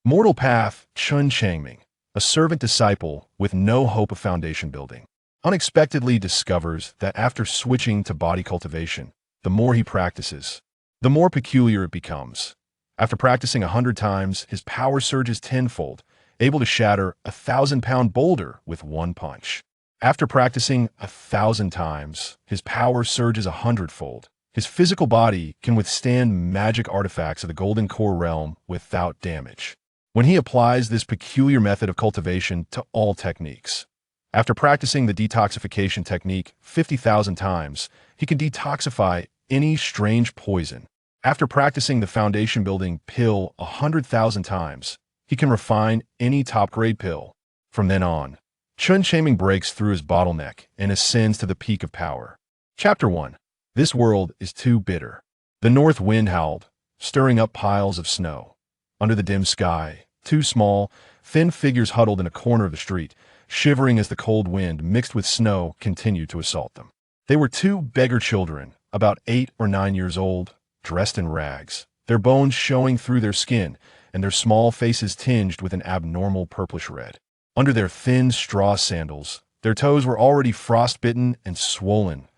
Mortal path, Chen Changming, a servant disciple with no hope of foundation building, unexpectedly discovers that after switching to body cultivation, the more he practices, the more peculiar it becomes. After practicing 100 times, his power surges tenfold, able to shatter a 1,000-pound boulder with one punch. After practicing 1,000 times, his power surges 100-fold. His physical body can withstand magic artifacts of the Golden Core realm without damage. When he applies this peculiar method of cultivation to all techniques. After practicing the detoxification technique 50,000 times, he can detoxify any strange poison. After practicing the foundation building pill 100,000 times, he can refine any top-grade pill. From then on, Chen Changming breaks through his bottleneck and ascends to the peak of power. Chapter 1. This world is too bitter. The north wind howled, stirring up piles of snow. Under the dim sky, two small, thin figures huddled in a corner of the street, shivering as the cold wind mixed with snow continued to assault them. They were two beggar children, about 8 or 9 years old, dressed in rags, their bones showing through their skin, and their small faces tinged with an abnormal purplish red. Under their thin straw sandals, their toes were already frostbitten and swollen.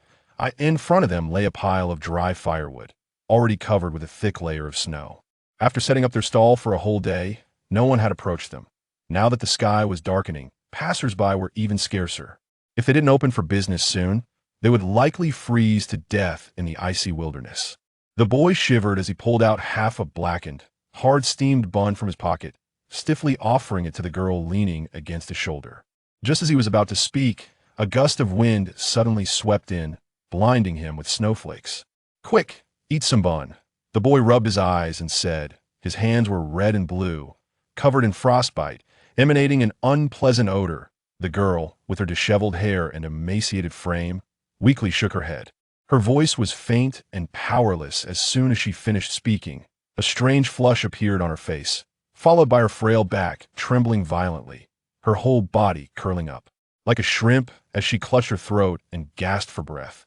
In front of them lay a pile of dry firewood, already covered with a thick layer of snow. After setting up their stall for a whole day, no one had approached them. Now that the sky was darkening, passers-by were even scarcer. If they didn't open for business soon, they would likely freeze to death in the icy wilderness. The boy shivered as he pulled out half a blackened, hard-steamed bun from his pocket, stiffly offering it to the girl leaning against his shoulder. Just as he was about to speak, a gust of wind suddenly swept in, blinding him with snowflakes. "Quick, eat some bun." The boy rubbed his eyes and said, his hands were red and blue, covered in frostbite, emanating an unpleasant odor. The girl, with her disheveled hair and emaciated frame, weakly shook her head. Her voice was faint and powerless as soon as she finished speaking. A strange flush appeared on her face, followed by her frail back trembling violently, her whole body curling up, like a shrimp as she clutched her throat and gasped for breath.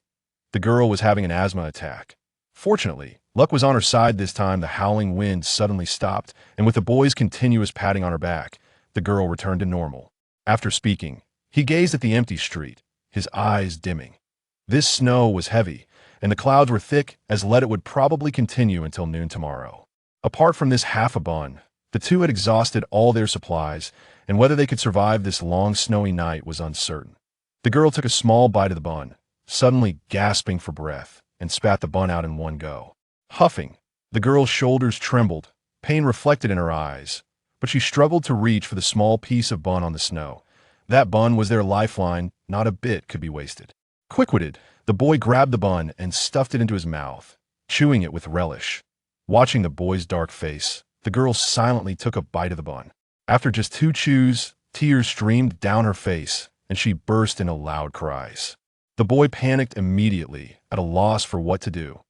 The girl was having an asthma attack. Fortunately, luck was on her side this time. The howling wind suddenly stopped, and with the boy's continuous patting on her back, the girl returned to normal. After speaking, he gazed at the empty street, his eyes dimming. This snow was heavy, and the clouds were thick as lead. It would probably continue until noon tomorrow. Apart from this half a bun, the two had exhausted all their supplies, and whether they could survive this long snowy night was uncertain. The girl took a small bite of the bun, suddenly gasping for breath, and spat the bun out in one go. Huffing, the girl's shoulders trembled, pain reflected in her eyes, but she struggled to reach for the small piece of bun on the snow. That bun was their lifeline, not a bit could be wasted. Quick-witted, the boy grabbed the bun and stuffed it into his mouth, chewing it with relish. Watching the boy's dark face, the girl silently took a bite of the bun. After just 2 chews, tears streamed down her face, and she burst into loud cries. The boy panicked immediately, at a loss for what to do.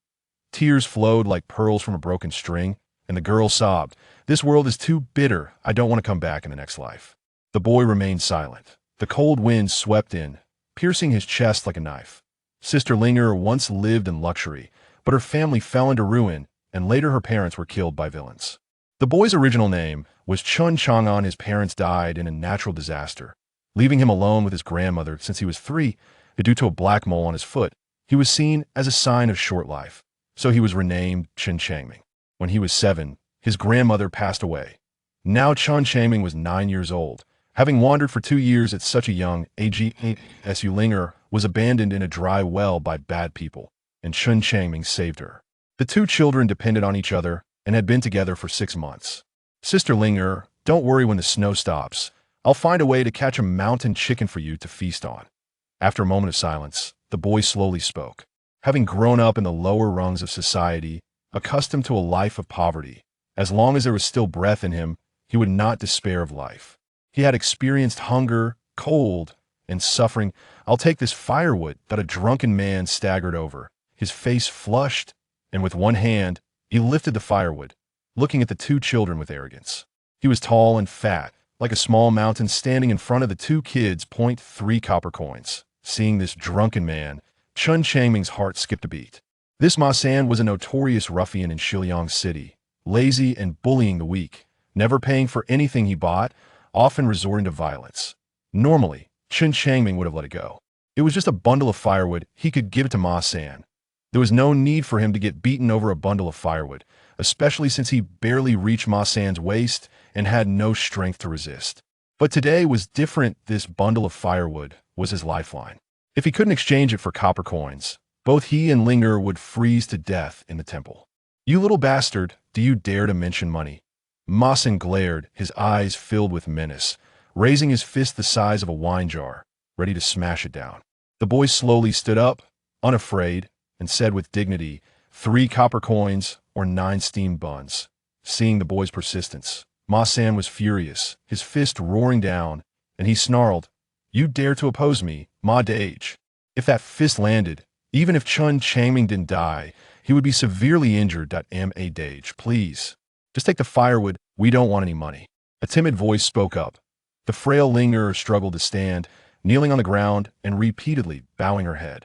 Tears flowed like pearls from a broken string, and the girl sobbed, "This world is too bitter. I don't want to come back in the next life." The boy remained silent. The cold wind swept in, piercing his chest like a knife. Sister Linger once lived in luxury, but her family fell into ruin, and later her parents were killed by villains. The boy's original name was Chen Changming. His parents died in a natural disaster, leaving him alone with his grandmother since he was 3. Due to a black mole on his foot, he was seen as a sign of short life, so he was renamed Chen Changming. When he was 7, his grandmother passed away. Now Chen Changming was 9 years old, having wandered for 2 years at such a young age. Zhu Fang was abandoned in a dry well by bad people, and Chen Changming saved her. The two children depended on each other and had been together for 6 months. "Sister Linger, don't worry when the snow stops. I'll find a way to catch a mountain chicken for you to feast on." After a moment of silence, the boy slowly spoke. Having grown up in the lower rungs of society, accustomed to a life of poverty, as long as there was still breath in him, he would not despair of life. He had experienced hunger, cold, and suffering. "I'll take this firewood," that a drunken man staggered over, his face flushed, and with one hand, he lifted the firewood, looking at the two children with arrogance. He was tall and fat, like a small mountain, standing in front of the two kids. 3 copper coins. Seeing this drunken man, Chen Changming's heart skipped a beat. This Masan was a notorious ruffian in Xiliang city, lazy and bullying the weak. never paying for anything he bought, often resorting to violence. Normally, Chen Changming would have let it go. It was just a bundle of firewood. He could give it to Ma San. There was no need for him to get beaten over a bundle of firewood, especially since he barely reached Ma San's waist and had no strength to resist. But today was different. This bundle of firewood was his lifeline. If he couldn't exchange it for copper coins, both he and Linger would freeze to death in the temple. "You little bastard, do you dare to mention money?" Ma San glared, his eyes filled with menace, raising his fist the size of a wine jar, ready to smash it down. The boy slowly stood up, unafraid, and said with dignity, 3 copper coins or 9 steamed buns. Seeing the boy's persistence, Ma San was furious, his fist roaring down, and he snarled, "You dare to oppose me, Ma Dage." If that fist landed, even if Chen Changming didn't die, he would be severely injured. Ma Dage, please. Just take the firewood, we don't want any money. A timid voice spoke up. The frail Linger struggled to stand, kneeling on the ground and repeatedly bowing her head.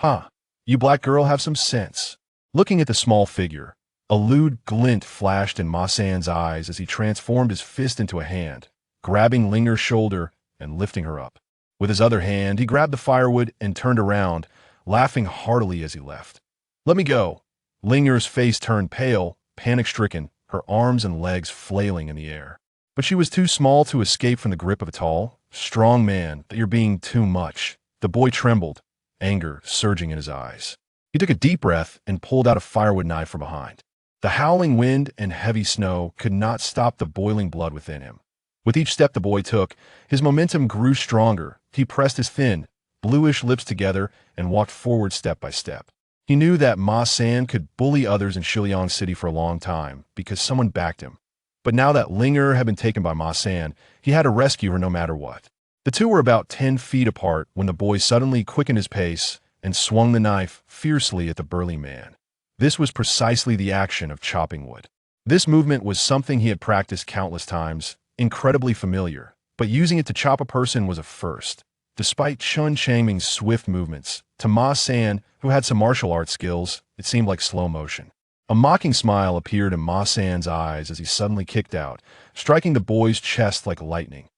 "Huh, you black girl have some sense." Looking at the small figure, a lewd glint flashed in Ma San's eyes as he transformed his fist into a hand, grabbing Linger's shoulder and lifting her up. With his other hand, he grabbed the firewood and turned around, laughing heartily as he left. "Let me go." Linger's face turned pale, panic-stricken, her arms and legs flailing in the air. But she was too small to escape from the grip of a tall, strong man. "That you're being too much." The boy trembled, anger surging in his eyes. He took a deep breath and pulled out a firewood knife from behind. The howling wind and heavy snow could not stop the boiling blood within him. With each step the boy took, his momentum grew stronger. He pressed his thin, bluish lips together and walked forward step by step. He knew that Ma San could bully others in Xiliang City for a long time because someone backed him. But now that Linger had been taken by Ma San, he had to rescue her no matter what. The two were about 10 feet apart when the boy suddenly quickened his pace and swung the knife fiercely at the burly man. This was precisely the action of chopping wood. This movement was something he had practiced countless times, incredibly familiar, but using it to chop a person was a first. Despite Chen Changming's swift movements, to Ma San, who had some martial arts skills, it seemed like slow motion. A mocking smile appeared in Ma San's eyes as he suddenly kicked out, striking the boy's chest like lightning.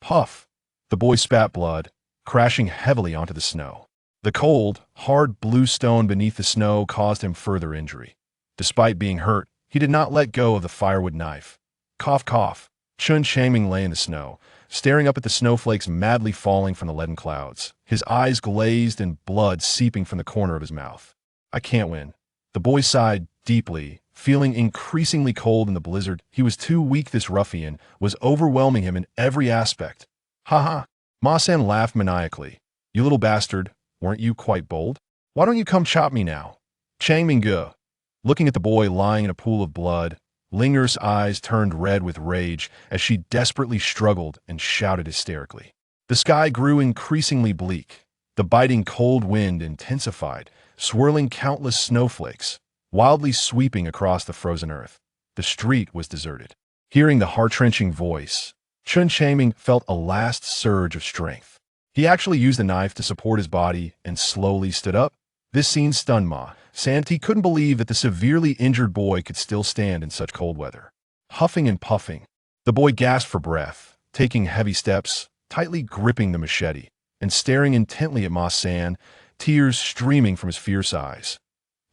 Puff! The boy spat blood, crashing heavily onto the snow. The cold, hard blue stone beneath the snow caused him further injury. Despite being hurt, he did not let go of the firewood knife. Cough, cough. Chen Changming lay in the snow, staring up at the snowflakes madly falling from the leaden clouds, his eyes glazed and blood seeping from the corner of his mouth. "I can't win." The boy sighed deeply, feeling increasingly cold in the blizzard. He was too weak. This ruffian was overwhelming him in every aspect. "Ha ha!" Ma San laughed maniacally. "You little bastard, weren't you quite bold? Why don't you come chop me now?" Changming Ge. Looking at the boy lying in a pool of blood, Linger's eyes turned red with rage as she desperately struggled and shouted hysterically. The sky grew increasingly bleak. The biting cold wind intensified, swirling countless snowflakes, wildly sweeping across the frozen earth. The street was deserted. Hearing the heart-wrenching voice, Chen Changming felt a last surge of strength. He actually used the knife to support his body and slowly stood up. This scene stunned Ma San. He couldn't believe that the severely injured boy could still stand in such cold weather. Huffing and puffing, the boy gasped for breath, taking heavy steps, tightly gripping the machete, and staring intently at Ma San, tears streaming from his fierce eyes.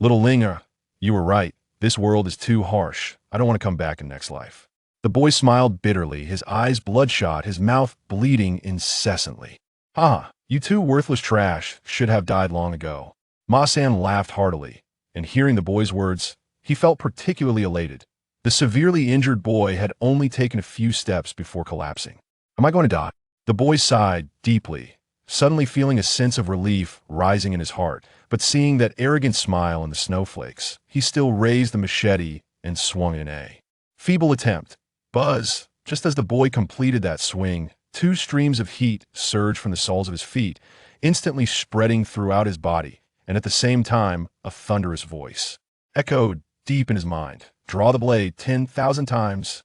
"Little Linger, you were right. This world is too harsh. I don't want to come back in next life." The boy smiled bitterly, his eyes bloodshot, his mouth bleeding incessantly. "Ha, you two worthless trash should have died long ago." Ma San laughed heartily, and hearing the boy's words, he felt particularly elated. The severely injured boy had only taken a few steps before collapsing. "Am I going to die?" The boy sighed deeply, suddenly feeling a sense of relief rising in his heart, but seeing that arrogant smile in the snowflakes, he still raised the machete and swung in a feeble attempt. Buzz! Just as the boy completed that swing, 2 streams of heat surged from the soles of his feet, instantly spreading throughout his body, and at the same time, a thunderous voice echoed deep in his mind. "Draw the blade 10,000 times."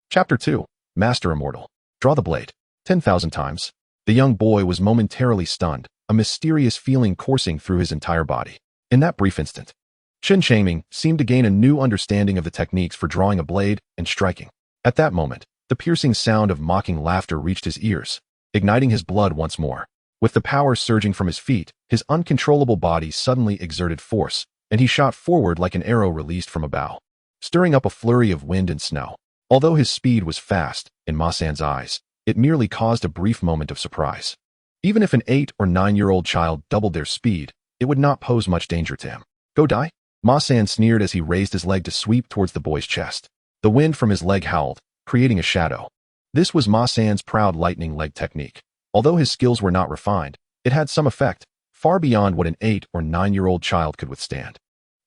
Chapter 2. Master Immortal. Draw the blade 10,000 times. The young boy was momentarily stunned, a mysterious feeling coursing through his entire body. In that brief instant, Chen Changming seemed to gain a new understanding of the techniques for drawing a blade and striking. At that moment, the piercing sound of mocking laughter reached his ears, igniting his blood once more. With the power surging from his feet, his uncontrollable body suddenly exerted force, and he shot forward like an arrow released from a bow, stirring up a flurry of wind and snow. Although his speed was fast, in Ma San's eyes, it merely caused a brief moment of surprise. Even if an 8 or 9-year-old child doubled their speed, it would not pose much danger to him. Go die? Ma San sneered as he raised his leg to sweep towards the boy's chest. The wind from his leg howled, creating a shadow. This was Ma San's proud lightning leg technique. Although his skills were not refined, it had some effect, far beyond what an 8 or 9-year-old child could withstand.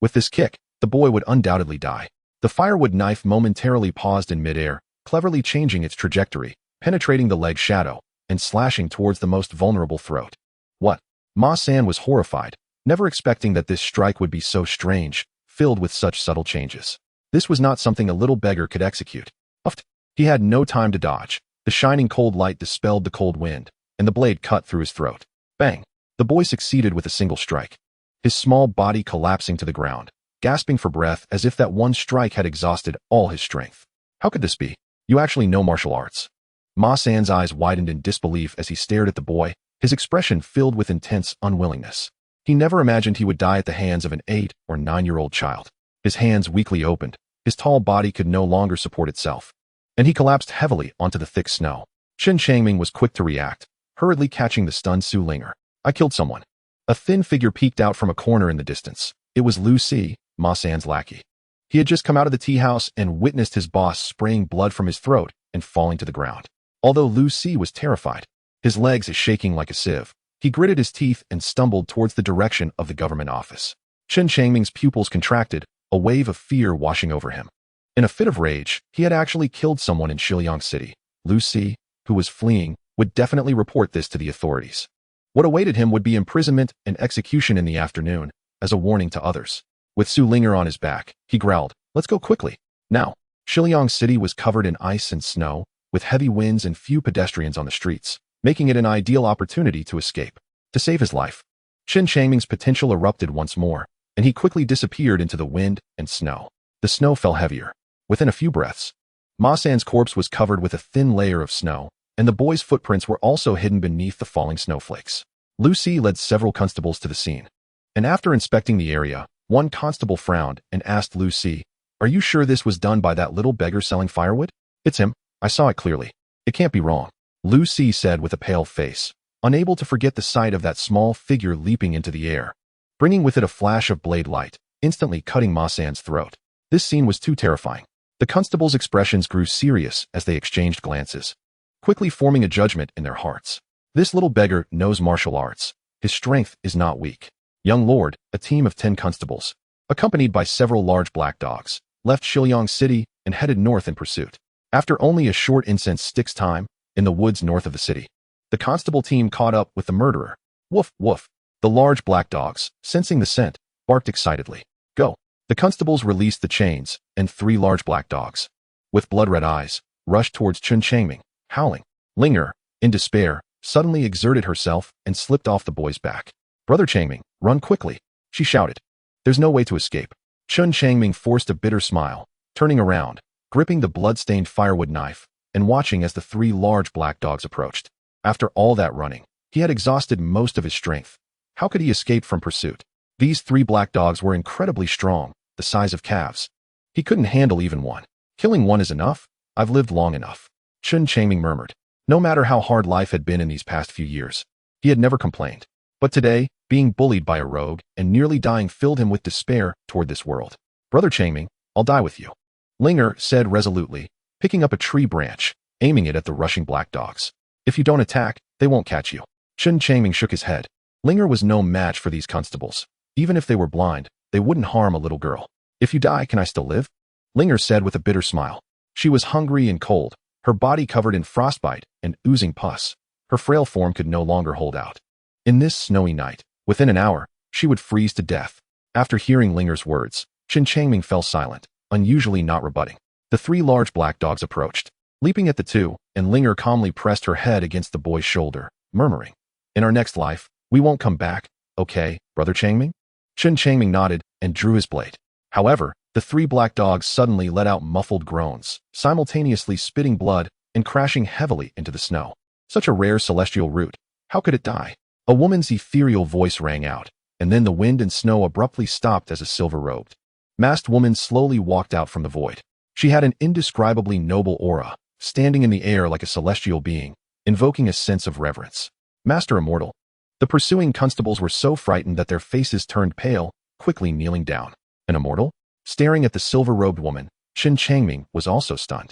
With this kick, the boy would undoubtedly die. The firewood knife momentarily paused in midair, cleverly changing its trajectory, penetrating the leg shadow, and slashing towards the most vulnerable throat. What? Ma San was horrified, never expecting that this strike would be so strange, filled with such subtle changes. This was not something a little beggar could execute. Uffed. He had no time to dodge. The shining cold light dispelled the cold wind, and the blade cut through his throat. Bang! The boy succeeded with a single strike, his small body collapsing to the ground, gasping for breath as if that one strike had exhausted all his strength. How could this be? You actually know martial arts? Ma San's eyes widened in disbelief as he stared at the boy, his expression filled with intense unwillingness. He never imagined he would die at the hands of an 8 or 9-year-old child. His hands weakly opened, his tall body could no longer support itself, and he collapsed heavily onto the thick snow. Chen Changming was quick to react, hurriedly catching the stunned Su Linger. I killed someone. A thin figure peeked out from a corner in the distance. It was Lu Si, Ma San's lackey. He had just come out of the tea house and witnessed his boss spraying blood from his throat and falling to the ground. Although Lu Si was terrified, his legs shaking like a sieve, he gritted his teeth and stumbled towards the direction of the government office. Chen Changming's pupils contracted, a wave of fear washing over him. In a fit of rage, he had actually killed someone in Xiliang City. Lu Si, who was fleeing, would definitely report this to the authorities. What awaited him would be imprisonment and execution in the afternoon, as a warning to others. With Su Linger on his back, he growled, let's go quickly. Now, Xiliang City was covered in ice and snow, with heavy winds and few pedestrians on the streets, making it an ideal opportunity to escape. To save his life, Chen Changming's potential erupted once more, and he quickly disappeared into the wind and snow. The snow fell heavier. Within a few breaths, Ma San's corpse was covered with a thin layer of snow, and the boy's footprints were also hidden beneath the falling snowflakes. Lu Si led several constables to the scene, and after inspecting the area, one constable frowned and asked Lu Si, are you sure this was done by that little beggar selling firewood? It's him. I saw it clearly. It can't be wrong, Lu Si said with a pale face, unable to forget the sight of that small figure leaping into the air, bringing with it a flash of blade light, instantly cutting Ma San's throat. This scene was too terrifying. The constables' expressions grew serious as they exchanged glances, quickly forming a judgment in their hearts. This little beggar knows martial arts. His strength is not weak. Young Lord, a team of 10 constables, accompanied by several large black dogs, left Xiliang City and headed north in pursuit. After only a short incense stick's time, in the woods north of the city, the constable team caught up with the murderer. Woof, woof. The large black dogs, sensing the scent, barked excitedly. Go. The constables released the chains, and 3 large black dogs, with blood-red eyes, rushed towards Chen Changming, howling. Linger, in despair, suddenly exerted herself and slipped off the boy's back. Brother Changming, run quickly, she shouted. There's no way to escape. Chen Changming forced a bitter smile, turning around, gripping the blood-stained firewood knife, and watching as the 3 large black dogs approached. After all that running, he had exhausted most of his strength. How could he escape from pursuit? These 3 black dogs were incredibly strong, the size of calves. He couldn't handle even one. Killing one is enough. I've lived long enough, Chen Changming murmured. No matter how hard life had been in these past few years, he had never complained. But today, being bullied by a rogue and nearly dying filled him with despair toward this world. Brother Changming, I'll die with you, Linger said resolutely, picking up a tree branch, aiming it at the rushing black dogs. If you don't attack, they won't catch you. Chen Changming shook his head. Linger was no match for these constables. Even if they were blind, they wouldn't harm a little girl. If you die, can I still live? Linger said with a bitter smile. She was hungry and cold, her body covered in frostbite and oozing pus. Her frail form could no longer hold out. In this snowy night, within an hour, she would freeze to death. After hearing Linger's words, Chen Changming fell silent, unusually not rebutting. The 3 large black dogs approached, leaping at the 2, and Linger calmly pressed her head against the boy's shoulder, murmuring, in our next life, we won't come back, okay, Brother Changming? Chen Changming nodded and drew his blade. However, The three black dogs suddenly let out muffled groans, simultaneously spitting blood and crashing heavily into the snow. Such a rare celestial root. How could it die? A woman's ethereal voice rang out, and then the wind and snow abruptly stopped as a silver-robed, masked woman slowly walked out from the void. She had an indescribably noble aura, standing in the air like a celestial being, invoking a sense of reverence. Master Immortal. The pursuing constables were so frightened that their faces turned pale, quickly kneeling down. An immortal? Staring at the silver-robed woman, Chen Changming was also stunned.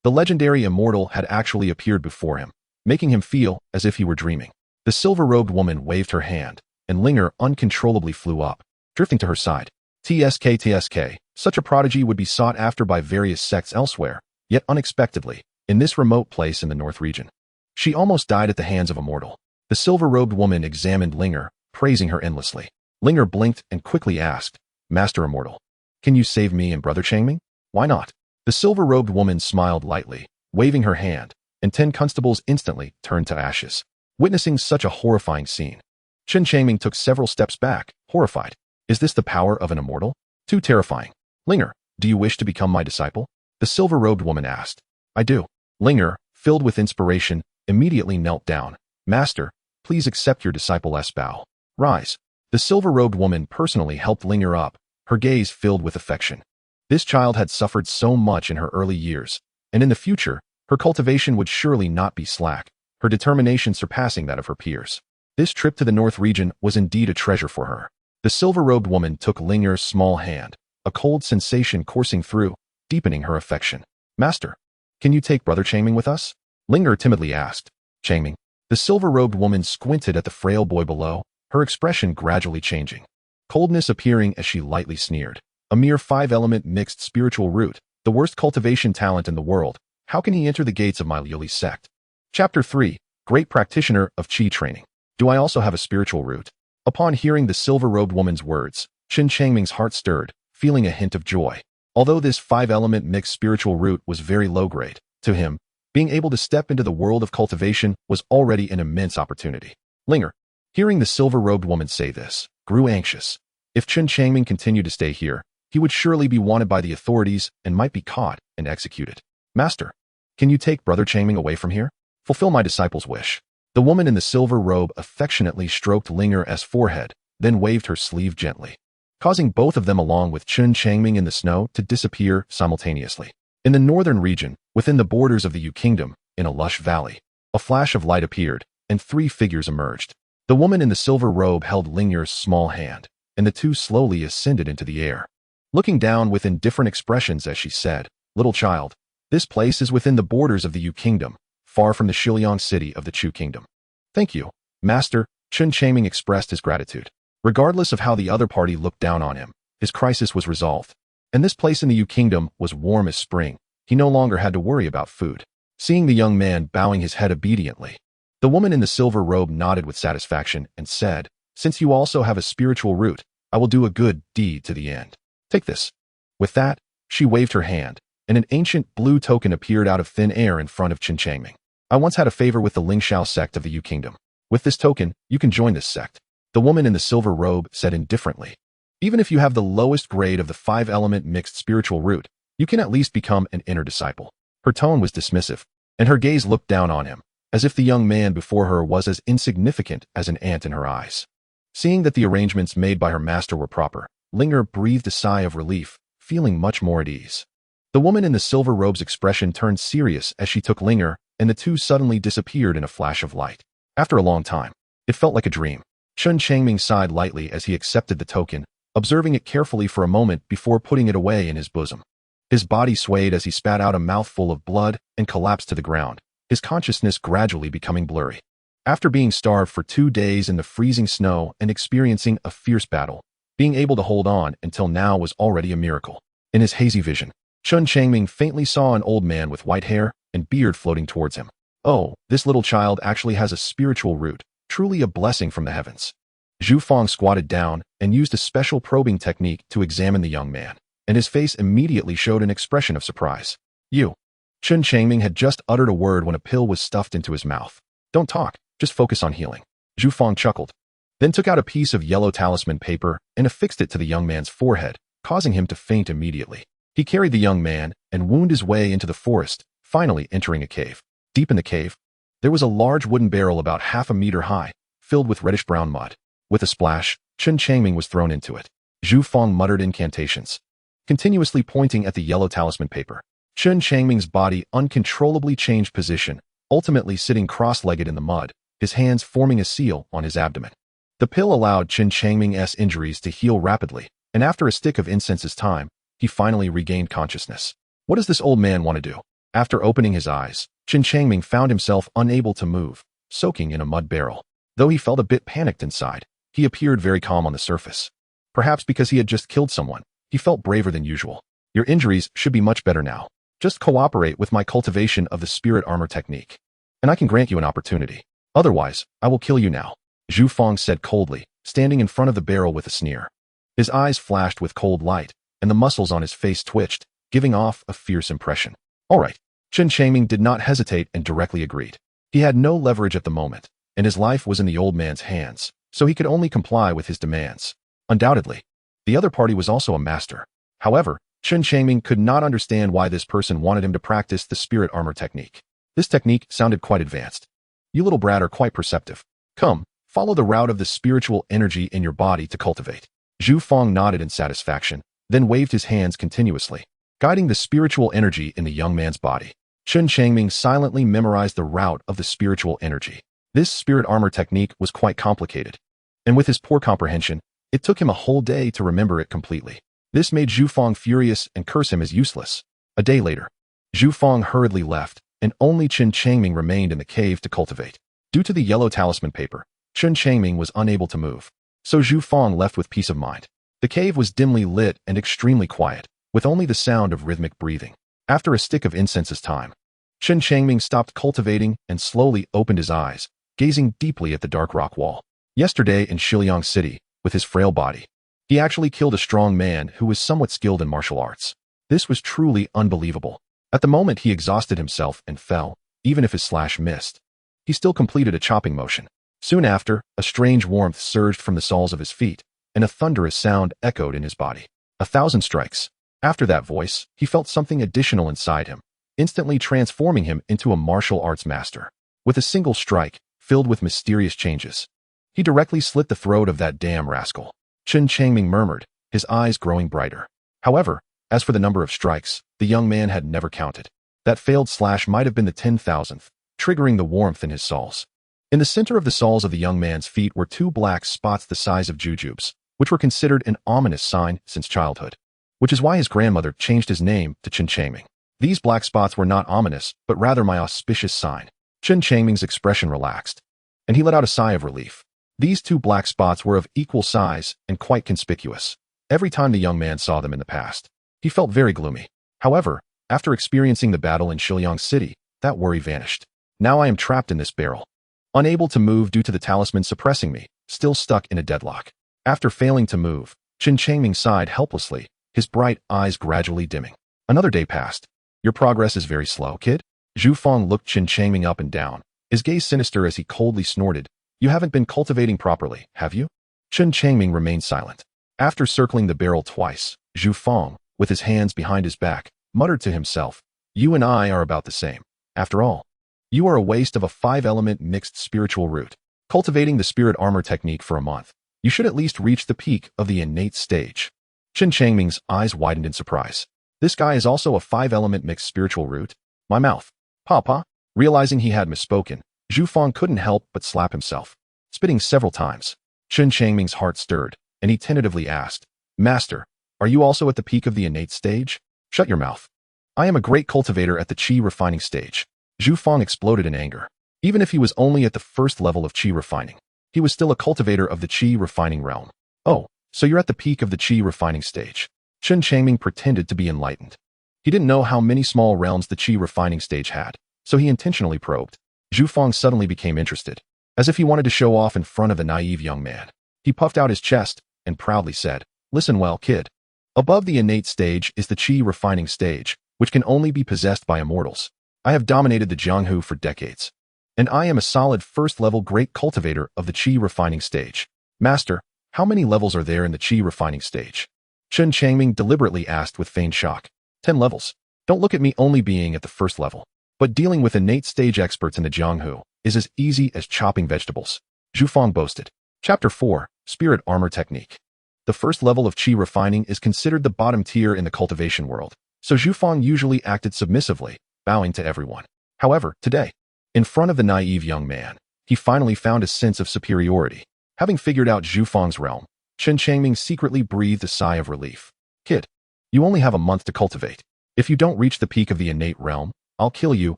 The legendary immortal had actually appeared before him, making him feel as if he were dreaming. The silver-robed woman waved her hand, and Linger uncontrollably flew up, drifting to her side. TSK. Such a prodigy would be sought after by various sects elsewhere, yet unexpectedly, in this remote place in the North region. She almost died at the hands of a mortal. The silver-robed woman examined Linger, praising her endlessly. Linger blinked and quickly asked, Master Immortal, can you save me and Brother Changming? Why not? The silver-robed woman smiled lightly, waving her hand, and 10 constables instantly turned to ashes. Witnessing such a horrifying scene, Chen Changming took several steps back, horrified. Is this the power of an immortal? Too terrifying. Linger, do you wish to become my disciple? The silver-robed woman asked. I do. Linger, filled with inspiration, immediately knelt down. Master, please accept your disciple's bow. Rise. The silver-robed woman personally helped Linger up, her gaze filled with affection. This child had suffered so much in her early years, and in the future, her cultivation would surely not be slack, her determination surpassing that of her peers. This trip to the North region was indeed a treasure for her. The silver-robed woman took Linger's small hand, a cold sensation coursing through, deepening her affection. Master, can you take Brother Changming with us? Linger timidly asked. Changming. The silver-robed woman squinted at the frail boy below, her expression gradually changing. Coldness appearing as she lightly sneered. A mere 5-element mixed spiritual root, the worst cultivation talent in the world. How can he enter the gates of my Leoli sect? Chapter 3. Great Practitioner of Qi Training. Do I also have a spiritual root? Upon hearing the silver-robed woman's words, Chen Changming's heart stirred, feeling a hint of joy. Although this 5-element mixed spiritual root was very low-grade, to him, being able to step into the world of cultivation was already an immense opportunity. Linger, hearing the silver-robed woman say this, grew anxious. If Chen Changming continued to stay here, he would surely be wanted by the authorities and might be caught and executed. Master, can you take Brother Changming away from here? Fulfill my disciple's wish. The woman in the silver robe affectionately stroked Linger's forehead, then waved her sleeve gently, causing both of them along with Chen Changming in the snow to disappear simultaneously. In the northern region, within the borders of the Yu Kingdom, in a lush valley, a flash of light appeared, and 3 figures emerged. The woman in the silver robe held Linger's small hand, and the two slowly ascended into the air, looking down with indifferent expressions as she said, Little child, this place is within the borders of the Yu Kingdom, far from the Xiliang city of the Chu Kingdom. Thank you, Master. Chen Changming expressed his gratitude. Regardless of how the other party looked down on him, his crisis was resolved. And this place in the Yu Kingdom was warm as spring. He no longer had to worry about food. Seeing the young man bowing his head obediently, the woman in the silver robe nodded with satisfaction and said, Since you also have a spiritual root, I will do a good deed to the end. Take this. With that, she waved her hand, and an ancient blue token appeared out of thin air in front of Chen Changming. I once had a favor with the Lingxiao sect of the Yu Kingdom. With this token, you can join this sect. The woman in the silver robe said indifferently. Even if you have the lowest grade of the 5-element mixed spiritual root, you can at least become an inner disciple. Her tone was dismissive, and her gaze looked down on him, as if the young man before her was as insignificant as an ant in her eyes. Seeing that the arrangements made by her master were proper, Linger breathed a sigh of relief, feeling much more at ease. The woman in the silver robe's expression turned serious as she took Linger, and the two suddenly disappeared in a flash of light. After a long time, it felt like a dream. Chen Changming sighed lightly as he accepted the token, observing it carefully for a moment before putting it away in his bosom. His body swayed as he spat out a mouthful of blood and collapsed to the ground, his consciousness gradually becoming blurry. After being starved for 2 days in the freezing snow and experiencing a fierce battle, being able to hold on until now was already a miracle. In his hazy vision, Chen Changming faintly saw an old man with white hair and beard floating towards him. Oh, this little child actually has a spiritual root, truly a blessing from the heavens. Zhu Fang squatted down and used a special probing technique to examine the young man, and his face immediately showed an expression of surprise. You. Chen Changming had just uttered a word when a pill was stuffed into his mouth. Don't talk, just focus on healing. Zhu Fang chuckled, then took out a piece of yellow talisman paper and affixed it to the young man's forehead, causing him to faint immediately. He carried the young man and wound his way into the forest, finally entering a cave. Deep in the cave, there was a large wooden barrel about half a meter high, filled with reddish-brown mud. With a splash, Chen Changming was thrown into it. Zhu Fang muttered incantations, continuously pointing at the yellow talisman paper. Chen Changming's body uncontrollably changed position, ultimately sitting cross-legged in the mud, his hands forming a seal on his abdomen. The pill allowed Chen Changming's injuries to heal rapidly, and after a stick of incense's time, he finally regained consciousness. What does this old man want to do? After opening his eyes, Chen Changming found himself unable to move, soaking in a mud barrel. Though he felt a bit panicked inside, he appeared very calm on the surface. Perhaps because he had just killed someone, he felt braver than usual. Your injuries should be much better now. Just cooperate with my cultivation of the spirit armor technique, and I can grant you an opportunity. Otherwise, I will kill you now, Zhu Fang said coldly, standing in front of the barrel with a sneer. His eyes flashed with cold light, and the muscles on his face twitched, giving off a fierce impression. All right. Chen Changming did not hesitate and directly agreed. He had no leverage at the moment, and his life was in the old man's hands, so he could only comply with his demands. Undoubtedly, the other party was also a master. However, Chen Changming could not understand why this person wanted him to practice the spirit armor technique. This technique sounded quite advanced. You little brat are quite perceptive. Come, follow the route of the spiritual energy in your body to cultivate. Zhu Fang nodded in satisfaction, then waved his hands continuously, guiding the spiritual energy in the young man's body. Chen Changming silently memorized the route of the spiritual energy. This spirit armor technique was quite complicated, and with his poor comprehension, it took him a whole day to remember it completely. This made Zhu Fang furious and curse him as useless. A day later, Zhu Fang hurriedly left, and only Chen Changming remained in the cave to cultivate. Due to the yellow talisman paper, Chen Changming was unable to move, so Zhu Fang left with peace of mind. The cave was dimly lit and extremely quiet, with only the sound of rhythmic breathing. After a stick of incense's time, Chen Changming stopped cultivating and slowly opened his eyes, gazing deeply at the dark rock wall. Yesterday in Xiliang City, with his frail body, he actually killed a strong man who was somewhat skilled in martial arts. This was truly unbelievable. At the moment he exhausted himself and fell, even if his slash missed. He still completed a chopping motion. Soon after, a strange warmth surged from the soles of his feet, and a thunderous sound echoed in his body. 1,000 strikes. After that voice, he felt something additional inside him, instantly transforming him into a martial arts master. With a single strike, filled with mysterious changes, he directly slit the throat of that damn rascal. Chen Changming murmured, his eyes growing brighter. However, as for the number of strikes, the young man had never counted. That failed slash might have been the 10,000th, triggering the warmth in his soles. In the center of the soles of the young man's feet were 2 black spots the size of jujubes, which were considered an ominous sign since childhood, which is why his grandmother changed his name to Chen Changming. These black spots were not ominous, but rather my auspicious sign. Chen Changming's expression relaxed, and he let out a sigh of relief. These 2 black spots were of equal size and quite conspicuous. Every time the young man saw them in the past, he felt very gloomy. However, after experiencing the battle in Xiliang City, that worry vanished. Now I am trapped in this barrel, unable to move due to the talisman suppressing me, still stuck in a deadlock. After failing to move, Chen Changming sighed helplessly, his bright eyes gradually dimming. Another day passed. Your progress is very slow, kid. Zhu Fang looked Chen Changming up and down, his gaze sinister as he coldly snorted. You haven't been cultivating properly, have you? Chen Changming remained silent. After circling the barrel twice, Zhu Fang, with his hands behind his back, muttered to himself, you and I are about the same. After all, you are a waste of a 5-element mixed spiritual root. Cultivating the spirit armor technique for a month, you should at least reach the peak of the innate stage. Chen Changming's eyes widened in surprise. This guy is also a 5-element mixed spiritual root? My mouth. Papa? Realizing he had misspoken, Zhu Fang couldn't help but slap himself, spitting several times. Chen Changming's heart stirred, and he tentatively asked, Master, are you also at the peak of the innate stage? Shut your mouth. I am a great cultivator at the qi refining stage. Zhu Fang exploded in anger. Even if he was only at the first level of qi refining, he was still a cultivator of the qi refining realm. Oh, so you're at the peak of the qi refining stage. Chen Changming pretended to be enlightened. He didn't know how many small realms the qi refining stage had, so he intentionally probed. Zhu Fang suddenly became interested, as if he wanted to show off in front of the naive young man. He puffed out his chest and proudly said, Listen well, kid. Above the innate stage is the qi refining stage, which can only be possessed by immortals. I have dominated the Jianghu for decades, and I am a solid first-level great cultivator of the qi refining stage. Master, how many levels are there in the qi refining stage? Chen Changming deliberately asked with feigned shock. 10 levels. Don't look at me only being at the first level. But dealing with innate stage experts in the Jianghu is as easy as chopping vegetables. Zhu Fang boasted. Chapter 4, Spirit Armor Technique. The first level of qi refining is considered the bottom tier in the cultivation world, so Zhu Fang usually acted submissively, bowing to everyone. However, today, in front of the naive young man, he finally found a sense of superiority. Having figured out Zhu Fang's realm, Chen Changming secretly breathed a sigh of relief. Kid, you only have a month to cultivate. If you don't reach the peak of the innate realm, I'll kill you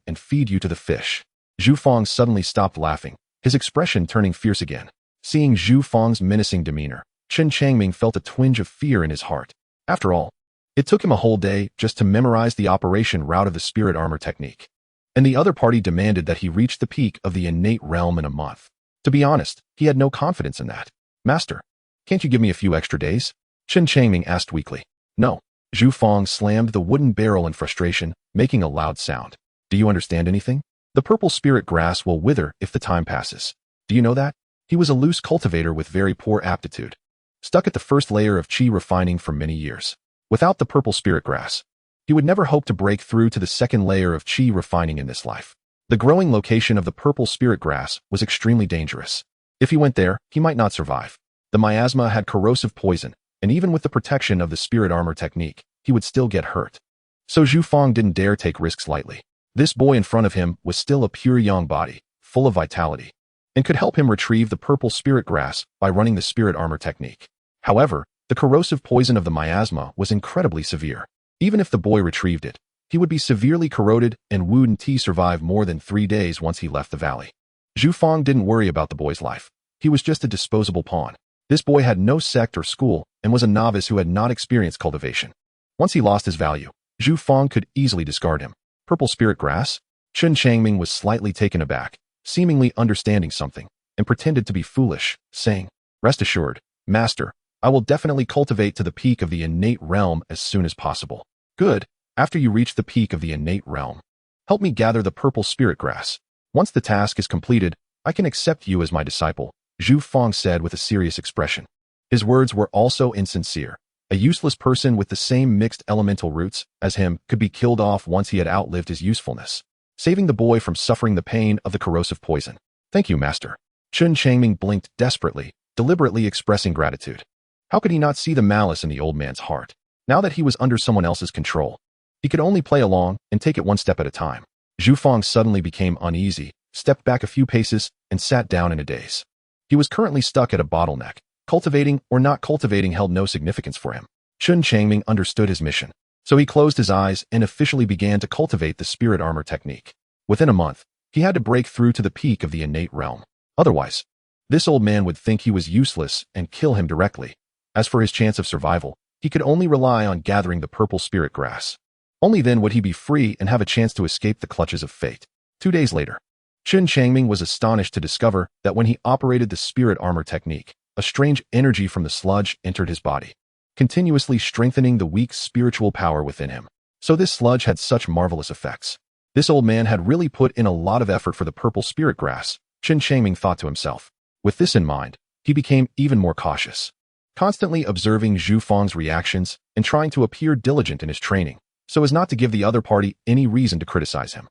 and feed you to the fish. Zhu Fang suddenly stopped laughing, his expression turning fierce again. Seeing Zhu Fang's menacing demeanor, Chen Changming felt a twinge of fear in his heart. After all, it took him a whole day just to memorize the operation route of the spirit armor technique. And the other party demanded that he reach the peak of the innate realm in a month. To be honest, he had no confidence in that. Master, can't you give me a few extra days? Chen Changming asked weakly. No. Zhu Fang slammed the wooden barrel in frustration, making a loud sound. Do you understand anything? The purple spirit grass will wither if the time passes. Do you know that? He was a loose cultivator with very poor aptitude, stuck at the first layer of qi refining for many years. Without the purple spirit grass, he would never hope to break through to the second layer of qi refining in this life. The growing location of the purple spirit grass was extremely dangerous. If he went there, he might not survive. The miasma had corrosive poison, and even with the protection of the spirit armor technique, he would still get hurt. So Zhu Fang didn't dare take risks lightly. This boy in front of him was still a pure young body, full of vitality, and could help him retrieve the purple spirit grass by running the spirit armor technique. However, the corrosive poison of the miasma was incredibly severe. Even if the boy retrieved it, he would be severely corroded and wouldn't survive more than 3 days once he left the valley. Zhu Fang didn't worry about the boy's life. He was just a disposable pawn. This boy had no sect or school and was a novice who had not experienced cultivation. Once he lost his value, Zhu Fang could easily discard him. Purple spirit grass? Chen Changming was slightly taken aback, seemingly understanding something, and pretended to be foolish, saying, Rest assured, Master, I will definitely cultivate to the peak of the innate realm as soon as possible. Good, after you reach the peak of the innate realm, help me gather the purple spirit grass. Once the task is completed, I can accept you as my disciple, Zhu Fang said with a serious expression. His words were also insincere. A useless person with the same mixed elemental roots as him could be killed off once he had outlived his usefulness, saving the boy from suffering the pain of the corrosive poison. Thank you, Master. Chen Changming blinked desperately, deliberately expressing gratitude. How could he not see the malice in the old man's heart? Now that he was under someone else's control, he could only play along and take it one step at a time. Zhu Fang suddenly became uneasy, stepped back a few paces, and sat down in a daze. He was currently stuck at a bottleneck. Cultivating or not cultivating held no significance for him. Chen Changming understood his mission, so he closed his eyes and officially began to cultivate the spirit armor technique. Within a month, he had to break through to the peak of the innate realm. Otherwise, this old man would think he was useless and kill him directly. As for his chance of survival, he could only rely on gathering the purple spirit grass. Only then would he be free and have a chance to escape the clutches of fate. 2 days later, Chen Changming was astonished to discover that when he operated the spirit armor technique, a strange energy from the sludge entered his body, continuously strengthening the weak spiritual power within him. So this sludge had such marvelous effects. This old man had really put in a lot of effort for the purple spirit grass, Chen Changming thought to himself. With this in mind, he became even more cautious, constantly observing Zhu Fang's reactions and trying to appear diligent in his training, so as not to give the other party any reason to criticize him.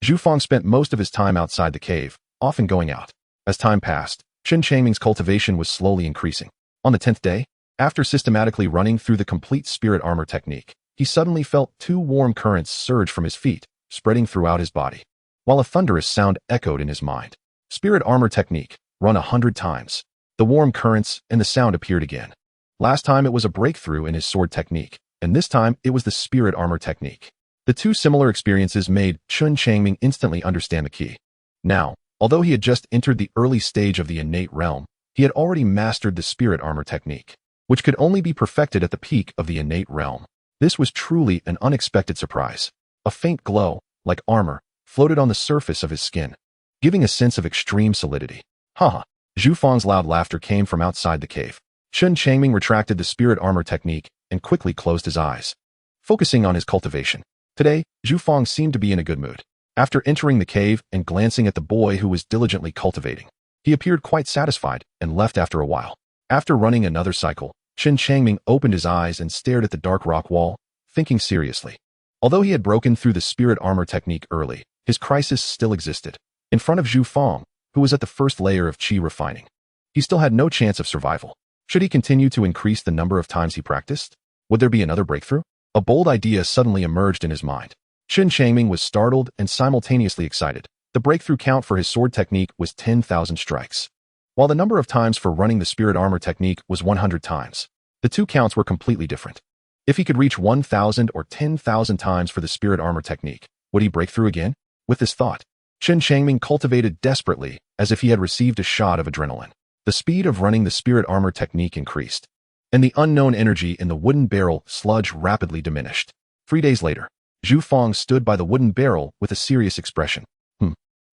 Zhu Fang spent most of his time outside the cave, often going out. As time passed, Chen Changming's cultivation was slowly increasing. On the 10th day, after systematically running through the complete spirit armor technique, he suddenly felt 2 warm currents surge from his feet, spreading throughout his body, while a thunderous sound echoed in his mind. Spirit armor technique, run 100 times. The warm currents and the sound appeared again. Last time it was a breakthrough in his sword technique, and this time it was the spirit armor technique. The 2 similar experiences made Chen Changming instantly understand the key. Now, although he had just entered the early stage of the innate realm, he had already mastered the spirit armor technique, which could only be perfected at the peak of the innate realm. This was truly an unexpected surprise. A faint glow, like armor, floated on the surface of his skin, giving a sense of extreme solidity. Haha. Zhu Fang's loud laughter came from outside the cave. Chen Changming retracted the spirit armor technique and quickly closed his eyes, focusing on his cultivation. Today, Zhu Fang seemed to be in a good mood. After entering the cave and glancing at the boy who was diligently cultivating, he appeared quite satisfied and left after a while. After running another cycle, Chen Changming opened his eyes and stared at the dark rock wall, thinking seriously. Although he had broken through the spirit armor technique early, his crisis still existed. In front of Zhu Fang, who was at the first layer of qi refining, he still had no chance of survival. Should he continue to increase the number of times he practiced? Would there be another breakthrough? A bold idea suddenly emerged in his mind. Chen Changming was startled and simultaneously excited. The breakthrough count for his sword technique was 10,000 strikes, while the number of times for running the spirit armor technique was 100 times. The two counts were completely different. If he could reach 1,000 or 10,000 times for the spirit armor technique, would he break through again? With this thought, Chen Changming cultivated desperately, as if he had received a shot of adrenaline. The speed of running the spirit armor technique increased, and the unknown energy in the wooden barrel sludge rapidly diminished. 3 days later, Zhu Fang stood by the wooden barrel with a serious expression.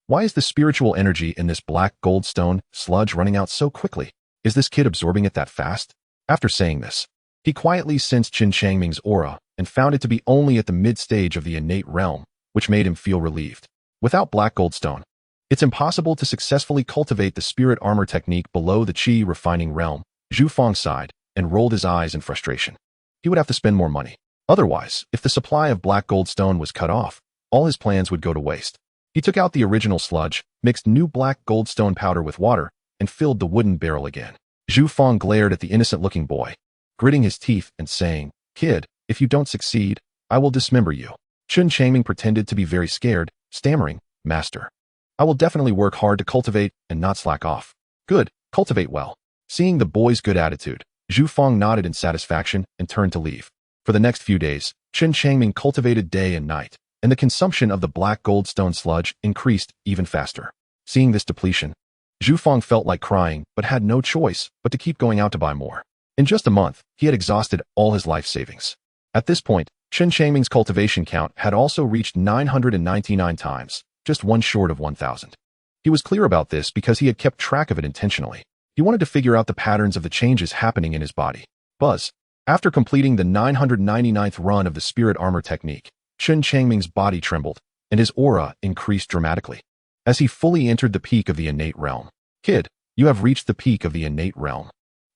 Why is the spiritual energy in this black goldstone sludge running out so quickly? Is this kid absorbing it that fast? After saying this, he quietly sensed Chen Changming's aura and found it to be only at the mid-stage of the innate realm, which made him feel relieved. Without black goldstone, it's impossible to successfully cultivate the spirit armor technique below the qi refining realm. Zhu Fang sighed and rolled his eyes in frustration. He would have to spend more money. Otherwise, if the supply of black goldstone was cut off, all his plans would go to waste. He took out the original sludge, mixed new black goldstone powder with water, and filled the wooden barrel again. Zhu Fang glared at the innocent-looking boy, gritting his teeth and saying, "Kid, if you don't succeed, I will dismember you." Chen Changming pretended to be very scared, stammering, "Master, I will definitely work hard to cultivate and not slack off." "Good, cultivate well." Seeing the boy's good attitude, Zhu Fang nodded in satisfaction and turned to leave. For the next few days, Chen Changming cultivated day and night, and the consumption of the black goldstone sludge increased even faster. Seeing this depletion, Zhu Fang felt like crying but had no choice but to keep going out to buy more. In just a month, he had exhausted all his life savings. At this point, Chen Changming's cultivation count had also reached 999 times, just one short of 1,000. He was clear about this because he had kept track of it intentionally. He wanted to figure out the patterns of the changes happening in his body. Buzz. After completing the 999th run of the spirit armor technique, Chen Changming's body trembled, and his aura increased dramatically. As he fully entered the peak of the innate realm. "Kid, you have reached the peak of the innate realm."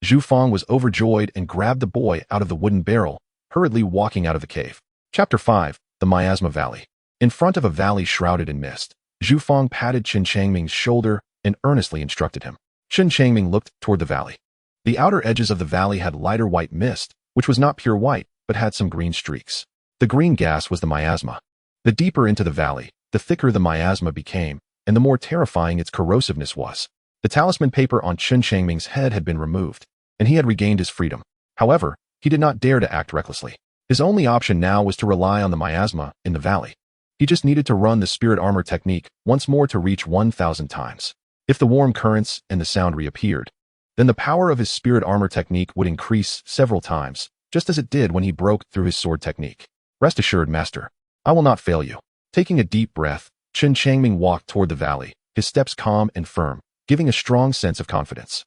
Zhu Fang was overjoyed and grabbed the boy out of the wooden barrel, hurriedly walking out of the cave. Chapter 5, the Miasma Valley. In front of a valley shrouded in mist, Zhu Fang patted Chen Changming's shoulder and earnestly instructed him. Chen Changming looked toward the valley. The outer edges of the valley had lighter white mist, which was not pure white, but had some green streaks. The green gas was the miasma. The deeper into the valley, the thicker the miasma became, and the more terrifying its corrosiveness was. The talisman paper on Chen Changming's head had been removed, and he had regained his freedom. However, he did not dare to act recklessly. His only option now was to rely on the miasma in the valley. He just needed to run the spirit armor technique once more to reach 1,000 times. If the warm currents and the sound reappeared, then the power of his spirit armor technique would increase several times, just as it did when he broke through his sword technique. "Rest assured, Master, I will not fail you." Taking a deep breath, Chen Changming walked toward the valley, his steps calm and firm, giving a strong sense of confidence.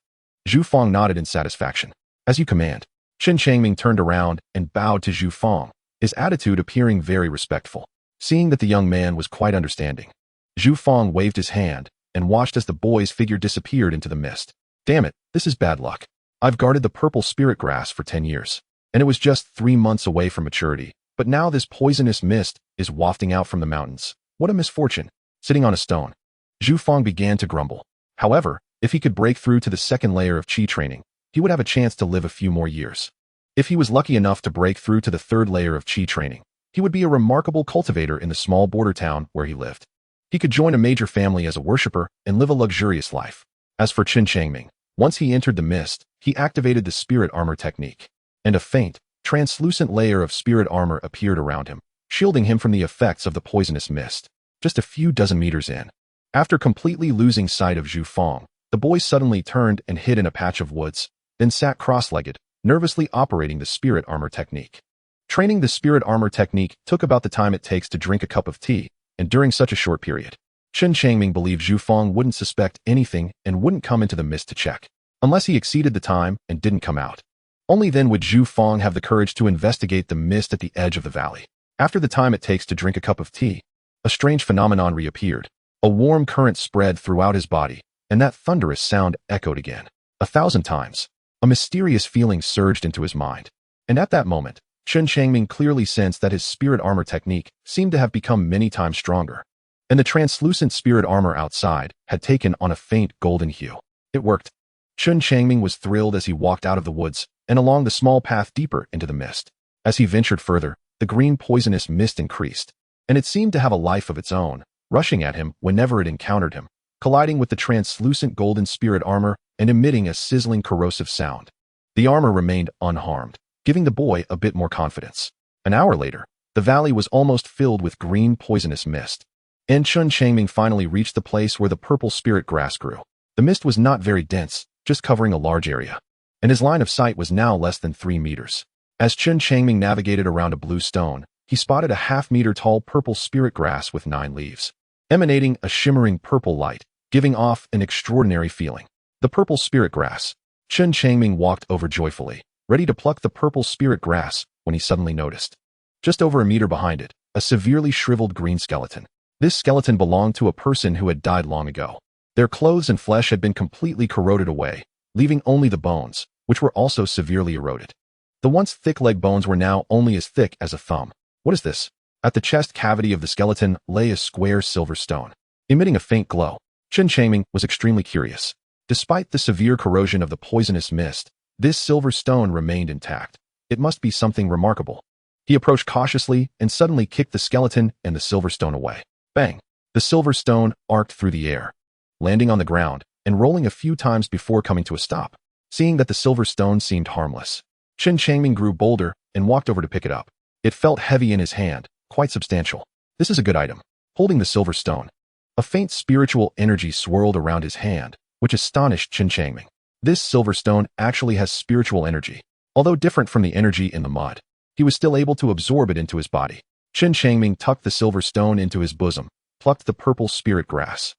Zhu Fang nodded in satisfaction. "As you command." Chen Changming turned around and bowed to Zhu Fang, his attitude appearing very respectful. Seeing that the young man was quite understanding, Zhu Fang waved his hand and watched as the boy's figure disappeared into the mist. "Damn it, this is bad luck. I've guarded the purple spirit grass for 10 years, and it was just 3 months away from maturity. But now this poisonous mist is wafting out from the mountains. What a misfortune." Sitting on a stone, Zhu Fang began to grumble. However, if he could break through to the second layer of qi training, he would have a chance to live a few more years. If he was lucky enough to break through to the third layer of qi training, he would be a remarkable cultivator in the small border town where he lived. He could join a major family as a worshipper and live a luxurious life. As for Chen Changming, once he entered the mist, he activated the spirit armor technique, and a faint, translucent layer of spirit armor appeared around him, shielding him from the effects of the poisonous mist. Just a few dozen meters in, after completely losing sight of Zhu Fang, the boy suddenly turned and hid in a patch of woods, then sat cross-legged, nervously operating the spirit armor technique. Training the spirit armor technique took about the time it takes to drink a cup of tea, and during such a short period, Chen Changming believed Zhu Fang wouldn't suspect anything and wouldn't come into the mist to check, unless he exceeded the time and didn't come out. Only then would Zhu Fang have the courage to investigate the mist at the edge of the valley. After the time it takes to drink a cup of tea, a strange phenomenon reappeared. A warm current spread throughout his body, and that thunderous sound echoed again, 1,000 times. A mysterious feeling surged into his mind. And at that moment, Chen Changming clearly sensed that his spirit armor technique seemed to have become many times stronger. And the translucent spirit armor outside had taken on a faint golden hue. It worked. Chen Changming was thrilled as he walked out of the woods and along the small path deeper into the mist. As he ventured further, the green poisonous mist increased, and it seemed to have a life of its own, rushing at him whenever it encountered him, colliding with the translucent golden spirit armor and emitting a sizzling corrosive sound. The armor remained unharmed, giving the boy a bit more confidence. An hour later, the valley was almost filled with green poisonous mist, and Chen Changming finally reached the place where the purple spirit grass grew. The mist was not very dense, just covering a large area, and his line of sight was now less than 3 meters. As Chen Changming navigated around a blue stone, he spotted a half-meter-tall purple spirit grass with 9 leaves, emanating a shimmering purple light, giving off an extraordinary feeling. The purple spirit grass. Chen Changming walked over joyfully, ready to pluck the purple spirit grass, when he suddenly noticed, just over a meter behind it, a severely shriveled green skeleton. This skeleton belonged to a person who had died long ago. Their clothes and flesh had been completely corroded away, leaving only the bones, which were also severely eroded. The once thick leg bones were now only as thick as a thumb. What is this? At the chest cavity of the skeleton lay a square silver stone, emitting a faint glow. Chen Changming was extremely curious. Despite the severe corrosion of the poisonous mist, this silver stone remained intact. It must be something remarkable. He approached cautiously and suddenly kicked the skeleton and the silver stone away. Bang! The silver stone arced through the air, landing on the ground and rolling a few times before coming to a stop. Seeing that the silver stone seemed harmless, Chen Changming grew bolder and walked over to pick it up. It felt heavy in his hand, quite substantial. This is a good item. Holding the silver stone, a faint spiritual energy swirled around his hand, which astonished Chen Changming. This silver stone actually has spiritual energy. Although different from the energy in the mud, he was still able to absorb it into his body. Chen Changming tucked the silver stone into his bosom, plucked the purple spirit grass,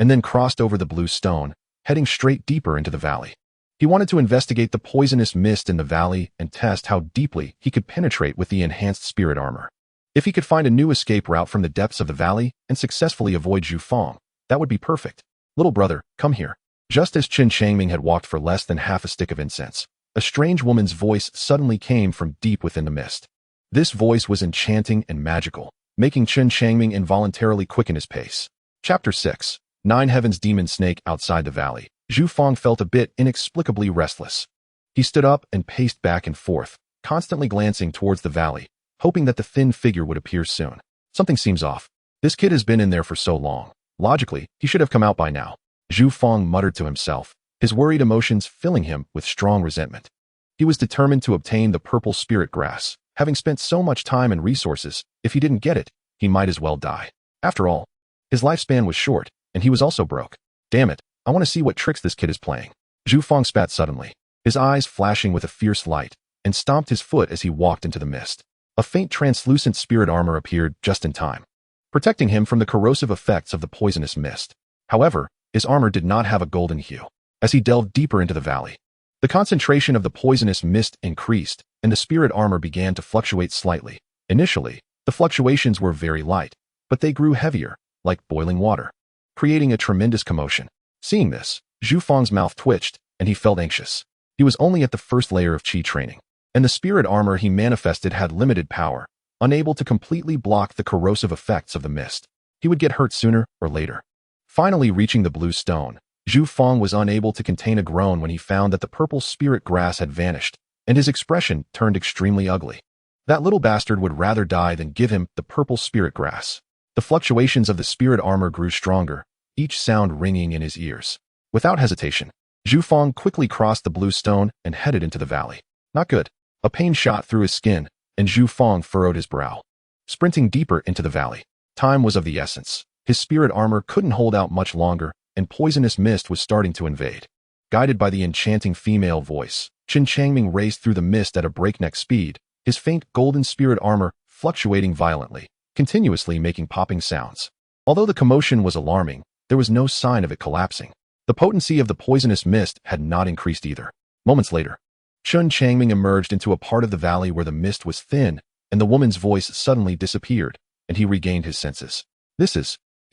and then crossed over the blue stone, heading straight deeper into the valley. He wanted to investigate the poisonous mist in the valley and test how deeply he could penetrate with the enhanced spirit armor. If he could find a new escape route from the depths of the valley and successfully avoid Zhu Fang, that would be perfect. Little brother, come here. Just as Chen Changming had walked for less than half a stick of incense, a strange woman's voice suddenly came from deep within the mist. This voice was enchanting and magical, making Chen Changming involuntarily quicken his pace. Chapter 6. 9 Heavens Demon Snake. Outside the valley, Zhu Fang felt a bit inexplicably restless. He stood up and paced back and forth, constantly glancing towards the valley, hoping that the thin figure would appear soon. Something seems off. This kid has been in there for so long. Logically, he should have come out by now. Zhu Fang muttered to himself, his worried emotions filling him with strong resentment. He was determined to obtain the purple spirit grass. Having spent so much time and resources, if he didn't get it, he might as well die. After all, his lifespan was short, and he was also broke. Damn it, I want to see what tricks this kid is playing. Zhu Fang spat suddenly, his eyes flashing with a fierce light, and stomped his foot as he walked into the mist. A faint translucent spirit armor appeared just in time, protecting him from the corrosive effects of the poisonous mist. However, his armor did not have a golden hue. As he delved deeper into the valley, the concentration of the poisonous mist increased, and the spirit armor began to fluctuate slightly. Initially, the fluctuations were very light, but they grew heavier, like boiling water, creating a tremendous commotion. Seeing this, Zhu Fang's mouth twitched, and he felt anxious. He was only at the first layer of qi training, and the spirit armor he manifested had limited power, unable to completely block the corrosive effects of the mist. He would get hurt sooner or later. Finally reaching the blue stone, Zhu Fang was unable to contain a groan when he found that the purple spirit grass had vanished, and his expression turned extremely ugly. That little bastard would rather die than give him the purple spirit grass. The fluctuations of the spirit armor grew stronger, each sound ringing in his ears. Without hesitation, Zhu Fang quickly crossed the blue stone and headed into the valley. Not good. A pain shot through his skin, and Zhu Fang furrowed his brow. Sprinting deeper into the valley, time was of the essence. His spirit armor couldn't hold out much longer, and poisonous mist was starting to invade. Guided by the enchanting female voice, Chen Changming raced through the mist at a breakneck speed, his faint golden spirit armor fluctuating violently, continuously making popping sounds. Although the commotion was alarming, there was no sign of it collapsing. The potency of the poisonous mist had not increased either. Moments later, Chen Changming emerged into a part of the valley where the mist was thin, and the woman's voice suddenly disappeared, and he regained his senses.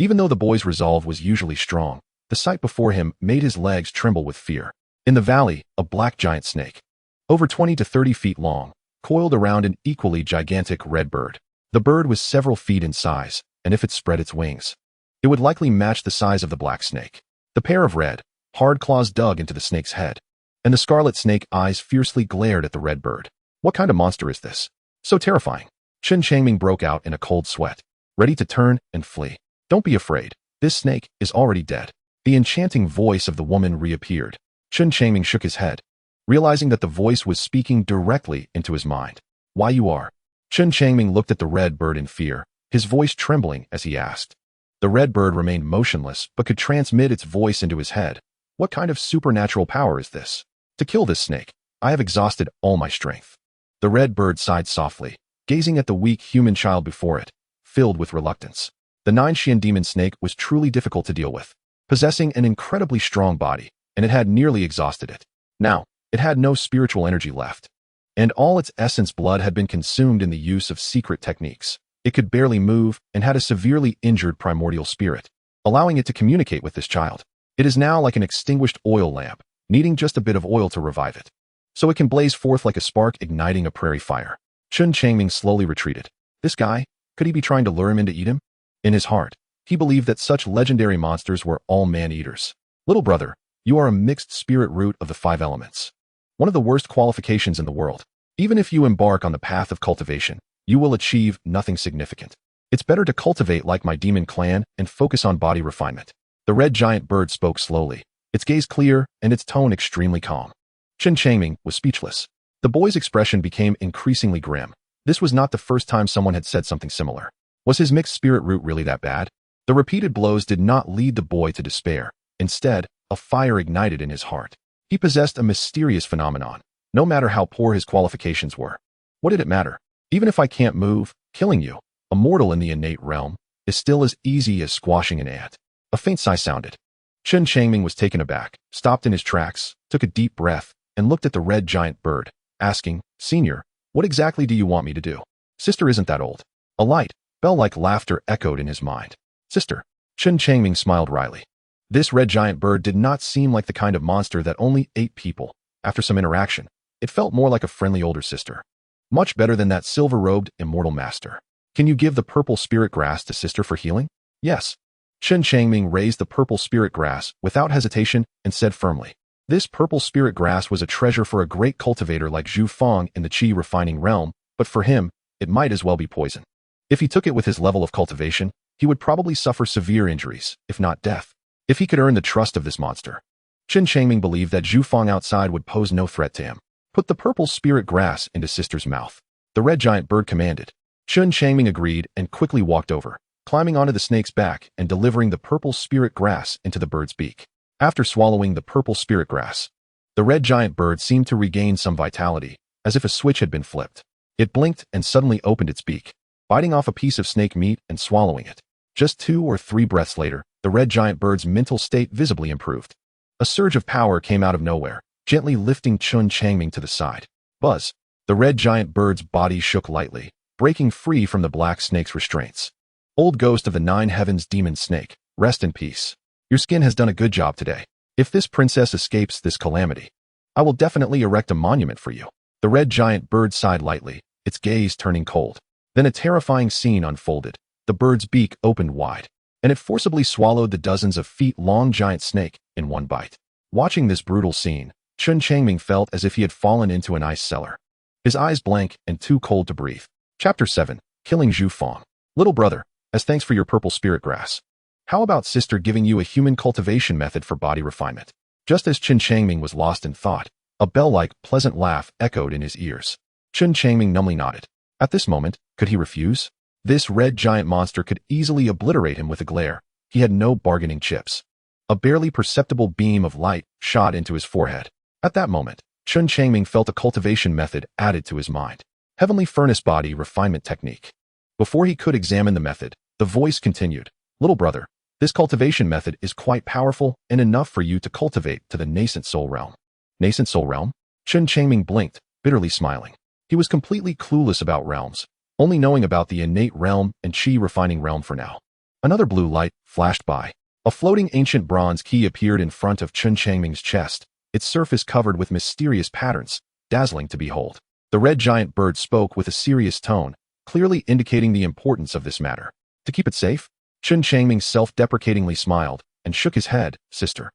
Even though the boy's resolve was usually strong, the sight before him made his legs tremble with fear. In the valley, a black giant snake, over 20 to 30 feet long, coiled around an equally gigantic red bird. The bird was several feet in size, and if it spread its wings, it would likely match the size of the black snake. The pair of red, hard claws dug into the snake's head, and the scarlet snake eyes fiercely glared at the red bird. What kind of monster is this? So terrifying. Chen Changming broke out in a cold sweat, ready to turn and flee. Don't be afraid. This snake is already dead. The enchanting voice of the woman reappeared. Chen Changming shook his head, realizing that the voice was speaking directly into his mind. Why you are? Chen Changming looked at the red bird in fear, his voice trembling as he asked. The red bird remained motionless but could transmit its voice into his head. What kind of supernatural power is this? To kill this snake, I have exhausted all my strength. The red bird sighed softly, gazing at the weak human child before it, filled with reluctance. The 9-Xian demon snake was truly difficult to deal with, possessing an incredibly strong body, and it had nearly exhausted it. Now, it had no spiritual energy left, and all its essence blood had been consumed in the use of secret techniques. It could barely move and had a severely injured primordial spirit, allowing it to communicate with this child. It is now like an extinguished oil lamp, needing just a bit of oil to revive it, so it can blaze forth like a spark igniting a prairie fire. Chen Changming slowly retreated. This guy, could he be trying to lure him in to eat him? In his heart, he believed that such legendary monsters were all man-eaters. Little brother, you are a mixed spirit root of the 5 elements. One of the worst qualifications in the world. Even if you embark on the path of cultivation, you will achieve nothing significant. It's better to cultivate like my demon clan and focus on body refinement. The red giant bird spoke slowly, its gaze clear and its tone extremely calm. Chen Changming was speechless. The boy's expression became increasingly grim. This was not the first time someone had said something similar. Was his mixed spirit root really that bad? The repeated blows did not lead the boy to despair. Instead, a fire ignited in his heart. He possessed a mysterious phenomenon, no matter how poor his qualifications were. What did it matter? Even if I can't move, killing you, a mortal in the innate realm, is still as easy as squashing an ant. A faint sigh sounded. Chen Changming was taken aback, stopped in his tracks, took a deep breath, and looked at the red giant bird, asking, Senior, what exactly do you want me to do? Sister isn't that old. A light, bell-like laughter echoed in his mind. Sister. Chen Changming smiled wryly. This red giant bird did not seem like the kind of monster that only ate people. After some interaction, it felt more like a friendly older sister. Much better than that silver-robed, immortal master. Can you give the purple spirit grass to sister for healing? Yes. Chen Changming raised the purple spirit grass without hesitation and said firmly. This purple spirit grass was a treasure for a great cultivator like Zhu Fang in the qi refining realm, but for him, it might as well be poison. If he took it with his level of cultivation, he would probably suffer severe injuries, if not death, if he could earn the trust of this monster. Chen Changming believed that Zhu Fang outside would pose no threat to him. Put the purple spirit grass into sister's mouth. The red giant bird commanded. Chen Changming agreed and quickly walked over, climbing onto the snake's back and delivering the purple spirit grass into the bird's beak. After swallowing the purple spirit grass, the red giant bird seemed to regain some vitality, as if a switch had been flipped. It blinked and suddenly opened its beak, biting off a piece of snake meat and swallowing it. Just 2 or 3 breaths later, the red giant bird's mental state visibly improved. A surge of power came out of nowhere, gently lifting Chen Changming to the side. Buzz! The red giant bird's body shook lightly, breaking free from the black snake's restraints. Old ghost of the 9 heavens demon snake, rest in peace. Your skin has done a good job today. If this princess escapes this calamity, I will definitely erect a monument for you. The red giant bird sighed lightly, its gaze turning cold. Then a terrifying scene unfolded. The bird's beak opened wide, and it forcibly swallowed the dozens of feet-long giant snake in one bite. Watching this brutal scene, Chen Changming felt as if he had fallen into an ice cellar. His eyes blank and too cold to breathe. Chapter 7. Killing Zhu Fang. Little brother, as thanks for your purple spirit grass, how about sister giving you a human cultivation method for body refinement? Just as Chen Changming was lost in thought, a bell-like, pleasant laugh echoed in his ears. Chen Changming numbly nodded. At this moment, could he refuse? This red giant monster could easily obliterate him with a glare. He had no bargaining chips. A barely perceptible beam of light shot into his forehead. At that moment, Chen Changming felt a cultivation method added to his mind. Heavenly furnace body refinement technique. Before he could examine the method, the voice continued. Little brother, this cultivation method is quite powerful and enough for you to cultivate to the nascent soul realm. Nascent soul realm? Chen Changming blinked, bitterly smiling. He was completely clueless about realms, only knowing about the innate realm and qi refining realm for now. Another blue light flashed by. A floating ancient bronze key appeared in front of Chen Changming's chest, its surface covered with mysterious patterns, dazzling to behold. The red giant bird spoke with a serious tone, clearly indicating the importance of this matter. To keep it safe, Chen Changming self-deprecatingly smiled and shook his head. Sister,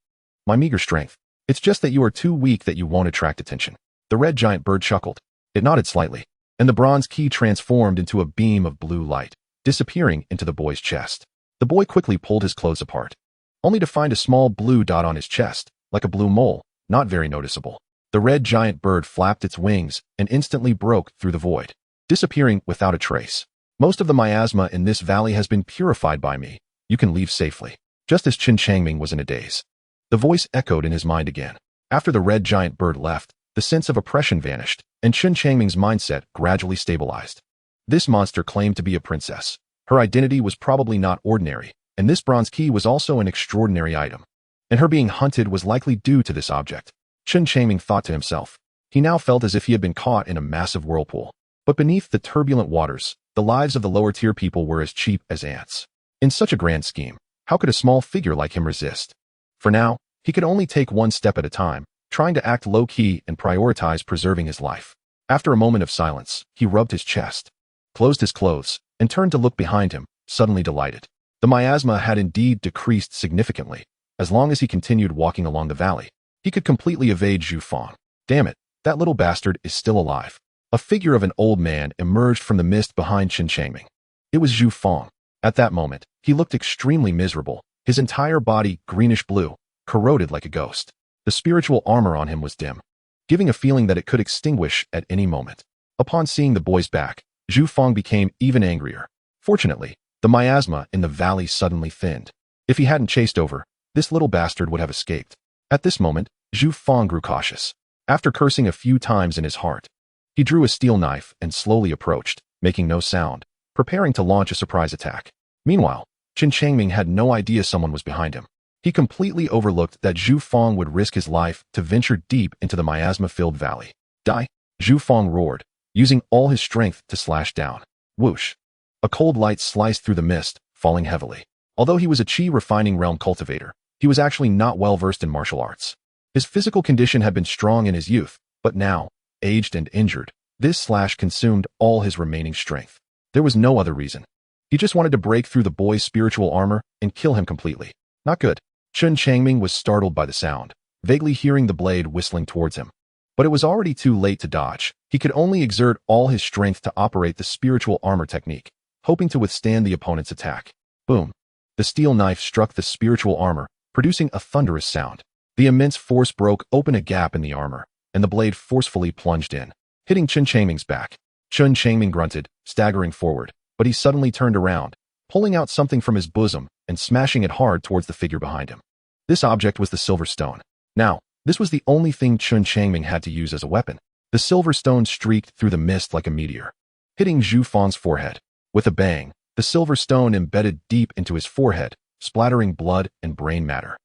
my meager strength. It's just that you are too weak that you won't attract attention. The red giant bird chuckled. It nodded slightly, and the bronze key transformed into a beam of blue light, disappearing into the boy's chest. The boy quickly pulled his clothes apart, only to find a small blue dot on his chest, like a blue mole, not very noticeable. The red giant bird flapped its wings and instantly broke through the void, disappearing without a trace. Most of the miasma in this valley has been purified by me. You can leave safely. Just as Chen Changming was in a daze, the voice echoed in his mind again. After the red giant bird left, the sense of oppression vanished, and Chen Changming's mindset gradually stabilized. This monster claimed to be a princess. Her identity was probably not ordinary, and this bronze key was also an extraordinary item. And her being hunted was likely due to this object. Chen Changming thought to himself. He now felt as if he had been caught in a massive whirlpool. But beneath the turbulent waters, the lives of the lower-tier people were as cheap as ants. In such a grand scheme, how could a small figure like him resist? For now, he could only take one step at a time, trying to act low-key and prioritize preserving his life. After a moment of silence, he rubbed his chest, closed his clothes, and turned to look behind him, suddenly delighted. The miasma had indeed decreased significantly. As long as he continued walking along the valley, he could completely evade Zhu Fang. Damn it, that little bastard is still alive. A figure of an old man emerged from the mist behind Chen Changming. It was Zhu Fang. At that moment, he looked extremely miserable, his entire body greenish-blue, corroded like a ghost. The spiritual armor on him was dim, giving a feeling that it could extinguish at any moment. Upon seeing the boy's back, Zhu Fang became even angrier. Fortunately, the miasma in the valley suddenly thinned. If he hadn't chased over, this little bastard would have escaped. At this moment, Zhu Fang grew cautious. After cursing a few times in his heart, he drew a steel knife and slowly approached, making no sound, preparing to launch a surprise attack. Meanwhile, Chen Changming had no idea someone was behind him. He completely overlooked that Zhu Fang would risk his life to venture deep into the miasma-filled valley. Die! Zhu Fang roared, using all his strength to slash down. Whoosh! A cold light sliced through the mist, falling heavily. Although he was a chi refining realm cultivator, he was actually not well versed in martial arts. His physical condition had been strong in his youth, but now, aged and injured, this slash consumed all his remaining strength. There was no other reason. He just wanted to break through the boy's spiritual armor and kill him completely. Not good. Chen Changming was startled by the sound, vaguely hearing the blade whistling towards him. But it was already too late to dodge. He could only exert all his strength to operate the spiritual armor technique, hoping to withstand the opponent's attack. Boom. The steel knife struck the spiritual armor, producing a thunderous sound. The immense force broke open a gap in the armor, and the blade forcefully plunged in, hitting Chen Changming's back. Chen Changming grunted, staggering forward, but he suddenly turned around, pulling out something from his bosom and smashing it hard towards the figure behind him. This object was the silver stone. Now, this was the only thing Chen Changming had to use as a weapon. The silver stone streaked through the mist like a meteor, hitting Zhu Fang's forehead. With a bang, the silver stone embedded deep into his forehead, splattering blood and brain matter.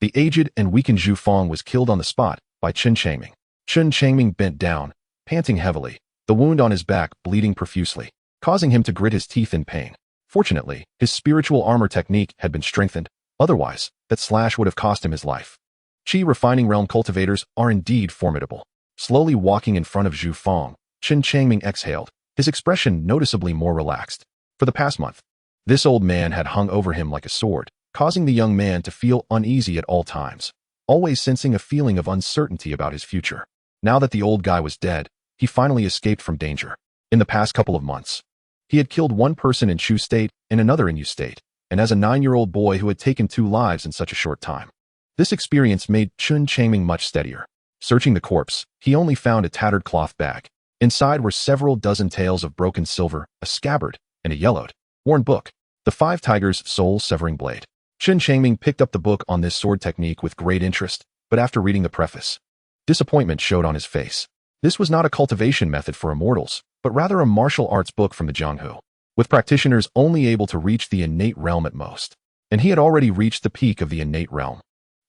The aged and weakened Zhu Fang was killed on the spot by Chen Changming. Chen Changming bent down, panting heavily, the wound on his back bleeding profusely, causing him to grit his teeth in pain. Fortunately, his spiritual armor technique had been strengthened. Otherwise, that slash would have cost him his life. Chi refining realm cultivators are indeed formidable. Slowly walking in front of Zhu Fang, Chen Changming exhaled, his expression noticeably more relaxed. For the past month, this old man had hung over him like a sword, causing the young man to feel uneasy at all times, always sensing a feeling of uncertainty about his future. Now that the old guy was dead, he finally escaped from danger. In the past couple of months, he had killed one person in Shu State and another in Yu State, and as a 9-year-old boy who had taken 2 lives in such a short time. This experience made Chen Changming much steadier. Searching the corpse, he only found a tattered cloth bag. Inside were several dozen tales of broken silver, a scabbard, and a yellowed, worn book. The 5 Tigers' Soul-Severing Blade. Chen Changming picked up the book on this sword technique with great interest, but after reading the preface, disappointment showed on his face. This was not a cultivation method for immortals, but rather a martial arts book from the Jianghu, with practitioners only able to reach the innate realm at most. And he had already reached the peak of the innate realm.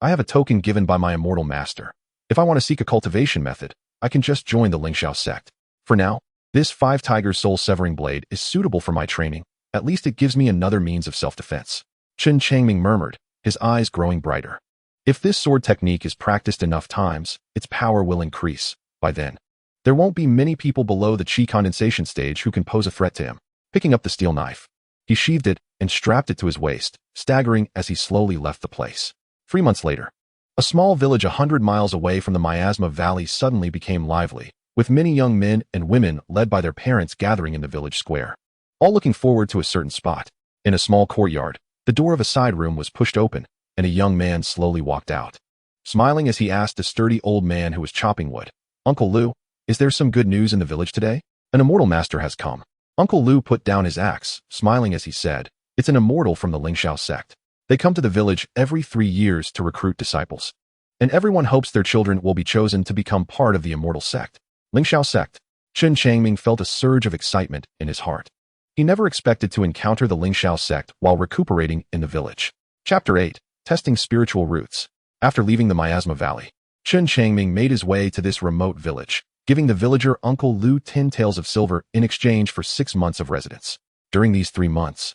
I have a token given by my immortal master. If I want to seek a cultivation method, I can just join the Lingxiao sect. For now, this 5 Tigers' Soul-Severing Blade is suitable for my training. At least it gives me another means of self-defense. Chen Changming murmured, his eyes growing brighter. If this sword technique is practiced enough times, its power will increase. By then, there won't be many people below the chi condensation stage who can pose a threat to him. Picking up the steel knife, he sheathed it and strapped it to his waist, staggering as he slowly left the place. 3 months later, a small village 100 miles away from the Miasma Valley suddenly became lively, with many young men and women led by their parents gathering in the village square, all looking forward to a certain spot. In a small courtyard, the door of a side room was pushed open, and a young man slowly walked out. Smiling as he asked a sturdy old man who was chopping wood, "Uncle Lu, is there some good news in the village today? An immortal master has come." Uncle Lu put down his axe, smiling as he said, "It's an immortal from the Lingxiao sect. They come to the village every 3 years to recruit disciples, and everyone hopes their children will be chosen to become part of the immortal sect." Lingxiao sect. Chen Changming felt a surge of excitement in his heart. He never expected to encounter the Lingxiao sect while recuperating in the village. Chapter 8. Testing Spiritual Roots. After leaving the Miasma Valley, Chen Changming made his way to this remote village, giving the villager Uncle Lu 10 taels of silver in exchange for 6 months of residence. During these 3 months,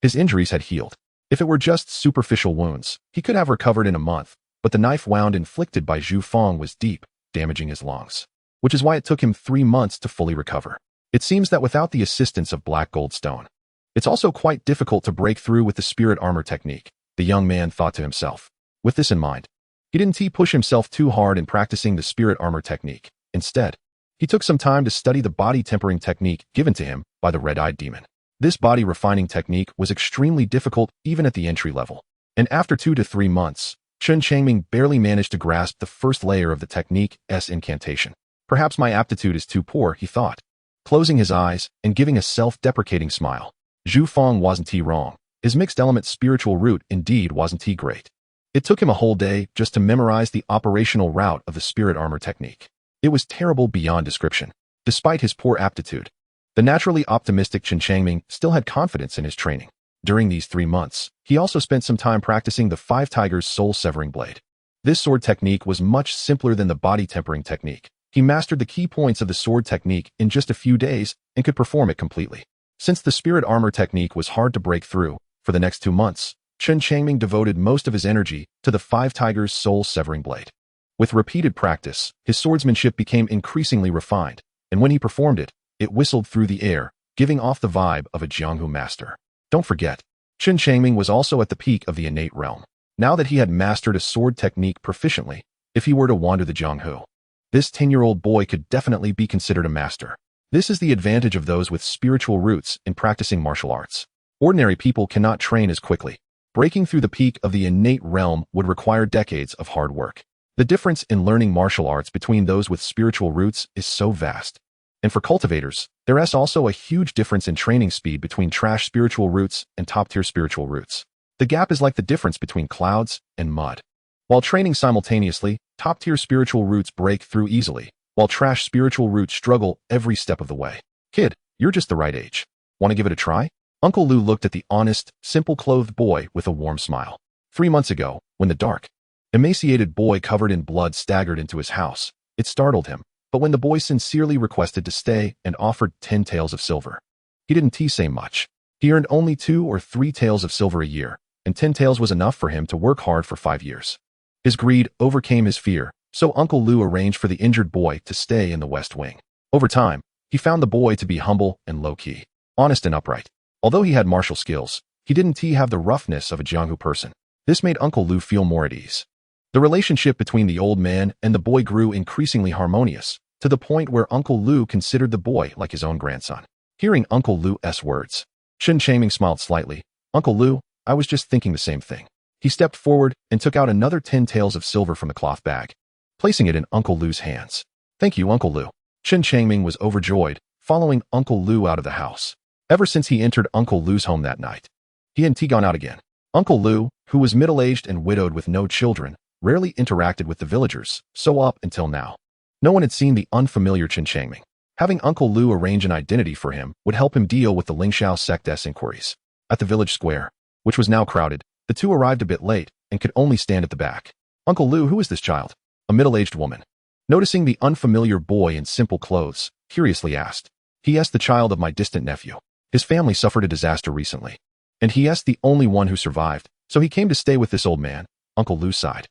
his injuries had healed. If it were just superficial wounds, he could have recovered in a month, but the knife wound inflicted by Zhu Fang was deep, damaging his lungs, which is why it took him 3 months to fully recover. It seems that without the assistance of black gold stone, it's also quite difficult to break through with the spirit armor technique, the young man thought to himself. With this in mind, he didn't push himself too hard in practicing the spirit armor technique. Instead, he took some time to study the body tempering technique given to him by the red-eyed demon. This body refining technique was extremely difficult even at the entry level, and after 2 to 3 months, Chen Changming barely managed to grasp the first layer of the technique's incantation. Perhaps my aptitude is too poor, he thought, closing his eyes and giving a self-deprecating smile. Zhu Fang wasn't wrong. His mixed element spiritual root indeed wasn't great. It took him a whole day just to memorize the operational route of the spirit armor technique. It was terrible beyond description. Despite his poor aptitude, the naturally optimistic Chen Changming still had confidence in his training. During these 3 months, he also spent some time practicing the 5 Tigers soul-severing blade. This sword technique was much simpler than the body tempering technique. He mastered the key points of the sword technique in just a few days and could perform it completely. Since the spirit armor technique was hard to break through, for the next 2 months, Chen Changming devoted most of his energy to the 5 Tigers soul-severing blade. With repeated practice, his swordsmanship became increasingly refined, and when he performed it, it whistled through the air, giving off the vibe of a Jianghu master. Don't forget, Chen Changming was also at the peak of the innate realm. Now that he had mastered a sword technique proficiently, if he were to wander the Jianghu, this 10-year-old boy could definitely be considered a master. This is the advantage of those with spiritual roots in practicing martial arts. Ordinary people cannot train as quickly. Breaking through the peak of the innate realm would require decades of hard work. The difference in learning martial arts between those with spiritual roots is so vast. And for cultivators, there is also a huge difference in training speed between trash spiritual roots and top-tier spiritual roots. The gap is like the difference between clouds and mud. While training simultaneously, top-tier spiritual roots break through easily, while trash spiritual roots struggle every step of the way. Kid, you're just the right age. Want to give it a try? Uncle Lu looked at the honest, simple-clothed boy with a warm smile. 3 months ago, when the dark, emaciated boy covered in blood staggered into his house, it startled him. But when the boy sincerely requested to stay and offered 10 taels of silver, he didn't say much. He earned only 2 or 3 taels of silver a year, and 10 taels was enough for him to work hard for 5 years. His greed overcame his fear, so Uncle Lu arranged for the injured boy to stay in the West Wing. Over time, he found the boy to be humble and low-key, honest and upright. Although he had martial skills, he didn't have the roughness of a Jianghu person. This made Uncle Lu feel more at ease. The relationship between the old man and the boy grew increasingly harmonious, to the point where Uncle Lu considered the boy like his own grandson. Hearing Uncle Lu's words, Chen Changming smiled slightly. Uncle Lu, I was just thinking the same thing. He stepped forward and took out another 10 taels of silver from the cloth bag, placing it in Uncle Lu's hands. Thank you, Uncle Lu. Chen Changming was overjoyed, following Uncle Lu out of the house. Ever since he entered Uncle Lu's home that night, he hadn't gone out again. Uncle Lu, who was middle-aged and widowed with no children, rarely interacted with the villagers, so up until now, no one had seen the unfamiliar Chen Changming. Having Uncle Lu arrange an identity for him would help him deal with the Lingxiao sect's inquiries. At the village square, which was now crowded, the two arrived a bit late and could only stand at the back. Uncle Lu, who is this child? A middle-aged woman, noticing the unfamiliar boy in simple clothes, curiously asked. He is the child of my distant nephew. His family suffered a disaster recently, and he is the only one who survived, so he came to stay with this old man. Uncle Lu sighed.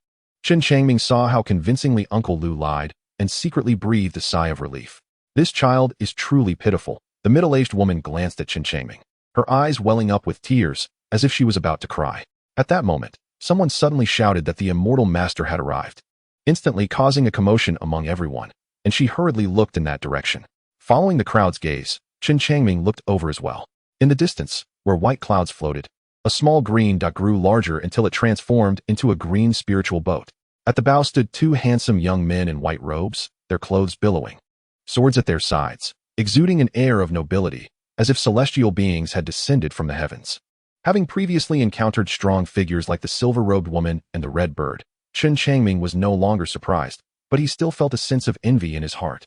Chen Changming saw how convincingly Uncle Lu lied and secretly breathed a sigh of relief. This child is truly pitiful. The middle-aged woman glanced at Chen Changming, her eyes welling up with tears, as if she was about to cry. At that moment, someone suddenly shouted that the immortal master had arrived, instantly causing a commotion among everyone, and she hurriedly looked in that direction. Following the crowd's gaze, Chen Changming looked over as well. In the distance, where white clouds floated, a small green dot grew larger until it transformed into a green spiritual boat. At the bow stood two handsome young men in white robes, their clothes billowing, swords at their sides, exuding an air of nobility, as if celestial beings had descended from the heavens. Having previously encountered strong figures like the silver-robed woman and the red bird, Chen Changming was no longer surprised, but he still felt a sense of envy in his heart,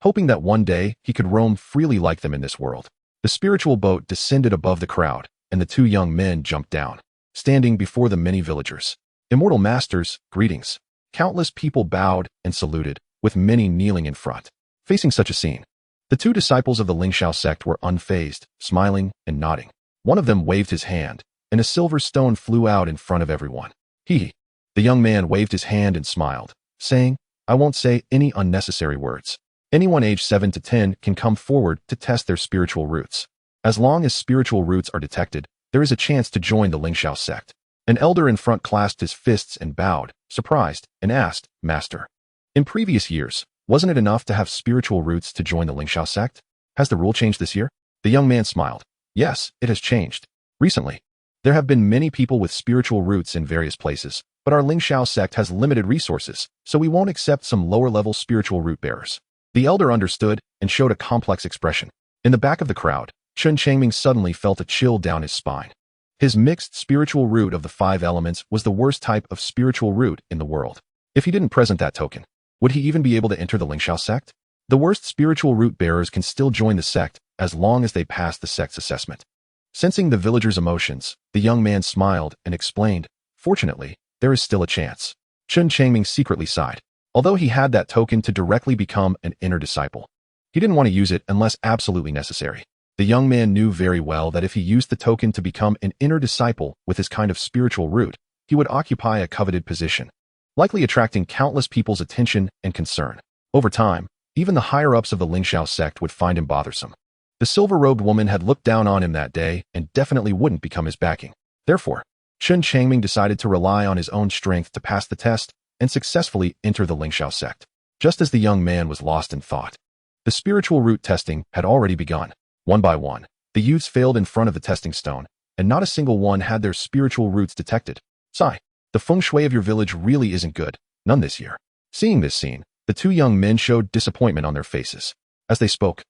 hoping that one day he could roam freely like them in this world. The spiritual boat descended above the crowd, and the two young men jumped down, standing before the many villagers. Immortal masters, greetings. Countless people bowed and saluted, with many kneeling in front. Facing such a scene, the two disciples of the Lingxiao sect were unfazed, smiling and nodding. One of them waved his hand, and a silver stone flew out in front of everyone. The young man waved his hand and smiled, saying, I won't say any unnecessary words. Anyone aged 7 to 10 can come forward to test their spiritual roots. As long as spiritual roots are detected, there is a chance to join the Lingxiao sect. An elder in front clasped his fists and bowed, surprised, and asked, Master, in previous years, wasn't it enough to have spiritual roots to join the Lingxiao sect? Has the rule changed this year? The young man smiled. Yes, it has changed. Recently, there have been many people with spiritual roots in various places, but our Lingxiao sect has limited resources, so we won't accept some lower-level spiritual root bearers. The elder understood and showed a complex expression. In the back of the crowd, Chen Changming suddenly felt a chill down his spine. His mixed spiritual root of the 5 elements was the worst type of spiritual root in the world. If he didn't present that token, would he even be able to enter the Lingxiao sect? The worst spiritual root bearers can still join the sect as long as they pass the sect's assessment. Sensing the villagers' emotions, the young man smiled and explained, Fortunately, there is still a chance. Chen Changming secretly sighed. Although he had that token to directly become an inner disciple, he didn't want to use it unless absolutely necessary. The young man knew very well that if he used the token to become an inner disciple with his kind of spiritual root, he would occupy a coveted position, likely attracting countless people's attention and concern. Over time, even the higher-ups of the Lingxiao sect would find him bothersome. The silver-robed woman had looked down on him that day and definitely wouldn't become his backing. Therefore, Chen Changming decided to rely on his own strength to pass the test and successfully enter the Lingxiao sect. Just as the young man was lost in thought, the spiritual root testing had already begun. One by one, the youths failed in front of the testing stone, and not a single one had their spiritual roots detected. Sigh, the feng shui of your village really isn't good, none this year. Seeing this scene, the two young men showed disappointment on their faces. As they spoke,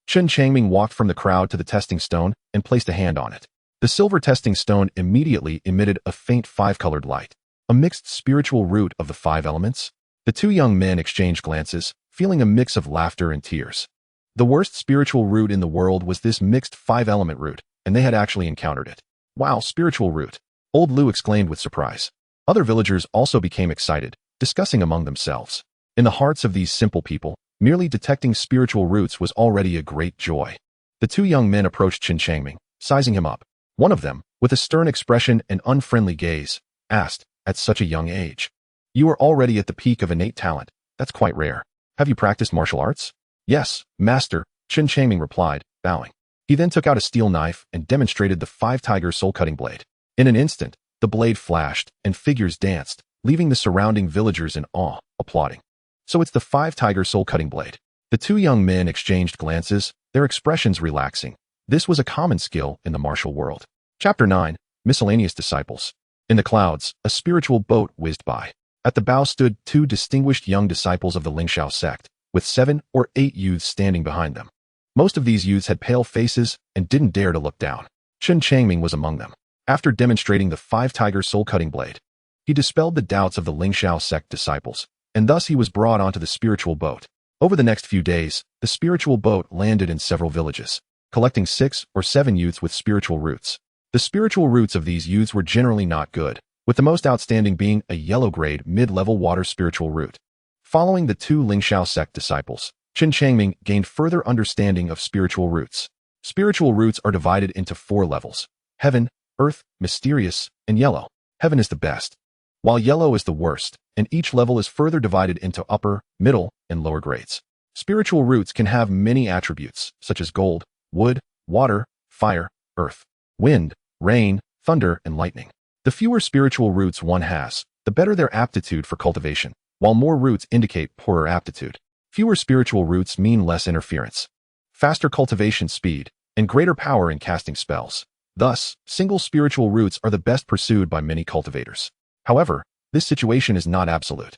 Chen Changming walked from the crowd to the testing stone and placed a hand on it. The silver testing stone immediately emitted a faint 5-colored light, a mixed spiritual root of the 5 elements. The two young men exchanged glances, feeling a mix of laughter and tears. The worst spiritual root in the world was this mixed 5-element root, and they had actually encountered it. Wow, spiritual root! Old Lu exclaimed with surprise. Other villagers also became excited, discussing among themselves. In the hearts of these simple people, merely detecting spiritual roots was already a great joy. The two young men approached Chen Changming, sizing him up. One of them, with a stern expression and unfriendly gaze, asked, at such a young age, you are already at the peak of innate talent. That's quite rare. Have you practiced martial arts? Yes, master, Chen Changming replied, bowing. He then took out a steel knife and demonstrated the 5-tiger soul-cutting blade. In an instant, the blade flashed and figures danced, leaving the surrounding villagers in awe, applauding. So it's the 5-tiger soul-cutting blade. The two young men exchanged glances, their expressions relaxing. This was a common skill in the martial world. Chapter 9, Miscellaneous Disciples. In the clouds, a spiritual boat whizzed by. At the bow stood 2 distinguished young disciples of the Lingxiao sect, with 7 or 8 youths standing behind them. Most of these youths had pale faces and didn't dare to look down. Chen Changming was among them. After demonstrating the 5-tiger soul-cutting blade, he dispelled the doubts of the Lingxiao sect disciples, and thus he was brought onto the spiritual boat. Over the next few days, the spiritual boat landed in several villages, collecting 6 or 7 youths with spiritual roots. The spiritual roots of these youths were generally not good, with the most outstanding being a yellow-grade mid-level water spiritual root. Following the 2 Lingxiao sect disciples, Chen Changming gained further understanding of spiritual roots. Spiritual roots are divided into 4 levels: heaven, earth, mysterious, and yellow. Heaven is the best, while yellow is the worst, and each level is further divided into upper, middle, and lower grades. Spiritual roots can have many attributes, such as gold, wood, water, fire, earth, wind, rain, thunder, and lightning. The fewer spiritual roots one has, the better their aptitude for cultivation, while more roots indicate poorer aptitude. Fewer spiritual roots mean less interference, faster cultivation speed, and greater power in casting spells. Thus, single spiritual roots are the best pursued by many cultivators. However, this situation is not absolute.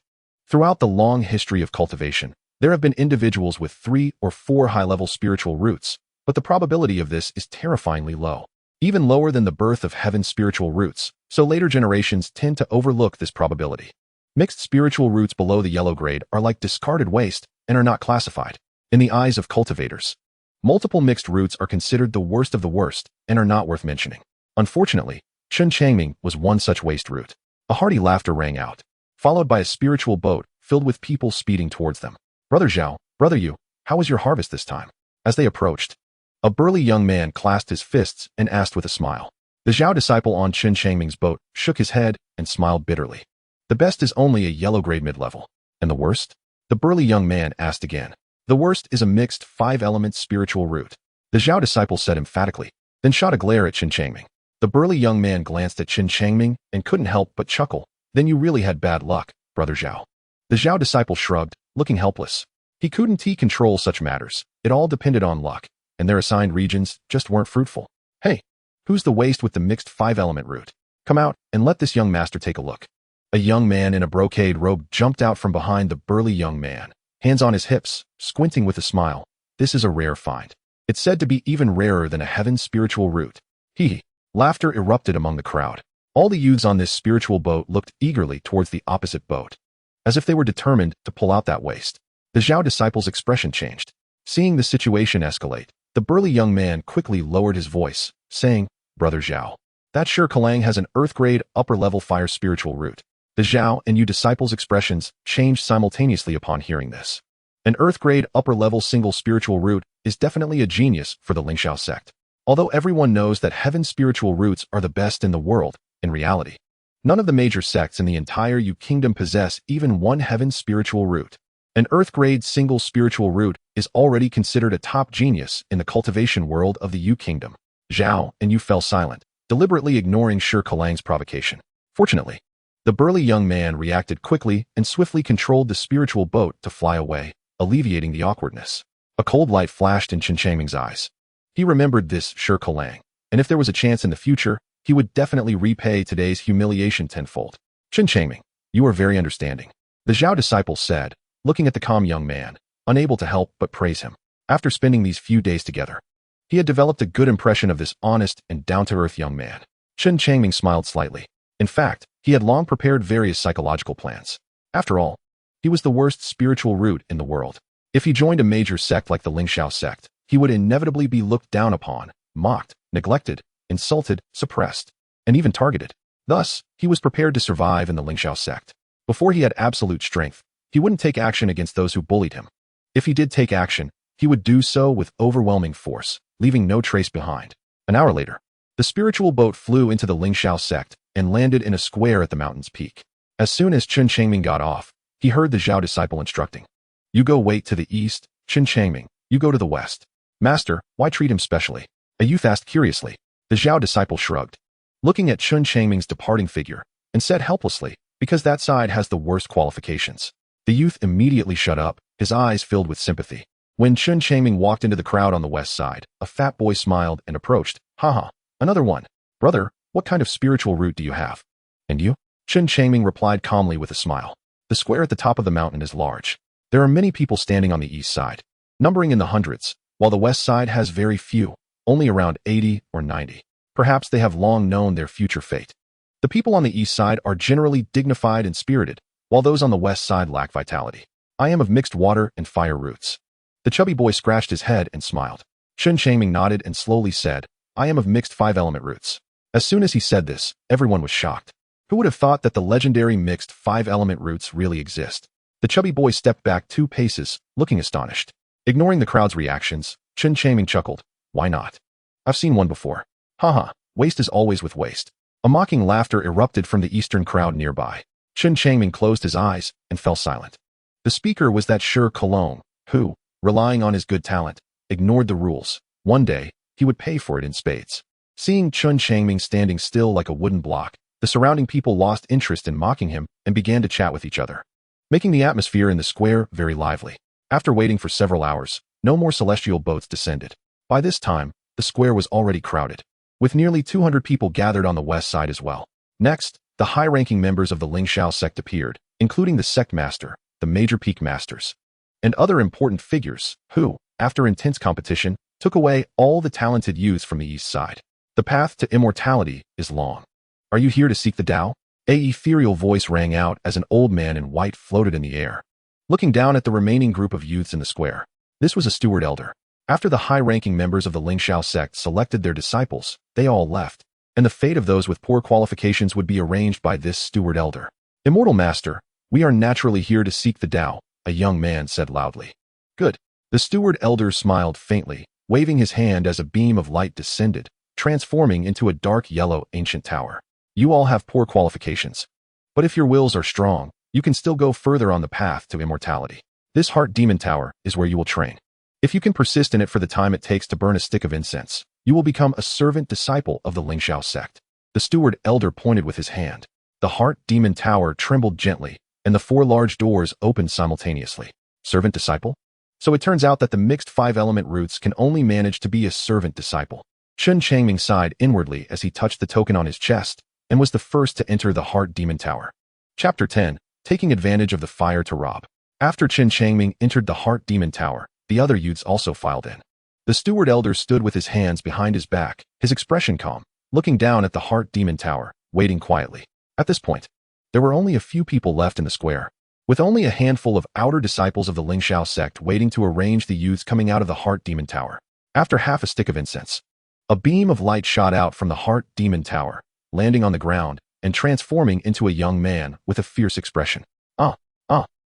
Throughout the long history of cultivation, there have been individuals with 3 or 4 high-level spiritual roots, but the probability of this is terrifyingly low, even lower than the birth of heaven's spiritual roots, so later generations tend to overlook this probability. Mixed spiritual roots below the yellow grade are like discarded waste and are not classified. In the eyes of cultivators, multiple mixed roots are considered the worst of the worst and are not worth mentioning. Unfortunately, Chen Changming was one such waste root. A hearty laughter rang out, followed by a spiritual boat filled with people speeding towards them. "Brother Zhao, brother Yu, how was your harvest this time?" As they approached, a burly young man clasped his fists and asked with a smile. The Zhao disciple on Chen Changming's boat shook his head and smiled bitterly. "The best is only a yellow grade mid-level. And the worst?" The burly young man asked again. "The worst is a mixed 5-element spiritual root," the Zhao disciple said emphatically, then shot a glare at Chen Changming. The burly young man glanced at Chen Changming and couldn't help but chuckle. "Then you really had bad luck, brother Zhao." The Zhao disciple shrugged, looking helpless. He couldn't control such matters. It all depended on luck, and their assigned regions just weren't fruitful. "Hey, who's the waste with the mixed 5-element root? Come out and let this young master take a look." A young man in a brocade robe jumped out from behind the burly young man, hands on his hips, squinting with a smile. "This is a rare find. It's said to be even rarer than a heaven's spiritual root." Hee. Laughter erupted among the crowd. All the youths on this spiritual boat looked eagerly towards the opposite boat, as if they were determined to pull out that waste. The Zhao disciple's expression changed. Seeing the situation escalate, the burly young man quickly lowered his voice, saying, "Brother Zhao, that Xiliang has an earth-grade upper-level fire spiritual root." The Zhao and Yu disciples' expressions changed simultaneously upon hearing this. An earth-grade upper-level single spiritual root is definitely a genius for the Lingxiao sect. Although everyone knows that heaven's spiritual roots are the best in the world, in reality, none of the major sects in the entire Yu kingdom possess even one heaven's spiritual root. An earth-grade single spiritual root is already considered a top genius in the cultivation world of the Yu kingdom. Zhao and Yu fell silent, deliberately ignoring Xiliang's provocation. Fortunately, the burly young man reacted quickly and swiftly controlled the spiritual boat to fly away, alleviating the awkwardness. A cold light flashed in Chen Changming's eyes. He remembered this Xiliang, and if there was a chance in the future, he would definitely repay today's humiliation tenfold. "Chen Changming, you are very understanding," the Zhao disciple said, looking at the calm young man, unable to help but praise him. After spending these few days together, he had developed a good impression of this honest and down-to-earth young man. Chen Changming smiled slightly. In fact, he had long prepared various psychological plans. After all, he was the worst spiritual root in the world. If he joined a major sect like the Lingxiao sect, he would inevitably be looked down upon, mocked, neglected, insulted, suppressed, and even targeted. Thus, he was prepared to survive in the Lingxiao sect. Before he had absolute strength, he wouldn't take action against those who bullied him. If he did take action, he would do so with overwhelming force, leaving no trace behind. An hour later, the spiritual boat flew into the Lingxiao sect and landed in a square at the mountain's peak. As soon as Chen Changming got off, he heard the Zhao disciple instructing, "You go wait to the east, Chen Changming, you go to the west." "Master, why treat him specially?" a youth asked curiously. The Zhao disciple shrugged, looking at Chen Changming's departing figure, and said helplessly, "Because that side has the worst qualifications." The youth immediately shut up, his eyes filled with sympathy. When Chen Changming walked into the crowd on the west side, a fat boy smiled and approached. "Haha, another one. Brother, what kind of spiritual root do you have?" "And you?" Chen Changming replied calmly with a smile. "The square at the top of the mountain is large. There are many people standing on the east side, numbering in the hundreds, while the west side has very few, only around 80 or 90. Perhaps they have long known their future fate. The people on the east side are generally dignified and spirited, while those on the west side lack vitality. I am of mixed water and fire roots." The chubby boy scratched his head and smiled. Chen Changming nodded and slowly said, "I am of mixed 5-element roots." As soon as he said this, everyone was shocked. Who would have thought that the legendary mixed 5-element roots really exist? The chubby boy stepped back 2 paces, looking astonished. Ignoring the crowd's reactions, Chen Changming chuckled. "Why not? I've seen one before. Haha, waste is always with waste." A mocking laughter erupted from the eastern crowd nearby. Chen Changming closed his eyes and fell silent. The speaker was that sure Cologne, who, relying on his good talent, ignored the rules. One day, he would pay for it in spades. Seeing Chen Changming standing still like a wooden block, the surrounding people lost interest in mocking him and began to chat with each other, making the atmosphere in the square very lively. After waiting for several hours, no more celestial boats descended. By this time, the square was already crowded, with nearly 200 people gathered on the west side as well. Next, the high-ranking members of the Lingxiao sect appeared, including the sect master, the major peak masters, and other important figures who, after intense competition, took away all the talented youths from the east side. The path to immortality is long. Are you here to seek the Tao? A ethereal voice rang out as an old man in white floated in the air, looking down at the remaining group of youths in the square. This was a steward elder. After the high-ranking members of the Lingxiao sect selected their disciples, they all left, and the fate of those with poor qualifications would be arranged by this steward elder. Immortal Master, we are naturally here to seek the Tao, a young man said loudly. Good. The steward elder smiled faintly, waving his hand as a beam of light descended, transforming into a dark yellow ancient tower. You all have poor qualifications, but if your wills are strong, you can still go further on the path to immortality. This heart demon tower is where you will train. If you can persist in it for the time it takes to burn a stick of incense, you will become a servant disciple of the Lingxiao sect. The steward elder pointed with his hand. The heart demon tower trembled gently, and the 4 large doors opened simultaneously. Servant disciple? So it turns out that the mixed 5-element roots can only manage to be a servant disciple. Chen Changming sighed inwardly as he touched the token on his chest, and was the first to enter the heart demon tower. Chapter 10. Taking advantage of the fire to rob. After Chen Changming entered the heart demon tower, the other youths also filed in. The steward elder stood with his hands behind his back, his expression calm, looking down at the heart demon tower, waiting quietly. At this point, there were only a few people left in the square, with only a handful of outer disciples of the Lingxiao sect waiting to arrange the youths coming out of the heart demon tower. After half a stick of incense, a beam of light shot out from the heart demon tower, landing on the ground and transforming into a young man with a fierce expression.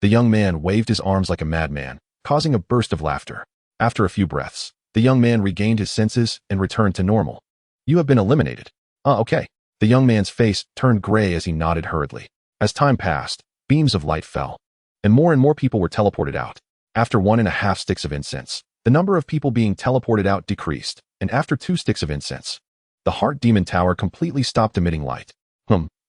The young man waved his arms like a madman, causing a burst of laughter. After a few breaths, the young man regained his senses and returned to normal. You have been eliminated. Okay. The young man's face turned gray as he nodded hurriedly. As time passed, beams of light fell, and more people were teleported out. After 1.5 sticks of incense, the number of people being teleported out decreased, and after 2 sticks of incense, the heart demon tower completely stopped emitting light.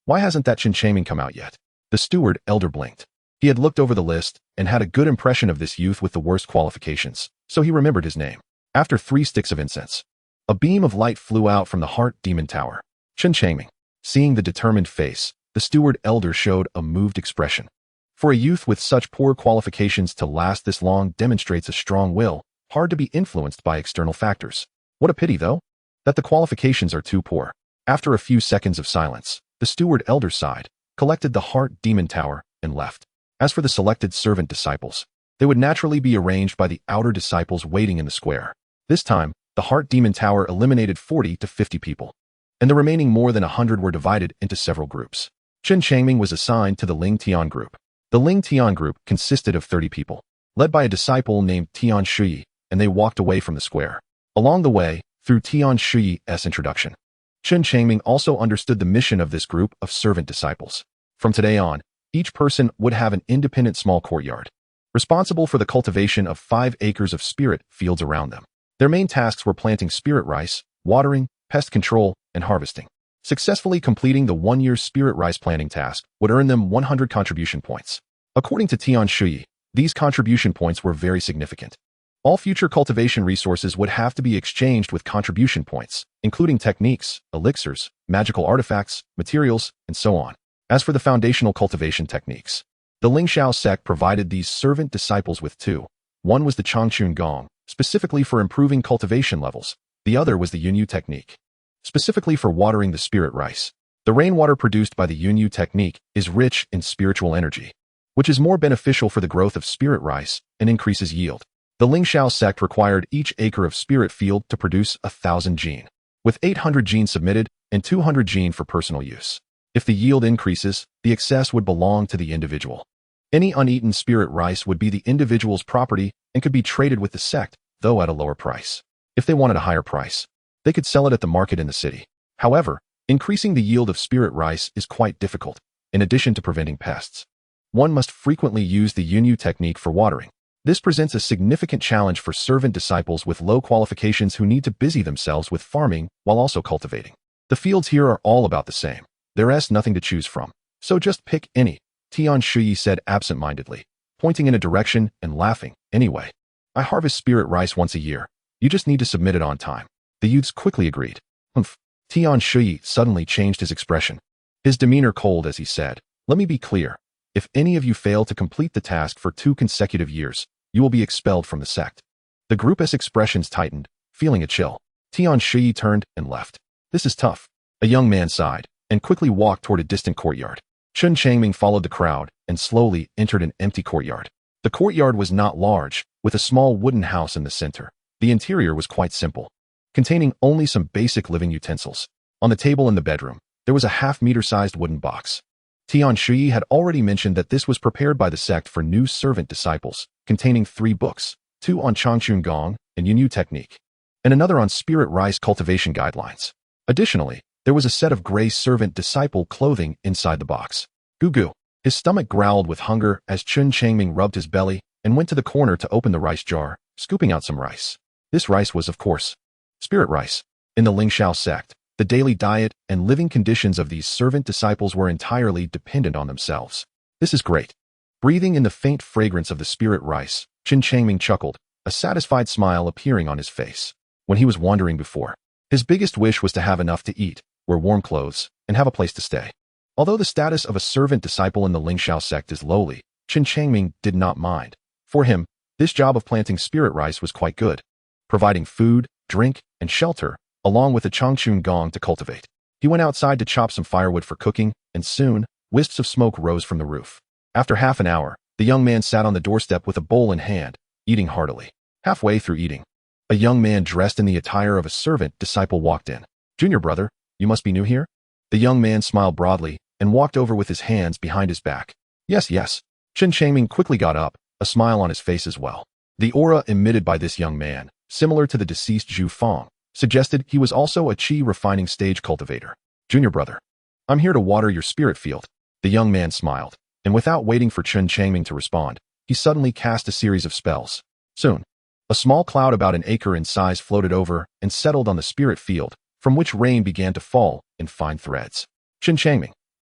Why hasn't that Chen Changming come out yet? The steward elder blinked. He had looked over the list and had a good impression of this youth with the worst qualifications, so he remembered his name. After 3 sticks of incense, a beam of light flew out from the heart demon tower. Chen Changming. Seeing the determined face, the steward elder showed a moved expression. For a youth with such poor qualifications to last this long demonstrates a strong will, hard to be influenced by external factors. What a pity, though, that the qualifications are too poor. After a few seconds of silence, the steward elder sighed, collected the heart demon tower, and left. As for the selected servant disciples, they would naturally be arranged by the outer disciples waiting in the square. This time, the heart demon tower eliminated 40 to 50 people, and the remaining more than 100 were divided into several groups. Chen Changming was assigned to the Lingxiao group. The Lingxiao group consisted of 30 people, led by a disciple named Tian Shui, and they walked away from the square. Along the way, through Tian Shui's introduction, Chen Changming also understood the mission of this group of servant disciples. From today on, each person would have an independent small courtyard, responsible for the cultivation of 5 acres of spirit fields around them. Their main tasks were planting spirit rice, watering, pest control, and harvesting. Successfully completing the 1-year spirit rice planting task would earn them 100 contribution points. According to Tian Shui, these contribution points were very significant. All future cultivation resources would have to be exchanged with contribution points, including techniques, elixirs, magical artifacts, materials, and so on. As for the foundational cultivation techniques, the Lingxiao sect provided these servant disciples with 2. One was the Changchun Gong, specifically for improving cultivation levels. The other was the Yunyu technique, specifically for watering the spirit rice. The rainwater produced by the Yunyu technique is rich in spiritual energy, which is more beneficial for the growth of spirit rice and increases yield. The Lingxiao sect required each acre of spirit field to produce 1,000 gene, with 800 gene submitted and 200 gene for personal use. If the yield increases, the excess would belong to the individual. Any uneaten spirit rice would be the individual's property and could be traded with the sect, though at a lower price. If they wanted a higher price, they could sell it at the market in the city. However, increasing the yield of spirit rice is quite difficult. in addition to preventing pests. One must frequently use the Yunyu technique for watering. This presents a significant challenge for servant disciples with low qualifications who need to busy themselves with farming while also cultivating. The fields here are all about the same. There's nothing to choose from. So just pick any, Tian Shuyi said absent-mindedly, pointing in a direction and laughing. Anyway, I harvest spirit rice once a year. You just need to submit it on time. The youths quickly agreed. Humph. Tian Shuyi suddenly changed his expression. His demeanor cold as he said, let me be clear. If any of you fail to complete the task for 2 consecutive years, you will be expelled from the sect. The group's expressions tightened, feeling a chill. Tian Shuyi turned and left. This is tough. A young man sighed, and quickly walked toward a distant courtyard. Chen Changming followed the crowd, and slowly entered an empty courtyard. The courtyard was not large, with a small wooden house in the center. The interior was quite simple, containing only some basic living utensils. On the table in the bedroom, there was a half-meter-sized wooden box. Tian Shuyi had already mentioned that this was prepared by the sect for new servant disciples, containing 3 books, 2 on Changchun Gong and Yunyu technique, and another on spirit rice cultivation guidelines. Additionally, there was a set of gray servant disciple clothing inside the box. Goo. His stomach growled with hunger as Chen Changming rubbed his belly and went to the corner to open the rice jar, scooping out some rice. This rice was, of course, spirit rice. In the Lingxiao sect, the daily diet and living conditions of these servant disciples were entirely dependent on themselves. This is great. Breathing in the faint fragrance of the spirit rice, Chen Changming chuckled, a satisfied smile appearing on his face. When he was wandering before, his biggest wish was to have enough to eat, wear warm clothes, and have a place to stay. Although the status of a servant disciple in the Lingxiao sect is lowly, Chen Changming did not mind. For him, this job of planting spirit rice was quite good, providing food, drink, and shelter, along with a Changchun Gong to cultivate. He went outside to chop some firewood for cooking, and soon, wisps of smoke rose from the roof. After half an hour, the young man sat on the doorstep with a bowl in hand, eating heartily. Halfway through eating, a young man dressed in the attire of a servant disciple walked in. Junior brother, you must be new here? The young man smiled broadly and walked over with his hands behind his back. Yes. Chen Changming quickly got up, a smile on his face as well. The aura emitted by this young man, similar to the deceased Zhu Fang, suggested he was also a qi refining stage cultivator. Junior brother, I'm here to water your spirit field. The young man smiled, and without waiting for Chen Changming to respond, he suddenly cast a series of spells. Soon, a small cloud about an acre in size floated over and settled on the spirit field, from which rain began to fall in fine threads. Chen Changming,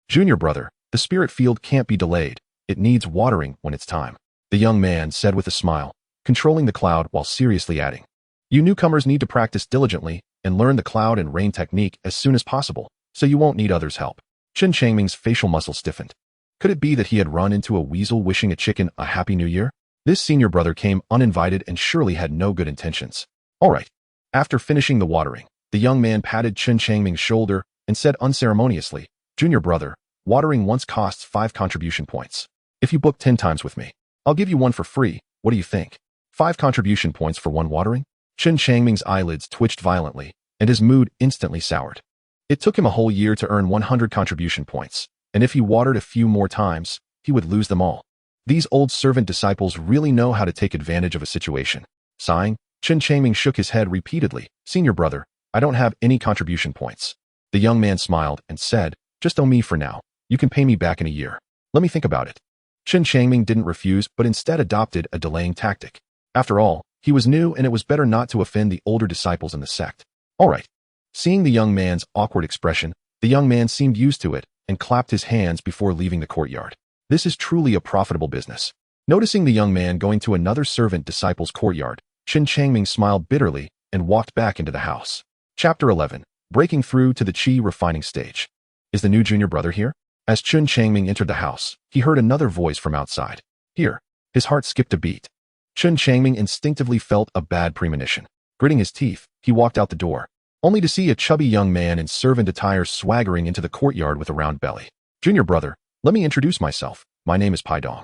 Junior brother, the spirit field can't be delayed. It needs watering when it's time. The young man said with a smile, controlling the cloud while seriously adding, you newcomers need to practice diligently and learn the cloud and rain technique as soon as possible, so you won't need others' help. Chen Changming's facial muscles stiffened. Could it be that he had run into a weasel wishing a chicken a happy new year? This senior brother came uninvited and surely had no good intentions. All right. After finishing the watering, the young man patted Chen Changming's shoulder and said unceremoniously, Junior brother, watering once costs 5 contribution points. If you book 10 times with me, I'll give you 1 for free. What do you think? 5 contribution points for 1 watering? Chen Changming's eyelids twitched violently, and his mood instantly soured. It took him a whole year to earn 100 contribution points, and if he watered a few more times, he would lose them all. These old servant disciples really know how to take advantage of a situation. Sighing, Chen Changming shook his head repeatedly. Senior brother, I don't have any contribution points. The young man smiled and said, just owe me for now. You can pay me back in a year. Let me think about it. Chen Changming didn't refuse but instead adopted a delaying tactic. After all, he was new and it was better not to offend the older disciples in the sect. All right. Seeing the young man's awkward expression, the young man seemed used to it and clapped his hands before leaving the courtyard. This is truly a profitable business. Noticing the young man going to another servant disciple's courtyard, Chen Changming smiled bitterly and walked back into the house. Chapter 11. Breaking through to the qi refining stage. Is the new junior brother here? As Chen Changming entered the house, he heard another voice from outside. Here. His heart skipped a beat. Chen Changming instinctively felt a bad premonition. Gritting his teeth, he walked out the door, only to see a chubby young man in servant attire swaggering into the courtyard with a round belly. Junior brother, let me introduce myself. My name is Pai Dong.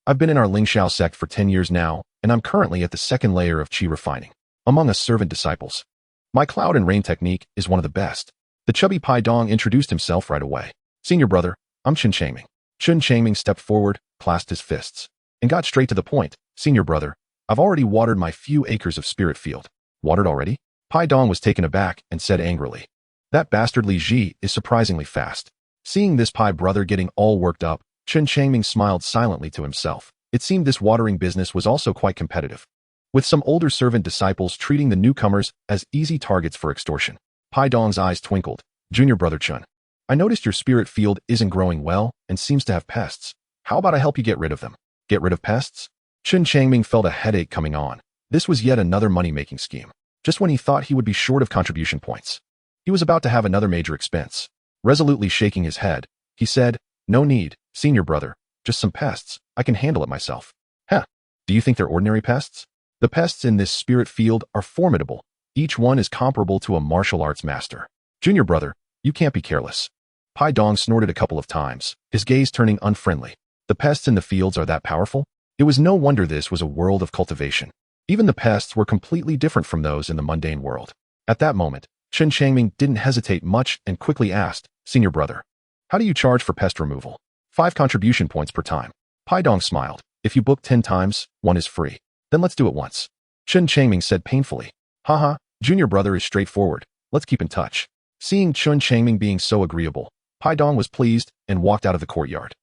I've been in our Lingxiao sect for 10 years now, and I'm currently at the 2nd layer of qi refining, among us servant disciples. My cloud and rain technique is one of the best. The chubby Pai Dong introduced himself right away. Senior brother, I'm Chen Changming. Chen Changming stepped forward, clasped his fists, and got straight to the point. Senior brother, I've already watered my few acres of spirit field. Watered already? Pai Dong was taken aback and said angrily, that bastard Li Ji is surprisingly fast. Seeing this Pai brother getting all worked up, Chen Changming smiled silently to himself. It seemed this watering business was also quite competitive, with some older servant disciples treating the newcomers as easy targets for extortion. Pai Dong's eyes twinkled. Junior brother Chen, I noticed your spirit field isn't growing well and seems to have pests. How about I help you get rid of them? Get rid of pests? Chen Changming felt a headache coming on. This was yet another money-making scheme. Just when he thought he would be short of contribution points, he was about to have another major expense. Resolutely shaking his head, he said, No need, senior brother. Just some pests. I can handle it myself. Heh. Do you think they're ordinary pests? The pests in this spirit field are formidable. Each one is comparable to a martial arts master. Junior brother, you can't be careless. Pai Dong snorted a couple of times, his gaze turning unfriendly. The pests in the fields are that powerful? It was no wonder this was a world of cultivation. Even the pests were completely different from those in the mundane world. At that moment, Chen Changming didn't hesitate much and quickly asked, Senior brother, how do you charge for pest removal? 5 contribution points per time. Pai Dong smiled. If you book 10 times, 1 is free. Then let's do it once. Chen Changming said painfully. Haha, junior brother is straightforward. Let's keep in touch. Seeing Chen Changming being so agreeable, Pai Dong was pleased and walked out of the courtyard.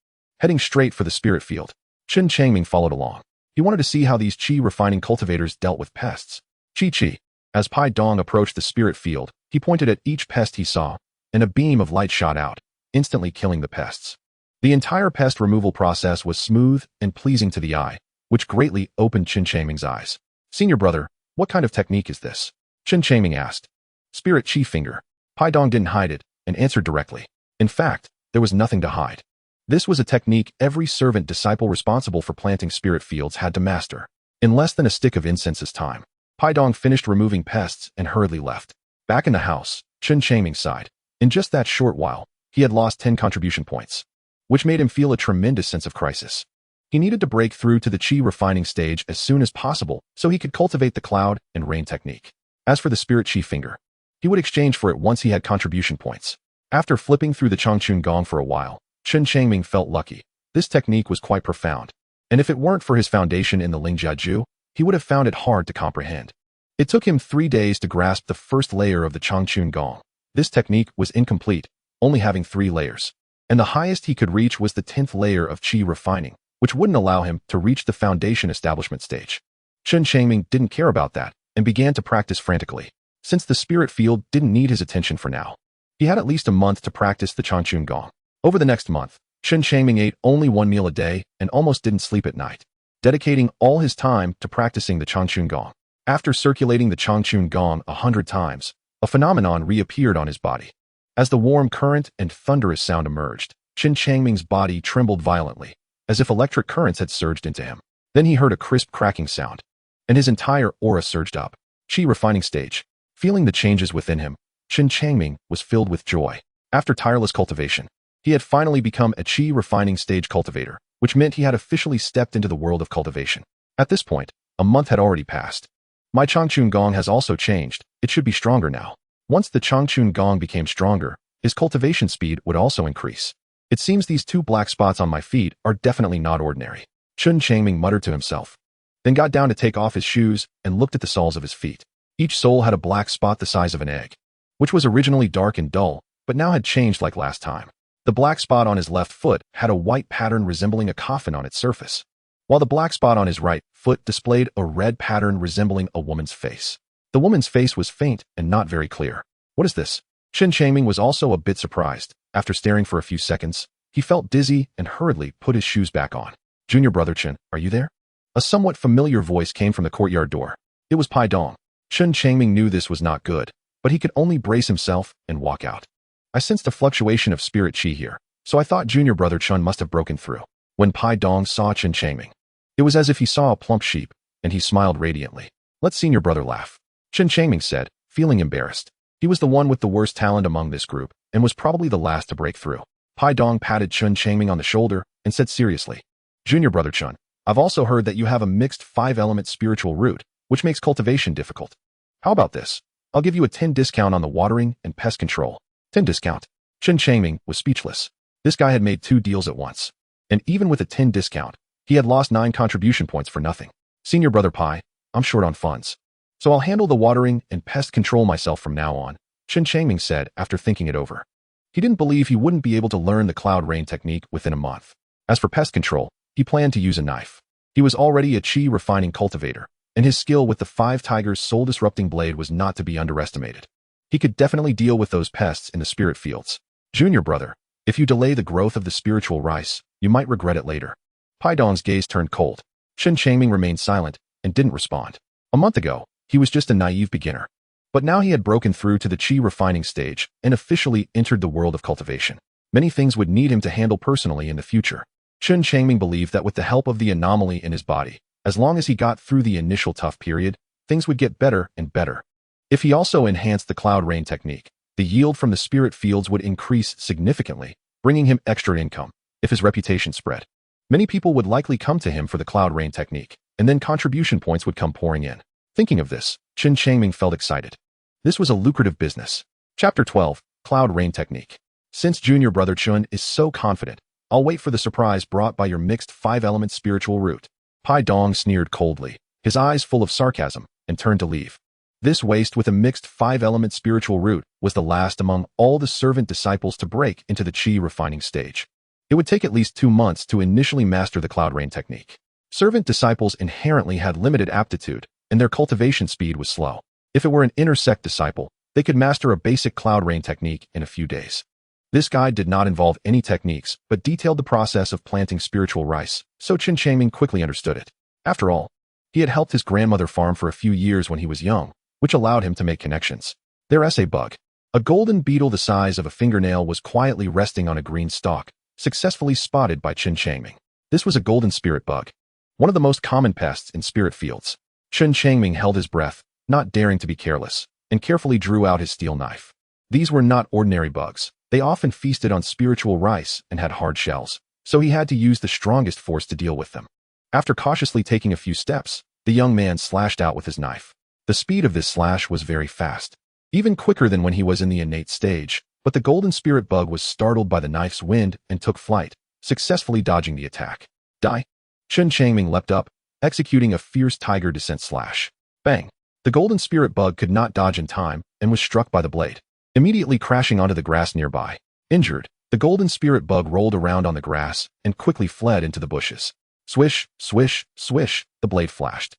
Heading straight for the spirit field, Chen Changming followed along. He wanted to see how these qi refining cultivators dealt with pests. Chi. As Pai Dong approached the spirit field, he pointed at each pest he saw, and a beam of light shot out, instantly killing the pests. The entire pest removal process was smooth and pleasing to the eye, which greatly opened Chen Changming's eyes. Senior brother, what kind of technique is this? Chen Changming asked. Spirit Qi Finger. Pai Dong didn't hide it and answered directly. In fact, there was nothing to hide. This was a technique every servant disciple responsible for planting spirit fields had to master. In less than a stick of incense's time, Pai Dong finished removing pests and hurriedly left. Back in the house, Chen Changming sighed. In just that short while, he had lost 10 contribution points, which made him feel a tremendous sense of crisis. He needed to break through to the qi refining stage as soon as possible so he could cultivate the cloud and rain technique. As for the spirit qi finger, he would exchange for it once he had contribution points. After flipping through the Changchun Gong for a while, Chen Changming felt lucky. This technique was quite profound, and if it weren't for his foundation in the Lingxiao, he would have found it hard to comprehend. It took him 3 days to grasp the first layer of the Changchun Gong. This technique was incomplete, only having 3 layers, and the highest he could reach was the 10th layer of qi refining, which wouldn't allow him to reach the foundation establishment stage. Chen Changming didn't care about that and began to practice frantically. Since the spirit field didn't need his attention for now, he had at least a month to practice the Changchun Gong. Over the next month, Chen Changming ate only 1 meal a day and almost didn't sleep at night, dedicating all his time to practicing the Changchun Gong. After circulating the Changchun Gong 100 times, a phenomenon reappeared on his body. As the warm current and thunderous sound emerged, Chen Changming's body trembled violently, as if electric currents had surged into him. Then he heard a crisp cracking sound, and his entire aura surged up. Qi refining stage. Feeling the changes within him, Chen Changming was filled with joy. After tireless cultivation, he had finally become a qi refining stage cultivator, which meant he had officially stepped into the world of cultivation. At this point, a month had already passed. My Changchun Gong has also changed. It should be stronger now. Once the Changchun Gong became stronger, his cultivation speed would also increase. It seems these 2 black spots on my feet are definitely not ordinary. Chen Changming muttered to himself, then got down to take off his shoes and looked at the soles of his feet. Each sole had a black spot the size of an egg, which was originally dark and dull, but now had changed like last time. The black spot on his left foot had a white pattern resembling a coffin on its surface, while the black spot on his right foot displayed a red pattern resembling a woman's face. The woman's face was faint and not very clear. What is this? Chen Changming was also a bit surprised. After staring for a few seconds, he felt dizzy and hurriedly put his shoes back on. Junior brother Chen, are you there? A somewhat familiar voice came from the courtyard door. It was Pai Dong. Chen Changming knew this was not good, but he could only brace himself and walk out. I sensed a fluctuation of spirit qi here, so I thought junior brother Chen must have broken through. When Pai Dong saw Chen Changming, it was as if he saw a plump sheep, and he smiled radiantly. Let senior brother laugh. Chen Changming said, feeling embarrassed. He was the one with the worst talent among this group, and was probably the last to break through. Pai Dong patted Chen Changming on the shoulder and said seriously, Junior brother Chen, I've also heard that you have a mixed 5-element spiritual root, which makes cultivation difficult. How about this? I'll give you a 10 discount on the watering and pest control. 10 discount. Chen Changming was speechless. This guy had made 2 deals at once. And even with a 10 discount, he had lost 9 contribution points for nothing. Senior brother Pai, I'm short on funds, so I'll handle the watering and pest control myself from now on, Chen Changming said after thinking it over. He didn't believe he wouldn't be able to learn the cloud rain technique within a month. As for pest control, he planned to use a knife. He was already a chi refining cultivator, and his skill with the 5 Tigers soul disrupting blade was not to be underestimated. He could definitely deal with those pests in the spirit fields. Junior brother, if you delay the growth of the spiritual rice, you might regret it later. Pai Dong's gaze turned cold. Chen Changming remained silent and didn't respond. A month ago, he was just a naive beginner. But now he had broken through to the chi refining stage and officially entered the world of cultivation. Many things would need him to handle personally in the future. Chen Changming believed that with the help of the anomaly in his body, as long as he got through the initial tough period, things would get better and better. If he also enhanced the cloud rain technique, the yield from the spirit fields would increase significantly, bringing him extra income. If his reputation spread, many people would likely come to him for the cloud rain technique, and then contribution points would come pouring in. Thinking of this, Chen Changming felt excited. This was a lucrative business. Chapter 12, Cloud Rain Technique. Since junior brother Chun is so confident, I'll wait for the surprise brought by your mixed 5-element spiritual root. Pai Dong sneered coldly, his eyes full of sarcasm, and turned to leave. This waste with a mixed 5-element spiritual root was the last among all the servant disciples to break into the chi refining stage. It would take at least 2 months to initially master the cloud rain technique. Servant disciples inherently had limited aptitude, and their cultivation speed was slow. If it were an inner sect disciple, they could master a basic cloud rain technique in a few days. This guide did not involve any techniques, but detailed the process of planting spiritual rice, so Chen Changming quickly understood it. After all, he had helped his grandmother farm for a few years when he was young, which allowed him to make connections. There's a bug. A golden beetle the size of a fingernail was quietly resting on a green stalk, successfully spotted by Chen Changming. This was a golden spirit bug, one of the most common pests in spirit fields. Chen Changming held his breath, not daring to be careless, and carefully drew out his steel knife. These were not ordinary bugs. They often feasted on spiritual rice and had hard shells, so he had to use the strongest force to deal with them. After cautiously taking a few steps, the young man slashed out with his knife. The speed of this slash was very fast, even quicker than when he was in the innate stage, but the golden spirit bug was startled by the knife's wind and took flight, successfully dodging the attack. Die! Chen Changming leapt up, executing a fierce tiger descent slash. Bang! The golden spirit bug could not dodge in time and was struck by the blade, immediately crashing onto the grass nearby. Injured, the golden spirit bug rolled around on the grass and quickly fled into the bushes. Swish, swish, swish, the blade flashed.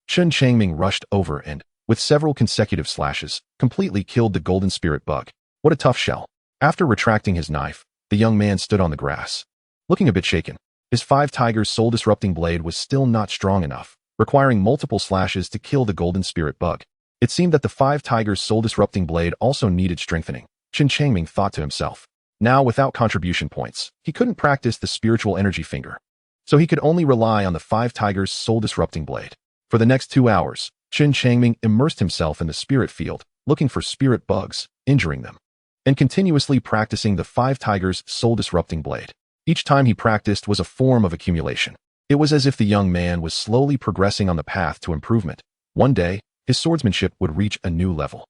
Chen Changming rushed over and, with several consecutive slashes, completely killed the golden spirit bug. What a tough shell. After retracting his knife, the young man stood on the grass, looking a bit shaken. His 5 Tigers soul-disrupting blade was still not strong enough, requiring multiple slashes to kill the golden spirit bug. It seemed that the 5 Tigers soul-disrupting blade also needed strengthening. Chen Changming thought to himself. Now, without contribution points, he couldn't practice the spiritual energy finger, so he could only rely on the 5 Tigers soul-disrupting blade. For the next 2 hours, Chen Changming immersed himself in the spirit field, looking for spirit bugs, injuring them, and continuously practicing the 5 Tigers soul-disrupting blade. Each time he practiced was a form of accumulation. It was as if the young man was slowly progressing on the path to improvement. One day, his swordsmanship would reach a new level.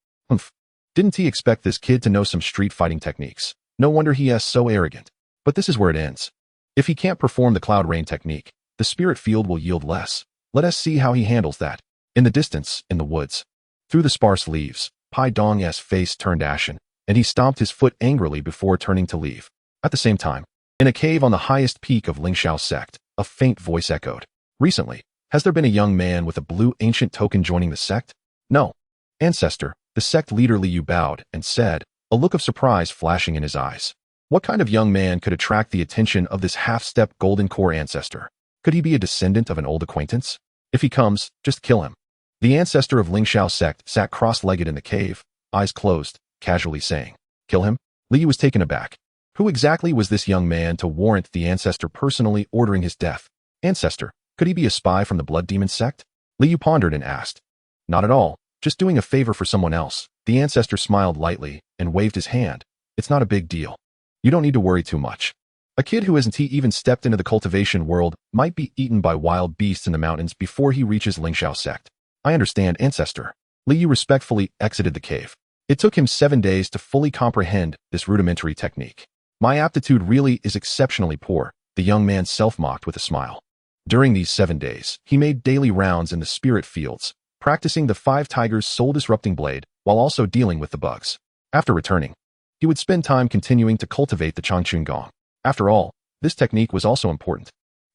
Didn't he expect this kid to know some street fighting techniques? No wonder he is so arrogant. But this is where it ends. If he can't perform the cloud rain technique, the spirit field will yield less. Let us see how he handles that. In the distance, in the woods, through the sparse leaves, Pai Dong's face turned ashen, and he stomped his foot angrily before turning to leave. At the same time, in a cave on the highest peak of Lingxiao sect, a faint voice echoed. Recently, has there been a young man with a blue ancient token joining the sect? No. Ancestor, the sect leader Liu bowed and said, a look of surprise flashing in his eyes. What kind of young man could attract the attention of this half-step golden core ancestor? Could he be a descendant of an old acquaintance? If he comes, just kill him. The ancestor of Lingxiao sect sat cross-legged in the cave, eyes closed, casually saying, kill him? Liu was taken aback. Who exactly was this young man to warrant the ancestor personally ordering his death? Ancestor, could he be a spy from the blood demon sect? Liu pondered and asked. Not at all, just doing a favor for someone else. The ancestor smiled lightly and waved his hand. It's not a big deal. You don't need to worry too much. A kid who hasn't even stepped into the cultivation world might be eaten by wild beasts in the mountains before he reaches Lingxiao sect. I understand, ancestor. Liu respectfully exited the cave. It took him 7 days to fully comprehend this rudimentary technique. My aptitude really is exceptionally poor, the young man self-mocked with a smile. During these 7 days, he made daily rounds in the spirit fields, practicing the 5 Tigers soul-disrupting blade while also dealing with the bugs. After returning, he would spend time continuing to cultivate the Changchun Gong. After all, this technique was also important,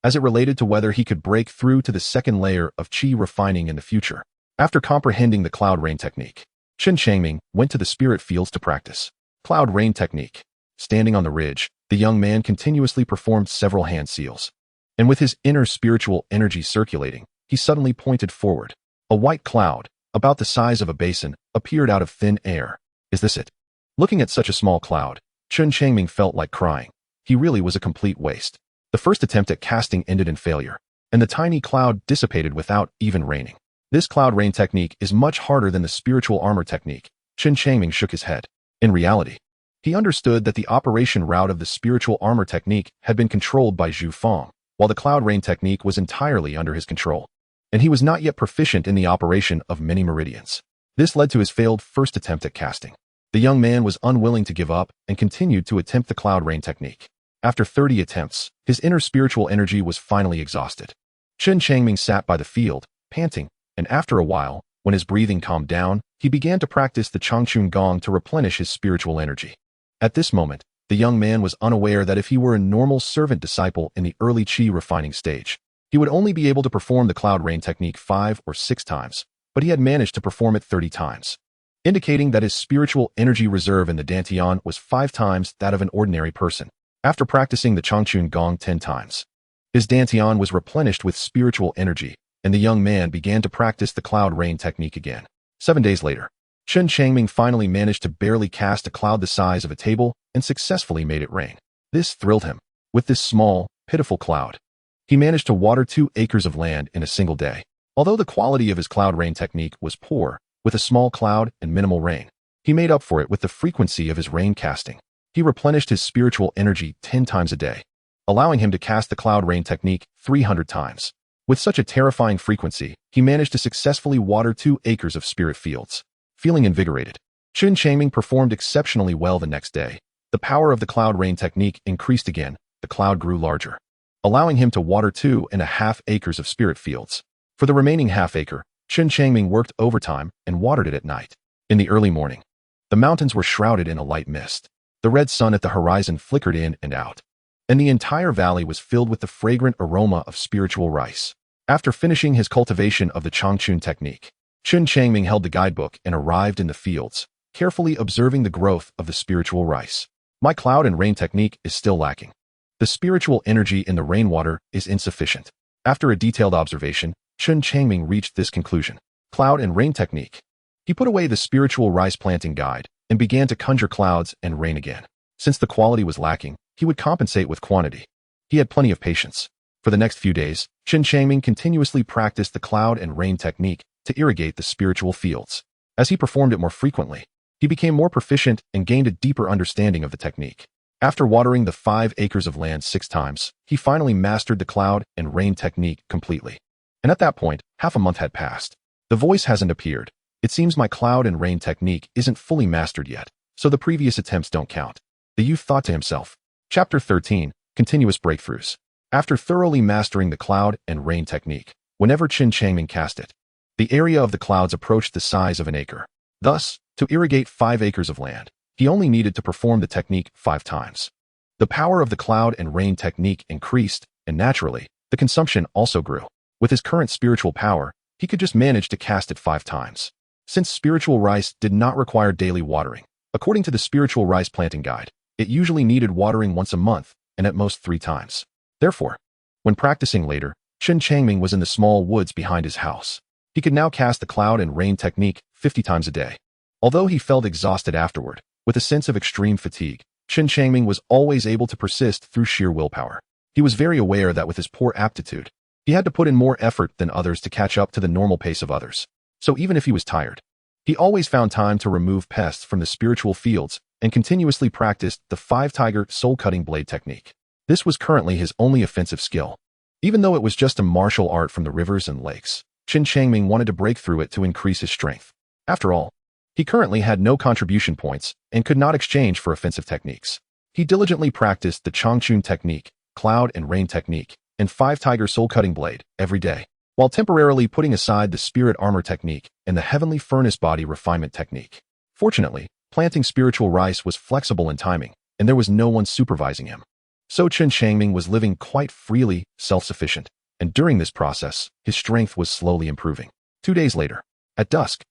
as it related to whether he could break through to the second layer of qi refining in the future. After comprehending the cloud rain technique, Chen Changming went to the spirit fields to practice cloud rain technique. Standing on the ridge, the young man continuously performed several hand seals. And with his inner spiritual energy circulating, he suddenly pointed forward. A white cloud, about the size of a basin, appeared out of thin air. Is this it? Looking at such a small cloud, Chen Changming felt like crying. He really was a complete waste. The first attempt at casting ended in failure, and the tiny cloud dissipated without even raining. This cloud rain technique is much harder than the spiritual armor technique. Chen Changming shook his head. In reality, he understood that the operation route of the spiritual armor technique had been controlled by Zhu Fang, while the cloud rain technique was entirely under his control, and he was not yet proficient in the operation of many meridians. This led to his failed first attempt at casting. The young man was unwilling to give up and continued to attempt the cloud rain technique. After 30 attempts, his inner spiritual energy was finally exhausted. Chen Changming sat by the field, panting, and after a while, when his breathing calmed down, he began to practice the Changchun Gong to replenish his spiritual energy. At this moment, the young man was unaware that if he were a normal servant disciple in the early qi refining stage, he would only be able to perform the cloud rain technique 5 or 6 times, but he had managed to perform it 30 times, indicating that his spiritual energy reserve in the dantian was 5 times that of an ordinary person. After practicing the Changchun Gong 10 times, his dantian was replenished with spiritual energy, and the young man began to practice the cloud rain technique again. 7 days later, Chen Changming finally managed to barely cast a cloud the size of a table and successfully made it rain. This thrilled him. With this small, pitiful cloud, he managed to water 2 acres of land in a single day. Although the quality of his cloud rain technique was poor, with a small cloud and minimal rain, he made up for it with the frequency of his rain casting. He replenished his spiritual energy 10 times a day, allowing him to cast the cloud rain technique 300 times. With such a terrifying frequency, he managed to successfully water 2 acres of spirit fields. Feeling invigorated, Chen Changming performed exceptionally well the next day. The power of the cloud rain technique increased again. The cloud grew larger, allowing him to water 2.5 acres of spirit fields. For the remaining half acre, Chen Changming worked overtime and watered it at night. In the early morning, the mountains were shrouded in a light mist. The red sun at the horizon flickered in and out, and the entire valley was filled with the fragrant aroma of spiritual rice. After finishing his cultivation of the Changchun technique, Chen Changming held the guidebook and arrived in the fields, carefully observing the growth of the spiritual rice. My cloud and rain technique is still lacking. The spiritual energy in the rainwater is insufficient. After a detailed observation, Chen Changming reached this conclusion. Cloud and rain technique. He put away the spiritual rice planting guide and began to conjure clouds and rain again. Since the quality was lacking, he would compensate with quantity. He had plenty of patience. For the next few days, Chen Changming continuously practiced the cloud and rain technique to irrigate the spiritual fields. As he performed it more frequently, he became more proficient and gained a deeper understanding of the technique. After watering the 5 acres of land 6 times, he finally mastered the cloud and rain technique completely. And at that point, half a month had passed. The voice hasn't appeared. It seems my cloud and rain technique isn't fully mastered yet, so the previous attempts don't count. The youth thought to himself. Chapter 13, Continuous Breakthroughs. After thoroughly mastering the cloud and rain technique, whenever Chen Changming cast it, the area of the clouds approached the size of an acre. Thus, to irrigate 5 acres of land, he only needed to perform the technique 5 times. The power of the cloud and rain technique increased, and naturally, the consumption also grew. With his current spiritual power, he could just manage to cast it 5 times. Since spiritual rice did not require daily watering, according to the spiritual rice planting guide, it usually needed watering once a month, and at most 3 times. Therefore, when practicing later, Chen Changming was in the small woods behind his house. He could now cast the cloud and rain technique 50 times a day. Although he felt exhausted afterward, with a sense of extreme fatigue, Chen Changming was always able to persist through sheer willpower. He was very aware that with his poor aptitude, he had to put in more effort than others to catch up to the normal pace of others. So even if he was tired, he always found time to remove pests from the spiritual fields and continuously practiced the 5-tiger soul-cutting blade technique. This was currently his only offensive skill. Even though it was just a martial art from the rivers and lakes, Chen Changming wanted to break through it to increase his strength. After all, he currently had no contribution points and could not exchange for offensive techniques. He diligently practiced the Changchun technique, cloud and rain technique, and 5-tiger soul-cutting blade every day, while temporarily putting aside the spirit armor technique and the heavenly furnace body refinement technique. Fortunately, Planting spiritual rice was flexible in timing, and there was no one supervising him. So Chen Changming was living quite freely, self-sufficient, and during this process, his strength was slowly improving. 2 days later, at dusk,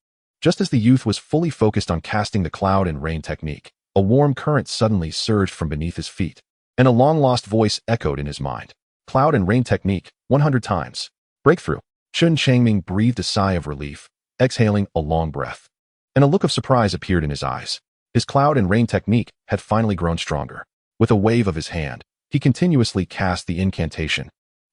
just as the youth was fully focused on casting the cloud and rain technique, a warm current suddenly surged from beneath his feet, and a long-lost voice echoed in his mind. Cloud and rain technique, 100 times. Breakthrough. Chen Changming breathed a sigh of relief, exhaling a long breath, and a look of surprise appeared in his eyes. His cloud and rain technique had finally grown stronger. With a wave of his hand, he continuously cast the incantation,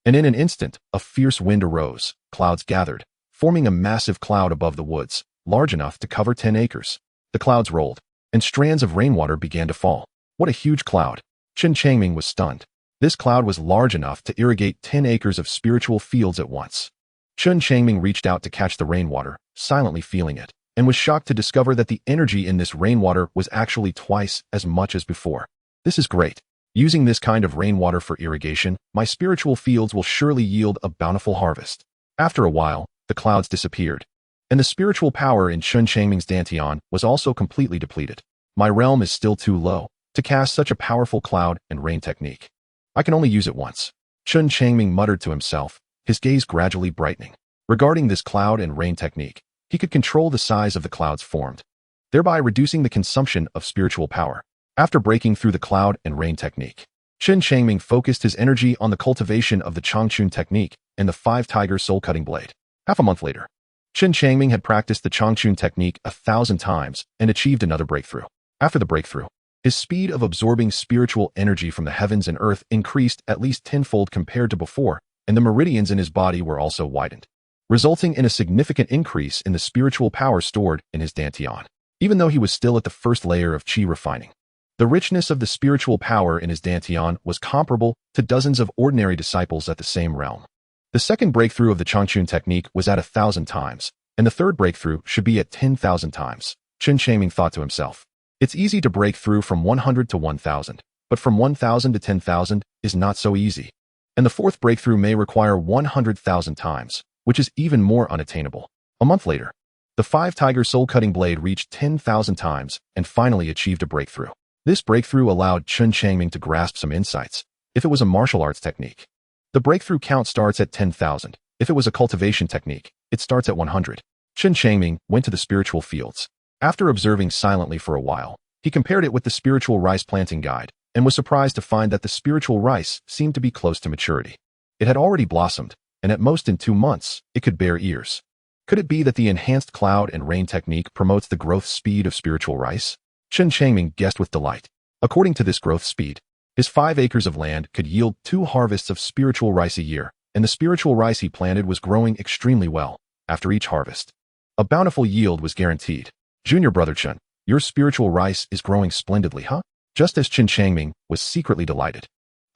and in an instant, a fierce wind arose, clouds gathered, forming a massive cloud above the woods, large enough to cover 10 acres. The clouds rolled, and strands of rainwater began to fall. What a huge cloud! Chen Changming was stunned. This cloud was large enough to irrigate 10 acres of spiritual fields at once. Chen Changming reached out to catch the rainwater, silently feeling it, and was shocked to discover that the energy in this rainwater was actually twice as much as before. This is great. Using this kind of rainwater for irrigation, my spiritual fields will surely yield a bountiful harvest. After a while, the clouds disappeared, and the spiritual power in Chen Changming's dantian was also completely depleted. My realm is still too low to cast such a powerful cloud and rain technique. I can only use it once. Chen Changming muttered to himself, his gaze gradually brightening. Regarding this cloud and rain technique, he could control the size of the clouds formed, thereby reducing the consumption of spiritual power. After breaking through the cloud and rain technique, Chen Changming focused his energy on the cultivation of the Changchun technique and the 5-tiger soul-cutting blade. Half a month later, Chen Changming had practiced the Changchun technique 1,000 times and achieved another breakthrough. After the breakthrough, his speed of absorbing spiritual energy from the heavens and earth increased at least tenfold compared to before, and the meridians in his body were also widened, resulting in a significant increase in the spiritual power stored in his dantian, even though he was still at the first layer of qi refining. The richness of the spiritual power in his dantian was comparable to dozens of ordinary disciples at the same realm. The second breakthrough of the Changchun technique was at 1,000 times, and the third breakthrough should be at 10,000 times. Chen Changming thought to himself. It's easy to break through from 100 to 1,000, but from 1,000 to 10,000 is not so easy. And the fourth breakthrough may require 100,000 times, which is even more unattainable. A month later, the 5-tiger soul-cutting blade reached 10,000 times and finally achieved a breakthrough. This breakthrough allowed Chen Changming to grasp some insights. If it was a martial arts technique, the breakthrough count starts at 10,000. If it was a cultivation technique, it starts at 100. Chen Changming went to the spiritual fields. After observing silently for a while, he compared it with the spiritual rice planting guide and was surprised to find that the spiritual rice seemed to be close to maturity. It had already blossomed, and at most in 2 months, it could bear ears. Could it be that the enhanced cloud and rain technique promotes the growth speed of spiritual rice? Chen Changming guessed with delight. According to this growth speed, his 5 acres of land could yield 2 harvests of spiritual rice a year, and the spiritual rice he planted was growing extremely well. After each harvest, a bountiful yield was guaranteed. Junior brother Chen, your spiritual rice is growing splendidly, huh? Just as Chen Changming was secretly delighted,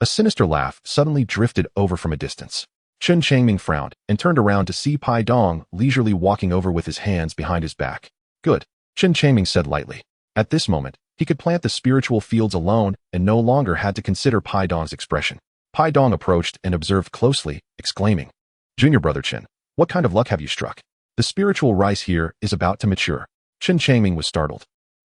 a sinister laugh suddenly drifted over from a distance. Chen Changming frowned and turned around to see Pai Dong leisurely walking over with his hands behind his back. Good, Chen Changming said lightly. At this moment, he could plant the spiritual fields alone and no longer had to consider Pai Dong's expression. Pai Dong approached and observed closely, exclaiming, Junior brother Chen, what kind of luck have you struck? The spiritual rice here is about to mature. Chen Changming was startled.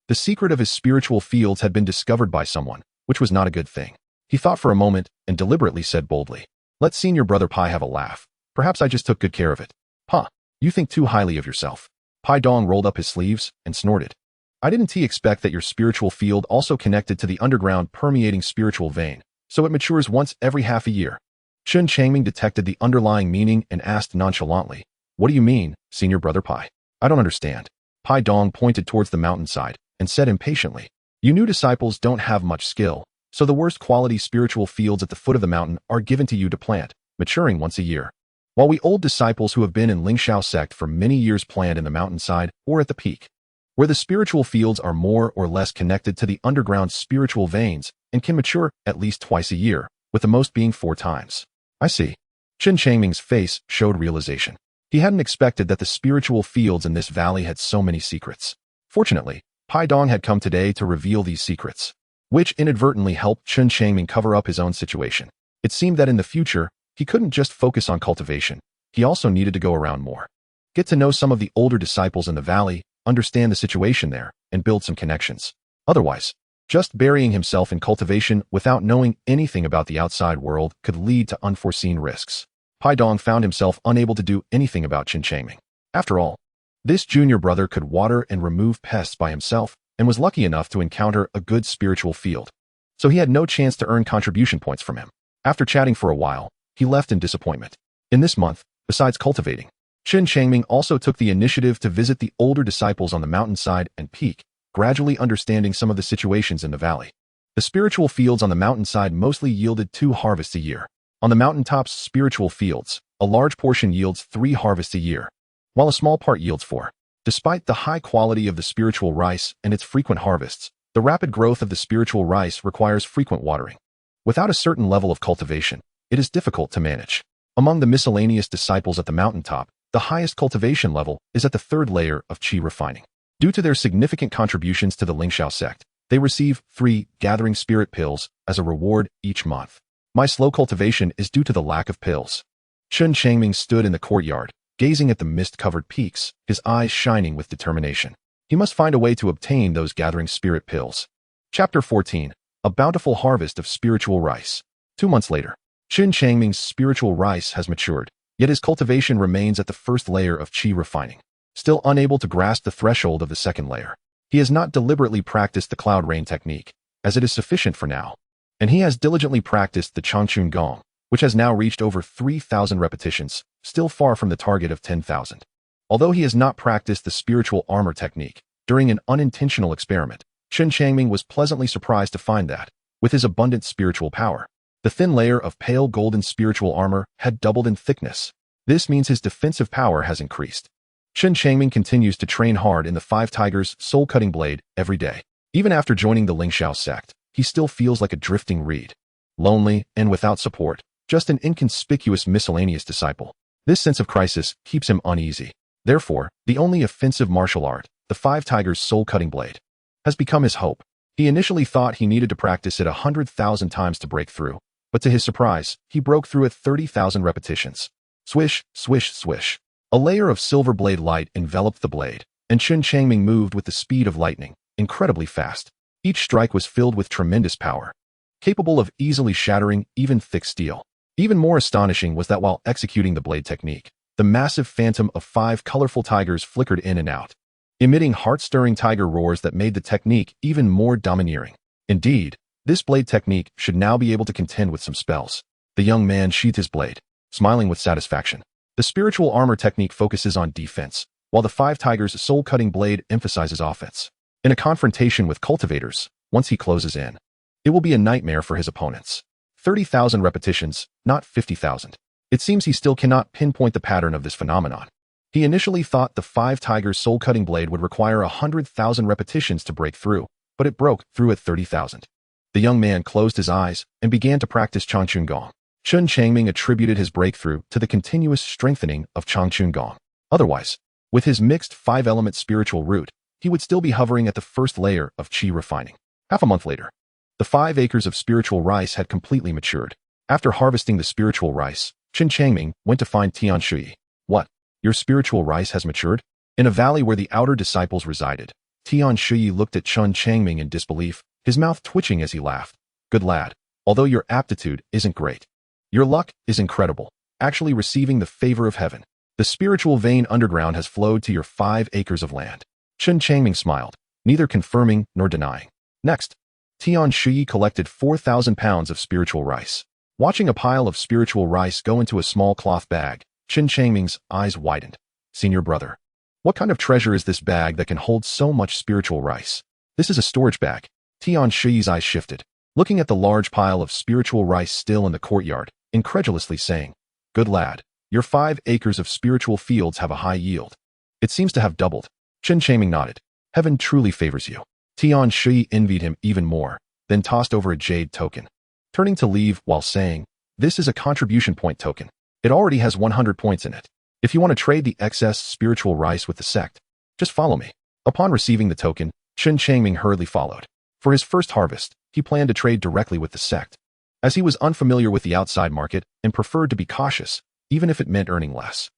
The secret of his spiritual fields had been discovered by someone, which was not a good thing. He thought for a moment and deliberately said boldly, let senior brother Pai have a laugh. Perhaps I just took good care of it. Huh, you think too highly of yourself. Pai Dong rolled up his sleeves and snorted. I didn't expect that your spiritual field also connected to the underground permeating spiritual vein, so it matures once every half a year. Chen Changming detected the underlying meaning and asked nonchalantly, what do you mean, senior brother Pai? I don't understand. Pai Dong pointed towards the mountainside and said impatiently, you new disciples don't have much skill, so the worst quality spiritual fields at the foot of the mountain are given to you to plant, maturing once a year. While we old disciples who have been in Lingxiao sect for many years plant in the mountainside or at the peak, where the spiritual fields are more or less connected to the underground spiritual veins and can mature at least twice a year, with the most being 4 times. I see. Chen Changming's face showed realization. He hadn't expected that the spiritual fields in this valley had so many secrets. Fortunately, Pai Dong had come today to reveal these secrets, which inadvertently helped Chen Changming cover up his own situation. It seemed that in the future, he couldn't just focus on cultivation. He also needed to go around more, get to know some of the older disciples in the valley, understand the situation there, and build some connections. Otherwise, just burying himself in cultivation without knowing anything about the outside world could lead to unforeseen risks. Pai Dong found himself unable to do anything about Chen Changming. After all, this junior brother could water and remove pests by himself and was lucky enough to encounter a good spiritual field. So he had no chance to earn contribution points from him. After chatting for a while, he left in disappointment. In this month, besides cultivating, Chen Changming also took the initiative to visit the older disciples on the mountainside and peak, gradually understanding some of the situations in the valley. The spiritual fields on the mountainside mostly yielded 2 harvests a year. On the mountaintop's spiritual fields, a large portion yields 3 harvests a year, while a small part yields 4. Despite the high quality of the spiritual rice and its frequent harvests, the rapid growth of the spiritual rice requires frequent watering. Without a certain level of cultivation, it is difficult to manage. Among the miscellaneous disciples at the mountaintop, the highest cultivation level is at the 3rd layer of qi refining. Due to their significant contributions to the Lingxiao sect, they receive 3 gathering spirit pills as a reward each month. My slow cultivation is due to the lack of pills. Chen Changming stood in the courtyard, gazing at the mist-covered peaks, his eyes shining with determination. He must find a way to obtain those gathering spirit pills. Chapter 14. A bountiful harvest of spiritual rice. 2 months later, Chen Changming's spiritual rice has matured, yet his cultivation remains at the 1st layer of qi refining. Still unable to grasp the threshold of the 2nd layer, he has not deliberately practiced the cloud rain technique, as it is sufficient for now. And he has diligently practiced the Changchun Gong, which has now reached over 3,000 repetitions, still far from the target of 10,000. Although he has not practiced the spiritual armor technique, during an unintentional experiment, Chen Changming was pleasantly surprised to find that, with his abundant spiritual power, the thin layer of pale golden spiritual armor had doubled in thickness. This means his defensive power has increased. Chen Changming continues to train hard in the 5 Tigers soul-cutting blade every day. Even after joining the Lingxiao sect, he still feels like a drifting reed. Lonely and without support, just an inconspicuous miscellaneous disciple. This sense of crisis keeps him uneasy. Therefore, the only offensive martial art, the 5 Tigers soul-cutting blade, has become his hope. He initially thought he needed to practice it 100,000 times to break through, but to his surprise, he broke through at 30,000 repetitions. Swish, swish, swish. A layer of silver blade light enveloped the blade, and Chen Changming moved with the speed of lightning, incredibly fast. Each strike was filled with tremendous power, capable of easily shattering even thick steel. Even more astonishing was that while executing the blade technique, the massive phantom of 5 colorful tigers flickered in and out, emitting heart-stirring tiger roars that made the technique even more domineering. Indeed, this blade technique should now be able to contend with some spells. The young man sheathed his blade, smiling with satisfaction. The spiritual armor technique focuses on defense, while the 5 Tigers soul-cutting blade emphasizes offense. In a confrontation with cultivators, once he closes in, it will be a nightmare for his opponents. 30,000 repetitions, not 50,000. It seems he still cannot pinpoint the pattern of this phenomenon. He initially thought the 5 Tigers soul-cutting blade would require 100,000 repetitions to break through, but it broke through at 30,000. The young man closed his eyes and began to practice Changchun Gong. Chen Changming attributed his breakthrough to the continuous strengthening of Changchun Gong. Otherwise, with his mixed 5-element spiritual root, he would still be hovering at the 1st layer of qi refining. Half a month later, the 5 acres of spiritual rice had completely matured. After harvesting the spiritual rice, Chen Changming went to find Tian Shui. What? Your spiritual rice has matured? In a valley where the outer disciples resided, Tian Shui looked at Chen Changming in disbelief, his mouth twitching as he laughed. Good lad, although your aptitude isn't great, your luck is incredible, actually receiving the favor of heaven. The spiritual vein underground has flowed to your 5 acres of land. Chen Changming smiled, neither confirming nor denying. Next, Tian Shui collected 4,000 pounds of spiritual rice. Watching a pile of spiritual rice go into a small cloth bag, Chen Changming's eyes widened. Senior brother, what kind of treasure is this bag that can hold so much spiritual rice? This is a storage bag. Tian Shui's eyes shifted, looking at the large pile of spiritual rice still in the courtyard, incredulously saying, Good lad, your 5 acres of spiritual fields have a high yield. It seems to have doubled. Chen Changming nodded. Heaven truly favors you. Tian Shui envied him even more, then tossed over a jade token, turning to leave while saying, This is a contribution point token. It already has 100 points in it. If you want to trade the excess spiritual rice with the sect, just follow me. Upon receiving the token, Chen Changming hurriedly followed. For his first harvest, he planned to trade directly with the sect, as he was unfamiliar with the outside market and preferred to be cautious, even if it meant earning less.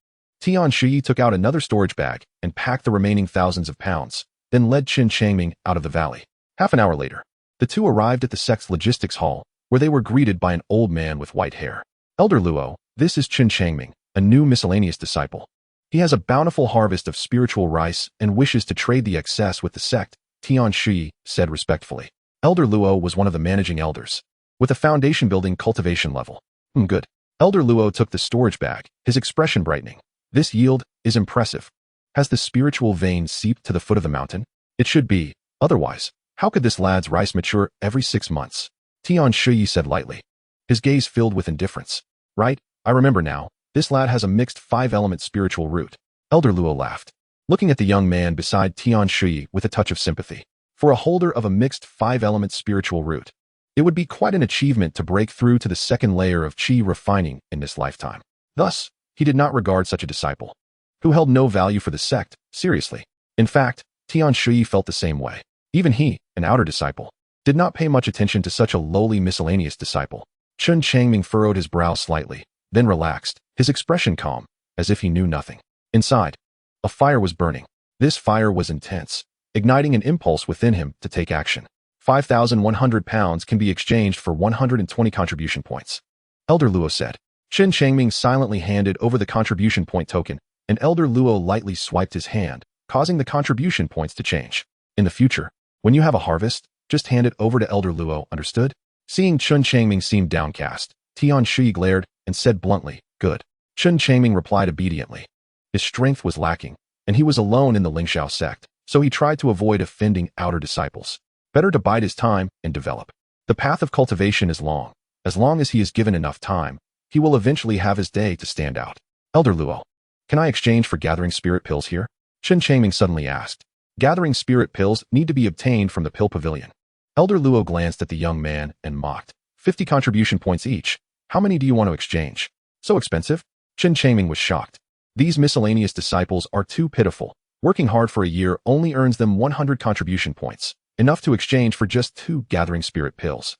Xianxia took out another storage bag and packed the remaining thousands of pounds, then led Chen Changming out of the valley. Half an hour later, the two arrived at the sect's logistics hall, where they were greeted by an old man with white hair. Elder Luo, this is Chen Changming, a new miscellaneous disciple. He has a bountiful harvest of spiritual rice and wishes to trade the excess with the sect, Tianxia said respectfully. Elder Luo was one of the managing elders, with a foundation building cultivation level. Good. Elder Luo took the storage bag, his expression brightening. This yield is impressive. Has the spiritual vein seeped to the foot of the mountain? It should be. Otherwise, how could this lad's rice mature every 6 months? Tianxia said lightly, his gaze filled with indifference. Right, I remember now. This lad has a mixed 5-element spiritual root. Elder Luo laughed, looking at the young man beside Tianxia with a touch of sympathy. For a holder of a mixed 5-element spiritual root, it would be quite an achievement to break through to the second layer of qi refining in this lifetime. Thus, he did not regard such a disciple, who held no value for the sect, seriously. In fact, Tianxia felt the same way. Even he, an outer disciple, did not pay much attention to such a lowly miscellaneous disciple. Chen Changming furrowed his brow slightly, then relaxed, his expression calm, as if he knew nothing. Inside, a fire was burning. This fire was intense, igniting an impulse within him to take action. 5,100 pounds can be exchanged for 120 contribution points, Elder Luo said. Chen Changming silently handed over the contribution point token, and Elder Luo lightly swiped his hand, causing the contribution points to change. In the future, when you have a harvest, just hand it over to Elder Luo, understood? Seeing Chen Changming seem downcast, Tianxia glared and said bluntly, good. Chen Changming replied obediently. His strength was lacking, and he was alone in the Lingxiao sect, so he tried to avoid offending outer disciples. Better to bide his time and develop. The path of cultivation is long. As long as he is given enough time, he will eventually have his day to stand out. Elder Luo, can I exchange for gathering spirit pills here? Chen Changming suddenly asked. Gathering spirit pills need to be obtained from the pill pavilion. Elder Luo glanced at the young man and mocked. 50 contribution points each. How many do you want to exchange? So expensive? Chen Changming was shocked. These miscellaneous disciples are too pitiful. Working hard for a year only earns them 100 contribution points, enough to exchange for just 2 gathering spirit pills.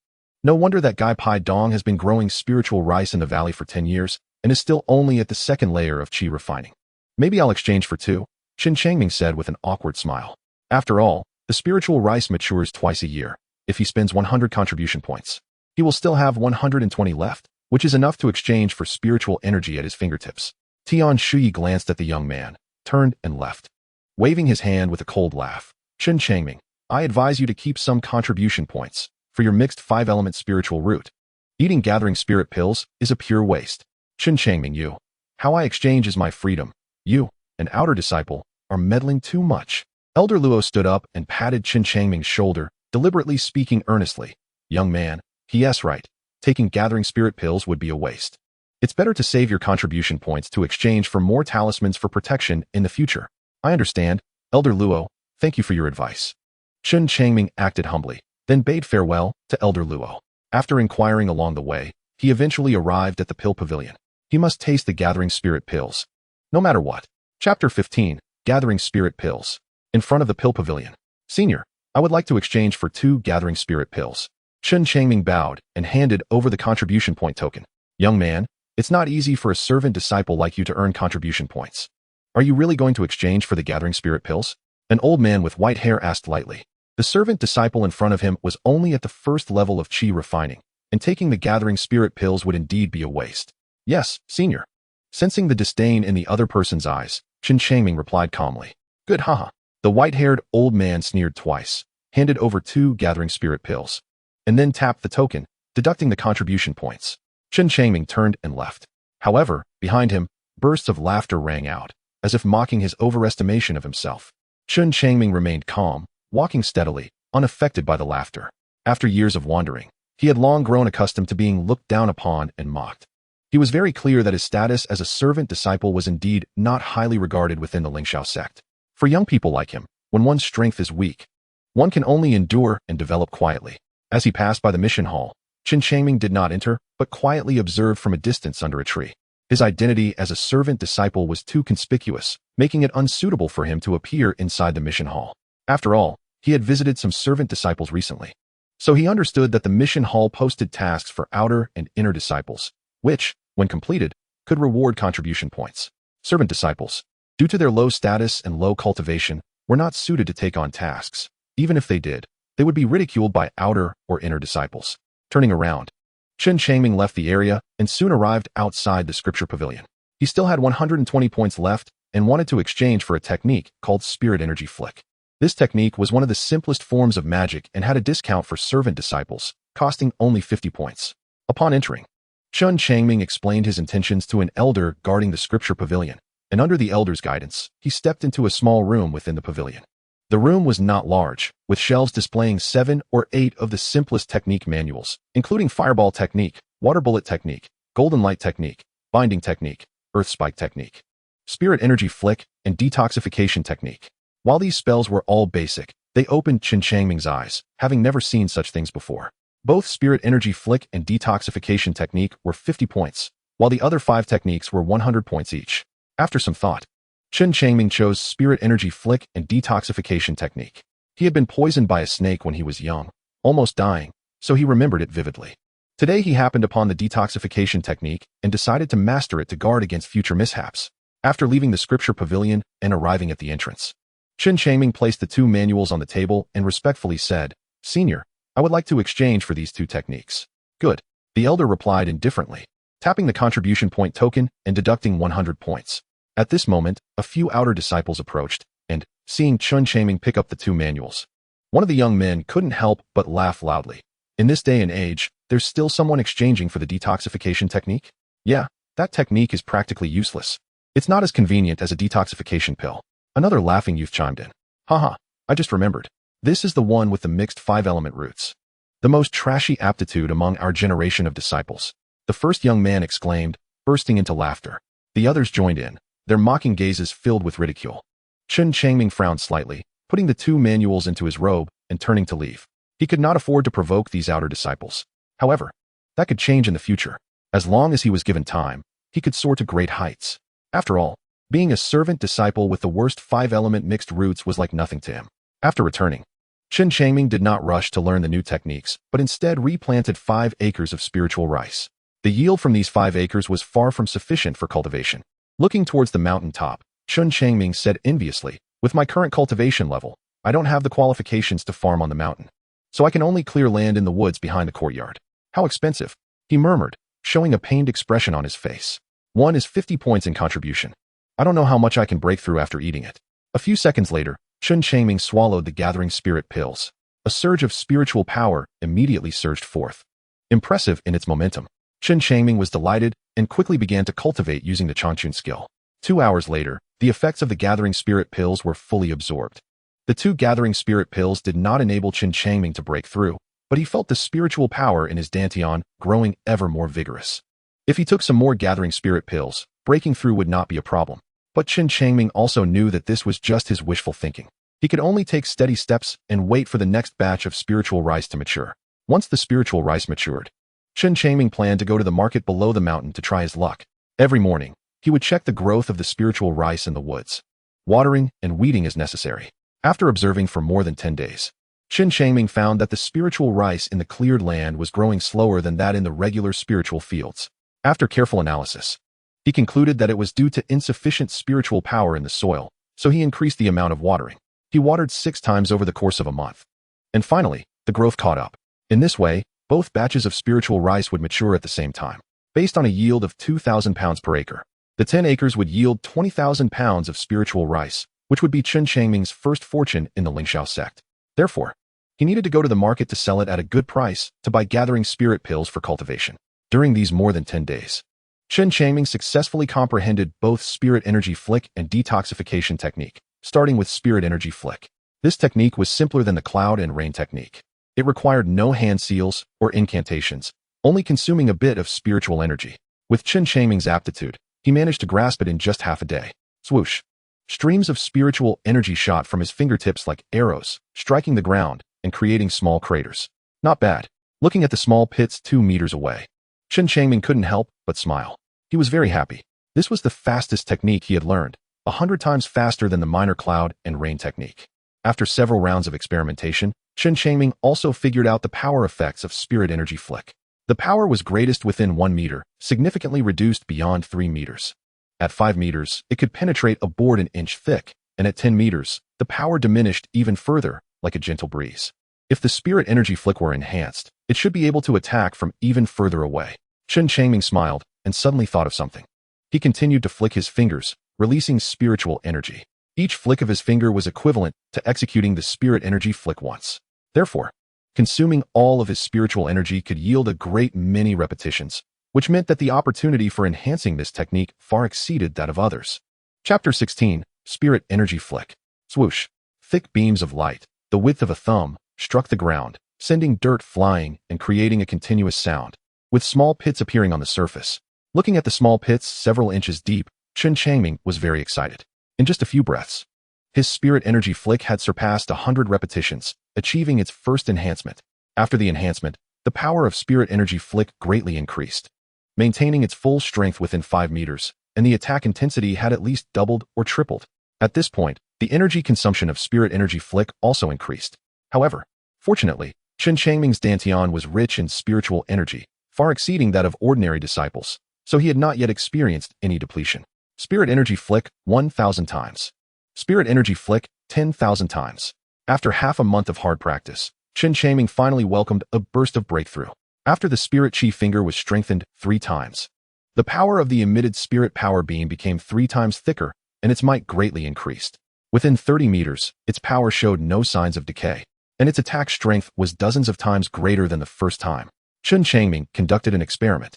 No wonder that guy Pai Dong has been growing spiritual rice in the valley for 10 years and is still only at the second layer of qi refining. Maybe I'll exchange for 2, Chen Changming said with an awkward smile. After all, the spiritual rice matures twice a year. If he spends 100 contribution points, he will still have 120 left, which is enough to exchange for spiritual energy at his fingertips. Tianxia glanced at the young man, turned and left, waving his hand with a cold laugh. Chen Changming, I advise you to keep some contribution points for your mixed 5-element spiritual root. Eating gathering spirit pills is a pure waste. Chen Changming, you. How I exchange is my freedom. You, an outer disciple, are meddling too much. Elder Luo stood up and patted Chen Changming's shoulder, deliberately speaking earnestly. Young man, yes, right. Taking gathering spirit pills would be a waste. It's better to save your contribution points to exchange for more talismans for protection in the future. I understand, Elder Luo, thank you for your advice. Chen Changming acted humbly, then bade farewell to Elder Luo. After inquiring along the way, he eventually arrived at the pill pavilion. He must taste the gathering spirit pills, no matter what. Chapter 15, Gathering Spirit Pills. In front of the pill pavilion. Senior, I would like to exchange for 2 gathering spirit pills. Chen Changming bowed and handed over the contribution point token. Young man, it's not easy for a servant disciple like you to earn contribution points. Are you really going to exchange for the gathering spirit pills? An old man with white hair asked lightly. The servant disciple in front of him was only at the first level of qi refining, and taking the gathering spirit pills would indeed be a waste. Yes, senior. Sensing the disdain in the other person's eyes, Chen Changming replied calmly. Good, haha. The white-haired old man sneered twice, handed over 2 gathering spirit pills, and then tapped the token, deducting the contribution points. Chen Changming turned and left. However, behind him, bursts of laughter rang out, as if mocking his overestimation of himself. Chen Changming remained calm, walking steadily, unaffected by the laughter. After years of wandering, he had long grown accustomed to being looked down upon and mocked. He was very clear that his status as a servant disciple was indeed not highly regarded within the Lingxiao sect. For young people like him, when one's strength is weak, one can only endure and develop quietly. As he passed by the mission hall, Chen Changming did not enter, but quietly observed from a distance under a tree. His identity as a servant disciple was too conspicuous, making it unsuitable for him to appear inside the mission hall. After all, he had visited some servant disciples recently, so he understood that the mission hall posted tasks for outer and inner disciples, which, when completed, could reward contribution points. Servant disciples, due to their low status and low cultivation, were not suited to take on tasks. Even if they did, they would be ridiculed by outer or inner disciples. Turning around, Chen Changming left the area and soon arrived outside the scripture pavilion. He still had 120 points left and wanted to exchange for a technique called Spirit Energy Flick. This technique was one of the simplest forms of magic and had a discount for servant disciples, costing only 50 points. Upon entering, Chen Changming explained his intentions to an elder guarding the scripture pavilion, and under the elder's guidance, he stepped into a small room within the pavilion. The room was not large, with shelves displaying 7 or 8 of the simplest technique manuals, including Fireball Technique, Water Bullet Technique, Golden Light Technique, Binding Technique, Earth Spike Technique, Spirit Energy Flick, and Detoxification Technique. While these spells were all basic, they opened Chen Changming's eyes, having never seen such things before. Both Spirit Energy Flick and Detoxification Technique were 50 points, while the other 5 techniques were 100 points each. After some thought, Chen Changming chose Spirit Energy Flick and Detoxification Technique. He had been poisoned by a snake when he was young, almost dying, so he remembered it vividly. Today he happened upon the Detoxification Technique and decided to master it to guard against future mishaps. After leaving the scripture pavilion and arriving at the entrance, Chen Changming placed the 2 manuals on the table and respectfully said, "Senior, I would like to exchange for these 2 techniques." "Good," the elder replied indifferently, tapping the contribution point token and deducting 100 points. At this moment, a few outer disciples approached, and, seeing Chen Changming pick up the 2 manuals, one of the young men couldn't help but laugh loudly. In this day and age, there's still someone exchanging for the detoxification technique? Yeah, that technique is practically useless. It's not as convenient as a detoxification pill. Another laughing youth chimed in. Haha, I just remembered. This is the one with the mixed 5-element roots. The most trashy aptitude among our generation of disciples. The first young man exclaimed, bursting into laughter. The others joined in, their mocking gazes filled with ridicule. Chen Changming frowned slightly, putting the 2 manuals into his robe and turning to leave. He could not afford to provoke these outer disciples. However, that could change in the future. As long as he was given time, he could soar to great heights. After all, being a servant disciple with the worst 5-element mixed roots was like nothing to him. After returning, Chen Changming did not rush to learn the new techniques, but instead replanted 5 acres of spiritual rice. The yield from these 5 acres was far from sufficient for cultivation. Looking towards the mountain top, Chen Changming said enviously, "With my current cultivation level, I don't have the qualifications to farm on the mountain. So I can only clear land in the woods behind the courtyard. How expensive," he murmured, showing a pained expression on his face. "1 is 50 points in contribution. I don't know how much I can break through after eating it." A few seconds later, Chen Changming swallowed the gathering spirit pills. A surge of spiritual power immediately surged forth. Impressive in its momentum, Chen Changming was delighted and quickly began to cultivate using the Changchun skill. 2 hours later, the effects of the gathering spirit pills were fully absorbed. The 2 gathering spirit pills did not enable Chen Changming to break through, but he felt the spiritual power in his dantian growing ever more vigorous. If he took some more gathering spirit pills, breaking through would not be a problem. But Chen Changming also knew that this was just his wishful thinking. He could only take steady steps and wait for the next batch of spiritual rice to mature. Once the spiritual rice matured, Chen Changming planned to go to the market below the mountain to try his luck. Every morning, he would check the growth of the spiritual rice in the woods, watering and weeding as necessary. After observing for more than 10 days, Chen Changming found that the spiritual rice in the cleared land was growing slower than that in the regular spiritual fields. After careful analysis, he concluded that it was due to insufficient spiritual power in the soil, so he increased the amount of watering. He watered 6 times over the course of a month. And finally, the growth caught up. In this way, both batches of spiritual rice would mature at the same time. Based on a yield of 2,000 pounds per acre, the 10 acres would yield 20,000 pounds of spiritual rice, which would be Chen Changming's first fortune in the Lingxiao sect. Therefore, he needed to go to the market to sell it at a good price to buy gathering spirit pills for cultivation. During these more than 10 days, Chen Changming successfully comprehended both Spirit Energy Flick and Detoxification Technique, starting with Spirit Energy Flick. This technique was simpler than the Cloud and Rain technique. It required no hand seals or incantations, only consuming a bit of spiritual energy. With Chen Changming's aptitude, he managed to grasp it in just half a day. Swoosh! Streams of spiritual energy shot from his fingertips like arrows, striking the ground and creating small craters. Not bad. Looking at the small pits 2 meters away, Chen Changming couldn't help but smile. He was very happy. This was the fastest technique he had learned, 100 times faster than the minor Cloud and Rain technique. After several rounds of experimentation, Chen Changming also figured out the power effects of Spirit Energy Flick. The power was greatest within 1 meter, significantly reduced beyond 3 meters. At 5 meters, it could penetrate a board an inch thick, and at 10 meters, the power diminished even further, like a gentle breeze. If the spirit energy flick were enhanced, it should be able to attack from even further away. Chen Changming smiled and suddenly thought of something. He continued to flick his fingers, releasing spiritual energy. Each flick of his finger was equivalent to executing the spirit energy flick once. Therefore, consuming all of his spiritual energy could yield a great many repetitions, which meant that the opportunity for enhancing this technique far exceeded that of others. Chapter 16, Spirit Energy Flick. Swoosh. Thick beams of light, the width of a thumb, struck the ground, sending dirt flying and creating a continuous sound, with small pits appearing on the surface. Looking at the small pits several inches deep, Chen Changming was very excited. In just a few breaths, his spirit energy flick had surpassed 100 repetitions, achieving its first enhancement. After the enhancement, the power of spirit energy flick greatly increased, maintaining its full strength within 5 meters, and the attack intensity had at least doubled or tripled. At this point, the energy consumption of spirit energy flick also increased. However, fortunately, Chen Changming's dantian was rich in spiritual energy, far exceeding that of ordinary disciples, so he had not yet experienced any depletion. Spirit energy flick 1,000 times. Spirit energy flick 10,000 times. After half a month of hard practice, Chen Changming finally welcomed a burst of breakthrough. After the spirit chi finger was strengthened 3 times, the power of the emitted spirit power beam became 3 times thicker, and its might greatly increased. Within 30 meters, its power showed no signs of decay, and its attack strength was dozens of times greater than the first time. Chen Changming conducted an experiment.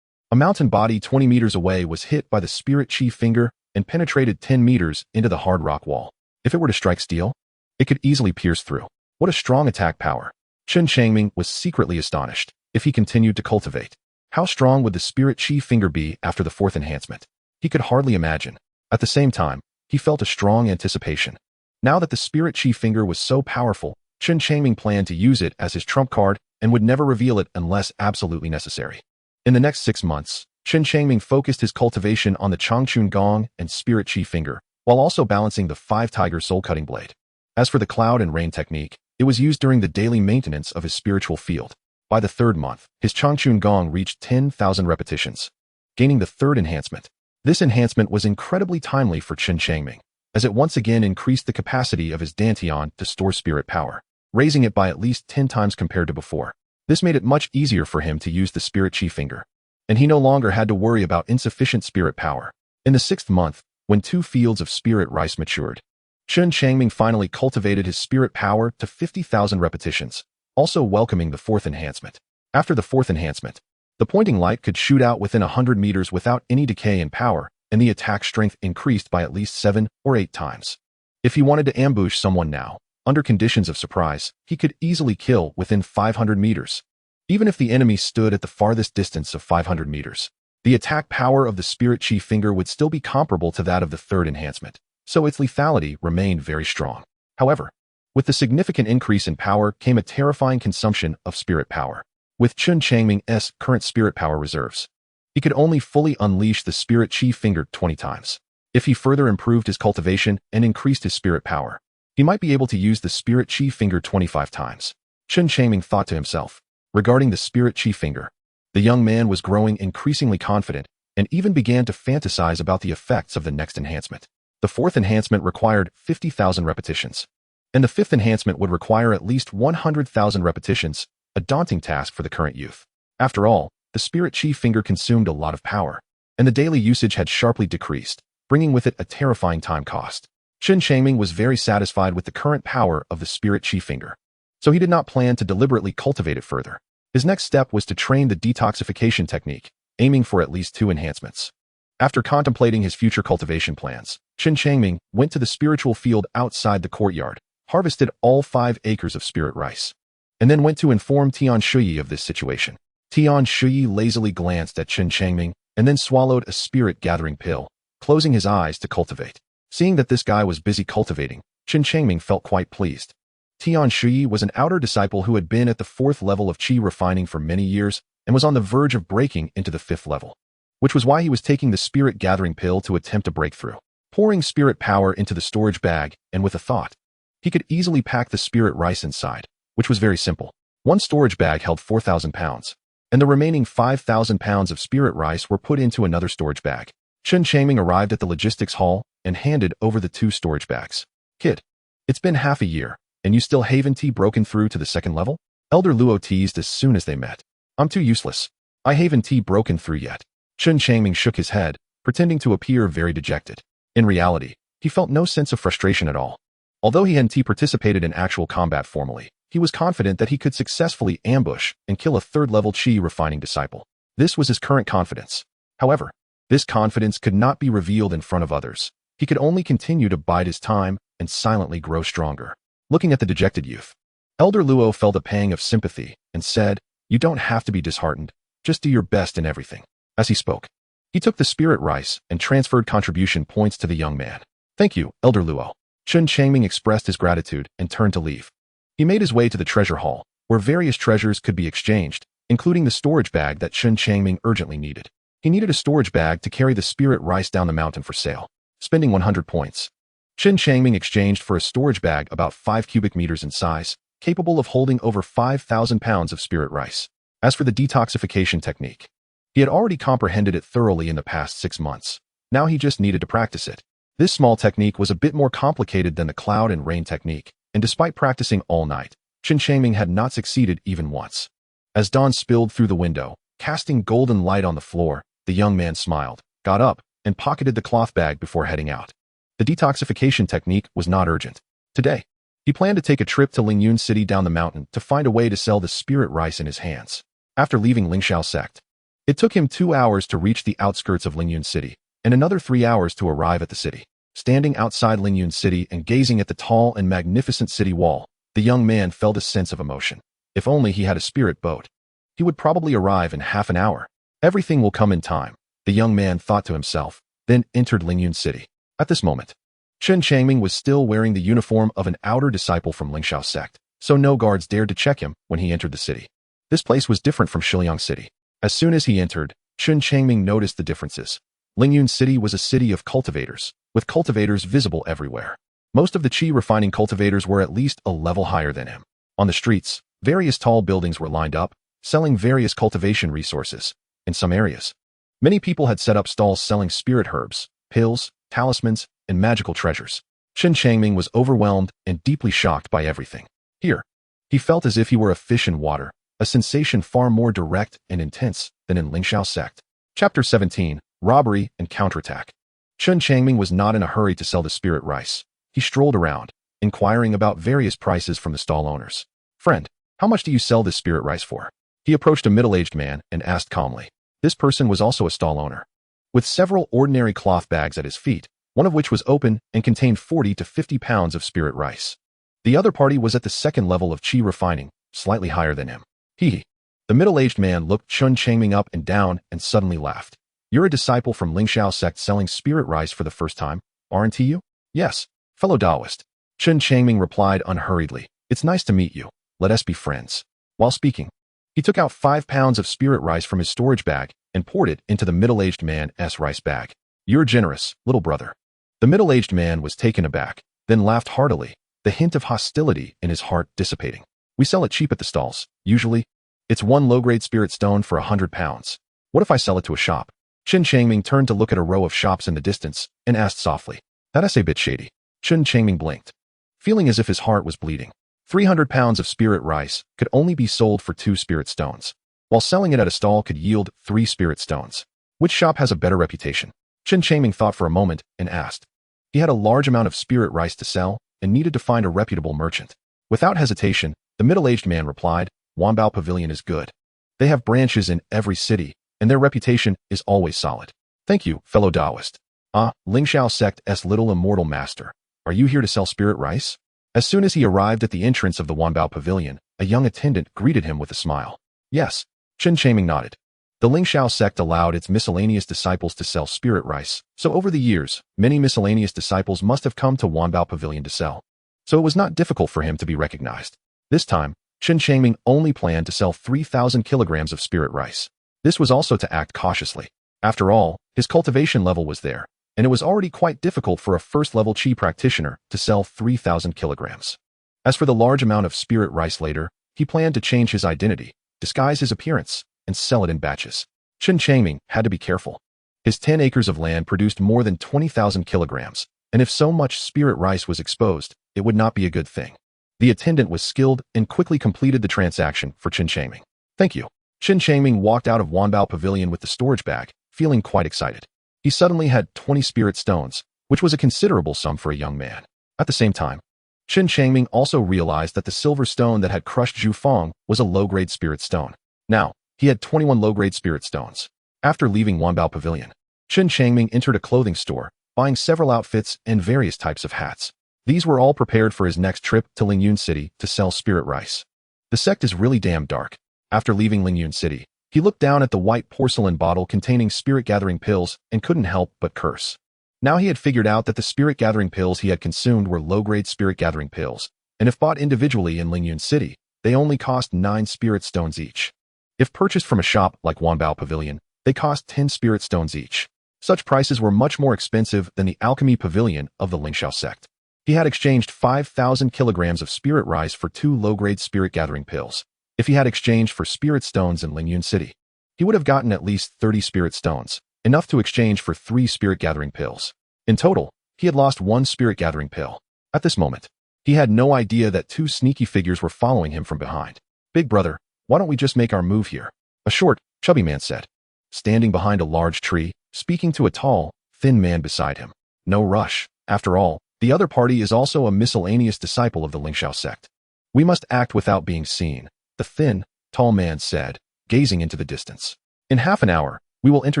A mountain body 20 meters away was hit by the spirit chi finger and penetrated 10 meters into the hard rock wall. If it were to strike steel, it could easily pierce through. What a strong attack power! Chen Changming was secretly astonished. If he continued to cultivate, how strong would the spirit chi finger be after the 4th enhancement? He could hardly imagine. At the same time, he felt a strong anticipation. Now that the spirit chi finger was so powerful, Chen Changming planned to use it as his trump card and would never reveal it unless absolutely necessary. In the next 6 months, Chen Changming focused his cultivation on the Changchun Gong and Spirit Chi Finger, while also balancing the 5-tiger soul-cutting blade. As for the cloud and rain technique, it was used during the daily maintenance of his spiritual field. By the 3rd month, his Changchun Gong reached 10,000 repetitions, gaining the 3rd enhancement. This enhancement was incredibly timely for Chen Changming, as it once again increased the capacity of his dantian to store spirit power, raising it by at least 10 times compared to before. This made it much easier for him to use the spirit chi finger, and he no longer had to worry about insufficient spirit power. In the 6th month, when 2 fields of spirit rice matured, Chen Changming finally cultivated his spirit power to 50,000 repetitions, also welcoming the 4th enhancement. After the 4th enhancement, the pointing light could shoot out within 100 meters without any decay in power, and the attack strength increased by at least 7 or 8 times. If he wanted to ambush someone now, under conditions of surprise, he could easily kill within 500 meters. Even if the enemy stood at the farthest distance of 500 meters, the attack power of the spirit chi finger would still be comparable to that of the 3rd enhancement, so its lethality remained very strong. However, with the significant increase in power came a terrifying consumption of spirit power. With Chen Changming's current spirit power reserves, he could only fully unleash the spirit chi finger 20 times. If he further improved his cultivation and increased his spirit power, he might be able to use the spirit chi finger 25 times. Chen Changming thought to himself. Regarding the spirit chi finger, the young man was growing increasingly confident and even began to fantasize about the effects of the next enhancement. The 4th enhancement required 50,000 repetitions, and the 5th enhancement would require at least 100,000 repetitions, a daunting task for the current youth. After all, the spirit chi finger consumed a lot of power, and the daily usage had sharply decreased, bringing with it a terrifying time cost. Chen Changming was very satisfied with the current power of the spirit chi finger, so he did not plan to deliberately cultivate it further. His next step was to train the detoxification technique, aiming for at least 2 enhancements. After contemplating his future cultivation plans, Chen Changming went to the spiritual field outside the courtyard, harvested all 5 acres of spirit rice, and then went to inform Tian Shuyi of this situation. Tian Shuyi lazily glanced at Chen Changming and then swallowed a spirit-gathering pill, closing his eyes to cultivate. Seeing that this guy was busy cultivating, Chen Changming felt quite pleased. Tian Shuyi was an outer disciple who had been at the 4th level of qi refining for many years and was on the verge of breaking into the 5th level, which was why he was taking the spirit-gathering pill to attempt a breakthrough. Pouring spirit power into the storage bag, and with a thought, he could easily pack the spirit rice inside, which was very simple. One storage bag held 4,000 pounds, and the remaining 5,000 pounds of spirit rice were put into another storage bag. Chen Changming arrived at the logistics hall and handed over the 2 storage bags. Kid, it's been half a year, and you still haven't broken through to the 2nd level? Elder Luo teased as soon as they met. I'm too useless. I haven't broken through yet. Chen Changming shook his head, pretending to appear very dejected. In reality, he felt no sense of frustration at all. Although he hadn't participated in actual combat formally, he was confident that he could successfully ambush and kill a 3rd-level qi refining disciple. This was his current confidence. However, this confidence could not be revealed in front of others. He could only continue to bide his time and silently grow stronger. Looking at the dejected youth, Elder Luo felt a pang of sympathy and said, "You don't have to be disheartened. Just do your best in everything." As he spoke, he took the spirit rice and transferred contribution points to the young man. "Thank you, Elder Luo." Chen Changming expressed his gratitude and turned to leave. He made his way to the treasure hall, where various treasures could be exchanged, including the storage bag that Chen Changming urgently needed. He needed a storage bag to carry the spirit rice down the mountain for sale. Spending 100 points, Chen Changming exchanged for a storage bag about 5 cubic meters in size, capable of holding over 5,000 pounds of spirit rice. As for the detoxification technique, he had already comprehended it thoroughly in the past 6 months. Now he just needed to practice it. This small technique was a bit more complicated than the cloud and rain technique, and despite practicing all night, Chen Changming had not succeeded even once. As dawn spilled through the window, casting golden light on the floor, the young man smiled, got up, and pocketed the cloth bag before heading out. The detoxification technique was not urgent. Today, he planned to take a trip to Lingyun City down the mountain to find a way to sell the spirit rice in his hands. After leaving Lingxiao sect, it took him 2 hours to reach the outskirts of Lingyun City, and another 3 hours to arrive at the city. Standing outside Lingyun City and gazing at the tall and magnificent city wall, the young man felt a sense of emotion. If only he had a spirit boat. He would probably arrive in half an hour. Everything will come in time, the young man thought to himself, then entered Lingyun City. At this moment, Chen Changming was still wearing the uniform of an outer disciple from Lingxiao sect, so no guards dared to check him when he entered the city. This place was different from Xiliang City. As soon as he entered, Chen Changming noticed the differences. Lingyun City was a city of cultivators, with cultivators visible everywhere. Most of the qi refining cultivators were at least a level higher than him. On the streets, various tall buildings were lined up, selling various cultivation resources. In some areas, many people had set up stalls selling spirit herbs, pills, talismans, and magical treasures. Chen Changming was overwhelmed and deeply shocked by everything. Here, he felt as if he were a fish in water, a sensation far more direct and intense than in Lingxiao sect. Chapter 17, Robbery and Counterattack. Chen Changming was not in a hurry to sell the spirit rice. He strolled around, inquiring about various prices from the stall owners. "Friend, how much do you sell this spirit rice for?" He approached a middle-aged man and asked calmly. This person was also a stall owner. With several ordinary cloth bags at his feet, one of which was open and contained 40 to 50 pounds of spirit rice. The other party was at the 2nd level of qi refining, slightly higher than him. The middle-aged man looked Chen Changming up and down and suddenly laughed. "You're a disciple from Lingxiao sect selling spirit rice for the first time, aren't you?" "Yes, fellow Taoist." Chen Changming replied unhurriedly. "It's nice to meet you. Let us be friends." While speaking, he took out 5 pounds of spirit rice from his storage bag and poured it into the middle-aged man's rice bag. "You're generous, little brother." The middle-aged man was taken aback, then laughed heartily, the hint of hostility in his heart dissipating. "We sell it cheap at the stalls. Usually, it's 1 low-grade spirit stone for 100 pounds. What if I sell it to a shop?" Chen Changming turned to look at a row of shops in the distance and asked softly, "That's a bit shady." Chen Changming blinked, feeling as if his heart was bleeding. 300 pounds of spirit rice could only be sold for 2 spirit stones, while selling it at a stall could yield 3 spirit stones. Which shop has a better reputation? Chen Changming thought for a moment and asked. He had a large amount of spirit rice to sell and needed to find a reputable merchant. Without hesitation, the middle-aged man replied, "Wanbao Pavilion is good. They have branches in every city, and their reputation is always solid." "Thank you, fellow Taoist." Lingxiao sect's little immortal master. Are you here to sell spirit rice?" As soon as he arrived at the entrance of the Wanbao Pavilion, a young attendant greeted him with a smile. "Yes." Chen Changming nodded. The Lingxiao sect allowed its miscellaneous disciples to sell spirit rice, so over the years, many miscellaneous disciples must have come to Wanbao Pavilion to sell. So it was not difficult for him to be recognized. This time, Chen Changming only planned to sell 3,000 kilograms of spirit rice. This was also to act cautiously. After all, his cultivation level was there, and it was already quite difficult for a first-level qi practitioner to sell 3,000 kilograms. As for the large amount of spirit rice later, he planned to change his identity, disguise his appearance, and sell it in batches. Chen Changming had to be careful. His 10 acres of land produced more than 20,000 kilograms, and if so much spirit rice was exposed, it would not be a good thing. The attendant was skilled and quickly completed the transaction for Chen Changming. Thank you. Chen Changming walked out of Wanbao Pavilion with the storage bag, feeling quite excited. He suddenly had 20 spirit stones, which was a considerable sum for a young man. At the same time, Chen Changming also realized that the silver stone that had crushed Zhu Fang was a low-grade spirit stone. Now, he had 21 low-grade spirit stones. After leaving Wanbao Pavilion, Chen Changming entered a clothing store, buying several outfits and various types of hats. These were all prepared for his next trip to Lingyun City to sell spirit rice. The sect is really damn dark. After leaving Lingyun City, he looked down at the white porcelain bottle containing spirit-gathering pills and couldn't help but curse. Now he had figured out that the spirit-gathering pills he had consumed were low-grade spirit-gathering pills, and if bought individually in Lingyun City, they only cost 9 spirit stones each. If purchased from a shop like Wanbao Pavilion, they cost 10 spirit stones each. Such prices were much more expensive than the alchemy pavilion of the Lingxiao sect. He had exchanged 5,000 kilograms of spirit rice for 2 low-grade spirit-gathering pills. If he had exchanged for spirit stones in Lingyun City, he would have gotten at least 30 spirit stones, enough to exchange for 3 spirit-gathering pills. In total, he had lost 1 spirit-gathering pill. At this moment, he had no idea that 2 sneaky figures were following him from behind. Big brother, why don't we just make our move here? A short, chubby man said, standing behind a large tree, speaking to a tall, thin man beside him. No rush. After all, the other party is also a miscellaneous disciple of the Lingxiao sect. We must act without being seen, the thin, tall man said, gazing into the distance. In half an hour, we will enter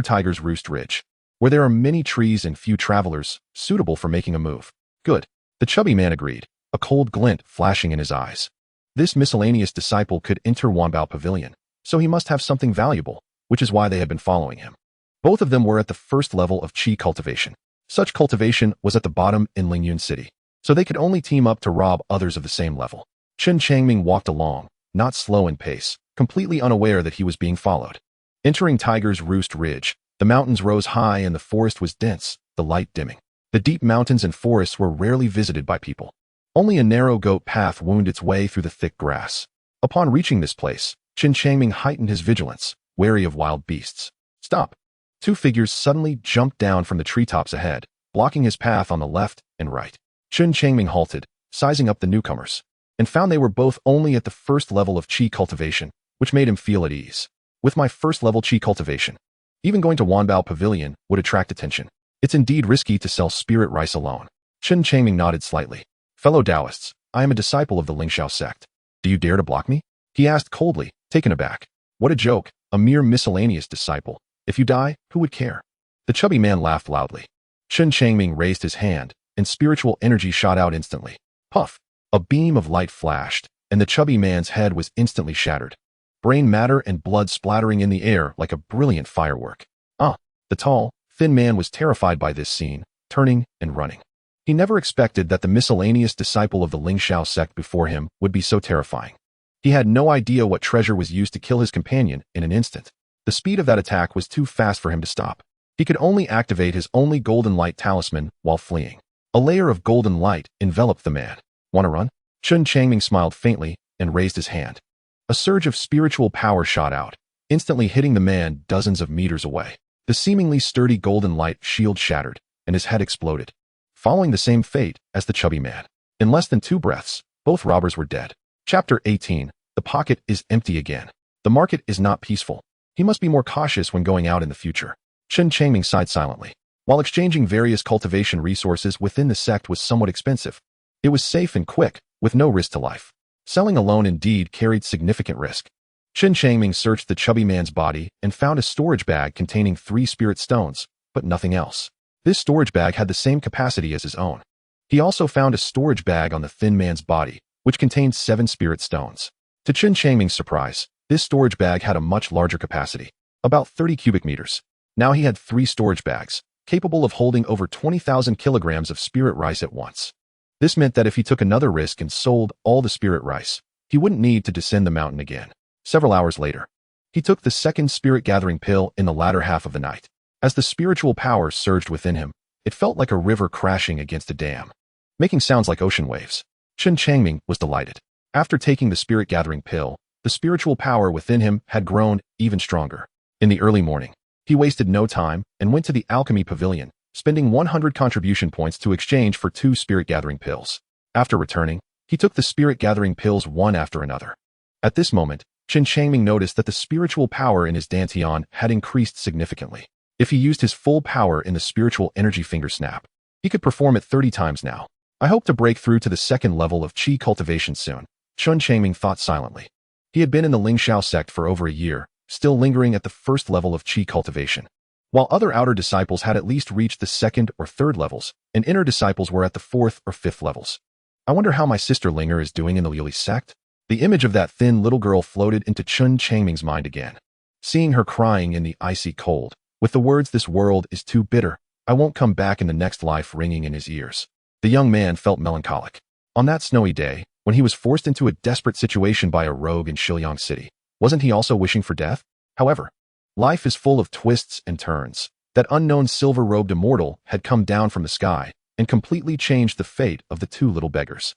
Tiger's Roost Ridge, where there are many trees and few travelers, suitable for making a move. Good. The chubby man agreed, a cold glint flashing in his eyes. This miscellaneous disciple could enter Wanbao Pavilion, so he must have something valuable, which is why they had been following him. Both of them were at the first level of Qi cultivation. Such cultivation was at the bottom in Lingyun City, so they could only team up to rob others of the same level. Chen Changming walked along, not slow in pace, completely unaware that he was being followed. Entering Tiger's Roost Ridge, the mountains rose high and the forest was dense, the light dimming. The deep mountains and forests were rarely visited by people. Only a narrow goat path wound its way through the thick grass. Upon reaching this place, Chen Changming heightened his vigilance, wary of wild beasts. Stop! 2 figures suddenly jumped down from the treetops ahead, blocking his path on the left and right. Chen Changming halted, sizing up the newcomers, and found they were both only at the first level of Qi cultivation, which made him feel at ease. With my first level Qi cultivation, even going to Wanbao Pavilion would attract attention. It's indeed risky to sell spirit rice alone. Chen Changming nodded slightly. Fellow Taoists, I am a disciple of the Lingxiao sect. Do you dare to block me? He asked coldly, taken aback. What a joke, a mere miscellaneous disciple. If you die, who would care? The chubby man laughed loudly. Chen Changming raised his hand, and spiritual energy shot out instantly. Puff! A beam of light flashed, and the chubby man's head was instantly shattered. Brain matter and blood splattering in the air like a brilliant firework. The tall, thin man was terrified by this scene, turning and running. He never expected that the miscellaneous disciple of the Lingxiao sect before him would be so terrifying. He had no idea what treasure was used to kill his companion in an instant. The speed of that attack was too fast for him to stop. He could only activate his only golden light talisman while fleeing. A layer of golden light enveloped the man. Wanna run? Chen Changming smiled faintly and raised his hand. A surge of spiritual power shot out, instantly hitting the man dozens of meters away. The seemingly sturdy golden light shield shattered, and his head exploded, following the same fate as the chubby man. In less than 2 breaths, both robbers were dead. Chapter 18. The pocket is empty again. The market is not peaceful. He must be more cautious when going out in the future. Chen Changming sighed silently. While exchanging various cultivation resources within the sect was somewhat expensive, it was safe and quick, with no risk to life. Selling alone indeed carried significant risk. Chen Changming searched the chubby man's body and found a storage bag containing 3 spirit stones, but nothing else. This storage bag had the same capacity as his own. He also found a storage bag on the thin man's body, which contained 7 spirit stones. To Chen Changming's surprise, this storage bag had a much larger capacity, about 30 cubic meters. Now he had 3 storage bags, capable of holding over 20,000 kilograms of spirit rice at once. This meant that if he took another risk and sold all the spirit rice, he wouldn't need to descend the mountain again. Several hours later, he took the second spirit-gathering pill in the latter half of the night. As the spiritual power surged within him, it felt like a river crashing against a dam, making sounds like ocean waves. Chen Changming was delighted. After taking the spirit-gathering pill, the spiritual power within him had grown even stronger. In the early morning, He wasted no time and went to the alchemy pavilion, spending 100 contribution points to exchange for 2 spirit-gathering pills. After returning, he took the spirit-gathering pills one after another. At this moment, Chen Changming noticed that the spiritual power in his dantian had increased significantly. If he used his full power in the spiritual energy finger snap, he could perform it 30 times now. I hope to break through to the second level of Qi cultivation soon, Chen Changming thought silently. He had been in the Lingxiao sect for over a year, still lingering at the first level of Qi cultivation. While other outer disciples had at least reached the second or third levels, and inner disciples were at the fourth or fifth levels. I wonder how my sister Linger is doing in the Leoli sect? The image of that thin little girl floated into Chen Changming's mind again. Seeing her crying in the icy cold, with the words, "This world is too bitter, I won't come back in the next life," ringing in his ears. The young man felt melancholic. On that snowy day, when he was forced into a desperate situation by a rogue in Xiliang city, wasn't he also wishing for death? However, life is full of twists and turns. That unknown silver-robed immortal had come down from the sky and completely changed the fate of the two little beggars.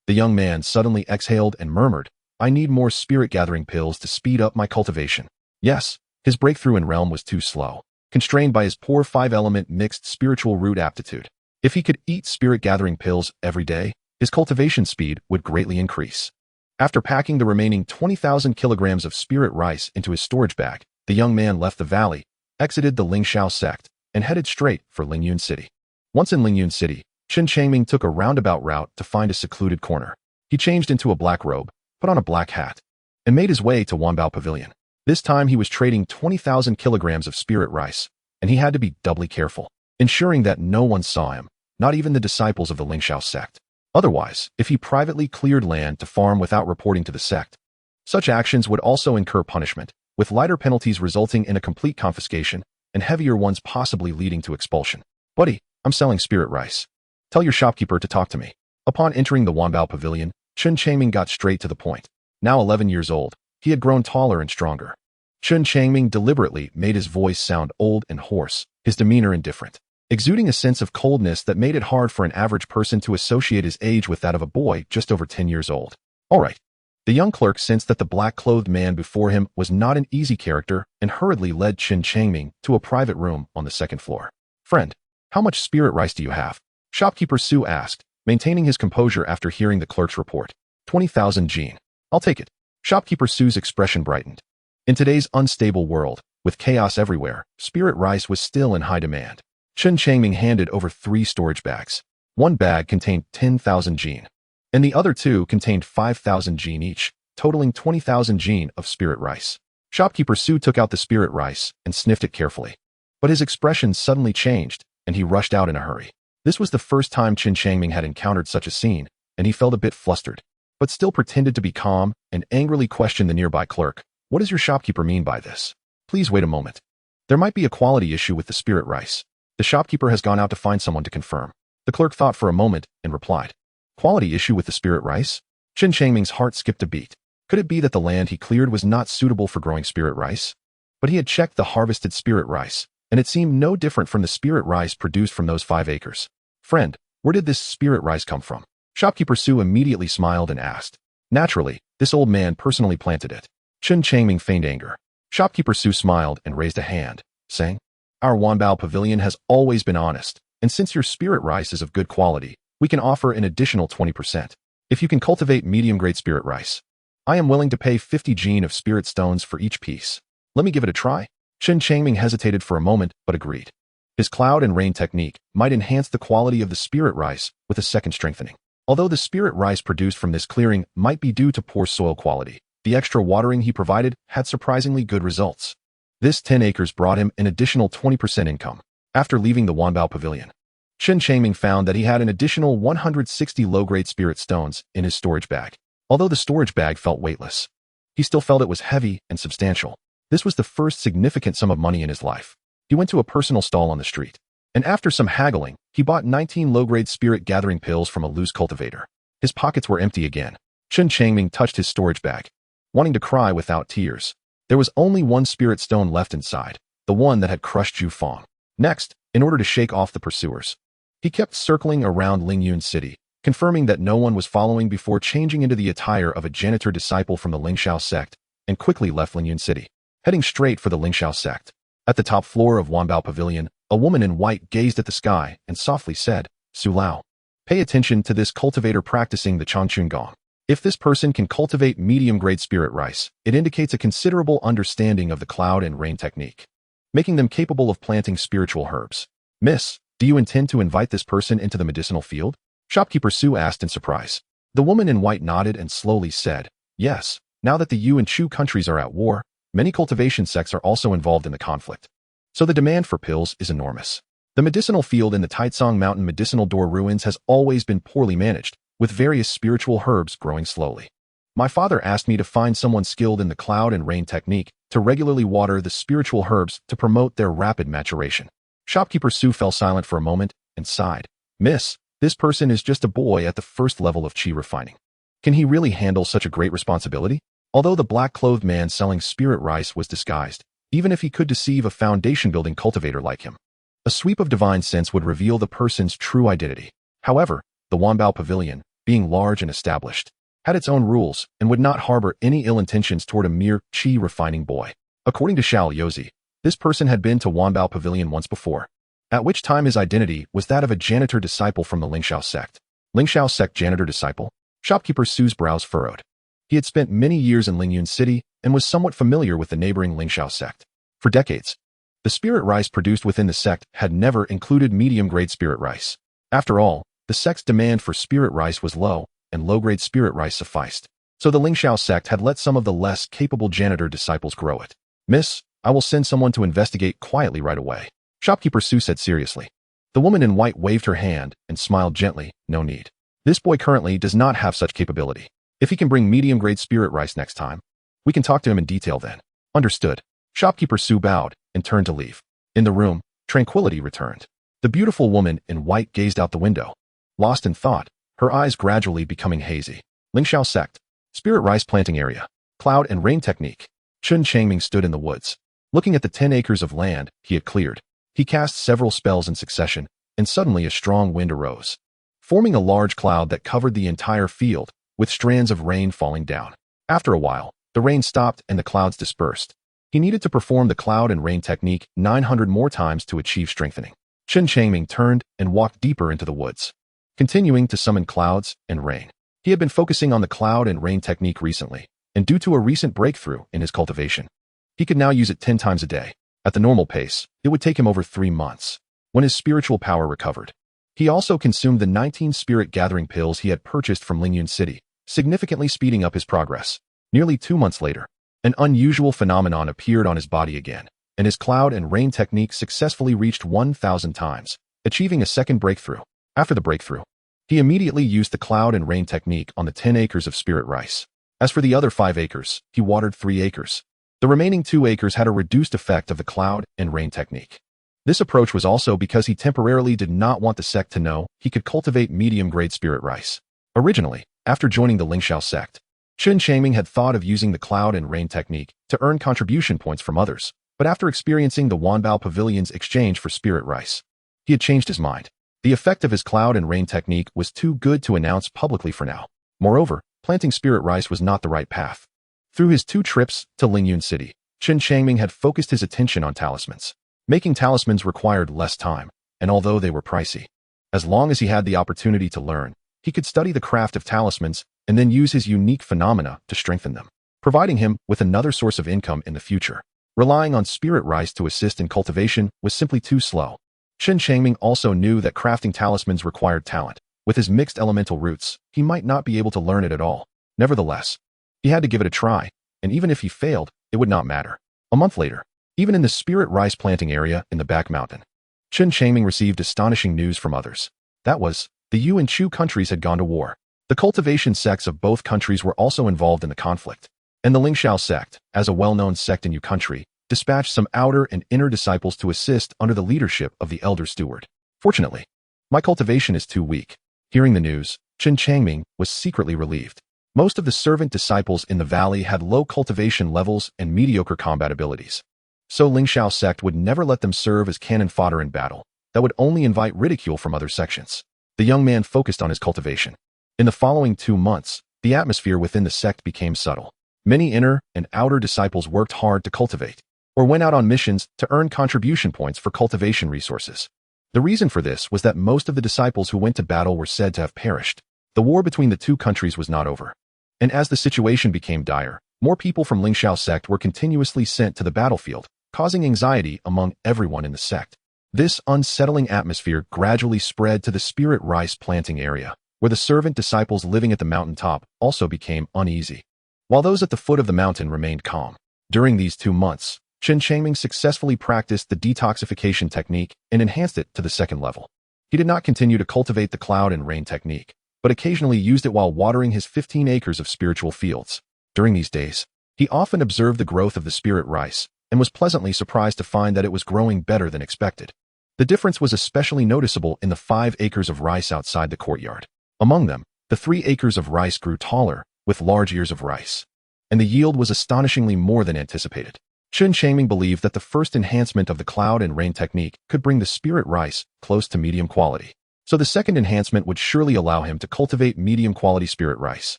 The young man suddenly exhaled and murmured, "I need more spirit-gathering pills to speed up my cultivation." Yes, his breakthrough in realm was too slow, constrained by his poor 5-element mixed spiritual root aptitude. If he could eat spirit-gathering pills every day, his cultivation speed would greatly increase. After packing the remaining 20,000 kilograms of spirit rice into his storage bag, the young man left the valley, exited the Lingxiao sect, and headed straight for Lingyun City. Once in Lingyun City, Chen Changming took a roundabout route to find a secluded corner. He changed into a black robe, put on a black hat, and made his way to Wanbao Pavilion. This time he was trading 20,000 kilograms of spirit rice, and he had to be doubly careful, ensuring that no one saw him, not even the disciples of the Lingxiao sect. Otherwise, if he privately cleared land to farm without reporting to the sect, such actions would also incur punishment, with lighter penalties resulting in a complete confiscation and heavier ones possibly leading to expulsion. "Buddy, I'm selling spirit rice. Tell your shopkeeper to talk to me." Upon entering the Wanbao Pavilion, Chen Changming got straight to the point. Now 11 years old, he had grown taller and stronger. Chen Changming deliberately made his voice sound old and hoarse, his demeanor indifferent, exuding a sense of coldness that made it hard for an average person to associate his age with that of a boy just over 10 years old. "All right." The young clerk sensed that the black-clothed man before him was not an easy character and hurriedly led Chen Changming to a private room on the second floor. "Friend, how much spirit rice do you have?" Shopkeeper Su asked, maintaining his composure after hearing the clerk's report. 20,000 jin. "I'll take it." Shopkeeper Su's expression brightened. In today's unstable world, with chaos everywhere, spirit rice was still in high demand. Chen Changming handed over 3 storage bags. One bag contained 10,000 jin, and the other 2 contained 5,000 jin each, totaling 20,000 jin of spirit rice. Shopkeeper Su took out the spirit rice and sniffed it carefully. But his expression suddenly changed, and he rushed out in a hurry. This was the first time Chen Changming had encountered such a scene, and he felt a bit flustered, but still pretended to be calm and angrily questioned the nearby clerk. "What does your shopkeeper mean by this? Please wait a moment. There might be a quality issue with the spirit rice. The shopkeeper has gone out to find someone to confirm." The clerk thought for a moment and replied, "Quality issue with the spirit rice?" Chen Changming's heart skipped a beat. Could it be that the land he cleared was not suitable for growing spirit rice? But he had checked the harvested spirit rice, and it seemed no different from the spirit rice produced from those 5 acres. "Friend, where did this spirit rice come from?" Shopkeeper Su immediately smiled and asked. "Naturally, this old man personally planted it." Chen Changming feigned anger. Shopkeeper Su smiled and raised a hand, saying, "Our Wanbao Pavilion has always been honest, and since your spirit rice is of good quality, we can offer an additional 20%. If you can cultivate medium-grade spirit rice, I am willing to pay 50 jin of spirit stones for each piece. Let me give it a try." Chen Changming hesitated for a moment but agreed. His cloud and rain technique might enhance the quality of the spirit rice with a second strengthening. Although the spirit rice produced from this clearing might be due to poor soil quality, the extra watering he provided had surprisingly good results. This 10 acres brought him an additional 20% income. After leaving the Wanbao Pavilion, Chen Changming found that he had an additional 160 low-grade spirit stones in his storage bag. Although the storage bag felt weightless, he still felt it was heavy and substantial. This was the first significant sum of money in his life. He went to a personal stall on the street, and after some haggling, he bought 19 low-grade spirit-gathering pills from a loose cultivator. His pockets were empty again. Chen Changming touched his storage bag, wanting to cry without tears. There was only 1 spirit stone left inside, the one that had crushed Zhu Fang. Next, in order to shake off the pursuers, he kept circling around Lingyun City, confirming that no one was following before changing into the attire of a janitor disciple from the Lingxiao sect, and quickly left Lingyun City, heading straight for the Lingxiao sect. At the top floor of Wanbao Pavilion, a woman in white gazed at the sky and softly said, "Su Lao, pay attention to this cultivator practicing the Changchun Gong. If this person can cultivate medium-grade spirit rice, it indicates a considerable understanding of the cloud and rain technique, making them capable of planting spiritual herbs. Miss, do you intend to invite this person into the medicinal field?" Shopkeeper Su asked in surprise. The woman in white nodded and slowly said, "Yes, now that the Yu and Chu countries are at war, many cultivation sects are also involved in the conflict. So the demand for pills is enormous. The medicinal field in the Taitsong Mountain medicinal door ruins has always been poorly managed, with various spiritual herbs growing slowly. My father asked me to find someone skilled in the cloud and rain technique to regularly water the spiritual herbs to promote their rapid maturation." Shopkeeper Su fell silent for a moment and sighed. "Miss, this person is just a boy at the first level of qi refining. Can he really handle such a great responsibility?" Although the black-clothed man selling spirit rice was disguised, even if he could deceive a foundation-building cultivator like him, a sweep of divine sense would reveal the person's true identity. However, the Wanbao Pavilion, being large and established, had its own rules and would not harbor any ill intentions toward a mere qi-refining boy. According to Xiao Yozi, this person had been to Wanbao Pavilion once before, at which time his identity was that of a janitor disciple from the Lingxiao sect. Lingxiao sect janitor disciple? Shopkeeper Su's brows furrowed. He had spent many years in Lingyun City and was somewhat familiar with the neighboring Lingxiao sect. For decades, the spirit rice produced within the sect had never included medium-grade spirit rice. After all, the sect's demand for spirit rice was low, and low-grade spirit rice sufficed. So the Lingxiao sect had let some of the less capable janitor disciples grow it. "Miss, I will send someone to investigate quietly right away," Shopkeeper Su said seriously. The woman in white waved her hand and smiled gently. "No need. This boy currently does not have such capability. If he can bring medium-grade spirit rice next time, we can talk to him in detail then." "Understood." Shopkeeper Su bowed and turned to leave. In the room, tranquility returned. The beautiful woman in white gazed out the window, lost in thought, her eyes gradually becoming hazy. Lingxiao sect, spirit rice planting area, cloud and rain technique. Chen Changming stood in the woods, looking at the 10 acres of land he had cleared. He cast several spells in succession, and suddenly a strong wind arose, forming a large cloud that covered the entire field, with strands of rain falling down. After a while, the rain stopped and the clouds dispersed. He needed to perform the cloud and rain technique 900 more times to achieve strengthening. Chen Changming turned and walked deeper into the woods, continuing to summon clouds and rain. He had been focusing on the cloud and rain technique recently, and due to a recent breakthrough in his cultivation, he could now use it 10 times a day. At the normal pace, it would take him over 3 months. When his spiritual power recovered, he also consumed the 19 spirit gathering pills he had purchased from Lingyun City, significantly speeding up his progress. Nearly 2 months later, an unusual phenomenon appeared on his body again, and his cloud and rain technique successfully reached 1,000 times, achieving a second breakthrough. After the breakthrough, he immediately used the cloud and rain technique on the 10 acres of spirit rice. As for the other 5 acres, he watered 3 acres. The remaining 2 acres had a reduced effect of the cloud and rain technique. This approach was also because he temporarily did not want the sect to know he could cultivate medium-grade spirit rice. Originally, after joining the Lingxiao sect, Chen Changming had thought of using the cloud and rain technique to earn contribution points from others, but after experiencing the Wanbao Pavilion's exchange for spirit rice, he had changed his mind. The effect of his cloud and rain technique was too good to announce publicly for now. Moreover, planting spirit rice was not the right path. Through his 2 trips to Lingyun City, Chen Changming had focused his attention on talismans. Making talismans required less time, and although they were pricey, as long as he had the opportunity to learn, he could study the craft of talismans and then use his unique phenomena to strengthen them, providing him with another source of income in the future. Relying on spirit rice to assist in cultivation was simply too slow. Chen Changming also knew that crafting talismans required talent. With his mixed elemental roots, he might not be able to learn it at all. Nevertheless, he had to give it a try, and even if he failed, it would not matter. A month later, even in the spirit rice planting area in the back mountain, Chen Changming received astonishing news from others. That was, the Yu and Chu countries had gone to war. The cultivation sects of both countries were also involved in the conflict, and the Lingxiao sect, as a well-known sect in Yu country, dispatched some outer and inner disciples to assist under the leadership of the elder steward. Fortunately, my cultivation is too weak. Hearing the news, Chen Changming was secretly relieved. Most of the servant disciples in the valley had low cultivation levels and mediocre combat abilities. So Lingxiao sect would never let them serve as cannon fodder in battle. That would only invite ridicule from other sections. The young man focused on his cultivation. In the following 2 months, the atmosphere within the sect became subtle. Many inner and outer disciples worked hard to cultivate. or went out on missions to earn contribution points for cultivation resources. The reason for this was that most of the disciples who went to battle were said to have perished. The war between the two countries was not over. And as the situation became dire, more people from Lingxiao sect were continuously sent to the battlefield, causing anxiety among everyone in the sect. This unsettling atmosphere gradually spread to the spirit rice planting area, where the servant disciples living at the mountaintop also became uneasy, while those at the foot of the mountain remained calm. During these 2 months, Chen Changming successfully practiced the detoxification technique and enhanced it to the second level. He did not continue to cultivate the cloud and rain technique, but occasionally used it while watering his 15 acres of spiritual fields. During these days, he often observed the growth of the spirit rice and was pleasantly surprised to find that it was growing better than expected. The difference was especially noticeable in the 5 acres of rice outside the courtyard. Among them, the 3 acres of rice grew taller, with large ears of rice, and the yield was astonishingly more than anticipated. Chen Changming believed that the first enhancement of the cloud and rain technique could bring the spirit rice close to medium quality, so the second enhancement would surely allow him to cultivate medium quality spirit rice.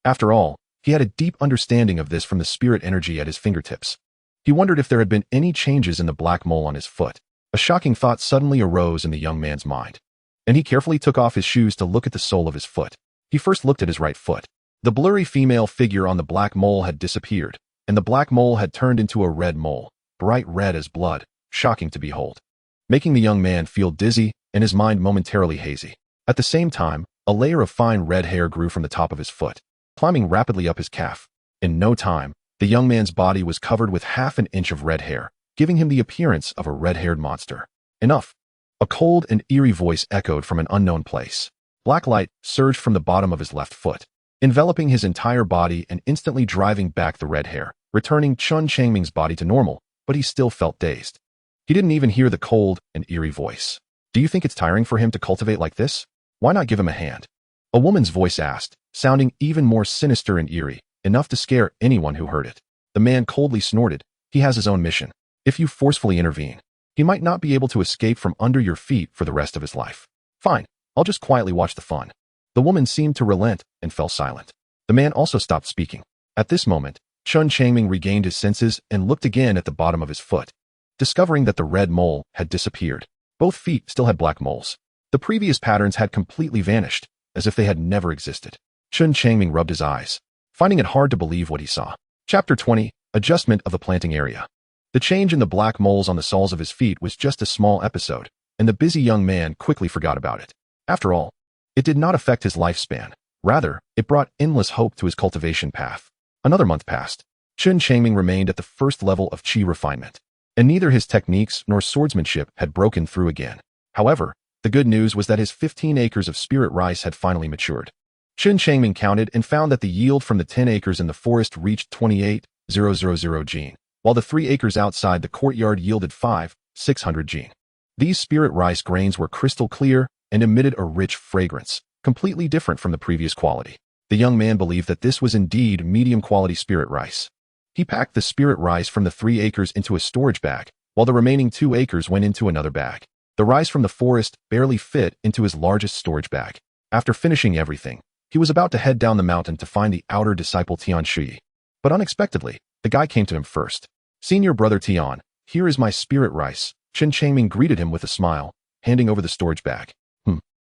After all, he had a deep understanding of this from the spirit energy at his fingertips. He wondered if there had been any changes in the black mole on his foot. A shocking thought suddenly arose in the young man's mind, and he carefully took off his shoes to look at the sole of his foot. He first looked at his right foot. The blurry female figure on the black mole had disappeared, and the black mole had turned into a red mole, bright red as blood, shocking to behold, making the young man feel dizzy and his mind momentarily hazy. At the same time, a layer of fine red hair grew from the top of his foot, climbing rapidly up his calf. In no time, the young man's body was covered with half an inch of red hair, giving him the appearance of a red-haired monster. Enough! A cold and eerie voice echoed from an unknown place. Black light surged from the bottom of his left foot, enveloping his entire body and instantly driving back the red hair, returning Chen Changming's body to normal, but he still felt dazed. He didn't even hear the cold and eerie voice. Do you think it's tiring for him to cultivate like this? Why not give him a hand? A woman's voice asked, sounding even more sinister and eerie, enough to scare anyone who heard it. The man coldly snorted. He has his own mission. If you forcefully intervene, he might not be able to escape from under your feet for the rest of his life. Fine, I'll just quietly watch the fun. The woman seemed to relent and fell silent. The man also stopped speaking. At this moment, Chen Changming regained his senses and looked again at the bottom of his foot, discovering that the red mole had disappeared. Both feet still had black moles. The previous patterns had completely vanished, as if they had never existed. Chen Changming rubbed his eyes, finding it hard to believe what he saw. Chapter 20, Adjustment of the Planting Area. The change in the black moles on the soles of his feet was just a small episode, and the busy young man quickly forgot about it. After all, it did not affect his lifespan. Rather, it brought endless hope to his cultivation path. Another month passed. Chen Changming remained at the first level of qi refinement, and neither his techniques nor swordsmanship had broken through again. However, the good news was that his 15 acres of spirit rice had finally matured. Chen Changming counted and found that the yield from the 10 acres in the forest reached 28,000 gene, while the 3 acres outside the courtyard yielded 5,600 gene. These spirit rice grains were crystal clear and emitted a rich fragrance, completely different from the previous quality. The young man believed that this was indeed medium-quality spirit rice. He packed the spirit rice from the 3 acres into a storage bag, while the remaining 2 acres went into another bag. The rice from the forest barely fit into his largest storage bag. After finishing everything, he was about to head down the mountain to find the outer disciple Tian Shui. But unexpectedly, the guy came to him first. "Senior brother Tian, here is my spirit rice." Chen Changming greeted him with a smile, handing over the storage bag.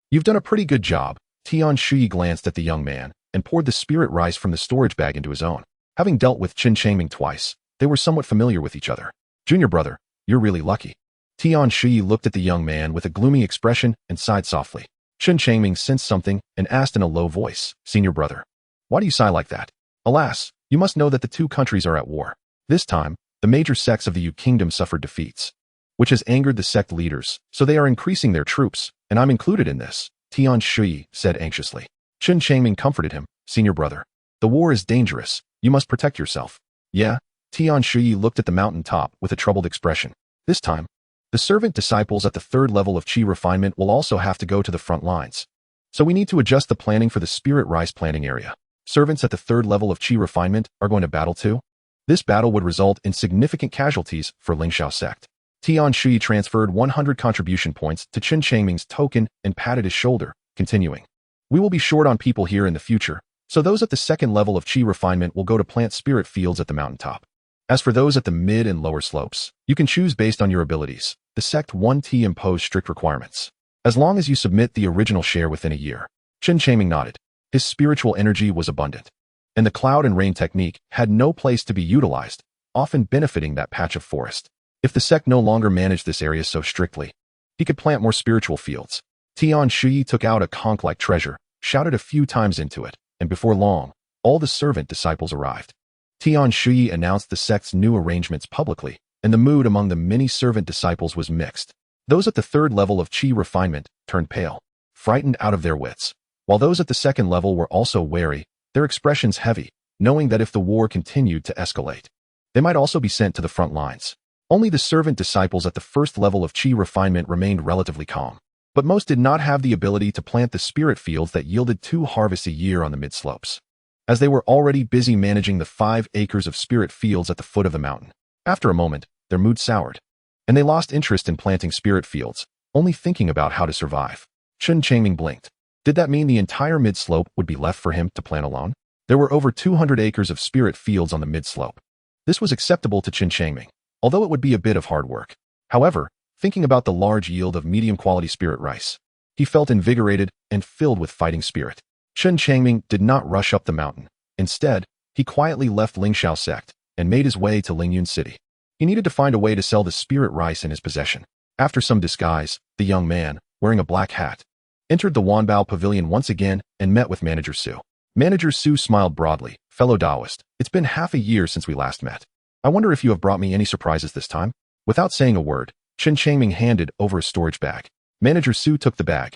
You've done a pretty good job." Tian Shui glanced at the young man and poured the spirit rice from the storage bag into his own. Having dealt with Chen Changming twice, they were somewhat familiar with each other. "Junior brother, you're really lucky." Tian Shui looked at the young man with a gloomy expression and sighed softly. Chen Changming sensed something and asked in a low voice, "Senior brother, why do you sigh like that? Alas, you must know that the two countries are at war. This time, the major sects of the Yu Kingdom suffered defeats, which has angered the sect leaders, so they are increasing their troops, and I'm included in this," Tian Shui said anxiously. Chen Changming comforted him, "Senior brother, the war is dangerous. You must protect yourself." "Yeah?" Tian Shui looked at the mountain top with a troubled expression. This time, the servant disciples at the 3rd level of qi refinement will also have to go to the front lines. So we need to adjust the planning for the spirit rice planting area. Servants at the 3rd level of qi refinement are going to battle too. This battle would result in significant casualties for Lingxiao sect. Tian Shui transferred 100 contribution points to Chen Changming's token and patted his shoulder, continuing. "We will be short on people here in the future, so those at the 2nd level of qi refinement will go to plant spirit fields at the mountaintop. As for those at the mid and lower slopes, you can choose based on your abilities. The Sect 1T imposed strict requirements. As long as you submit the original share within a year. Chen Changming nodded. His spiritual energy was abundant, and the cloud and rain technique had no place to be utilized, often benefiting that patch of forest. If the sect no longer managed this area so strictly, he could plant more spiritual fields. Tian Shui took out a conch-like treasure, shouted a few times into it, and before long, all the servant disciples arrived. Tian Shui announced the sect's new arrangements publicly, and the mood among the many servant disciples was mixed. Those at the third level of qi refinement turned pale, frightened out of their wits, while those at the second level were also wary, their expressions heavy, knowing that if the war continued to escalate, they might also be sent to the front lines. Only the servant disciples at the first level of qi refinement remained relatively calm, but most did not have the ability to plant the spirit fields that yielded 2 harvests a year on the mid-slopes, as they were already busy managing the 5 acres of spirit fields at the foot of the mountain. After a moment, their mood soured, and they lost interest in planting spirit fields, only thinking about how to survive. Chen Changming blinked. Did that mean the entire mid-slope would be left for him to plant alone? There were over 200 acres of spirit fields on the mid-slope. This was acceptable to Chen Changming, although it would be a bit of hard work. However, thinking about the large yield of medium-quality spirit rice, he felt invigorated and filled with fighting spirit. Chen Changming did not rush up the mountain. Instead, he quietly left Lingxiao sect and made his way to Lingyun city. He needed to find a way to sell the spirit rice in his possession. After some disguise, the young man, wearing a black hat, entered the Wanbao pavilion once again and met with Manager Su. Manager Su smiled broadly. Fellow Taoist, it's been half a year since we last met. I wonder if you have brought me any surprises this time? Without saying a word, Chen Changming handed over a storage bag. Manager Su took the bag,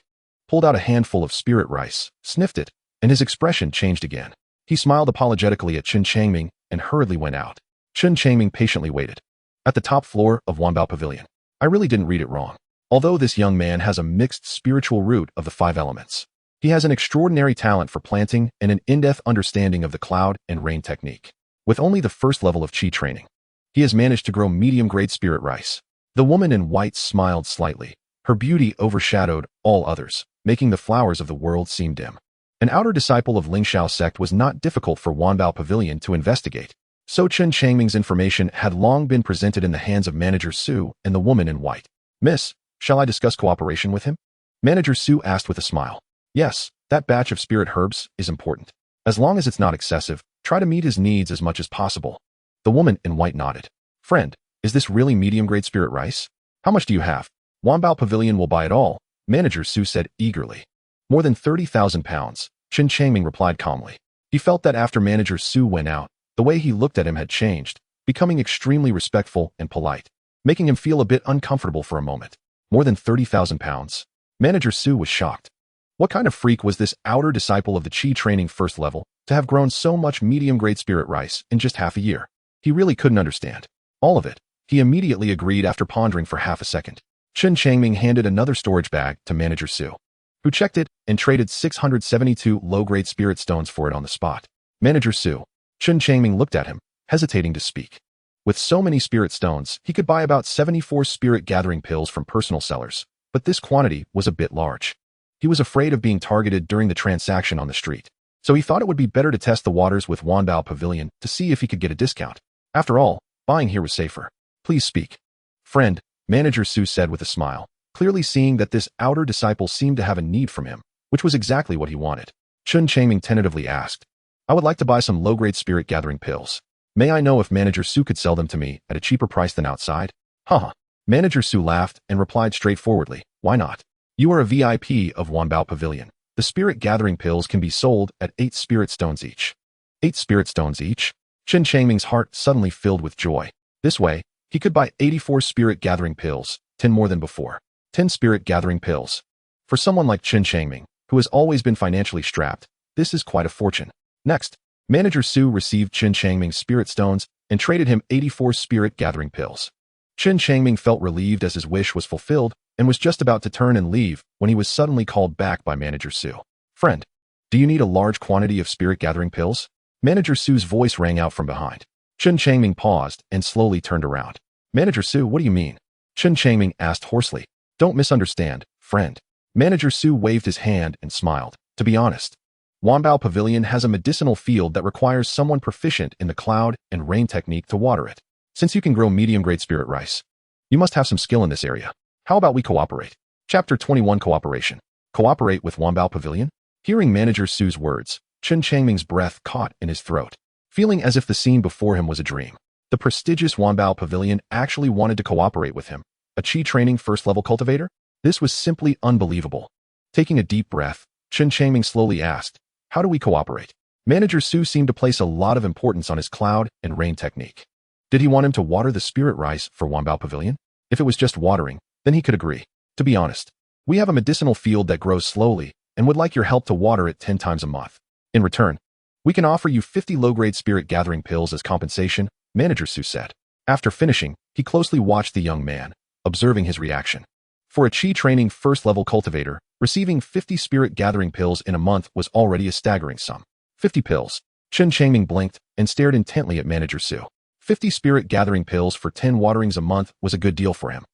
pulled out a handful of spirit rice, sniffed it, and his expression changed again. He smiled apologetically at Chen Changming and hurriedly went out. Chen Changming patiently waited. At the top floor of Wanbao Pavilion. I really didn't read it wrong. Although this young man has a mixed spiritual root of the 5 elements, he has an extraordinary talent for planting and an in-depth understanding of the cloud and rain technique. With only the first level of qi training, he has managed to grow medium-grade spirit rice. The woman in white smiled slightly. Her beauty overshadowed all others, making the flowers of the world seem dim. An outer disciple of Lingxiao sect was not difficult for Wanbao Pavilion to investigate. So Chen Changming's information had long been presented in the hands of Manager Su and the woman in white. Miss, shall I discuss cooperation with him? Manager Su asked with a smile. Yes, that batch of spirit herbs is important. As long as it's not excessive, try to meet his needs as much as possible. The woman in white nodded. Friend, is this really medium-grade spirit rice? How much do you have? Wanbao Pavilion will buy it all, Manager Su said eagerly. More than 30,000 pounds, Chen Changming replied calmly. He felt that after Manager Su went out, the way he looked at him had changed, becoming extremely respectful and polite, making him feel a bit uncomfortable for a moment. More than 30,000 pounds. Manager Su was shocked. What kind of freak was this outer disciple of the qi training first level to have grown so much medium-grade spirit rice in just half a year? He really couldn't understand. All of it. He immediately agreed after pondering for half a second. Chen Changming handed another storage bag to Manager Su, who checked it and traded 672 low-grade spirit stones for it on the spot. Manager Su. Chen Changming looked at him, hesitating to speak. With so many spirit stones, he could buy about 74 spirit gathering pills from personal sellers, but this quantity was a bit large. He was afraid of being targeted during the transaction on the street, so he thought it would be better to test the waters with Wanbao Pavilion to see if he could get a discount. After all, buying here was safer. Please speak. Friend, Manager Su said with a smile, clearly seeing that this outer disciple seemed to have a need from him, which was exactly what he wanted. Chen Changming tentatively asked, I would like to buy some low-grade spirit gathering pills. May I know if Manager Su could sell them to me at a cheaper price than outside? Haha. Manager Su laughed and replied straightforwardly, why not? You are a VIP of Wanbao Pavilion. The spirit gathering pills can be sold at 8 spirit stones each. 8 spirit stones each? Chen Changming's heart suddenly filled with joy. This way, he could buy 84 spirit gathering pills, 10 more than before. 10 spirit gathering pills. For someone like Chen Changming, who has always been financially strapped, this is quite a fortune. Next, Manager Su received Chen Changming's spirit stones and traded him 84 spirit gathering pills. Chen Changming felt relieved as his wish was fulfilled and was just about to turn and leave when he was suddenly called back by Manager Su. Friend, do you need a large quantity of spirit gathering pills? Manager Su's voice rang out from behind. Chen Changming paused and slowly turned around. Manager Su, what do you mean? Chen Changming asked hoarsely. Don't misunderstand, friend. Manager Su waved his hand and smiled. To be honest, Wanbao Pavilion has a medicinal field that requires someone proficient in the cloud and rain technique to water it. Since you can grow medium-grade spirit rice, you must have some skill in this area. How about we cooperate? Chapter 21 Cooperation. Cooperate with Wanbao Pavilion? Hearing Manager Su's words, Chen Changming's breath caught in his throat, feeling as if the scene before him was a dream. The prestigious Wanbao Pavilion actually wanted to cooperate with him, a Qi training first-level cultivator? This was simply unbelievable. Taking a deep breath, Chen Changming slowly asked, "How do we cooperate?" Manager Su seemed to place a lot of importance on his cloud and rain technique. Did he want him to water the spirit rice for Wanbao Pavilion? If it was just watering, then he could agree. To be honest, we have a medicinal field that grows slowly and would like your help to water it 10 times a month. In return, we can offer you 50 low-grade spirit gathering pills as compensation, Manager Su said. After finishing, he closely watched the young man, observing his reaction. For a Qi training first-level cultivator, receiving 50 spirit gathering pills in a month was already a staggering sum. 50 pills. Chen Changming blinked and stared intently at Manager Su. 50 spirit gathering pills for 10 waterings a month was a good deal for him.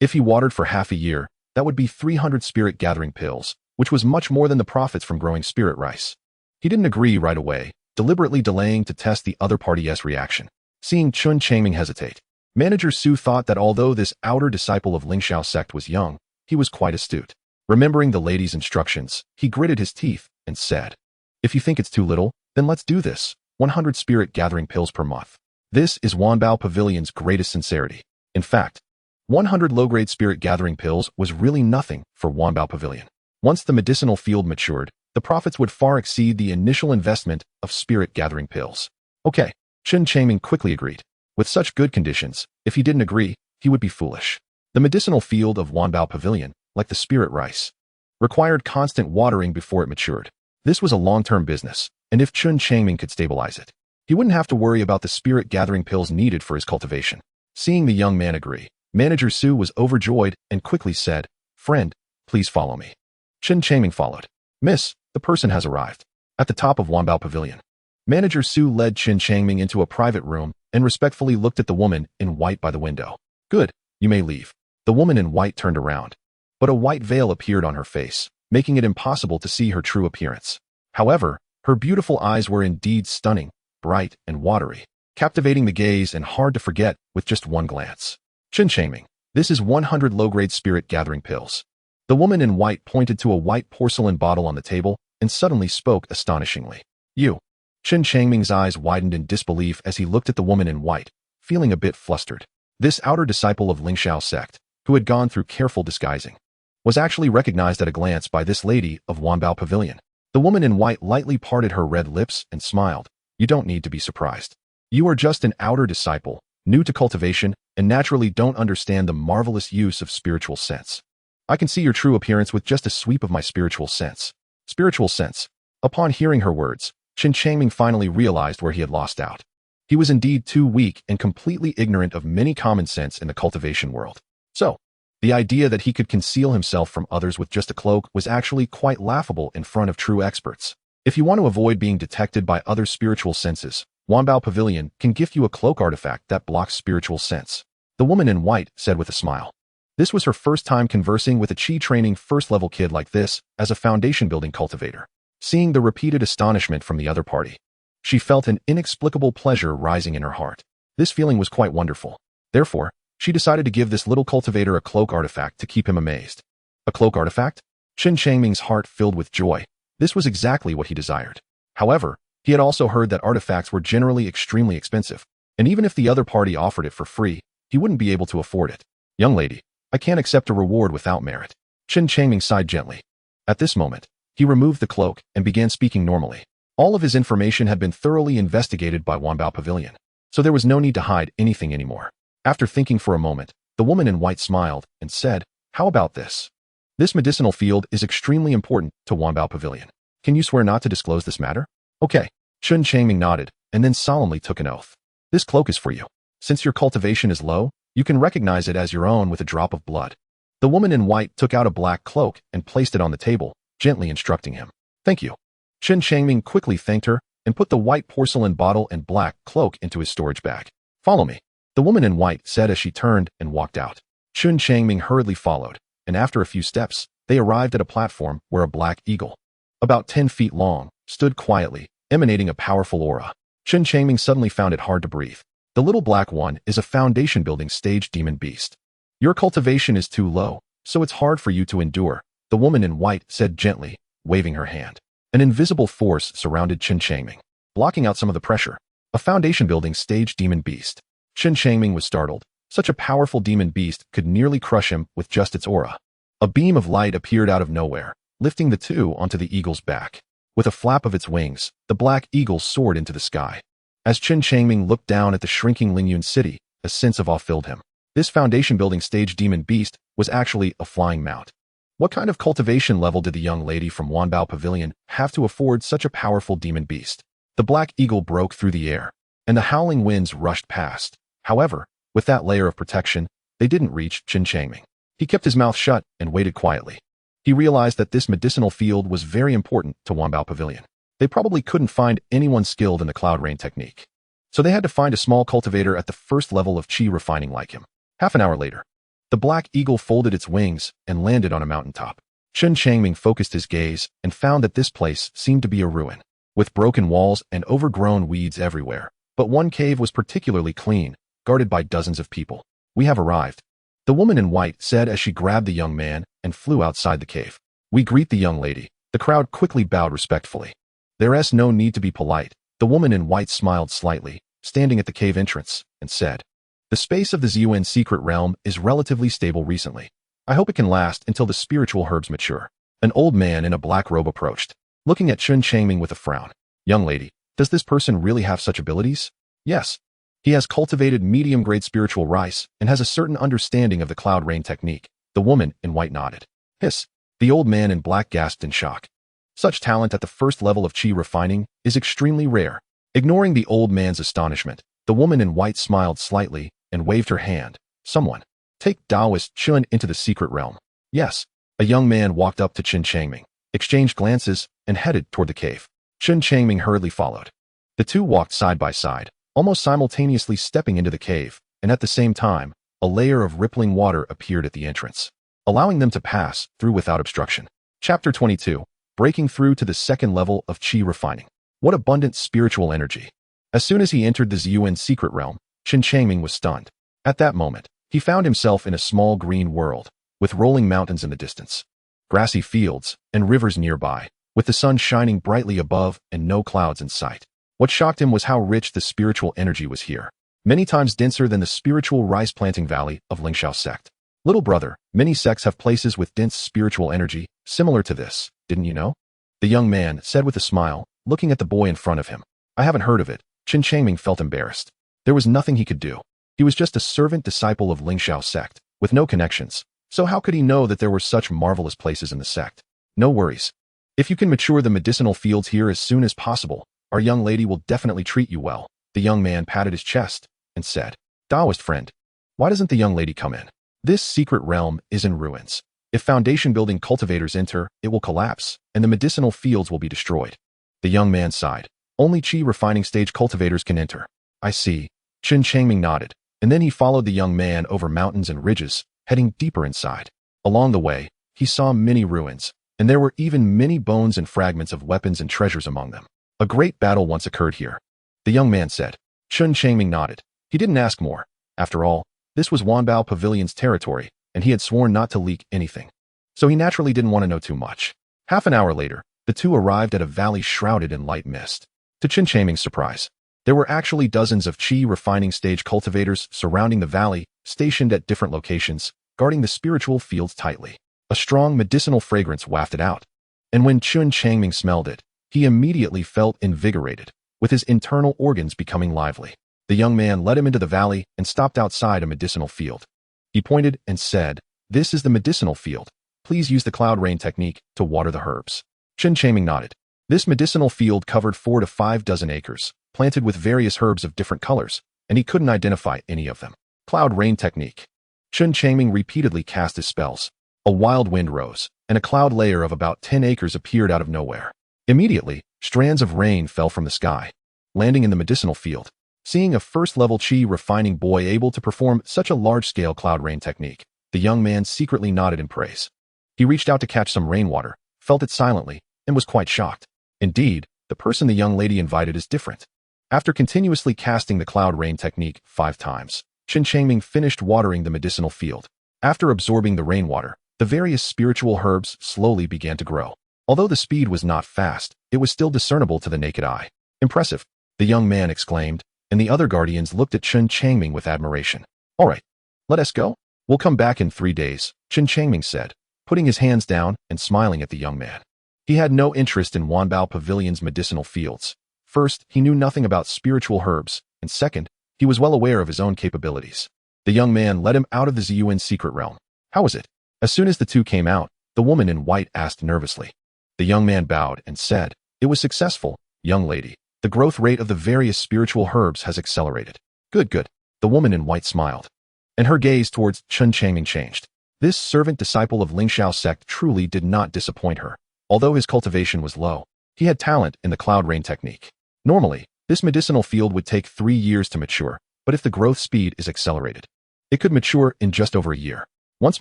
If he watered for half a year, that would be 300 spirit gathering pills, which was much more than the profits from growing spirit rice. He didn't agree right away, deliberately delaying to test the other party's reaction. Seeing Chen Changming hesitate, Manager Su thought that although this outer disciple of Lingxiao sect was young, he was quite astute. Remembering the lady's instructions, he gritted his teeth and said, "If you think it's too little, then let's do this. 100 spirit gathering pills per month." This is Wanbao Pavilion's greatest sincerity. In fact, 100 low-grade spirit gathering pills was really nothing for Wanbao Pavilion. Once the medicinal field matured, the profits would far exceed the initial investment of spirit gathering pills. Okay, Chen Changming quickly agreed. With such good conditions, if he didn't agree, he would be foolish. The medicinal field of Wanbao Pavilion, like the spirit rice, required constant watering before it matured. This was a long-term business, and if Chen Changming could stabilize it, he wouldn't have to worry about the spirit gathering pills needed for his cultivation. Seeing the young man agree, Manager Su was overjoyed and quickly said, "Friend, please follow me." Chen Changming followed. "Miss, the person has arrived." At the top of Wanbao Pavilion, Manager Su led Chen Changming into a private room and respectfully looked at the woman in white by the window. "Good, you may leave." The woman in white turned around, but a white veil appeared on her face, making it impossible to see her true appearance. However, her beautiful eyes were indeed stunning, bright and watery, captivating the gaze and hard to forget with just one glance. "Chen Changming, this is 100 low-grade spirit gathering pills." The woman in white pointed to a white porcelain bottle on the table and suddenly spoke astonishingly. "You." Chen Changming's eyes widened in disbelief as he looked at the woman in white, feeling a bit flustered. This outer disciple of Lingxiao sect, who had gone through careful disguising, was actually recognized at a glance by this lady of Wanbao Pavilion. The woman in white lightly parted her red lips and smiled. "You don't need to be surprised. You are just an outer disciple, new to cultivation, and naturally don't understand the marvelous use of spiritual sense. I can see your true appearance with just a sweep of my spiritual sense." Spiritual sense. Upon hearing her words, Chen Changming finally realized where he had lost out. He was indeed too weak and completely ignorant of many common sense in the cultivation world. So, the idea that he could conceal himself from others with just a cloak was actually quite laughable in front of true experts. If you want to avoid being detected by other spiritual senses, Wanbao Pavilion can gift you a cloak artifact that blocks spiritual sense. The woman in white said with a smile. This was her first time conversing with a Qi training first-level kid like this as a foundation-building cultivator. Seeing the repeated astonishment from the other party, she felt an inexplicable pleasure rising in her heart. This feeling was quite wonderful. Therefore, she decided to give this little cultivator a cloak artifact to keep him amazed. A cloak artifact? Chen Changming's heart filled with joy. This was exactly what he desired. However, he had also heard that artifacts were generally extremely expensive, and even if the other party offered it for free, he wouldn't be able to afford it. "Young lady, I can't accept a reward without merit." Chen Changming sighed gently. At this moment, he removed the cloak and began speaking normally. All of his information had been thoroughly investigated by Wanbao Pavilion, so there was no need to hide anything anymore. After thinking for a moment, the woman in white smiled and said, "How about this? This medicinal field is extremely important to Wanbao Pavilion. Can you swear not to disclose this matter?" "Okay." Chen Changming nodded and then solemnly took an oath. "This cloak is for you. Since your cultivation is low, you can recognize it as your own with a drop of blood." The woman in white took out a black cloak and placed it on the table, gently instructing him. "Thank you." Chen Changming quickly thanked her and put the white porcelain bottle and black cloak into his storage bag. "Follow me," the woman in white said as she turned and walked out. Chen Changming hurriedly followed, and after a few steps, they arrived at a platform where a black eagle, about 10 feet long, stood quietly, emanating a powerful aura. Chen Changming suddenly found it hard to breathe. The little black one is a foundation-building stage demon beast. Your cultivation is too low, so it's hard for you to endure, the woman in white said gently, waving her hand. An invisible force surrounded Chen Changming, blocking out some of the pressure. A foundation-building stage demon beast. Chen Changming was startled. Such a powerful demon beast could nearly crush him with just its aura. A beam of light appeared out of nowhere, lifting the two onto the eagle's back. With a flap of its wings, the black eagle soared into the sky. As Chen Changming looked down at the shrinking Lingyun city, a sense of awe filled him. This foundation-building stage demon beast was actually a flying mount. What kind of cultivation level did the young lady from Wanbao Pavilion have to afford such a powerful demon beast? The black eagle broke through the air, and the howling winds rushed past. However, with that layer of protection, they didn't reach Chen Changming. He kept his mouth shut and waited quietly. He realized that this medicinal field was very important to Wanbao Pavilion. They probably couldn't find anyone skilled in the cloud rain technique. So they had to find a small cultivator at the first level of chi refining like him. Half an hour later, the black eagle folded its wings and landed on a mountaintop. Chen Changming focused his gaze and found that this place seemed to be a ruin, with broken walls and overgrown weeds everywhere. But one cave was particularly clean, guarded by dozens of people. We have arrived, the woman in white said as she grabbed the young man and flew outside the cave. We greet the young lady. The crowd quickly bowed respectfully. There's no need to be polite. The woman in white smiled slightly, standing at the cave entrance, and said, the space of the Ziyuan secret realm is relatively stable recently. I hope it can last until the spiritual herbs mature. An old man in a black robe approached, looking at Chen Changming with a frown. Young lady, does this person really have such abilities? Yes. He has cultivated medium-grade spiritual rice and has a certain understanding of the cloud rain technique. The woman in white nodded. Hiss. The old man in black gasped in shock. Such talent at the first level of chi refining is extremely rare. Ignoring the old man's astonishment, the woman in white smiled slightly and waved her hand. Someone. Take Taoist Chun into the secret realm. Yes. A young man walked up to Chen Changming, exchanged glances, and headed toward the cave. Chen Changming hurriedly followed. The two walked side by side, almost simultaneously stepping into the cave, and at the same time, a layer of rippling water appeared at the entrance, allowing them to pass through without obstruction. Chapter 22. Breaking through to the second level of chi refining. What abundant spiritual energy. As soon as he entered the Ziyuan secret realm, Chen Changming was stunned. At that moment, he found himself in a small green world, with rolling mountains in the distance, grassy fields, and rivers nearby, with the sun shining brightly above and no clouds in sight. What shocked him was how rich the spiritual energy was here, many times denser than the spiritual rice-planting valley of Lingxiao sect. Little brother, many sects have places with dense spiritual energy, similar to this, didn't you know? The young man said with a smile, looking at the boy in front of him. I haven't heard of it. Chen Changming felt embarrassed. There was nothing he could do. He was just a servant disciple of Lingxiao sect, with no connections. So how could he know that there were such marvelous places in the sect? No worries. If you can mature the medicinal fields here as soon as possible, our young lady will definitely treat you well. The young man patted his chest and said, Taoist friend, why doesn't the young lady come in? This secret realm is in ruins. If foundation-building cultivators enter, it will collapse, and the medicinal fields will be destroyed. The young man sighed. Only chi refining stage cultivators can enter. I see. Chen Changming nodded, and then he followed the young man over mountains and ridges, heading deeper inside. Along the way, he saw many ruins, and there were even many bones and fragments of weapons and treasures among them. A great battle once occurred here, the young man said. Chen Changming nodded. He didn't ask more. After all, this was Wanbao Pavilion's territory, and he had sworn not to leak anything. So he naturally didn't want to know too much. Half an hour later, the two arrived at a valley shrouded in light mist. To Chen Changming's surprise, there were actually dozens of chi refining stage cultivators surrounding the valley, stationed at different locations, guarding the spiritual fields tightly. A strong medicinal fragrance wafted out, and when Chen Changming smelled it, he immediately felt invigorated, with his internal organs becoming lively. The young man led him into the valley and stopped outside a medicinal field. He pointed and said, This is the medicinal field. Please use the cloud rain technique to water the herbs. Chen Changming nodded. This medicinal field covered 4 to 5 dozen acres, planted with various herbs of different colors, and he couldn't identify any of them. Cloud rain technique. Chen Changming repeatedly cast his spells. A wild wind rose, and a cloud layer of about 10 acres appeared out of nowhere. Immediately, strands of rain fell from the sky, landing in the medicinal field. Seeing a first-level chi refining boy able to perform such a large-scale cloud rain technique, the young man secretly nodded in praise. He reached out to catch some rainwater, felt it silently, and was quite shocked. Indeed, the person the young lady invited is different. After continuously casting the cloud rain technique 5 times, Chen Changming finished watering the medicinal field. After absorbing the rainwater, the various spiritual herbs slowly began to grow. Although the speed was not fast, it was still discernible to the naked eye. Impressive, the young man exclaimed, and the other guardians looked at Chen Changming with admiration. All right, let us go. We'll come back in 3 days, Chen Changming said, putting his hands down and smiling at the young man. He had no interest in Wanbao Pavilion's medicinal fields. First, he knew nothing about spiritual herbs, and second, he was well aware of his own capabilities. The young man led him out of the Ziyuan secret realm. How was it? As soon as the two came out, the woman in white asked nervously. The young man bowed and said, "It was successful, young lady. The growth rate of the various spiritual herbs has accelerated." Good, good. The woman in white smiled, and her gaze towards Chen Changming changed. This servant disciple of Lingxiao sect truly did not disappoint her. Although his cultivation was low, he had talent in the cloud rain technique. Normally, this medicinal field would take 3 years to mature, but if the growth speed is accelerated, it could mature in just over a year. Once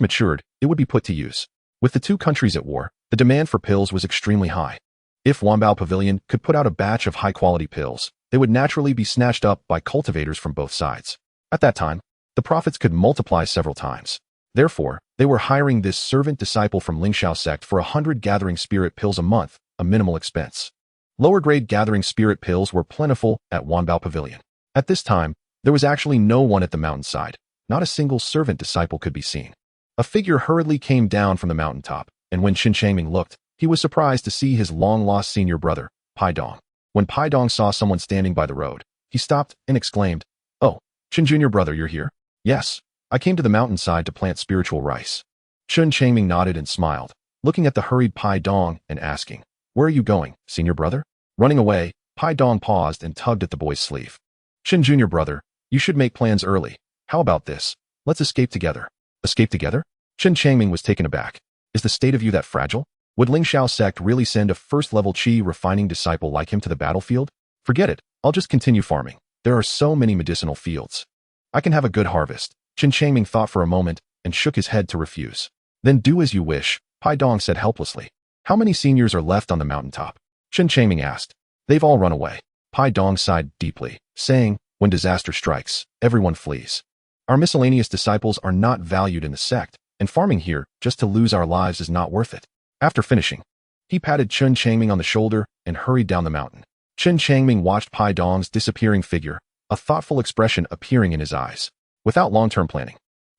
matured, it would be put to use. With the two countries at war, the demand for pills was extremely high. If Wanbao Pavilion could put out a batch of high-quality pills, they would naturally be snatched up by cultivators from both sides. At that time, the profits could multiply several times. Therefore, they were hiring this servant disciple from Lingxiao sect for 100 gathering spirit pills a month, a minimal expense. Lower-grade gathering spirit pills were plentiful at Wanbao Pavilion. At this time, there was actually no one at the mountainside. Not a single servant disciple could be seen. A figure hurriedly came down from the mountaintop, and when Chen Changming looked, he was surprised to see his long-lost senior brother, Pai Dong. When Pai Dong saw someone standing by the road, he stopped and exclaimed, "Oh, Chen Junior brother, you're here?" "Yes, I came to the mountainside to plant spiritual rice." Chen Changming nodded and smiled, looking at the hurried Pai Dong and asking, "Where are you going, senior brother?" Running away, Pai Dong paused and tugged at the boy's sleeve. "Chen Junior brother, you should make plans early. How about this? Let's escape together." "Escape together?" Chen Changming was taken aback. "Is the state of you that fragile? Would Lingxiao sect really send a first-level qi refining disciple like him to the battlefield? Forget it, I'll just continue farming. There are so many medicinal fields. I can have a good harvest." Chen Changming thought for a moment and shook his head to refuse. "Then do as you wish," Pai Dong said helplessly. "How many seniors are left on the mountaintop?" Chen Changming asked. "They've all run away." Pai Dong sighed deeply, saying, "When disaster strikes, everyone flees. Our miscellaneous disciples are not valued in the sect, and farming here just to lose our lives is not worth it." After finishing, he patted Chen Changming on the shoulder and hurried down the mountain. Chen Changming watched Pai Dong's disappearing figure, a thoughtful expression appearing in his eyes. Without long-term planning,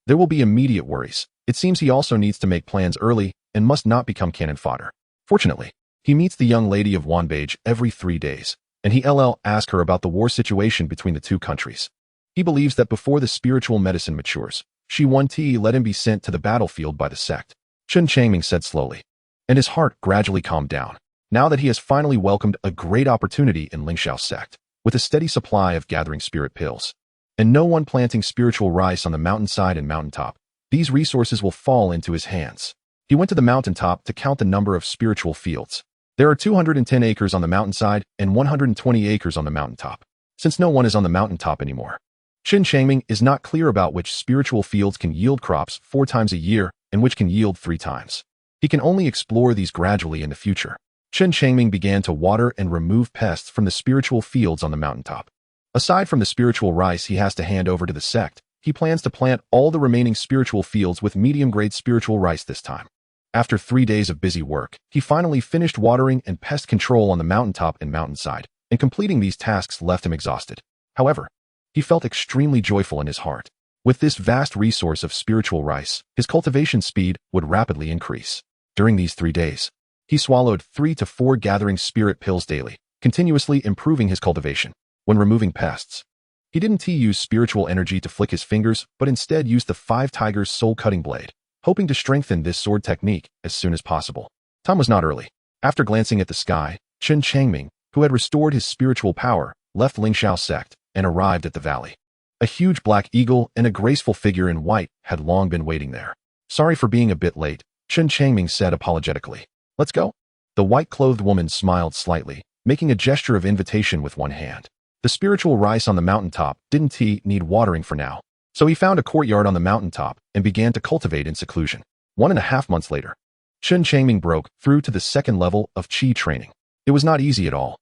there will be immediate worries. It seems he also needs to make plans early and must not become cannon fodder. Fortunately, he meets the young lady of Wanbage every 3 days, and he asks her about the war situation between the two countries. He believes that before the spiritual medicine matures, Shi Wan Ti let him be sent to the battlefield by the sect. Chen Changming said slowly, and his heart gradually calmed down. Now that he has finally welcomed a great opportunity in Lingxiao sect, with a steady supply of gathering spirit pills, and no one planting spiritual rice on the mountainside and mountaintop, these resources will fall into his hands. He went to the mountaintop to count the number of spiritual fields. There are 210 acres on the mountainside and 120 acres on the mountaintop. Since no one is on the mountaintop anymore, Chen Changming is not clear about which spiritual fields can yield crops 4 times a year and which can yield 3 times. He can only explore these gradually in the future. Chen Changming began to water and remove pests from the spiritual fields on the mountaintop. Aside from the spiritual rice he has to hand over to the sect, he plans to plant all the remaining spiritual fields with medium-grade spiritual rice this time. After 3 days of busy work, he finally finished watering and pest control on the mountaintop and mountainside, and completing these tasks left him exhausted. However, he felt extremely joyful in his heart. With this vast resource of spiritual rice, his cultivation speed would rapidly increase. During these 3 days, he swallowed 3 to 4 gathering spirit pills daily, continuously improving his cultivation. When removing pests, he didn't use spiritual energy to flick his fingers, but instead used the 5 Tigers soul cutting blade, hoping to strengthen this sword technique as soon as possible. Time was not early. After glancing at the sky, Chen Changming, who had restored his spiritual power, left Lingxiao sect and arrived at the valley. A huge black eagle and a graceful figure in white had long been waiting there. "Sorry for being a bit late," Chen Changming said apologetically. "Let's go." The white-clothed woman smiled slightly, making a gesture of invitation with one hand. The spiritual rice on the mountaintop didn't need watering for now, so he found a courtyard on the mountaintop and began to cultivate in seclusion. 1.5 months later, Chen Changming broke through to the 2nd level of qi training. It was not easy at all.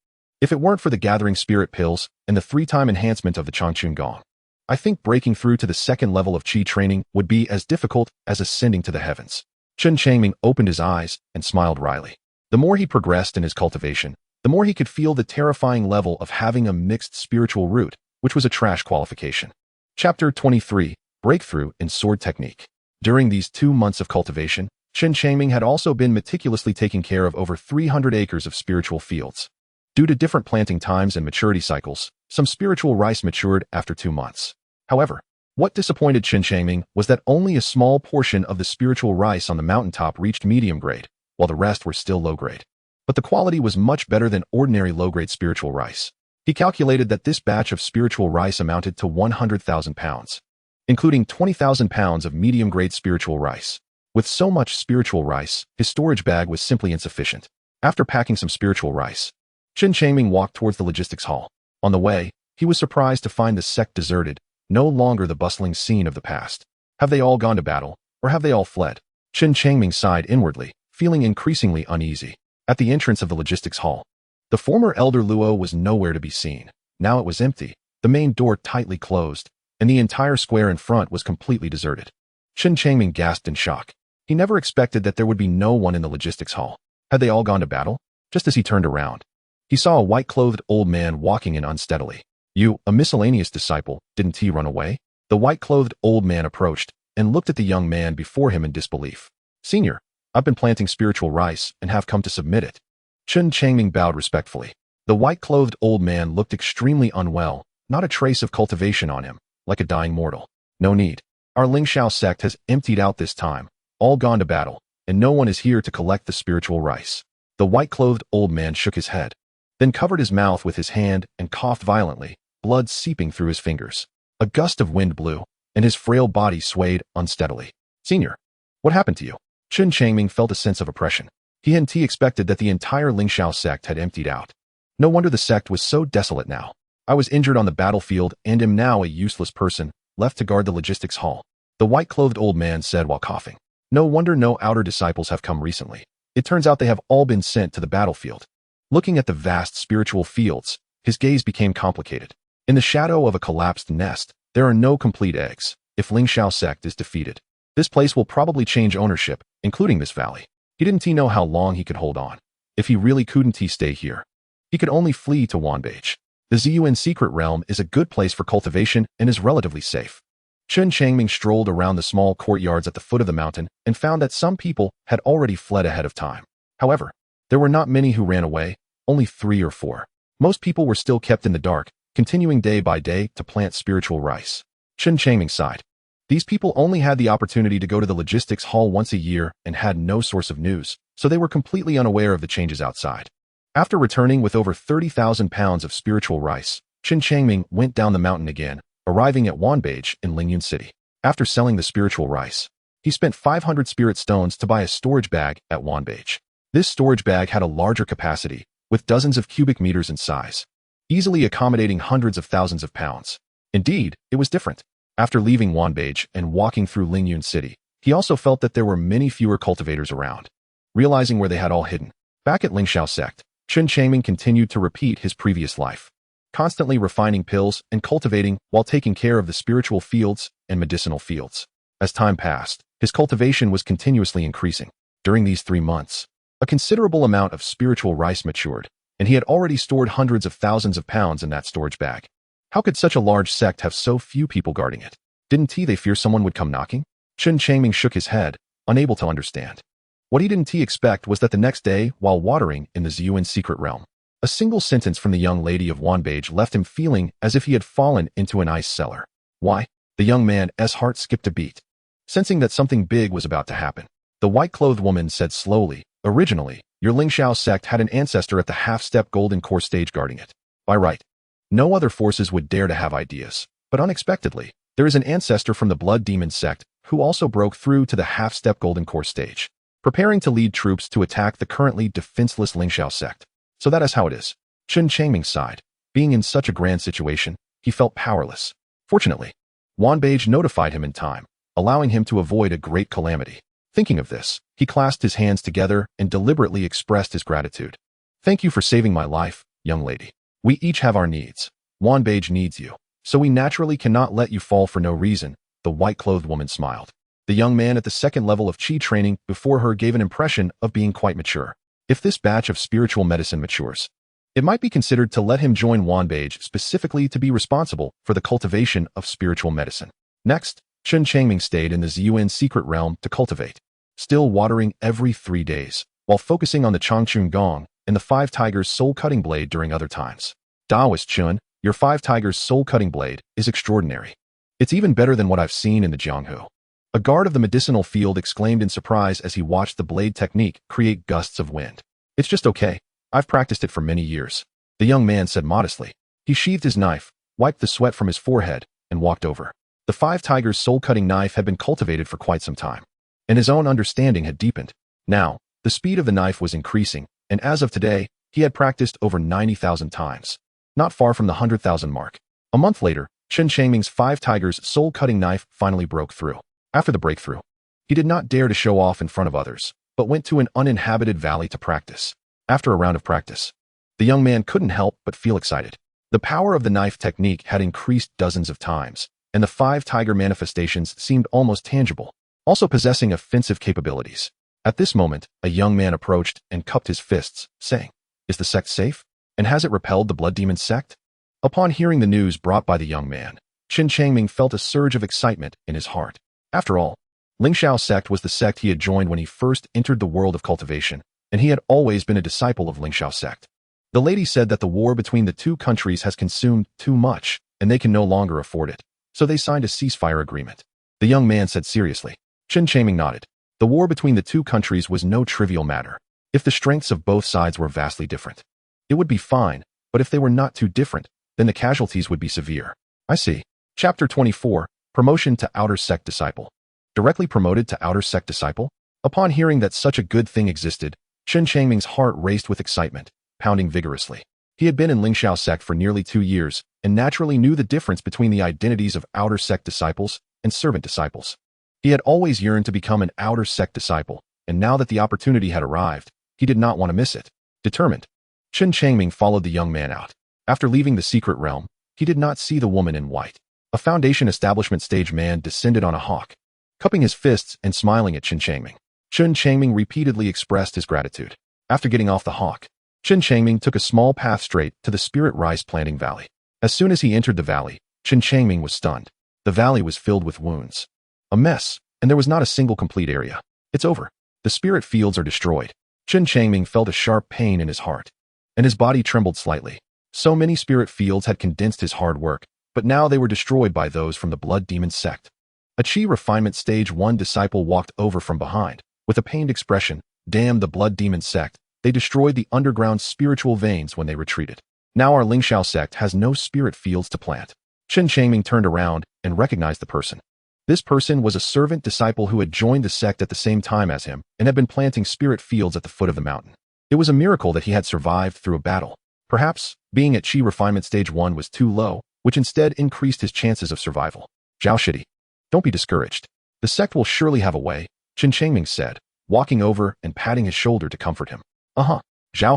If it weren't for the gathering spirit pills and the 3-time enhancement of the Changchun Gong, I think breaking through to the second level of Qi training would be as difficult as ascending to the heavens. Chen Changming opened his eyes and smiled wryly. The more he progressed in his cultivation, the more he could feel the terrifying level of having a mixed spiritual root, which was a trash qualification. Chapter 23, Breakthrough in Sword Technique. During these 2 months of cultivation, Chen Changming had also been meticulously taking care of over 300 acres of spiritual fields. Due to different planting times and maturity cycles, some spiritual rice matured after 2 months. However, what disappointed Chen Changming was that only a small portion of the spiritual rice on the mountaintop reached medium grade, while the rest were still low grade. But the quality was much better than ordinary low-grade spiritual rice. He calculated that this batch of spiritual rice amounted to 100,000 pounds, including 20,000 pounds of medium-grade spiritual rice. With so much spiritual rice, his storage bag was simply insufficient. After packing some spiritual rice, Chen Changming walked towards the logistics hall. On the way, he was surprised to find the sect deserted, no longer the bustling scene of the past. Have they all gone to battle, or have they all fled? Chen Changming sighed inwardly, feeling increasingly uneasy. At the entrance of the logistics hall, the former elder Luo was nowhere to be seen. Now it was empty, the main door tightly closed, and the entire square in front was completely deserted. Chen Changming gasped in shock. He never expected that there would be no one in the logistics hall. Had they all gone to battle? Just as he turned around, he saw a white-clothed old man walking in unsteadily. You, a miscellaneous disciple, didn't he run away? The white-clothed old man approached and looked at the young man before him in disbelief. Senior, I've been planting spiritual rice and have come to submit it. Chen Changming bowed respectfully. The white-clothed old man looked extremely unwell, not a trace of cultivation on him, like a dying mortal. No need. Our Lingxiao sect has emptied out this time, all gone to battle, and no one is here to collect the spiritual rice. The white-clothed old man shook his head, then covered his mouth with his hand and coughed violently, blood seeping through his fingers. A gust of wind blew, and his frail body swayed unsteadily. Senior, what happened to you? Chen Changming felt a sense of oppression. He hadn't expected that the entire Lingxiao sect had emptied out. No wonder the sect was so desolate now. I was injured on the battlefield and am now a useless person, left to guard the logistics hall. The white-clothed old man said while coughing. No wonder no outer disciples have come recently. It turns out they have all been sent to the battlefield. Looking at the vast spiritual fields, his gaze became complicated. In the shadow of a collapsed nest, there are no complete eggs. If Lingxiao sect is defeated, this place will probably change ownership, including this valley. He didn't know how long he could hold on. If he really couldn't stay here, he could only flee to Wanbage. The Ziyuan secret realm is a good place for cultivation and is relatively safe. Chen Changming strolled around the small courtyards at the foot of the mountain and found that some people had already fled ahead of time. However, there were not many who ran away, only 3 or 4. Most people were still kept in the dark, continuing day by day to plant spiritual rice. Chen Changming sighed. These people only had the opportunity to go to the logistics hall once a year and had no source of news, so they were completely unaware of the changes outside. After returning with over 30,000 pounds of spiritual rice, Chen Changming went down the mountain again, arriving at Wanbage in Lingyun City. After selling the spiritual rice, he spent 500 spirit stones to buy a storage bag at Wanbage. This storage bag had a larger capacity, with dozens of cubic meters in size, easily accommodating hundreds of thousands of pounds. Indeed, it was different. After leaving Wanbage and walking through Lingyun City, he also felt that there were many fewer cultivators around. Realizing where they had all hidden, back at Lingxiao sect, Chen Changming continued to repeat his previous life, constantly refining pills and cultivating while taking care of the spiritual fields and medicinal fields. As time passed, his cultivation was continuously increasing. During these 3 months, a considerable amount of spiritual rice matured, and he had already stored hundreds of thousands of pounds in that storage bag. How could such a large sect have so few people guarding it? Didn't they fear someone would come knocking? Chen Changming shook his head, unable to understand. What he didn't expect was that the next day, while watering in the Ziyuan secret realm, a single sentence from the young lady of Wanbage left him feeling as if he had fallen into an ice cellar. Why? The young man's heart skipped a beat. Sensing that something big was about to happen, the white-clothed woman said slowly, originally, your Lingxiao sect had an ancestor at the half-step golden core stage guarding it. By right, no other forces would dare to have ideas, but unexpectedly, there is an ancestor from the Blood Demon sect who also broke through to the half-step golden core stage, preparing to lead troops to attack the currently defenseless Lingxiao sect. So that is how it is. Chen Changming sighed. Being in such a grand situation, he felt powerless. Fortunately, Wanbage notified him in time, allowing him to avoid a great calamity. Thinking of this, he clasped his hands together and deliberately expressed his gratitude. Thank you for saving my life, young lady. We each have our needs. Wanbage needs you, so we naturally cannot let you fall for no reason, the white-clothed woman smiled. The young man at the second level of Qi training before her gave an impression of being quite mature. If this batch of spiritual medicine matures, it might be considered to let him join Wanbage specifically to be responsible for the cultivation of spiritual medicine. Next, Chen Changming stayed in the Ziyuan secret realm to cultivate, still watering every 3 days, while focusing on the Changchun Gong and the Five Tigers soul-cutting blade during other times. Daoist Chun, your Five Tigers soul-cutting blade is extraordinary. It's even better than what I've seen in the Jianghu. A guard of the medicinal field exclaimed in surprise as he watched the blade technique create gusts of wind. It's just okay. I've practiced it for many years, the young man said modestly. He sheathed his knife, wiped the sweat from his forehead, and walked over. The Five Tigers soul-cutting knife had been cultivated for quite some time, and his own understanding had deepened. Now, the speed of the knife was increasing, and as of today, he had practiced over 90,000 times, not far from the 100,000 mark. A month later, Chen Changming's Five Tigers soul-cutting knife finally broke through. After the breakthrough, he did not dare to show off in front of others, but went to an uninhabited valley to practice. After a round of practice, the young man couldn't help but feel excited. The power of the knife technique had increased dozens of times, and the Five Tiger manifestations seemed almost tangible, also possessing offensive capabilities. At this moment, a young man approached and cupped his fists, saying, "Is the sect safe? And has it repelled the blood demon sect?" Upon hearing the news brought by the young man, Chen Changming felt a surge of excitement in his heart. After all, Lingxiao sect was the sect he had joined when he first entered the world of cultivation, and he had always been a disciple of Lingxiao sect. The lady said that the war between the two countries has consumed too much, and they can no longer afford it, so they signed a ceasefire agreement. The young man said seriously. Chen Changming nodded. The war between the two countries was no trivial matter. If the strengths of both sides were vastly different, it would be fine, but if they were not too different, then the casualties would be severe. I see. Chapter 24, Promotion to Outer Sect Disciple. Directly promoted to Outer Sect Disciple? Upon hearing that such a good thing existed, Chen Changming's heart raced with excitement, pounding vigorously. He had been in Lingxiao sect for nearly 2 years, and naturally knew the difference between the identities of Outer Sect disciples and servant disciples. He had always yearned to become an Outer Sect disciple, and now that the opportunity had arrived, he did not want to miss it. Determined, Chen Changming followed the young man out. After leaving the secret realm, he did not see the woman in white. A Foundation establishment stage man descended on a hawk, cupping his fists and smiling at Chen Changming. Chen Changming repeatedly expressed his gratitude. After getting off the hawk, Chen Changming took a small path straight to the Spirit Rice Planting Valley. As soon as he entered the valley, Chen Changming was stunned. The valley was filled with wounds. A mess, and there was not a single complete area. It's over. The spirit fields are destroyed. Chen Changming felt a sharp pain in his heart, and his body trembled slightly. So many spirit fields had condensed his hard work, but now they were destroyed by those from the blood demon sect. A Qi refinement stage 1 disciple walked over from behind, with a pained expression. Damn the blood demon sect, they destroyed the underground spiritual veins when they retreated. Now our Lingxiao sect has no spirit fields to plant. Chen Changming turned around and recognized the person. This person was a servant disciple who had joined the sect at the same time as him and had been planting spirit fields at the foot of the mountain. It was a miracle that he had survived through a battle. Perhaps, being at Qi refinement stage 1 was too low, which instead increased his chances of survival. Zhao Shidi, don't be discouraged. The sect will surely have a way, Chen Changming said, walking over and patting his shoulder to comfort him. Zhao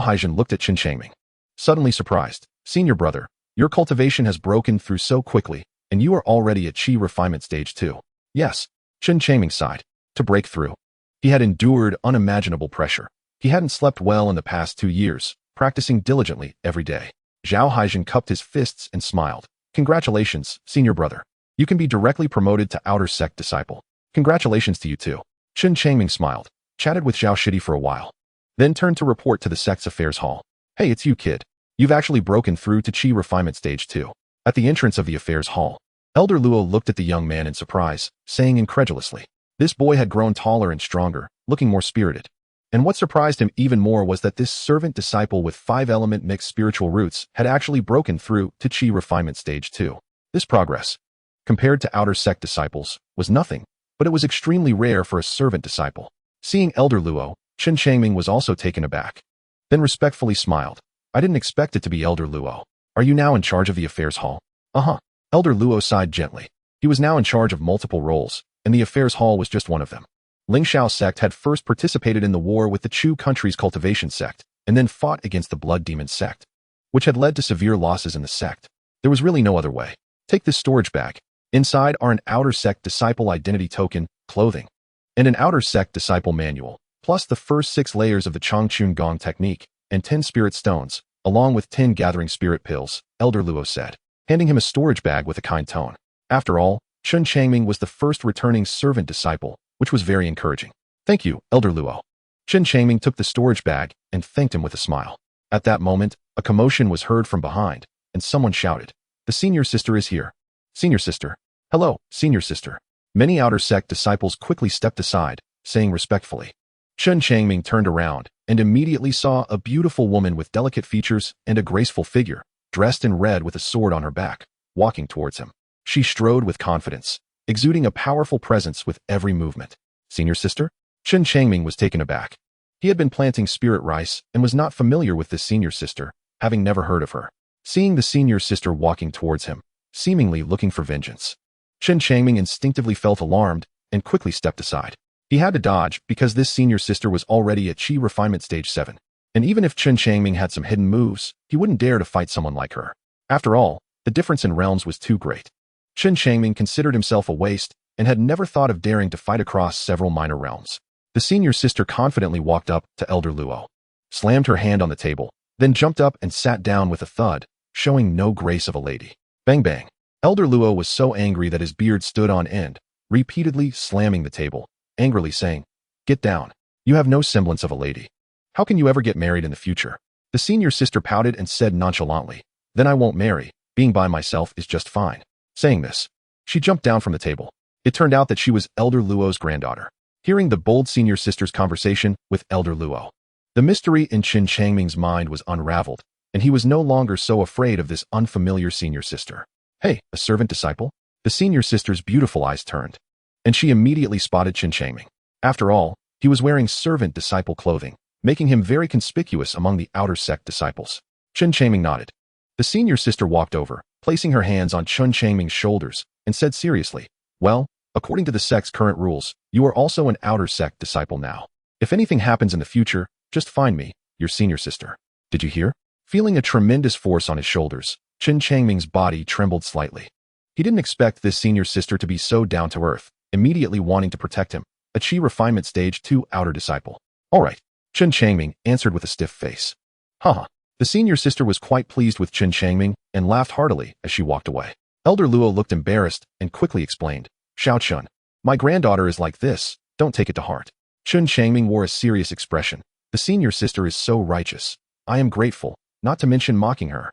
Haijin looked at Chen Changming, suddenly surprised. Senior brother, your cultivation has broken through so quickly, and you are already at Qi refinement stage 2. Yes, Chen Changming sighed. To break through, he had endured unimaginable pressure. He hadn't slept well in the past 2 years, practicing diligently every day. Zhao Haijin cupped his fists and smiled. Congratulations, senior brother. You can be directly promoted to Outer Sect Disciple. Congratulations to you too. Chen Changming smiled, chatted with Zhao Shidi for a while, then turned to report to the sect's affairs hall. Hey, it's you, kid. You've actually broken through to Qi refinement stage 2. At the entrance of the affairs hall, Elder Luo looked at the young man in surprise, saying incredulously. This boy had grown taller and stronger, looking more spirited. And what surprised him even more was that this servant disciple with 5-element mixed spiritual roots had actually broken through to Qi refinement stage 2. This progress, compared to Outer Sect disciples, was nothing, but it was extremely rare for a servant disciple. Seeing Elder Luo, Chen Changming was also taken aback, then respectfully smiled. I didn't expect it to be Elder Luo. Are you now in charge of the affairs hall? Elder Luo sighed gently. He was now in charge of multiple roles, and the affairs hall was just one of them. Lingxiao sect had first participated in the war with the Chu country's cultivation sect, and then fought against the blood demon sect. which had led to severe losses in the sect. There was really no other way. Take this storage bag. Inside are an outer sect disciple identity token, clothing, and an outer sect disciple manual, plus the first 6 layers of the Changchun Gong technique, and 10 spirit stones, along with 10 gathering spirit pills, Elder Luo said, handing him a storage bag with a kind tone. After all, Chen Changming was the first returning servant disciple, which was very encouraging. Thank you, Elder Luo. Chen Changming took the storage bag and thanked him with a smile. At that moment, a commotion was heard from behind, and someone shouted, "The senior sister is here." Senior sister. Hello, senior sister. Many outer sect disciples quickly stepped aside, saying respectfully. Chen Changming turned around and immediately saw a beautiful woman with delicate features and a graceful figure, dressed in red with a sword on her back, walking towards him. She strode with confidence, exuding a powerful presence with every movement. Senior sister? Chen Changming was taken aback. He had been planting spirit rice and was not familiar with this senior sister, having never heard of her. Seeing the senior sister walking towards him, seemingly looking for vengeance, Chen Changming instinctively felt alarmed and quickly stepped aside. He had to dodge because this senior sister was already at Qi Refinement Stage 7, and even if Chen Changming had some hidden moves, he wouldn't dare to fight someone like her. After all, the difference in realms was too great. Chen Changming considered himself a waste and had never thought of daring to fight across several minor realms. The senior sister confidently walked up to Elder Luo, slammed her hand on the table, then jumped up and sat down with a thud, showing no grace of a lady. Bang bang. Elder Luo was so angry that his beard stood on end, repeatedly slamming the table, angrily saying, "Get down. You have no semblance of a lady. How can you ever get married in the future?" The senior sister pouted and said nonchalantly, "Then I won't marry. Being by myself is just fine." Saying this, she jumped down from the table. It turned out that she was Elder Luo's granddaughter. Hearing the bold senior sister's conversation with Elder Luo, the mystery in Chen Changming's mind was unraveled, and he was no longer so afraid of this unfamiliar senior sister. Hey, a servant disciple? The senior sister's beautiful eyes turned, and she immediately spotted Chen Changming. After all, he was wearing servant disciple clothing, making him very conspicuous among the outer sect disciples. Chen Changming nodded. The senior sister walked over, placing her hands on Chen Changming's shoulders, and said seriously, "Well, according to the sect's current rules, you are also an outer sect disciple now. If anything happens in the future, just find me, your senior sister." Did you hear? Feeling a tremendous force on his shoulders, Chen Changming's body trembled slightly. He didn't expect this senior sister to be so down to earth, immediately wanting to protect him, a Qi Refinement Stage 2 outer disciple. All right, Chen Changming answered with a stiff face. Haha. The senior sister was quite pleased with Chen Changming and laughed heartily as she walked away. Elder Luo looked embarrassed and quickly explained, "Xiao Chun, my granddaughter is like this, don't take it to heart." Chen Changming wore a serious expression. The senior sister is so righteous. I am grateful, not to mention mocking her.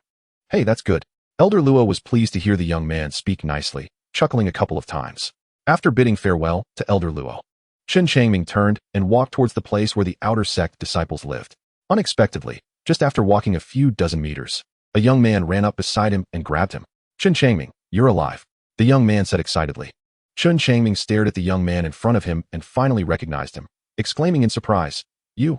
Hey, that's good. Elder Luo was pleased to hear the young man speak nicely, chuckling a couple of times. After bidding farewell to Elder Luo, Chen Changming turned and walked towards the place where the outer sect disciples lived. Unexpectedly, just after walking a few dozen meters, a young man ran up beside him and grabbed him. "Chen Changming, you're alive," the young man said excitedly. Chen Changming stared at the young man in front of him and finally recognized him, exclaiming in surprise, You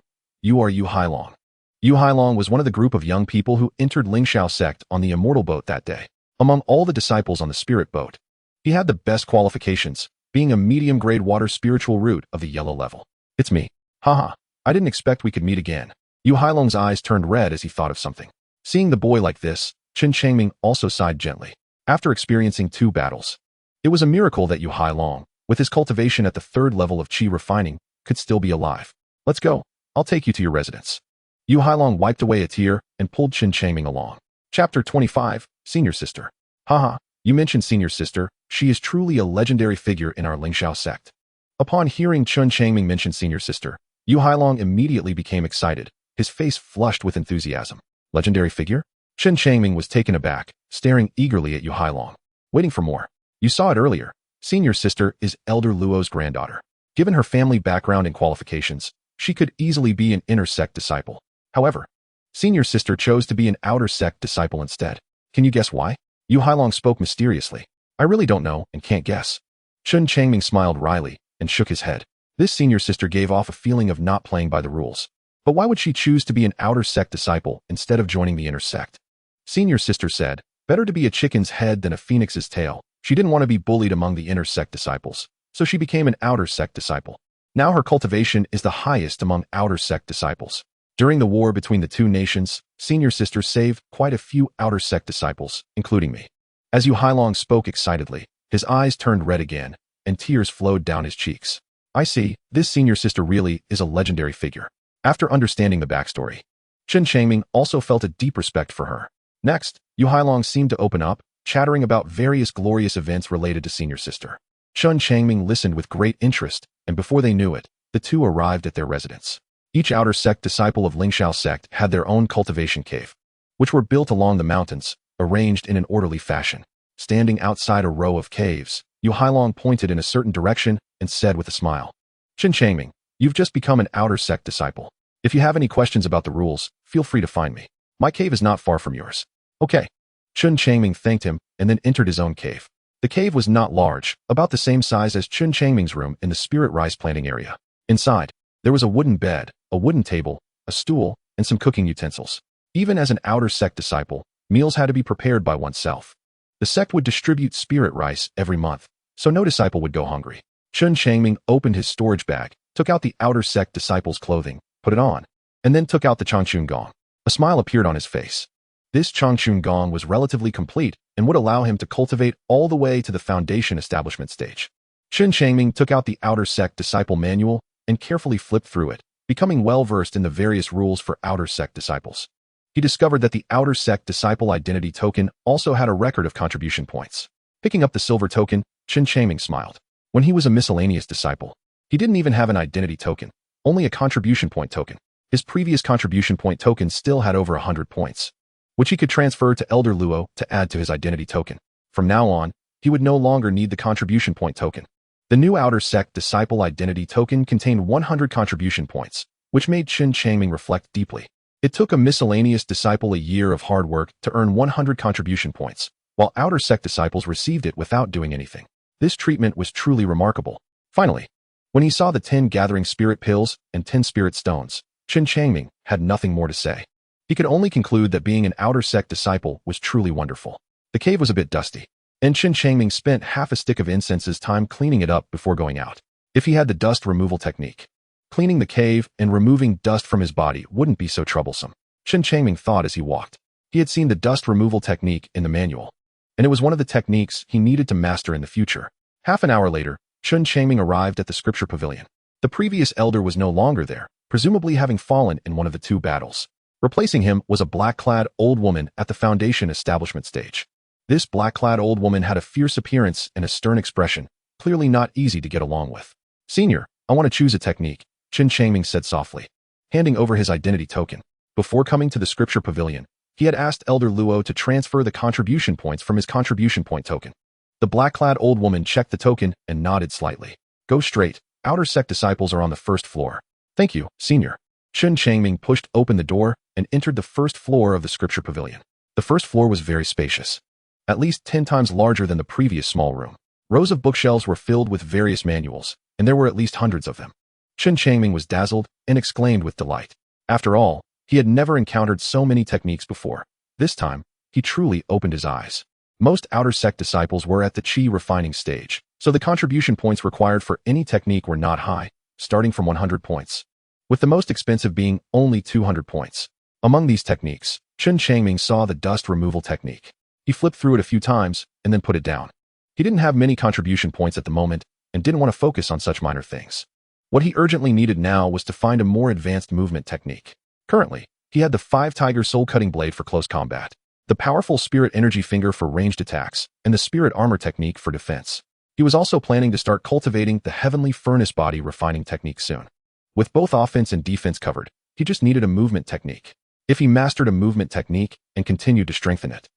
are Yu Hailong." Yu Hailong was one of the group of young people who entered Lingxiao sect on the immortal boat that day. Among all the disciples on the spirit boat, he had the best qualifications, being a medium-grade water spiritual root of the yellow level. "It's me. Haha, I didn't expect we could meet again." Yu Hailong's eyes turned red as he thought of something. Seeing the boy like this, Chen Changming also sighed gently. After experiencing 2 battles, it was a miracle that Yu Hailong, with his cultivation at the 3rd level of Qi refining, could still be alive. "Let's go. I'll take you to your residence." Yu Hailong wiped away a tear and pulled Chen Changming along. Chapter 25, Senior Sister. Haha, you mentioned Senior Sister. She is truly a legendary figure in our Lingxiao sect. Upon hearing Chen Changming mention Senior Sister, Yu Hailong immediately became excited, his face flushed with enthusiasm. Legendary figure? Chen Changming was taken aback, staring eagerly at Yu Hailong, waiting for more. You saw it earlier. Senior Sister is Elder Luo's granddaughter. Given her family background and qualifications, she could easily be an inner sect disciple. However, Senior Sister chose to be an outer sect disciple instead. Can you guess why? Yu Hailong spoke mysteriously. I really don't know and can't guess. Chen Changming smiled wryly and shook his head. This Senior Sister gave off a feeling of not playing by the rules. But why would she choose to be an outer sect disciple instead of joining the inner sect? Senior Sister said, better to be a chicken's head than a phoenix's tail. She didn't want to be bullied among the inner sect disciples, so she became an outer sect disciple. Now her cultivation is the highest among outer sect disciples. During the war between the two nations, senior sister saved quite a few outer sect disciples, including me. As Xiilong spoke excitedly, his eyes turned red again, and tears flowed down his cheeks. I see, this senior sister really is a legendary figure. After understanding the backstory, Chen Changming also felt a deep respect for her. Next, Xiilong seemed to open up, chattering about various glorious events related to senior sister. Chen Changming listened with great interest, and before they knew it, the two arrived at their residence. Each outer sect disciple of Lingxiao sect had their own cultivation cave, which were built along the mountains, arranged in an orderly fashion. Standing outside a row of caves, Xiilong pointed in a certain direction and said with a smile, Chen Changming, you've just become an outer sect disciple. If you have any questions about the rules, feel free to find me. My cave is not far from yours. Okay. Chen Changming thanked him and then entered his own cave. The cave was not large, about the same size as Chen Changming's room in the spirit rice planting area. Inside, there was a wooden bed, a wooden table, a stool, and some cooking utensils. Even as an outer sect disciple, meals had to be prepared by oneself. The sect would distribute spirit rice every month, so no disciple would go hungry. Chen Changming opened his storage bag, took out the outer sect disciple's clothing, put it on, and then took out the Changchun gong. A smile appeared on his face. This Changchun gong was relatively complete and would allow him to cultivate all the way to the foundation establishment stage. Chen Changming took out the outer sect disciple manual and carefully flipped through it, becoming well-versed in the various rules for outer sect disciples. He discovered that the outer sect disciple identity token also had a record of contribution points. Picking up the silver token, Chen Changming smiled. When he was a miscellaneous disciple, he didn't even have an identity token, only a contribution point token. His previous contribution point token still had over 100 points, which he could transfer to Elder Luo to add to his identity token. From now on, he would no longer need the contribution point token. The new outer sect disciple identity token contained 100 contribution points, which made Chen Changming reflect deeply. It took a miscellaneous disciple a year of hard work to earn 100 contribution points, while outer sect disciples received it without doing anything. This treatment was truly remarkable. Finally, when he saw the 10 gathering spirit pills and 10 spirit stones, Chen Changming had nothing more to say. He could only conclude that being an outer sect disciple was truly wonderful. The cave was a bit dusty, and Chen Changming spent half a stick of incense's time cleaning it up before going out. If he had the dust removal technique, cleaning the cave and removing dust from his body wouldn't be so troublesome. Chen Changming thought as he walked. He had seen the dust removal technique in the manual, and it was one of the techniques he needed to master in the future. Half an hour later, Chen Changming arrived at the scripture pavilion. The previous elder was no longer there, presumably having fallen in one of the two battles. Replacing him was a black-clad old woman at the foundation establishment stage. This black-clad old woman had a fierce appearance and a stern expression, clearly not easy to get along with. Senior, I want to choose a technique, Chen Changming said softly, handing over his identity token. Before coming to the scripture pavilion, he had asked Elder Luo to transfer the contribution points from his contribution point token. The black-clad old woman checked the token and nodded slightly. Go straight. Outer sect disciples are on the first floor. Thank you, Senior. Chen Changming pushed open the door and entered the first floor of the scripture pavilion. The first floor was very spacious, at least 10 times larger than the previous small room. Rows of bookshelves were filled with various manuals, and there were at least hundreds of them. Chen Changming was dazzled and exclaimed with delight. After all, he had never encountered so many techniques before. This time, he truly opened his eyes. Most outer sect disciples were at the chi refining stage, so the contribution points required for any technique were not high, starting from 100 points, with the most expensive being only 200 points. Among these techniques, Chen Changming saw the dust removal technique. He flipped through it a few times and then put it down. He didn't have many contribution points at the moment and didn't want to focus on such minor things. What he urgently needed now was to find a more advanced movement technique. Currently, he had the 5 Tiger Soul Cutting Blade for close combat, the powerful Spirit Energy Finger for ranged attacks, and the Spirit Armor technique for defense. He was also planning to start cultivating the Heavenly Furnace Body refining technique soon. With both offense and defense covered, he just needed a movement technique. If he mastered a movement technique and continued to strengthen it,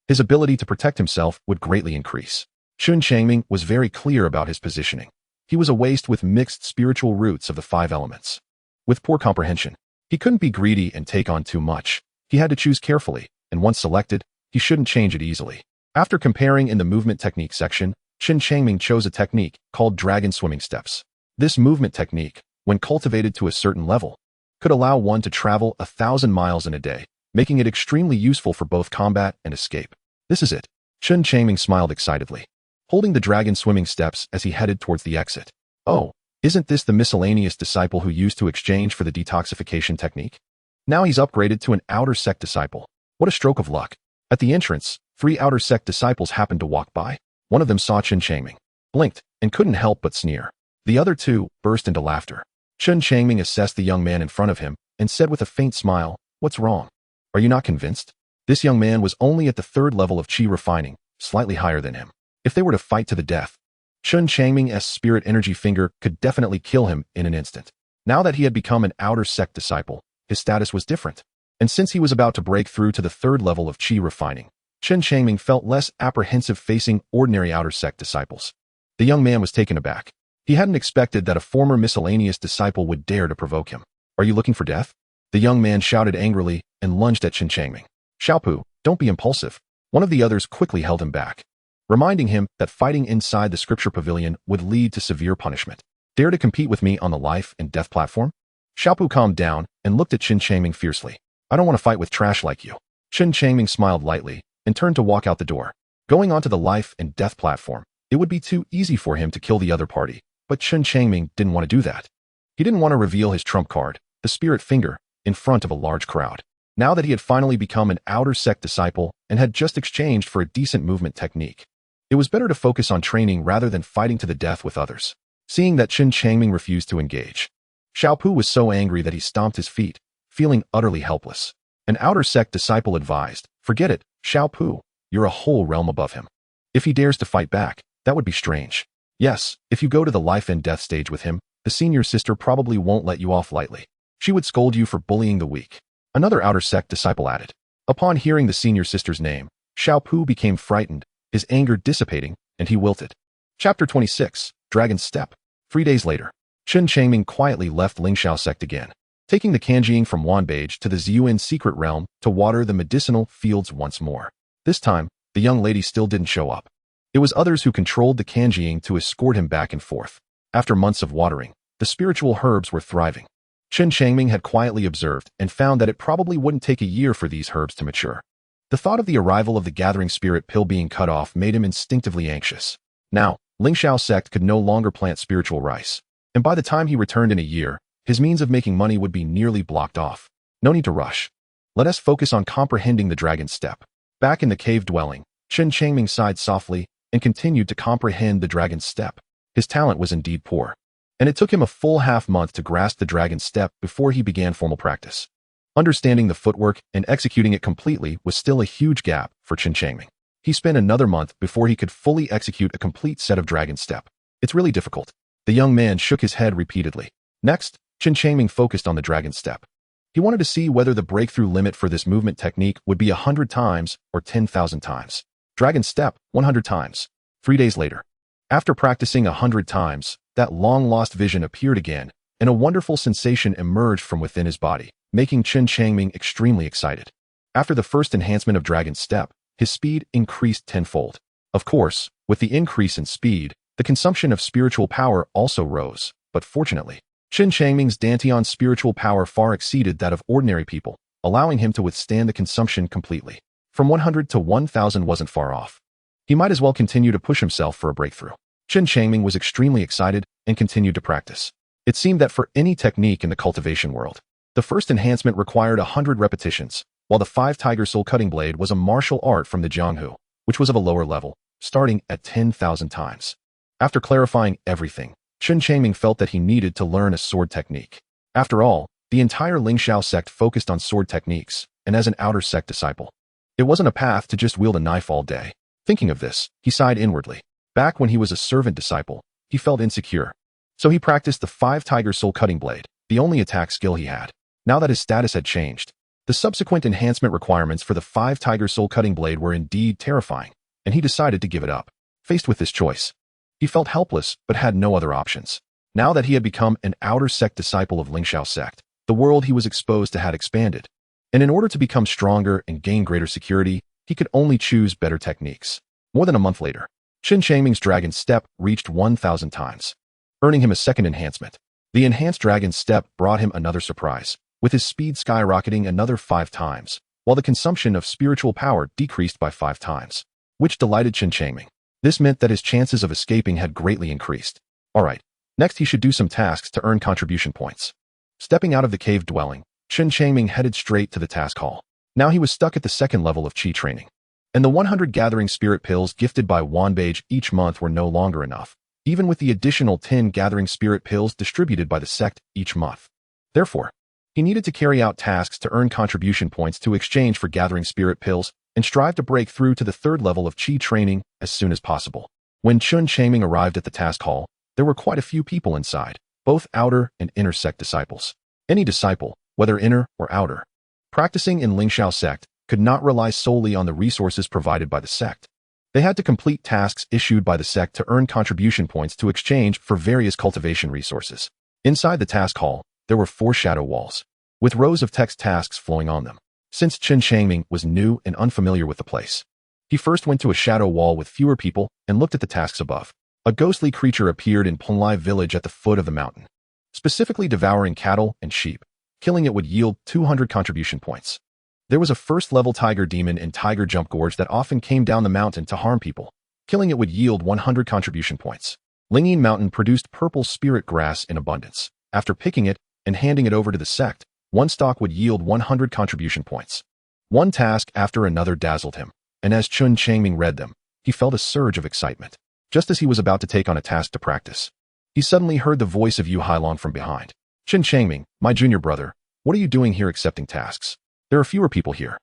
his ability to protect himself would greatly increase. Chen Changming was very clear about his positioning. He was a waste with mixed spiritual roots of the 5 elements. With poor comprehension, he couldn't be greedy and take on too much. He had to choose carefully, and once selected, he shouldn't change it easily. After comparing in the movement technique section, Chen Changming chose a technique called Dragon Swimming Steps. This movement technique, when cultivated to a certain level, could allow one to travel 1,000 miles in a day, making it extremely useful for both combat and escape. This is it. Chen Changming smiled excitedly, holding the dragon swimming steps as he headed towards the exit. Oh, isn't this the miscellaneous disciple who used to exchange for the detoxification technique? Now he's upgraded to an outer sect disciple. What a stroke of luck. At the entrance, 3 outer sect disciples happened to walk by. One of them saw Chen Changming, blinked, and couldn't help but sneer. The other 2 burst into laughter. Chen Changming assessed the young man in front of him and said with a faint smile, "What's wrong? Are you not convinced?" This young man was only at the 3rd level of qi refining, slightly higher than him. If they were to fight to the death, Chen Changming's spirit energy finger could definitely kill him in an instant. Now that he had become an outer sect disciple, his status was different. And since he was about to break through to the 3rd level of qi refining, Chen Changming felt less apprehensive facing ordinary outer sect disciples. The young man was taken aback. He hadn't expected that a former miscellaneous disciple would dare to provoke him. "Are you looking for death?" The young man shouted angrily and lunged at Chen Changming. "Xiaopu, don't be impulsive." One of the others quickly held him back, reminding him that fighting inside the scripture pavilion would lead to severe punishment. "Dare to compete with me on the life and death platform?" Xiaopu calmed down and looked at Chen Changming fiercely. "I don't want to fight with trash like you." Chen Changming smiled lightly and turned to walk out the door. Going onto the life and death platform, it would be too easy for him to kill the other party, but Chen Changming didn't want to do that. He didn't want to reveal his trump card, the spirit finger, in front of a large crowd. Now that he had finally become an outer sect disciple and had just exchanged for a decent movement technique, it was better to focus on training rather than fighting to the death with others. Seeing that Chen Changming refused to engage, Xiaopu was so angry that he stomped his feet, feeling utterly helpless. An outer sect disciple advised, "Forget it, Xiaopu, you're a whole realm above him. If he dares to fight back, that would be strange. Yes, if you go to the life and death stage with him, the senior sister probably won't let you off lightly. She would scold you for bullying the weak." Another outer sect disciple added. Upon hearing the senior sister's name, Xiaopu became frightened, his anger dissipating, and he wilted. Chapter 26, Dragon's Step. 3 days later, Chen Changming quietly left Lingxiao sect again, taking the Kanjiing from Wanbage to the Ziyuan secret realm to water the medicinal fields once more. This time, the young lady still didn't show up. It was others who controlled the Kanjiing to escort him back and forth. After months of watering, the spiritual herbs were thriving. Chen Changming had quietly observed and found that it probably wouldn't take a year for these herbs to mature. The thought of the arrival of the gathering spirit pill being cut off made him instinctively anxious. Now, Lingxiao sect could no longer plant spiritual rice, and by the time he returned in a year, his means of making money would be nearly blocked off. No need to rush. Let us focus on comprehending the dragon's step. Back in the cave dwelling, Chen Changming sighed softly and continued to comprehend the dragon's step. His talent was indeed poor, and it took him a full half-month to grasp the dragon's step before he began formal practice. Understanding the footwork and executing it completely was still a huge gap for Chen Changming. He spent another month before he could fully execute a complete set of dragon step. It's really difficult. The young man shook his head repeatedly. Next, Chen Changming focused on the dragon step. He wanted to see whether the breakthrough limit for this movement technique would be 100 times or 10,000 times. Dragon step, 100 times. 3 days later, after practicing 100 times, that long-lost vision appeared again, and a wonderful sensation emerged from within his body, making Chen Changming extremely excited. After the first enhancement of Dragon Step, his speed increased tenfold. Of course, with the increase in speed, the consumption of spiritual power also rose, but fortunately, Chen Changming's Dantian spiritual power far exceeded that of ordinary people, allowing him to withstand the consumption completely. From 100 to 1,000 wasn't far off. He might as well continue to push himself for a breakthrough. Chen Changming was extremely excited and continued to practice. It seemed that for any technique in the cultivation world, the first enhancement required 100 repetitions, while the 5 Tiger Soul Cutting Blade was a martial art from the Jianghu, which was of a lower level, starting at 10,000 times. After clarifying everything, Chen Changming felt that he needed to learn a sword technique. After all, the entire Lingxiao sect focused on sword techniques, and as an outer sect disciple, it wasn't a path to just wield a knife all day. Thinking of this, he sighed inwardly. Back when he was a servant disciple, he felt insecure. So he practiced the 5 Tiger Soul Cutting Blade, the only attack skill he had. Now that his status had changed, the subsequent enhancement requirements for the 5 Tiger Soul Cutting Blade were indeed terrifying, and he decided to give it up. Faced with this choice, he felt helpless but had no other options. Now that he had become an outer sect disciple of Lingxiao sect, the world he was exposed to had expanded. And in order to become stronger and gain greater security, he could only choose better techniques. More than a month later, Chen Changming's Dragon Step reached 1,000 times, earning him a second enhancement. The enhanced Dragon Step brought him another surprise, with his speed skyrocketing another 5 times, while the consumption of spiritual power decreased by 5 times, which delighted Chen Changming. This meant that his chances of escaping had greatly increased. Alright, next he should do some tasks to earn contribution points. Stepping out of the cave dwelling, Chen Changming headed straight to the task hall. Now he was stuck at the second level of qi training. And the 100 gathering spirit pills gifted by Wanbage each month were no longer enough, even with the additional 10 gathering spirit pills distributed by the sect each month. Therefore, he needed to carry out tasks to earn contribution points to exchange for gathering spirit pills and strive to break through to the third level of qi training as soon as possible. When Chen Changming arrived at the task hall, there were quite a few people inside, both outer and inner sect disciples. Any disciple, whether inner or outer, practicing in Lingxiao sect, could not rely solely on the resources provided by the sect. They had to complete tasks issued by the sect to earn contribution points to exchange for various cultivation resources. Inside the task hall, there were 4 shadow walls, with rows of text tasks flowing on them. Since Chen Changming was new and unfamiliar with the place, he first went to a shadow wall with fewer people and looked at the tasks above. A ghostly creature appeared in Multiplies village at the foot of the mountain, specifically devouring cattle and sheep. Killing it would yield 200 contribution points. There was a first-level tiger demon in Tiger Jump Gorge that often came down the mountain to harm people. Killing it would yield 100 contribution points. Lingxiao Mountain produced purple spirit grass in abundance. After picking it and handing it over to the sect, one stalk would yield 100 contribution points. One task after another dazzled him, and as Chen Changming read them, he felt a surge of excitement. Just as he was about to take on a task to practice, he suddenly heard the voice of Xiliang from behind. Chen Changming, my junior brother, what are you doing here accepting tasks? There are fewer people here.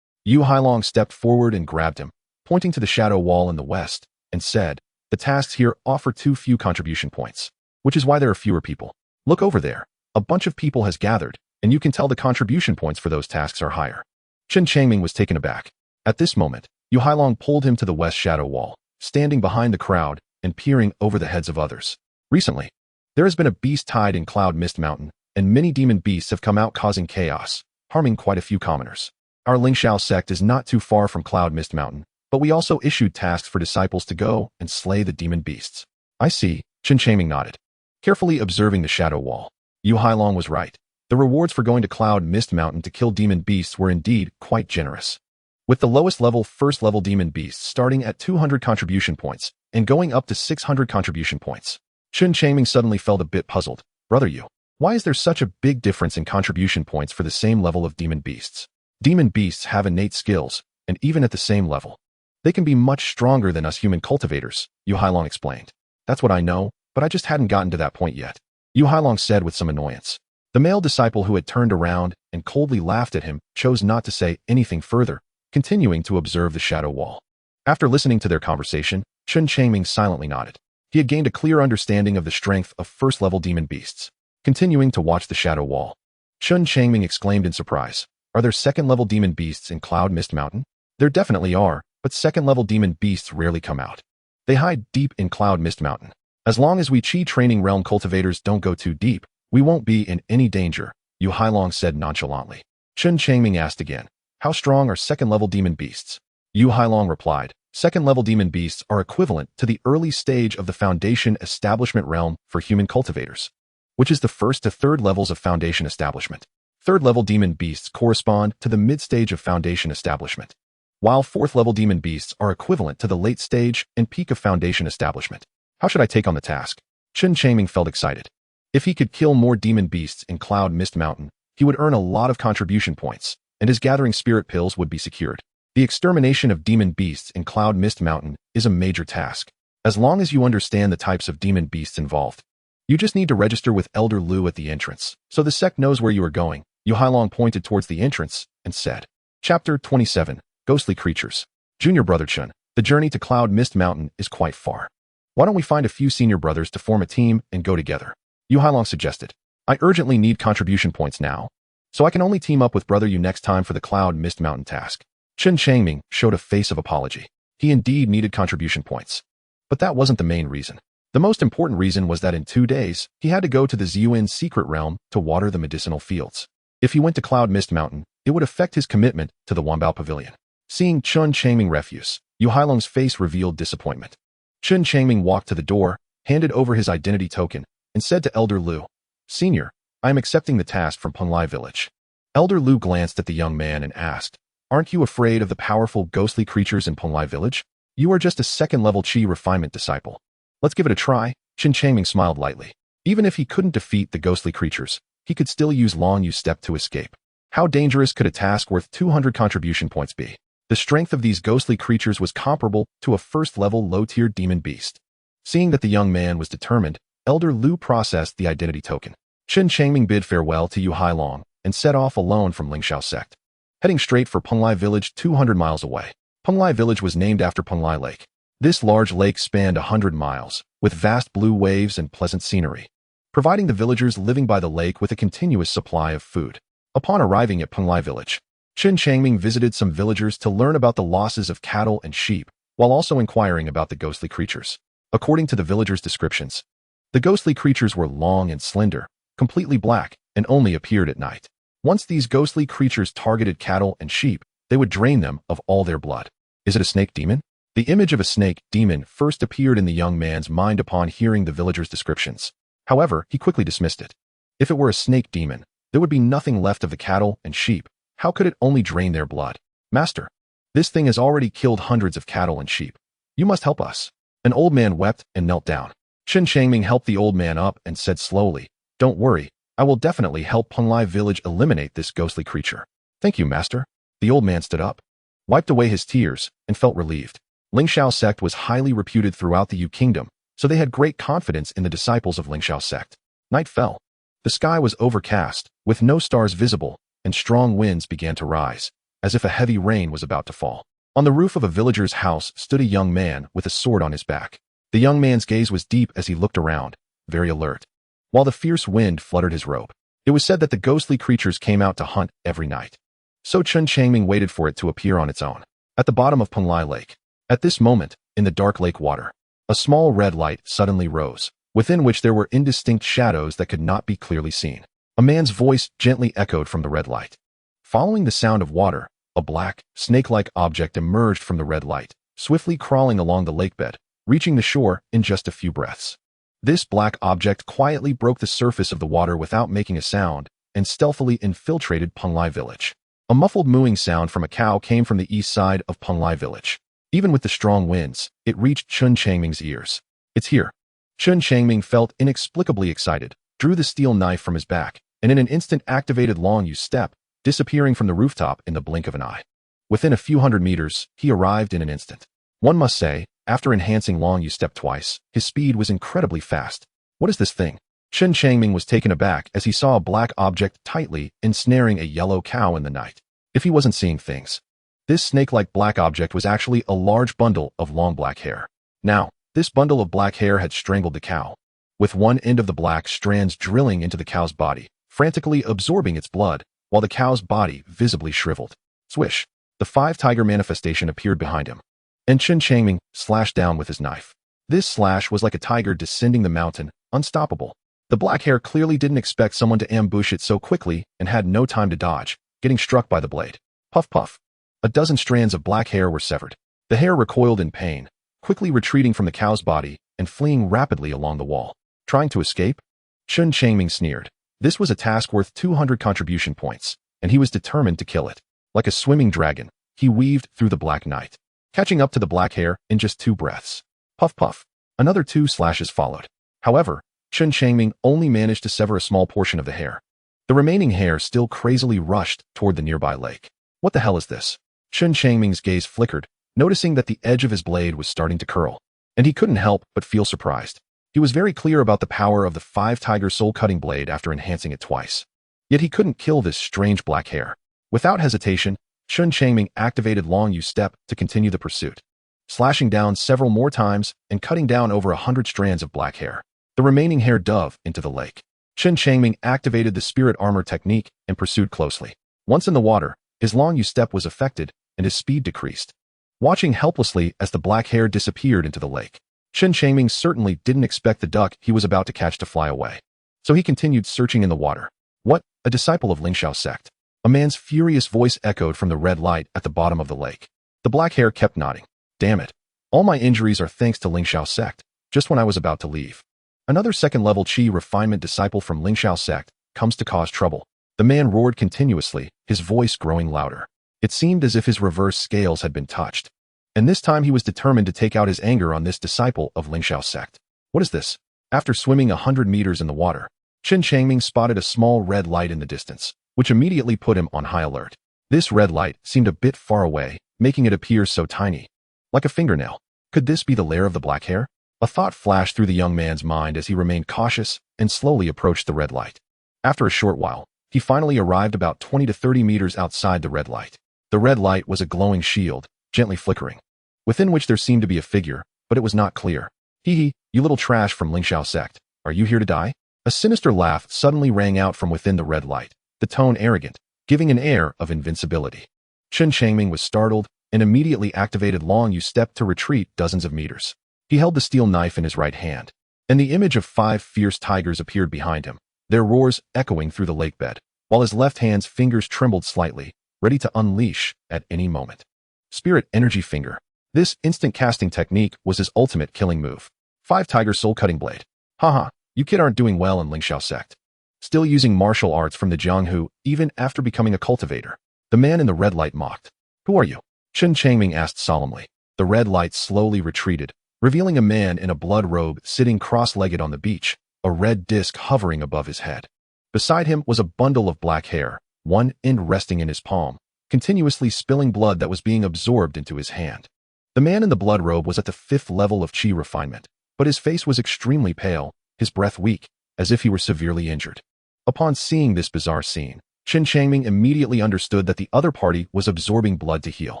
Xiliang stepped forward and grabbed him, pointing to the shadow wall in the west, and said, the tasks here offer too few contribution points, which is why there are fewer people. Look over there. A bunch of people has gathered, and you can tell the contribution points for those tasks are higher. Chen Changming was taken aback. At this moment, Xiliang pulled him to the west shadow wall, standing behind the crowd and peering over the heads of others. Recently, there has been a beast tide in Cloud Mist Mountain, and many demon beasts have come out causing chaos, harming quite a few commoners. Our Lingxiao sect is not too far from Cloud Mist Mountain, but we also issued tasks for disciples to go and slay the demon beasts. I see, Chen Changming nodded, carefully observing the shadow wall. Xiliang was right. The rewards for going to Cloud Mist Mountain to kill demon beasts were indeed quite generous. With the lowest level first-level demon beasts starting at 200 contribution points and going up to 600 contribution points. Chen Changming suddenly felt a bit puzzled. Brother you, why is there such a big difference in contribution points for the same level of demon beasts? Demon beasts have innate skills, and even at the same level, they can be much stronger than us human cultivators, Xiliang explained. That's what I know, but I just hadn't gotten to that point yet, Xiliang said with some annoyance. The male disciple who had turned around and coldly laughed at him chose not to say anything further, continuing to observe the shadow wall. After listening to their conversation, Chen Changming silently nodded. He had gained a clear understanding of the strength of first-level demon beasts. Continuing to watch the shadow wall, Chen Changming exclaimed in surprise, are there second-level demon beasts in Cloud Mist Mountain? There definitely are, but second-level demon beasts rarely come out. They hide deep in Cloud Mist Mountain. As long as we qi training realm cultivators don't go too deep, we won't be in any danger, Xiliang said nonchalantly. Chen Changming asked again, how strong are second-level demon beasts? Xiliang replied, second-level demon beasts are equivalent to the early stage of the foundation establishment realm for human cultivators, which is the first to third levels of foundation establishment. Third-level demon beasts correspond to the mid-stage of foundation establishment, while fourth-level demon beasts are equivalent to the late stage and peak of foundation establishment. How should I take on the task? Chen Changming felt excited. If he could kill more demon beasts in Cloud Mist Mountain, he would earn a lot of contribution points, and his gathering spirit pills would be secured. The extermination of demon beasts in Cloud Mist Mountain is a major task. As long as you understand the types of demon beasts involved, you just need to register with Elder Lu at the entrance, so the sect knows where you are going. Xiliang pointed towards the entrance and said, Chapter 27, Ghostly Creatures. Junior Brother Chen, the journey to Cloud Mist Mountain is quite far. Why don't we find a few senior brothers to form a team and go together? Xiliang suggested. I urgently need contribution points now, so I can only team up with Brother Yu next time for the Cloud Mist Mountain task. Chen Changming showed a face of apology. He indeed needed contribution points. But that wasn't the main reason. The most important reason was that in 2 days, he had to go to the Ziyuan secret realm to water the medicinal fields. If he went to Cloud Mist Mountain, it would affect his commitment to the Wanbao Pavilion. Seeing Chen Changming refuse, Xiliang's face revealed disappointment. Chen Changming walked to the door, handed over his identity token, and said to Elder Lu, Senior, I am accepting the task from Multiplies village. Elder Lu glanced at the young man and asked, Aren't you afraid of the powerful ghostly creatures in Multiplies village? You are just a second-level qi refinement disciple. Let's give it a try. Chen Changming smiled lightly. Even if he couldn't defeat the ghostly creatures, he could still use Long Yu step to escape. How dangerous could a task worth 200 contribution points be? The strength of these ghostly creatures was comparable to a first-level low-tier demon beast. Seeing that the young man was determined, Elder Lu processed the identity token. Chen Changming bid farewell to Xiilong and set off alone from Lingxiao sect, heading straight for Penglai village 200 miles away. Penglai village was named after Penglai Lake. This large lake spanned 100 miles, with vast blue waves and pleasant scenery, providing the villagers living by the lake with a continuous supply of food. Upon arriving at Penglai village, Chen Changming visited some villagers to learn about the losses of cattle and sheep, while also inquiring about the ghostly creatures. According to the villagers' descriptions, the ghostly creatures were long and slender, completely black, and only appeared at night. Once these ghostly creatures targeted cattle and sheep, they would drain them of all their blood. Is it a snake demon? The image of a snake demon first appeared in the young man's mind upon hearing the villagers' descriptions. However, he quickly dismissed it. If it were a snake demon, there would be nothing left of the cattle and sheep. How could it only drain their blood? Master, this thing has already killed hundreds of cattle and sheep. You must help us. An old man wept and knelt down. Chen Changming helped the old man up and said slowly, "Don't worry, I will definitely help Penglai village eliminate this ghostly creature." "Thank you, master." The old man stood up, wiped away his tears, and felt relieved. Lingxiao sect was highly reputed throughout the Yu Kingdom, so they had great confidence in the disciples of Lingxiao sect. Night fell. The sky was overcast, with no stars visible, and strong winds began to rise, as if a heavy rain was about to fall. On the roof of a villager's house stood a young man with a sword on his back. The young man's gaze was deep as he looked around, very alert, while the fierce wind fluttered his robe. It was said that the ghostly creatures came out to hunt every night. So Chen Changming waited for it to appear on its own. At the bottom of Penglai Lake, at this moment, in the dark lake water, a small red light suddenly rose, within which there were indistinct shadows that could not be clearly seen. A man's voice gently echoed from the red light. Following the sound of water, a black, snake-like object emerged from the red light, swiftly crawling along the lakebed, reaching the shore in just a few breaths. This black object quietly broke the surface of the water without making a sound and stealthily infiltrated Penglai village. A muffled mooing sound from a cow came from the east side of Penglai village. Even with the strong winds, it reached Chen Changming's ears. "It's here." Chen Changming felt inexplicably excited, drew the steel knife from his back, and in an instant activated Long Yu step, disappearing from the rooftop in the blink of an eye. Within a few hundred meters, he arrived in an instant. One must say, after enhancing Long Yu step twice, his speed was incredibly fast. What is this thing? Chen Changming was taken aback as he saw a black object tightly ensnaring a yellow cow in the night. If he wasn't seeing things, this snake-like black object was actually a large bundle of long black hair. Now, this bundle of black hair had strangled the cow, with one end of the black strands drilling into the cow's body, frantically absorbing its blood, while the cow's body visibly shriveled. Swish! The five-tiger manifestation appeared behind him, and Chen Changming slashed down with his knife. This slash was like a tiger descending the mountain, unstoppable. The black hair clearly didn't expect someone to ambush it so quickly and had no time to dodge, getting struck by the blade. Puff puff. A dozen strands of black hair were severed. The hair recoiled in pain, quickly retreating from the cow's body and fleeing rapidly along the wall. Trying to escape? Chen Changming sneered. This was a task worth 200 contribution points, and he was determined to kill it. Like a swimming dragon, he weaved through the black night, catching up to the black hair in just 2 breaths. Puff puff. Another 2 slashes followed. However, Chen Changming only managed to sever a small portion of the hair. The remaining hair still crazily rushed toward the nearby lake. What the hell is this? Chen Changming's gaze flickered, noticing that the edge of his blade was starting to curl, and he couldn't help but feel surprised. He was very clear about the power of the 5-tiger soul-cutting blade after enhancing it twice. Yet he couldn't kill this strange black hair. Without hesitation, Chen Changming activated Long Yu step to continue the pursuit, slashing down several more times and cutting down over 100 strands of black hair. The remaining hair dove into the lake. Chen Changming activated the spirit armor technique and pursued closely. Once in the water, his Long Yu step was affected and his speed decreased. Watching helplessly as the black hair disappeared into the lake, Chen Changming certainly didn't expect the duck he was about to catch to fly away. So he continued searching in the water. What? A disciple of Lingxiao sect. A man's furious voice echoed from the red light at the bottom of the lake. The black hair kept nodding. Damn it. All my injuries are thanks to Lingxiao sect, just when I was about to leave. Another second-level Qi refinement disciple from Lingxiao sect comes to cause trouble. The man roared continuously, his voice growing louder. It seemed as if his reverse scales had been touched. And this time he was determined to take out his anger on this disciple of Lingxiao sect. What is this? After swimming 100 meters in the water, Chen Changming spotted a small red light in the distance. which immediately put him on high alert. This red light seemed a bit far away, making it appear so tiny, like a fingernail. Could this be the lair of the black hair? A thought flashed through the young man's mind as he remained cautious and slowly approached the red light. After a short while, he finally arrived about 20 to 30 meters outside the red light. The red light was a glowing shield, gently flickering, within which there seemed to be a figure, but it was not clear. Hee, you little trash from Lingxiao sect. Are you here to die? A sinister laugh suddenly rang out from within the red light, the tone arrogant, giving an air of invincibility. Chen Changming was startled and immediately activated Long Yu step to retreat dozens of meters. He held the steel knife in his right hand, and the image of 5 fierce tigers appeared behind him, their roars echoing through the lake bed, while his left hand's fingers trembled slightly, ready to unleash at any moment. Spirit Energy Finger. This instant casting technique was his ultimate killing move. 5 Tiger Soul Cutting Blade. Haha, you kid aren't doing well in Lingxiao sect. Still using martial arts from the Jianghu even after becoming a cultivator. The man in the red light mocked. Who are you? Chen Changming asked solemnly. The red light slowly retreated, revealing a man in a blood robe sitting cross-legged on the beach, a red disc hovering above his head. Beside him was a bundle of black hair, one end resting in his palm, continuously spilling blood that was being absorbed into his hand. The man in the blood robe was at the 5th level of qi refinement, but his face was extremely pale, his breath weak, as if he were severely injured. Upon seeing this bizarre scene, Chen Changming immediately understood that the other party was absorbing blood to heal.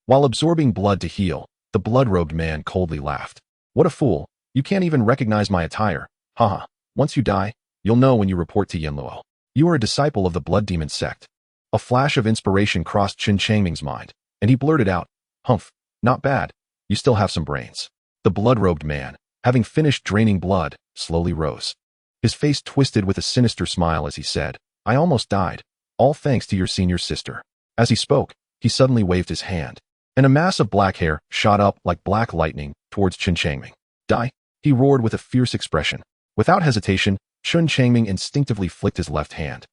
While absorbing blood to heal, the blood-robed man coldly laughed. What a fool, you can't even recognize my attire. Haha, once you die, you'll know when you report to Yanluo. You are a disciple of the Blood Demon sect. A flash of inspiration crossed Chen Changming's mind, and he blurted out, Humph, not bad, you still have some brains. The blood-robed man, having finished draining blood, slowly rose. His face twisted with a sinister smile as he said, I almost died, all thanks to your senior sister. As he spoke, he suddenly waved his hand, and a mass of black hair shot up like black lightning towards Chen Changming. Die, he roared with a fierce expression. Without hesitation, Chen Changming instinctively flicked his left hand,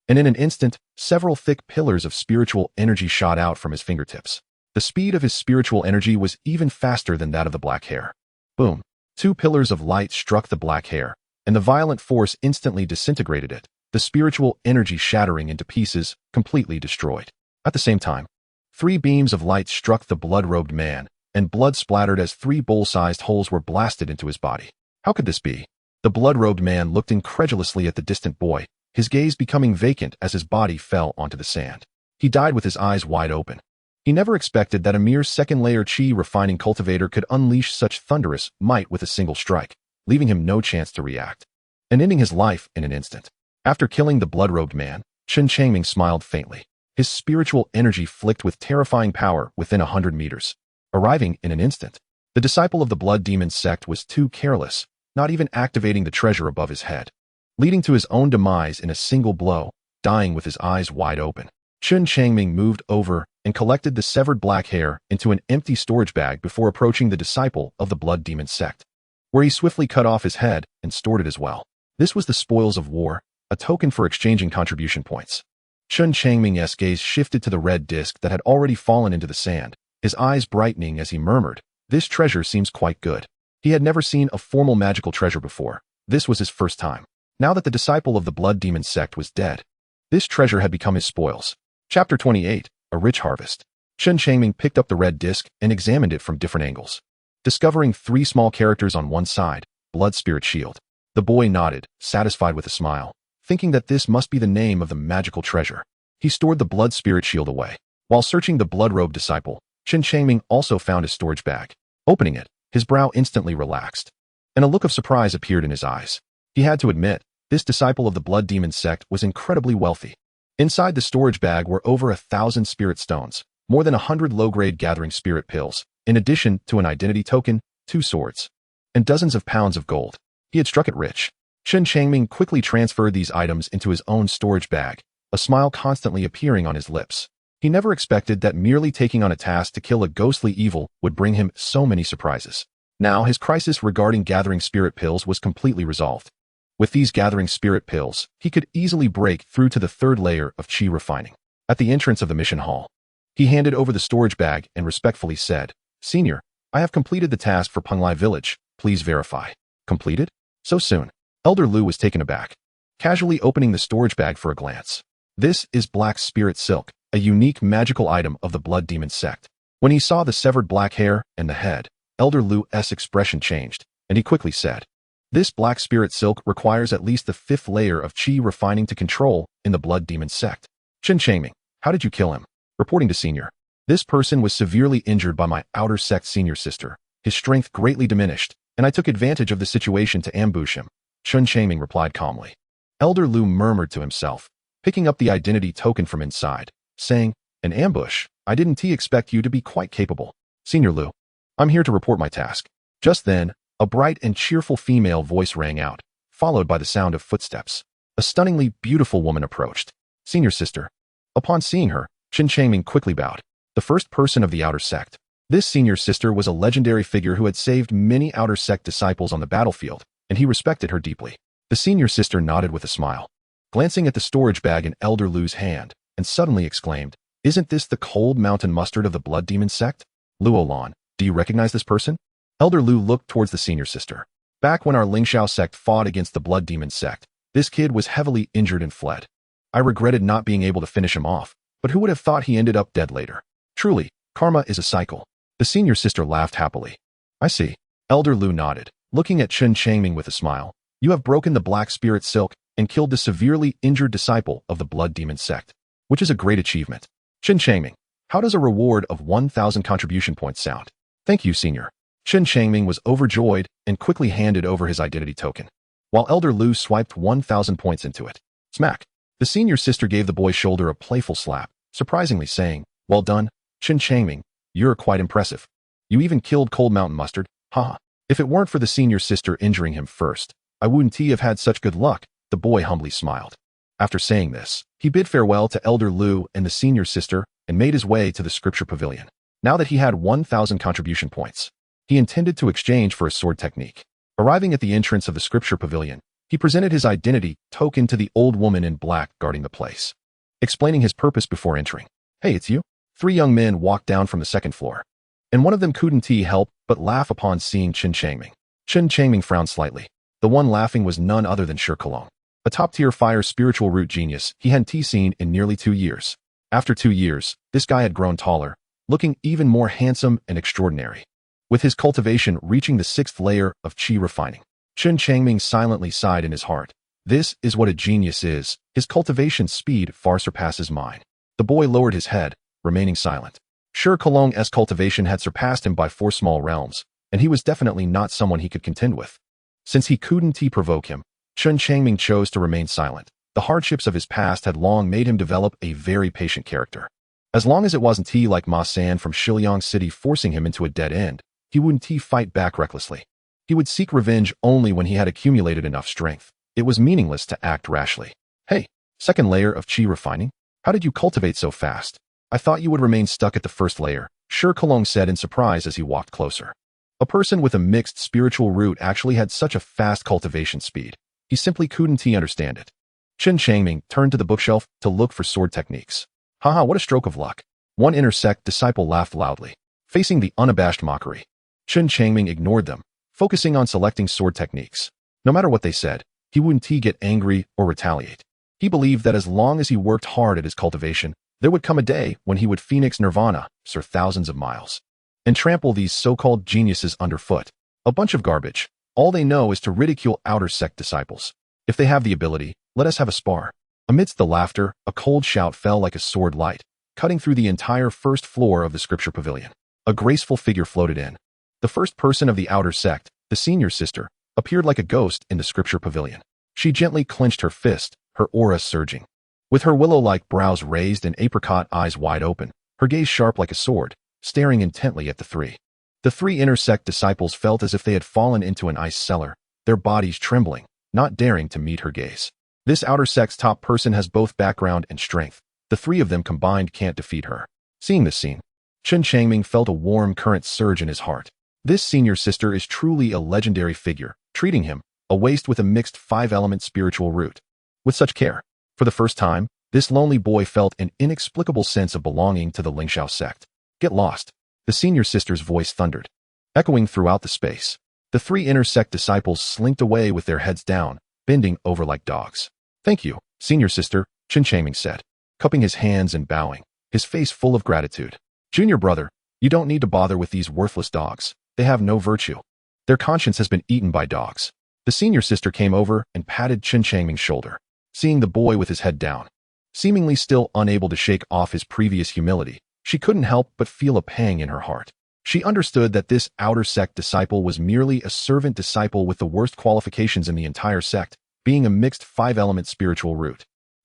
and in an instant, several thick pillars of spiritual energy shot out from his fingertips. The speed of his spiritual energy was even faster than that of the black hair. Boom. 2 pillars of light struck the black hair, and the violent force instantly disintegrated it, the spiritual energy shattering into pieces, completely destroyed. At the same time, 3 beams of light struck the blood-robed man, and blood splattered as 3 bowl-sized holes were blasted into his body. How could this be? The blood-robed man looked incredulously at the distant boy, his gaze becoming vacant as his body fell onto the sand. He died with his eyes wide open. He never expected that a mere second-layer qi refining cultivator could unleash such thunderous might with a single strike, leaving him no chance to react, and ending his life in an instant. After killing the blood-robed man, Chen Changming smiled faintly. His spiritual energy flicked with terrifying power within 100 meters, arriving in an instant. The disciple of the Blood Demon sect was too careless, not even activating the treasure above his head, leading to his own demise in a single blow, dying with his eyes wide open. Chen Changming moved over and collected the severed black hair into an empty storage bag before approaching the disciple of the Blood Demon sect, where he swiftly cut off his head and stored it as well. This was the spoils of war, a token for exchanging contribution points. Chen Changming's gaze shifted to the red disc that had already fallen into the sand, his eyes brightening as he murmured, This treasure seems quite good. He had never seen a formal magical treasure before. This was his first time. Now that the disciple of the Blood Demon sect was dead, this treasure had become his spoils. Chapter 28, A Rich Harvest. Chen Changming picked up the red disc and examined it from different angles, discovering 3 small characters on one side, Blood Spirit Shield. The boy nodded, satisfied with a smile, thinking that this must be the name of the magical treasure. He stored the Blood Spirit Shield away. While searching the blood-robed disciple, Chen Changming also found his storage bag. Opening it, his brow instantly relaxed, and a look of surprise appeared in his eyes. He had to admit, this disciple of the Blood Demon sect was incredibly wealthy. Inside the storage bag were over 1,000 spirit stones, more than 100 low-grade gathering spirit pills, in addition to an identity token, 2 swords, and dozens of pounds of gold. He had struck it rich. Chen Changming quickly transferred these items into his own storage bag, a smile constantly appearing on his lips. He never expected that merely taking on a task to kill a ghostly evil would bring him so many surprises. Now his crisis regarding gathering spirit pills was completely resolved. With these gathering spirit pills, he could easily break through to the 3rd layer of qi refining. At the entrance of the mission hall, he handed over the storage bag and respectfully said, Senior, I have completed the task for Penglai village, please verify. Completed? So soon? Elder Lu was taken aback, casually opening the storage bag for a glance. This is black spirit silk, a unique magical item of the blood demon sect. When he saw the severed black hair and the head, Elder Lu's expression changed, and he quickly said, "This black spirit silk requires at least the 5th layer of chi refining to control in the blood demon sect. Chen Changming, how did you kill him?" Reporting to Senior. "This person was severely injured by my outer sect senior sister. His strength greatly diminished, and I took advantage of the situation to ambush him," Chen Changming replied calmly. Elder Lu murmured to himself, picking up the identity token from inside, saying, "An ambush? I didn't expect you to be quite capable. Senior Lu, I'm here to report my task." Just then, a bright and cheerful female voice rang out, followed by the sound of footsteps. A stunningly beautiful woman approached. Senior sister. Upon seeing her, Chen Changming quickly bowed. The first person of the outer sect. This senior sister was a legendary figure who had saved many outer sect disciples on the battlefield, and he respected her deeply. The senior sister nodded with a smile, glancing at the storage bag in Elder Lu's hand, and suddenly exclaimed, "Isn't this the cold mountain mustard of the blood demon sect? Luolan, do you recognize this person?" Elder Lu looked towards the senior sister. "Back when our Lingxiao sect fought against the blood demon sect, this kid was heavily injured and fled. I regretted not being able to finish him off, but who would have thought he ended up dead later? Truly, karma is a cycle." The senior sister laughed happily. "I see." Elder Lu nodded, looking at Chen Changming with a smile. "You have broken the black spirit silk and killed the severely injured disciple of the blood demon sect, which is a great achievement. Chen Changming, how does a reward of 1,000 contribution points sound?" "Thank you, Senior." Chen Changming was overjoyed and quickly handed over his identity token, while Elder Lu swiped 1,000 points into it. Smack! The senior sister gave the boy's shoulder a playful slap, surprisingly saying, "Well done, Chen Changming, you're quite impressive. You even killed Cold Mountain Mustard, haha. If it weren't for the senior sister injuring him first, I wouldn't have had such good luck," the boy humbly smiled. After saying this, he bid farewell to Elder Lu and the senior sister and made his way to the scripture pavilion. Now that he had 1,000 contribution points, he intended to exchange for a sword technique. Arriving at the entrance of the scripture pavilion, he presented his identity token to the old woman in black guarding the place, explaining his purpose before entering. "Hey, it's you?" 3 young men walked down from the 2nd floor, and one of them couldn't help but laugh upon seeing Chen Changming. Chen Changming frowned slightly. The one laughing was none other than Xiliang, a top-tier fire spiritual root genius he hadn't seen in nearly 2 years. After 2 years, this guy had grown taller, looking even more handsome and extraordinary, with his cultivation reaching the 6th layer of chi refining. Chen Changming silently sighed in his heart. This is what a genius is. His cultivation speed far surpasses mine. The boy lowered his head, remaining silent. Xiliang's cultivation had surpassed him by 4 small realms, and he was definitely not someone he could contend with. Since he couldn't provoke him, Chen Changming chose to remain silent. The hardships of his past had long made him develop a very patient character. As long as it wasn't like Ma San from Xiliang City forcing him into a dead end, he wouldn't fight back recklessly. He would seek revenge only when he had accumulated enough strength. It was meaningless to act rashly. "Hey, 2nd layer of chi refining? How did you cultivate so fast? I thought you would remain stuck at the 1st layer," Xiliang said in surprise as he walked closer. A person with a mixed spiritual root actually had such a fast cultivation speed. He simply couldn't understand it. Chen Changming turned to the bookshelf to look for sword techniques. "Haha, what a stroke of luck." One inner sect disciple laughed loudly, facing the unabashed mockery. Chen Changming ignored them, focusing on selecting sword techniques. No matter what they said, he wouldn't get angry or retaliate. He believed that as long as he worked hard at his cultivation, there would come a day when he would phoenix nirvana, soar thousands of miles, and trample these so-called geniuses underfoot. A bunch of garbage. All they know is to ridicule outer sect disciples. If they have the ability, let us have a spar. Amidst the laughter, a cold shout fell like a sword light, cutting through the entire 1st floor of the scripture pavilion. A graceful figure floated in. The first person of the outer sect, the senior sister, appeared like a ghost in the scripture pavilion. She gently clenched her fist, her aura surging. With her willow-like brows raised and apricot eyes wide open, her gaze sharp like a sword, staring intently at the 3. The 3 inner sect disciples felt as if they had fallen into an ice cellar, their bodies trembling, not daring to meet her gaze. This outer sect's top person has both background and strength. The 3 of them combined can't defeat her. Seeing this scene, Chen Changming felt a warm current surge in his heart. This senior sister is truly a legendary figure, treating him, a waste with a mixed 5-element spiritual root, with such care. For the first time, this lonely boy felt an inexplicable sense of belonging to the Lingxiao sect. "Get lost," the senior sister's voice thundered, echoing throughout the space. The 3 inner sect disciples slinked away with their heads down, bending over like dogs. "Thank you, senior sister," Chen Changming said. cupping his hands and bowing, his face full of gratitude. Junior brother, you don't need to bother with these worthless dogs. They have no virtue. Their conscience has been eaten by dogs. The senior sister came over and patted Chen Changming's shoulder, seeing the boy with his head down. Seemingly still unable to shake off his previous humility, she couldn't help but feel a pang in her heart. She understood that this outer sect disciple was merely a servant disciple with the worst qualifications in the entire sect, being a mixed 5-element spiritual root.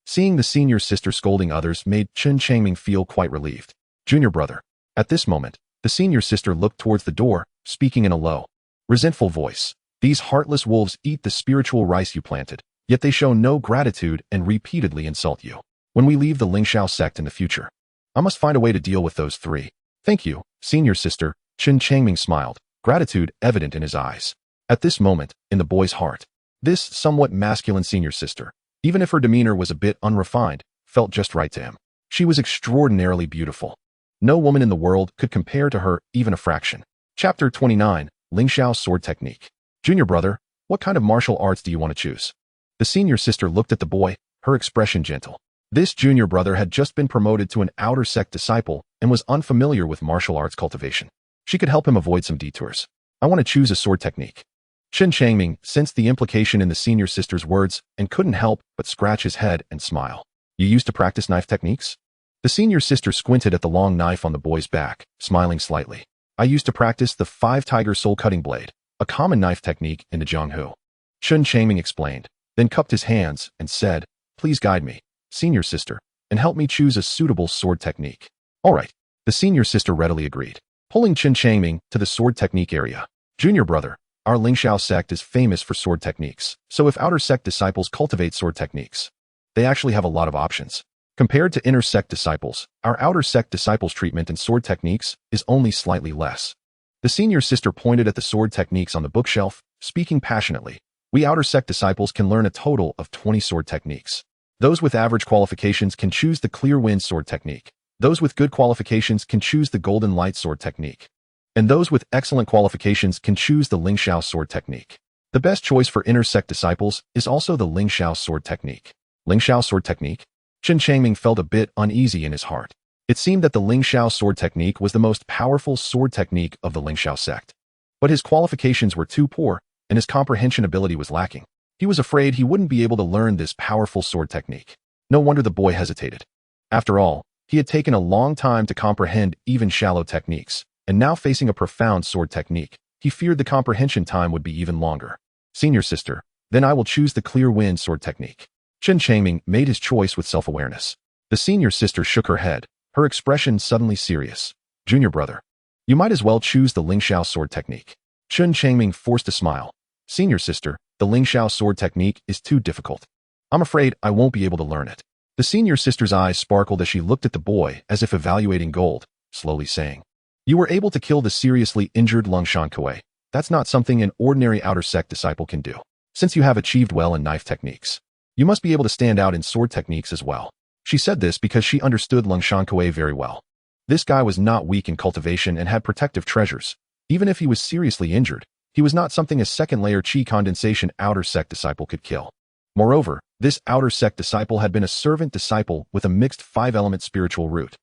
Seeing the senior sister scolding others made Chen Changming feel quite relieved. Junior brother. At this moment, the senior sister looked towards the door, speaking in a low, resentful voice. These heartless wolves eat the spiritual rice you planted, yet they show no gratitude and repeatedly insult you. When we leave the Lingxiao sect in the future, I must find a way to deal with those three. Thank you, senior sister. Chen Changming smiled, gratitude evident in his eyes. At this moment, in the boy's heart, this somewhat masculine senior sister, even if her demeanor was a bit unrefined, felt just right to him. She was extraordinarily beautiful. No woman in the world could compare to her even a fraction. Chapter 29, Lingxiao Sword Technique. Junior brother, what kind of martial arts do you want to choose? The senior sister looked at the boy, her expression gentle. This junior brother had just been promoted to an outer sect disciple and was unfamiliar with martial arts cultivation. She could help him avoid some detours. I want to choose a sword technique. Chen Changming sensed the implication in the senior sister's words and couldn't help but scratch his head and smile. You used to practice knife techniques? The senior sister squinted at the long knife on the boy's back, smiling slightly. I used to practice the 5-tiger soul-cutting blade, a common knife technique in the Jianghu. Chen Changming explained, then cupped his hands and said, please guide me, senior sister, and help me choose a suitable sword technique. All right. The senior sister readily agreed, pulling Chen Changming to the sword technique area. Junior brother, our Lingxiao sect is famous for sword techniques, so if outer sect disciples cultivate sword techniques, they actually have a lot of options. Compared to inner sect disciples, our outer sect disciples' treatment in sword techniques is only slightly less. The senior sister pointed at the sword techniques on the bookshelf, speaking passionately. We outer sect disciples can learn a total of 20 sword techniques. Those with average qualifications can choose the clear wind sword technique. Those with good qualifications can choose the golden light sword technique. And those with excellent qualifications can choose the Lingxiao sword technique. The best choice for inner sect disciples is also the Lingxiao sword technique. Lingxiao sword technique? Chen Changming felt a bit uneasy in his heart. It seemed that the Lingxiao sword technique was the most powerful sword technique of the Lingxiao sect. But his qualifications were too poor, and his comprehension ability was lacking. He was afraid he wouldn't be able to learn this powerful sword technique. No wonder the boy hesitated. After all, he had taken a long time to comprehend even shallow techniques, and now facing a profound sword technique, he feared the comprehension time would be even longer. Senior sister, then I will choose the clear wind sword technique. Chen Changming made his choice with self-awareness. The senior sister shook her head, her expression suddenly serious. Junior brother, you might as well choose the Lingxiao sword technique. Chen Changming forced a smile. Senior sister, the Lingxiao sword technique is too difficult. I'm afraid I won't be able to learn it. The senior sister's eyes sparkled as she looked at the boy as if evaluating gold, slowly saying, you were able to kill the seriously injured Lungshan Kuei. That's not something an ordinary outer sect disciple can do. Since you have achieved well in knife techniques, you must be able to stand out in sword techniques as well. She said this because she understood Lungshan Kuei very well. This guy was not weak in cultivation and had protective treasures. Even if he was seriously injured, he was not something a second-layer qi condensation outer sect disciple could kill. Moreover, this outer sect disciple had been a servant disciple with a mixed 5-element spiritual root.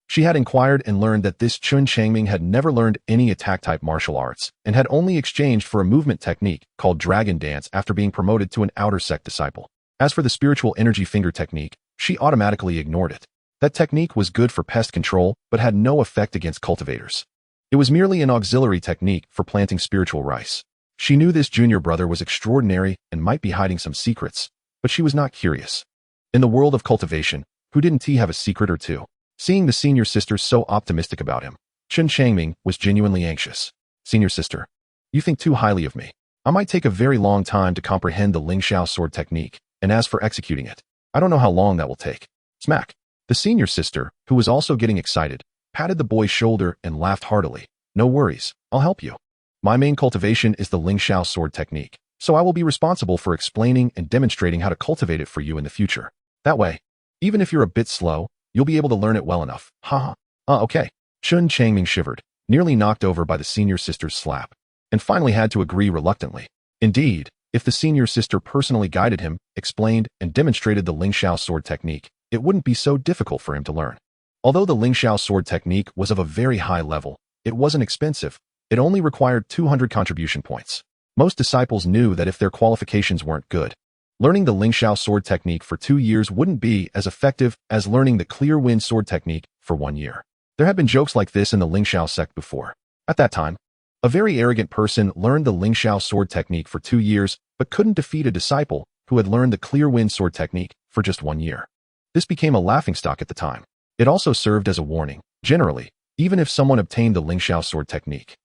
She had inquired and learned that this Chen Changming had never learned any attack-type martial arts and had only exchanged for a movement technique called Dragon Dance after being promoted to an outer sect disciple. As for the spiritual energy finger technique, she automatically ignored it. That technique was good for pest control but had no effect against cultivators. It was merely an auxiliary technique for planting spiritual rice. She knew this junior brother was extraordinary and might be hiding some secrets, but she was not curious. In the world of cultivation, who didn't he have a secret or two? Seeing the senior sister so optimistic about him, Chen Changming was genuinely anxious. Senior sister, you think too highly of me. I might take a very long time to comprehend the Lingxiao sword technique, and as for executing it, I don't know how long that will take. Smack. The senior sister, who was also getting excited, patted the boy's shoulder and laughed heartily. No worries, I'll help you. My main cultivation is the Lingxiao sword technique, so I will be responsible for explaining and demonstrating how to cultivate it for you in the future. That way, even if you're a bit slow, you'll be able to learn it well enough. Haha. Okay. Chen Changming shivered, nearly knocked over by the senior sister's slap, and finally had to agree reluctantly. Indeed, if the senior sister personally guided him, explained, and demonstrated the Lingxiao sword technique, it wouldn't be so difficult for him to learn. Although the Lingxiao sword technique was of a very high level, it wasn't expensive. It only required 200 contribution points. Most disciples knew that if their qualifications weren't good, learning the Lingxiao sword technique for 2 years wouldn't be as effective as learning the clear wind sword technique for 1 year. There had been jokes like this in the Lingxiao sect before. At that time, a very arrogant person learned the Lingxiao sword technique for 2 years but couldn't defeat a disciple who had learned the clear wind sword technique for just 1 year. This became a laughingstock at the time. It also served as a warning. Generally, even if someone obtained the Lingxiao sword technique,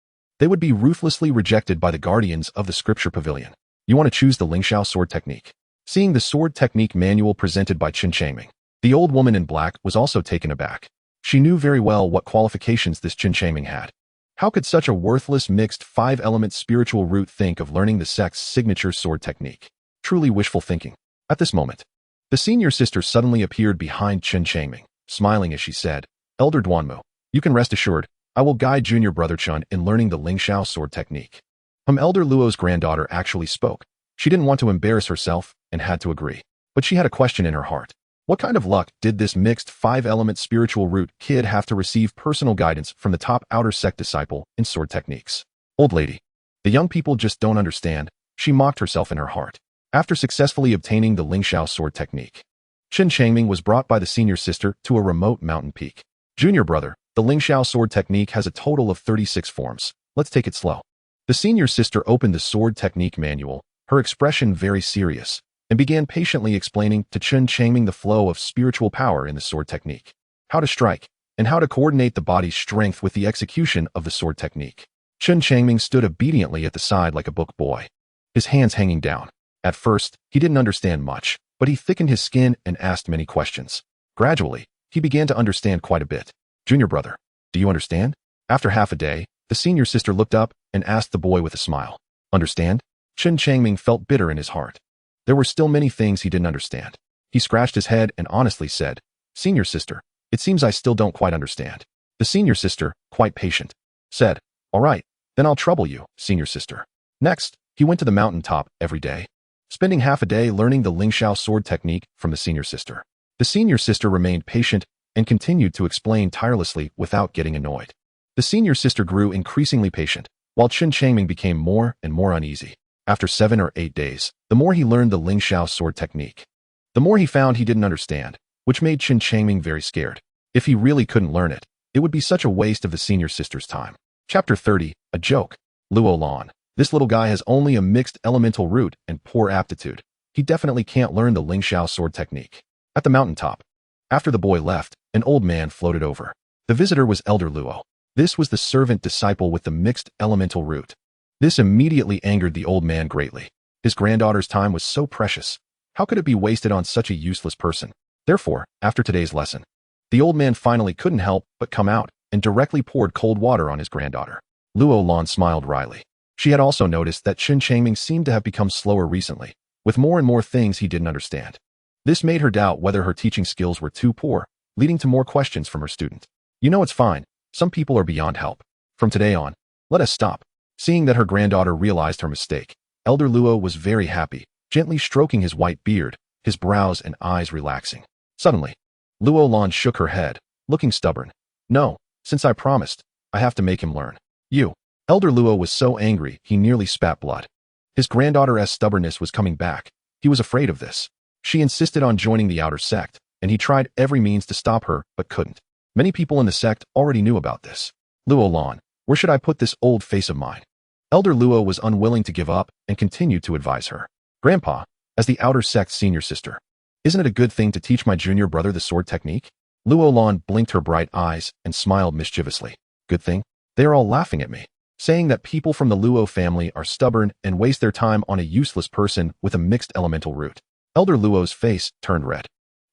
they would be ruthlessly rejected by the guardians of the scripture pavilion. You want to choose the Lingxiao sword technique? Seeing the sword technique manual presented by Chen Changming, the old woman in black was also taken aback. She knew very well what qualifications this Chen Changming had. How could such a worthless mixed 5-element spiritual root think of learning the sect's signature sword technique? Truly wishful thinking. At this moment, the senior sister suddenly appeared behind Chen Changming, smiling as she said, "Elder Duanmu, you can rest assured, I will guide junior brother Chen in learning the Lingxiao sword technique." Elder Luo's granddaughter actually spoke. She didn't want to embarrass herself and had to agree. But she had a question in her heart. What kind of luck did this mixed 5-element spiritual root kid have to receive personal guidance from the top outer sect disciple in sword techniques? Old lady. The young people just don't understand, she mocked herself in her heart. After successfully obtaining the Lingxiao sword technique, Chen Changming was brought by the senior sister to a remote mountain peak. Junior brother, the Lingxiao sword technique has a total of 36 forms. Let's take it slow. The senior sister opened the sword technique manual, her expression very serious, and began patiently explaining to Chen Changming the flow of spiritual power in the sword technique, how to strike, and how to coordinate the body's strength with the execution of the sword technique. Chen Changming stood obediently at the side like a book boy, his hands hanging down. At first, he didn't understand much, but he thickened his skin and asked many questions. Gradually, he began to understand quite a bit. Junior brother, do you understand? After half a day, the senior sister looked up and asked the boy with a smile. Understand? Chen Changming felt bitter in his heart. There were still many things he didn't understand. He scratched his head and honestly said, "Senior sister, it seems I still don't quite understand." The senior sister, quite patient, said, "All right, then I'll trouble you, senior sister." Next, he went to the mountain top every day, spending half a day learning the Lingxiao sword technique from the senior sister. The senior sister remained patient and continued to explain tirelessly without getting annoyed. The senior sister grew increasingly patient, while Chen Changming became more and more uneasy. After 7 or 8 days, the more he learned the Lingxiao sword technique, the more he found he didn't understand, which made Chen Changming very scared. If he really couldn't learn it, it would be such a waste of the senior sister's time. Chapter 30, A Joke. Luo Lan. This little guy has only a mixed elemental root and poor aptitude. He definitely can't learn the Lingxiao sword technique. At the mountaintop, after the boy left, an old man floated over. The visitor was Elder Luo. This was the servant disciple with the mixed elemental root. This immediately angered the old man greatly. His granddaughter's time was so precious. How could it be wasted on such a useless person? Therefore, after today's lesson, the old man finally couldn't help but come out and directly poured cold water on his granddaughter. Luo Lan smiled wryly. She had also noticed that Chen Changming seemed to have become slower recently, with more and more things he didn't understand. This made her doubt whether her teaching skills were too poor, leading to more questions from her student. You know, it's fine. Some people are beyond help. From today on, let us stop. Seeing that her granddaughter realized her mistake, Elder Luo was very happy, gently stroking his white beard, his brows and eyes relaxing. Suddenly, Luo Lan shook her head, looking stubborn. No, since I promised, I have to make him learn. You. Elder Luo was so angry he nearly spat blood. His granddaughter's stubbornness was coming back. He was afraid of this. She insisted on joining the outer sect, and he tried every means to stop her but couldn't. Many people in the sect already knew about this. Luo Lan, where should I put this old face of mine? Elder Luo was unwilling to give up and continued to advise her. Grandpa, as the outer sect's senior sister, isn't it a good thing to teach my junior brother the sword technique? Luo Lan blinked her bright eyes and smiled mischievously. Good thing? They are all laughing at me, saying that people from the Luo family are stubborn and waste their time on a useless person with a mixed elemental root. Elder Luo's face turned red.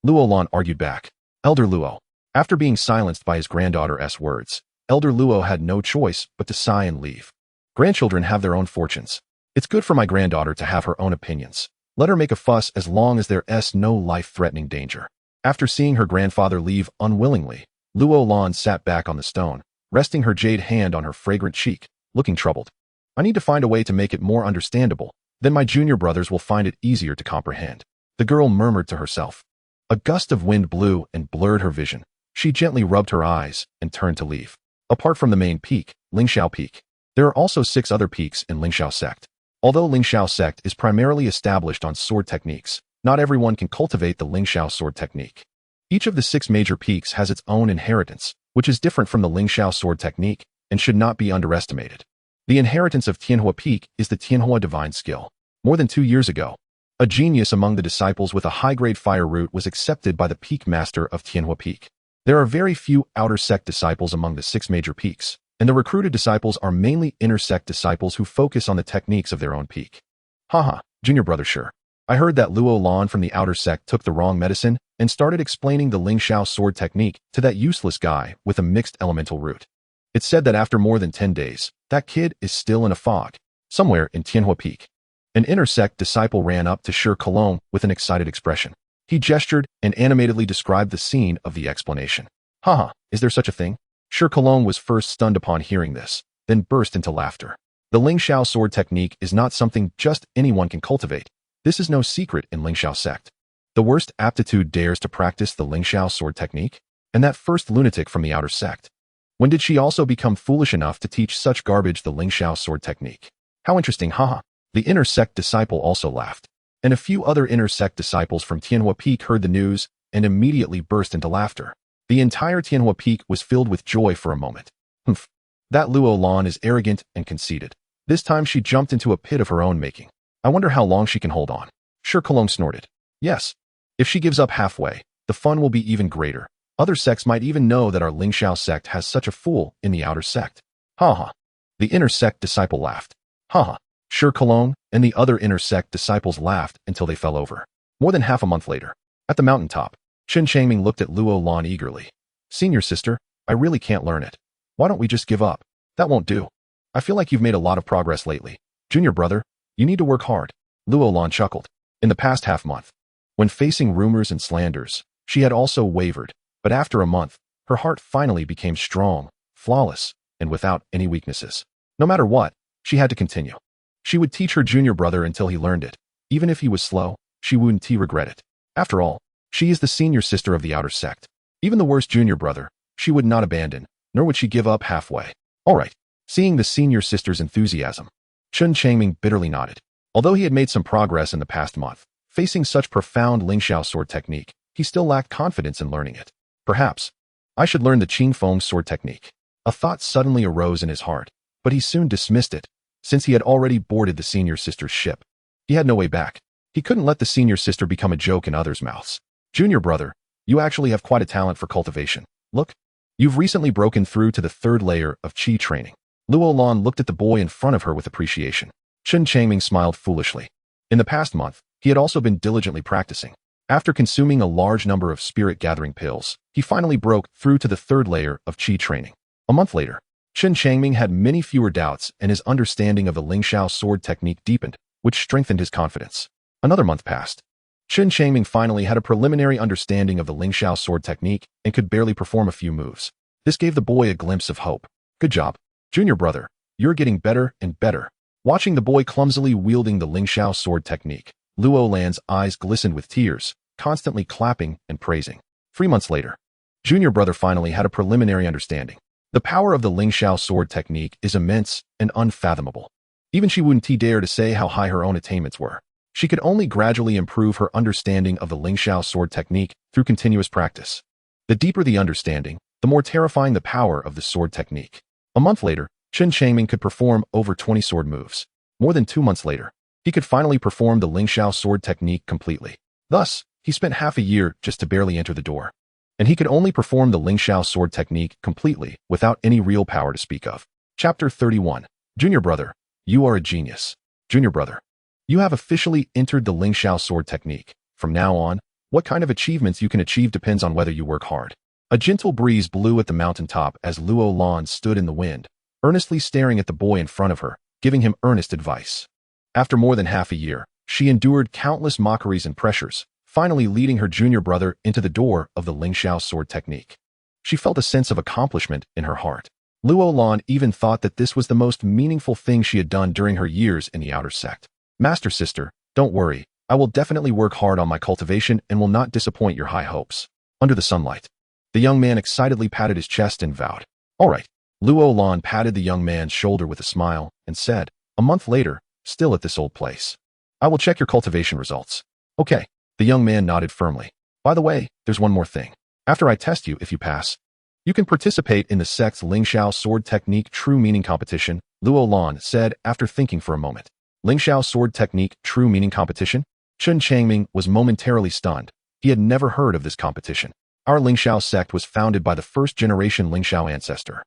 Luo Lan argued back. Elder Luo. After being silenced by his granddaughter's words, Elder Luo had no choice but to sigh and leave. Grandchildren have their own fortunes. It's good for my granddaughter to have her own opinions. Let her make a fuss as long as there's no life-threatening danger. After seeing her grandfather leave unwillingly, Luo Lan sat back on the stone, resting her jade hand on her fragrant cheek, looking troubled. I need to find a way to make it more understandable, then my junior brothers will find it easier to comprehend. The girl murmured to herself. A gust of wind blew and blurred her vision. She gently rubbed her eyes and turned to leave. Apart from the main peak, Lingxiao Peak, there are also 6 other peaks in Lingxiao sect. Although Lingxiao sect is primarily established on sword techniques, not everyone can cultivate the Lingxiao sword technique. Each of the 6 major peaks has its own inheritance, which is different from the Lingxiao sword technique and should not be underestimated. The inheritance of Tianhua Peak is the Tianhua divine skill. More than 2 years ago, a genius among the disciples with a high-grade fire root was accepted by the peak master of Tianhua Peak. There are very few outer sect disciples among the 6 major peaks, and the recruited disciples are mainly inner sect disciples who focus on the techniques of their own peak. Haha, junior brother, sure. I heard that Luo Lan from the outer sect took the wrong medicine and started explaining the Lingxiao sword technique to that useless guy with a mixed elemental root. It's said that after more than 10 days, that kid is still in a fog, somewhere in Tianhua Peak. An inner sect disciple ran up to Shi Cologne with an excited expression. He gestured and animatedly described the scene of the explanation. Haha, is there such a thing? Shi Cologne was first stunned upon hearing this, then burst into laughter. The Lingxiao sword technique is not something just anyone can cultivate. This is no secret in Lingxiao sect. The worst aptitude dares to practice the Lingxiao sword technique? And that first lunatic from the outer sect. When did she also become foolish enough to teach such garbage the Lingxiao sword technique? How interesting, haha. The inner sect disciple also laughed. And a few other inner sect disciples from Tianhua Peak heard the news and immediately burst into laughter. The entire Tianhua Peak was filled with joy for a moment. Humph. That Luo Lan is arrogant and conceited. This time she jumped into a pit of her own making. I wonder how long she can hold on. Shi Cologne snorted. Yes. If she gives up halfway, the fun will be even greater. Other sects might even know that our Lingxiao sect has such a fool in the outer sect. Haha. The inner sect disciple laughed. Haha. Shi Cologne and the other inner sect disciples laughed until they fell over. More than half a month later, at the mountaintop, Chen Changming looked at Luo Lan eagerly. Senior sister, I really can't learn it. Why don't we just give up? That won't do. I feel like you've made a lot of progress lately. Junior brother, you need to work hard. Luo Lan chuckled. In the past half-month, when facing rumors and slanders, she had also wavered, but after a month, her heart finally became strong, flawless, and without any weaknesses. No matter what, she had to continue. She would teach her junior brother until he learned it. Even if he was slow, she wouldn't regret it. After all, she is the senior sister of the outer sect. Even the worst junior brother, she would not abandon, nor would she give up halfway. All right. Seeing the senior sister's enthusiasm, Chen Changming bitterly nodded. Although he had made some progress in the past month, facing such profound Lingxiao sword technique, he still lacked confidence in learning it. Perhaps, I should learn the Qingfeng sword technique. A thought suddenly arose in his heart, but he soon dismissed it, since he had already boarded the senior sister's ship. He had no way back. He couldn't let the senior sister become a joke in others' mouths. Junior brother, you actually have quite a talent for cultivation. Look, you've recently broken through to the 3rd layer of qi training. Luo Lan looked at the boy in front of her with appreciation. Chen Changming smiled foolishly. In the past month, he had also been diligently practicing. After consuming a large number of spirit-gathering pills, he finally broke through to the 3rd layer of qi training. A month later, Chen Changming had many fewer doubts and his understanding of the Lingxiao sword technique deepened, which strengthened his confidence. Another month passed. Chen Changming finally had a preliminary understanding of the Lingxiao sword technique and could barely perform a few moves. This gave the boy a glimpse of hope. Good job, junior brother. You're getting better and better. Watching the boy clumsily wielding the Lingxiao sword technique, Luo Lan's eyes glistened with tears, constantly clapping and praising. 3 months later, junior brother finally had a preliminary understanding. The power of the Lingxiao sword technique is immense and unfathomable. Even she wouldn't dare to say how high her own attainments were. She could only gradually improve her understanding of the Lingxiao sword technique through continuous practice. The deeper the understanding, the more terrifying the power of the sword technique. A month later, Chen Changming could perform over 20 sword moves. More than 2 months later, he could finally perform the Lingxiao sword technique completely. Thus, he spent half a year just to barely enter the door. And he could only perform the Lingxiao sword technique completely without any real power to speak of. Chapter 31. Junior brother, you are a genius. Junior brother, you have officially entered the Lingxiao sword technique. From now on, what kind of achievements you can achieve depends on whether you work hard. A gentle breeze blew at the mountaintop as Luo Lan stood in the wind, earnestly staring at the boy in front of her, giving him earnest advice. After more than half a year, she endured countless mockeries and pressures, finally leading her junior brother into the door of the Lingxiao sword technique. She felt a sense of accomplishment in her heart. Luo Lan even thought that this was the most meaningful thing she had done during her years in the outer sect. Master sister, don't worry, I will definitely work hard on my cultivation and will not disappoint your high hopes. Under the sunlight, the young man excitedly patted his chest and vowed. All right. Luo Lan patted the young man's shoulder with a smile and said, a month later, still at this old place. I will check your cultivation results. Okay. The young man nodded firmly. By the way, there's one more thing. After I test you, if you pass, you can participate in the sect's Lingxiao sword technique true meaning competition, Luo Lan said after thinking for a moment. Lingxiao sword technique true meaning competition? Chen Changming was momentarily stunned. He had never heard of this competition. Our Lingxiao sect was founded by the first-generation Lingxiao ancestor.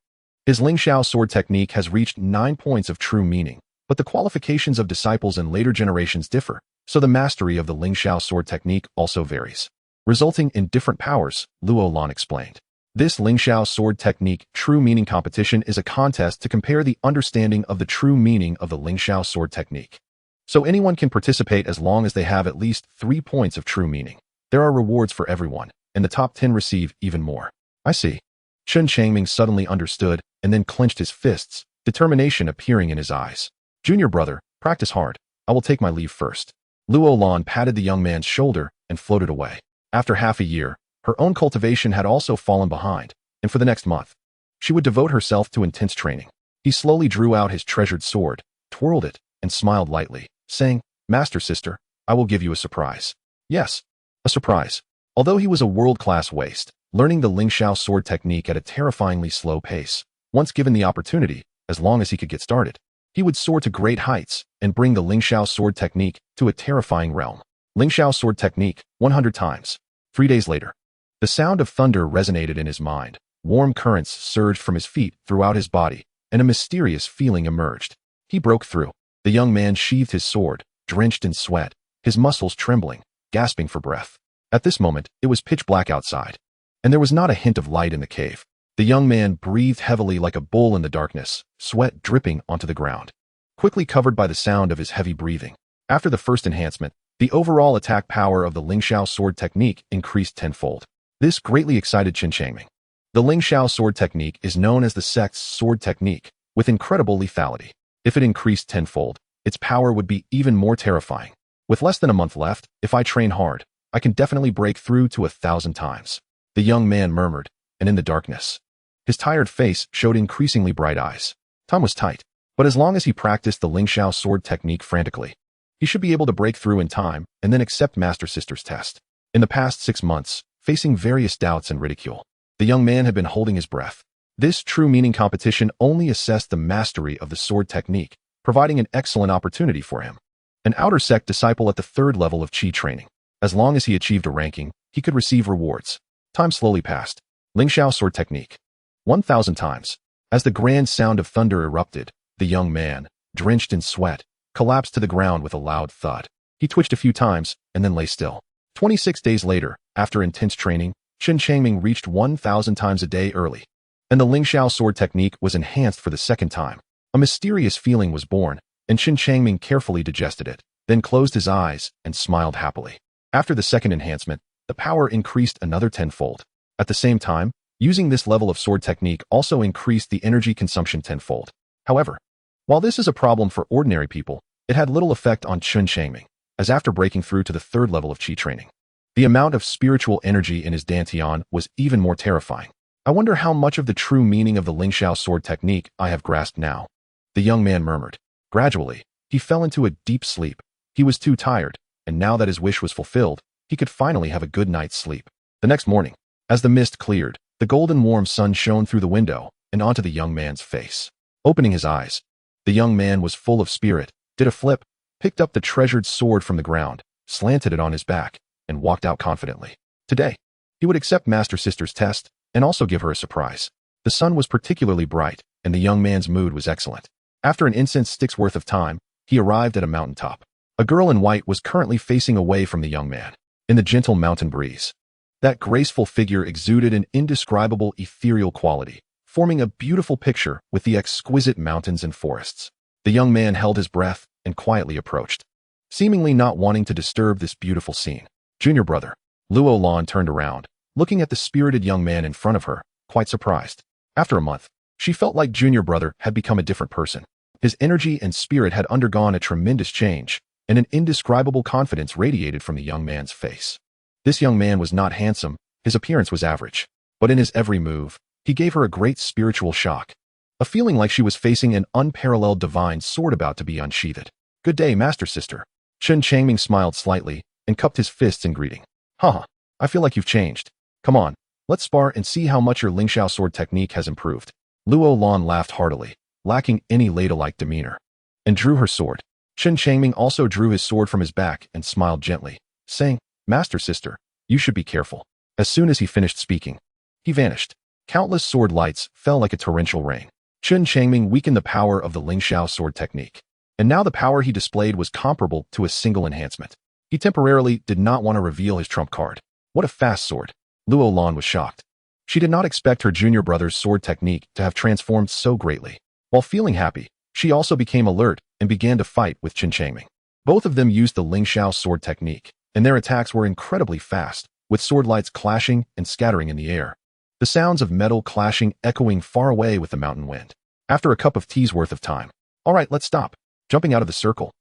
His Lingxiao sword technique has reached 9 points of true meaning, but the qualifications of disciples in later generations differ, so the mastery of the Lingxiao sword technique also varies, resulting in different powers, Luo Lan explained. This Lingxiao sword technique true meaning competition is a contest to compare the understanding of the true meaning of the Lingxiao sword technique. So anyone can participate as long as they have at least 3 points of true meaning. There are rewards for everyone, and the top 10 receive even more. I see. Chen Changming suddenly understood and then clenched his fists, determination appearing in his eyes. Junior brother, practice hard. I will take my leave first. Luo Lan patted the young man's shoulder and floated away. After half a year, her own cultivation had also fallen behind, and for the next month, she would devote herself to intense training. He slowly drew out his treasured sword, twirled it, and smiled lightly, saying, Master sister, I will give you a surprise. Yes, a surprise. Although he was a world-class waste, learning the Lingxiao sword technique at a terrifyingly slow pace, once given the opportunity, as long as he could get started, he would soar to great heights and bring the Lingxiao sword technique to a terrifying realm. Lingxiao sword technique, 100 times. 3 days later, the sound of thunder resonated in his mind. Warm currents surged from his feet throughout his body, and a mysterious feeling emerged. He broke through. The young man sheathed his sword, drenched in sweat, his muscles trembling, gasping for breath. At this moment, it was pitch black outside, and there was not a hint of light in the cave. The young man breathed heavily like a bull in the darkness, sweat dripping onto the ground, quickly covered by the sound of his heavy breathing. After the first enhancement, the overall attack power of the Lingxiao sword technique increased tenfold. This greatly excited Chen Changming. The Lingxiao sword technique is known as the sect's sword technique, with incredible lethality. If it increased tenfold, its power would be even more terrifying. With less than a month left, if I train hard, I can definitely break through to 1,000 times. The young man murmured, and in the darkness, his tired face showed increasingly bright eyes. Time was tight, but as long as he practiced the Lingxiao sword technique frantically, he should be able to break through in time and then accept Master Sister's test. In the past 6 months, facing various doubts and ridicule, the young man had been holding his breath. This true meaning competition only assessed the mastery of the sword technique, providing an excellent opportunity for him. An outer sect disciple at the 3rd level of Qi training. As long as he achieved a ranking, he could receive rewards. Time slowly passed. Lingxiao sword technique. 1,000 times. As the grand sound of thunder erupted, the young man, drenched in sweat, collapsed to the ground with a loud thud. He twitched a few times and then lay still. 26 days later, after intense training, Chen Changming reached 1,000 times a day early, and the Lingxiao sword technique was enhanced for the 2nd time. A mysterious feeling was born, and Chen Changming carefully digested it, then closed his eyes and smiled happily. After the 2nd enhancement, the power increased another tenfold. At the same time, using this level of sword technique also increased the energy consumption tenfold. However, while this is a problem for ordinary people, it had little effect on Chen Changming, as after breaking through to the 3rd level of Qi training, the amount of spiritual energy in his dantian was even more terrifying. I wonder how much of the true meaning of the Lingxiao sword technique I have grasped now. The young man murmured. Gradually, he fell into a deep sleep. He was too tired, and now that his wish was fulfilled, he could finally have a good night's sleep. The next morning, as the mist cleared, the golden warm sun shone through the window and onto the young man's face. Opening his eyes, the young man was full of spirit, did a flip, picked up the treasured sword from the ground, slanted it on his back, and walked out confidently. Today, he would accept Master Sister's test and also give her a surprise. The sun was particularly bright, and the young man's mood was excellent. After an incense stick's worth of time, he arrived at a mountaintop. A girl in white was currently facing away from the young man, in the gentle mountain breeze. That graceful figure exuded an indescribable ethereal quality, forming a beautiful picture with the exquisite mountains and forests. The young man held his breath and quietly approached, seemingly not wanting to disturb this beautiful scene. Junior brother. Luo Lan turned around, looking at the spirited young man in front of her, quite surprised. After a month, she felt like junior brother had become a different person. His energy and spirit had undergone a tremendous change, and an indescribable confidence radiated from the young man's face. This young man was not handsome, his appearance was average, but in his every move, he gave her a great spiritual shock, a feeling like she was facing an unparalleled divine sword about to be unsheathed. "Good day, Master Sister." Chen Changming smiled slightly and cupped his fists in greeting. "Haha, I feel like you've changed. Come on, let's spar and see how much your Lingxiao sword technique has improved." Luo Lan laughed heartily, lacking any ladylike demeanor, and drew her sword. Chen Changming also drew his sword from his back and smiled gently, saying, "Master Sister, you should be careful." As soon as he finished speaking, he vanished. Countless sword lights fell like a torrential rain. Chen Changming weakened the power of the Lingxiao sword technique, and now the power he displayed was comparable to a single enhancement. He temporarily did not want to reveal his trump card. What a fast sword! Luo Lan was shocked. She did not expect her junior brother's sword technique to have transformed so greatly. While feeling happy, she also became alert and began to fight with Chen Changming. Both of them used the Lingxiao sword technique, and their attacks were incredibly fast, with sword lights clashing and scattering in the air. The sounds of metal clashing echoing far away with the mountain wind. After a cup of tea's worth of time, "All right, let's stop." Jumping out of the circle,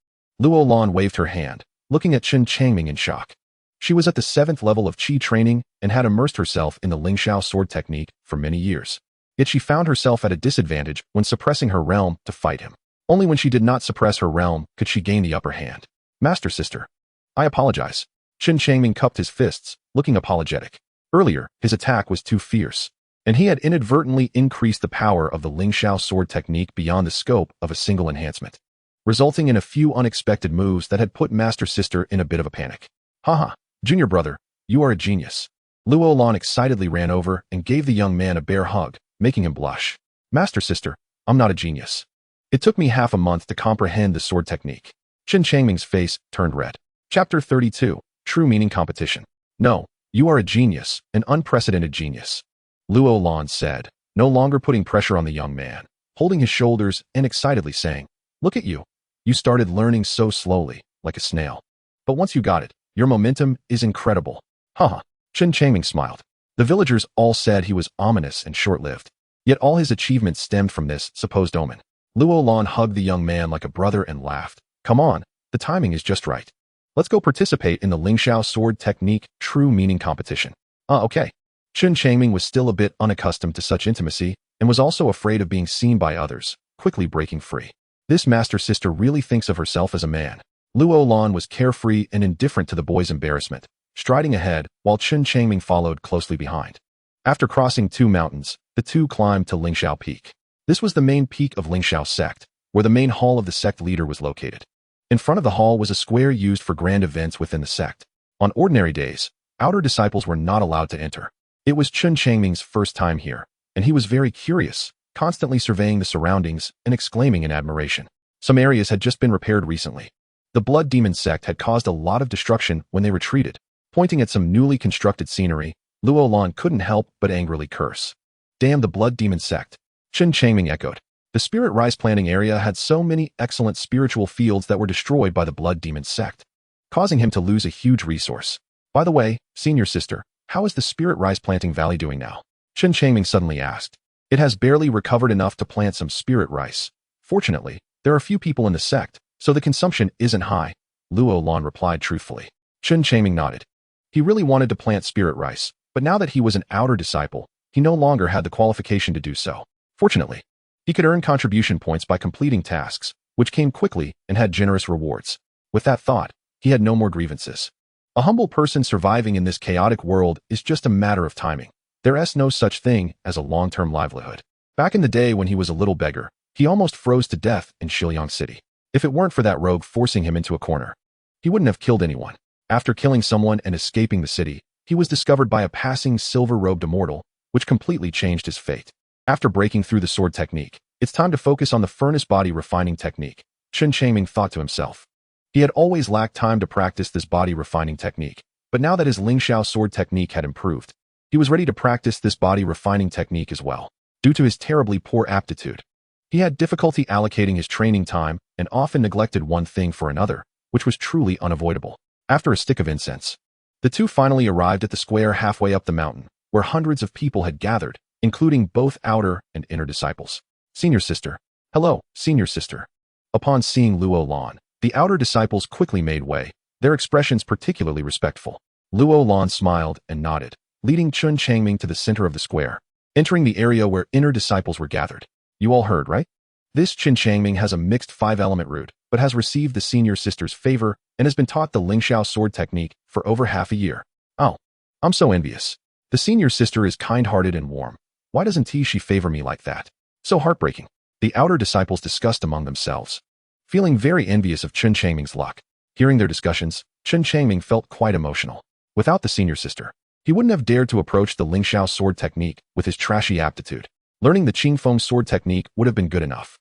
Luo Lan waved her hand, looking at Chen Changming in shock. She was at the 7th level of Qi training and had immersed herself in the Lingxiao sword technique for many years. Yet she found herself at a disadvantage when suppressing her realm to fight him. Only when she did not suppress her realm could she gain the upper hand. "Master Sister, I apologize." Chen Changming cupped his fists, looking apologetic. Earlier, his attack was too fierce, and he had inadvertently increased the power of the Lingxiao sword technique beyond the scope of a single enhancement, resulting in a few unexpected moves that had put Master Sister in a bit of a panic. "Haha, junior brother, you are a genius." Luo Lan excitedly ran over and gave the young man a bear hug, making him blush. "Master Sister, I'm not a genius. It took me half a month to comprehend the sword technique." Chen Changming's face turned red. Chapter 32, True Meaning Competition. "No, you are a genius, an unprecedented genius," Luo Lan said, no longer putting pressure on the young man, holding his shoulders and excitedly saying, "Look at you. You started learning so slowly, like a snail. But once you got it, your momentum is incredible." "Haha." Chen Changming smiled. The villagers all said he was ominous and short-lived, yet all his achievements stemmed from this supposed omen. Luo Lan hugged the young man like a brother and laughed. "Come on, the timing is just right. Let's go participate in the Lingxiao sword technique true meaning competition." Okay." Chen Changming was still a bit unaccustomed to such intimacy and was also afraid of being seen by others, quickly breaking free. This Master Sister really thinks of herself as a man. Luo Lan was carefree and indifferent to the boy's embarrassment, striding ahead while Chen Changming followed closely behind. After crossing 2 mountains, the two climbed to Lingxiao Peak. This was the main peak of Lingxiao sect, where the main hall of the sect leader was located. In front of the hall was a square used for grand events within the sect. On ordinary days, outer disciples were not allowed to enter. It was Chen Changming's first time here, and he was very curious, constantly surveying the surroundings and exclaiming in admiration. Some areas had just been repaired recently. The Blood Demon sect had caused a lot of destruction when they retreated. Pointing at some newly constructed scenery, Luo Lan couldn't help but angrily curse. "Damn the Blood Demon sect." Chen Changming echoed. The spirit rice planting area had so many excellent spiritual fields that were destroyed by the Blood Demon sect, causing him to lose a huge resource. "By the way, senior sister, how is the spirit rice planting valley doing now?" Chen Changming suddenly asked. "It has barely recovered enough to plant some spirit rice. Fortunately, there are few people in the sect, so the consumption isn't high," Luo Lan replied truthfully. Chen Changming nodded. He really wanted to plant spirit rice, but now that he was an outer disciple, he no longer had the qualification to do so. Fortunately, he could earn contribution points by completing tasks, which came quickly and had generous rewards. With that thought, he had no more grievances. A humble person surviving in this chaotic world is just a matter of timing. There is no such thing as a long-term livelihood. Back in the day when he was a little beggar, he almost froze to death in Xiliang City. If it weren't for that rogue forcing him into a corner, he wouldn't have killed anyone. After killing someone and escaping the city, he was discovered by a passing silver-robed immortal, which completely changed his fate. After breaking through the sword technique, it's time to focus on the furnace body refining technique, Chen Changming thought to himself. He had always lacked time to practice this body refining technique, but now that his Lingxiao sword technique had improved, he was ready to practice this body refining technique as well. Due to his terribly poor aptitude, he had difficulty allocating his training time and often neglected one thing for another, which was truly unavoidable. After a stick of incense, the two finally arrived at the square halfway up the mountain, where hundreds of people had gathered, including both outer and inner disciples. "Senior sister." "Hello, senior sister." Upon seeing Luo Lan, The outer disciples quickly made way, their expressions particularly respectful. Luo Lan smiled and nodded, leading Chen Changming to the center of the square, entering the area where inner disciples were gathered. You all heard, right? This Chen Changming has a mixed 5-element root, but has received the senior sister's favor and has been taught the Lingxiao sword technique for over half a year. Oh, I'm so envious. The senior sister is kind-hearted and warm. Why doesn't she favor me like that? So heartbreaking. The outer disciples discussed among themselves, feeling very envious of Chen Changming's luck. Hearing their discussions, Chen Changming felt quite emotional. Without the senior sister, he wouldn't have dared to approach the Lingxiao sword technique with his trashy aptitude. Learning the Qingfeng sword technique would have been good enough.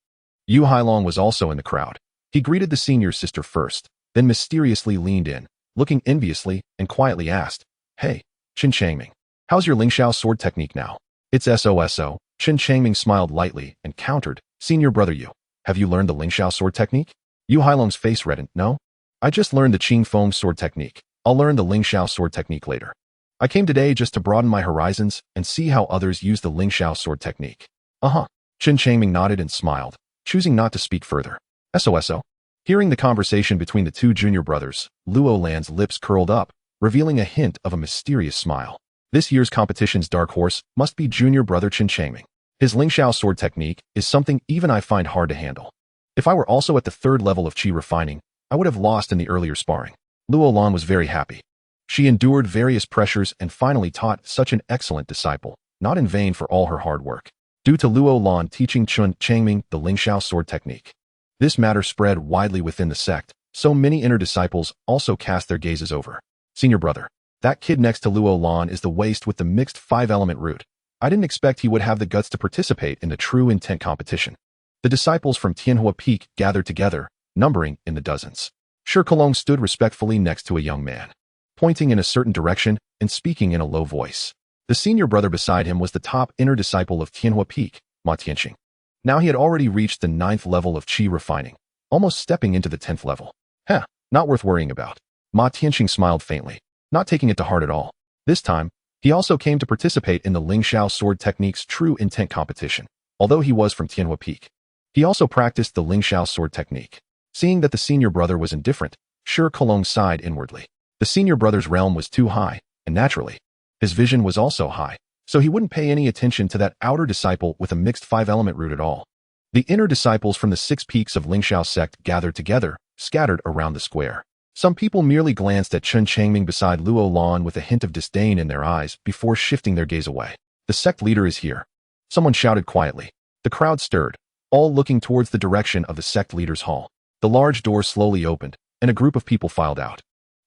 Yu Hailong was also in the crowd. He greeted the senior sister first, then mysteriously leaned in, looking enviously, and quietly asked, "Hey, Chen Changming, how's your Lingxiao sword technique now?" "It's SOSO." Chen Changming smiled lightly and countered, "Senior brother Yu, have you learned the Lingxiao sword technique?" Yu Hailong's face reddened. "No, I just learned the Qingfeng sword technique. I'll learn the Lingxiao sword technique later. I came today just to broaden my horizons and see how others use the Lingxiao sword technique." "Uh-huh." Chen Changming nodded and smiled, choosing not to speak further. SOSO. Hearing the conversation between the two junior brothers, Luo Lan's lips curled up, revealing a hint of a mysterious smile. This year's competition's dark horse must be junior brother Chen Changming. His Lingxiao sword technique is something even I find hard to handle. If I were also at the 3rd level of qi refining, I would have lost in the earlier sparring. Luo Lan was very happy. She endured various pressures and finally taught such an excellent disciple, not in vain for all her hard work. Due to Luo Lan teaching Chen Changming the Lingxiao sword technique, this matter spread widely within the sect, so many inner disciples also cast their gazes over. "Senior brother, that kid next to Luo Lan is the waste with the mixed 5-element root. I didn't expect he would have the guts to participate in the true intent competition." The disciples from Tianhua Peak gathered together, numbering in the dozens. Shi Kelong stood respectfully next to a young man, pointing in a certain direction and speaking in a low voice. The senior brother beside him was the top inner disciple of Tianhua Peak, Ma Tianxing. Now he had already reached the 9th level of qi refining, almost stepping into the 10th level. Not worth worrying about. Ma Tianxing smiled faintly, not taking it to heart at all. This time, he also came to participate in the Lingxiao sword technique's true intent competition, although he was from Tianhua Peak. He also practiced the Lingxiao sword technique. Seeing that the senior brother was indifferent, Shi Kelong sighed inwardly. The senior brother's realm was too high, and naturally, his vision was also high, so he wouldn't pay any attention to that outer disciple with a mixed 5-element root at all. The inner disciples from the 6 peaks of Lingxiao sect gathered together, scattered around the square. Some people merely glanced at Chen Changming beside Luo Lan with a hint of disdain in their eyes before shifting their gaze away. "The sect leader is here," someone shouted quietly. The crowd stirred, all looking towards the direction of the sect leader's hall. The large door slowly opened, and a group of people filed out.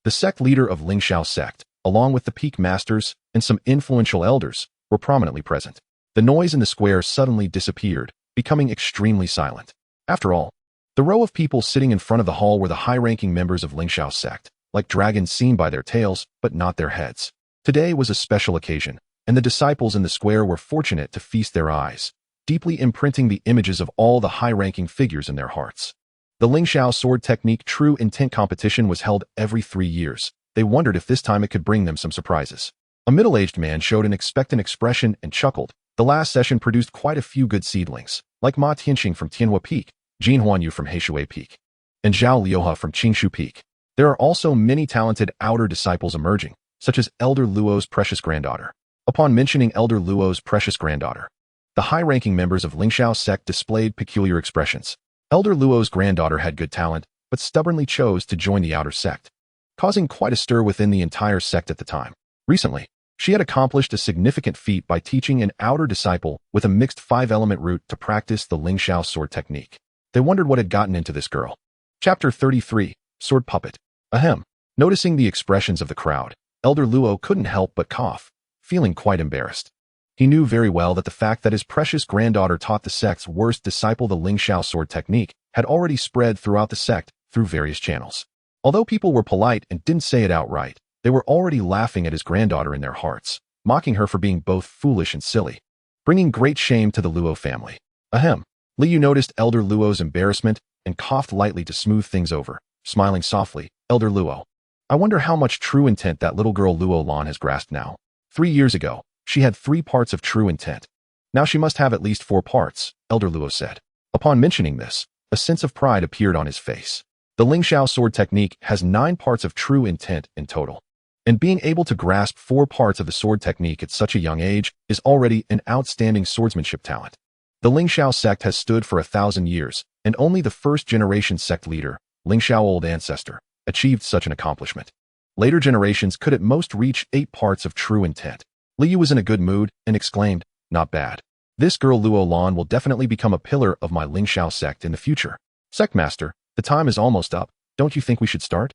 The sect leader of Lingxiao sect, along with the peak masters and some influential elders, were prominently present. The noise in the square suddenly disappeared, becoming extremely silent. After all, the row of people sitting in front of the hall were the high-ranking members of Lingxiao sect, like dragons seen by their tails, but not their heads. Today was a special occasion, and the disciples in the square were fortunate to feast their eyes, deeply imprinting the images of all the high-ranking figures in their hearts. The Lingxiao sword technique true intent competition was held every 3 years. They wondered if this time it could bring them some surprises. A middle-aged man showed an expectant expression and chuckled. The last session produced quite a few good seedlings, like Ma Tianxing from Tianhua Peak, Jin Huanyu from Heishui Peak, and Zhao Liuha from Qingshu Peak. There are also many talented outer disciples emerging, such as Elder Luo's precious granddaughter. Upon mentioning Elder Luo's precious granddaughter, the high-ranking members of Lingxiao sect displayed peculiar expressions. Elder Luo's granddaughter had good talent, but stubbornly chose to join the outer sect, causing quite a stir within the entire sect at the time. Recently, she had accomplished a significant feat by teaching an outer disciple with a mixed 5-element root to practice the Lingxiao sword technique. They wondered what had gotten into this girl. Chapter 33, Sword Puppet. Ahem. Noticing the expressions of the crowd, Elder Luo couldn't help but cough, feeling quite embarrassed. He knew very well that the fact that his precious granddaughter taught the sect's worst disciple the Lingxiao sword technique had already spread throughout the sect through various channels. Although people were polite and didn't say it outright, they were already laughing at his granddaughter in their hearts, mocking her for being both foolish and silly, bringing great shame to the Luo family. Ahem. Liu noticed Elder Luo's embarrassment and coughed lightly to smooth things over, smiling softly. Elder Luo, I wonder how much true intent that little girl Luo Lan has grasped now. 3 years ago, she had 3 parts of true intent. Now she must have at least 4 parts, Elder Luo said. Upon mentioning this, a sense of pride appeared on his face. The Lingxiao sword technique has 9 parts of true intent in total. And being able to grasp 4 parts of the sword technique at such a young age is already an outstanding swordsmanship talent. The Lingxiao sect has stood for 1,000 years, and only the first-generation sect leader, Lingxiao Old Ancestor, achieved such an accomplishment. Later generations could at most reach 8 parts of true intent. Liu was in a good mood and exclaimed, "Not bad. This girl Luo Lan will definitely become a pillar of my Lingxiao sect in the future." "Sect Master, the time is almost up. Don't you think we should start?"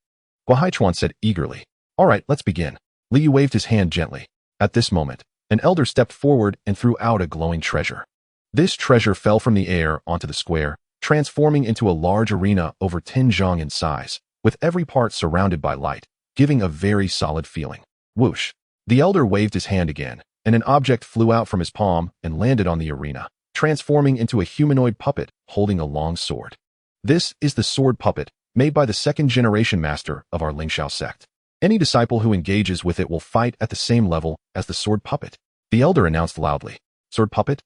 Guahaichuan said eagerly. "All right, let's begin." Liu waved his hand gently. At this moment, an elder stepped forward and threw out a glowing treasure. This treasure fell from the air onto the square, transforming into a large arena over 10 zhang in size, with every part surrounded by light, giving a very solid feeling. Whoosh! The elder waved his hand again, and an object flew out from his palm and landed on the arena, transforming into a humanoid puppet holding a long sword. This is the sword puppet, made by the second-generation master of our Lingxiao sect. Any disciple who engages with it will fight at the same level as the sword puppet, the elder announced loudly. Sword puppet?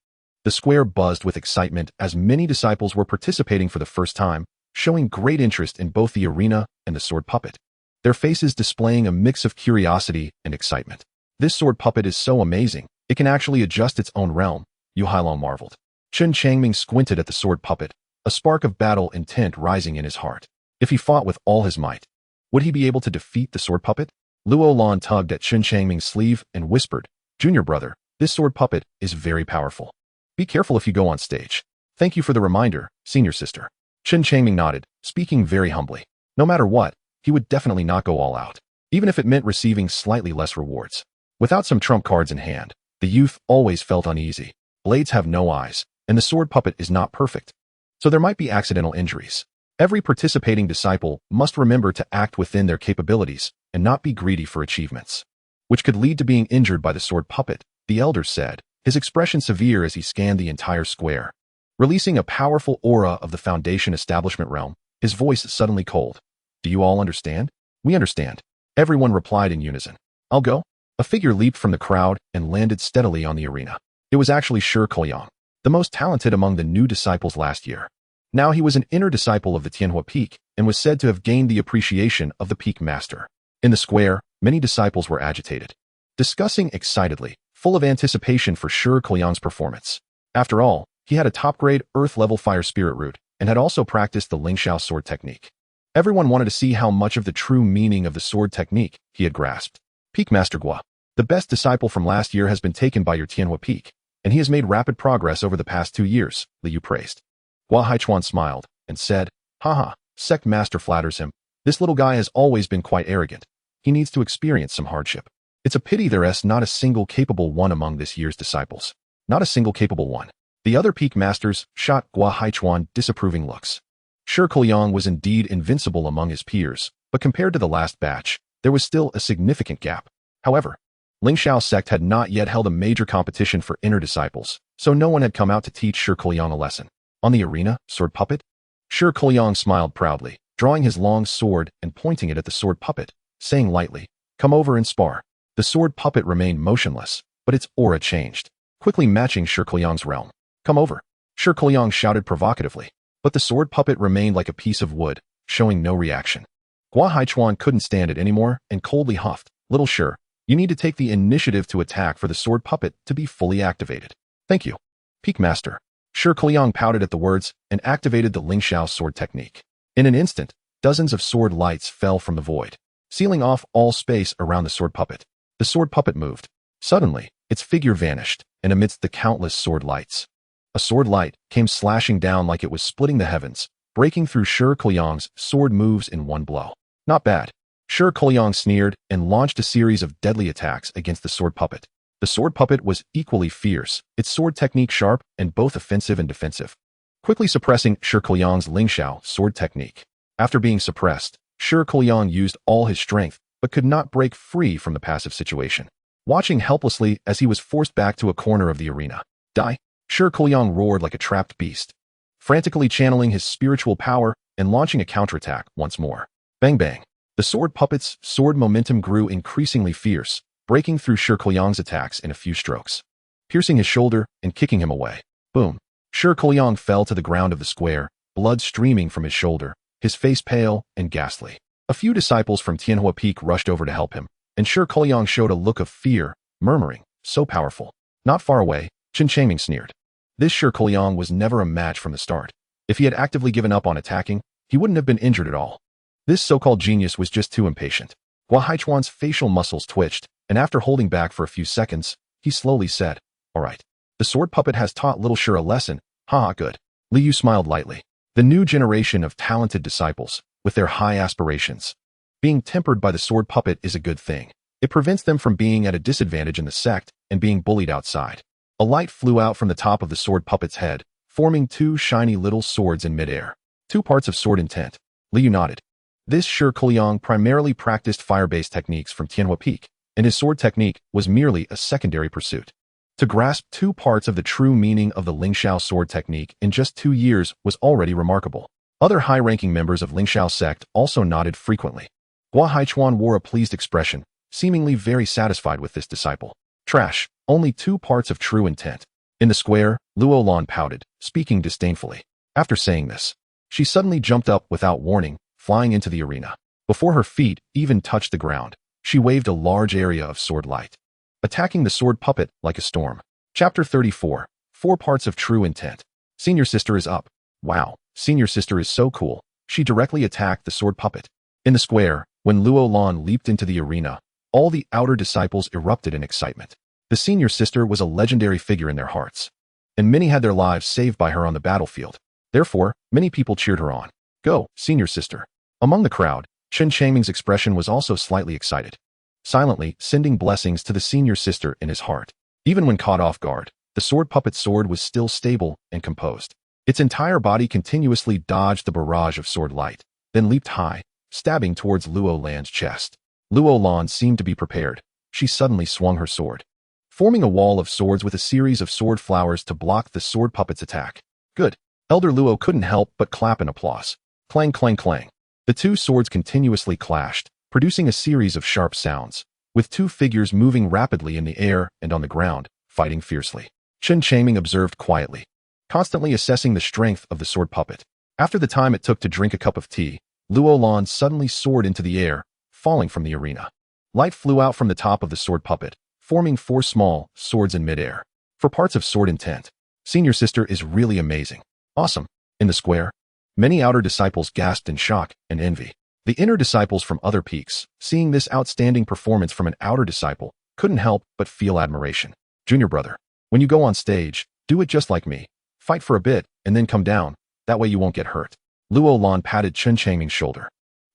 The square buzzed with excitement as many disciples were participating for the first time, showing great interest in both the arena and the sword puppet, their faces displaying a mix of curiosity and excitement. This sword puppet is so amazing, it can actually adjust its own realm, Yu Hailong marveled. Chen Changming squinted at the sword puppet, a spark of battle intent rising in his heart. If he fought with all his might, would he be able to defeat the sword puppet? Luo Lan tugged at Chen Changming's sleeve and whispered, "Junior brother, this sword puppet is very powerful. Be careful if you go on stage." "Thank you for the reminder, senior sister." Chen Changming nodded, speaking very humbly. No matter what, he would definitely not go all out, even if it meant receiving slightly less rewards. Without some trump cards in hand, the youth always felt uneasy. Blades have no eyes, and the sword puppet is not perfect, so there might be accidental injuries. Every participating disciple must remember to act within their capabilities and not be greedy for achievements, which could lead to being injured by the sword puppet, the elder said, his expression severe as he scanned the entire square. Releasing a powerful aura of the Foundation establishment realm, his voice suddenly cold. "Do you all understand?" "We understand." Everyone replied in unison. "I'll go." A figure leaped from the crowd and landed steadily on the arena. It was actually Xiliang, the most talented among the new disciples last year. Now he was an inner disciple of the Tianhua Peak and was said to have gained the appreciation of the Peak Master. In the square, many disciples were agitated, discussing excitedly, full of anticipation for Xiliang's performance. After all, he had a top-grade Earth-level fire spirit root and had also practiced the Lingxiao sword technique. Everyone wanted to see how much of the true meaning of the sword technique he had grasped. "Peak Master Gua, the best disciple from last year has been taken by your Tianhua Peak, and he has made rapid progress over the past 2 years," Liu praised. Guahaichuan smiled and said, "Haha, sect master flatters him. This little guy has always been quite arrogant. He needs to experience some hardship. It's a pity there's not a single capable one among this year's disciples. Not a single capable one." The other peak masters shot Guahaichuan disapproving looks. Xiliang was indeed invincible among his peers, but compared to the last batch, there was still a significant gap. However, Lingxiao sect had not yet held a major competition for inner disciples, so no one had come out to teach Xiliang a lesson. On the arena, sword puppet? Xiliang smiled proudly, drawing his long sword and pointing it at the sword puppet, saying lightly, "Come over and spar." The sword puppet remained motionless, but its aura changed, quickly matching Xiliang's realm. "Come over," Xiliang shouted provocatively, but the sword puppet remained like a piece of wood, showing no reaction. Guahaichuan couldn't stand it anymore and coldly huffed, "Little Shi, you need to take the initiative to attack for the sword puppet to be fully activated." "Thank you, Peak Master." Xiliang pouted at the words and activated the Lingxiao sword technique. In an instant, dozens of sword lights fell from the void, sealing off all space around the sword puppet. The sword puppet moved. Suddenly, its figure vanished, and amidst the countless sword lights, a sword light came slashing down like it was splitting the heavens, breaking through Xiliang's sword moves in one blow. "Not bad." Xiliang sneered and launched a series of deadly attacks against the sword puppet. The sword puppet was equally fierce, its sword technique sharp and both offensive and defensive, quickly suppressing Xiliang's Lingxiao sword technique. After being suppressed, Xiliang used all his strength, but could not break free from the passive situation, watching helplessly as he was forced back to a corner of the arena. "Die!" Xiliang roared like a trapped beast, frantically channeling his spiritual power and launching a counterattack once more. Bang bang! The sword puppet's sword momentum grew increasingly fierce, breaking through Xiliang's attacks in a few strokes, piercing his shoulder and kicking him away. Boom! Xiliang fell to the ground of the square, blood streaming from his shoulder, his face pale and ghastly. A few disciples from Tianhua Peak rushed over to help him, and Xiliang showed a look of fear, murmuring, "So powerful." Not far away, Chen Changming sneered. This Xiliang was never a match from the start. If he had actively given up on attacking, he wouldn't have been injured at all. This so-called genius was just too impatient. Haichuan's facial muscles twitched, and after holding back for a few seconds, he slowly said, "All right. The sword puppet has taught little Shi a lesson. Haha, good." Liu smiled lightly. The new generation of talented disciples, with their high aspirations. Being tempered by the sword puppet is a good thing. It prevents them from being at a disadvantage in the sect and being bullied outside. A light flew out from the top of the sword puppet's head, forming two shiny little swords in midair. 2 parts of sword intent. Liu nodded. This Xiliang primarily practiced fire-based techniques from Tianhua Peak, and his sword technique was merely a secondary pursuit. To grasp 2 parts of the true meaning of the Lingxiao sword technique in just 2 years was already remarkable. Other high-ranking members of Lingxiao sect also nodded frequently. Haichuan wore a pleased expression, seemingly very satisfied with this disciple. Trash, only 2 parts of true intent. In the square, Luolan pouted, speaking disdainfully. After saying this, she suddenly jumped up without warning, flying into the arena. Before her feet even touched the ground, she waved a large area of sword light, attacking the sword puppet like a storm. Chapter 34, 4 parts of true intent. Senior sister is up. Wow, senior sister is so cool. She directly attacked the sword puppet. In the square, when Luolan leaped into the arena, all the outer disciples erupted in excitement. The senior sister was a legendary figure in their hearts, and many had their lives saved by her on the battlefield. Therefore, many people cheered her on. Go, senior sister. Among the crowd, Chen Changming's expression was also slightly excited, silently sending blessings to the senior sister in his heart. Even when caught off guard, the sword puppet's sword was still stable and composed. Its entire body continuously dodged the barrage of sword light, then leaped high, stabbing towards Luolan's chest. Luolan seemed to be prepared. She suddenly swung her sword, forming a wall of swords with a series of sword flowers to block the sword puppet's attack. Good. Elder Luo couldn't help but clap in applause. Clang, clang, clang. The 2 swords continuously clashed, producing a series of sharp sounds, with 2 figures moving rapidly in the air and on the ground, fighting fiercely. Chen Changming observed quietly, constantly assessing the strength of the sword puppet. After the time it took to drink a cup of tea, Luolan suddenly soared into the air, falling from the arena. Light flew out from the top of the sword puppet, forming 4 small swords in midair. 4 parts of sword intent. Senior sister is really amazing. Awesome. In the square, many outer disciples gasped in shock and envy. The inner disciples from other peaks, seeing this outstanding performance from an outer disciple, couldn't help but feel admiration. Junior brother, when you go on stage, do it just like me. Fight for a bit, and then come down. That way you won't get hurt. Luolan patted Chen Changming's shoulder,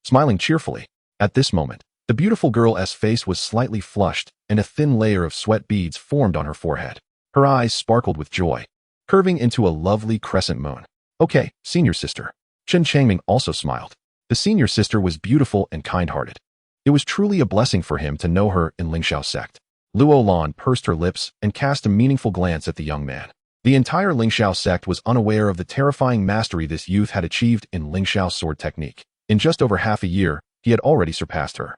smiling cheerfully. At this moment, the beautiful girl's face was slightly flushed, and a thin layer of sweat beads formed on her forehead. Her eyes sparkled with joy, curving into a lovely crescent moon. Okay, senior sister. Chen Changming also smiled. The senior sister was beautiful and kind-hearted. It was truly a blessing for him to know her in Lingxiao sect. Luolan pursed her lips and cast a meaningful glance at the young man. The entire Lingxiao sect was unaware of the terrifying mastery this youth had achieved in Lingxiao sword technique. In just over half a year, he had already surpassed her.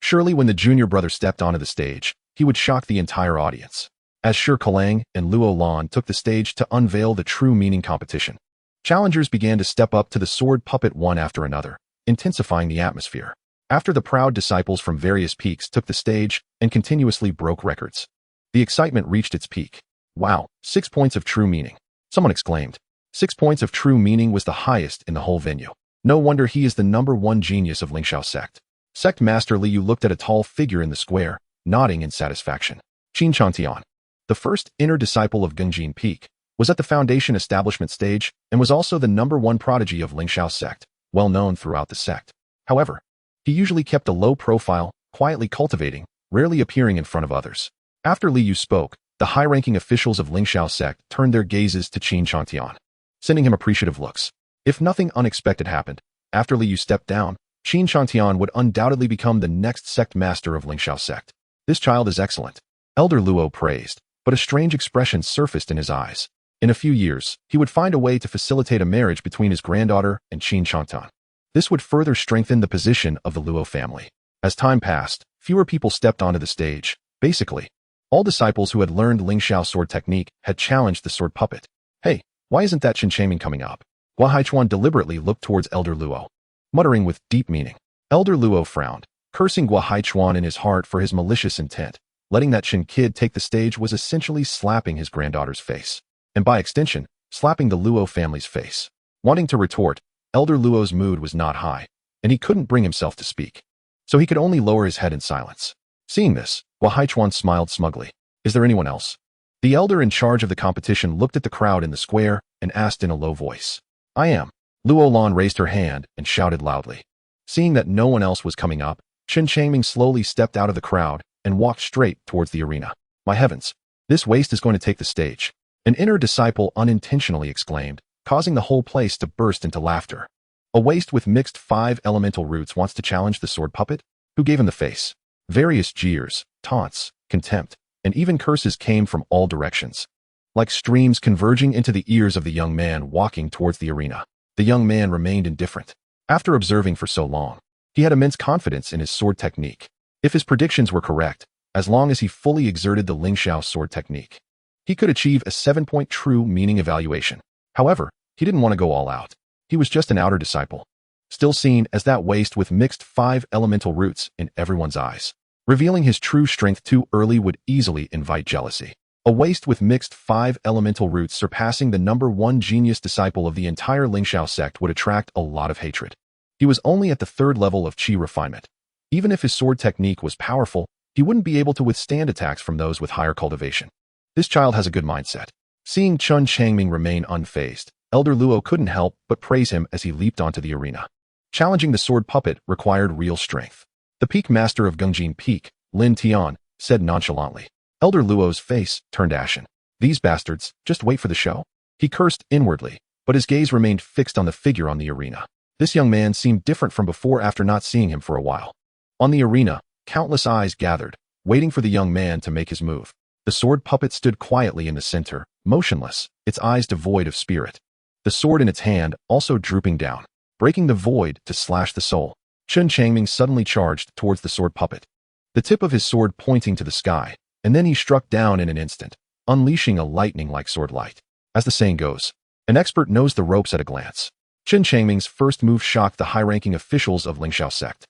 Surely when the junior brother stepped onto the stage, he would shock the entire audience. As Xiliang and Luolan took the stage to unveil the true meaning competition, challengers began to step up to the sword puppet one after another, intensifying the atmosphere. After the proud disciples from various peaks took the stage and continuously broke records, the excitement reached its peak. Wow, 6 points of true meaning. Someone exclaimed. 6 points of true meaning was the highest in the whole venue. No wonder he is the #1 genius of Lingxiao sect. Sect Master Liu looked at a tall figure in the square, nodding in satisfaction. Xianxiaaudiobooks, the first inner disciple of Gengjin Peak, was at the foundation establishment stage and was also the #1 prodigy of Lingxiao sect, well known throughout the sect. However, he usually kept a low profile, quietly cultivating, rarely appearing in front of others. After Liu spoke, the high-ranking officials of Lingxiao sect turned their gazes to Chen Changming, sending him appreciative looks. If nothing unexpected happened, after Liu stepped down, Chen Changming would undoubtedly become the next sect master of Lingxiao sect. This child is excellent. Elder Luo praised, but a strange expression surfaced in his eyes. In a few years, he would find a way to facilitate a marriage between his granddaughter and Chen Changming. This would further strengthen the position of the Luo family. As time passed, fewer people stepped onto the stage. Basically, all disciples who had learned Lingxiao sword technique had challenged the sword puppet. Hey, why isn't that Chen Changming coming up? Haichuan deliberately looked towards Elder Luo. muttering with deep meaning. Elder Luo frowned, cursing Gua Haichuan in his heart for his malicious intent. Letting that Chen kid take the stage was essentially slapping his granddaughter's face, and by extension, slapping the Luo family's face. Wanting to retort, Elder Luo's mood was not high, and he couldn't bring himself to speak, so he could only lower his head in silence. Seeing this, Gua Haichuan smiled smugly. Is there anyone else? The elder in charge of the competition looked at the crowd in the square and asked in a low voice. I am. Luo Lan raised her hand and shouted loudly. Seeing that no one else was coming up, Chen Changming slowly stepped out of the crowd and walked straight towards the arena. My heavens, this waste is going to take the stage. An inner disciple unintentionally exclaimed, causing the whole place to burst into laughter. A waste with mixed 5 elemental roots wants to challenge the sword puppet? Who gave him the face? Various jeers, taunts, contempt, and even curses came from all directions, like streams converging into the ears of the young man walking towards the arena. The young man remained indifferent. After observing for so long, he had immense confidence in his sword technique. If his predictions were correct, as long as he fully exerted the Lingxiao sword technique, he could achieve a 7-point true meaning evaluation. However, he didn't want to go all out. He was just an outer disciple, still seen as that waste with mixed 5 elemental roots in everyone's eyes. Revealing his true strength too early would easily invite jealousy. A waste with mixed 5 elemental roots surpassing the #1 genius disciple of the entire Lingxiao sect would attract a lot of hatred. He was only at the 3rd level of qi refinement. Even if his sword technique was powerful, he wouldn't be able to withstand attacks from those with higher cultivation. This child has a good mindset. Seeing Chen Changming remain unfazed, Elder Luo couldn't help but praise him as he leaped onto the arena. Challenging the sword puppet required real strength. The peak master of Gungjin Peak, Lin Tian, said nonchalantly. Elder Luo's face turned ashen. These bastards, just wait for the show. He cursed inwardly, but his gaze remained fixed on the figure on the arena. This young man seemed different from before after not seeing him for a while. On the arena, countless eyes gathered, waiting for the young man to make his move. The sword puppet stood quietly in the center, motionless, its eyes devoid of spirit. The sword in its hand also drooping down, breaking the void to slash the soul. Chen Changming suddenly charged towards the sword puppet, the tip of his sword pointing to the sky, and then he struck down in an instant, unleashing a lightning-like sword light. As the saying goes, an expert knows the ropes at a glance. Chen Changming's first move shocked the high-ranking officials of Lingxiao sect.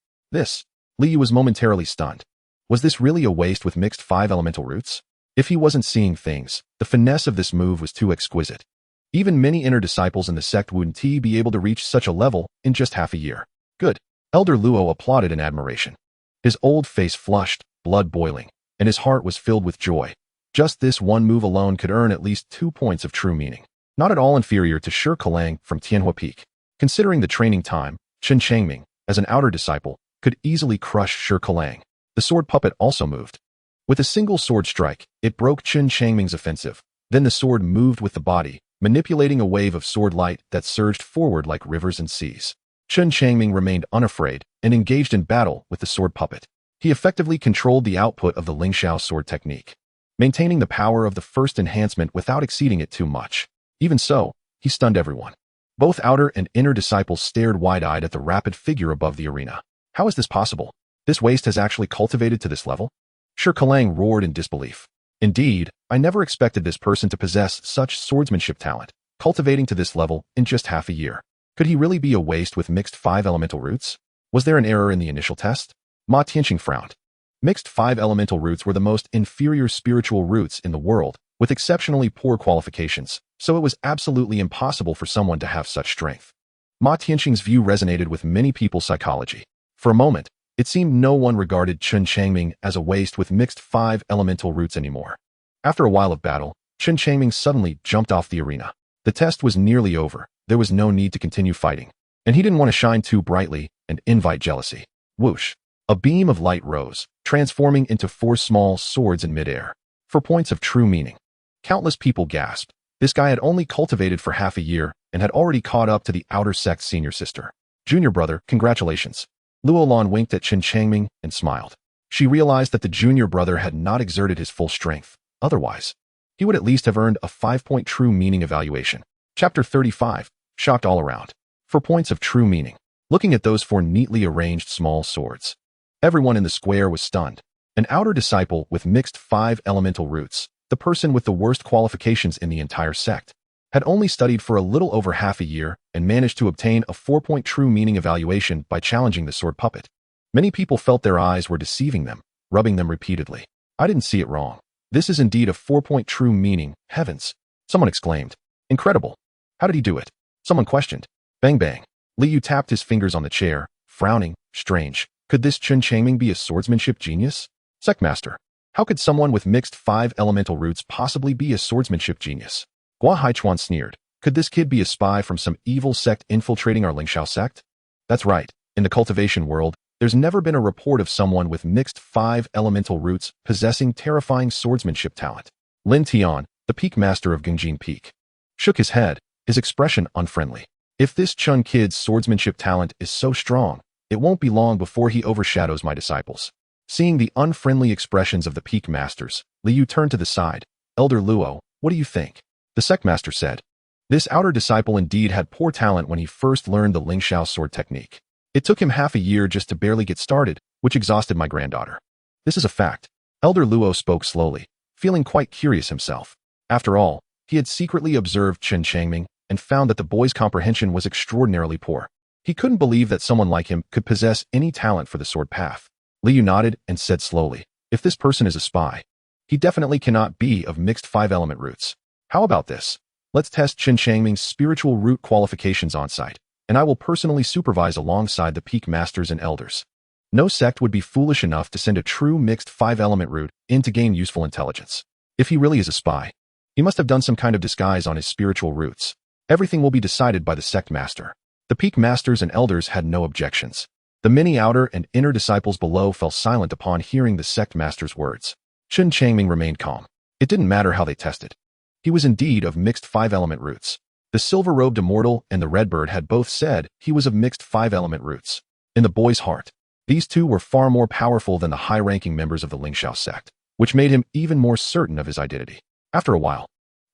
Li was momentarily stunned. Was this really a waste with mixed 5 elemental roots? If he wasn't seeing things, the finesse of this move was too exquisite. Even many inner disciples in the sect wouldn't be able to reach such a level in just half a year. Good. Elder Luo applauded in admiration. His old face flushed, blood boiling, and his heart was filled with joy. Just this one move alone could earn at least 2 points of true meaning. Not at all inferior to Xiliang from Tianhua Peak. Considering the training time, Chen Changming, as an outer disciple, could easily crush Xiliang. The sword puppet also moved. With a single sword strike, it broke Chen Changming's offensive. Then the sword moved with the body, manipulating a wave of sword light that surged forward like rivers and seas. Chen Changming remained unafraid and engaged in battle with the sword puppet. He effectively controlled the output of the Lingxiao sword technique, maintaining the power of the first enhancement without exceeding it too much. Even so, he stunned everyone. Both outer and inner disciples stared wide-eyed at the rapid figure above the arena. How is this possible? This waste has actually cultivated to this level? Xiliang roared in disbelief. Indeed, I never expected this person to possess such swordsmanship talent, cultivating to this level in just half a year. Could he really be a waste with mixed 5 elemental roots? Was there an error in the initial test? Ma Tianqing frowned. Mixed 5 elemental roots were the most inferior spiritual roots in the world, with exceptionally poor qualifications, so it was absolutely impossible for someone to have such strength. Ma Tianqing's view resonated with many people's psychology. For a moment, it seemed no one regarded Chen Changming as a waste with mixed 5 elemental roots anymore. After a while of battle, Chen Changming suddenly jumped off the arena. The test was nearly over. There was no need to continue fighting, and he didn't want to shine too brightly and invite jealousy. Whoosh! A beam of light rose, transforming into 4 small swords in midair. 4 points of true meaning. Countless people gasped. This guy had only cultivated for half a year and had already caught up to the outer sect's senior sister. Junior brother, congratulations. Luo Lan winked at Chen Changming and smiled. She realized that the junior brother had not exerted his full strength. Otherwise, he would at least have earned a 5-point true meaning evaluation. Chapter 35. Shocked all around. 4 points of true meaning. Looking at those 4 neatly arranged small swords, everyone in the square was stunned. An outer disciple with mixed 5 elemental roots, the person with the worst qualifications in the entire sect, had only studied for a little over half a year and managed to obtain a 4-point true meaning evaluation by challenging the sword puppet. Many people felt their eyes were deceiving them, rubbing them repeatedly. I didn't see it wrong. This is indeed a 4-point true meaning, heavens! Someone exclaimed. Incredible. How did he do it? Someone questioned. Bang bang. Liu tapped his fingers on the chair, frowning. Strange. Could this Chen Changming be a swordsmanship genius? Sectmaster. How could someone with mixed 5 elemental roots possibly be a swordsmanship genius? Gua Haichuan sneered. Could this kid be a spy from some evil sect infiltrating our Lingxiao sect? That's right. In the cultivation world, there's never been a report of someone with mixed 5 elemental roots possessing terrifying swordsmanship talent. Lin Tian, the peak master of Gengjin Peak, shook his head, his expression unfriendly. If this Chun kid's swordsmanship talent is so strong, it won't be long before he overshadows my disciples. Seeing the unfriendly expressions of the peak masters, Liu turned to the side. Elder Luo, what do you think? The sect master said. This outer disciple indeed had poor talent when he first learned the Lingxiao sword technique. It took him half a year just to barely get started, which exhausted my granddaughter. This is a fact. Elder Luo spoke slowly, feeling quite curious himself. After all, he had secretly observed Chen Changming and found that the boy's comprehension was extraordinarily poor. He couldn't believe that someone like him could possess any talent for the sword path. Liu nodded and said slowly, if this person is a spy, he definitely cannot be of mixed 5-element roots. How about this? Let's test Chen Changming's spiritual root qualifications on site, and I will personally supervise alongside the peak masters and elders. No sect would be foolish enough to send a true mixed 5-element root in to gain useful intelligence. If he really is a spy, he must have done some kind of disguise on his spiritual roots. Everything will be decided by the sect master. The peak masters and elders had no objections. The many outer and inner disciples below fell silent upon hearing the sect master's words. Chen Changming remained calm. It didn't matter how they tested. He was indeed of mixed 5-element roots. The silver-robed immortal and the redbird had both said he was of mixed 5-element roots. In the boy's heart, these two were far more powerful than the high-ranking members of the Lingxiao sect, which made him even more certain of his identity. After a while,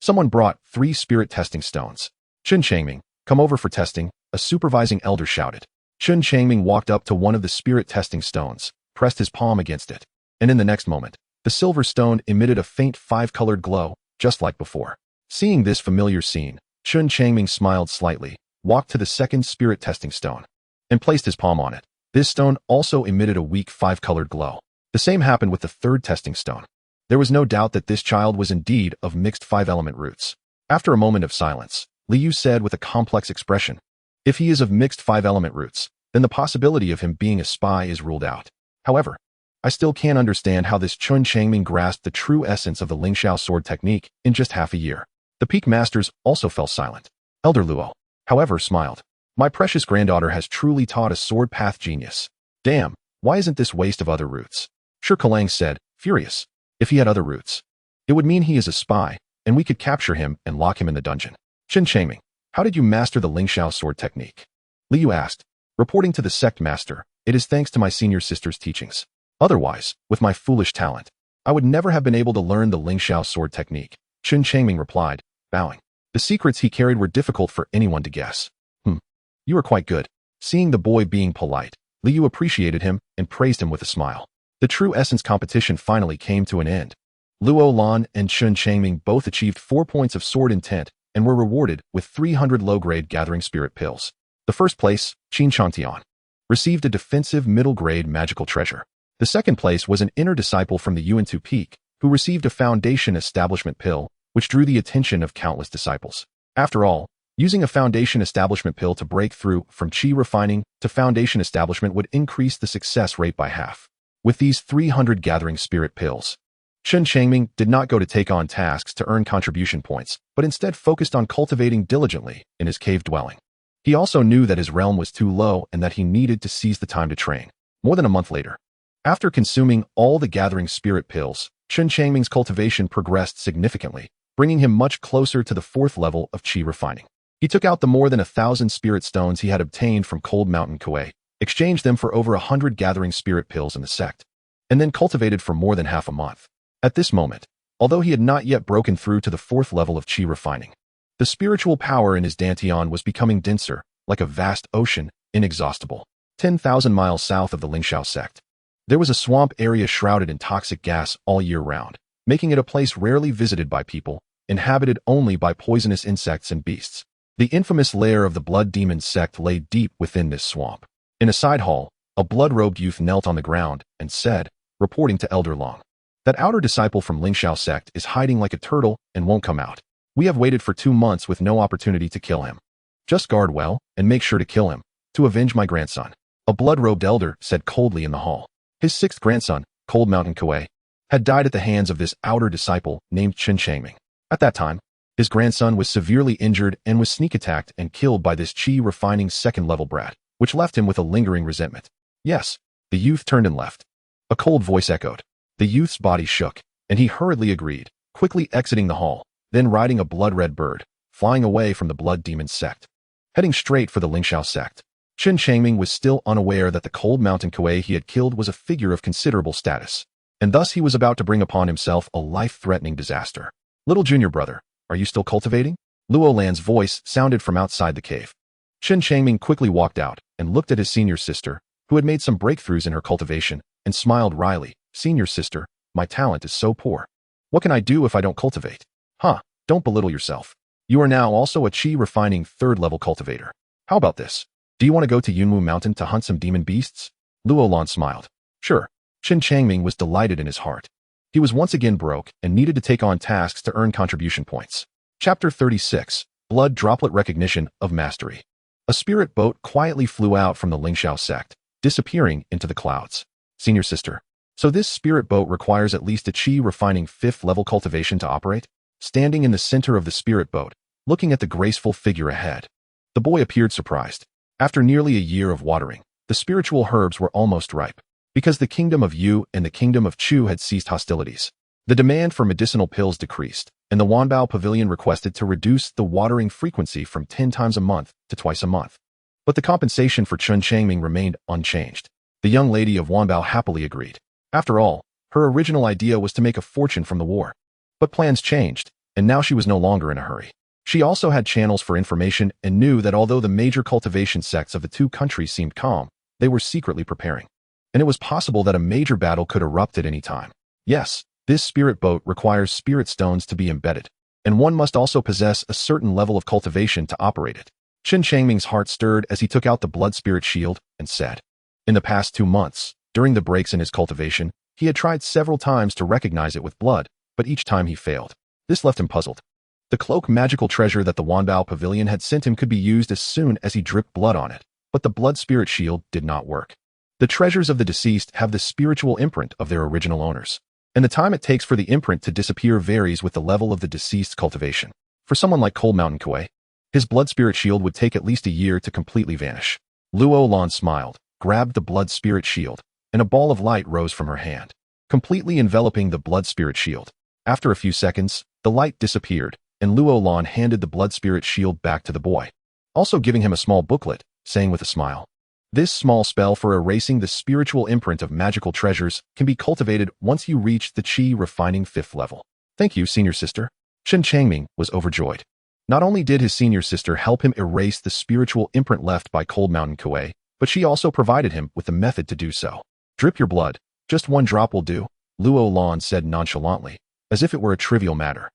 someone brought 3 spirit testing stones. Chen Changming, come over for testing, a supervising elder shouted. Chen Changming walked up to one of the spirit testing stones, pressed his palm against it, and in the next moment, the silver stone emitted a faint 5-colored glow, just like before. Seeing this familiar scene, Chen Changming smiled slightly, walked to the second spirit testing stone, and placed his palm on it. This stone also emitted a weak 5-colored glow. The same happened with the third testing stone. There was no doubt that this child was indeed of mixed 5-element roots. After a moment of silence, Liu said with a complex expression, if he is of mixed 5-element roots, then the possibility of him being a spy is ruled out. However, I still can't understand how this Chen Changming grasped the true essence of the Lingxiao sword technique in just half a year. The peak masters also fell silent. Elder Luo, however, smiled. My precious granddaughter has truly taught a sword path genius. Damn, why isn't this waste of other roots? Xiliang said, furious. If he had other roots, it would mean he is a spy, and we could capture him and lock him in the dungeon. Chen Changming, how did you master the Lingxiao sword technique? Liu asked. Reporting to the sect master, it is thanks to my senior sister's teachings. Otherwise, with my foolish talent, I would never have been able to learn the Lingxiao sword technique. Chen Changming replied, bowing. The secrets he carried were difficult for anyone to guess. You are quite good. Seeing the boy being polite, Liu appreciated him and praised him with a smile. The true essence competition finally came to an end. Luo Lan and Chen Changming both achieved 4 points of sword intent and were rewarded with 300 low-grade gathering spirit pills. The first place, Chen Changtian, received a defensive middle-grade magical treasure. The second place was an inner disciple from the Yuantu Peak, who received a foundation establishment pill, which drew the attention of countless disciples. After all, using a foundation establishment pill to break through from qi refining to foundation establishment would increase the success rate by half. With these 300 gathering spirit pills, Chen Changming did not go to take on tasks to earn contribution points, but instead focused on cultivating diligently in his cave dwelling. He also knew that his realm was too low and that he needed to seize the time to train. More than a month later, after consuming all the gathering spirit pills, Chen Changming's cultivation progressed significantly, bringing him much closer to the 4th level of qi refining. He took out the more than 1,000 spirit stones he had obtained from Cold Mountain Kuei, exchanged them for over 100 gathering spirit pills in the sect, and then cultivated for more than half a month. At this moment, although he had not yet broken through to the 4th level of qi refining, the spiritual power in his dantian was becoming denser, like a vast ocean, inexhaustible. 10,000 miles south of the Lingxiao sect, there was a swamp area shrouded in toxic gas all year round, making it a place rarely visited by people, inhabited only by poisonous insects and beasts. The infamous lair of the blood demon sect lay deep within this swamp. In a side hall, a blood-robed youth knelt on the ground and said, reporting to Elder Long, "That outer disciple from Lingxiao sect is hiding like a turtle and won't come out. We have waited for 2 months with no opportunity to kill him. Just guard well and make sure to kill him, to avenge my grandson." A blood-robed elder said coldly in the hall. His 6th grandson, Cold Mountain Kuei, had died at the hands of this outer disciple named Chen Changming. At that time, his grandson was severely injured and was sneak-attacked and killed by this chi-refining 2nd-level brat, which left him with a lingering resentment. Yes, the youth turned and left. A cold voice echoed. The youth's body shook, and he hurriedly agreed, quickly exiting the hall, then riding a blood-red bird, flying away from the blood demon sect, heading straight for the Lingxiao sect. Chen Changming was still unaware that the Cold Mountain Kuei he had killed was a figure of considerable status, and thus he was about to bring upon himself a life-threatening disaster. "Little junior brother, are you still cultivating?" Luo Lan's voice sounded from outside the cave. Chen Changming quickly walked out and looked at his senior sister, who had made some breakthroughs in her cultivation, and smiled wryly. "Senior sister, my talent is so poor. What can I do if I don't cultivate?" "Huh, don't belittle yourself. You are now also a chi-refining 3rd-level cultivator. How about this? Do you want to go to Yunwu Mountain to hunt some demon beasts?" Luo Lan smiled. "Sure." Chen Changming was delighted in his heart. He was once again broke and needed to take on tasks to earn contribution points. Chapter 36, Blood Droplet Recognition of Mastery. A spirit boat quietly flew out from the Lingxiao sect, disappearing into the clouds. "Senior sister, so this spirit boat requires at least a chi-refining 5th-level cultivation to operate?" Standing in the center of the spirit boat, looking at the graceful figure ahead, the boy appeared surprised. After nearly a year of watering, the spiritual herbs were almost ripe, because the kingdom of Yu and the kingdom of Chu had ceased hostilities. The demand for medicinal pills decreased, and the Wanbao Pavilion requested to reduce the watering frequency from 10 times a month to twice a month. But the compensation for Chen Changming remained unchanged. The young lady of Wanbao happily agreed. After all, her original idea was to make a fortune from the war. But plans changed, and now she was no longer in a hurry. She also had channels for information and knew that although the major cultivation sects of the 2 countries seemed calm, they were secretly preparing. And it was possible that a major battle could erupt at any time. Yes, this spirit boat requires spirit stones to be embedded, and one must also possess a certain level of cultivation to operate it. Chen Changming's heart stirred as he took out the blood spirit shield and said, in the past 2 months, during the breaks in his cultivation, he had tried several times to recognize it with blood, but each time he failed. This left him puzzled. The cloak magical treasure that the Wanbao Pavilion had sent him could be used as soon as he dripped blood on it, but the blood spirit shield did not work. The treasures of the deceased have the spiritual imprint of their original owners, and the time it takes for the imprint to disappear varies with the level of the deceased's cultivation. For someone like Cold Mountain Kuei, his blood spirit shield would take at least a year to completely vanish. Luo Lan smiled, grabbed the blood spirit shield, and a ball of light rose from her hand, completely enveloping the blood spirit shield. After a few seconds, the light disappeared, and Luo Lan handed the blood spirit shield back to the boy, also giving him a small booklet, saying with a smile, "This small spell for erasing the spiritual imprint of magical treasures can be cultivated once you reach the Qi refining 5th level. Thank you, senior sister." Chen Changming was overjoyed. Not only did his senior sister help him erase the spiritual imprint left by Cold Mountain Kuei, but she also provided him with the method to do so. "Drip your blood. Just 1 drop will do," Luo Lan said nonchalantly, as if it were a trivial matter.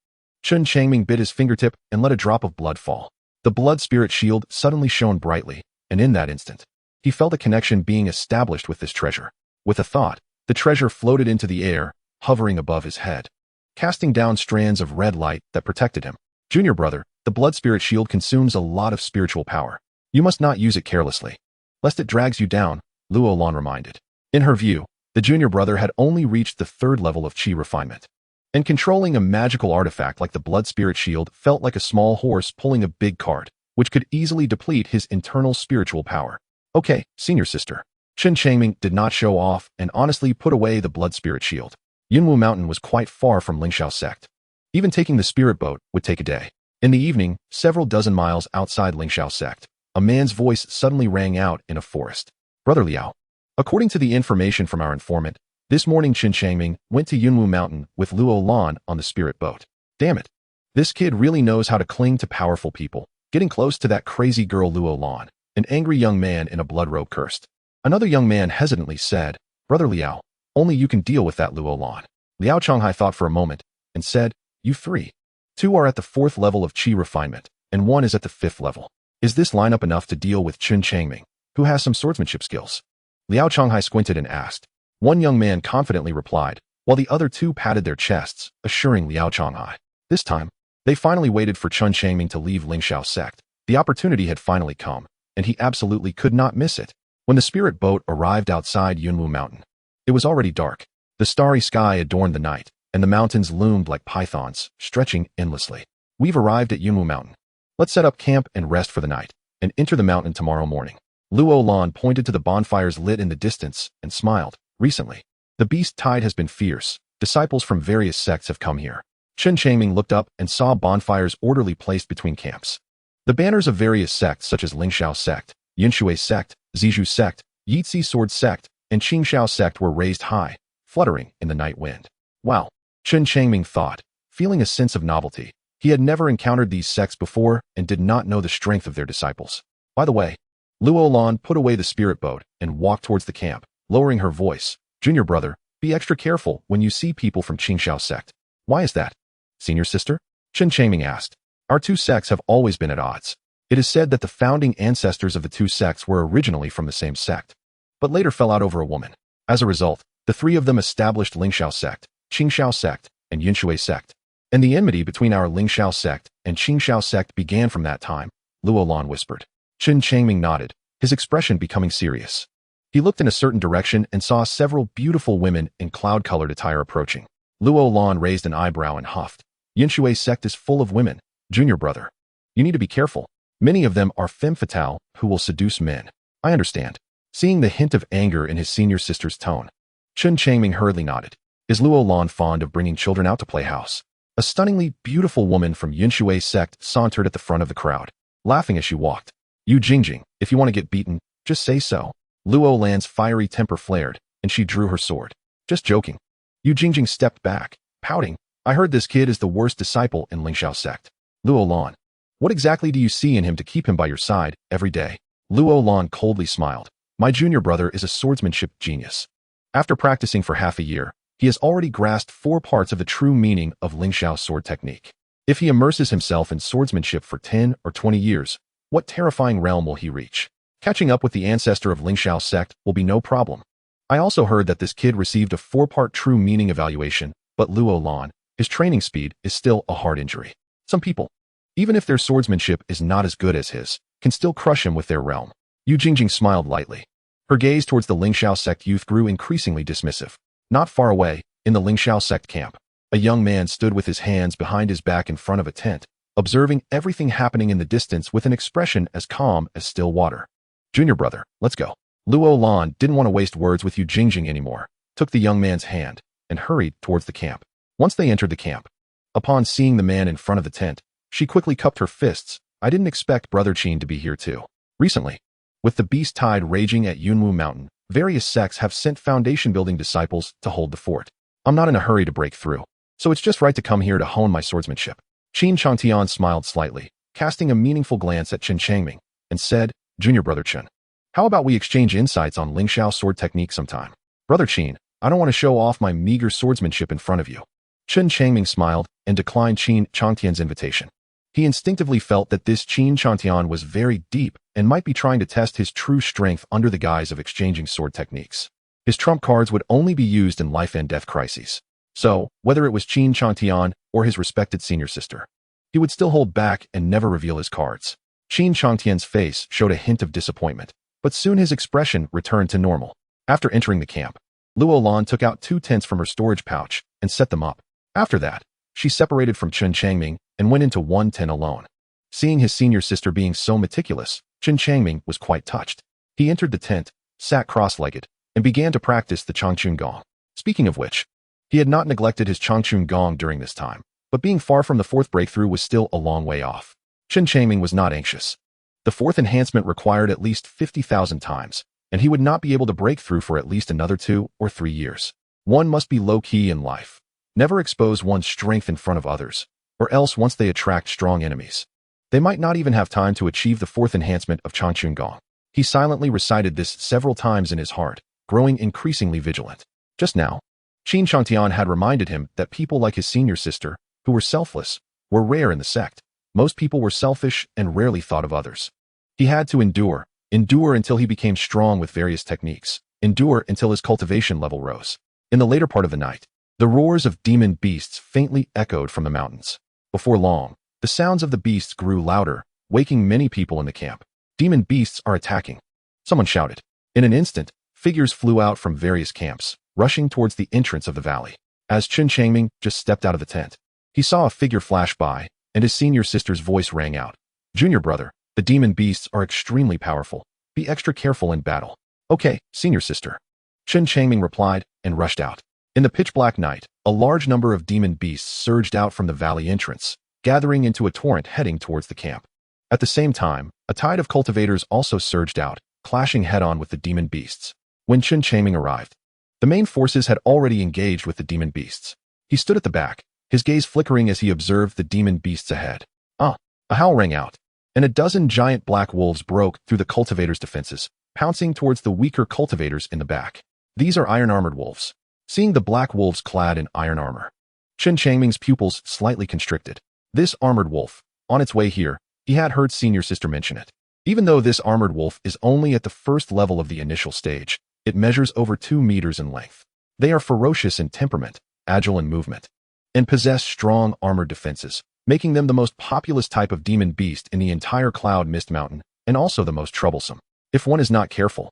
Chen Changming bit his fingertip and let a drop of blood fall. The blood spirit shield suddenly shone brightly, and in that instant, he felt a connection being established with this treasure. With a thought, the treasure floated into the air, hovering above his head, casting down strands of red light that protected him. "Junior brother, the blood spirit shield consumes a lot of spiritual power. You must not use it carelessly, lest it drags you down," Luo Lan reminded. In her view, the junior brother had only reached the 3rd level of Qi refinement, and controlling a magical artifact like the blood spirit shield felt like a small horse pulling a big cart, which could easily deplete his internal spiritual power. "Okay, senior sister." Chen Changming did not show off and honestly put away the blood spirit shield. Yunwu Mountain was quite far from Lingxiao sect. Even taking the spirit boat would take a day. In the evening, several dozen miles outside Lingxiao sect, a man's voice suddenly rang out in a forest. "Brother Liao." According to the information from our informant, this morning Chen Changming went to Yunwu Mountain with Luo Lan on the spirit boat. Damn it. This kid really knows how to cling to powerful people. Getting close to that crazy girl Luo Lan, an angry young man in a blood robe cursed. Another young man hesitantly said, "Brother Liao, only you can deal with that Luo Lan." Liao Changhai thought for a moment and said, "You 3. 2 are at the 4th level of Qi refinement, and 1 is at the 5th level. Is this lineup enough to deal with Chen Changming, who has some swordsmanship skills? Liao Changhai squinted and asked. One young man confidently replied, while the other 2 patted their chests, assuring Liao Changhai. This time, they finally waited for Chen Changming to leave Lingxiao's sect. The opportunity had finally come, and he absolutely could not miss it. When the spirit boat arrived outside Yunwu Mountain, it was already dark. The starry sky adorned the night, and the mountains loomed like pythons, stretching endlessly. We've arrived at Yunwu Mountain. Let's set up camp and rest for the night, and enter the mountain tomorrow morning. Luo Lan pointed to the bonfires lit in the distance and smiled. Recently, the beast tide has been fierce. Disciples from various sects have come here. Chen Changming looked up and saw bonfires orderly placed between camps. The banners of various sects such as Lingxiao sect, Yinshui sect, Zizhu sect, Yitzi sword sect, and Qingxiao sect were raised high, fluttering in the night wind. Wow, Chen Changming thought, feeling a sense of novelty. He had never encountered these sects before and did not know the strength of their disciples. By the way, Luo Lan put away the spirit boat and walked towards the camp, lowering her voice. Junior brother, be extra careful when you see people from Qingxiao sect. Why is that? Senior sister? Chen Changming asked. Our 2 sects have always been at odds. It is said that the founding ancestors of the 2 sects were originally from the same sect, but later fell out over a woman. As a result, the 3 of them established Lingxiao sect, Qingxiao sect, and Yinshui sect. And the enmity between our Lingxiao sect and Qingxiao sect began from that time, Luo Lan whispered. Chen Changming nodded, his expression becoming serious. He looked in a certain direction and saw several beautiful women in cloud-colored attire approaching. Luo Lan raised an eyebrow and huffed. Yinshui sect is full of women. Junior brother, you need to be careful. Many of them are femme fatale who will seduce men. I understand. Seeing the hint of anger in his senior sister's tone, Chen Changming hurriedly nodded. Is Luo Lan fond of bringing children out to play house? A stunningly beautiful woman from Yinshui sect sauntered at the front of the crowd, laughing as she walked. You Jingjing, if you want to get beaten, just say so. Luo Lan's fiery temper flared, and she drew her sword. Just joking. Yu Jingjing stepped back, pouting. I heard this kid is the worst disciple in Lingxiao sect. Luo Lan, what exactly do you see in him to keep him by your side every day? Luo Lan coldly smiled. My junior brother is a swordsmanship genius. After practicing for half a year, he has already grasped 4 parts of the true meaning of Lingxiao's sword technique. If he immerses himself in swordsmanship for 10 or 20 years, what terrifying realm will he reach? Catching up with the ancestor of Lingxiao sect will be no problem. I also heard that this kid received a 4-part true meaning evaluation, but Luo Lan, his training speed is still a hard injury. Some people, even if their swordsmanship is not as good as his, can still crush him with their realm. Yu Jingjing smiled lightly. Her gaze towards the Lingxiao sect youth grew increasingly dismissive. Not far away, in the Lingxiao sect camp, a young man stood with his hands behind his back in front of a tent, observing everything happening in the distance with an expression as calm as still water. Junior brother, let's go. Luo Lan didn't want to waste words with Yu Jingjing anymore, took the young man's hand, and hurried towards the camp. Once they entered the camp, upon seeing the man in front of the tent, she quickly cupped her fists. I didn't expect Brother Qin to be here too. Recently, with the beast tide raging at Yunwu Mountain, various sects have sent foundation-building disciples to hold the fort. I'm not in a hurry to break through, so it's just right to come here to hone my swordsmanship. Chen Changtian smiled slightly, casting a meaningful glance at Chen Changming, and said, Junior brother Chen, how about we exchange insights on Lingxiao sword technique sometime? Brother Qin, I don't want to show off my meager swordsmanship in front of you. Chen Changming smiled and declined Chen Changtian's invitation. He instinctively felt that this Chen Changtian was very deep and might be trying to test his true strength under the guise of exchanging sword techniques. His trump cards would only be used in life and death crises. So, whether it was Chen Changtian or his respected senior sister, he would still hold back and never reveal his cards. Chen Changtian's face showed a hint of disappointment, but soon his expression returned to normal. After entering the camp, Luo Lan took out 2 tents from her storage pouch and set them up. After that, she separated from Chen Changming and went into one tent alone. Seeing his senior sister being so meticulous, Chen Changming was quite touched. He entered the tent, sat cross-legged, and began to practice the Changchun Gong. Speaking of which, he had not neglected his Changchun Gong during this time, but being far from the 4th breakthrough was still a long way off. Chen Changming was not anxious. The 4th enhancement required at least 50,000 times, and he would not be able to break through for at least another 2 or 3 years. One must be low-key in life. Never expose one's strength in front of others, or else once they attract strong enemies, they might not even have time to achieve the 4th enhancement of Changchun Gong. He silently recited this several times in his heart, growing increasingly vigilant. Just now, Chen Changtian had reminded him that people like his senior sister, who were selfless, were rare in the sect. Most people were selfish and rarely thought of others. He had to endure until he became strong with various techniques, endure until his cultivation level rose. In the later part of the night, the roars of demon beasts faintly echoed from the mountains. Before long, the sounds of the beasts grew louder, waking many people in the camp. Demon beasts are attacking, someone shouted. In an instant, figures flew out from various camps, rushing towards the entrance of the valley. As Chen Changming just stepped out of the tent, he saw a figure flash by, and his senior sister's voice rang out. Junior brother, the demon beasts are extremely powerful. Be extra careful in battle. Okay, senior sister. Chen Changming replied and rushed out. In the pitch-black night, a large number of demon beasts surged out from the valley entrance, gathering into a torrent heading towards the camp. At the same time, a tide of cultivators also surged out, clashing head-on with the demon beasts. When Chen Changming arrived, the main forces had already engaged with the demon beasts. He stood at the back, his gaze flickering as he observed the demon beasts ahead. A howl rang out, and a dozen giant black wolves broke through the cultivators' defenses, pouncing towards the weaker cultivators in the back. These are iron-armored wolves. Seeing the black wolves clad in iron armor, Chen Changming's pupils slightly constricted. This armored wolf, on its way here, he had heard senior sister mention it. Even though this armored wolf is only at the first level of the initial stage, it measures over 2 meters in length. They are ferocious in temperament, agile in movement, and possess strong armored defenses, making them the most populous type of demon beast in the entire Cloud Mist Mountain, and also the most troublesome. If one is not careful,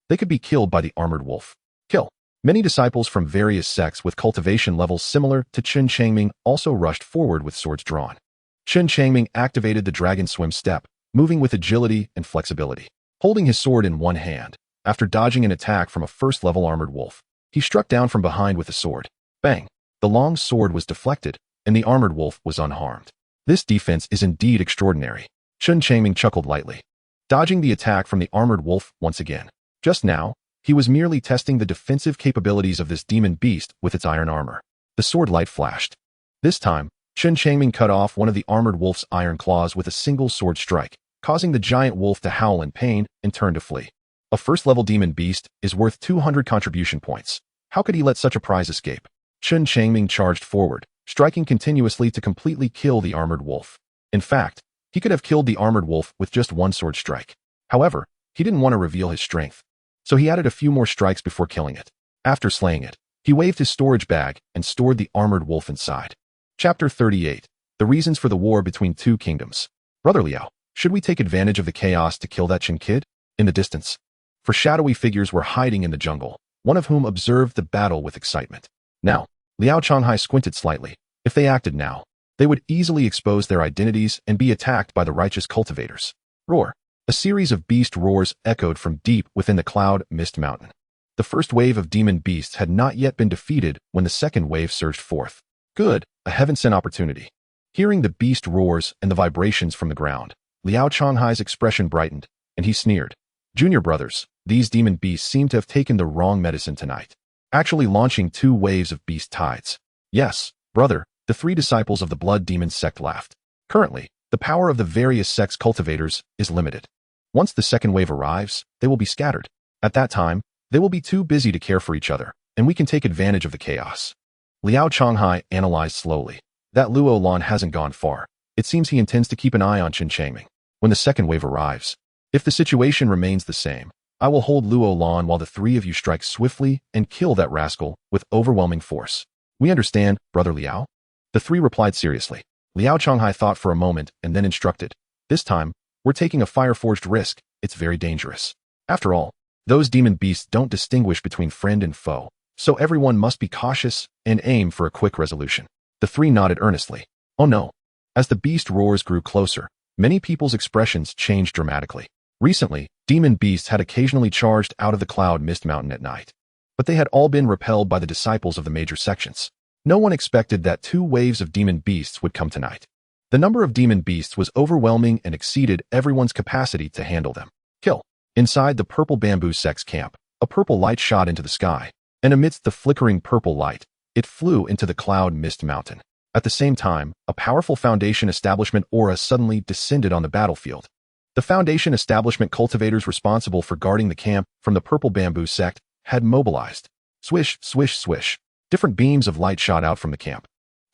they could be killed by the armored wolf. Kill. Many disciples from various sects with cultivation levels similar to Chen Changming also rushed forward with swords drawn. Chen Changming activated the dragon swim step, moving with agility and flexibility. Holding his sword in one hand, after dodging an attack from a first-level armored wolf, he struck down from behind with the sword. Bang! The long sword was deflected, and the armored wolf was unharmed. This defense is indeed extraordinary. Chen Changming chuckled lightly, dodging the attack from the armored wolf once again. Just now, he was merely testing the defensive capabilities of this demon beast with its iron armor. The sword light flashed. This time, Chen Changming cut off one of the armored wolf's iron claws with a single sword strike, causing the giant wolf to howl in pain and turn to flee. A first-level demon beast is worth 200 contribution points. How could he let such a prize escape? Chen Changming charged forward, striking continuously to completely kill the armored wolf. In fact, he could have killed the armored wolf with just one sword strike. However, he didn't want to reveal his strength, so he added a few more strikes before killing it. After slaying it, he waved his storage bag and stored the armored wolf inside. Chapter 38. The Reasons for the War Between Two Kingdoms. Brother Liao, should we take advantage of the chaos to kill that Chen kid? In the distance, for shadowy figures were hiding in the jungle, one of whom observed the battle with excitement. Now, Liao Changhai squinted slightly. If they acted now, they would easily expose their identities and be attacked by the righteous cultivators. Roar. A series of beast roars echoed from deep within the Cloud Mist Mountain. The first wave of demon beasts had not yet been defeated when the second wave surged forth. Good, a heaven-sent opportunity. Hearing the beast roars and the vibrations from the ground, Liao Changhai's expression brightened, and he sneered. Junior brothers, these demon beasts seem to have taken the wrong medicine tonight, actually launching 2 waves of beast tides. Yes, brother, the 3 disciples of the blood demon sect laughed. Currently, the power of the various sects cultivators is limited. Once the second wave arrives, they will be scattered. At that time, they will be too busy to care for each other, and we can take advantage of the chaos. Liao Changhai analyzed slowly. That Luo Lan hasn't gone far. It seems he intends to keep an eye on Chen Changming. When the second wave arrives, if the situation remains the same, I will hold Luo Lan while the 3 of you strike swiftly and kill that rascal with overwhelming force. We understand, Brother Liao? The 3 replied seriously. Liao Changhai thought for a moment and then instructed. This time, we're taking a fire-forged risk. It's very dangerous. After all, those demon beasts don't distinguish between friend and foe, so everyone must be cautious and aim for a quick resolution. The 3 nodded earnestly. Oh no. As the beast roars grew closer, many people's expressions changed dramatically. Recently, demon beasts had occasionally charged out of the Cloud Mist Mountain at night, but they had all been repelled by the disciples of the major sections. No one expected that 2 waves of demon beasts would come tonight. The number of demon beasts was overwhelming and exceeded everyone's capacity to handle them. Kill. Inside the purple bamboo sect's camp, a purple light shot into the sky, and amidst the flickering purple light, it flew into the Cloud Mist Mountain. At the same time, a powerful Foundation establishment aura suddenly descended on the battlefield. The Foundation establishment cultivators responsible for guarding the camp from the purple bamboo sect had mobilized. Swish, swish, swish. Different beams of light shot out from the camp,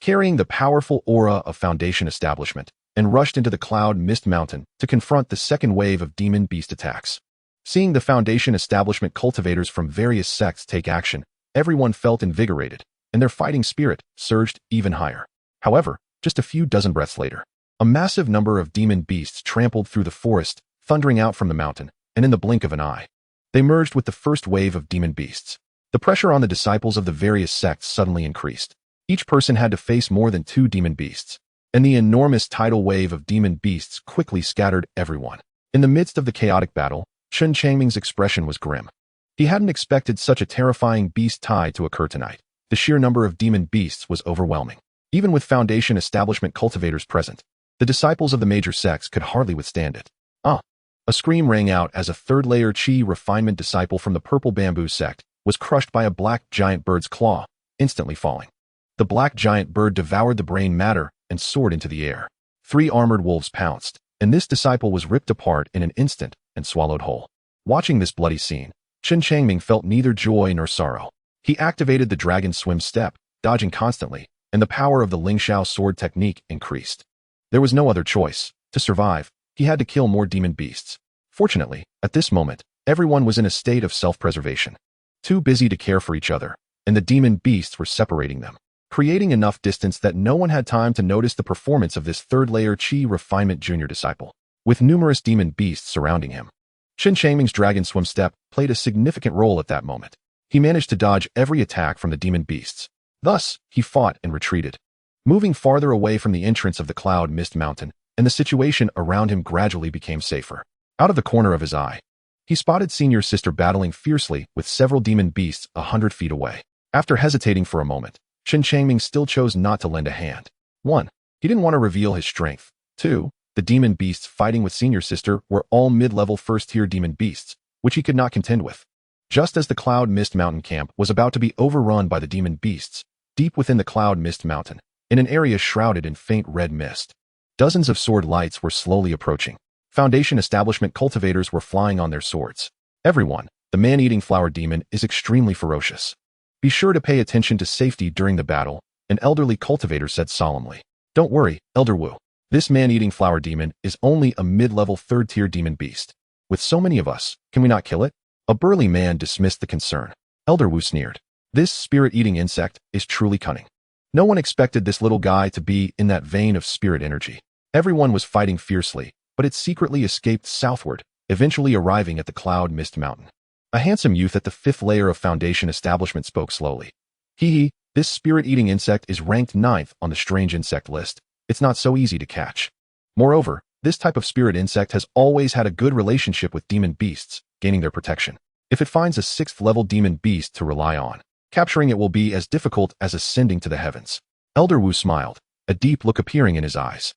carrying the powerful aura of Foundation establishment, and rushed into the Cloud Mist Mountain to confront the second wave of demon beast attacks. Seeing the Foundation establishment cultivators from various sects take action, everyone felt invigorated, and their fighting spirit surged even higher. However, just a few dozen breaths later, a massive number of demon beasts trampled through the forest, thundering out from the mountain, and in the blink of an eye, they merged with the first wave of demon beasts. The pressure on the disciples of the various sects suddenly increased. Each person had to face more than 2 demon beasts, and the enormous tidal wave of demon beasts quickly scattered everyone. In the midst of the chaotic battle, Chen Changming's expression was grim. He hadn't expected such a terrifying beast tide to occur tonight. The sheer number of demon beasts was overwhelming. Even with Foundation establishment cultivators present, the disciples of the major sects could hardly withstand it. A scream rang out as a third-layer Qi refinement disciple from the Purple Bamboo sect was crushed by a black giant bird's claw, instantly falling. The black giant bird devoured the brain matter and soared into the air. 3 armored wolves pounced, and this disciple was ripped apart in an instant and swallowed whole. Watching this bloody scene, Chen Changming felt neither joy nor sorrow. He activated the dragon swim step, dodging constantly, and the power of the Lingxiao sword technique increased. There was no other choice. To survive, he had to kill more demon beasts. Fortunately, at this moment, everyone was in a state of self-preservation, too busy to care for each other, and the demon beasts were separating them, creating enough distance that no one had time to notice the performance of this third-layer Qi refinement junior disciple. With numerous demon beasts surrounding him, Chen Changming's dragon swim step played a significant role at that moment. He managed to dodge every attack from the demon beasts. Thus, he fought and retreated, moving farther away from the entrance of the Cloud Mist Mountain, and the situation around him gradually became safer. Out of the corner of his eye, he spotted Senior Sister battling fiercely with several demon beasts 100 feet away. After hesitating for a moment, Chen Changming still chose not to lend a hand. 1. He didn't want to reveal his strength. 2. The demon beasts fighting with Senior Sister were all mid-level first-tier demon beasts, which he could not contend with. Just as the Cloud Mist Mountain camp was about to be overrun by the demon beasts, deep within the Cloud Mist Mountain, in an area shrouded in faint red mist, dozens of sword lights were slowly approaching. Foundation establishment cultivators were flying on their swords. Everyone, the man-eating flower demon is extremely ferocious. Be sure to pay attention to safety during the battle, an elderly cultivator said solemnly. Don't worry, Elder Wu. This man-eating flower demon is only a mid-level third-tier demon beast. With so many of us, can we not kill it? A burly man dismissed the concern. Elder Wu sneered. This spirit-eating insect is truly cunning. No one expected this little guy to be in that vein of spirit energy. Everyone was fighting fiercely, but it secretly escaped southward, eventually arriving at the Cloud Mist Mountain. A handsome youth at the 5th layer of Foundation establishment spoke slowly. This spirit-eating insect is ranked 9th on the strange insect list. It's not so easy to catch. Moreover, this type of spirit insect has always had a good relationship with demon beasts, gaining their protection. If it finds a 6th-level demon beast to rely on, capturing it will be as difficult as ascending to the heavens. Elder Wu smiled, a deep look appearing in his eyes.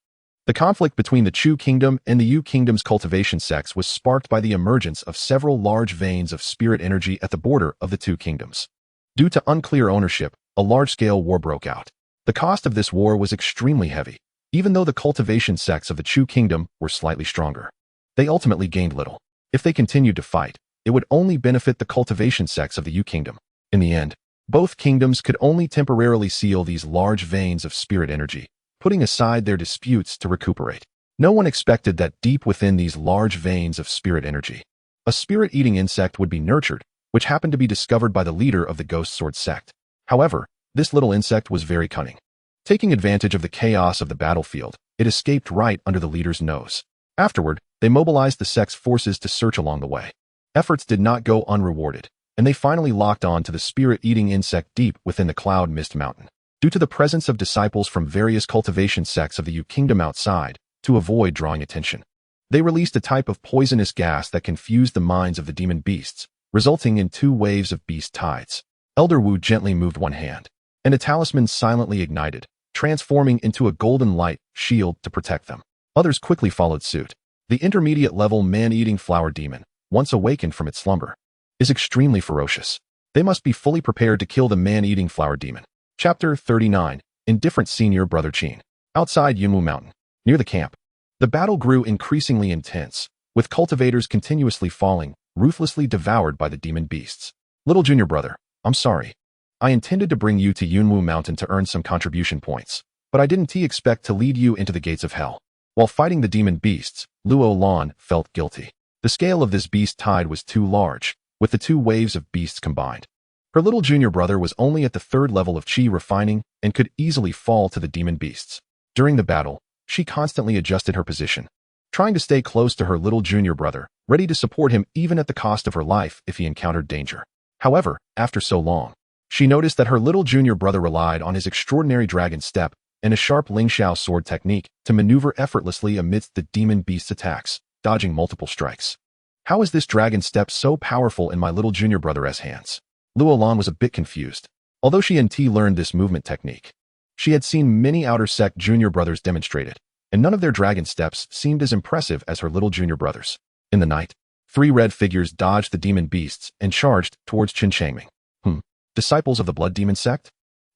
The conflict between the Chu Kingdom and the Yu Kingdom's cultivation sects was sparked by the emergence of several large veins of spirit energy at the border of the 2 kingdoms. Due to unclear ownership, a large-scale war broke out. The cost of this war was extremely heavy, even though the cultivation sects of the Chu Kingdom were slightly stronger. They ultimately gained little. If they continued to fight, it would only benefit the cultivation sects of the Yu Kingdom. In the end, both kingdoms could only temporarily seal these large veins of spirit energy, putting aside their disputes to recuperate. No one expected that deep within these large veins of spirit energy, a spirit-eating insect would be nurtured, which happened to be discovered by the leader of the Ghost Sword sect. However, this little insect was very cunning. Taking advantage of the chaos of the battlefield, it escaped right under the leader's nose. Afterward, they mobilized the sect's forces to search along the way. Efforts did not go unrewarded, and they finally locked on to the spirit-eating insect deep within the Cloud Mist Mountain. Due to the presence of disciples from various cultivation sects of the Yu Kingdom outside, to avoid drawing attention, they released a type of poisonous gas that confused the minds of the demon beasts, resulting in 2 waves of beast tides. Elder Wu gently moved one hand, and a talisman silently ignited, transforming into a golden light shield to protect them. Others quickly followed suit. The intermediate-level man-eating flower demon, once awakened from its slumber, is extremely ferocious. They must be fully prepared to kill the man-eating flower demon. Chapter 39. Indifferent Senior Brother Qin. Outside Yunwu Mountain, near the camp, the battle grew increasingly intense, with cultivators continuously falling, ruthlessly devoured by the demon beasts. Little junior brother, I'm sorry. I intended to bring you to Yunwu Mountain to earn some contribution points, but I didn't expect to lead you into the gates of hell. While fighting the demon beasts, Luo Lan felt guilty. The scale of this beast tide was too large, with the two waves of beasts combined. Her little junior brother was only at the 3rd level of qi refining and could easily fall to the demon beasts. During the battle, she constantly adjusted her position, trying to stay close to her little junior brother, ready to support him even at the cost of her life if he encountered danger. However, after so long, she noticed that her little junior brother relied on his extraordinary dragon step and a sharp Lingxiao sword technique to maneuver effortlessly amidst the demon beast's attacks, dodging multiple strikes. How is this dragon step so powerful in my little junior brother's hands? Luo Lan was a bit confused. Although she and T learned this movement technique, she had seen many outer sect junior brothers demonstrate it, and none of their dragon steps seemed as impressive as her little junior brothers. In the night, 3 red figures dodged the demon beasts and charged towards Chen Changming. Disciples of the blood demon sect?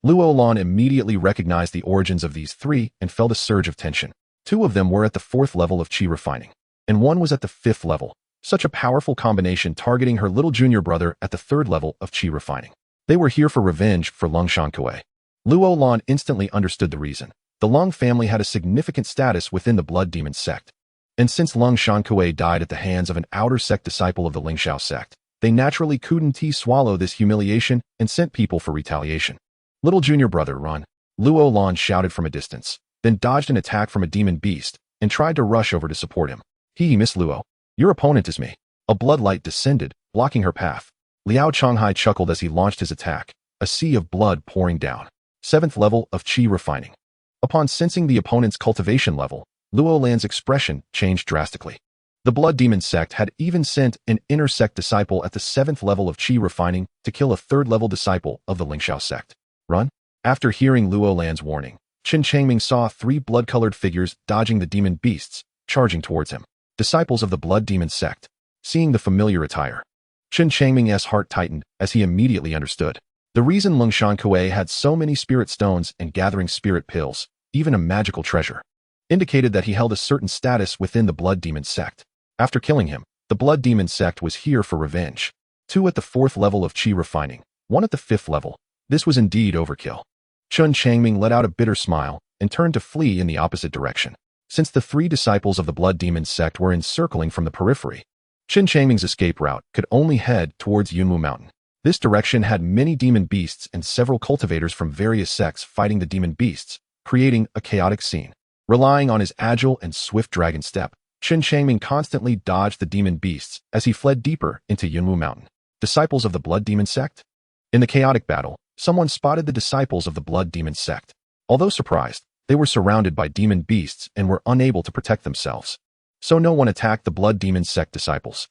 Luo Lan immediately recognized the origins of these 3 and felt a surge of tension. 2 of them were at the 4th level of qi refining, and 1 was at the 5th level. Such a powerful combination targeting her little junior brother at the 3rd level of qi refining. They were here for revenge for Lung Shankue. Luo Lan instantly understood the reason. The Lung family had a significant status within the blood demon sect. And since Lung Shankue died at the hands of an outer sect disciple of the Lingxiao sect, they naturally couldn't swallow this humiliation and sent people for retaliation. Little junior brother, run! Luo Lan shouted from a distance, then dodged an attack from a demon beast and tried to rush over to support him. Miss Luo. Your opponent is me. A blood light descended, blocking her path. Liao Chonghai chuckled as he launched his attack, a sea of blood pouring down. 7th level of qi refining. Upon sensing the opponent's cultivation level, Luo Lan's expression changed drastically. The blood demon sect had even sent an inner sect disciple at the 7th level of qi refining to kill a 3rd level disciple of the Lingxiao sect. Run? After hearing Luo Lan's warning, Chen Changming saw 3 blood-colored figures dodging the demon beasts, charging towards him. Disciples of the blood demon sect. Seeing the familiar attire, Chen Changming's heart tightened as he immediately understood. The reason Lung Shankue had so many spirit stones and gathering spirit pills, even a magical treasure, indicated that he held a certain status within the blood demon sect. After killing him, the blood demon sect was here for revenge. 2 at the 4th level of qi refining, 1 at the 5th level. This was indeed overkill. Chen Changming let out a bitter smile and turned to flee in the opposite direction. Since the 3 disciples of the blood demon sect were encircling from the periphery, Chen Changming's escape route could only head towards Yunwu Mountain. This direction had many demon beasts and several cultivators from various sects fighting the demon beasts, creating a chaotic scene. Relying on his agile and swift dragon step, Chen Changming constantly dodged the demon beasts as he fled deeper into Yunwu Mountain. Disciples of the blood demon sect? In the chaotic battle, someone spotted the disciples of the blood demon sect. Although surprised, they were surrounded by demon beasts and were unable to protect themselves. So no one attacked the blood demon sect disciples.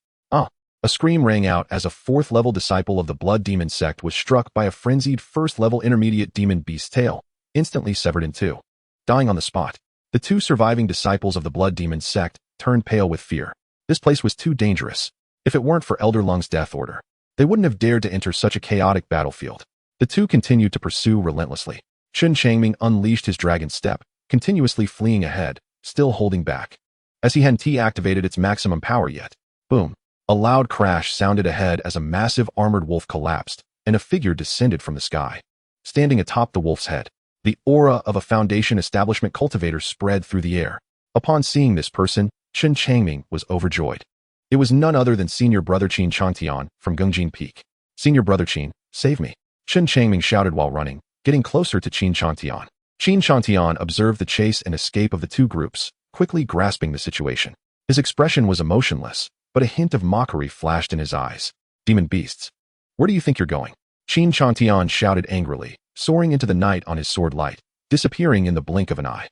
A scream rang out as a 4th level disciple of the blood demon sect was struck by a frenzied 1st level intermediate demon beast's tail, instantly severed in 2. Dying on the spot, the 2 surviving disciples of the blood demon sect turned pale with fear. This place was too dangerous. If it weren't for Elder Lung's death order, they wouldn't have dared to enter such a chaotic battlefield. The 2 continued to pursue relentlessly. Chen Changming unleashed his dragon step, continuously fleeing ahead, still holding back. As he hadn't activated its maximum power yet. Boom. A loud crash sounded ahead as a massive armored wolf collapsed, and a figure descended from the sky. Standing atop the wolf's head, the aura of a Foundation establishment cultivator spread through the air. Upon seeing this person, Chen Changming was overjoyed. It was none other than Senior Brother Qin Changtian from Gungjin Peak. Senior Brother Qin, save me. Chen Changming shouted while running, getting closer to Qin Changtian. Qin Changtian observed the chase and escape of the 2 groups, quickly grasping the situation. His expression was emotionless, but a hint of mockery flashed in his eyes. Demon beasts. Where do you think you're going? Qin Changtian shouted angrily, soaring into the night on his sword light, disappearing in the blink of an eye.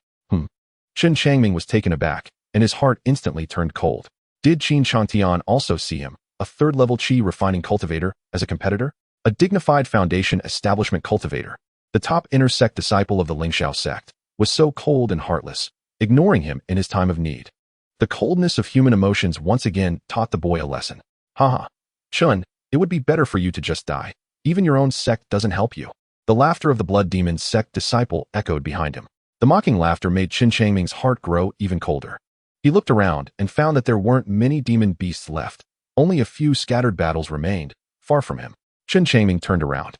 Chen Changming was taken aback, and his heart instantly turned cold. Did Qin Changtian also see him, a 3rd level qi refining cultivator, as a competitor? A dignified Foundation establishment cultivator, the top inner sect disciple of the Lingxiao sect, was so cold and heartless, ignoring him in his time of need. The coldness of human emotions once again taught the boy a lesson. Haha. Chun, it would be better for you to just die. Even your own sect doesn't help you. The laughter of the blood demon sect disciple echoed behind him. The mocking laughter made Chen Changming's heart grow even colder. He looked around and found that there weren't many demon beasts left. Only a few scattered battles remained, far from him. Chen Changming turned around.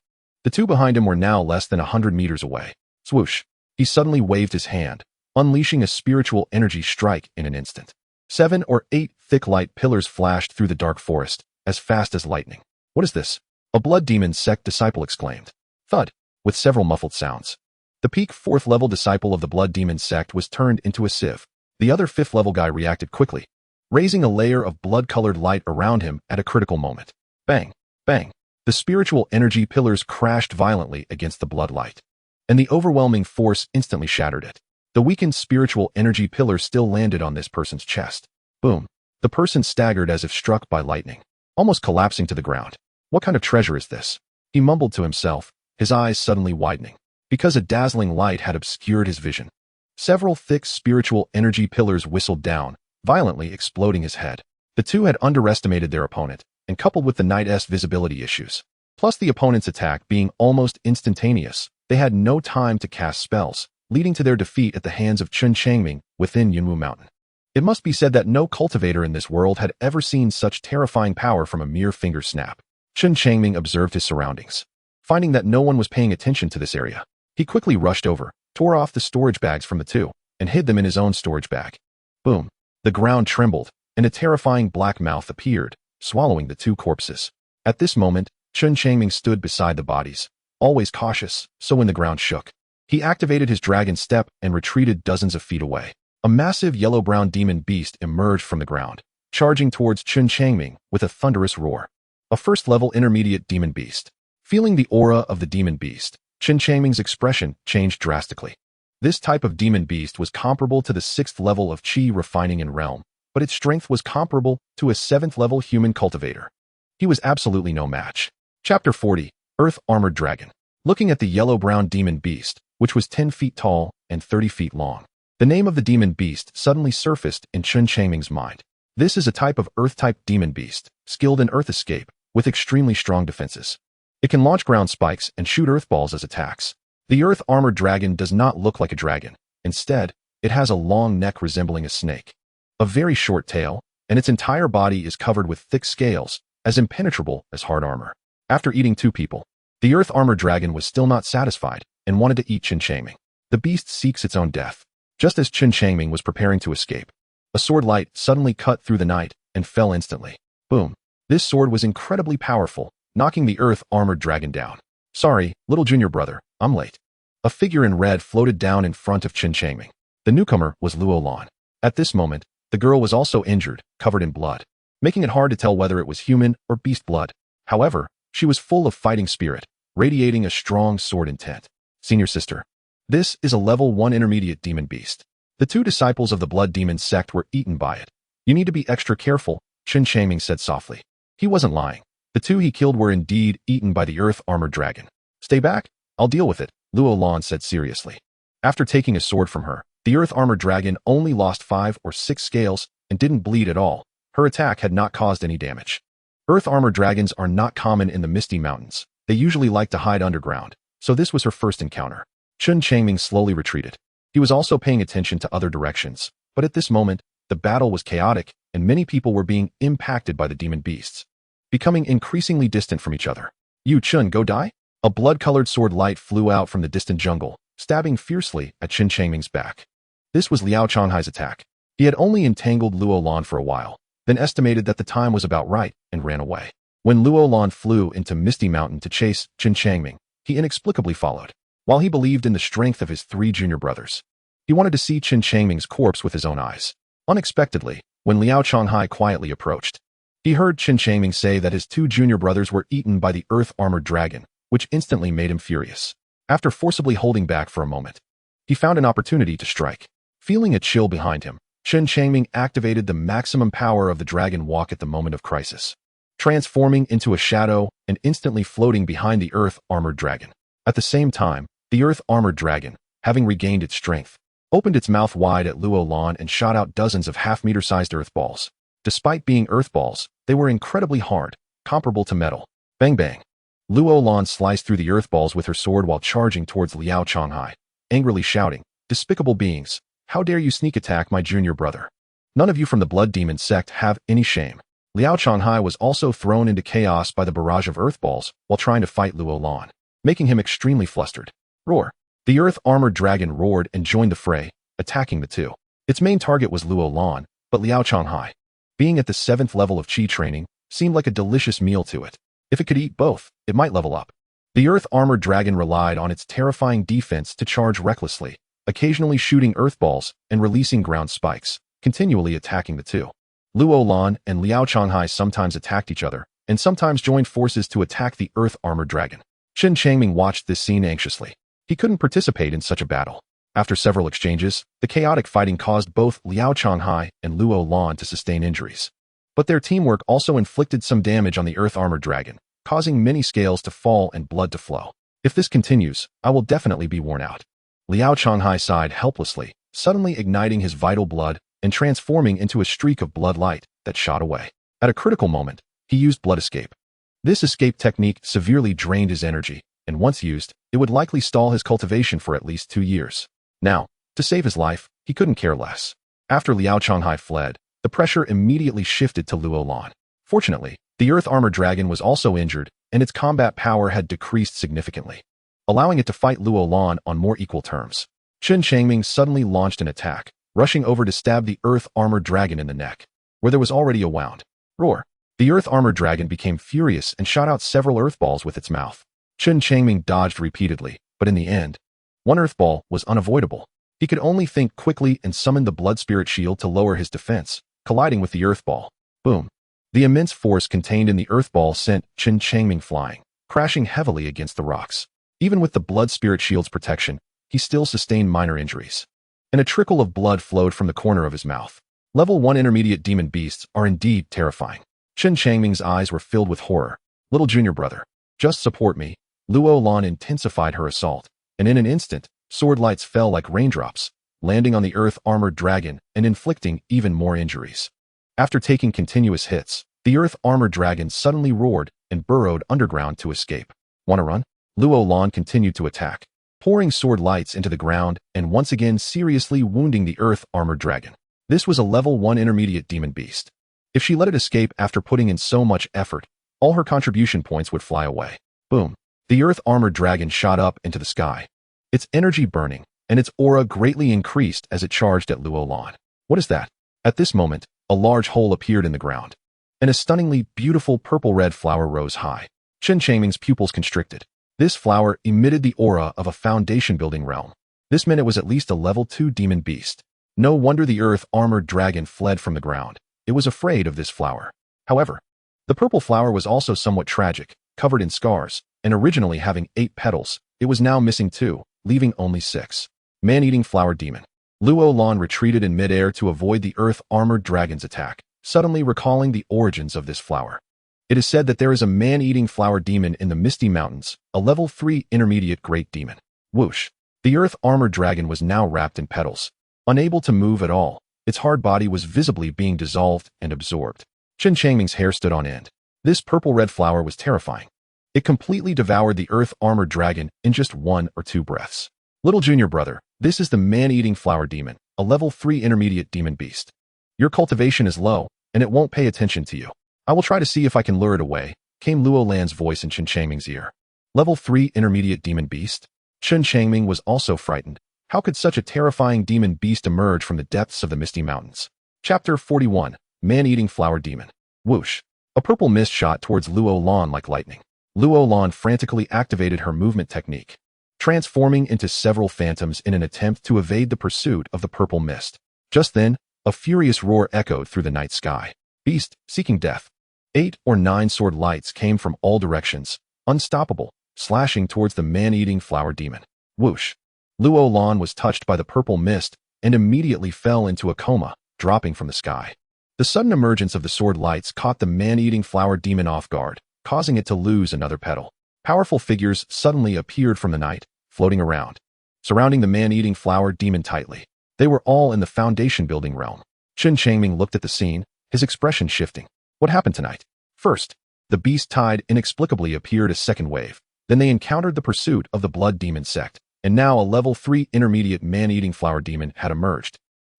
The two behind him were now less than 100 meters away. Swoosh! He suddenly waved his hand, unleashing a spiritual energy strike in an instant. 7 or 8 thick light pillars flashed through the dark forest, as fast as lightning. What is this? A blood demon sect disciple exclaimed. Thud, with several muffled sounds. The peak 4th level disciple of the blood demon sect was turned into a sieve. The other 5th level guy reacted quickly, raising a layer of blood-colored light around him at a critical moment. Bang! Bang! The spiritual energy pillars crashed violently against the blood light, and the overwhelming force instantly shattered it. The weakened spiritual energy pillar still landed on this person's chest. Boom! The person staggered as if struck by lightning, almost collapsing to the ground. What kind of treasure is this? He mumbled to himself, his eyes suddenly widening, because a dazzling light had obscured his vision. Several thick spiritual energy pillars whistled down, violently exploding his head. The two had underestimated their opponent, and coupled with the knight's visibility issues, plus the opponent's attack being almost instantaneous, they had no time to cast spells, leading to their defeat at the hands of Chen Changming within Yunwu Mountain. It must be said that no cultivator in this world had ever seen such terrifying power from a mere finger snap. Chen Changming observed his surroundings. Finding that no one was paying attention to this area, he quickly rushed over, tore off the storage bags from the two, and hid them in his own storage bag. Boom! The ground trembled, and a terrifying black mouth appeared, swallowing the two corpses. At this moment, Chen Changming stood beside the bodies, always cautious, so when the ground shook, he activated his dragon step and retreated dozens of feet away. A massive yellow-brown demon beast emerged from the ground, charging towards Chen Changming with a thunderous roar. A first-level intermediate demon beast. Feeling the aura of the demon beast, Chen Changming's expression changed drastically. This type of demon beast was comparable to the 6th level of Qi refining in realm, but its strength was comparable to a 7th level human cultivator. He was absolutely no match. Chapter 40, Earth Armored Dragon. Looking at the yellow-brown demon beast, which was 10 feet tall and 30 feet long, the name of the demon beast suddenly surfaced in Chen Changming's mind. This is a type of Earth-type demon beast, skilled in Earth escape, with extremely strong defenses. It can launch ground spikes and shoot earth balls as attacks. The Earth Armored Dragon does not look like a dragon. Instead, it has a long neck resembling a snake, a very short tail, and its entire body is covered with thick scales, as impenetrable as hard armor. After eating 2 people, the Earth Armored Dragon was still not satisfied and wanted to eat Chen Changming. The beast seeks its own death. Just as Chen Changming was preparing to escape, a sword light suddenly cut through the night and fell instantly. Boom! This sword was incredibly powerful, knocking the Earth Armored Dragon down. Sorry, little junior brother, I'm late. A figure in red floated down in front of Chen Changming. The newcomer was Luolan. At this moment, the girl was also injured, covered in blood, making it hard to tell whether it was human or beast blood. However, she was full of fighting spirit, radiating a strong sword intent. Senior sister. This is a level 1 intermediate demon beast. The 2 disciples of the blood demon sect were eaten by it. You need to be extra careful, Chen Changming said softly. He wasn't lying. The 2 he killed were indeed eaten by the Earth Armored Dragon. Stay back, I'll deal with it, Luolan said seriously. After taking a sword from her, the Earth Armored Dragon only lost 5 or 6 scales and didn't bleed at all. Her attack had not caused any damage. Earth Armored Dragons are not common in the Misty Mountains. They usually like to hide underground, so this was her first encounter. Chen Changming slowly retreated. He was also paying attention to other directions, but at this moment, the battle was chaotic and many people were being impacted by the demon beasts, becoming increasingly distant from each other. You Chen, go die? A blood-colored sword light flew out from the distant jungle, stabbing fiercely at Chen Changming's back. This was Liao Changhai's attack. He had only entangled Luolan for a while, then estimated that the time was about right and ran away. When Luolan flew into Misty Mountain to chase Chen Changming, he inexplicably followed. While he believed in the strength of his 3 junior brothers, he wanted to see Chen Changming's corpse with his own eyes. Unexpectedly, when Liao Changhai quietly approached, he heard Chen Changming say that his 2 junior brothers were eaten by the Earth Armored Dragon, which instantly made him furious. After forcibly holding back for a moment, he found an opportunity to strike. Feeling a chill behind him, Chen Changming activated the maximum power of the Dragon Walk at the moment of crisis, transforming into a shadow and instantly floating behind the Earth Armored Dragon. At the same time, the Earth Armored Dragon, having regained its strength, opened its mouth wide at Luolan and shot out dozens of half-meter-sized earth balls. Despite being earth balls, they were incredibly hard, comparable to metal. Bang bang. Luolan sliced through the earth balls with her sword while charging towards Liao Changhai, angrily shouting, "Despicable beings, how dare you sneak attack my junior brother? None of you from the Blood Demon sect have any shame." Liao Changhai was also thrown into chaos by the barrage of earth balls while trying to fight Luolan. making him extremely flustered. Roar! The earth-armored dragon roared and joined the fray, attacking the two. Its main target was Luo Lan, but Liao Changhai, being at the 7th level of Qi training, seemed like a delicious meal to it. If it could eat both, it might level up. The earth-armored dragon relied on its terrifying defense to charge recklessly, occasionally shooting earth balls and releasing ground spikes, continually attacking the two. Luo Lan and Liao Changhai sometimes attacked each other, and sometimes joined forces to attack the earth-armored dragon. Chen Changming watched this scene anxiously. He couldn't participate in such a battle. After several exchanges, the chaotic fighting caused both Liao Changhai and Luo Lan to sustain injuries. But their teamwork also inflicted some damage on the earth-armored dragon, causing many scales to fall and blood to flow. If this continues, I will definitely be worn out. Liao Changhai sighed helplessly, suddenly igniting his vital blood and transforming into a streak of blood light that shot away. At a critical moment, he used blood escape. This escape technique severely drained his energy, and once used, it would likely stall his cultivation for at least 2 years. Now, to save his life, he couldn't care less. After Liao Changhai fled, the pressure immediately shifted to Luo Lan. Fortunately, the earth-armored dragon was also injured, and its combat power had decreased significantly, allowing it to fight Luo Lan on more equal terms. Chen Changming suddenly launched an attack, rushing over to stab the earth-armored dragon in the neck, where there was already a wound. Roar! The earth-armored dragon became furious and shot out several earth balls with its mouth. Chen Changming dodged repeatedly, but in the end, one earth ball was unavoidable. He could only think quickly and summoned the blood spirit shield to lower his defense, colliding with the earth ball. Boom! The immense force contained in the earth ball sent Chen Changming flying, crashing heavily against the rocks. Even with the blood spirit shield's protection, he still sustained minor injuries, and a trickle of blood flowed from the corner of his mouth. Level 1 intermediate demon beasts are indeed terrifying. Chen Changming's eyes were filled with horror. Little junior brother, just support me. Luo Lan intensified her assault, and in an instant, sword lights fell like raindrops, landing on the earth-armored dragon and inflicting even more injuries. After taking continuous hits, the earth-armored dragon suddenly roared and burrowed underground to escape. Wanna run? Luo Lan continued to attack, pouring sword lights into the ground and once again seriously wounding the earth-armored dragon. This was a level 1 intermediate demon beast. If she let it escape after putting in so much effort, all her contribution points would fly away. Boom! The earth-armored dragon shot up into the sky, its energy burning, and its aura greatly increased as it charged at Luo Lan. What is that? At this moment, a large hole appeared in the ground, and a stunningly beautiful purple-red flower rose high. Chen Changming's pupils constricted. This flower emitted the aura of a foundation-building realm. This meant it was at least a level 2 demon beast. No wonder the earth-armored dragon fled from the ground. It was afraid of this flower. However, the purple flower was also somewhat tragic, covered in scars, and originally having 8 petals, it was now missing 2, leaving only 6. Man-eating flower demon. Luo Lan retreated in midair to avoid the earth-armored dragon's attack, suddenly recalling the origins of this flower. It is said that there is a man-eating flower demon in the Misty Mountains, a level 3 intermediate great demon. Whoosh! The earth-armored dragon was now wrapped in petals. Unable to move at all, its hard body was visibly being dissolved and absorbed. Chen Changming's hair stood on end. This purple-red flower was terrifying. It completely devoured the earth-armored dragon in just 1 or 2 breaths. Little junior brother, this is the man-eating flower demon, a level 3 intermediate demon beast. Your cultivation is low, and it won't pay attention to you. I will try to see if I can lure it away, came Luo Lan's voice in Chen Changming's ear. Level 3 intermediate demon beast? Chen Changming was also frightened. How could such a terrifying demon beast emerge from the depths of the Misty Mountains? Chapter 41, Man-Eating Flower Demon. Whoosh! A purple mist shot towards Luo Lan like lightning. Luo Lan frantically activated her movement technique, transforming into several phantoms in an attempt to evade the pursuit of the purple mist. Just then, a furious roar echoed through the night sky. Beast, seeking death. 8 or 9 sword lights came from all directions, unstoppable, slashing towards the man-eating flower demon. Whoosh! Luo Lan was touched by the purple mist and immediately fell into a coma, dropping from the sky. The sudden emergence of the sword lights caught the man-eating flower demon off guard, causing it to lose another petal. Powerful figures suddenly appeared from the night, floating around, surrounding the man-eating flower demon tightly. They were all in the foundation-building realm. Chen Changming looked at the scene, his expression shifting. What happened tonight? First, the beast tide inexplicably appeared a second wave. Then they encountered the pursuit of the blood demon sect, and now a level 3 intermediate man-eating flower demon had emerged,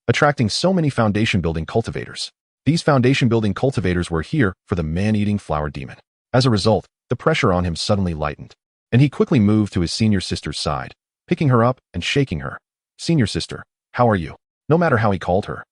attracting so many foundation-building cultivators. These foundation-building cultivators were here for the man-eating flower demon. As a result, the pressure on him suddenly lightened. and he quickly moved to his senior sister's side, picking her up and shaking her. "Senior sister, how are you?" No matter how he called her,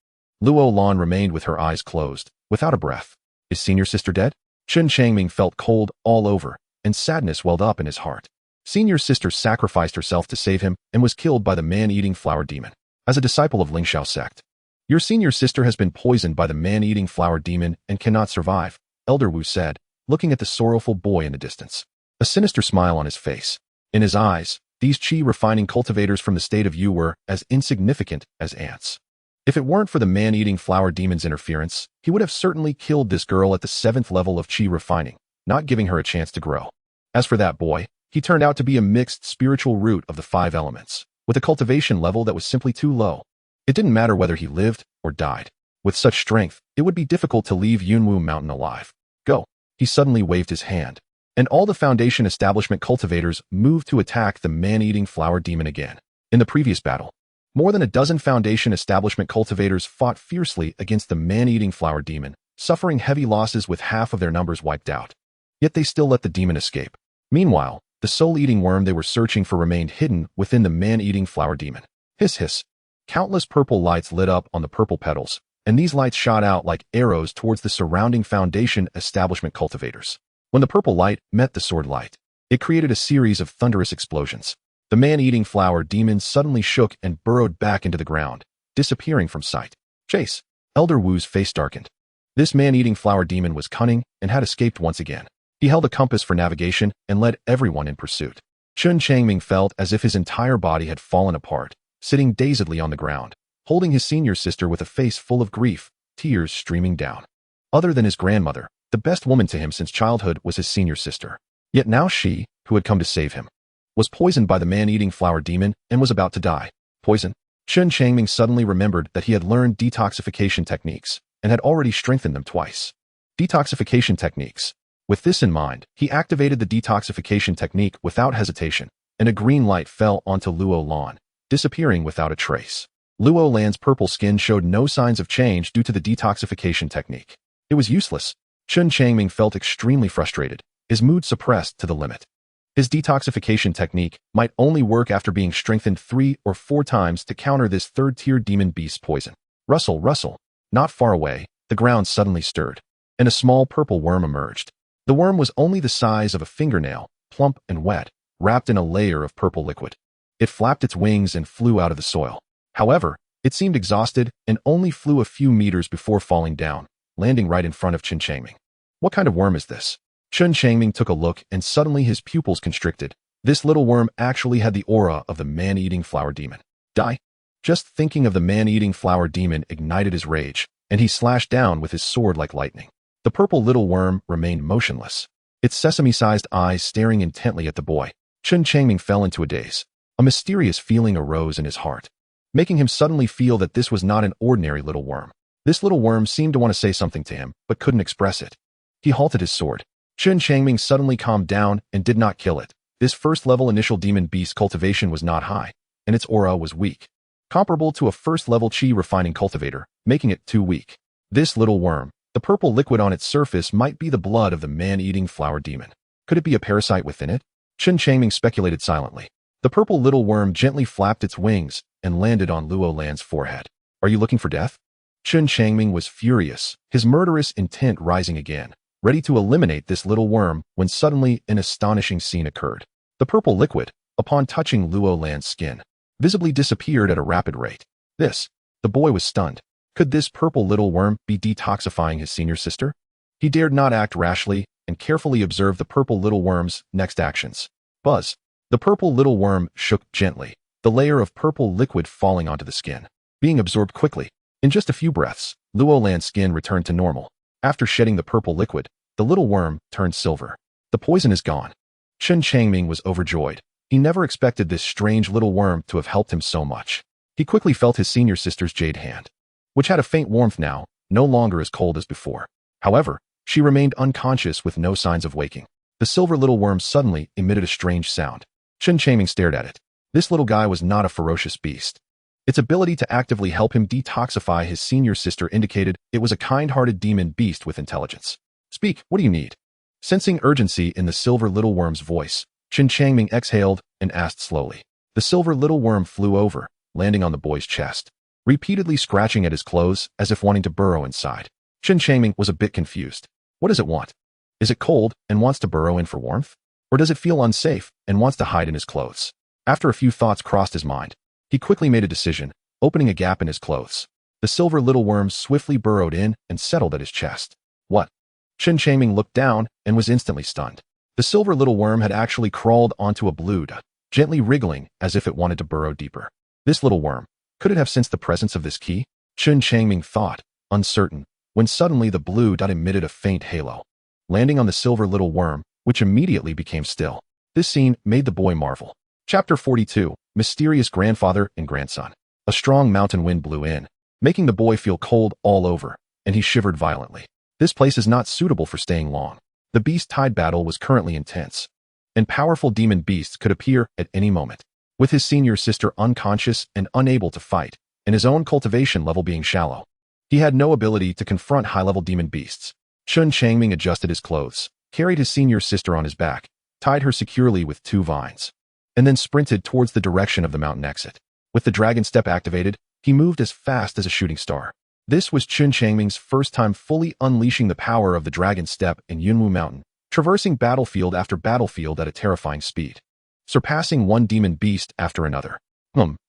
Luo Lan remained with her eyes closed, without a breath. Is senior sister dead? Chen Changming felt cold all over, and sadness welled up in his heart. Senior sister sacrificed herself to save him and was killed by the man-eating flower demon. As a disciple of Lingxiao sect, your senior sister has been poisoned by the man-eating flower demon and cannot survive, Elder Wu said, looking at the sorrowful boy in the distance. A sinister smile on his face. In his eyes, these qi-refining cultivators from the state of Yu were as insignificant as ants. If it weren't for the man-eating flower demon's interference, he would have certainly killed this girl at the 7th level of qi refining, not giving her a chance to grow. As for that boy, he turned out to be a mixed spiritual root of the 5 elements, with a cultivation level that was simply too low. It didn't matter whether he lived or died. With such strength, it would be difficult to leave Yunwu Mountain alive. Go. He suddenly waved his hand, and all the Foundation establishment cultivators moved to attack the man-eating flower demon again. In the previous battle, more than a dozen Foundation establishment cultivators fought fiercely against the man-eating flower demon, suffering heavy losses with half of their numbers wiped out. Yet they still let the demon escape. Meanwhile, the soul-eating worm they were searching for remained hidden within the man-eating flower demon. Hiss hiss. Countless purple lights lit up on the purple petals, and these lights shot out like arrows towards the surrounding Foundation establishment cultivators. When the purple light met the sword light, it created a series of thunderous explosions. The man-eating flower demon suddenly shook and burrowed back into the ground, disappearing from sight. Chase. Elder Wu's face darkened. This man-eating flower demon was cunning and had escaped once again. He held a compass for navigation and led everyone in pursuit. Chen Changming felt as if his entire body had fallen apart, sitting dazedly on the ground, holding his senior sister with a face full of grief, tears streaming down. Other than his grandmother, the best woman to him since childhood was his senior sister. Yet now she, who had come to save him, was poisoned by the man-eating flower demon and was about to die. Poison? Chen Changming suddenly remembered that he had learned detoxification techniques and had already strengthened them twice. Detoxification techniques. With this in mind, he activated the detoxification technique without hesitation, and a green light fell onto Luo Lan, disappearing without a trace. Luo Lan's purple skin showed no signs of change due to the detoxification technique. It was useless. Chen Changming felt extremely frustrated, his mood suppressed to the limit. His detoxification technique might only work after being strengthened 3 or 4 times to counter this third-tier demon beast's poison. Rustle, rustle. Not far away, the ground suddenly stirred, and a small purple worm emerged. The worm was only the size of a fingernail, plump and wet, wrapped in a layer of purple liquid. It flapped its wings and flew out of the soil. However, it seemed exhausted and only flew a few meters before falling down, landing right in front of Chen Changming. What kind of worm is this? Chen Changming took a look and suddenly his pupils constricted. This little worm actually had the aura of the man-eating flower demon. Die. Just thinking of the man-eating flower demon ignited his rage, and he slashed down with his sword like lightning. The purple little worm remained motionless, its sesame-sized eyes staring intently at the boy. Chen Changming fell into a daze. A mysterious feeling arose in his heart, making him suddenly feel that this was not an ordinary little worm. This little worm seemed to want to say something to him, but couldn't express it. He halted his sword. Chen Changming suddenly calmed down and did not kill it. This first-level initial demon beast cultivation was not high, and its aura was weak, comparable to a first-level qi refining cultivator, making it too weak. This little worm, the purple liquid on its surface might be the blood of the man-eating flower demon. Could it be a parasite within it? Chen Changming speculated silently. The purple little worm gently flapped its wings and landed on Luo Lan's forehead. Are you looking for death? Chen Changming was furious, his murderous intent rising again, ready to eliminate this little worm when suddenly an astonishing scene occurred. The purple liquid, upon touching Luo Lan's skin, visibly disappeared at a rapid rate. The boy was stunned. Could this purple little worm be detoxifying his senior sister? He dared not act rashly and carefully observed the purple little worm's next actions. Buzz. The purple little worm shook gently, the layer of purple liquid falling onto the skin, being absorbed quickly. In just a few breaths, Luo Lan's skin returned to normal. After shedding the purple liquid, the little worm turned silver. The poison is gone. Chen Changming was overjoyed. He never expected this strange little worm to have helped him so much. He quickly felt his senior sister's jade hand, which had a faint warmth now, no longer as cold as before. However, she remained unconscious with no signs of waking. The silver little worm suddenly emitted a strange sound. Chen Changming stared at it. This little guy was not a ferocious beast. Its ability to actively help him detoxify his senior sister indicated it was a kind-hearted demon beast with intelligence. Speak, what do you need? Sensing urgency in the silver little worm's voice, Chen Changming exhaled and asked slowly. The silver little worm flew over, landing on the boy's chest, repeatedly scratching at his clothes as if wanting to burrow inside. Chen Changming was a bit confused. What does it want? Is it cold and wants to burrow in for warmth? Or does it feel unsafe and wants to hide in his clothes? After a few thoughts crossed his mind, he quickly made a decision, opening a gap in his clothes. The silver little worm swiftly burrowed in and settled at his chest. What? Chen Changming looked down and was instantly stunned. The silver little worm had actually crawled onto a blue dot, gently wriggling as if it wanted to burrow deeper. This little worm, could it have sensed the presence of this key? Chen Changming thought, uncertain, when suddenly the blue dot emitted a faint halo, landing on the silver little worm, which immediately became still. This scene made the boy marvel. Chapter 42, Mysterious Grandfather and Grandson. A strong mountain wind blew in, making the boy feel cold all over, and he shivered violently. This place is not suitable for staying long. The beast-tide battle was currently intense, and powerful demon beasts could appear at any moment. With his senior sister unconscious and unable to fight, and his own cultivation level being shallow, he had no ability to confront high-level demon beasts. Chen Changming adjusted his clothes, carried his senior sister on his back, tied her securely with 2 vines, and then sprinted towards the direction of the mountain exit. With the dragon step activated, he moved as fast as a shooting star. This was Chen Changming's first time fully unleashing the power of the dragon step in Yunwu Mountain, traversing battlefield after battlefield at a terrifying speed, surpassing one demon beast after another.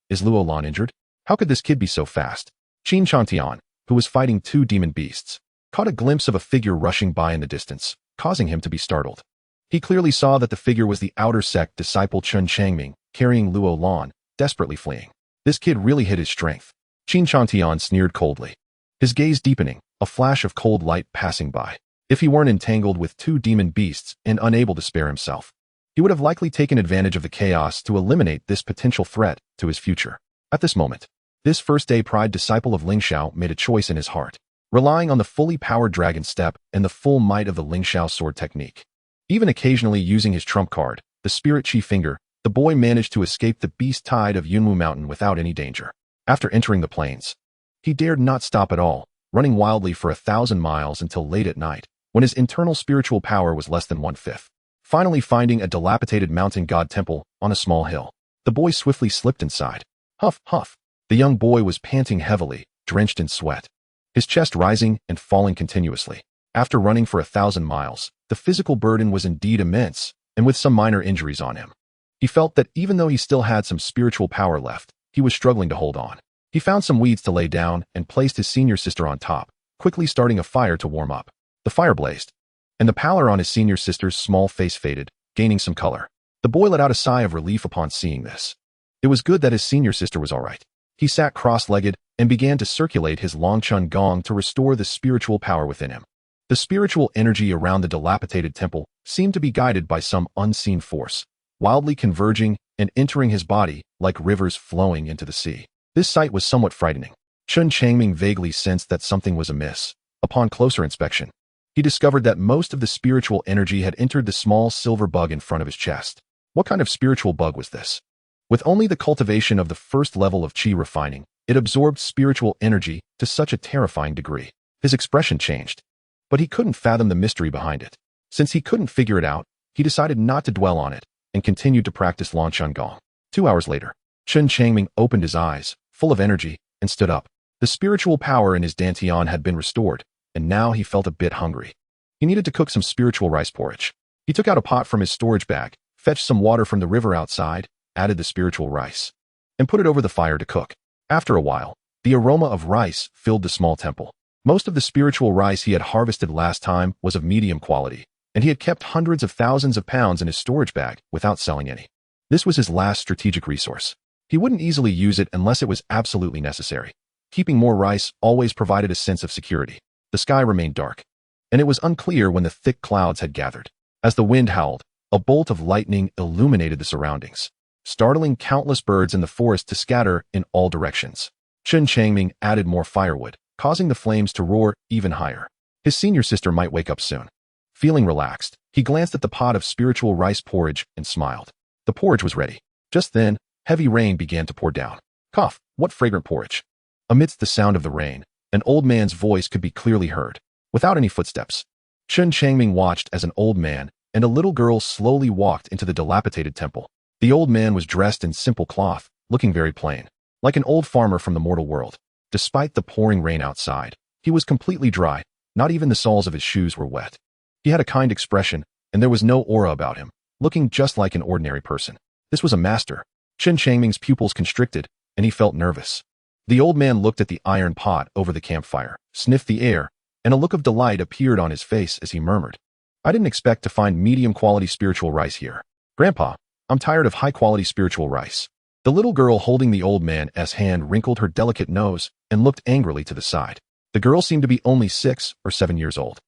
Is Luolan injured? How could this kid be so fast? Chen Changtian, who was fighting 2 demon beasts, caught a glimpse of a figure rushing by in the distance, causing him to be startled. He clearly saw that the figure was the outer sect disciple Chen Changming, carrying Luolan, desperately fleeing. This kid really hid his strength. Chen Changtian sneered coldly, his gaze deepening, a flash of cold light passing by. If he weren't entangled with 2 demon beasts and unable to spare himself, he would have likely taken advantage of the chaos to eliminate this potential threat to his future. At this moment, this first-day pride disciple of Lingxiao made a choice in his heart, relying on the fully powered dragon step and the full might of the Lingxiao sword technique. Even occasionally using his trump card, the spirit chi finger, the boy managed to escape the beast tide of Yunwu Mountain without any danger. After entering the plains, he dared not stop at all, running wildly for 1,000 miles until late at night, when his internal spiritual power was less than 1/5. Finally finding a dilapidated mountain god temple on a small hill, the boy swiftly slipped inside. Huff, huff. The young boy was panting heavily, drenched in sweat, his chest rising and falling continuously. After running for 1,000 miles, the physical burden was indeed immense, and with some minor injuries on him, he felt that even though he still had some spiritual power left, he was struggling to hold on. He found some weeds to lay down and placed his senior sister on top, quickly starting a fire to warm up. The fire blazed, and the pallor on his senior sister's small face faded, gaining some color. The boy let out a sigh of relief upon seeing this. It was good that his senior sister was all right. He sat cross-legged and began to circulate his Longchun Gong to restore the spiritual power within him. The spiritual energy around the dilapidated temple seemed to be guided by some unseen force, wildly converging and entering his body like rivers flowing into the sea. This sight was somewhat frightening. Chen Changming vaguely sensed that something was amiss. Upon closer inspection, he discovered that most of the spiritual energy had entered the small silver bug in front of his chest. What kind of spiritual bug was this? With only the cultivation of the first level of chi refining, it absorbed spiritual energy to such a terrifying degree. His expression changed, but he couldn't fathom the mystery behind it. Since he couldn't figure it out, he decided not to dwell on it and continued to practice Longchun Gong. 2 hours later, Chen Changming opened his eyes, full of energy, and stood up. The spiritual power in his dantian had been restored, and now he felt a bit hungry. He needed to cook some spiritual rice porridge. He took out a pot from his storage bag, fetched some water from the river outside, added the spiritual rice, and put it over the fire to cook. After a while, the aroma of rice filled the small temple. Most of the spiritual rice he had harvested last time was of medium quality, and he had kept hundreds of thousands of pounds in his storage bag without selling any. This was his last strategic resource. He wouldn't easily use it unless it was absolutely necessary. Keeping more rice always provided a sense of security. The sky remained dark, and it was unclear when the thick clouds had gathered. As the wind howled, a bolt of lightning illuminated the surroundings, startling countless birds in the forest to scatter in all directions. Chen Changming added more firewood, causing the flames to roar even higher. His senior sister might wake up soon. Feeling relaxed, he glanced at the pot of spiritual rice porridge and smiled. The porridge was ready. Just then, heavy rain began to pour down. Cough, what fragrant porridge! Amidst the sound of the rain, an old man's voice could be clearly heard. Without any footsteps, Chen Changming watched as an old man, and a little girl slowly walked into the dilapidated temple. The old man was dressed in simple cloth, looking very plain, like an old farmer from the mortal world. Despite the pouring rain outside, he was completely dry, not even the soles of his shoes were wet. He had a kind expression, and there was no aura about him, looking just like an ordinary person. This was a master. Chen Changming's pupils constricted, and he felt nervous. The old man looked at the iron pot over the campfire, sniffed the air, and a look of delight appeared on his face as he murmured, "I didn't expect to find medium-quality spiritual rice here. Grandpa, I'm tired of high-quality spiritual rice." The little girl holding the old man's hand wrinkled her delicate nose and looked angrily to the side. The girl seemed to be only 6 or 7 years old.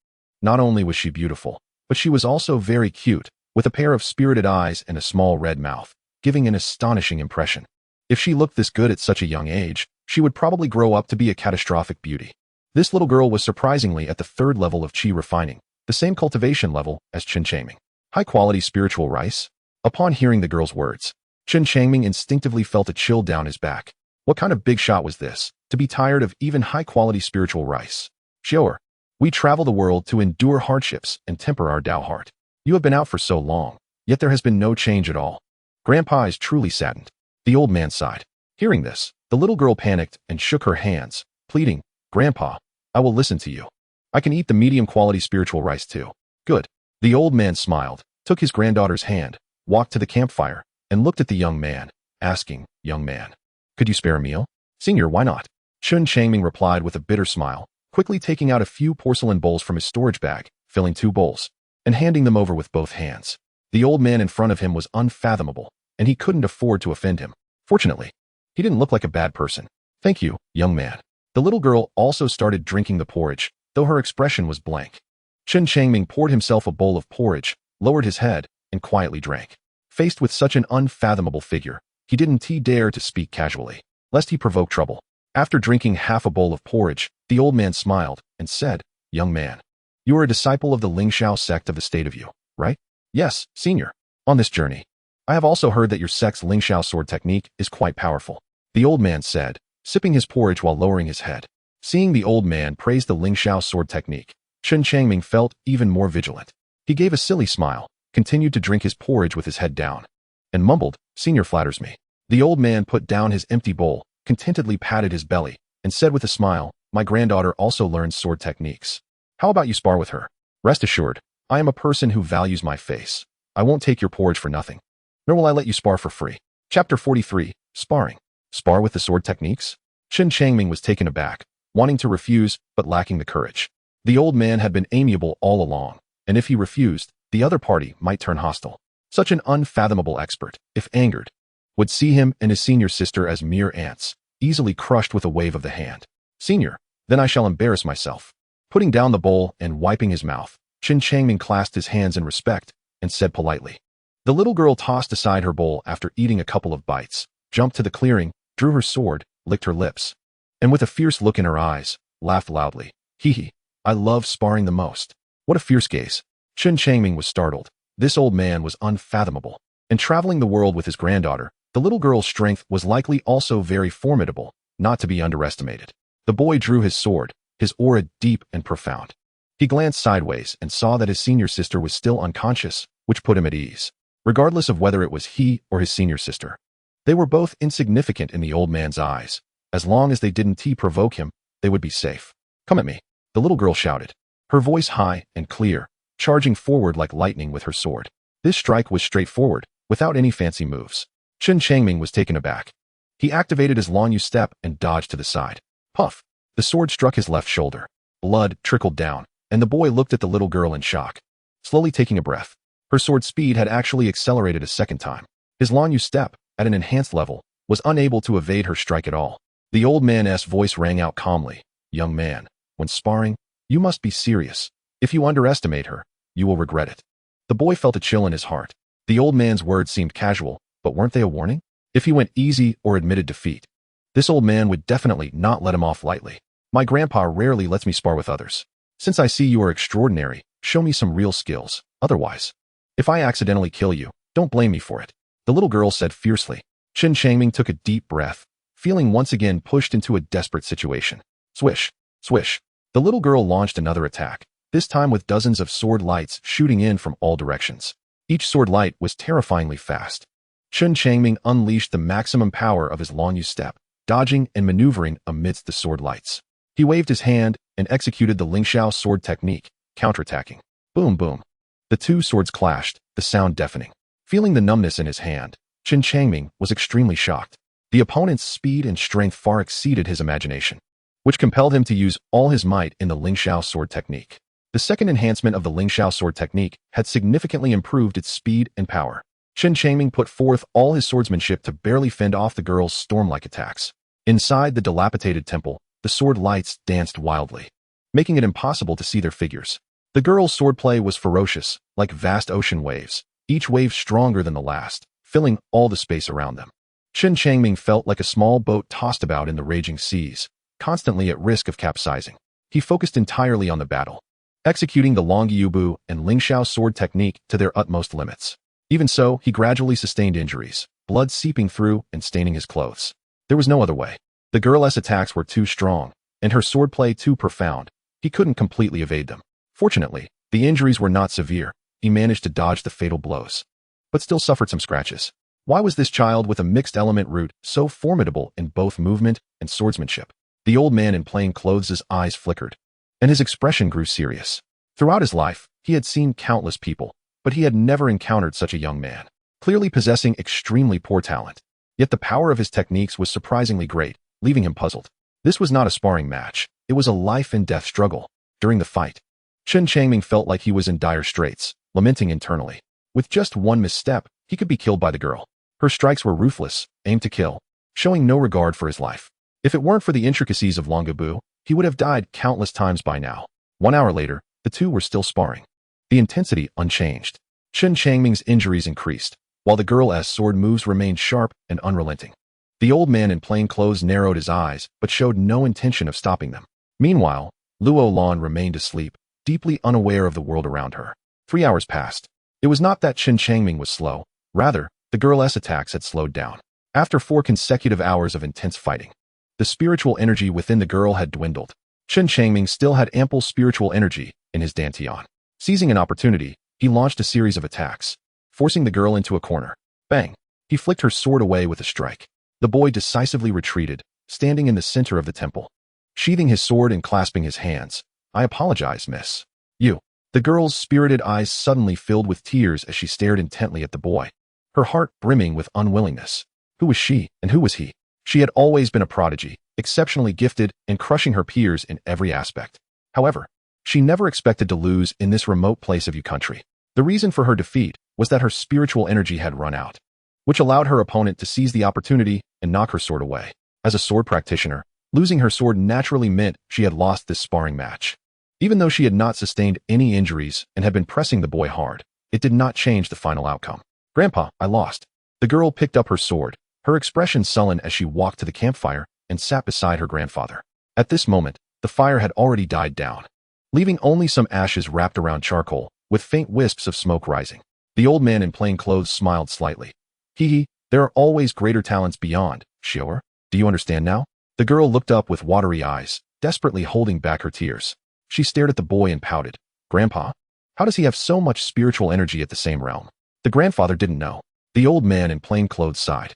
Not only was she beautiful, but she was also very cute, with a pair of spirited eyes and a small red mouth, giving an astonishing impression. If she looked this good at such a young age, she would probably grow up to be a catastrophic beauty. This little girl was surprisingly at the 3rd level of Qi refining, the same cultivation level as Chen Changming. High-quality spiritual rice? Upon hearing the girl's words, Chen Changming instinctively felt a chill down his back. What kind of big shot was this, to be tired of even high-quality spiritual rice? Sure, we travel the world to endure hardships and temper our Tao heart. You have been out for so long, yet there has been no change at all. Grandpa is truly saddened. The old man sighed. Hearing this, the little girl panicked and shook her hands, pleading, "Grandpa, I will listen to you. I can eat the medium-quality spiritual rice too." "Good." The old man smiled, took his granddaughter's hand, walked to the campfire, and looked at the young man, asking, "Young man, could you spare a meal?" "Senior, why not?" Chen Changming replied with a bitter smile, quickly taking out a few porcelain bowls from his storage bag, filling 2 bowls, and handing them over with both hands. The old man in front of him was unfathomable, and he couldn't afford to offend him. Fortunately, he didn't look like a bad person. "Thank you, young man." The little girl also started drinking the porridge, though her expression was blank. Chen Changming poured himself a bowl of porridge, lowered his head, and quietly drank. Faced with such an unfathomable figure, he didn't dare to speak casually, lest he provoke trouble. After drinking half a bowl of porridge, the old man smiled and said, "Young man, you are a disciple of the Lingxiao sect of the state of you, right?" "Yes, senior. On this journey, I have also heard that your sect's Lingxiao sword technique is quite powerful," the old man said, sipping his porridge while lowering his head. Seeing the old man praise the Lingxiao sword technique, Chen Changming felt even more vigilant. He gave a silly smile, continued to drink his porridge with his head down, and mumbled, "Senior flatters me." The old man put down his empty bowl, contentedly patted his belly, and said with a smile, "My granddaughter also learns sword techniques. How about you spar with her? Rest assured, I am a person who values my face. I won't take your porridge for nothing, nor will I let you spar for free." Chapter 43, Sparring. Spar with the sword techniques? Chen Changming was taken aback, wanting to refuse, but lacking the courage. The old man had been amiable all along, and if he refused, the other party might turn hostile. Such an unfathomable expert, if angered, would see him and his senior sister as mere ants, easily crushed with a wave of the hand. "Senior, then I shall embarrass myself." Putting down the bowl and wiping his mouth, Chen Changming clasped his hands in respect and said politely. The little girl tossed aside her bowl after eating a couple of bites, jumped to the clearing, drew her sword, licked her lips, and with a fierce look in her eyes, laughed loudly. "Hee hee, I love sparring the most." What a fierce gaze. Chen Changming was startled. This old man was unfathomable. And traveling the world with his granddaughter, the little girl's strength was likely also very formidable, not to be underestimated. The boy drew his sword, his aura deep and profound. He glanced sideways and saw that his senior sister was still unconscious, which put him at ease. Regardless of whether it was he or his senior sister, they were both insignificant in the old man's eyes. As long as they didn't provoke him, they would be safe. "Come at me," the little girl shouted, her voice high and clear, charging forward like lightning with her sword. This strike was straightforward, without any fancy moves. Chen Changming was taken aback. He activated his long step and dodged to the side. Puff! The sword struck his left shoulder. Blood trickled down, and the boy looked at the little girl in shock. Slowly taking a breath, her sword speed had actually accelerated a second time. His long step, at an enhanced level, was unable to evade her strike at all. The old man's voice rang out calmly. "Young man, when sparring, you must be serious. If you underestimate her, you will regret it." The boy felt a chill in his heart. The old man's words seemed casual, but weren't they a warning? If he went easy or admitted defeat, this old man would definitely not let him off lightly. "My grandpa rarely lets me spar with others. Since I see you are extraordinary, show me some real skills. Otherwise, if I accidentally kill you, don't blame me for it," the little girl said fiercely. Chen Changming took a deep breath, feeling once again pushed into a desperate situation. Swish, swish. The little girl launched another attack, this time with dozens of sword lights shooting in from all directions. Each sword light was terrifyingly fast. Chen Changming unleashed the maximum power of his long-use step, dodging and maneuvering amidst the sword lights. He waved his hand and executed the Lingxiao sword technique, counterattacking. Boom, boom. The two swords clashed, the sound deafening. Feeling the numbness in his hand, Chen Changming was extremely shocked. The opponent's speed and strength far exceeded his imagination, which compelled him to use all his might in the Lingxiao sword technique. The second enhancement of the Lingxiao sword technique had significantly improved its speed and power. Chen Changming put forth all his swordsmanship to barely fend off the girl's storm-like attacks. Inside the dilapidated temple, the sword lights danced wildly, making it impossible to see their figures. The girl's swordplay was ferocious, like vast ocean waves, each wave stronger than the last, filling all the space around them. Chen Changming felt like a small boat tossed about in the raging seas, constantly at risk of capsizing. He focused entirely on the battle, executing the Longyiubu and Lingxiao sword technique to their utmost limits. Even so, he gradually sustained injuries, blood seeping through and staining his clothes. There was no other way. The girl's attacks were too strong, and her swordplay too profound. He couldn't completely evade them. Fortunately, the injuries were not severe. He managed to dodge the fatal blows, but still suffered some scratches. Why was this child with a mixed element root so formidable in both movement and swordsmanship? The old man in plain clothes' eyes flickered, and his expression grew serious. Throughout his life, he had seen countless people, but he had never encountered such a young man, clearly possessing extremely poor talent. Yet the power of his techniques was surprisingly great, leaving him puzzled. This was not a sparring match. It was a life-and-death struggle. During the fight, Chen Changming felt like he was in dire straits, lamenting internally. With just one misstep, he could be killed by the girl. Her strikes were ruthless, aimed to kill, showing no regard for his life. If it weren't for the intricacies of Longyiubu, he would have died countless times by now. 1 hour later, the two were still sparring, the intensity unchanged. Chen Changming's injuries increased, while the girl's sword moves remained sharp and unrelenting. The old man in plain clothes narrowed his eyes, but showed no intention of stopping them. Meanwhile, Luo Lan remained asleep, deeply unaware of the world around her. 3 hours passed. It was not that Chen Changming was slow. Rather, the girl's attacks had slowed down. After 4 consecutive hours of intense fighting, the spiritual energy within the girl had dwindled. Chen Changming still had ample spiritual energy in his dantian. Seizing an opportunity, he launched a series of attacks, forcing the girl into a corner. Bang! He flicked her sword away with a strike. The boy decisively retreated, standing in the center of the temple, sheathing his sword and clasping his hands. I apologize, miss. You. The girl's spirited eyes suddenly filled with tears as she stared intently at the boy, her heart brimming with unwillingness. Who was she, and who was he? She had always been a prodigy, exceptionally gifted and crushing her peers in every aspect. However, she never expected to lose in this remote place of Yu country. The reason for her defeat was that her spiritual energy had run out, which allowed her opponent to seize the opportunity and knock her sword away. As a sword practitioner, losing her sword naturally meant she had lost this sparring match. Even though she had not sustained any injuries and had been pressing the boy hard, it did not change the final outcome. Grandpa, I lost. The girl picked up her sword, her expression sullen as she walked to the campfire and sat beside her grandfather. At this moment, the fire had already died down, leaving only some ashes wrapped around charcoal, with faint wisps of smoke rising. The old man in plain clothes smiled slightly. Hee, there are always greater talents beyond, Xiaor. Do you understand now? The girl looked up with watery eyes, desperately holding back her tears. She stared at the boy and pouted. Grandpa, how does he have so much spiritual energy at the same realm? The grandfather didn't know. The old man in plain clothes sighed.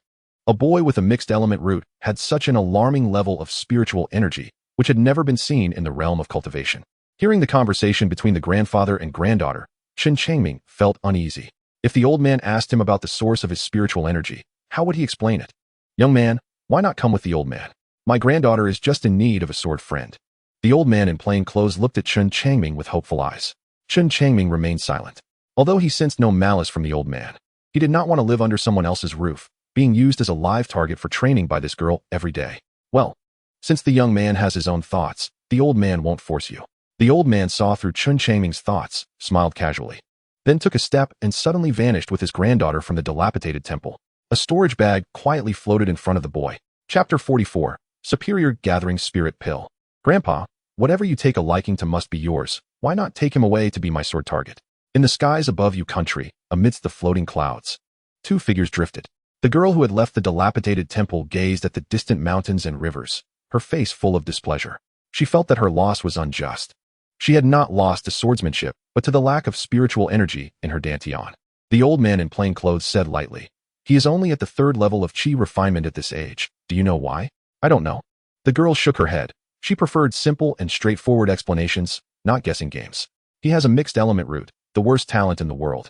A boy with a mixed element root had such an alarming level of spiritual energy, which had never been seen in the realm of cultivation. Hearing the conversation between the grandfather and granddaughter, Chen Changming felt uneasy. If the old man asked him about the source of his spiritual energy, how would he explain it? Young man, why not come with the old man? My granddaughter is just in need of a sword friend. The old man in plain clothes looked at Chen Changming with hopeful eyes. Chen Changming remained silent. Although he sensed no malice from the old man, he did not want to live under someone else's roof, being used as a live target for training by this girl every day. Well, since the young man has his own thoughts, the old man won't force you. The old man saw through Chen Changming's thoughts, smiled casually, then took a step and suddenly vanished with his granddaughter from the dilapidated temple. A storage bag quietly floated in front of the boy. Chapter 44, Superior Gathering Spirit Pill. Grandpa, whatever you take a liking to must be yours. Why not take him away to be my sword target? In the skies above Yu country, amidst the floating clouds, 2 figures drifted. The girl who had left the dilapidated temple gazed at the distant mountains and rivers, her face full of displeasure. She felt that her loss was unjust. She had not lost to swordsmanship, but to the lack of spiritual energy in her dantian. The old man in plain clothes said lightly, "He is only at the 3rd level of chi refinement at this age. Do you know why?" "I don't know." The girl shook her head. She preferred simple and straightforward explanations, not guessing games. "He has a mixed element root, the worst talent in the world.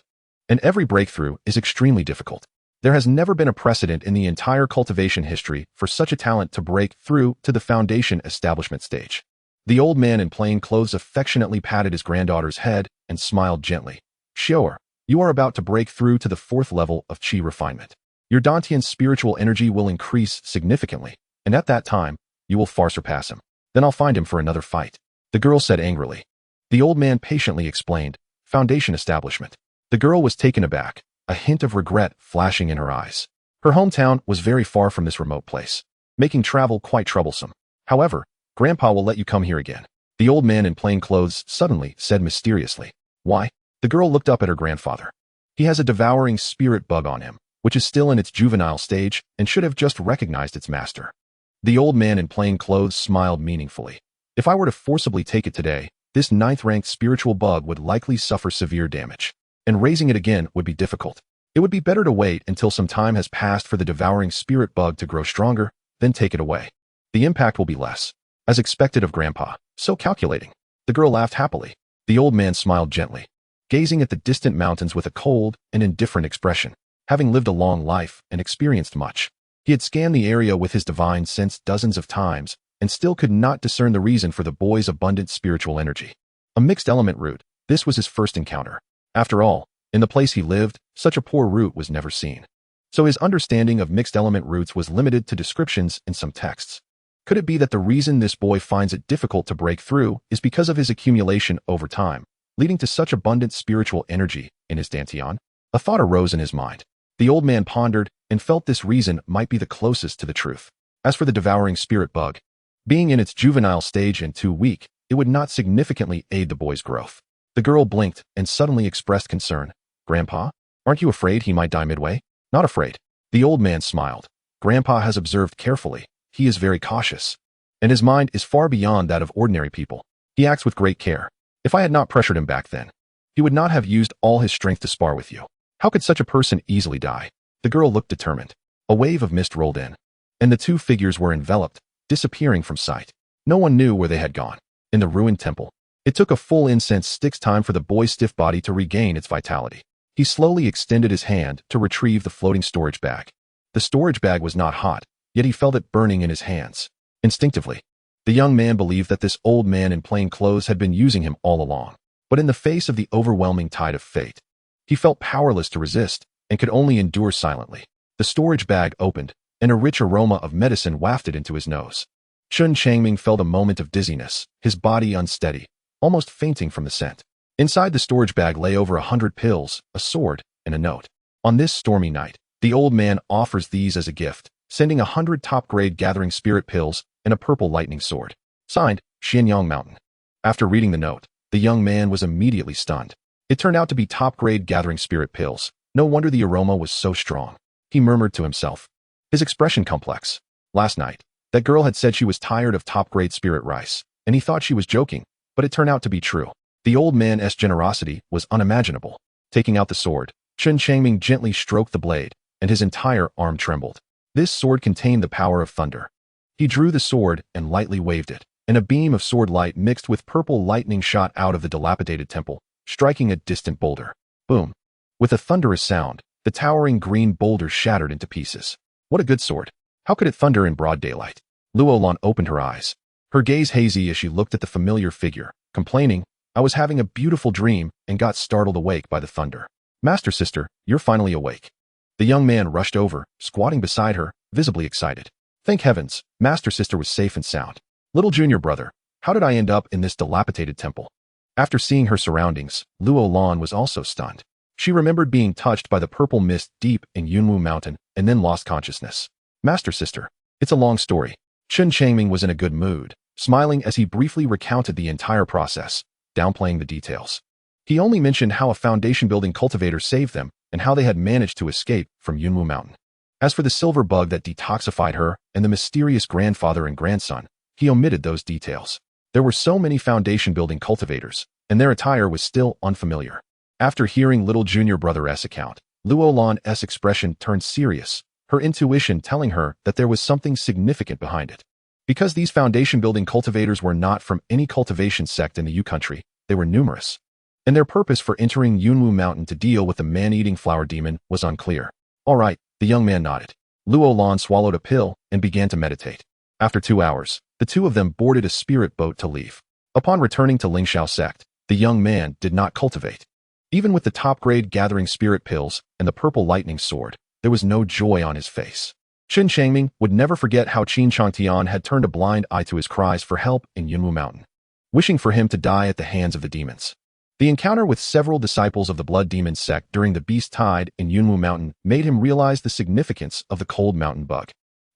And every breakthrough is extremely difficult. There has never been a precedent in the entire cultivation history for such a talent to break through to the foundation establishment stage." The old man in plain clothes affectionately patted his granddaughter's head and smiled gently. "Shower, you are about to break through to the 4th level of chi refinement. Your dantian's spiritual energy will increase significantly, and at that time, you will far surpass him. Then I'll find him for another fight," the girl said angrily. The old man patiently explained, "Foundation establishment." The girl was taken aback, a hint of regret flashing in her eyes. Her hometown was very far from this remote place, making travel quite troublesome. "However, Grandpa will let you come here again," the old man in plain clothes suddenly said mysteriously. "Why?" The girl looked up at her grandfather. "He has a devouring spirit bug on him, which is still in its juvenile stage and should have just recognized its master." The old man in plain clothes smiled meaningfully. "If I were to forcibly take it today, this 9th-ranked spiritual bug would likely suffer severe damage, and raising it again would be difficult. It would be better to wait until some time has passed for the devouring spirit bug to grow stronger, then take it away. The impact will be less." As expected of Grandpa, so calculating. The girl laughed happily. The old man smiled gently, gazing at the distant mountains with a cold and indifferent expression. Having lived a long life and experienced much, he had scanned the area with his divine sense dozens of times and still could not discern the reason for the boy's abundant spiritual energy. A mixed element root, this was his first encounter. After all, in the place he lived, such a poor root was never seen. So his understanding of mixed element roots was limited to descriptions in some texts. Could it be that the reason this boy finds it difficult to break through is because of his accumulation over time, leading to such abundant spiritual energy in his dantian? A thought arose in his mind. The old man pondered and felt this reason might be the closest to the truth. As for the devouring spirit bug, being in its juvenile stage and too weak, it would not significantly aid the boy's growth. The girl blinked and suddenly expressed concern. "Grandpa, aren't you afraid he might die midway?" "Not afraid." The old man smiled. "Grandpa has observed carefully. He is very cautious, and his mind is far beyond that of ordinary people. He acts with great care. If I had not pressured him back then, he would not have used all his strength to spar with you. How could such a person easily die?" The girl looked determined. A wave of mist rolled in, and the two figures were enveloped, disappearing from sight. No one knew where they had gone. In the ruined temple, it took a full incense stick's time for the boy's stiff body to regain its vitality. He slowly extended his hand to retrieve the floating storage bag. The storage bag was not hot, yet he felt it burning in his hands. Instinctively, the young man believed that this old man in plain clothes had been using him all along. But in the face of the overwhelming tide of fate, he felt powerless to resist and could only endure silently. The storage bag opened, and a rich aroma of medicine wafted into his nose. Chen Changming felt a moment of dizziness, his body unsteady, almost fainting from the scent. Inside the storage bag lay over 100 pills, a sword, and a note. "On this stormy night, the old man offers these as a gift, sending 100 top-grade gathering spirit pills and a purple lightning sword. Signed, Xiliang Mountain." After reading the note, the young man was immediately stunned. It turned out to be top-grade gathering spirit pills. No wonder the aroma was so strong. He murmured to himself, his expression complex. Last night, that girl had said she was tired of top-grade spirit rice, and he thought she was joking, but it turned out to be true. The old man's generosity was unimaginable. Taking out the sword, Chen Changming gently stroked the blade, and his entire arm trembled. This sword contained the power of thunder. He drew the sword and lightly waved it, and a beam of sword light mixed with purple lightning shot out of the dilapidated temple, striking a distant boulder. Boom! With a thunderous sound, the towering green boulder shattered into pieces. What a good sword! How could it thunder in broad daylight? Luolan opened her eyes, her gaze hazy as she looked at the familiar figure, complaining, "I was having a beautiful dream and got startled awake by the thunder." "Master sister, you're finally awake." The young man rushed over, squatting beside her, visibly excited. "Thank heavens, Master sister was safe and sound. Little junior brother, how did I end up in this dilapidated temple?" After seeing her surroundings, Luolan was also stunned. She remembered being touched by the purple mist deep in Yunwu Mountain and then lost consciousness. "Master sister, it's a long story." Chen Changming was in a good mood, smiling as he briefly recounted the entire process, downplaying the details. He only mentioned how a foundation-building cultivator saved them and how they had managed to escape from Yunwu Mountain. As for the silver bug that detoxified her and the mysterious grandfather and grandson, he omitted those details. There were so many foundation-building cultivators, and their attire was still unfamiliar. After hearing little junior brother's account, Luolan's expression turned serious, her intuition telling her that there was something significant behind it. Because these foundation-building cultivators were not from any cultivation sect in the U country, they were numerous. And their purpose for entering Yunwu Mountain to deal with the man-eating flower demon was unclear. All right, the young man nodded. Luolan swallowed a pill and began to meditate. After 2 hours, the two of them boarded a spirit boat to leave. Upon returning to Lingxiao sect, the young man did not cultivate. Even with the top-grade gathering spirit pills and the purple lightning sword, there was no joy on his face. Chen Changming would never forget how Chen Changtian had turned a blind eye to his cries for help in Yunwu Mountain, wishing for him to die at the hands of the demons. The encounter with several disciples of the Blood Demon sect during the Beast Tide in Yunwu Mountain made him realize the significance of the Cold Mountain Bug.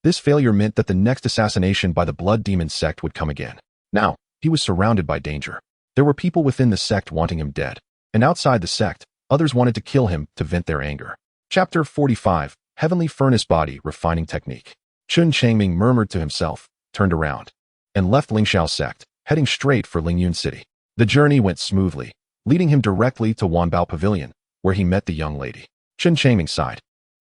This failure meant that the next assassination by the Blood Demon sect would come again. Now, he was surrounded by danger. There were people within the sect wanting him dead, and outside the sect, others wanted to kill him to vent their anger. Chapter 45, Heavenly Furnace Body Refining Technique. Chen Changming murmured to himself, turned around, and left Lingxiao sect, heading straight for Lingyun City. The journey went smoothly, leading him directly to Wanbao Pavilion, where he met the young lady. Chen Changming sighed,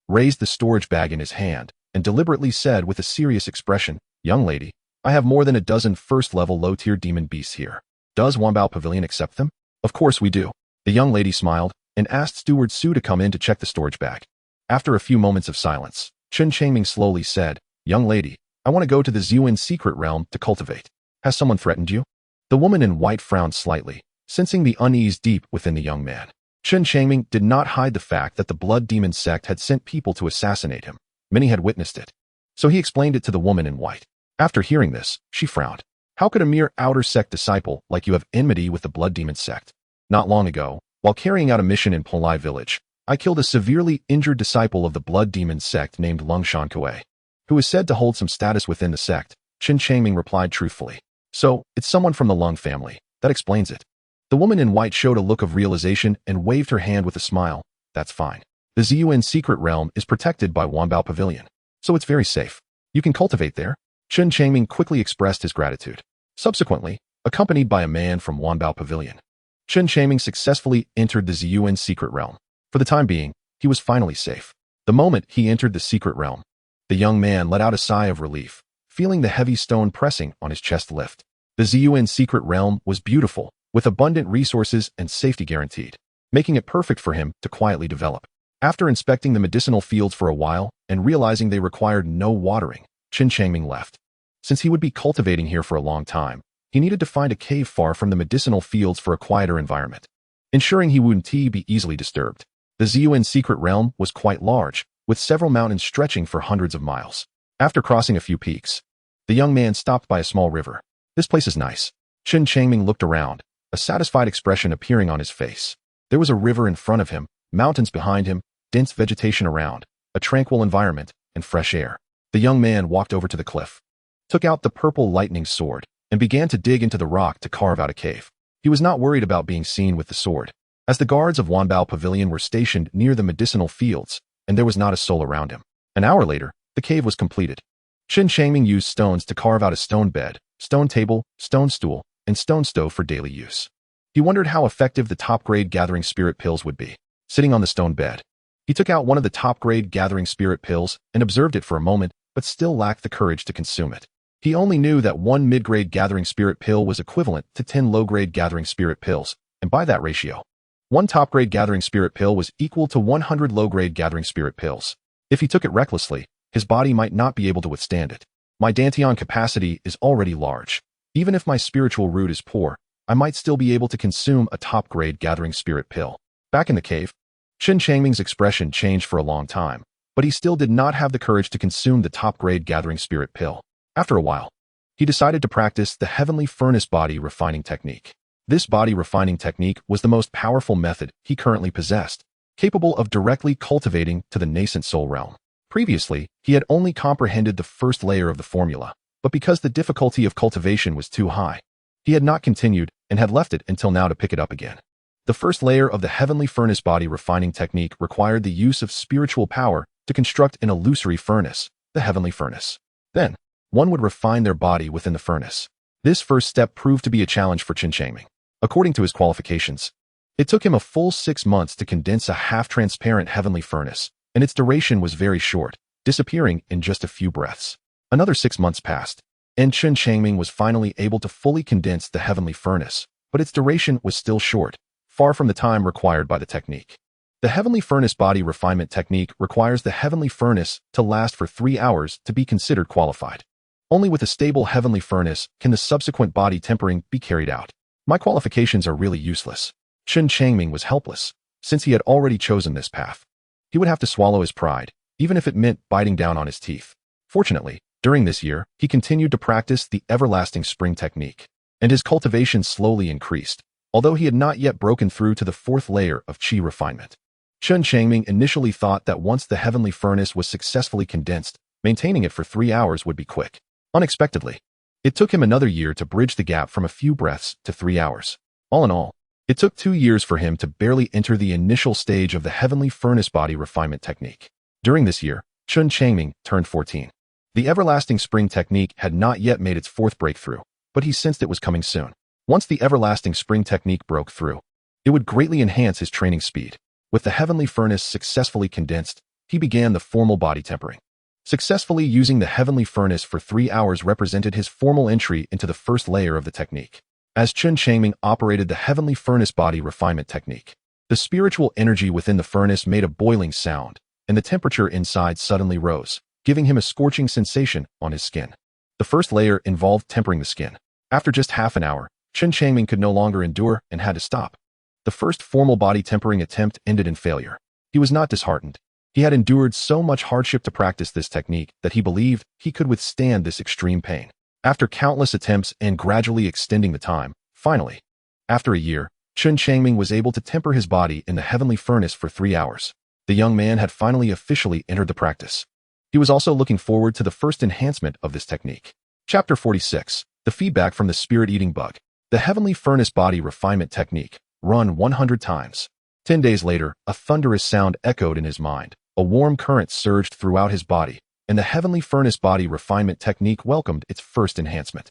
raised the storage bag in his hand, and deliberately said with a serious expression, "Young lady, I have more than a dozen first-level low-tier demon beasts here. Does Wanbao Pavilion accept them?" "Of course we do." The young lady smiled and asked Steward Su to come in to check the storage bag. After a few moments of silence, Chen Changming slowly said, "Young lady, I want to go to the Zhuan secret realm to cultivate. Has someone threatened you?" The woman in white frowned slightly, sensing the unease deep within the young man. Chen Changming did not hide the fact that the Blood Demon sect had sent people to assassinate him. Many had witnessed it. So he explained it to the woman in white. After hearing this, she frowned. "How could a mere outer sect disciple like you have enmity with the Blood Demon sect? Not long ago, while carrying out a mission in Polai village, I killed a severely injured disciple of the Blood Demon sect named Lungshan Kuei, who is said to hold some status within the sect." Chen Changming replied truthfully. "So, it's someone from the Lung family. That explains it." The woman in white showed a look of realization and waved her hand with a smile. "That's fine. The Zhuan secret realm is protected by Wanbao Pavilion, so it's very safe. You can cultivate there." Chen Changming quickly expressed his gratitude. Subsequently, accompanied by a man from Wanbao Pavilion, Chen Changming successfully entered the Zhuan secret realm. For the time being, he was finally safe. The moment he entered the secret realm, the young man let out a sigh of relief, feeling the heavy stone pressing on his chest lift. The Zhuan secret realm was beautiful, with abundant resources and safety guaranteed, making it perfect for him to quietly develop. After inspecting the medicinal fields for a while and realizing they required no watering, Chen Changming left. Since he would be cultivating here for a long time, he needed to find a cave far from the medicinal fields for a quieter environment, ensuring he wouldn't be easily disturbed. The Zhuan secret realm was quite large, with several mountains stretching for hundreds of miles. After crossing a few peaks, the young man stopped by a small river. "This place is nice." Chen Changming looked around, a satisfied expression appearing on his face. There was a river in front of him, mountains behind him, dense vegetation around, a tranquil environment, and fresh air. The young man walked over to the cliff, took out the purple lightning sword, and began to dig into the rock to carve out a cave. He was not worried about being seen with the sword, as the guards of Wanbao Pavilion were stationed near the medicinal fields, and there was not a soul around him. An hour later, the cave was completed. Chen Changming used stones to carve out a stone bed, stone table, stone stool, and stone stove for daily use. He wondered how effective the top-grade gathering spirit pills would be. Sitting on the stone bed, he took out one of the top-grade gathering spirit pills and observed it for a moment, but still lacked the courage to consume it. He only knew that one mid-grade gathering spirit pill was equivalent to 10 low-grade gathering spirit pills, and by that ratio, one top-grade gathering spirit pill was equal to 100 low-grade gathering spirit pills. If he took it recklessly, his body might not be able to withstand it. My dantian capacity is already large. Even if my spiritual root is poor, I might still be able to consume a top-grade gathering spirit pill. Back in the cave, Chen Changming's expression changed for a long time, but he still did not have the courage to consume the top-grade gathering spirit pill. After a while, he decided to practice the Heavenly Furnace Body Refining Technique. This body refining technique was the most powerful method he currently possessed, capable of directly cultivating to the nascent soul realm. Previously, he had only comprehended the first layer of the formula, but because the difficulty of cultivation was too high, he had not continued and had left it until now to pick it up again. The first layer of the Heavenly Furnace Body Refining Technique required the use of spiritual power to construct an illusory furnace, the Heavenly Furnace. Then, one would refine their body within the furnace. This first step proved to be a challenge for Chen Changming. According to his qualifications, it took him a full 6 months to condense a half-transparent heavenly furnace, and its duration was very short, disappearing in just a few breaths. Another 6 months passed, and Chen Changming was finally able to fully condense the heavenly furnace, but its duration was still short, far from the time required by the technique. The heavenly furnace body refinement technique requires the heavenly furnace to last for 3 hours to be considered qualified. Only with a stable heavenly furnace can the subsequent body tempering be carried out. My qualifications are really useless. Chen Changming was helpless, since he had already chosen this path. He would have to swallow his pride, even if it meant biting down on his teeth. Fortunately, during this year, he continued to practice the everlasting spring technique, and his cultivation slowly increased, although he had not yet broken through to the 4th layer of qi refinement. Chen Changming initially thought that once the heavenly furnace was successfully condensed, maintaining it for 3 hours would be quick. Unexpectedly, it took him another year to bridge the gap from a few breaths to 3 hours. All in all, it took 2 years for him to barely enter the initial stage of the heavenly furnace body refinement technique. During this year, Chen Changming turned 14. The everlasting spring technique had not yet made its 4th breakthrough, but he sensed it was coming soon. Once the everlasting spring technique broke through, it would greatly enhance his training speed. With the heavenly furnace successfully condensed, he began the formal body tempering. Successfully using the heavenly furnace for 3 hours represented his formal entry into the 1st layer of the technique. As Chen Changming operated the heavenly furnace body refinement technique, the spiritual energy within the furnace made a boiling sound, and the temperature inside suddenly rose, giving him a scorching sensation on his skin. The 1st layer involved tempering the skin. After just half an hour, Chen Changming could no longer endure and had to stop. The first formal body tempering attempt ended in failure. He was not disheartened. He had endured so much hardship to practice this technique that he believed he could withstand this extreme pain. After countless attempts and gradually extending the time, finally, after a year, Chen Changming was able to temper his body in the heavenly furnace for 3 hours. The young man had finally officially entered the practice. He was also looking forward to the first enhancement of this technique. Chapter 46. The feedback from the spirit-eating bug. The heavenly furnace body refinement technique, run 100 times. 10 days later, a thunderous sound echoed in his mind. A warm current surged throughout his body, and the heavenly furnace body refinement technique welcomed its first enhancement.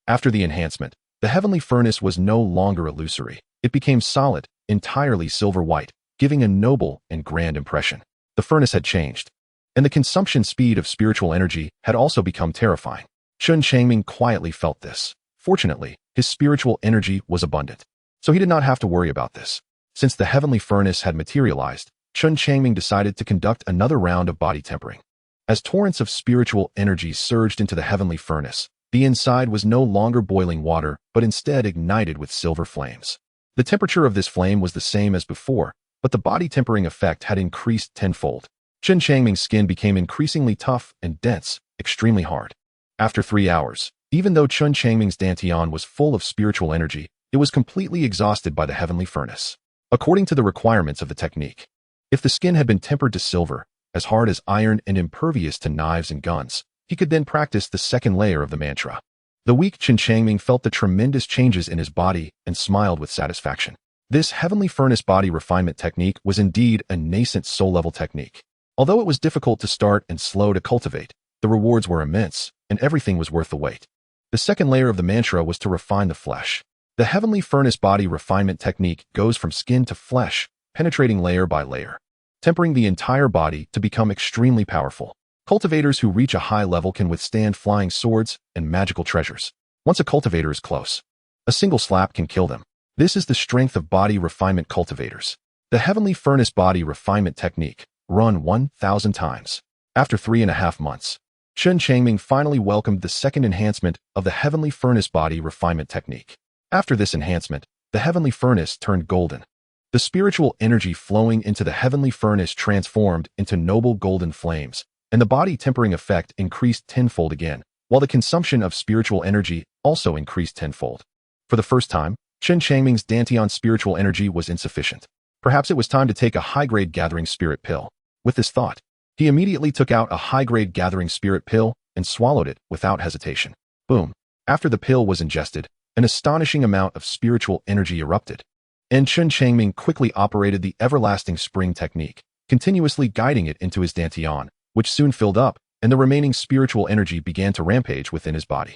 After the enhancement, the heavenly furnace was no longer illusory. It became solid, entirely silver-white, giving a noble and grand impression. The furnace had changed, and the consumption speed of spiritual energy had also become terrifying. Chen Changming quietly felt this. Fortunately, his spiritual energy was abundant, so he did not have to worry about this. Since the heavenly furnace had materialized, Chen Changming decided to conduct another round of body tempering. As torrents of spiritual energy surged into the heavenly furnace, the inside was no longer boiling water, but instead ignited with silver flames. The temperature of this flame was the same as before, but the body tempering effect had increased tenfold. Chen Changming's skin became increasingly tough and dense, extremely hard. After 3 hours, even though Chen Changming's dantian was full of spiritual energy, it was completely exhausted by the heavenly furnace. According to the requirements of the technique, if the skin had been tempered to silver, as hard as iron and impervious to knives and guns, he could then practice the 2nd layer of the mantra. The weak Chen Changming felt the tremendous changes in his body and smiled with satisfaction. This heavenly furnace body refinement technique was indeed a nascent soul-level technique. Although it was difficult to start and slow to cultivate, the rewards were immense, and everything was worth the wait. The 2nd layer of the mantra was to refine the flesh. The heavenly furnace body refinement technique goes from skin to flesh, penetrating layer by layer, tempering the entire body to become extremely powerful. Cultivators who reach a high level can withstand flying swords and magical treasures. Once a cultivator is close, a single slap can kill them. This is the strength of body refinement cultivators. The heavenly furnace body refinement technique, run 1,000 times. After 3.5 months, Chen Changming finally welcomed the 2nd enhancement of the heavenly furnace body refinement technique. After this enhancement, the heavenly furnace turned golden. The spiritual energy flowing into the heavenly furnace transformed into noble golden flames, and the body tempering effect increased tenfold again, while the consumption of spiritual energy also increased tenfold. For the first time, Chen Changming's dantian spiritual energy was insufficient. Perhaps it was time to take a high-grade gathering spirit pill. With this thought, he immediately took out a high-grade gathering spirit pill and swallowed it without hesitation. Boom. After the pill was ingested, an astonishing amount of spiritual energy erupted, and Chen Changming quickly operated the everlasting spring technique, continuously guiding it into his dantian, which soon filled up, and the remaining spiritual energy began to rampage within his body.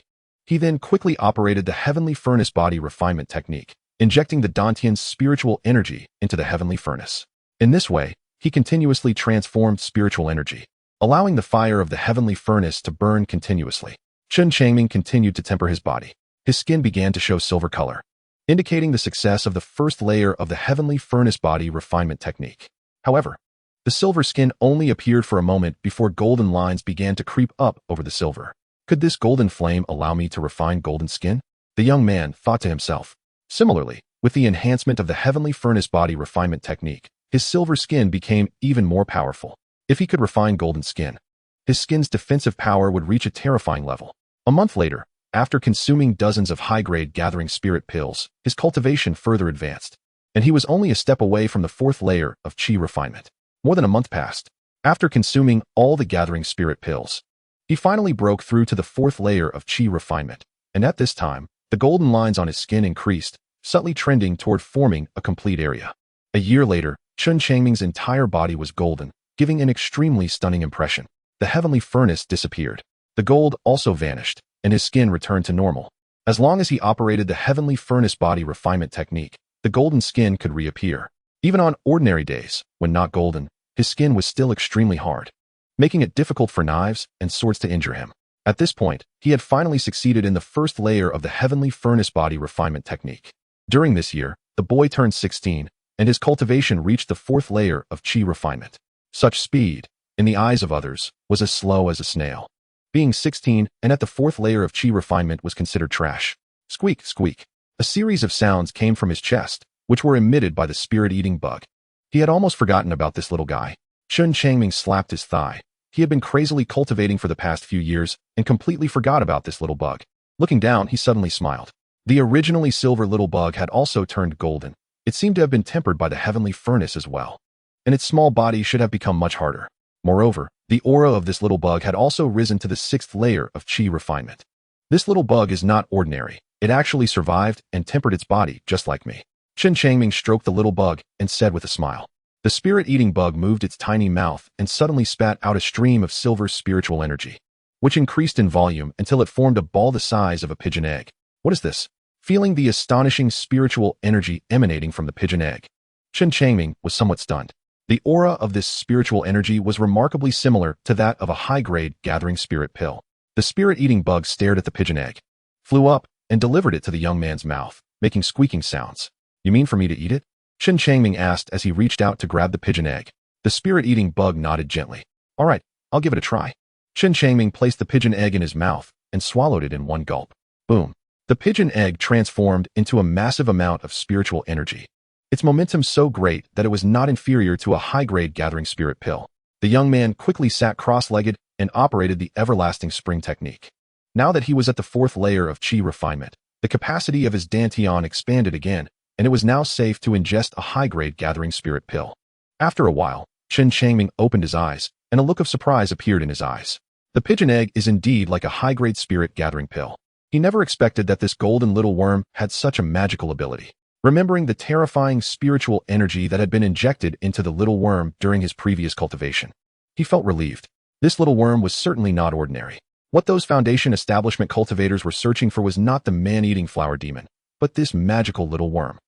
He then quickly operated the heavenly furnace body refinement technique, injecting the Dantian's spiritual energy into the heavenly furnace. In this way, he continuously transformed spiritual energy, allowing the fire of the heavenly furnace to burn continuously. Chen Changming continued to temper his body. His skin began to show silver color, indicating the success of the first layer of the heavenly furnace body refinement technique. However, the silver skin only appeared for a moment before golden lines began to creep up over the silver. Could this golden flame allow me to refine golden skin? The young man thought to himself. Similarly, with the enhancement of the heavenly furnace body refinement technique, his silver skin became even more powerful. If he could refine golden skin, his skin's defensive power would reach a terrifying level. A month later, after consuming dozens of high-grade gathering spirit pills, his cultivation further advanced, and he was only a step away from the fourth layer of qi refinement. More than a month passed. After consuming all the gathering spirit pills, he finally broke through to the fourth layer of qi refinement, and at this time, the golden lines on his skin increased, subtly trending toward forming a complete area. A year later, Chen Changming's entire body was golden, giving an extremely stunning impression. The heavenly furnace disappeared. The gold also vanished, and his skin returned to normal. As long as he operated the heavenly furnace body refinement technique, the golden skin could reappear. Even on ordinary days, when not golden, his skin was still extremely hard, making it difficult for knives and swords to injure him. At this point, he had finally succeeded in the first layer of the heavenly furnace body refinement technique. During this year, the boy turned 16, and his cultivation reached the fourth layer of qi refinement. Such speed, in the eyes of others, was as slow as a snail. Being 16 and at the fourth layer of qi refinement was considered trash. Squeak, squeak. A series of sounds came from his chest, which were emitted by the spirit-eating bug. He had almost forgotten about this little guy. Chen Changming slapped his thigh. He had been crazily cultivating for the past few years and completely forgot about this little bug. Looking down, he suddenly smiled. The originally silver little bug had also turned golden. It seemed to have been tempered by the heavenly furnace as well, and its small body should have become much harder. Moreover, the aura of this little bug had also risen to the sixth layer of qi refinement. This little bug is not ordinary. It actually survived and tempered its body just like me. Chen Changming stroked the little bug and said with a smile. The spirit-eating bug moved its tiny mouth and suddenly spat out a stream of silver spiritual energy, which increased in volume until it formed a ball the size of a pigeon egg. What is this? Feeling the astonishing spiritual energy emanating from the pigeon egg, Chen Changming was somewhat stunned. The aura of this spiritual energy was remarkably similar to that of a high-grade gathering spirit pill. The spirit-eating bug stared at the pigeon egg, flew up, and delivered it to the young man's mouth, making squeaking sounds. You mean for me to eat it? Chen Changming asked as he reached out to grab the pigeon egg. The spirit-eating bug nodded gently. All right, I'll give it a try. Chen Changming placed the pigeon egg in his mouth and swallowed it in one gulp. Boom. The pigeon egg transformed into a massive amount of spiritual energy. Its momentum so great that it was not inferior to a high-grade gathering spirit pill. The young man quickly sat cross-legged and operated the everlasting spring technique. Now that he was at the fourth layer of qi refinement, the capacity of his dantian expanded again, and it was now safe to ingest a high-grade gathering spirit pill. After a while, Chen Changming opened his eyes, and a look of surprise appeared in his eyes. The pigeon egg is indeed like a high-grade spirit gathering pill. He never expected that this golden little worm had such a magical ability. Remembering the terrifying spiritual energy that had been injected into the little worm during his previous cultivation, he felt relieved. This little worm was certainly not ordinary. What those Foundation establishment cultivators were searching for was not the man-eating flower demon, but this magical little worm.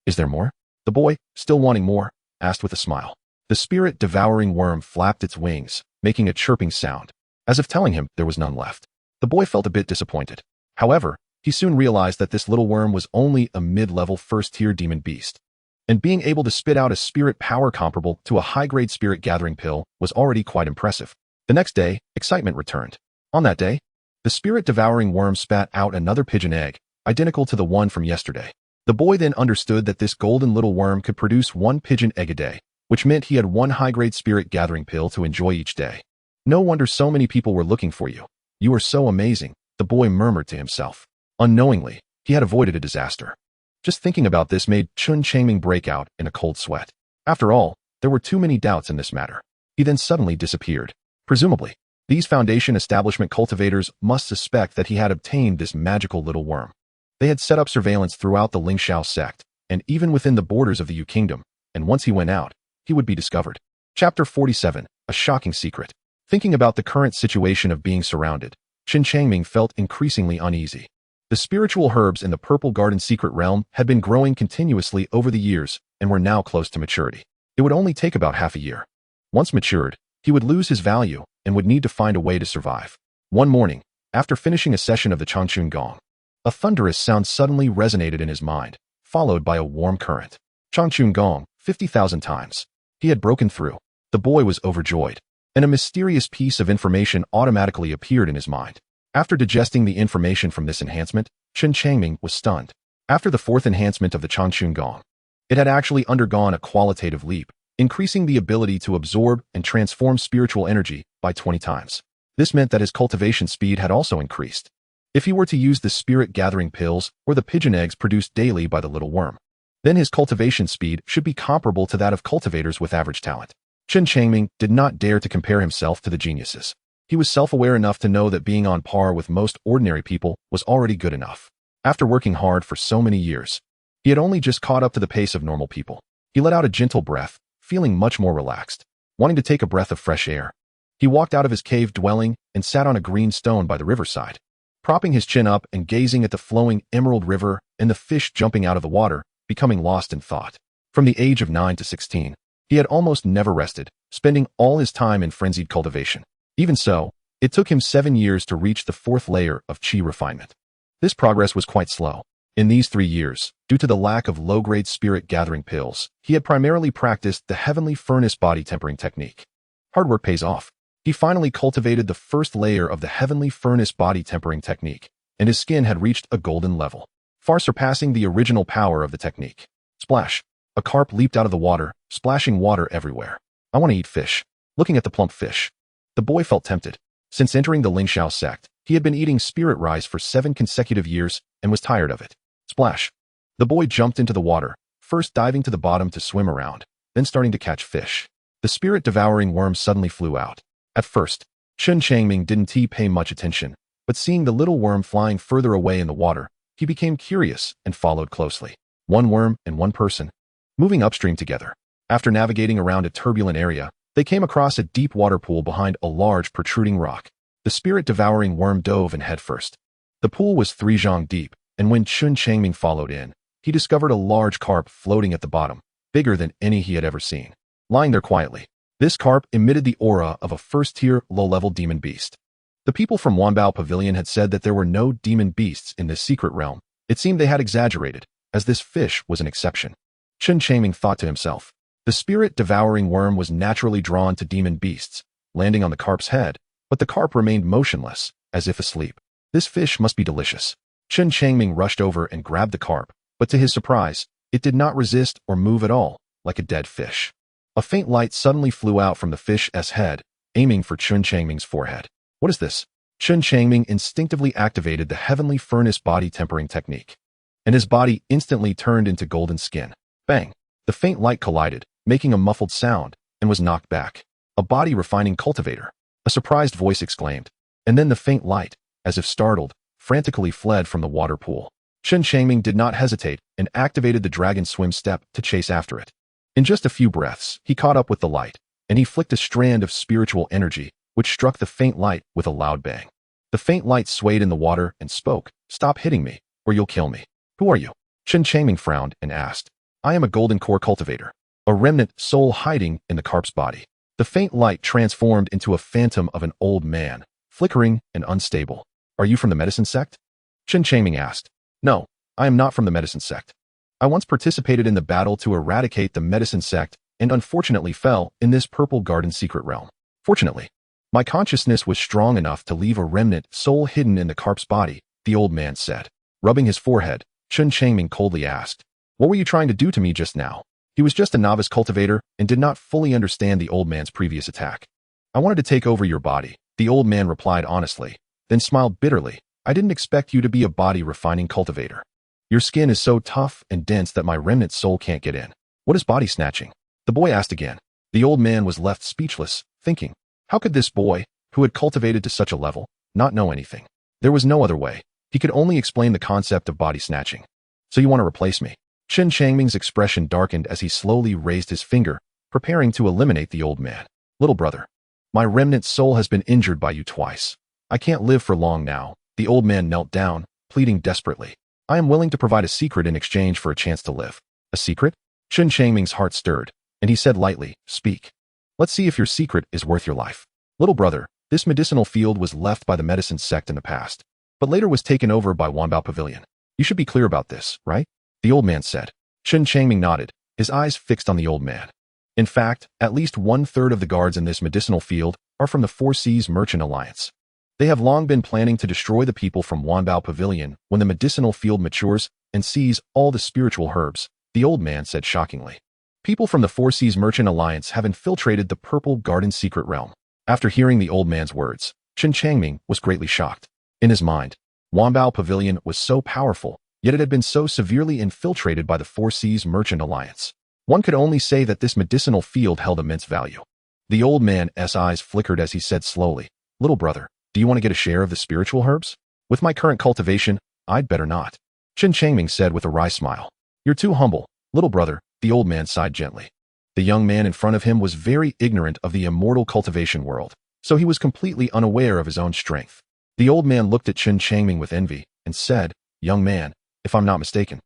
Is there more? The boy, still wanting more, asked with a smile. The spirit-devouring worm flapped its wings, making a chirping sound, as if telling him there was none left. The boy felt a bit disappointed. However, he soon realized that this little worm was only a mid-level first-tier demon beast, and being able to spit out a spirit power comparable to a high-grade spirit gathering pill was already quite impressive. The next day, excitement returned. On that day, the spirit-devouring worm spat out another pigeon egg, identical to the one from yesterday. The boy then understood that this golden little worm could produce one pigeon egg a day, which meant he had one high-grade spirit gathering pill to enjoy each day. No wonder so many people were looking for you. You are so amazing, the boy murmured to himself. Unknowingly, he had avoided a disaster. Just thinking about this made Chen Changming break out in a cold sweat. After all, there were too many doubts in this matter. He then suddenly disappeared. Presumably, these Foundation establishment cultivators must suspect that he had obtained this magical little worm. They had set up surveillance throughout the Lingxiao sect, and even within the borders of the Yu Kingdom, and once he went out, he would be discovered. Chapter 47, A Shocking Secret. Thinking about the current situation of being surrounded, Chen Changming felt increasingly uneasy. The spiritual herbs in the Purple Garden secret realm had been growing continuously over the years and were now close to maturity. It would only take about half a year. Once matured, he would lose his value and would need to find a way to survive. One morning, after finishing a session of the Changchun Gong, a thunderous sound suddenly resonated in his mind, followed by a warm current. Changchun Gong, 50,000 times. He had broken through. The boy was overjoyed, and a mysterious piece of information automatically appeared in his mind. After digesting the information from this enhancement, Chen Changming was stunned. After the fourth enhancement of the Changchun Gong, it had actually undergone a qualitative leap, increasing the ability to absorb and transform spiritual energy by 20 times. This meant that his cultivation speed had also increased. If he were to use the spirit-gathering pills or the pigeon eggs produced daily by the little worm, then his cultivation speed should be comparable to that of cultivators with average talent. Chen Changming did not dare to compare himself to the geniuses. He was self-aware enough to know that being on par with most ordinary people was already good enough. After working hard for so many years, he had only just caught up to the pace of normal people. He let out a gentle breath, feeling much more relaxed, wanting to take a breath of fresh air. He walked out of his cave dwelling and sat on a green stone by the riverside, propping his chin up and gazing at the flowing emerald river and the fish jumping out of the water, becoming lost in thought. From the age of 9 to 16, he had almost never rested, spending all his time in frenzied cultivation. Even so, it took him 7 years to reach the fourth layer of qi refinement. This progress was quite slow. In these 3 years, due to the lack of low-grade spirit-gathering pills, he had primarily practiced the heavenly furnace body tempering technique. Hard work pays off. He finally cultivated the first layer of the heavenly furnace body tempering technique, and his skin had reached a golden level, far surpassing the original power of the technique. Splash! A carp leaped out of the water, splashing water everywhere. I want to eat fish. Looking at the plump fish, the boy felt tempted. Since entering the Lingxiao sect, he had been eating spirit rice for 7 consecutive years and was tired of it. Splash! The boy jumped into the water, first diving to the bottom to swim around, then starting to catch fish. The spirit-devouring worm suddenly flew out. At first, Chen Changming didn't pay much attention, but seeing the little worm flying further away in the water, he became curious and followed closely. One worm and one person, moving upstream together. After navigating around a turbulent area, they came across a deep water pool behind a large protruding rock. The spirit-devouring worm dove in headfirst. The pool was 3 zhang deep, and when Chen Changming followed in, he discovered a large carp floating at the bottom, bigger than any he had ever seen. Lying there quietly, this carp emitted the aura of a first-tier, low-level demon beast. The people from Wanbao Pavilion had said that there were no demon beasts in this secret realm. It seemed they had exaggerated, as this fish was an exception. Chen Changming thought to himself. The spirit-devouring worm was naturally drawn to demon beasts, landing on the carp's head, but the carp remained motionless, as if asleep. This fish must be delicious. Chen Changming rushed over and grabbed the carp, but to his surprise, it did not resist or move at all, like a dead fish. A faint light suddenly flew out from the fish's head, aiming for Chen Changming's forehead. What is this? Chen Changming instinctively activated the heavenly furnace body tempering technique, and his body instantly turned into golden skin. Bang! The faint light collided, making a muffled sound, and was knocked back. A body refining cultivator. A surprised voice exclaimed, and then the faint light, as if startled, frantically fled from the water pool. Chen Changming did not hesitate and activated the dragon swim step to chase after it. In just a few breaths, he caught up with the light, and he flicked a strand of spiritual energy, which struck the faint light with a loud bang. The faint light swayed in the water and spoke, "Stop hitting me, or you'll kill me." "Who are you?" Chen Changming frowned and asked. "I am a golden core cultivator, a remnant soul hiding in the carp's body." The faint light transformed into a phantom of an old man, flickering and unstable. "Are you from the medicine sect?" Chen Changming asked. "No, I am not from the medicine sect. I once participated in the battle to eradicate the medicine sect and unfortunately fell in this Purple Garden secret realm. Fortunately, my consciousness was strong enough to leave a remnant soul hidden in the carp's body," the old man said. Rubbing his forehead, Chen Changming coldly asked, "What were you trying to do to me just now?" He was just a novice cultivator and did not fully understand the old man's previous attack. "I wanted to take over your body," the old man replied honestly, then smiled bitterly. "I didn't expect you to be a body refining cultivator. Your skin is so tough and dense that my remnant soul can't get in." "What is body snatching?" the boy asked again. The old man was left speechless, thinking, how could this boy, who had cultivated to such a level, not know anything? There was no other way. He could only explain the concept of body snatching. "So you want to replace me?" Chen Changming's expression darkened as he slowly raised his finger, preparing to eliminate the old man. "Little brother, my remnant soul has been injured by you twice. I can't live for long now." The old man knelt down, pleading desperately. I am willing to provide a secret in exchange for a chance to live. A secret? Chen Changming's heart stirred, and he said lightly, speak. Let's see if your secret is worth your life. Little brother, this medicinal field was left by the medicine sect in the past, but later was taken over by Wanbao Pavilion. You should be clear about this, right? The old man said. Chen Changming nodded, his eyes fixed on the old man. In fact, at least 1/3 of the guards in this medicinal field are from the Four Seas Merchant Alliance. They have long been planning to destroy the people from Wanbao Pavilion when the medicinal field matures and sees all the spiritual herbs, the old man said shockingly. People from the Four Seas Merchant Alliance have infiltrated the Purple Garden secret realm. After hearing the old man's words, Chen Changming was greatly shocked. In his mind, Wanbao Pavilion was so powerful, yet it had been so severely infiltrated by the Four Seas Merchant Alliance. One could only say that this medicinal field held immense value. The old man's eyes flickered as he said slowly, Little brother, do you want to get a share of the spiritual herbs? With my current cultivation, I'd better not. Chen Changming said with a wry smile. You're too humble, little brother, the old man sighed gently. The young man in front of him was very ignorant of the immortal cultivation world, so he was completely unaware of his own strength. The old man looked at Chen Changming with envy and said, Young man, if I'm not mistaken,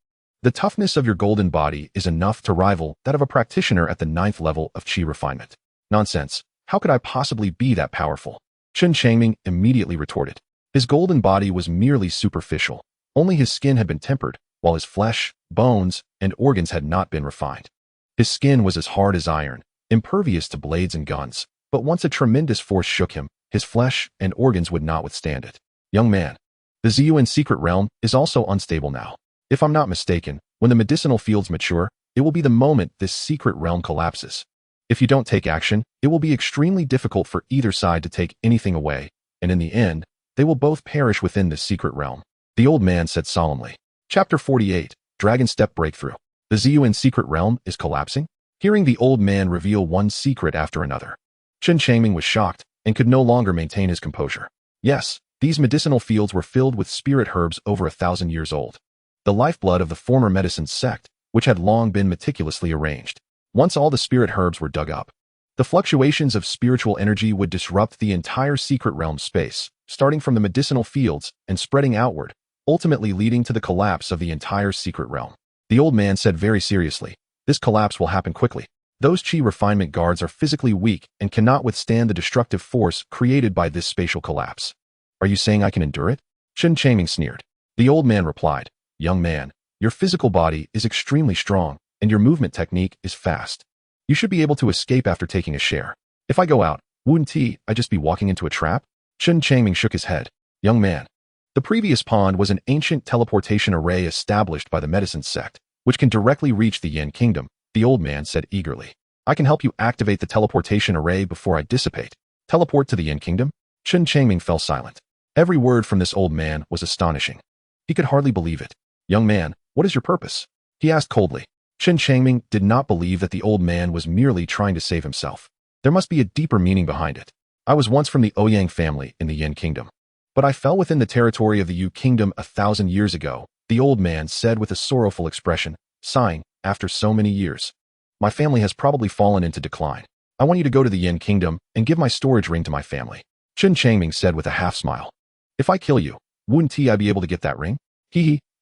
the toughness of your golden body is enough to rival that of a practitioner at the 9th level of qi refinement. Nonsense, how could I possibly be that powerful? Chen Changming immediately retorted. His golden body was merely superficial. Only his skin had been tempered, while his flesh, bones, and organs had not been refined. His skin was as hard as iron, impervious to blades and guns, but once a tremendous force shook him, his flesh and organs would not withstand it. Young man, the Xiliang secret realm is also unstable now. If I'm not mistaken, when the medicinal fields mature, it will be the moment this secret realm collapses. If you don't take action, it will be extremely difficult for either side to take anything away, and in the end, they will both perish within this secret realm. The old man said solemnly. Chapter 48, Dragon Step Breakthrough. The Xiliang secret realm is collapsing? Hearing the old man reveal one secret after another, Chen Changming was shocked and could no longer maintain his composure. Yes, these medicinal fields were filled with spirit herbs over 1,000 years old. The lifeblood of the former medicine sect, which had long been meticulously arranged. Once all the spirit herbs were dug up, the fluctuations of spiritual energy would disrupt the entire secret realm space, starting from the medicinal fields and spreading outward, ultimately leading to the collapse of the entire secret realm. The old man said very seriously, this collapse will happen quickly. Those qi refinement guards are physically weak and cannot withstand the destructive force created by this spatial collapse. Are you saying I can endure it? Chen Changming sneered. The old man replied, Young man, your physical body is extremely strong, and your movement technique is fast. You should be able to escape after taking a share. If I go out, wouldn't I just be walking into a trap? Chen Changming shook his head. Young man, the previous pond was an ancient teleportation array established by the medicine sect, which can directly reach the Yin Kingdom, the old man said eagerly. I can help you activate the teleportation array before I dissipate. Teleport to the Yin Kingdom? Chen Changming fell silent. Every word from this old man was astonishing. He could hardly believe it. Young man, what is your purpose? He asked coldly. Chen Changming did not believe that the old man was merely trying to save himself. There must be a deeper meaning behind it. I was once from the Ouyang family in the Yin Kingdom, but I fell within the territory of the Yu Kingdom 1,000 years ago, the old man said with a sorrowful expression, sighing, after so many years. My family has probably fallen into decline. I want you to go to the Yin Kingdom and give my storage ring to my family. Chen Changming said with a half smile. If I kill you, wouldn't I be able to get that ring?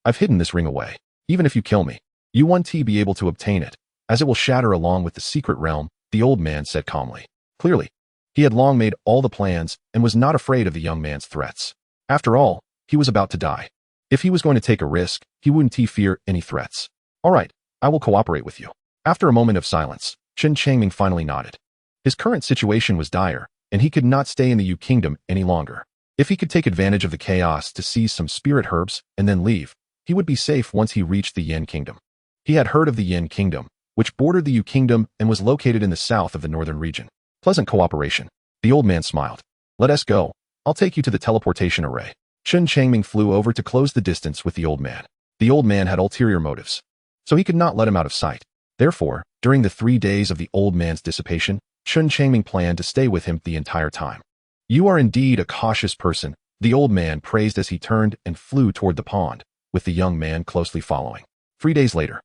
I've hidden this ring away. Even if you kill me, you won't be able to obtain it, as it will shatter along with the secret realm, the old man said calmly. Clearly, he had long made all the plans and was not afraid of the young man's threats. After all, he was about to die. If he was going to take a risk, he wouldn't fear any threats. All right, I will cooperate with you. After a moment of silence, Chen Changming finally nodded. His current situation was dire, and he could not stay in the Yu Kingdom any longer. If he could take advantage of the chaos to seize some spirit herbs and then leave, he would be safe once he reached the Yin Kingdom. He had heard of the Yin Kingdom, which bordered the Yu Kingdom and was located in the south of the northern region. Pleasant cooperation. The old man smiled. Let us go. I'll take you to the teleportation array. Chen Changming flew over to close the distance with the old man. The old man had ulterior motives, so he could not let him out of sight. Therefore, during the 3 days of the old man's dissipation, Chen Changming planned to stay with him the entire time. You are indeed a cautious person, the old man praised as he turned and flew toward the pond, with the young man closely following. 3 days later,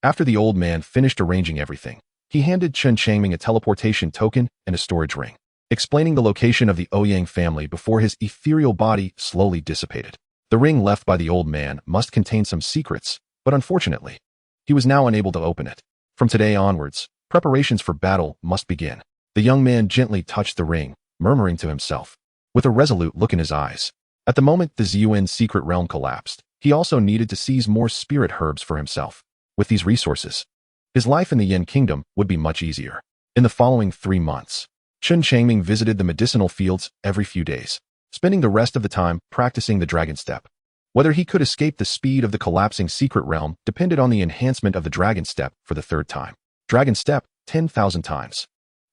after the old man finished arranging everything, he handed Chen Changming a teleportation token and a storage ring, explaining the location of the Ouyang family before his ethereal body slowly dissipated. The ring left by the old man must contain some secrets, but unfortunately, he was now unable to open it. From today onwards, preparations for battle must begin. The young man gently touched the ring, murmuring to himself, with a resolute look in his eyes. At the moment the Ziyuan secret realm collapsed, he also needed to seize more spirit herbs for himself. With these resources, his life in the Yin Kingdom would be much easier. In the following 3 months, Chen Changming visited the medicinal fields every few days, spending the rest of the time practicing the dragon step. Whether he could escape the speed of the collapsing secret realm depended on the enhancement of the dragon step for the 3rd time. Dragon step, 10,000 times.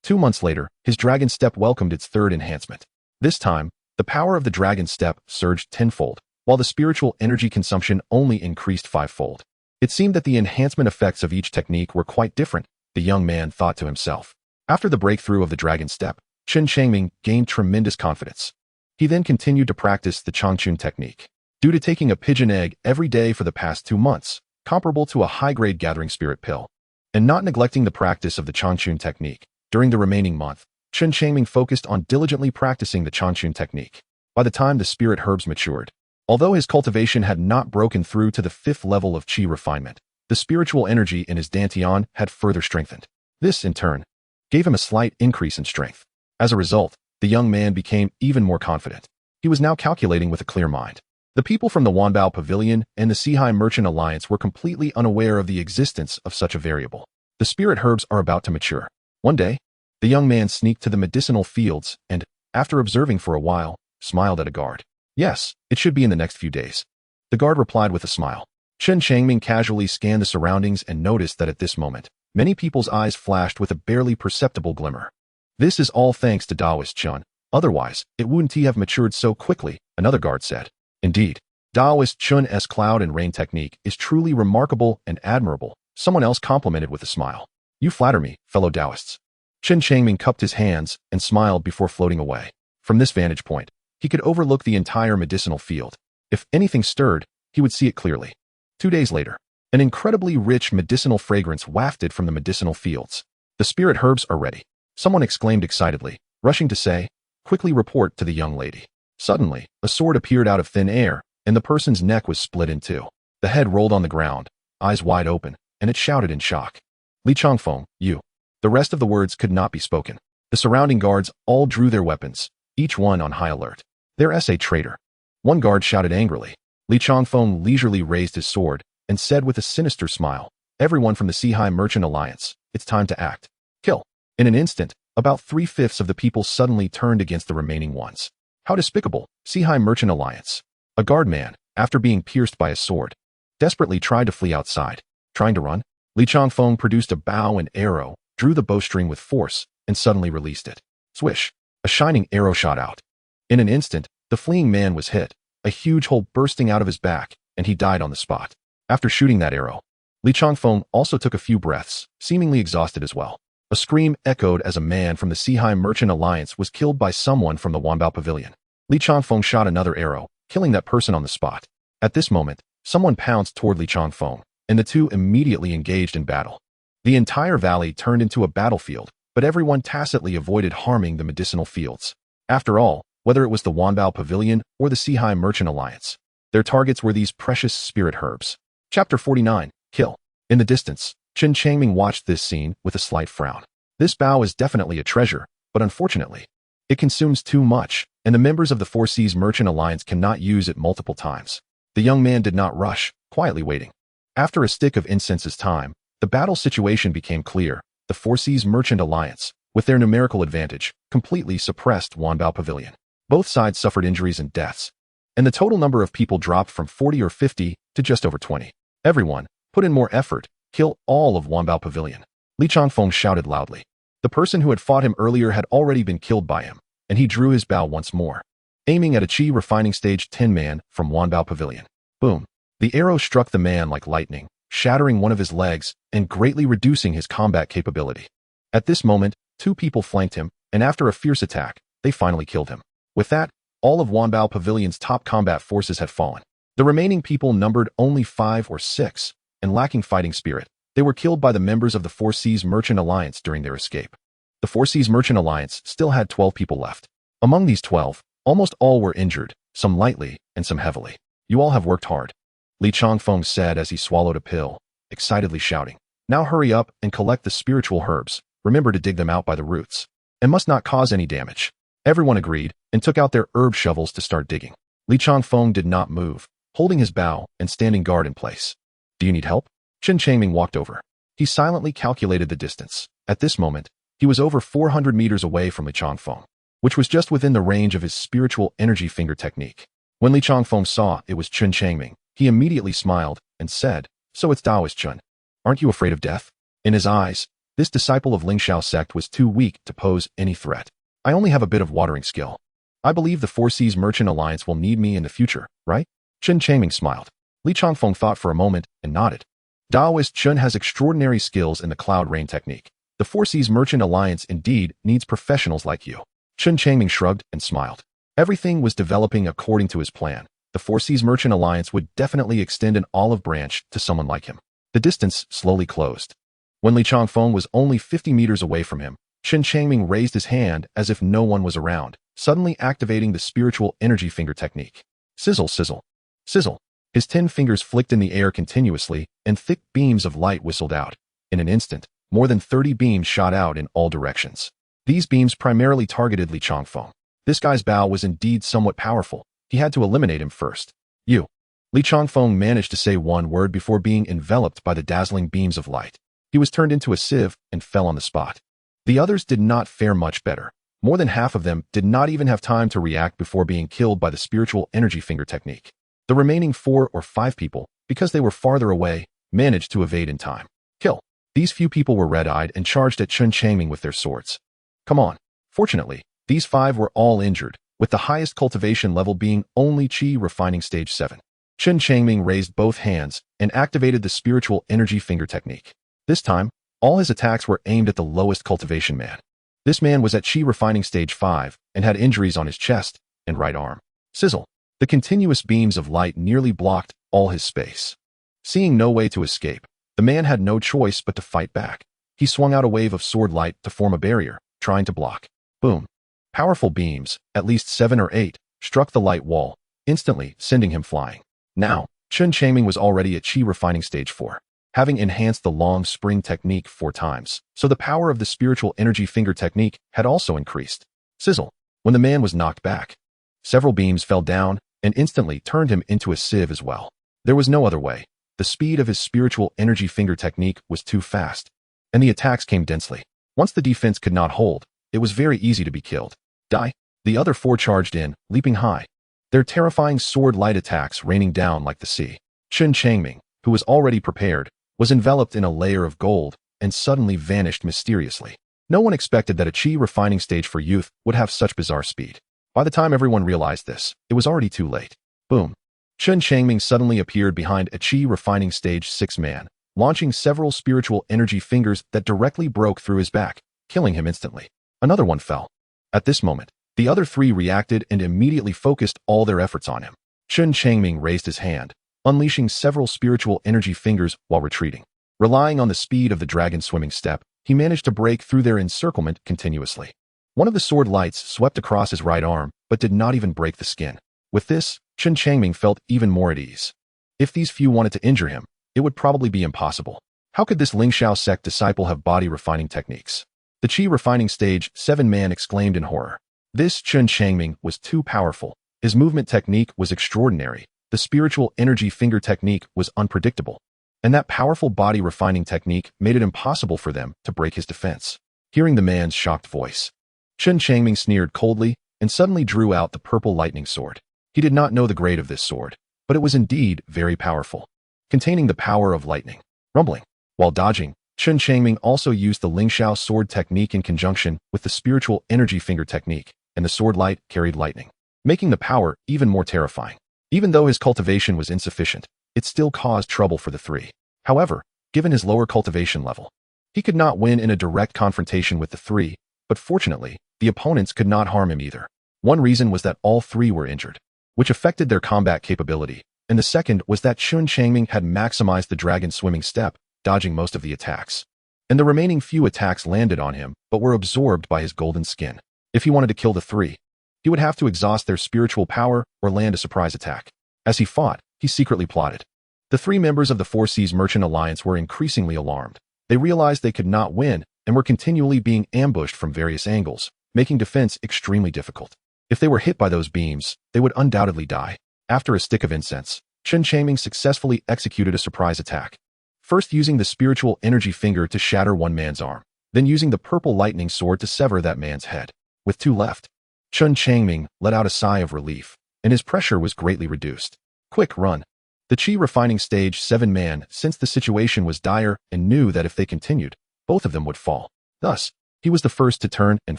2 months later, his dragon step welcomed its 3rd enhancement. This time, the power of the dragon step surged tenfold, while the spiritual energy consumption only increased 5-fold. It seemed that the enhancement effects of each technique were quite different, the young man thought to himself. After the breakthrough of the dragon step, Chen Changming gained tremendous confidence. He then continued to practice the Changchun technique. Due to taking a pigeon egg every day for the past 2 months, comparable to a high-grade gathering spirit pill, and not neglecting the practice of the Changchun technique, during the remaining month, Chen Changming focused on diligently practicing the Changchun technique. By the time the spirit herbs matured, although his cultivation had not broken through to the 5th level of qi refinement, the spiritual energy in his dantian had further strengthened. This, in turn, gave him a slight increase in strength. As a result, the young man became even more confident. He was now calculating with a clear mind. The people from the Wanbao Pavilion and the Sihai Merchant Alliance were completely unaware of the existence of such a variable. The spirit herbs are about to mature. One day, the young man sneaked to the medicinal fields and, after observing for a while, smiled at a guard. Yes, it should be in the next few days. The guard replied with a smile. Chen Changming casually scanned the surroundings and noticed that at this moment, many people's eyes flashed with a barely perceptible glimmer. This is all thanks to Daoist Chun. Otherwise, it wouldn't have matured so quickly, another guard said. Indeed, Daoist Chun's cloud and rain technique is truly remarkable and admirable, someone else complimented with a smile. You flatter me, fellow Daoists. Chen Changming cupped his hands and smiled before floating away. From this vantage point, he could overlook the entire medicinal field. If anything stirred, he would see it clearly. 2 days later, an incredibly rich medicinal fragrance wafted from the medicinal fields. The spirit herbs are ready, someone exclaimed excitedly, rushing to say, quickly report to the young lady. Suddenly, a sword appeared out of thin air, and the person's neck was split in two. The head rolled on the ground, eyes wide open, and it shouted in shock. Li Changfeng, you. The rest of the words could not be spoken. The surrounding guards all drew their weapons, each one on high alert. There's a traitor. One guard shouted angrily. Li Changfeng leisurely raised his sword and said with a sinister smile, everyone from the Sihai Merchant Alliance, it's time to act. Kill. In an instant, about 3/5 of the people suddenly turned against the remaining ones. How despicable, Sihai Merchant Alliance. A guardman, after being pierced by a sword, desperately tried to flee outside. Trying to run, Li Changfeng produced a bow and arrow, drew the bowstring with force, and suddenly released it. Swish! A shining arrow shot out. In an instant, the fleeing man was hit, a huge hole bursting out of his back, and he died on the spot. After shooting that arrow, Li Changfeng also took a few breaths, seemingly exhausted as well. A scream echoed as a man from the Sihai Merchant Alliance was killed by someone from the Wanbao Pavilion. Li Changfeng shot another arrow, killing that person on the spot. At this moment, someone pounced toward Li Changfeng, and the two immediately engaged in battle. The entire valley turned into a battlefield, but everyone tacitly avoided harming the medicinal fields. After all, whether it was the Wanbao Pavilion or the Sihai Merchant Alliance, their targets were these precious spirit herbs. Chapter 49, Kill. In the distance, Chen Changming watched this scene with a slight frown. This bow is definitely a treasure, but unfortunately, it consumes too much, and the members of the Four Seas Merchant Alliance cannot use it multiple times. The young man did not rush, quietly waiting. After a stick of incense's time, the battle situation became clear. The Four Seas Merchant Alliance, with their numerical advantage, completely suppressed Wanbao Pavilion. Both sides suffered injuries and deaths, and the total number of people dropped from 40 or 50 to just over 20. Everyone, put in more effort, kill all of Wanbao Pavilion. Li Changfeng shouted loudly. The person who had fought him earlier had already been killed by him, and he drew his bow once more, aiming at a Qi refining stage 10 man from Wanbao Pavilion. Boom! The arrow struck the man like lightning, shattering one of his legs and greatly reducing his combat capability. At this moment, 2 people flanked him, and after a fierce attack, they finally killed him. With that, all of Wanbao Pavilion's top combat forces had fallen. The remaining people numbered only 5 or 6, and lacking fighting spirit, they were killed by the members of the Four Seas Merchant Alliance during their escape. The Four Seas Merchant Alliance still had 12 people left. Among these 12, almost all were injured, some lightly and some heavily. You all have worked hard, Li Changfeng said as he swallowed a pill, excitedly shouting. Now hurry up and collect the spiritual herbs. Remember to dig them out by the roots. And must not cause any damage. Everyone agreed and took out their herb shovels to start digging. Li Changfeng did not move, holding his bow and standing guard in place. Do you need help? Chen Changming walked over. He silently calculated the distance. At this moment, he was over 400 meters away from Li Changfeng, which was just within the range of his spiritual energy finger technique. When Li Changfeng saw it was Chen Changming, he immediately smiled and said, So it's Taoist Chen. Aren't you afraid of death? In his eyes, this disciple of Lingxiao sect was too weak to pose any threat. I only have a bit of watering skill. I believe the Four Seas Merchant Alliance will need me in the future, right? Chen Changming smiled. Li Changfeng thought for a moment and nodded. Taoist Chen has extraordinary skills in the cloud rain technique. The Four Seas Merchant Alliance indeed needs professionals like you. Chen Changming shrugged and smiled. Everything was developing according to his plan. The Four Seas Merchant Alliance would definitely extend an olive branch to someone like him. The distance slowly closed. When Li Changfeng was only 50 meters away from him, Chen Changming raised his hand as if no one was around, suddenly activating the spiritual energy finger technique. Sizzle, sizzle, sizzle. His 10 fingers flicked in the air continuously, and thick beams of light whistled out. In an instant, more than 30 beams shot out in all directions. These beams primarily targeted Li Changfeng. This guy's bow was indeed somewhat powerful. He had to eliminate him first. You. Li Changfeng managed to say one word before being enveloped by the dazzling beams of light. He was turned into a sieve and fell on the spot. The others did not fare much better. More than half of them did not even have time to react before being killed by the spiritual energy finger technique. The remaining 4 or 5 people, because they were farther away, managed to evade in time. Kill. These few people were red-eyed and charged at Chen Changming with their swords. Come on. Fortunately, these 5 were all injured, with the highest cultivation level being only Qi refining stage 7. Chen Changming raised both hands and activated the spiritual energy finger technique. This time, all his attacks were aimed at the lowest cultivation man. This man was at Qi refining stage 5 and had injuries on his chest and right arm. Sizzle. The continuous beams of light nearly blocked all his space. Seeing no way to escape, the man had no choice but to fight back. He swung out a wave of sword light to form a barrier, trying to block. Boom. Powerful beams, at least 7 or 8, struck the light wall, instantly sending him flying. Now, Chen Changming was already at Qi refining stage 4, having enhanced the long spring technique 4 times, so the power of the spiritual energy finger technique had also increased. Sizzle. When the man was knocked back, several beams fell down and instantly turned him into a sieve as well. There was no other way. The speed of his spiritual energy finger technique was too fast, and the attacks came densely. Once the defense could not hold, it was very easy to be killed. Die. The other 4 charged in, leaping high, their terrifying sword light attacks raining down like the sea. Chen Changming, who was already prepared, was enveloped in a layer of gold and suddenly vanished mysteriously. No one expected that a Qi refining stage for youth would have such bizarre speed. By the time everyone realized this, it was already too late. Boom. Chen Changming suddenly appeared behind a Qi refining stage 6 man, launching several spiritual energy fingers that directly broke through his back, killing him instantly. Another one fell. At this moment, the other 3 reacted and immediately focused all their efforts on him. Chen Changming raised his hand, unleashing several spiritual energy fingers while retreating. Relying on the speed of the dragon swimming step, he managed to break through their encirclement continuously. One of the sword lights swept across his right arm, but did not even break the skin. With this, Chen Changming felt even more at ease. If these few wanted to injure him, it would probably be impossible. How could this Lingxiao sect disciple have body refining techniques? The Qi refining stage 7 man exclaimed in horror. This Chen Changming was too powerful. His movement technique was extraordinary. The spiritual energy finger technique was unpredictable. And that powerful body refining technique made it impossible for them to break his defense. Hearing the man's shocked voice, Chen Changming sneered coldly and suddenly drew out the purple lightning sword. He did not know the grade of this sword, but it was indeed very powerful, containing the power of lightning. Rumbling. While dodging, Chen Changming also used the Lingxiao sword technique in conjunction with the spiritual energy finger technique, and the sword light carried lightning, making the power even more terrifying. Even though his cultivation was insufficient, it still caused trouble for the 3. However, given his lower cultivation level, he could not win in a direct confrontation with the 3, but fortunately, the opponents could not harm him either. One reason was that all 3 were injured, which affected their combat capability, and the second was that Chen Changming had maximized the dragon swimming step, dodging most of the attacks. And the remaining few attacks landed on him, but were absorbed by his golden skin. If he wanted to kill the 3, he would have to exhaust their spiritual power or land a surprise attack. As he fought, he secretly plotted. The three members of the Four Seas Merchant Alliance were increasingly alarmed. They realized they could not win and were continually being ambushed from various angles, making defense extremely difficult. If they were hit by those beams, they would undoubtedly die. After a stick of incense, Chen Changming successfully executed a surprise attack. First using the spiritual energy finger to shatter one man's arm, then using the purple lightning sword to sever that man's head. With two left, Chen Changming let out a sigh of relief, and his pressure was greatly reduced. Quick, run. The Qi refining stage 7 man sensed the situation was dire and knew that if they continued, both of them would fall. Thus, he was the first to turn and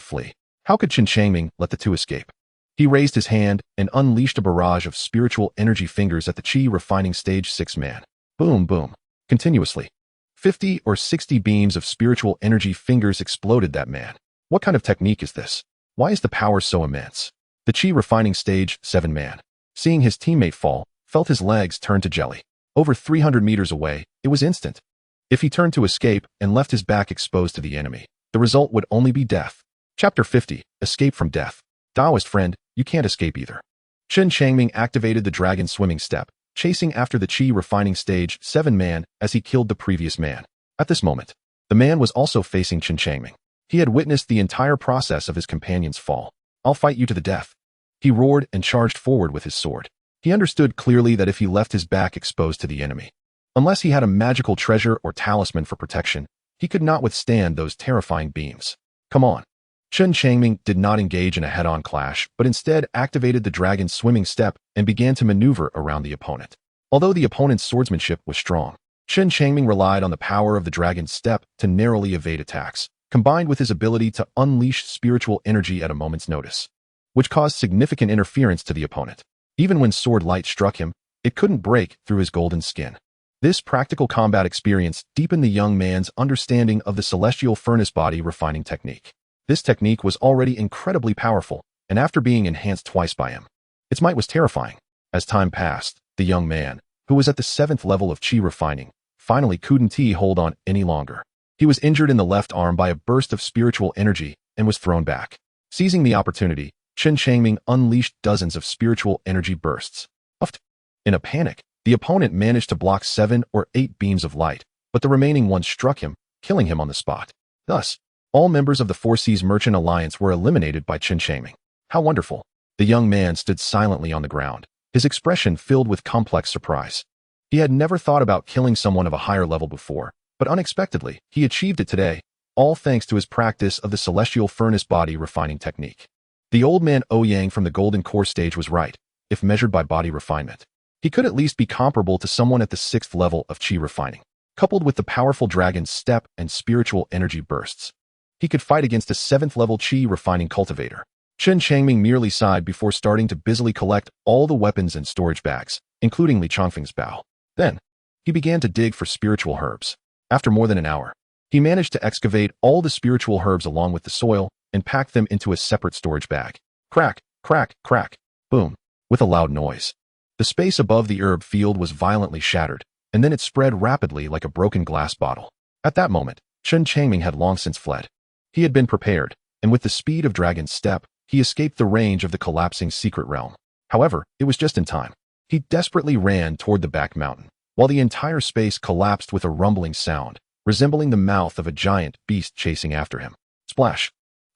flee. How could Chen Changming let the two escape? He raised his hand and unleashed a barrage of spiritual energy fingers at the Qi refining stage 6 man. Boom, boom. Continuously. 50 or 60 beams of spiritual energy fingers exploded that man. What kind of technique is this? Why is the power so immense? The Qi refining stage 7 man, seeing his teammate fall, felt his legs turn to jelly. Over 300 meters away, it was instant. If he turned to escape and left his back exposed to the enemy, the result would only be death. Chapter 50, Escape from Death. Taoist friend, you can't escape either. Chen Changming activated the dragon swimming step, chasing after the Qi refining stage 7 man as he killed the previous man. At this moment, the man was also facing Chen Changming. He had witnessed the entire process of his companion's fall. I'll fight you to the death. He roared and charged forward with his sword. He understood clearly that if he left his back exposed to the enemy, unless he had a magical treasure or talisman for protection, he could not withstand those terrifying beams. Come on. Chen Changming did not engage in a head-on clash, but instead activated the dragon swimming step and began to maneuver around the opponent. Although the opponent's swordsmanship was strong, Chen Changming relied on the power of the dragon's step to narrowly evade attacks, combined with his ability to unleash spiritual energy at a moment's notice, which caused significant interference to the opponent. Even when sword light struck him, it couldn't break through his golden skin. This practical combat experience deepened the young man's understanding of the celestial furnace body refining technique. This technique was already incredibly powerful, and after being enhanced twice by him, its might was terrifying. As time passed, the young man, who was at the 7th level of Qi refining, finally couldn't hold on any longer. He was injured in the left arm by a burst of spiritual energy and was thrown back. Seizing the opportunity, Chen Changming unleashed dozens of spiritual energy bursts. In a panic, the opponent managed to block 7 or 8 beams of light, but the remaining ones struck him, killing him on the spot. Thus, all members of the Four Seas Merchant Alliance were eliminated by Chen Changming. How wonderful. The young man stood silently on the ground, his expression filled with complex surprise. He had never thought about killing someone of a higher level before, but unexpectedly, he achieved it today, all thanks to his practice of the celestial furnace body refining technique. The old man Ouyang from the Golden Core stage was right. If measured by body refinement, he could at least be comparable to someone at the 6th level of Qi refining. Coupled with the powerful dragon's step and spiritual energy bursts, he could fight against a 7th level Qi refining cultivator. Chen Changming merely sighed before starting to busily collect all the weapons and storage bags, including Li Chongfeng's bow. Then, he began to dig for spiritual herbs. After more than an hour, he managed to excavate all the spiritual herbs along with the soil and pack them into a separate storage bag. Crack, crack, crack, boom, with a loud noise. The space above the herb field was violently shattered, and then it spread rapidly like a broken glass bottle. At that moment, Chen Changming had long since fled. He had been prepared, and with the speed of Dragon's Step, he escaped the range of the collapsing secret realm. However, it was just in time. He desperately ran toward the back mountain, while the entire space collapsed with a rumbling sound, resembling the mouth of a giant beast chasing after him. Splash!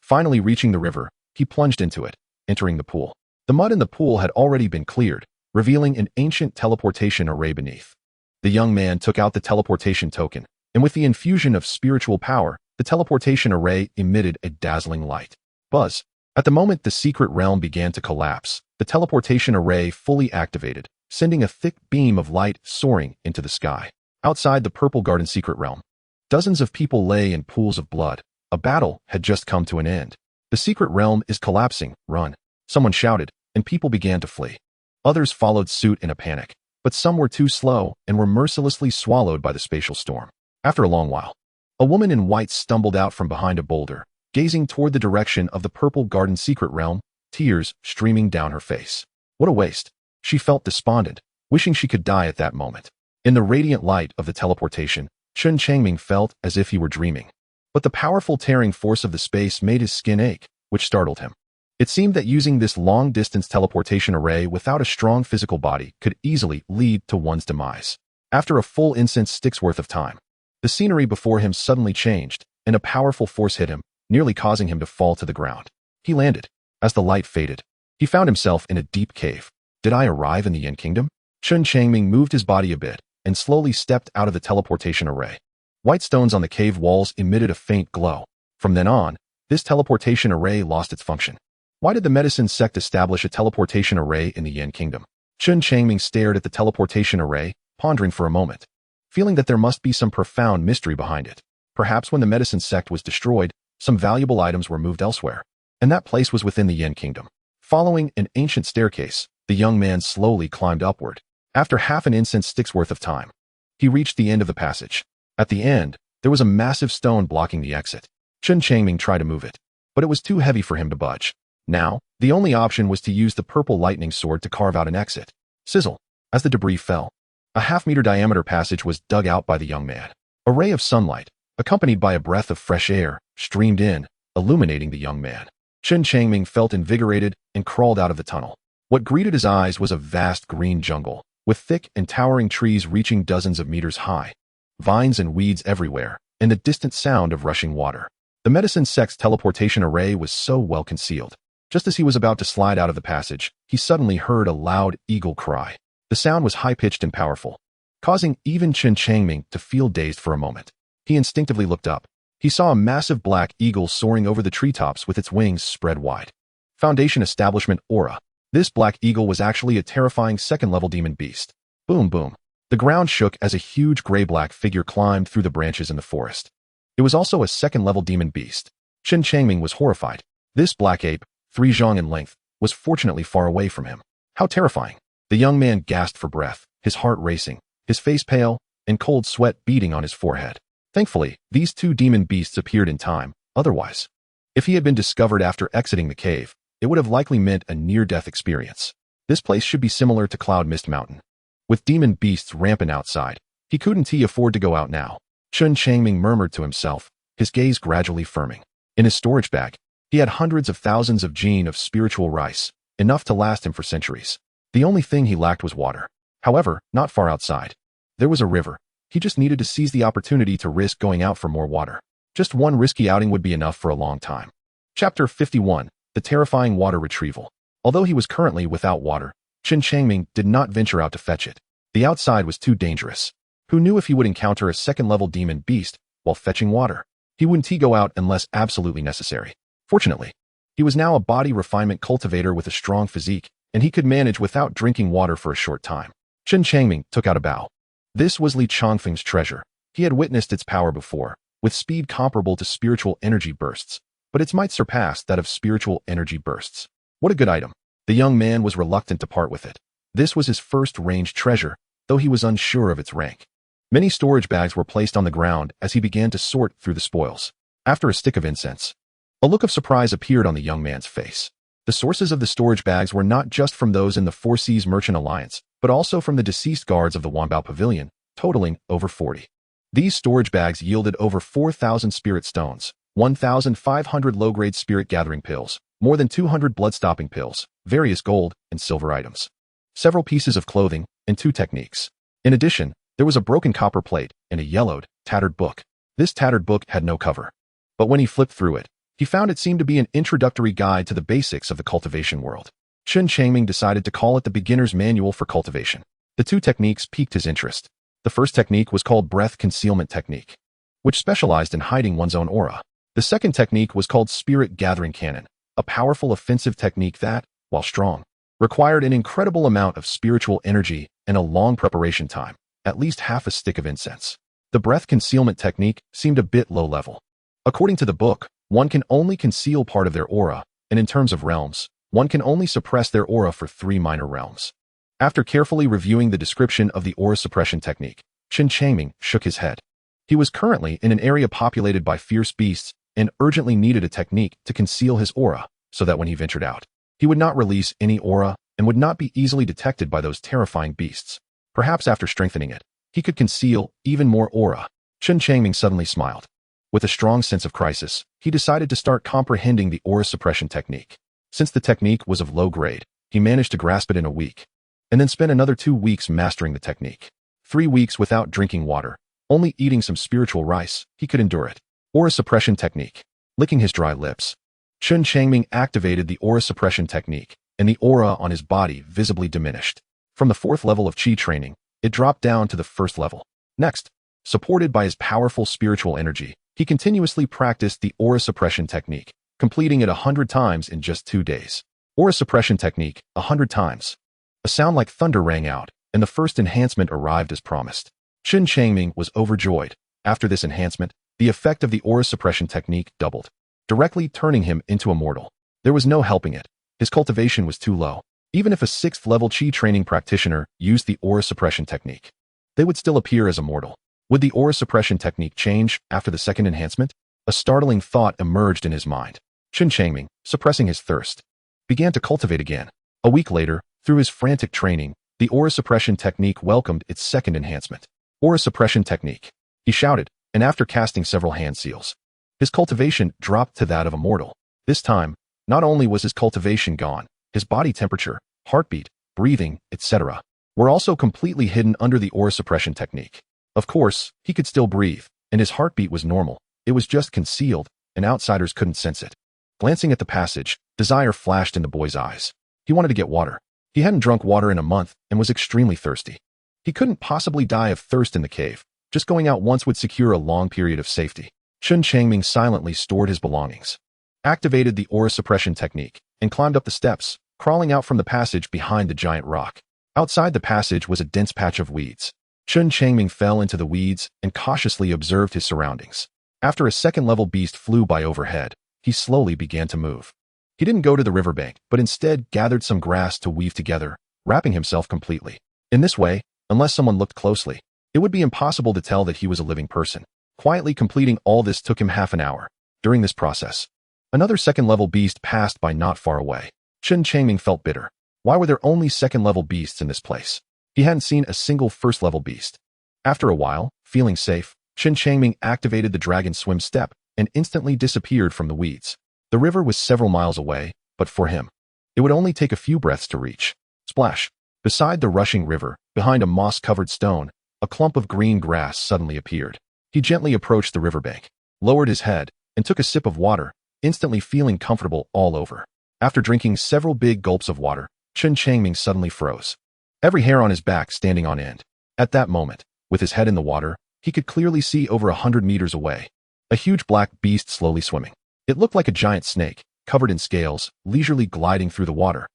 Finally reaching the river, he plunged into it, entering the pool. The mud in the pool had already been cleared, revealing an ancient teleportation array beneath. The young man took out the teleportation token, and with the infusion of spiritual power, the teleportation array emitted a dazzling light. Buzz! At the moment the secret realm began to collapse, the teleportation array fully activated, sending a thick beam of light soaring into the sky. Outside the Purple Garden secret realm, dozens of people lay in pools of blood. A battle had just come to an end. The secret realm is collapsing, run! Someone shouted, and people began to flee. Others followed suit in a panic, but some were too slow and were mercilessly swallowed by the spatial storm. After a long while, a woman in white stumbled out from behind a boulder, gazing toward the direction of the Purple Garden secret realm, tears streaming down her face. What a waste! She felt despondent, wishing she could die at that moment. In the radiant light of the teleportation, Chen Changming felt as if he were dreaming. But the powerful tearing force of the space made his skin ache, which startled him. It seemed that using this long-distance teleportation array without a strong physical body could easily lead to one's demise. After a full incense stick's worth of time, the scenery before him suddenly changed, and a powerful force hit him, nearly causing him to fall to the ground. He landed. As the light faded, he found himself in a deep cave. Did I arrive in the Yin Kingdom? Chen Changming moved his body a bit and slowly stepped out of the teleportation array. White stones on the cave walls emitted a faint glow. From then on, this teleportation array lost its function. Why did the medicine sect establish a teleportation array in the Yin Kingdom? Chen Changming stared at the teleportation array, pondering for a moment, feeling that there must be some profound mystery behind it. Perhaps when the medicine sect was destroyed, some valuable items were moved elsewhere, and that place was within the Yin Kingdom. Following an ancient staircase, the young man slowly climbed upward. After half an incense stick's worth of time, he reached the end of the passage. At the end, there was a massive stone blocking the exit. Chen Changming tried to move it, but it was too heavy for him to budge. Now, the only option was to use the purple lightning sword to carve out an exit. Sizzle! As the debris fell, a half-meter diameter passage was dug out by the young man. A ray of sunlight, accompanied by a breath of fresh air, streamed in, illuminating the young man. Chen Changming felt invigorated and crawled out of the tunnel. What greeted his eyes was a vast green jungle, with thick and towering trees reaching dozens of meters high, vines and weeds everywhere, and the distant sound of rushing water. The medicine sect's teleportation array was so well concealed. Just as he was about to slide out of the passage, he suddenly heard a loud eagle cry. The sound was high-pitched and powerful, causing even Chen Changming to feel dazed for a moment. He instinctively looked up. He saw a massive black eagle soaring over the treetops with its wings spread wide. Foundation Establishment Aura. This black eagle was actually a terrifying second-level demon beast. Boom, boom. The ground shook as a huge gray-black figure climbed through the branches in the forest. It was also a second-level demon beast. Chen Changming was horrified. This black ape, 3 zhang in length, was fortunately far away from him. How terrifying. The young man gasped for breath, his heart racing, his face pale, and cold sweat beading on his forehead. Thankfully, these 2 demon beasts appeared in time. Otherwise, if he had been discovered after exiting the cave, it would have likely meant a near-death experience. This place should be similar to Cloud Mist Mountain. With demon beasts rampant outside, he couldn't afford to go out now. Chen Changming murmured to himself, his gaze gradually firming. In his storage bag, he had hundreds of thousands of jin of spiritual rice, enough to last him for centuries. The only thing he lacked was water. However, not far outside, there was a river. He just needed to seize the opportunity to risk going out for more water. Just one risky outing would be enough for a long time. Chapter 51. The Terrifying Water Retrieval. Although he was currently without water, Chen Changming did not venture out to fetch it. The outside was too dangerous. Who knew if he would encounter a second-level demon beast while fetching water? He wouldn't go out unless absolutely necessary. Fortunately, he was now a body refinement cultivator with a strong physique, and he could manage without drinking water for a short time. Chen Changming took out a bow. This was Li Changfeng's treasure. He had witnessed its power before, with speed comparable to spiritual energy bursts, but its might surpassed that of spiritual energy bursts. What a good item. The young man was reluctant to part with it. This was his first ranged treasure, though he was unsure of its rank. Many storage bags were placed on the ground as he began to sort through the spoils. After a stick of incense, a look of surprise appeared on the young man's face. The sources of the storage bags were not just from those in the Four Seas Merchant Alliance, but also from the deceased guards of the Wanbao Pavilion, totaling over 40. These storage bags yielded over 4,000 spirit stones, 1,500 low-grade spirit gathering pills, more than 200 blood-stopping pills, various gold and silver items, several pieces of clothing, and 2 techniques. In addition, there was a broken copper plate and a yellowed, tattered book. This tattered book had no cover, but when he flipped through it, he found it seemed to be an introductory guide to the basics of the cultivation world. Chen Changming decided to call it the Beginner's Manual for Cultivation. The 2 techniques piqued his interest. The first technique was called Breath Concealment Technique, which specialized in hiding one's own aura. The second technique was called Spirit Gathering Cannon, a powerful offensive technique that, while strong, required an incredible amount of spiritual energy and a long preparation time, at least half a stick of incense. The Breath Concealment Technique seemed a bit low-level. According to the book, one can only conceal part of their aura, and in terms of realms, one can only suppress their aura for 3 minor realms. After carefully reviewing the description of the aura suppression technique, Chen Changming shook his head. He was currently in an area populated by fierce beasts and urgently needed a technique to conceal his aura so that when he ventured out, he would not release any aura and would not be easily detected by those terrifying beasts. Perhaps after strengthening it, he could conceal even more aura. Chen Changming suddenly smiled. With a strong sense of crisis, he decided to start comprehending the aura suppression technique. Since the technique was of low grade, he managed to grasp it in a week, and then spent another 2 weeks mastering the technique. 3 weeks without drinking water, only eating some spiritual rice, he could endure it. Aura suppression technique. Licking his dry lips, Chen Changming activated the aura suppression technique, and the aura on his body visibly diminished. From the 4th level of Qi training, it dropped down to the 1st level. Next, supported by his powerful spiritual energy, he continuously practiced the aura suppression technique, completing it 100 times in just 2 days. Aura suppression technique, 100 times. A sound like thunder rang out, and the first enhancement arrived as promised. Chen Changming was overjoyed. After this enhancement, the effect of the aura suppression technique doubled, directly turning him into immortal. There was no helping it. His cultivation was too low. Even if a 6th level Qi training practitioner used the aura suppression technique, they would still appear as immortal. Would the aura suppression technique change after the 2nd enhancement? A startling thought emerged in his mind. Chen Changming, suppressing his thirst, began to cultivate again. A week later, through his frantic training, the aura suppression technique welcomed its 2nd enhancement. Aura suppression technique. He shouted, and after casting several hand seals, his cultivation dropped to that of immortal. This time, not only was his cultivation gone, his body temperature, heartbeat, breathing, etc., were also completely hidden under the aura suppression technique. Of course, he could still breathe, and his heartbeat was normal. It was just concealed, and outsiders couldn't sense it. Glancing at the passage, desire flashed in the boy's eyes. He wanted to get water. He hadn't drunk water in a month and was extremely thirsty. He couldn't possibly die of thirst in the cave. Just going out once would secure a long period of safety. Chen Changming silently stored his belongings, activated the aura suppression technique, and climbed up the steps, crawling out from the passage behind the giant rock. Outside the passage was a dense patch of weeds. Chen Changming fell into the weeds and cautiously observed his surroundings. After a 2nd level beast flew by overhead, he slowly began to move. He didn't go to the riverbank, but instead gathered some grass to weave together, wrapping himself completely. In this way, unless someone looked closely, it would be impossible to tell that he was a living person. Quietly completing all this took him half an hour. During this process, another 2nd level beast passed by not far away. Chen Changming felt bitter. Why were there only 2nd level beasts in this place? He hadn't seen a single 1st level beast. After a while, feeling safe, Chen Changming activated the dragon swim step and instantly disappeared from the weeds. The river was several miles away, but for him, it would only take a few breaths to reach. Splash! Beside the rushing river, behind a moss-covered stone, a clump of green grass suddenly appeared. He gently approached the riverbank, lowered his head, and took a sip of water, instantly feeling comfortable all over. After drinking several big gulps of water, Chen Changming suddenly froze, every hair on his back standing on end. At that moment, with his head in the water, he could clearly see over 100 meters away a huge black beast slowly swimming. It looked like a giant snake, covered in scales, leisurely gliding through the water.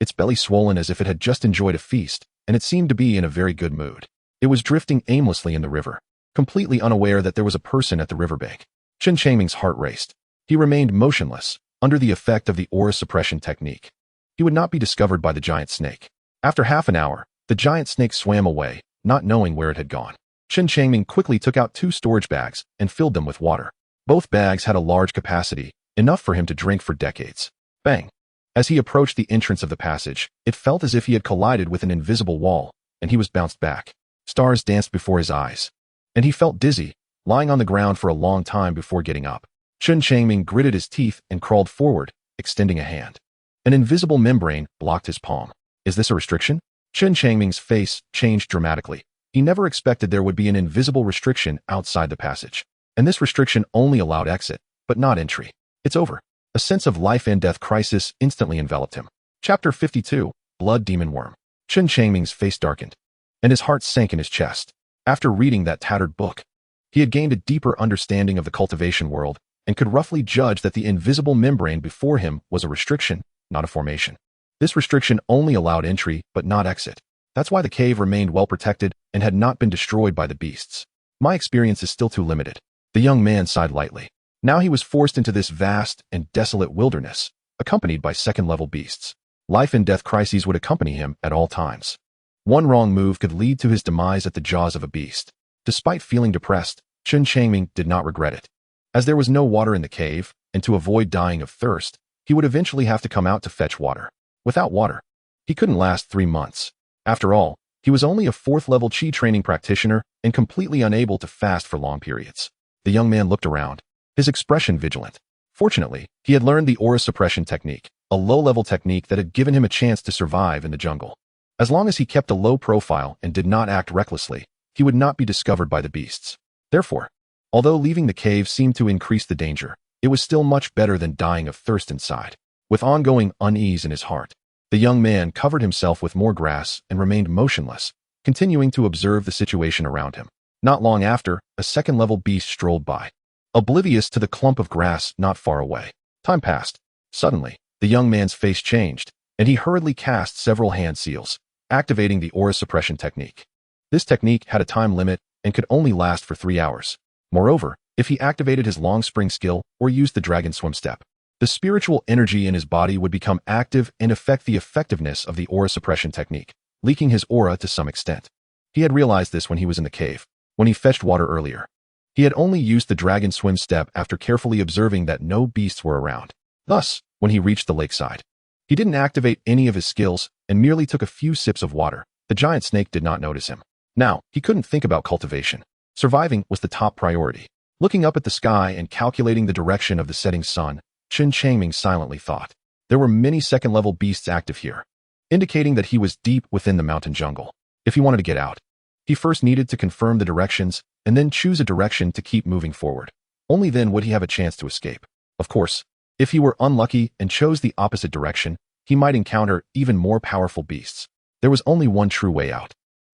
Its belly swollen as if it had just enjoyed a feast, and it seemed to be in a very good mood. It was drifting aimlessly in the river, completely unaware that there was a person at the riverbank. Chen Changming's heart raced. He remained motionless, under the effect of the aura suppression technique. He would not be discovered by the giant snake. After half an hour, the giant snake swam away, not knowing where it had gone. Chen Changming quickly took out 2 storage bags and filled them with water. Both bags had a large capacity, enough for him to drink for decades. Bang! As he approached the entrance of the passage, it felt as if he had collided with an invisible wall, and he was bounced back. Stars danced before his eyes, and he felt dizzy, lying on the ground for a long time before getting up. Chen Changming gritted his teeth and crawled forward, extending a hand. An invisible membrane blocked his palm. Is this a restriction? Chen Changming's face changed dramatically. He never expected there would be an invisible restriction outside the passage. And this restriction only allowed exit, but not entry. It's over. A sense of life and death crisis instantly enveloped him. Chapter 52, Blood Demon Worm. Chen Changming's face darkened, and his heart sank in his chest. After reading that tattered book, he had gained a deeper understanding of the cultivation world and could roughly judge that the invisible membrane before him was a restriction, not a formation. This restriction only allowed entry, but not exit. That's why the cave remained well protected and had not been destroyed by the beasts. My experience is still too limited. The young man sighed lightly. Now he was forced into this vast and desolate wilderness, accompanied by 2nd level beasts. Life and death crises would accompany him at all times. One wrong move could lead to his demise at the jaws of a beast. Despite feeling depressed, Chen Changming did not regret it. As there was no water in the cave, and to avoid dying of thirst, he would eventually have to come out to fetch water. Without water, he couldn't last 3 months. After all, he was only a 4th level Qi training practitioner and completely unable to fast for long periods. The young man looked around, his expression vigilant. Fortunately, he had learned the aura suppression technique, a low-level technique that had given him a chance to survive in the jungle. As long as he kept a low profile and did not act recklessly, he would not be discovered by the beasts. Therefore, although leaving the cave seemed to increase the danger, it was still much better than dying of thirst inside. With ongoing unease in his heart, the young man covered himself with more grass and remained motionless, continuing to observe the situation around him. Not long after, a second-level beast strolled by, oblivious to the clump of grass not far away. Time passed. Suddenly, the young man's face changed, and he hurriedly cast several hand seals, activating the aura suppression technique. This technique had a time limit and could only last for 3 hours. Moreover, if he activated his long spring skill or used the dragon swim step, the spiritual energy in his body would become active and affect the effectiveness of the aura suppression technique, leaking his aura to some extent. He had realized this when he was in the cave, when he fetched water earlier. He had only used the dragon swim step after carefully observing that no beasts were around. Thus, when he reached the lakeside, he didn't activate any of his skills and merely took a few sips of water. The giant snake did not notice him. Now, he couldn't think about cultivation. Surviving was the top priority. Looking up at the sky and calculating the direction of the setting sun, Chen Changming silently thought. There were many second-level beasts active here, indicating that he was deep within the mountain jungle. If he wanted to get out, he first needed to confirm the directions and then choose a direction to keep moving forward. Only then would he have a chance to escape. Of course, if he were unlucky and chose the opposite direction, he might encounter even more powerful beasts. There was only one true way out.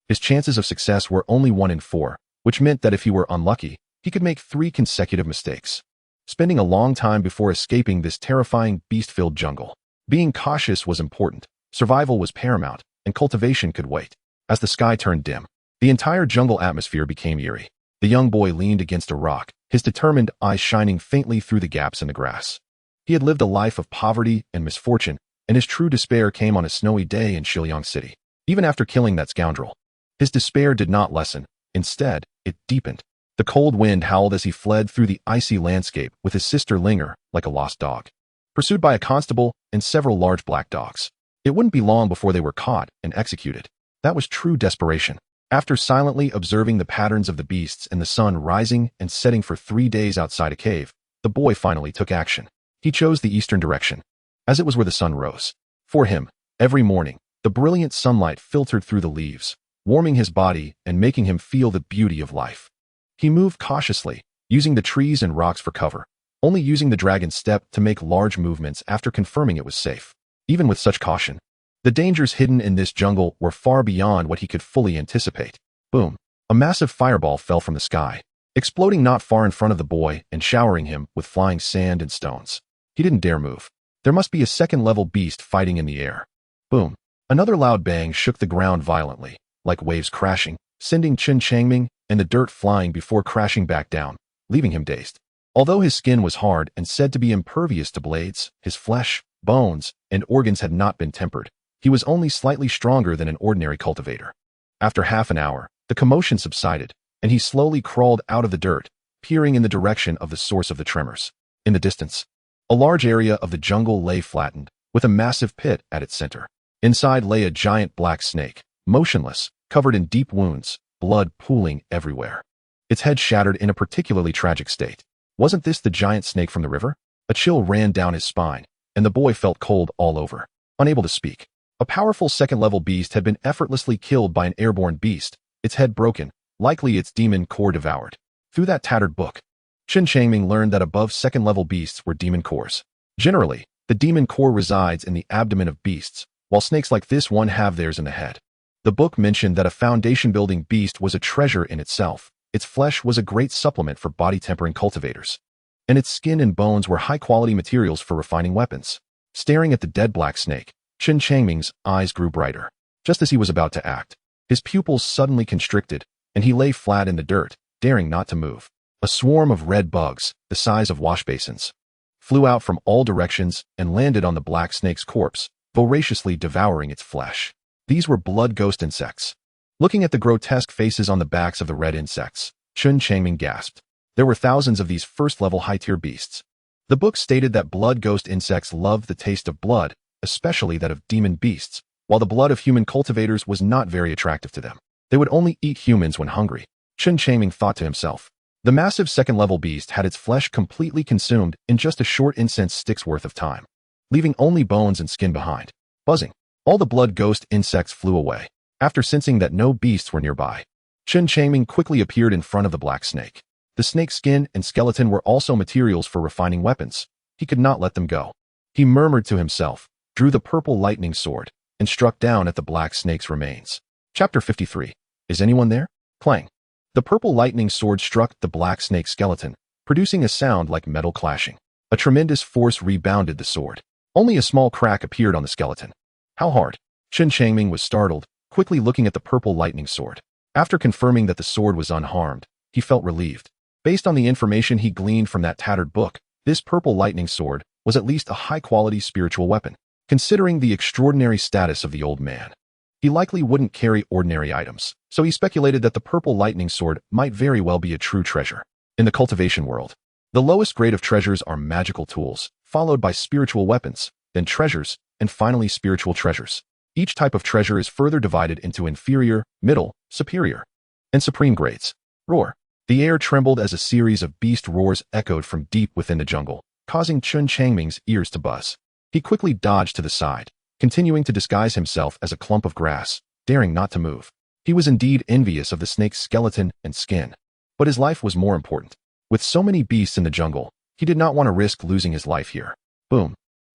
His chances of success were only 1 in 4, which meant that if he were unlucky, he could make 3 consecutive mistakes, spending a long time before escaping this terrifying beast-filled jungle. Being cautious was important, survival was paramount, and cultivation could wait. As the sky turned dim, the entire jungle atmosphere became eerie. The young boy leaned against a rock, his determined eyes shining faintly through the gaps in the grass. He had lived a life of poverty and misfortune, and his true despair came on a snowy day in Xiliang City. Even after killing that scoundrel, his despair did not lessen. Instead, it deepened. The cold wind howled as he fled through the icy landscape with his sister Linger like a lost dog, pursued by a constable and several large black dogs. It wouldn't be long before they were caught and executed. That was true desperation. After silently observing the patterns of the beasts and the sun rising and setting for 3 days outside a cave, the boy finally took action. He chose the eastern direction, as it was where the sun rose. For him, every morning, the brilliant sunlight filtered through the leaves, warming his body and making him feel the beauty of life. He moved cautiously, using the trees and rocks for cover, only using the dragon's step to make large movements after confirming it was safe. Even with such caution, the dangers hidden in this jungle were far beyond what he could fully anticipate. Boom! A massive fireball fell from the sky, exploding not far in front of the boy and showering him with flying sand and stones. He didn't dare move. There must be a second-level beast fighting in the air. Boom! Another loud bang shook the ground violently, like waves crashing, sending Chen Changming and the dirt flying before crashing back down, leaving him dazed. Although his skin was hard and said to be impervious to blades, his flesh, bones, and organs had not been tempered. He was only slightly stronger than an ordinary cultivator. After half an hour, the commotion subsided, and he slowly crawled out of the dirt, peering in the direction of the source of the tremors. In the distance, a large area of the jungle lay flattened, with a massive pit at its center. Inside lay a giant black snake, motionless, covered in deep wounds, blood pooling everywhere. Its head shattered in a particularly tragic state. Wasn't this the giant snake from the river? A chill ran down his spine, and the boy felt cold all over. Unable to speak, a powerful second-level beast had been effortlessly killed by an airborne beast, its head broken, likely its demon core devoured. Through that tattered book, Chen Changming learned that above second-level beasts were demon cores. Generally, the demon core resides in the abdomen of beasts, while snakes like this one have theirs in the head. The book mentioned that a foundation-building beast was a treasure in itself. Its flesh was a great supplement for body-tempering cultivators, and its skin and bones were high-quality materials for refining weapons. Staring at the dead black snake, Chen Changming's eyes grew brighter. Just as he was about to act, his pupils suddenly constricted, and he lay flat in the dirt, daring not to move. A swarm of red bugs, the size of wash basins, flew out from all directions and landed on the black snake's corpse, voraciously devouring its flesh. These were blood ghost insects. Looking at the grotesque faces on the backs of the red insects, Chen Changming gasped. There were thousands of these first-level high-tier beasts. The book stated that blood ghost insects loved the taste of blood, especially that of demon beasts, while the blood of human cultivators was not very attractive to them. They would only eat humans when hungry. Chen Changming thought to himself. The massive second-level beast had its flesh completely consumed in just a short incense stick's worth of time. leaving only bones and skin behind. Buzzing. All the blood ghost insects flew away. After sensing that no beasts were nearby, Chen Changming quickly appeared in front of the black snake. The snake's skin and skeleton were also materials for refining weapons. He could not let them go. He murmured to himself, drew the purple lightning sword, and struck down at the black snake's remains. Chapter 53. Is anyone there? Clang. The purple lightning sword struck the black snake's skeleton, producing a sound like metal clashing. A tremendous force rebounded the sword. Only a small crack appeared on the skeleton. How hard? Chen Changming was startled, quickly looking at the purple lightning sword. After confirming that the sword was unharmed, he felt relieved. Based on the information he gleaned from that tattered book, this purple lightning sword was at least a high-quality spiritual weapon. Considering the extraordinary status of the old man, he likely wouldn't carry ordinary items, so he speculated that the purple lightning sword might very well be a true treasure. In the cultivation world, the lowest grade of treasures are magical tools, followed by spiritual weapons, then treasures, and finally spiritual treasures. Each type of treasure is further divided into inferior, middle, superior, and supreme grades. Roar. The air trembled as a series of beast roars echoed from deep within the jungle, causing Chen Changming's ears to buzz. He quickly dodged to the side, continuing to disguise himself as a clump of grass, daring not to move. He was indeed envious of the snake's skeleton and skin, but his life was more important. With so many beasts in the jungle, he did not want to risk losing his life here. Boom.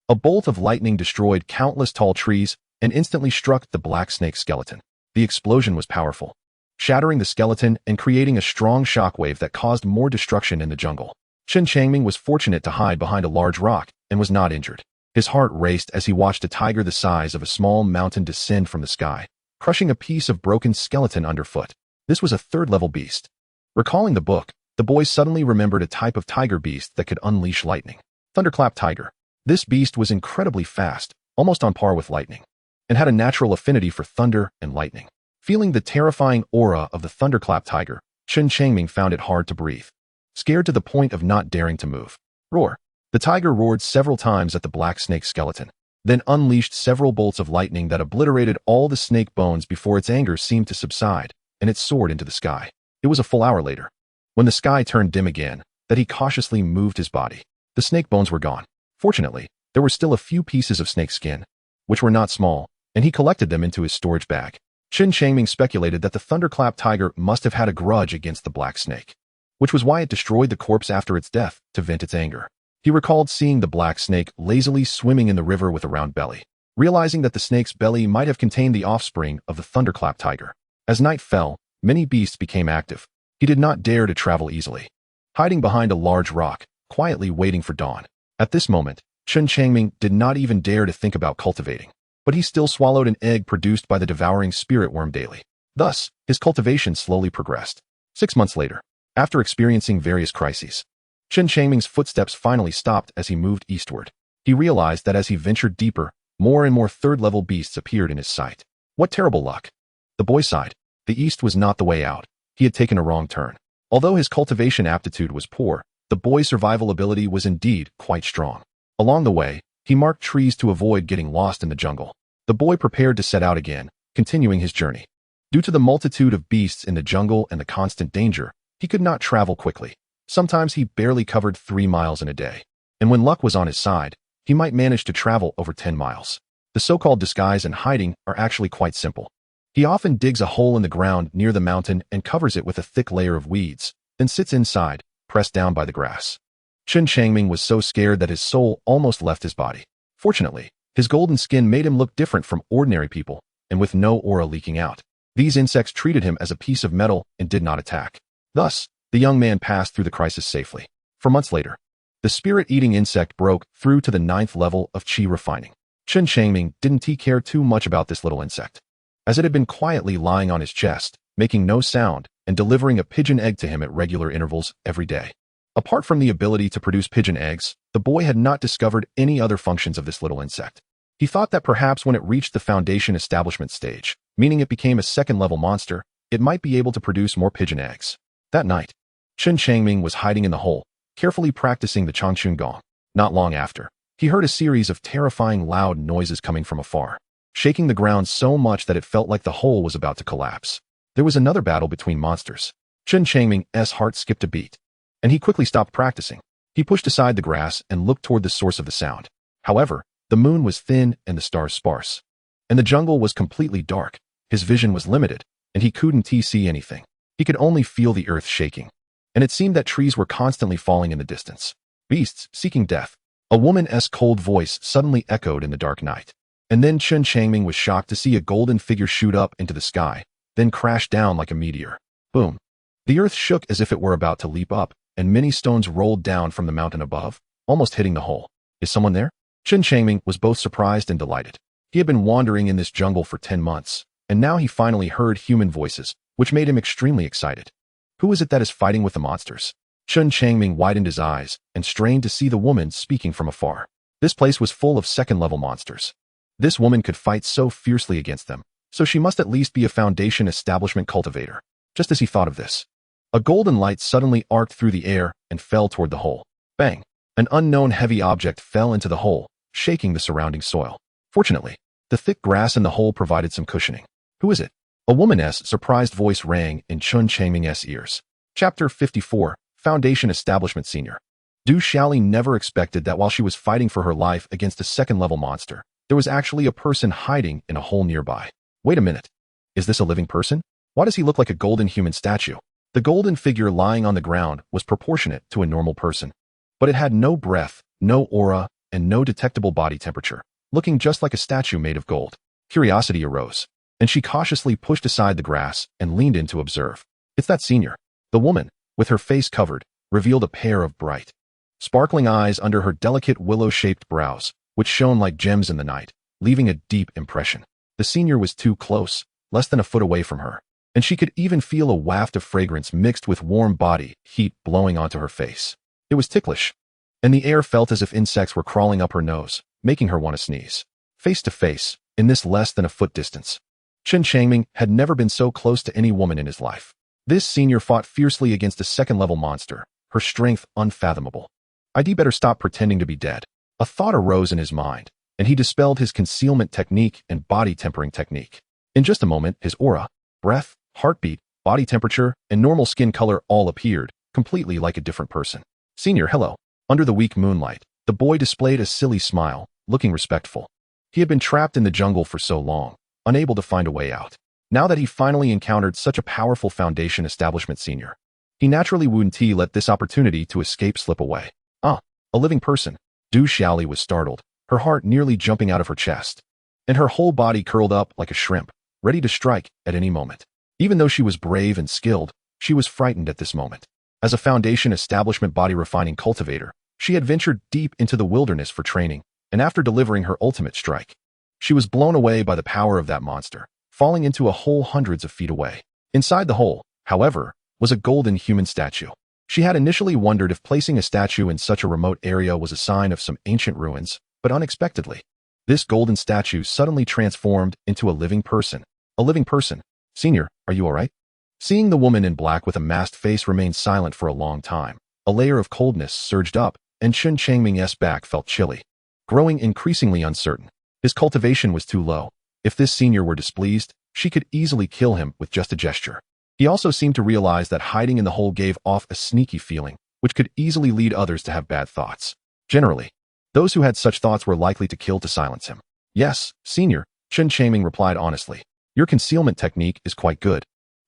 A bolt of lightning destroyed countless tall trees and instantly struck the black snake's skeleton. The explosion was powerful, shattering the skeleton and creating a strong shockwave that caused more destruction in the jungle. Chen Changming was fortunate to hide behind a large rock and was not injured. His heart raced as he watched a tiger the size of a small mountain descend from the sky, crushing a piece of broken skeleton underfoot. This was a third-level beast. Recalling the book, the boy suddenly remembered a type of tiger beast that could unleash lightning. Thunderclap tiger. This beast was incredibly fast, almost on par with lightning, and had a natural affinity for thunder and lightning. Feeling the terrifying aura of the thunderclap tiger, Chen Changming found it hard to breathe, scared to the point of not daring to move. Roar. The tiger roared several times at the black snake's skeleton, then unleashed several bolts of lightning that obliterated all the snake bones before its anger seemed to subside, and it soared into the sky. It was a full hour later, when the sky turned dim again, that he cautiously moved his body. The snake bones were gone. Fortunately, there were still a few pieces of snake skin, which were not small, and he collected them into his storage bag. Chen Changming speculated that the thunderclap tiger must have had a grudge against the black snake, which was why it destroyed the corpse after its death to vent its anger. He recalled seeing the black snake lazily swimming in the river with a round belly, realizing that the snake's belly might have contained the offspring of the thunderclap tiger. As night fell, many beasts became active. He did not dare to travel easily, hiding behind a large rock, quietly waiting for dawn. At this moment, Chen Changming did not even dare to think about cultivating, but he still swallowed an egg produced by the devouring spirit worm daily. Thus, his cultivation slowly progressed. 6 months later, after experiencing various crises, Chen Changming's footsteps finally stopped as he moved eastward. He realized that as he ventured deeper, more and more third-level beasts appeared in his sight. What terrible luck. The boy sighed. The east was not the way out. He had taken a wrong turn. Although his cultivation aptitude was poor, the boy's survival ability was indeed quite strong. Along the way, he marked trees to avoid getting lost in the jungle. The boy prepared to set out again, continuing his journey. Due to the multitude of beasts in the jungle and the constant danger, he could not travel quickly. Sometimes he barely covered 3 miles in a day. And when luck was on his side, he might manage to travel over 10 miles. The so-called disguise and hiding are actually quite simple. He often digs a hole in the ground near the mountain and covers it with a thick layer of weeds, then sits inside, pressed down by the grass. Chen Changming was so scared that his soul almost left his body. Fortunately, his golden skin made him look different from ordinary people, and with no aura leaking out. These insects treated him as a piece of metal and did not attack. Thus, the young man passed through the crisis safely. 4 months later, the spirit-eating insect broke through to the 9th level of qi refining. Chen Changming didn't care too much about this little insect, as it had been quietly lying on his chest, making no sound, and delivering a pigeon egg to him at regular intervals every day. Apart from the ability to produce pigeon eggs, the boy had not discovered any other functions of this little insect. He thought that perhaps when it reached the foundation establishment stage, meaning it became a 2nd-level monster, it might be able to produce more pigeon eggs. That night, Chen Changming was hiding in the hole, carefully practicing the Changchun Gong. Not long after, he heard a series of terrifying loud noises coming from afar, shaking the ground so much that it felt like the hole was about to collapse. There was another battle between monsters. Chen Changming's heart skipped a beat, and he quickly stopped practicing. He pushed aside the grass and looked toward the source of the sound. However, The moon was thin and the stars sparse. And the jungle was completely dark. His vision was limited, and he couldn't see anything. He could only feel the earth shaking. And it seemed that trees were constantly falling in the distance. Beasts seeking death. A woman's cold voice suddenly echoed in the dark night. And then Chen Changming was shocked to see a golden figure shoot up into the sky, then crash down like a meteor. Boom. The earth shook as if it were about to leap up, and many stones rolled down from the mountain above, almost hitting the hole. Is someone there? Chen Changming was both surprised and delighted. He had been wandering in this jungle for 10 months, and now he finally heard human voices, which made him extremely excited. Who is it that is fighting with the monsters? Chen Changming widened his eyes and strained to see the woman speaking from afar. This place was full of second-level monsters. This woman could fight so fiercely against them, so she must at least be a Foundation establishment cultivator. Just as he thought of this, a golden light suddenly arced through the air and fell toward the hole. Bang! An unknown heavy object fell into the hole, shaking the surrounding soil. Fortunately, the thick grass in the hole provided some cushioning. Who is it? A woman's surprised voice rang in Chen Changming's ears. Chapter 54, Foundation Establishment Senior. Zhu Xiaoli never expected that while she was fighting for her life against a second-level monster, there was actually a person hiding in a hole nearby. Wait a minute. Is this a living person? Why does he look like a golden human statue? The golden figure lying on the ground was proportionate to a normal person. But it had no breath, no aura, and no detectable body temperature, looking just like a statue made of gold. Curiosity arose, and she cautiously pushed aside the grass and leaned in to observe. It's that senior. The woman, with her face covered, revealed a pair of bright, sparkling eyes under her delicate willow-shaped brows, which shone like gems in the night, leaving a deep impression. The senior was too close, less than a foot away from her, and she could even feel a waft of fragrance mixed with warm body heat blowing onto her face. It was ticklish, and the air felt as if insects were crawling up her nose, making her want to sneeze. Face to face, in this less than a foot distance, Chen Changming had never been so close to any woman in his life. This senior fought fiercely against a second-level monster, her strength unfathomable. I'd better stop pretending to be dead. A thought arose in his mind, and he dispelled his concealment technique and body tempering technique. In just a moment, his aura, breath, heartbeat, body temperature, and normal skin color all appeared, completely like a different person. Senior, hello. Under the weak moonlight, the boy displayed a silly smile, looking respectful. He had been trapped in the jungle for so long, unable to find a way out. Now that he finally encountered such a powerful Foundation establishment senior, he naturally wouldn't let this opportunity to escape slip away. Ah, a living person. Zhu Xiaoli was startled, her heart nearly jumping out of her chest, and her whole body curled up like a shrimp, ready to strike at any moment. Even though she was brave and skilled, she was frightened at this moment. As a Foundation establishment body refining cultivator, she had ventured deep into the wilderness for training, and after delivering her ultimate strike, she was blown away by the power of that monster, falling into a hole hundreds of feet away. Inside the hole, however, was a golden human statue. She had initially wondered if placing a statue in such a remote area was a sign of some ancient ruins, but unexpectedly, this golden statue suddenly transformed into a living person. A living person. Senior, are you all right? Seeing the woman in black with a masked face remain silent for a long time, a layer of coldness surged up, and Chen Changming's back felt chilly, growing increasingly uncertain. His cultivation was too low. If this senior were displeased, she could easily kill him with just a gesture. He also seemed to realize that hiding in the hole gave off a sneaky feeling, which could easily lead others to have bad thoughts. Generally, those who had such thoughts were likely to kill to silence him. Yes, senior, Chen Changming replied honestly. Your concealment technique is quite good.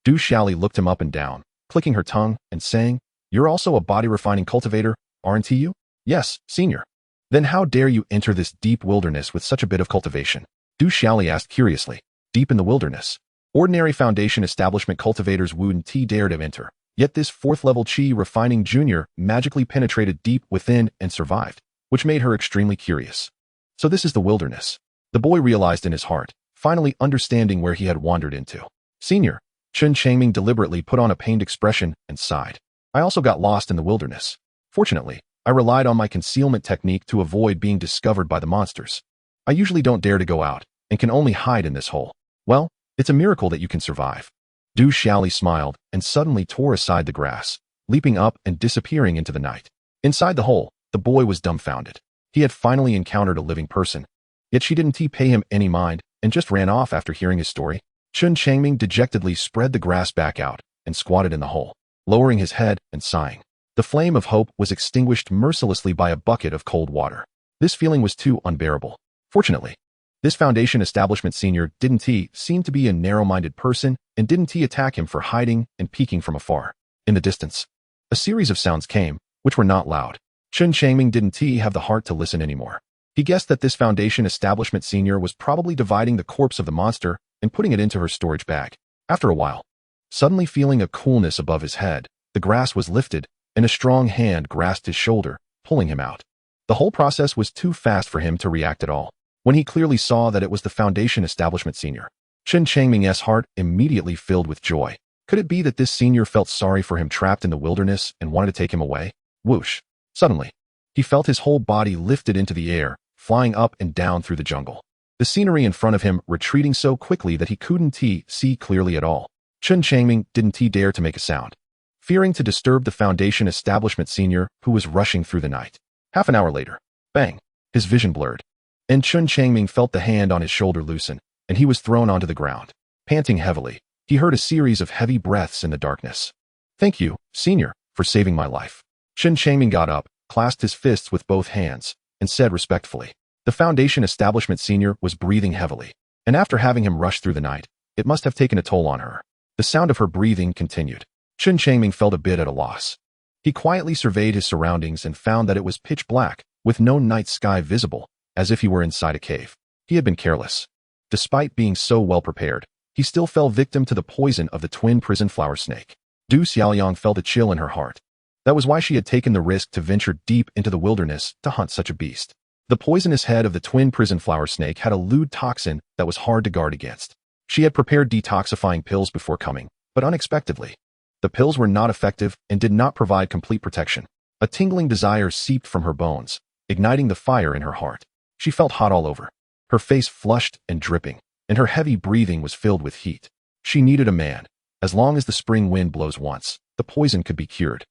Zhu Xiaoli looked him up and down, clicking her tongue and saying, You're also a body refining cultivator, aren't you? Yes, senior. Then how dare you enter this deep wilderness with such a bit of cultivation? Zhu Xiaoli asked curiously. Deep in the wilderness. Ordinary Foundation establishment cultivators wouldn't dare to enter, yet this fourth-level Qi refining junior magically penetrated deep within and survived, which made her extremely curious. So this is the wilderness. The boy realized in his heart, finally understanding where he had wandered into. Senior, Chen Changming deliberately put on a pained expression and sighed. I also got lost in the wilderness. Fortunately, I relied on my concealment technique to avoid being discovered by the monsters. I usually don't dare to go out and can only hide in this hole. Well, it's a miracle that you can survive. Zhu Xiaoli smiled and suddenly tore aside the grass, leaping up and disappearing into the night. Inside the hole, the boy was dumbfounded. He had finally encountered a living person, yet she didn't pay him any mind and just ran off after hearing his story. Chen Changming dejectedly spread the grass back out and squatted in the hole, lowering his head and sighing. The flame of hope was extinguished mercilessly by a bucket of cold water. This feeling was too unbearable. Fortunately, this Foundation establishment senior didn't he seem to be a narrow-minded person and didn't he attack him for hiding and peeking from afar. In the distance, a series of sounds came, which were not loud. Chen Changming didn't he have the heart to listen anymore. He guessed that this Foundation establishment senior was probably dividing the corpse of the monster and putting it into her storage bag. After a while, suddenly feeling a coolness above his head, the grass was lifted and a strong hand grasped his shoulder, pulling him out. The whole process was too fast for him to react at all. When he clearly saw that it was the Foundation establishment senior, Chen Changming's heart immediately filled with joy. Could it be that this senior felt sorry for him trapped in the wilderness and wanted to take him away? Whoosh! Suddenly, he felt his whole body lifted into the air, flying up and down through the jungle. The scenery in front of him retreating so quickly that he couldn't see clearly at all. Chen Changming didn't dare to make a sound, fearing to disturb the Foundation establishment senior who was rushing through the night. Half an hour later, bang! His vision blurred, and Chen Changming felt the hand on his shoulder loosen, and he was thrown onto the ground. Panting heavily, he heard a series of heavy breaths in the darkness. "Thank you, senior, for saving my life." Chen Changming got up, clasped his fists with both hands, and said respectfully. The Foundation establishment senior was breathing heavily, and after having him rush through the night, it must have taken a toll on her. The sound of her breathing continued. Chen Changming felt a bit at a loss. He quietly surveyed his surroundings and found that it was pitch black, with no night sky visible, as if he were inside a cave. He had been careless. Despite being so well prepared, he still fell victim to the poison of the twin prison flower snake. Du Xiaoliang felt a chill in her heart. That was why she had taken the risk to venture deep into the wilderness to hunt such a beast. The poisonous head of the twin prison flower snake had a lewd toxin that was hard to guard against. She had prepared detoxifying pills before coming, but unexpectedly, the pills were not effective and did not provide complete protection. A tingling desire seeped from her bones, igniting the fire in her heart. She felt hot all over, her face flushed and dripping, and her heavy breathing was filled with heat. She needed a man. As long as the spring wind blows once, the poison could be cured.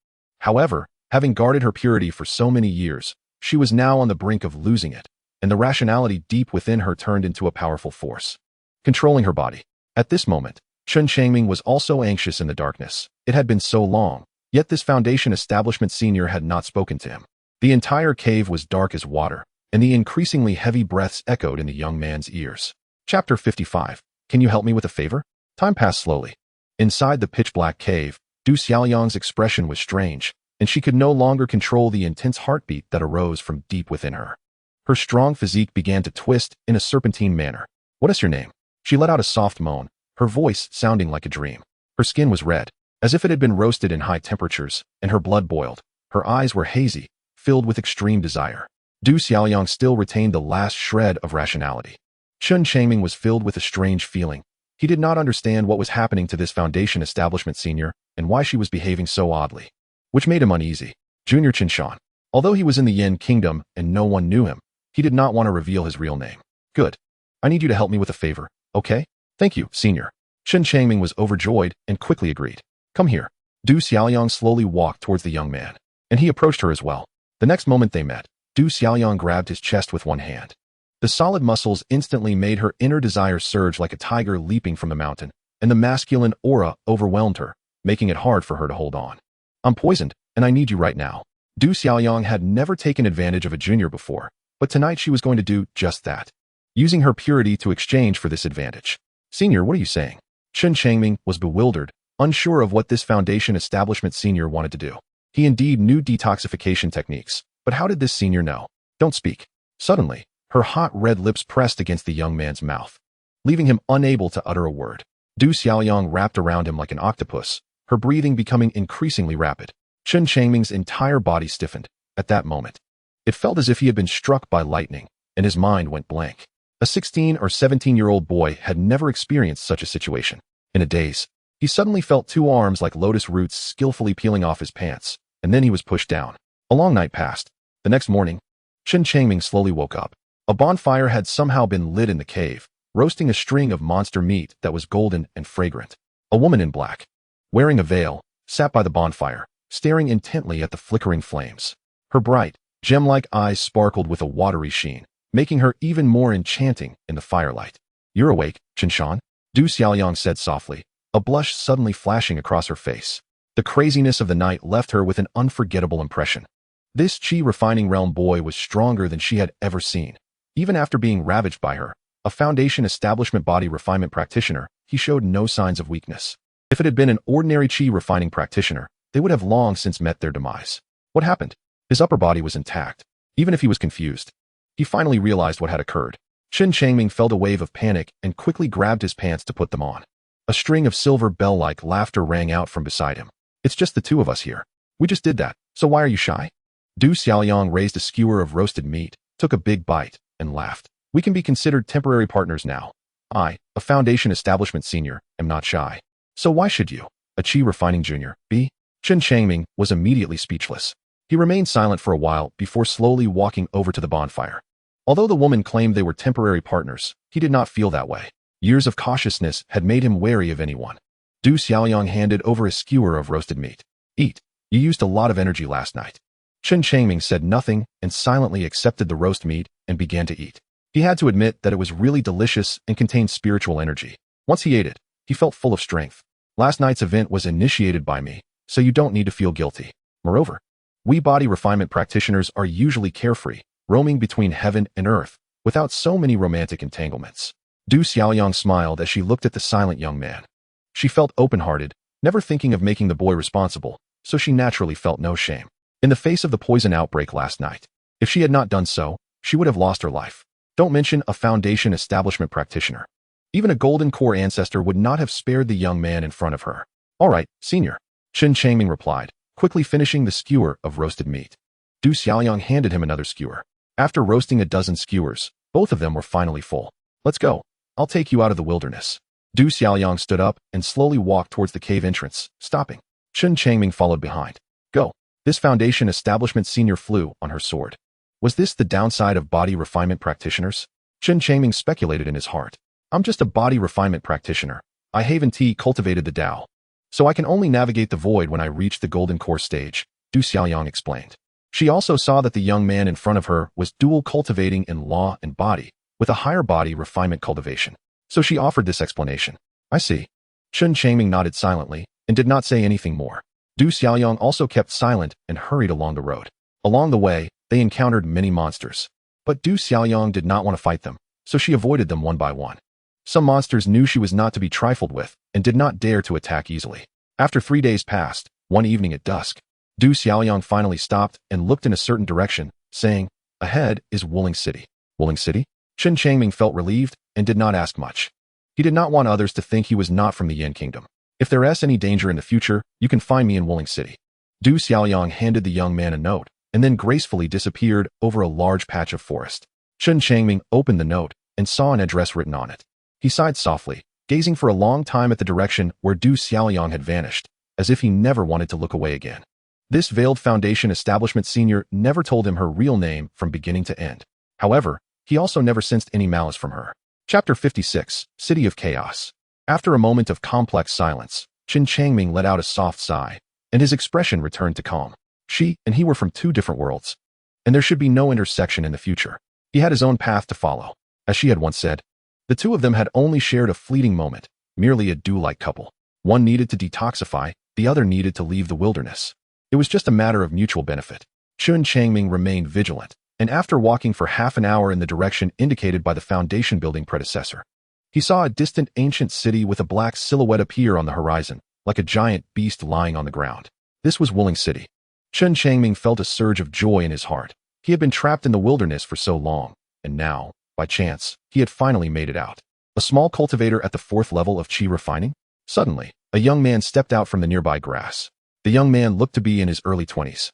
However, having guarded her purity for so many years, she was now on the brink of losing it, and the rationality deep within her turned into a powerful force, controlling her body. At this moment, Chen Changming was also anxious in the darkness. It had been so long, yet this Foundation establishment senior had not spoken to him. The entire cave was dark as water, and the increasingly heavy breaths echoed in the young man's ears. Chapter 55. Can you help me with a favor? Time passed slowly. Inside the pitch-black cave, Du Xiaoliang's expression was strange, and she could no longer control the intense heartbeat that arose from deep within her. Her strong physique began to twist in a serpentine manner. "What is your name?" She let out a soft moan, her voice sounding like a dream. Her skin was red, as if it had been roasted in high temperatures, and her blood boiled. Her eyes were hazy, filled with extreme desire. Du Xiaoliang still retained the last shred of rationality. Chen Changming was filled with a strange feeling. He did not understand what was happening to this Foundation establishment senior and why she was behaving so oddly, which made him uneasy. Junior Qinshan. Although he was in the Yin Kingdom and no one knew him, he did not want to reveal his real name. "Good. I need you to help me with a favor, okay?" "Thank you, senior." Chen Changming was overjoyed and quickly agreed. "Come here." Du Xiaoliang slowly walked towards the young man, and he approached her as well. The next moment they met, Du Xiaoliang grabbed his chest with one hand. The solid muscles instantly made her inner desire surge like a tiger leaping from the mountain, and the masculine aura overwhelmed her, making it hard for her to hold on. "I'm poisoned, and I need you right now." Du Xiaoliang had never taken advantage of a junior before, but tonight she was going to do just that, using her purity to exchange for this advantage. "Senior, what are you saying?" Chen Changming was bewildered, unsure of what this Foundation establishment senior wanted to do. He indeed knew detoxification techniques, but how did this senior know? "Don't speak." Suddenly, her hot red lips pressed against the young man's mouth, leaving him unable to utter a word. Du Xiaoliang wrapped around him like an octopus, her breathing becoming increasingly rapid. Chen Changming's entire body stiffened. At that moment, it felt as if he had been struck by lightning, and his mind went blank. A 16 or 17-year-old boy had never experienced such a situation. In a daze, he suddenly felt two arms like lotus roots skillfully peeling off his pants, and then he was pushed down. A long night passed. The next morning, Chen Changming slowly woke up. A bonfire had somehow been lit in the cave, roasting a string of monster meat that was golden and fragrant. A woman in black, wearing a veil, sat by the bonfire, staring intently at the flickering flames. Her bright, gem-like eyes sparkled with a watery sheen, making her even more enchanting in the firelight. "You're awake, Qinshan," Du Xiaoliang said softly, a blush suddenly flashing across her face. The craziness of the night left her with an unforgettable impression. This chi-refining realm boy was stronger than she had ever seen. Even after being ravaged by her, a Foundation establishment body refinement practitioner, he showed no signs of weakness. If it had been an ordinary chi refining practitioner, they would have long since met their demise. What happened? His upper body was intact. Even if he was confused, he finally realized what had occurred. Chen Changming felt a wave of panic and quickly grabbed his pants to put them on. A string of silver bell-like laughter rang out from beside him. It's just the two of us here. We just did that, so why are you shy? Du Xiaoliang raised a skewer of roasted meat, took a big bite, and laughed. We can be considered temporary partners now. I, a Foundation establishment senior, am not shy. So why should you, a chi refining junior, be? Chen Changming was immediately speechless. He remained silent for a while before slowly walking over to the bonfire. Although the woman claimed they were temporary partners, he did not feel that way. Years of cautiousness had made him wary of anyone. Du Xiaoliang handed over a skewer of roasted meat. Eat. You used a lot of energy last night. Chen Changming said nothing and silently accepted the roast meat and began to eat. He had to admit that it was really delicious and contained spiritual energy. Once he ate it, he felt full of strength. Last night's event was initiated by me, so you don't need to feel guilty. Moreover, we body refinement practitioners are usually carefree, roaming between heaven and earth, without so many romantic entanglements. Du Xiaoliang smiled as she looked at the silent young man. She felt open-hearted, never thinking of making the boy responsible, so she naturally felt no shame. In the face of the poison outbreak last night, if she had not done so, she would have lost her life. Don't mention a Foundation establishment practitioner. Even a Golden Core ancestor would not have spared the young man in front of her. All right, senior, Chen Changming replied, quickly finishing the skewer of roasted meat. Du Xiaoliang handed him another skewer. After roasting a dozen skewers, both of them were finally full. Let's go. I'll take you out of the wilderness. Du Xiaoliang stood up and slowly walked towards the cave entrance, stopping. Chen Changming followed behind. Go. This Foundation establishment senior flew on her sword. Was this the downside of body refinement practitioners? Chen Changming speculated in his heart. I'm just a body refinement practitioner. I haven't cultivated the Tao, so I can only navigate the void when I reach the Golden Core stage, Du Xiaoliang explained. She also saw that the young man in front of her was dual cultivating in law and body, with a higher body refinement cultivation. So she offered this explanation. I see. Chen Changming nodded silently and did not say anything more. Du Xiaoliang also kept silent and hurried along the road. Along the way, they encountered many monsters. But Du Xiaoliang did not want to fight them, so she avoided them one by one. Some monsters knew she was not to be trifled with and did not dare to attack easily. After 3 days passed, one evening at dusk, Du Xiaoliang finally stopped and looked in a certain direction, saying, ahead is Wuling City. Wuling City? Chen Changming felt relieved and did not ask much. He did not want others to think he was not from the Yin Kingdom. If there is any danger in the future, you can find me in Wuling City. Du Xiaoliang handed the young man a note and then gracefully disappeared over a large patch of forest. Chen Changming opened the note and saw an address written on it. He sighed softly, gazing for a long time at the direction where Du Xiaoliang had vanished, as if he never wanted to look away again. This veiled Foundation establishment senior never told him her real name from beginning to end. However, he also never sensed any malice from her. Chapter 56, City of Chaos. After a moment of complex silence, Chen Changming let out a soft sigh, and his expression returned to calm. She and he were from two different worlds, and there should be no intersection in the future. He had his own path to follow. As she had once said, the two of them had only shared a fleeting moment, merely a dew-like couple. One needed to detoxify, the other needed to leave the wilderness. It was just a matter of mutual benefit. Chen Changming remained vigilant, and after walking for half an hour in the direction indicated by the Foundation building predecessor, he saw a distant ancient city with a black silhouette appear on the horizon, like a giant beast lying on the ground. This was Wuling City. Chen Changming felt a surge of joy in his heart. He had been trapped in the wilderness for so long, and now, by chance, he had finally made it out. A small cultivator at the 4th level of chi refining? Suddenly, a young man stepped out from the nearby grass. The young man looked to be in his early 20s,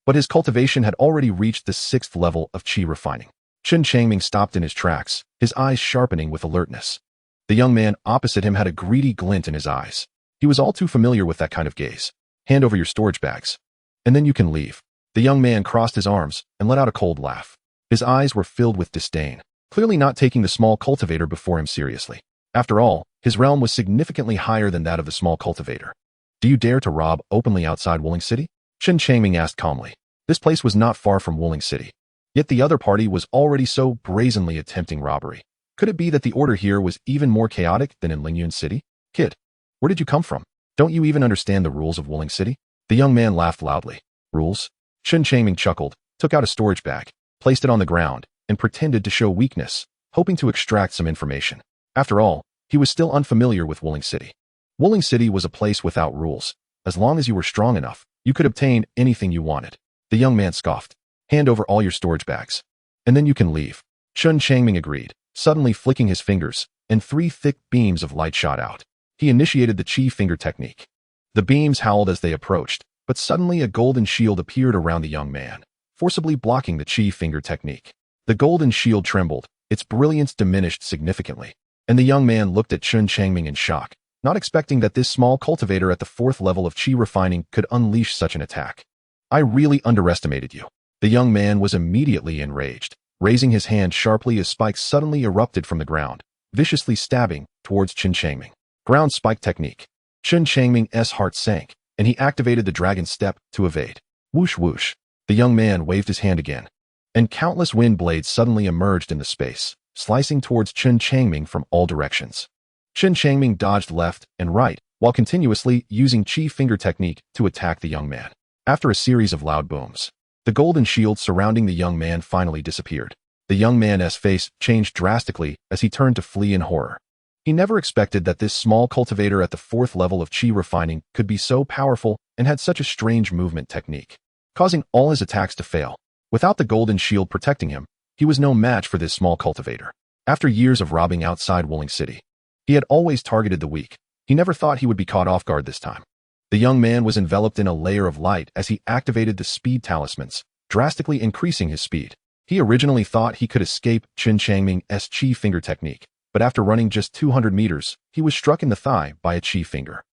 but his cultivation had already reached the 6th level of chi refining. Chen Changming stopped in his tracks, his eyes sharpening with alertness. The young man opposite him had a greedy glint in his eyes. He was all too familiar with that kind of gaze. Hand over your storage bags, and then you can leave. The young man crossed his arms and let out a cold laugh. His eyes were filled with disdain, clearly not taking the small cultivator before him seriously. After all, his realm was significantly higher than that of the small cultivator. Do you dare to rob openly outside Wuling City? Chen Changming asked calmly. This place was not far from Wuling City, yet the other party was already so brazenly attempting robbery. Could it be that the order here was even more chaotic than in Lingxiao City? Kid, where did you come from? Don't you even understand the rules of Wuling City? The young man laughed loudly. Rules? Chen Changming chuckled, took out a storage bag, placed it on the ground, and pretended to show weakness, hoping to extract some information. After all, he was still unfamiliar with Wuling City. Wuling City was a place without rules. As long as you were strong enough, you could obtain anything you wanted. The young man scoffed. Hand over all your storage bags. And then you can leave. Chen Changming agreed, suddenly flicking his fingers, and 3 thick beams of light shot out. He initiated the chi finger technique. The beams howled as they approached, but suddenly a golden shield appeared around the young man, forcibly blocking the chi finger technique. The golden shield trembled, its brilliance diminished significantly, and the young man looked at Chen Changming in shock, not expecting that this small cultivator at the 4th level of chi refining could unleash such an attack. I really underestimated you. The young man was immediately enraged, raising his hand sharply as spikes suddenly erupted from the ground, viciously stabbing towards Chen Changming. Ground spike technique. Chen Changming's heart sank, and he activated the dragon step to evade. Whoosh whoosh. The young man waved his hand again, and countless wind blades suddenly emerged in the space, slicing towards Chen Changming from all directions. Chen Changming dodged left and right, while continuously using chi finger technique to attack the young man. After a series of loud booms, the golden shield surrounding the young man finally disappeared. The young man's face changed drastically as he turned to flee in horror. He never expected that this small cultivator at the 4th level of chi refining could be so powerful and had such a strange movement technique, causing all his attacks to fail. Without the golden shield protecting him, he was no match for this small cultivator. After years of robbing outside Wuling City, he had always targeted the weak. He never thought he would be caught off guard this time. The young man was enveloped in a layer of light as he activated the speed talismans, drastically increasing his speed. He originally thought he could escape Chen Changming's chi finger technique, but after running just 200 meters, he was struck in the thigh by a chi finger.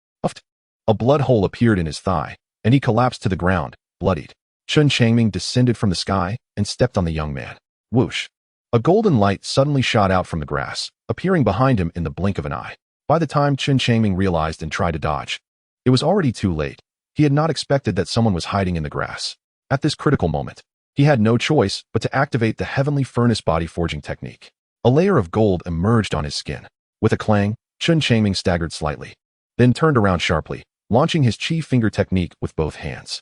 A blood hole appeared in his thigh, and he collapsed to the ground, bloodied. Chen Changming descended from the sky and stepped on the young man. Whoosh! A golden light suddenly shot out from the grass, appearing behind him in the blink of an eye. By the time Chen Changming realized and tried to dodge, it was already too late. He had not expected that someone was hiding in the grass. At this critical moment, he had no choice but to activate the heavenly furnace body forging technique. A layer of gold emerged on his skin. With a clang, Chen Changming staggered slightly, then turned around sharply, launching his chi finger technique with both hands.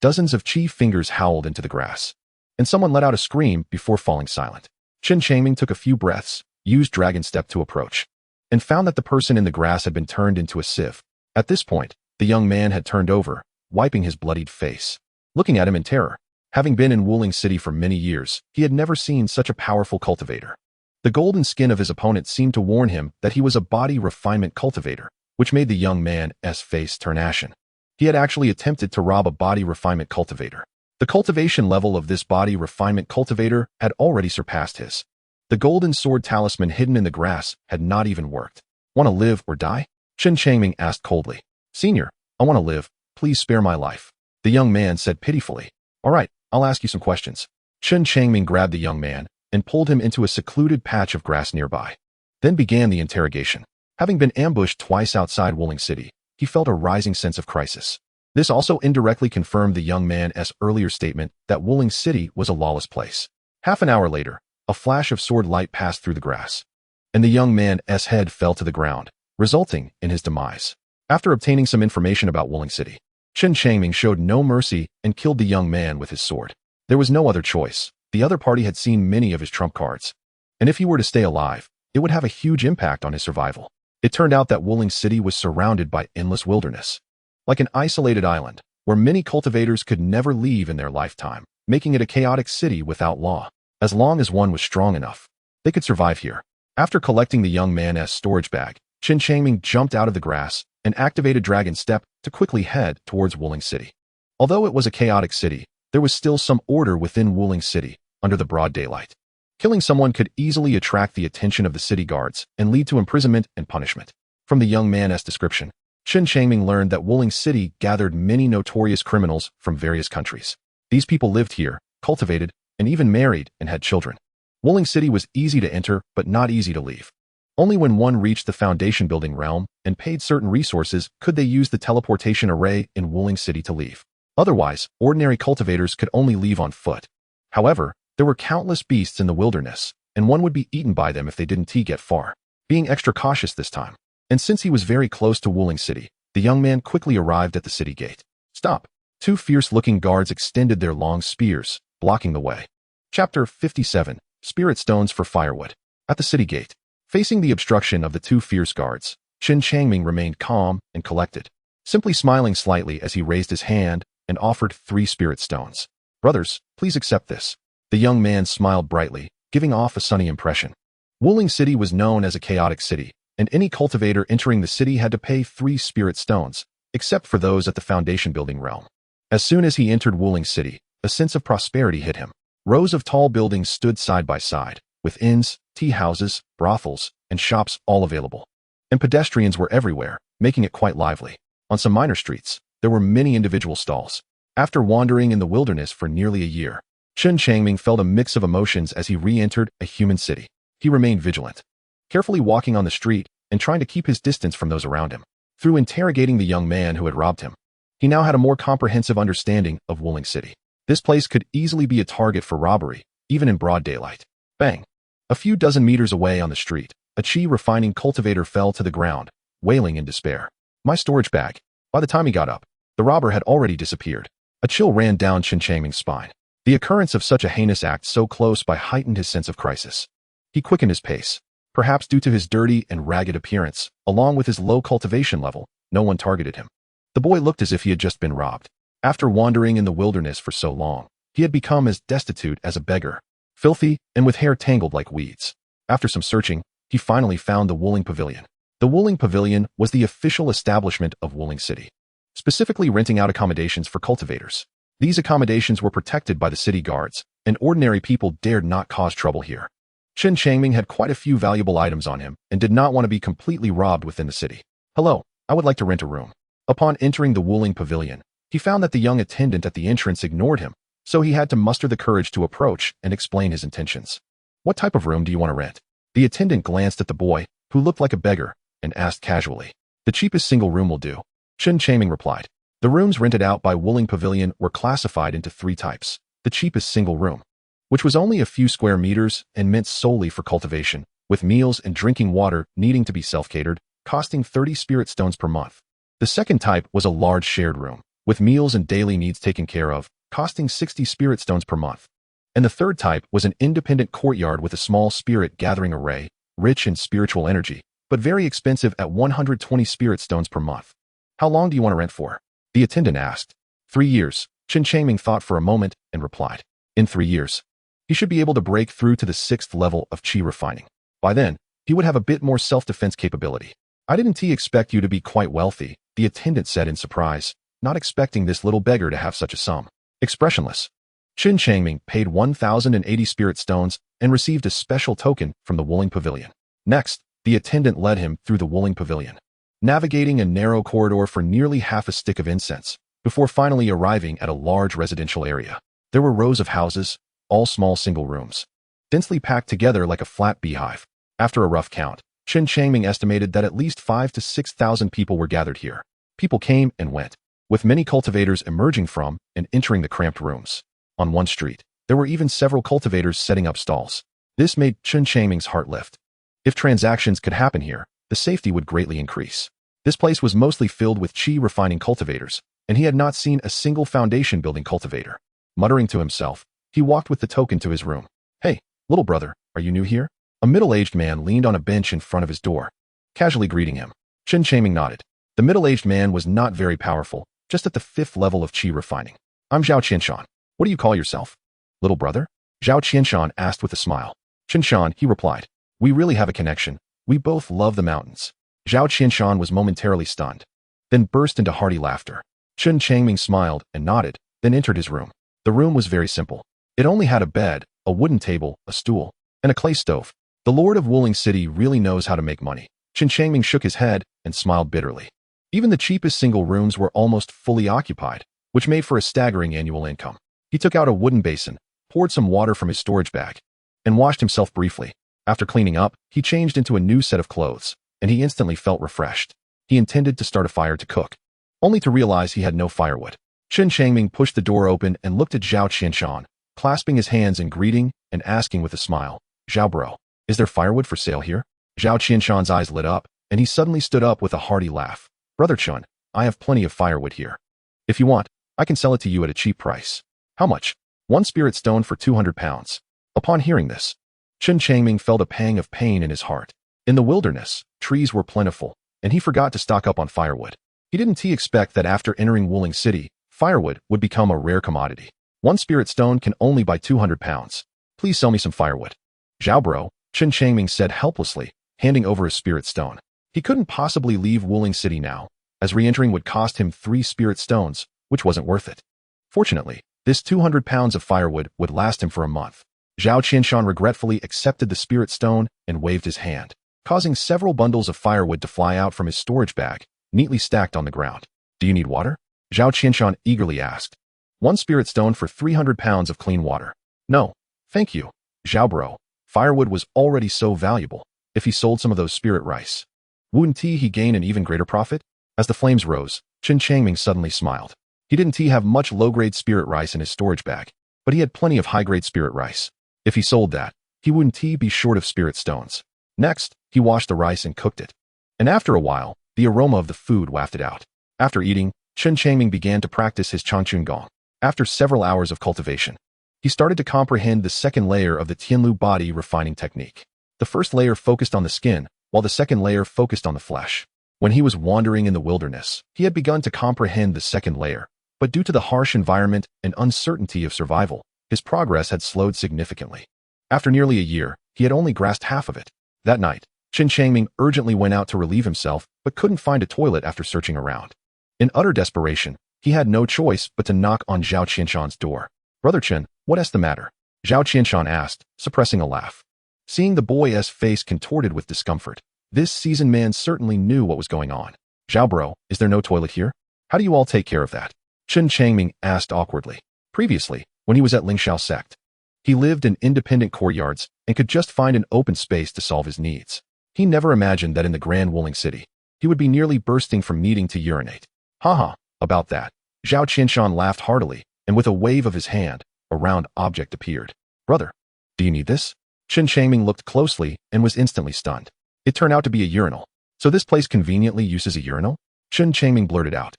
Dozens of chi fingers howled into the grass, and someone let out a scream before falling silent. Chen Changming took a few breaths, used dragon step to approach, and found that the person in the grass had been turned into a sieve. At this point, the young man had turned over, wiping his bloodied face, looking at him in terror. Having been in Wuling City for many years, he had never seen such a powerful cultivator. The golden skin of his opponent seemed to warn him that he was a body refinement cultivator, which made the young man's face turn ashen. He had actually attempted to rob a body refinement cultivator. The cultivation level of this body refinement cultivator had already surpassed his. The golden sword talisman hidden in the grass had not even worked. Want to live or die? Chen Changming asked coldly. Senior, I want to live. Please spare my life. The young man said pitifully. All right, I'll ask you some questions. Chen Changming grabbed the young man and pulled him into a secluded patch of grass nearby. Then began the interrogation. Having been ambushed twice outside Wuling City, he felt a rising sense of crisis. This also indirectly confirmed the young man's earlier statement that Wuling City was a lawless place. Half an hour later, a flash of sword light passed through the grass, and the young man's head fell to the ground, resulting in his demise. After obtaining some information about Wuling City, Chen Changming showed no mercy and killed the young man with his sword. There was no other choice. The other party had seen many of his trump cards, and if he were to stay alive, it would have a huge impact on his survival. It turned out that Wuling City was surrounded by endless wilderness, like an isolated island, where many cultivators could never leave in their lifetime, making it a chaotic city without law. As long as one was strong enough, they could survive here. After collecting the young man's storage bag, Chen Changming jumped out of the grass and activated Dragon Step to quickly head towards Wuling City. Although it was a chaotic city, there was still some order within Wuling City under the broad daylight. Killing someone could easily attract the attention of the city guards and lead to imprisonment and punishment. From the young man's description, Chen Changming learned that Wuling City gathered many notorious criminals from various countries. These people lived here, cultivated, and even married and had children. Wuling City was easy to enter but not easy to leave. Only when one reached the foundation building realm and paid certain resources could they use the teleportation array in Wuling City to leave. Otherwise, ordinary cultivators could only leave on foot. However, there were countless beasts in the wilderness, and one would be eaten by them if they didn't get far. Being extra cautious this time, and since he was very close to Wuling City, the young man quickly arrived at the city gate. Stop! 2 fierce-looking guards extended their long spears, blocking the way. Chapter 57. Spirit Stones for Firewood. At the city gate, facing the obstruction of the two fierce guards, Chen Changming remained calm and collected, simply smiling slightly as he raised his hand and offered 3 spirit stones. Brothers, please accept this. The young man smiled brightly, giving off a sunny impression. Wuling City was known as a chaotic city, and any cultivator entering the city had to pay 3 spirit stones, except for those at the foundation building realm. As soon as he entered Wuling City, a sense of prosperity hit him. Rows of tall buildings stood side by side, with inns, tea houses, brothels, and shops all available. And pedestrians were everywhere, making it quite lively. On some minor streets, there were many individual stalls. After wandering in the wilderness for nearly a year, Chen Changming felt a mix of emotions as he re-entered a human city. He remained vigilant, carefully walking on the street and trying to keep his distance from those around him. Through interrogating the young man who had robbed him, he now had a more comprehensive understanding of Wuling City. This place could easily be a target for robbery, even in broad daylight. Bang! A few dozen meters away on the street, a chi refining cultivator fell to the ground, wailing in despair. My storage bag. By the time he got up, the robber had already disappeared. A chill ran down Chen Changming's spine. The occurrence of such a heinous act so close by heightened his sense of crisis. He quickened his pace. Perhaps due to his dirty and ragged appearance, along with his low cultivation level, no one targeted him. The boy looked as if he had just been robbed. After wandering in the wilderness for so long, he had become as destitute as a beggar, filthy and with hair tangled like weeds. After some searching, he finally found the Wuling Pavilion. The Wuling Pavilion was the official establishment of Wuling City, specifically renting out accommodations for cultivators. These accommodations were protected by the city guards, and ordinary people dared not cause trouble here. Chen Changming had quite a few valuable items on him and did not want to be completely robbed within the city. Hello, I would like to rent a room. Upon entering the Wuling Pavilion, he found that the young attendant at the entrance ignored him, so he had to muster the courage to approach and explain his intentions. What type of room do you want to rent? The attendant glanced at the boy, who looked like a beggar, and asked casually. The cheapest single room will do. Chen Changming replied. The rooms rented out by Wuling Pavilion were classified into 3 types. The cheapest single room, which was only a few square meters and meant solely for cultivation, with meals and drinking water needing to be self-catered, costing 30 spirit stones per month. The second type was a large shared room, with meals and daily needs taken care of, costing 60 spirit stones per month. And the third type was an independent courtyard with a small spirit gathering array, rich in spiritual energy, but very expensive at 120 spirit stones per month. How long do you want to rent for? The attendant asked. 3 years. Chen Changming thought for a moment and replied. In 3 years, he should be able to break through to the 6th level of chi refining. By then, he would have a bit more self-defense capability. I didn't expect you to be quite wealthy, the attendant said in surprise, not expecting this little beggar to have such a sum. Expressionless, Chen Changming paid 1,080 spirit stones and received a special token from the Wuling Pavilion. Next, the attendant led him through the Wuling Pavilion, navigating a narrow corridor for nearly half a stick of incense, before finally arriving at a large residential area. There were rows of houses, all small single rooms, densely packed together like a flat beehive. After a rough count, Chen Changming estimated that at least 5,000 to 6,000 people were gathered here. People came and went, with many cultivators emerging from and entering the cramped rooms. On one street, there were even several cultivators setting up stalls. This made Chen Changming's heart lift. If transactions could happen here, the safety would greatly increase. This place was mostly filled with chi refining cultivators, and he had not seen a single foundation building cultivator. Muttering to himself, he walked with the token to his room. Hey, little brother, are you new here? A middle-aged man leaned on a bench in front of his door, casually greeting him. Chen Changming nodded. The middle-aged man was not very powerful, just at the 5th level of chi refining. I'm Zhao Qianshan. What do you call yourself? Little brother? Zhao Qianshan asked with a smile. Qianshan, he replied. We really have a connection. We both love the mountains. Zhao Qianshan was momentarily stunned, then burst into hearty laughter. Chen Changming smiled and nodded, then entered his room. The room was very simple. It only had a bed, a wooden table, a stool, and a clay stove. The Lord of Wuling City really knows how to make money. Chen Changming shook his head and smiled bitterly. Even the cheapest single rooms were almost fully occupied, which made for a staggering annual income. He took out a wooden basin, poured some water from his storage bag, and washed himself briefly. After cleaning up, he changed into a new set of clothes, and he instantly felt refreshed. He intended to start a fire to cook, only to realize he had no firewood. Chen Changming pushed the door open and looked at Zhao Qianshan, clasping his hands in greeting and asking with a smile, Zhao bro, is there firewood for sale here? Zhao Qianshan's eyes lit up, and he suddenly stood up with a hearty laugh. Brother Chen, I have plenty of firewood here. If you want, I can sell it to you at a cheap price. How much? 1 spirit stone for 200 pounds. Upon hearing this, Chen Changming felt a pang of pain in his heart. In the wilderness, trees were plentiful, and he forgot to stock up on firewood. He didn't expect that after entering Wuling City, firewood would become a rare commodity. 1 spirit stone can only buy 200 pounds. Please sell me some firewood. Zhao bro, Chen Changming said helplessly, handing over his spirit stone. He couldn't possibly leave Wuling City now, as re-entering would cost him 3 spirit stones, which wasn't worth it. Fortunately, this 200 pounds of firewood would last him for a month. Zhao Qianshan regretfully accepted the spirit stone and waved his hand, causing several bundles of firewood to fly out from his storage bag, neatly stacked on the ground. Do you need water? Zhao Qianshan eagerly asked. 1 spirit stone for 300 pounds of clean water. No, thank you, Zhao bro. Firewood was already so valuable. If he sold some of those spirit rice, wouldn't he gain an even greater profit? As the flames rose, Chen Changming suddenly smiled. He didn't have much low-grade spirit rice in his storage bag, but he had plenty of high-grade spirit rice. If he sold that, he wouldn't be short of spirit stones. Next, he washed the rice and cooked it. And after a while, the aroma of the food wafted out. After eating, Chen Changming began to practice his Changchun Gong. After several hours of cultivation, he started to comprehend the second layer of the Tianlu body refining technique. The first layer focused on the skin, while the second layer focused on the flesh. When he was wandering in the wilderness, he had begun to comprehend the second layer, but due to the harsh environment and uncertainty of survival, his progress had slowed significantly. After nearly a year, he had only grasped half of it. That night, Chen Changming urgently went out to relieve himself, but couldn't find a toilet after searching around. In utter desperation, he had no choice but to knock on Zhao Qianshan's door. Brother Chen, what's the matter? Zhao Qianshan asked, suppressing a laugh. Seeing the boy's face contorted with discomfort, this seasoned man certainly knew what was going on. Zhao bro, is there no toilet here? How do you all take care of that? Chen Changming asked awkwardly. Previously, when he was at Lingxiao sect, he lived in independent courtyards and could just find an open space to solve his needs. He never imagined that in the Grand Wuling City, he would be nearly bursting from needing to urinate. Haha, about that. Zhao Qianshan laughed heartily, and with a wave of his hand, a round object appeared. Brother, do you need this? Chen Changming looked closely and was instantly stunned. It turned out to be a urinal. So this place conveniently uses a urinal? Chen Changming blurted out,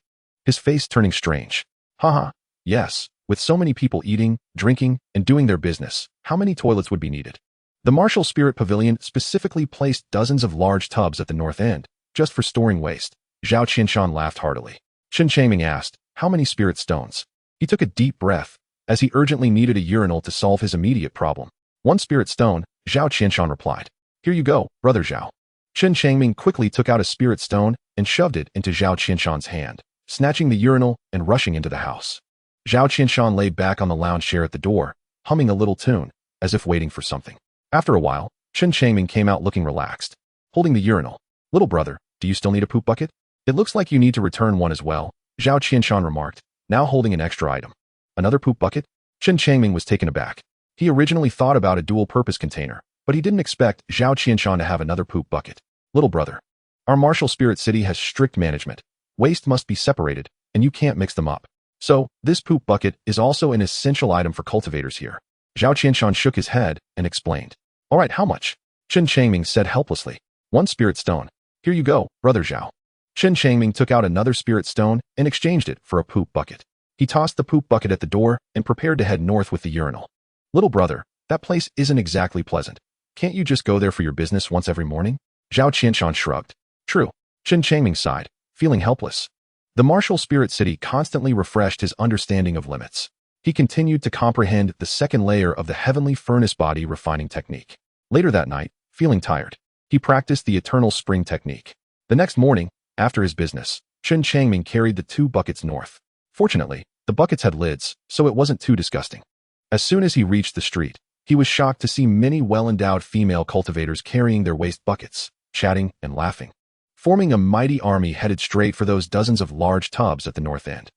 his face turning strange. Haha, yes, with so many people eating, drinking, and doing their business, how many toilets would be needed? The Martial Spirit Pavilion specifically placed dozens of large tubs at the north end, just for storing waste. Zhao Qianshan laughed heartily. Chen Changming asked, how many spirit stones? He took a deep breath, as he urgently needed a urinal to solve his immediate problem. 1 spirit stone, Zhao Qianshan replied. Here you go, brother Zhao. Chen Changming quickly took out a spirit stone and shoved it into Zhao Qianshan's hand, snatching the urinal and rushing into the house. Zhao Qianshan lay back on the lounge chair at the door, humming a little tune, as if waiting for something. After a while, Chen Changming came out looking relaxed, holding the urinal. Little brother, do you still need a poop bucket? It looks like you need to return one as well, Zhao Qianshan remarked, now holding an extra item. Another poop bucket? Chen Changming was taken aback. He originally thought about a dual-purpose container, but he didn't expect Zhao Qianshan to have another poop bucket. Little brother, our martial spirit city has strict management. Waste must be separated, and you can't mix them up. So, this poop bucket is also an essential item for cultivators here. Zhao Qianshan shook his head and explained. All right, how much? Chen Changming said helplessly. 1 spirit stone. Here you go, brother Zhao. Chen Changming took out another spirit stone and exchanged it for a poop bucket. He tossed the poop bucket at the door and prepared to head north with the urinal. Little brother, that place isn't exactly pleasant. Can't you just go there for your business once every morning? Zhao Qianshan shrugged. True. Chen Changming sighed, feeling helpless. The martial spirit city constantly refreshed his understanding of limits. He continued to comprehend the second layer of the heavenly furnace body refining technique. Later that night, feeling tired, he practiced the eternal spring technique. The next morning, after his business, Chen Changming carried the 2 buckets north. Fortunately, the buckets had lids, so it wasn't too disgusting. As soon as he reached the street, he was shocked to see many well-endowed female cultivators carrying their waste buckets, chatting and laughing, forming a mighty army headed straight for those dozens of large tubs at the north end.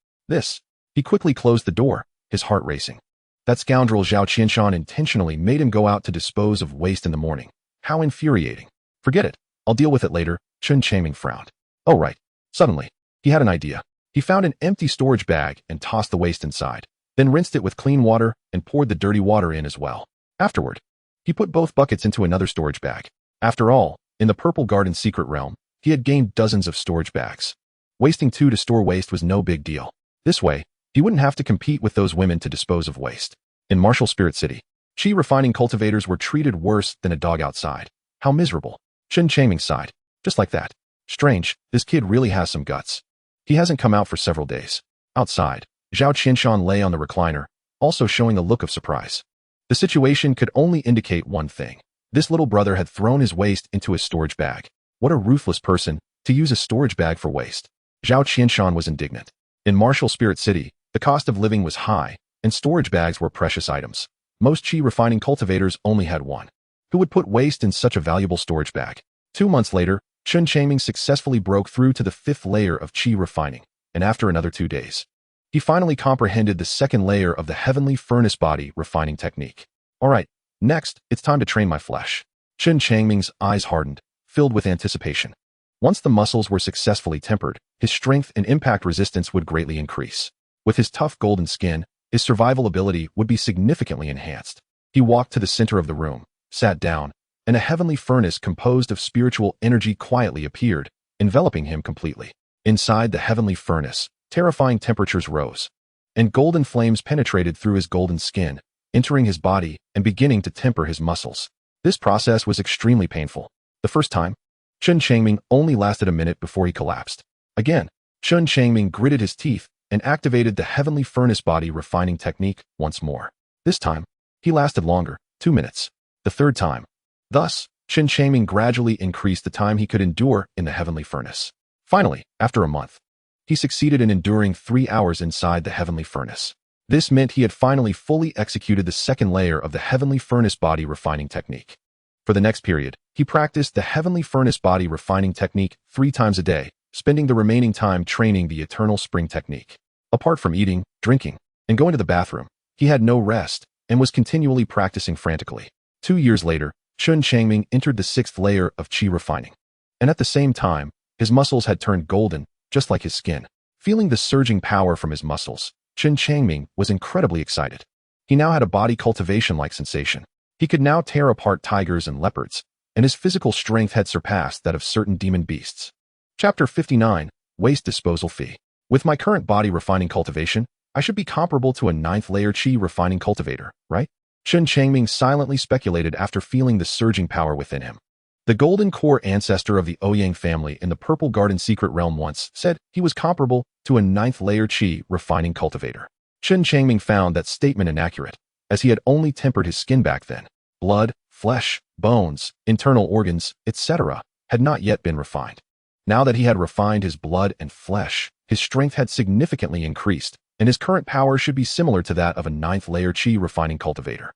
He quickly closed the door, his heart racing. That scoundrel Zhao Qianshan intentionally made him go out to dispose of waste in the morning. How infuriating. Forget it. I'll deal with it later, Chen Changming frowned. Oh right. Suddenly, he had an idea. He found an empty storage bag and tossed the waste inside, then rinsed it with clean water and poured the dirty water in as well. Afterward, he put both buckets into another storage bag. After all, in the Purple Garden secret realm, he had gained dozens of storage bags. Wasting 2 to store waste was no big deal. This way, he wouldn't have to compete with those women to dispose of waste. In Martial Spirit City, Qi refining cultivators were treated worse than a dog outside. How miserable. Chen Changming sighed. Just like that. Strange, this kid really has some guts. He hasn't come out for several days. Outside, Zhao Qinshan lay on the recliner, also showing a look of surprise. The situation could only indicate one thing. This little brother had thrown his waste into his storage bag. What a ruthless person, to use a storage bag for waste. Zhao Qinshan was indignant. In Martial Spirit City, the cost of living was high, and storage bags were precious items. Most Qi refining cultivators only had one. Who would put waste in such a valuable storage bag? 2 months later, Chen Changming successfully broke through to the 5th layer of Qi refining, and after another 2 days, he finally comprehended the 2nd layer of the heavenly furnace body refining technique. Alright, next, it's time to train my flesh. Chen Changming's eyes hardened, filled with anticipation. Once the muscles were successfully tempered, his strength and impact resistance would greatly increase. With his tough golden skin, his survival ability would be significantly enhanced. He walked to the center of the room, sat down, and a heavenly furnace composed of spiritual energy quietly appeared, enveloping him completely. Inside the heavenly furnace, terrifying temperatures rose, and golden flames penetrated through his golden skin, entering his body and beginning to temper his muscles. This process was extremely painful. The first time, Chen Changming only lasted a minute before he collapsed. Again, Chen Changming gritted his teeth and activated the heavenly furnace body refining technique once more. This time, he lasted longer, 2 minutes. The third time. Thus, Chen Changming gradually increased the time he could endure in the heavenly furnace. Finally, after a month, he succeeded in enduring 3 hours inside the heavenly furnace. This meant he had finally fully executed the 2nd layer of the heavenly furnace body refining technique. For the next period, he practiced the heavenly furnace body refining technique 3 times a day, spending the remaining time training the eternal spring technique. Apart from eating, drinking, and going to the bathroom, he had no rest and was continually practicing frantically. 2 years later, Chen Changming entered the 6th layer of Qi refining. And at the same time, his muscles had turned golden, just like his skin. Feeling the surging power from his muscles, Chen Changming was incredibly excited. He now had a body cultivation-like sensation. He could now tear apart tigers and leopards, and his physical strength had surpassed that of certain demon beasts. Chapter 59, Waste Disposal Fee. With my current body refining cultivation, I should be comparable to a 9th layer Qi refining cultivator, right? Chen Changming silently speculated after feeling the surging power within him. The golden core ancestor of the Ouyang family in the Purple Garden Secret Realm once said he was comparable to a 9th layer Qi refining cultivator. Chen Changming found that statement inaccurate, as he had only tempered his skin back then. Blood, flesh, bones, internal organs, etc. had not yet been refined. Now that he had refined his blood and flesh, his strength had significantly increased, and his current power should be similar to that of a 9th layer Qi refining cultivator.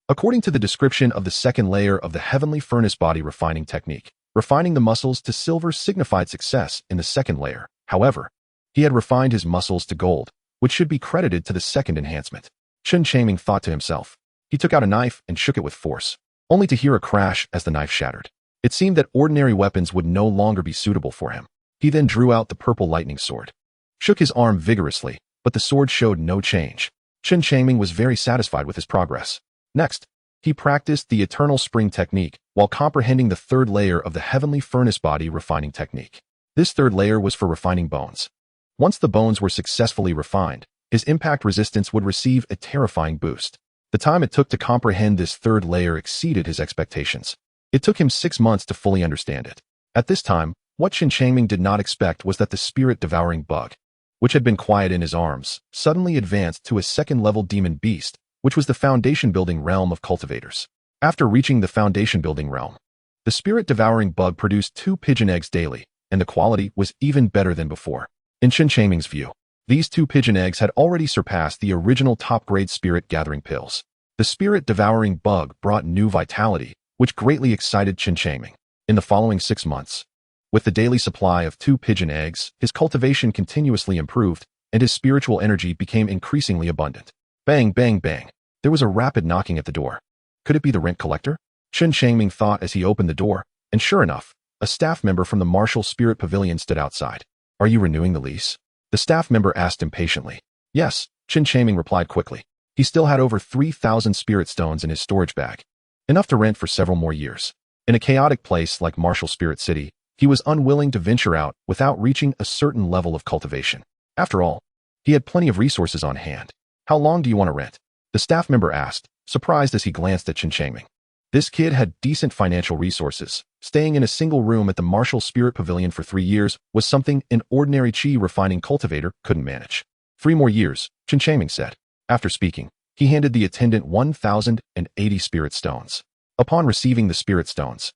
According to the description of the 2nd layer of the heavenly furnace body refining technique, refining the muscles to silver signified success in the 2nd layer. However, he had refined his muscles to gold, which should be credited to the 2nd enhancement. Chen Changming thought to himself. He took out a knife and shook it with force, only to hear a crash as the knife shattered. It seemed that ordinary weapons would no longer be suitable for him. He then drew out the purple lightning sword, shook his arm vigorously, but the sword showed no change. Chen Changming was very satisfied with his progress. Next, he practiced the eternal spring technique while comprehending the 3rd layer of the heavenly furnace body refining technique. This 3rd layer was for refining bones. Once the bones were successfully refined, his impact resistance would receive a terrifying boost. The time it took to comprehend this 3rd layer exceeded his expectations. It took him 6 months to fully understand it. At this time, what Chen Changming did not expect was that the spirit-devouring bug, which had been quiet in his arms, suddenly advanced to a 2nd-level demon beast, which was the foundation-building realm of cultivators. After reaching the foundation-building realm, the spirit-devouring bug produced 2 pigeon eggs daily, and the quality was even better than before. In Chen Changming's view, these 2 pigeon eggs had already surpassed the original top-grade spirit-gathering pills. The spirit-devouring bug brought new vitality, which greatly excited Chen Changming. In the following 6 months, with the daily supply of 2 pigeon eggs, his cultivation continuously improved, and his spiritual energy became increasingly abundant. Bang, bang, bang. There was a rapid knocking at the door. Could it be the rent collector? Chen Changming thought as he opened the door, and sure enough, a staff member from the Martial Spirit Pavilion stood outside. Are you renewing the lease? The staff member asked impatiently. Yes, Chen Changming replied quickly. He still had over 3,000 spirit stones in his storage bag, enough to rent for several more years. In a chaotic place like Martial Spirit City, he was unwilling to venture out without reaching a certain level of cultivation. After all, he had plenty of resources on hand. How long do you want to rent? The staff member asked, surprised as he glanced at Chen Changming. This kid had decent financial resources. Staying in a single room at the Martial Spirit Pavilion for 3 years was something an ordinary chi refining cultivator couldn't manage. 3 more years, Chen Changming said. After speaking, he handed the attendant 1,080 spirit stones. Upon receiving the spirit stones,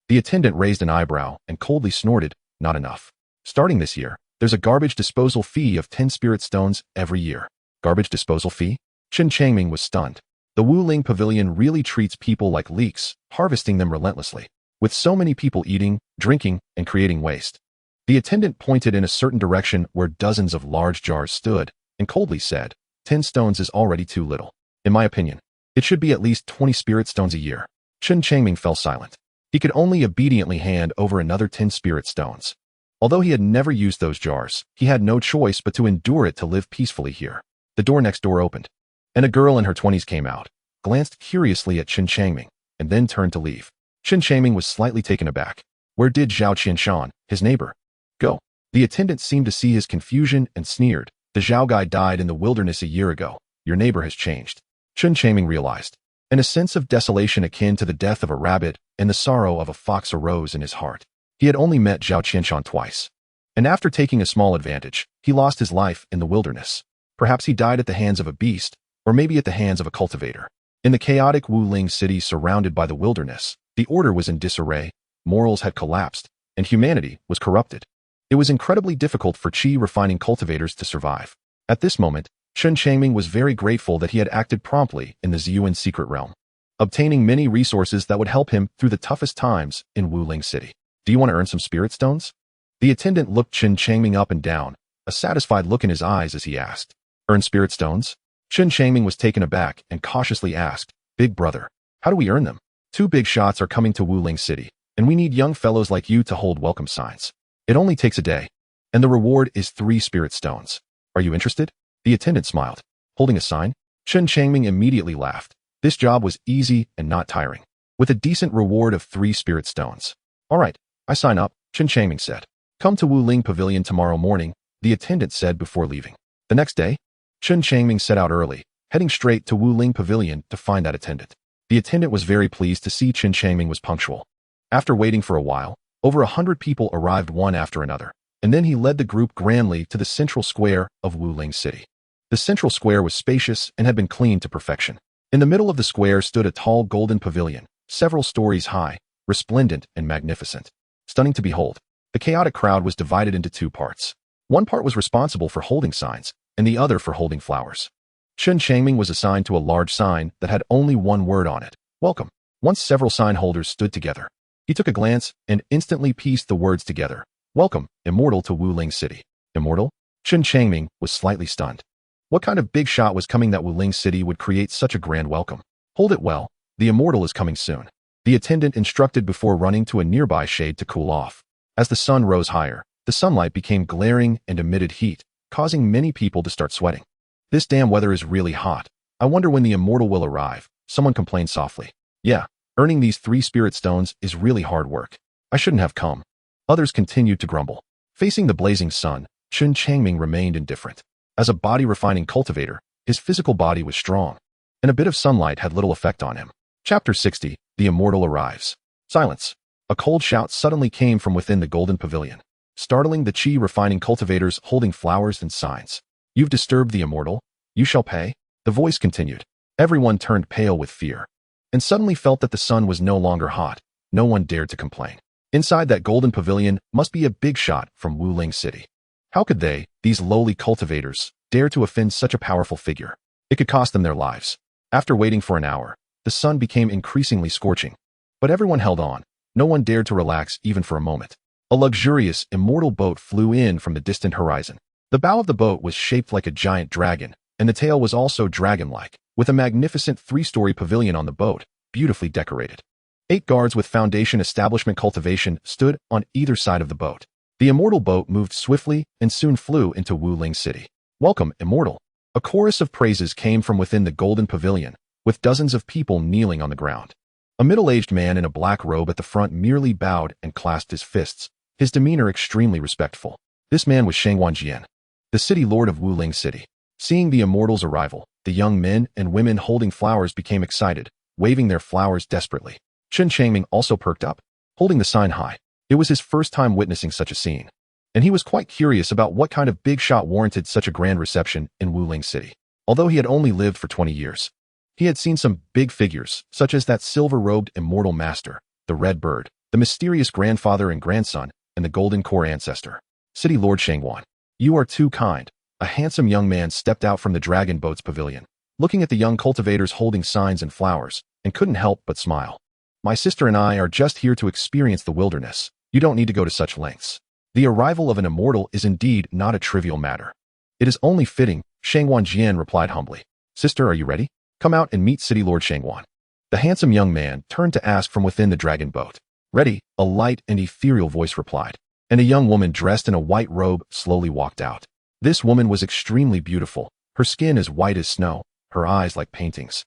the attendant raised an eyebrow and coldly snorted, not enough. Starting this year, there's a garbage disposal fee of 10 spirit stones every year. Garbage disposal fee? Chen Changming was stunned. The Wuling Pavilion really treats people like leeks, harvesting them relentlessly. With so many people eating, drinking, and creating waste. The attendant pointed in a certain direction where dozens of large jars stood, and coldly said, 10 stones is already too little. In my opinion, it should be at least 20 spirit stones a year. Chen Changming fell silent. He could only obediently hand over another 10 spirit stones. Although he had never used those jars, he had no choice but to endure it to live peacefully here. The door next door opened, and a girl in her 20s came out, glanced curiously at Chen Changming, and then turned to leave. Chen Changming was slightly taken aback. Where did Zhao Qianshan, his neighbor, go? The attendant seemed to see his confusion and sneered. The Zhao guy died in the wilderness a year ago. Your neighbor has changed. Chen Changming realized, and a sense of desolation akin to the death of a rabbit and the sorrow of a fox arose in his heart. He had only met Zhao Qianshan twice, and after taking a small advantage, he lost his life in the wilderness. Perhaps he died at the hands of a beast, or maybe at the hands of a cultivator. In the chaotic Wuling city surrounded by the wilderness, the order was in disarray, morals had collapsed, and humanity was corrupted. It was incredibly difficult for chi refining cultivators to survive. At this moment, Chen Changming was very grateful that he had acted promptly in the Ziyuan secret realm, obtaining many resources that would help him through the toughest times in Wuling city. Do you want to earn some spirit stones? The attendant looked Chen Changming up and down, a satisfied look in his eyes as he asked. Earn spirit stones? Chen Changming was taken aback and cautiously asked, Big brother, how do we earn them? 2 big shots are coming to Wuling city, and we need young fellows like you to hold welcome signs. It only takes a day, and the reward is 3 spirit stones. Are you interested? The attendant smiled. Holding a sign? Chen Changming immediately laughed. This job was easy and not tiring, with a decent reward of 3 spirit stones. All right, I sign up, Chen Changming said. Come to Wuling Pavilion tomorrow morning, the attendant said before leaving. The next day, Chen Changming set out early, heading straight to Wuling Pavilion to find that attendant. The attendant was very pleased to see Chen Changming was punctual. After waiting for a while, over 100 people arrived one after another, and then he led the group grandly to the central square of Wuling city. The central square was spacious and had been cleaned to perfection. In the middle of the square stood a tall golden pavilion, several stories high, resplendent and magnificent. Stunning to behold. The chaotic crowd was divided into 2 parts. One part was responsible for holding signs, and the other for holding flowers. Chen Changming was assigned to a large sign that had only one word on it, welcome. Once several sign holders stood together, he took a glance and instantly pieced the words together. Welcome, immortal to Wuling city. Immortal? Chen Changming was slightly stunned. What kind of big shot was coming that Wuling city would create such a grand welcome? Hold it well, the immortal is coming soon. The attendant instructed before running to a nearby shade to cool off. As the sun rose higher, the sunlight became glaring and emitted heat, causing many people to start sweating. This damn weather is really hot. I wonder when the immortal will arrive, someone complained softly. Yeah, earning these 3 spirit stones is really hard work. I shouldn't have come. Others continued to grumble. Facing the blazing sun, Chen Changming remained indifferent. As a body-refining cultivator, his physical body was strong, and a bit of sunlight had little effect on him. Chapter 60, The Immortal Arrives. Silence. A cold shout suddenly came from within the golden pavilion, startling the chi-refining cultivators holding flowers and signs. You've disturbed the immortal. You shall pay. The voice continued. Everyone turned pale with fear, and suddenly felt that the sun was no longer hot. No one dared to complain. Inside that golden pavilion must be a big shot from Wuling city. How could they, these lowly cultivators, dare to offend such a powerful figure? It could cost them their lives. After waiting for an hour, the sun became increasingly scorching. But everyone held on. No one dared to relax even for a moment. A luxurious, immortal boat flew in from the distant horizon. The bow of the boat was shaped like a giant dragon, and the tail was also dragon-like, with a magnificent 3-story pavilion on the boat, beautifully decorated. 8 guards with Foundation Establishment Cultivation stood on either side of the boat. The immortal boat moved swiftly and soon flew into Wuling city. Welcome, immortal. A chorus of praises came from within the golden pavilion, with dozens of people kneeling on the ground. A middle-aged man in a black robe at the front merely bowed and clasped his fists, his demeanor extremely respectful. This man was Shangwan Jian, the city lord of Wuling city. Seeing the immortal's arrival, The young men and women holding flowers became excited, waving their flowers desperately. Chen Changming also perked up, holding the sign high. It was his first time witnessing such a scene, and he was quite curious about what kind of big shot warranted such a grand reception in Wuling City. Although he had only lived for 20 years, he had seen some big figures, such as that silver-robed immortal master, the red bird, the mysterious grandfather and grandson, and the golden core ancestor. City Lord Shangwan, you are too kind. A handsome young man stepped out from the dragon boat's pavilion, looking at the young cultivators holding signs and flowers, and couldn't help but smile. My sister and I are just here to experience the wilderness. You don't need to go to such lengths. The arrival of an immortal is indeed not a trivial matter. It is only fitting, Shangwan Jian replied humbly. Sister, are you ready? Come out and meet City Lord Shangwan. The handsome young man turned to ask from within the dragon boat. Ready, a light and ethereal voice replied, and a young woman dressed in a white robe slowly walked out. This woman was extremely beautiful, her skin as white as snow, her eyes like paintings,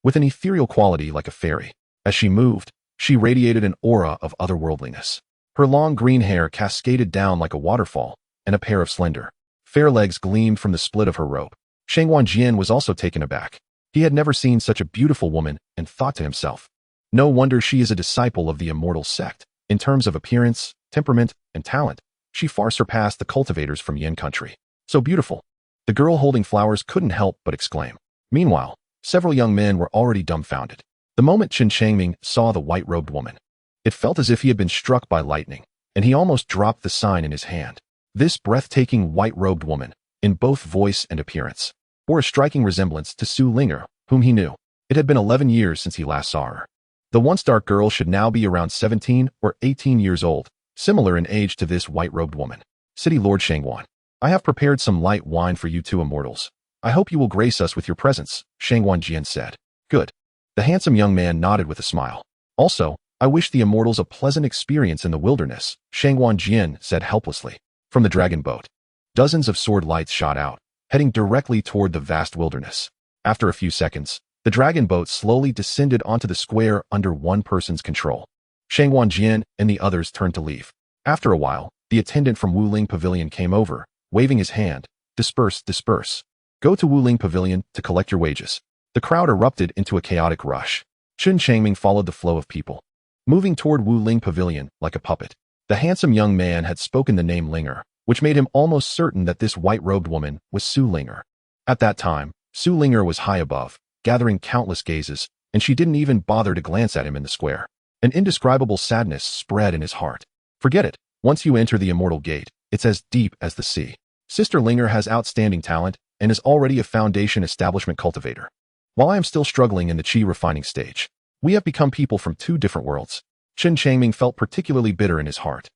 with an ethereal quality like a fairy. As she moved, she radiated an aura of otherworldliness. Her long green hair cascaded down like a waterfall, and a pair of slender, fair legs gleamed from the split of her robe. Shangwan Jian was also taken aback. He had never seen such a beautiful woman and thought to himself, no wonder she is a disciple of the immortal sect. In terms of appearance, temperament, and talent, she far surpassed the cultivators from Yin country. So beautiful. The girl holding flowers couldn't help but exclaim. Meanwhile, several young men were already dumbfounded. The moment Chen Changming saw the white-robed woman, it felt as if he had been struck by lightning, and he almost dropped the sign in his hand. This breathtaking white-robed woman, in both voice and appearance, bore a striking resemblance to Su Linger, whom he knew. It had been 11 years since he last saw her. The once dark girl should now be around 17 or 18 years old, similar in age to this white-robed woman. City Lord Shangwan, I have prepared some light wine for you two immortals. I hope you will grace us with your presence, Shangwan Jian said. Good. The handsome young man nodded with a smile. Also, I wish the immortals a pleasant experience in the wilderness, Shangwan Jian said helplessly. From the dragon boat, dozens of sword lights shot out, heading directly toward the vast wilderness. After a few seconds, the dragon boat slowly descended onto the square under one person's control. Shangwan Jian and the others turned to leave. After a while, the attendant from Wuling Pavilion came over, waving his hand. Disperse, disperse. Go to Wuling Pavilion to collect your wages. The crowd erupted into a chaotic rush. Chen Changming followed the flow of people, moving toward Wuling Pavilion like a puppet. The handsome young man had spoken the name Linger, which made him almost certain that this white-robed woman was Su Linger. At that time, Su Linger was high above, gathering countless gazes, and she didn't even bother to glance at him in the square. An indescribable sadness spread in his heart. Forget it. Once you enter the immortal gate, it's as deep as the sea. Sister Linger has outstanding talent and is already a foundation establishment cultivator, while I am still struggling in the chi refining stage. We have become people from two different worlds. Chen Changming felt particularly bitter in his heart.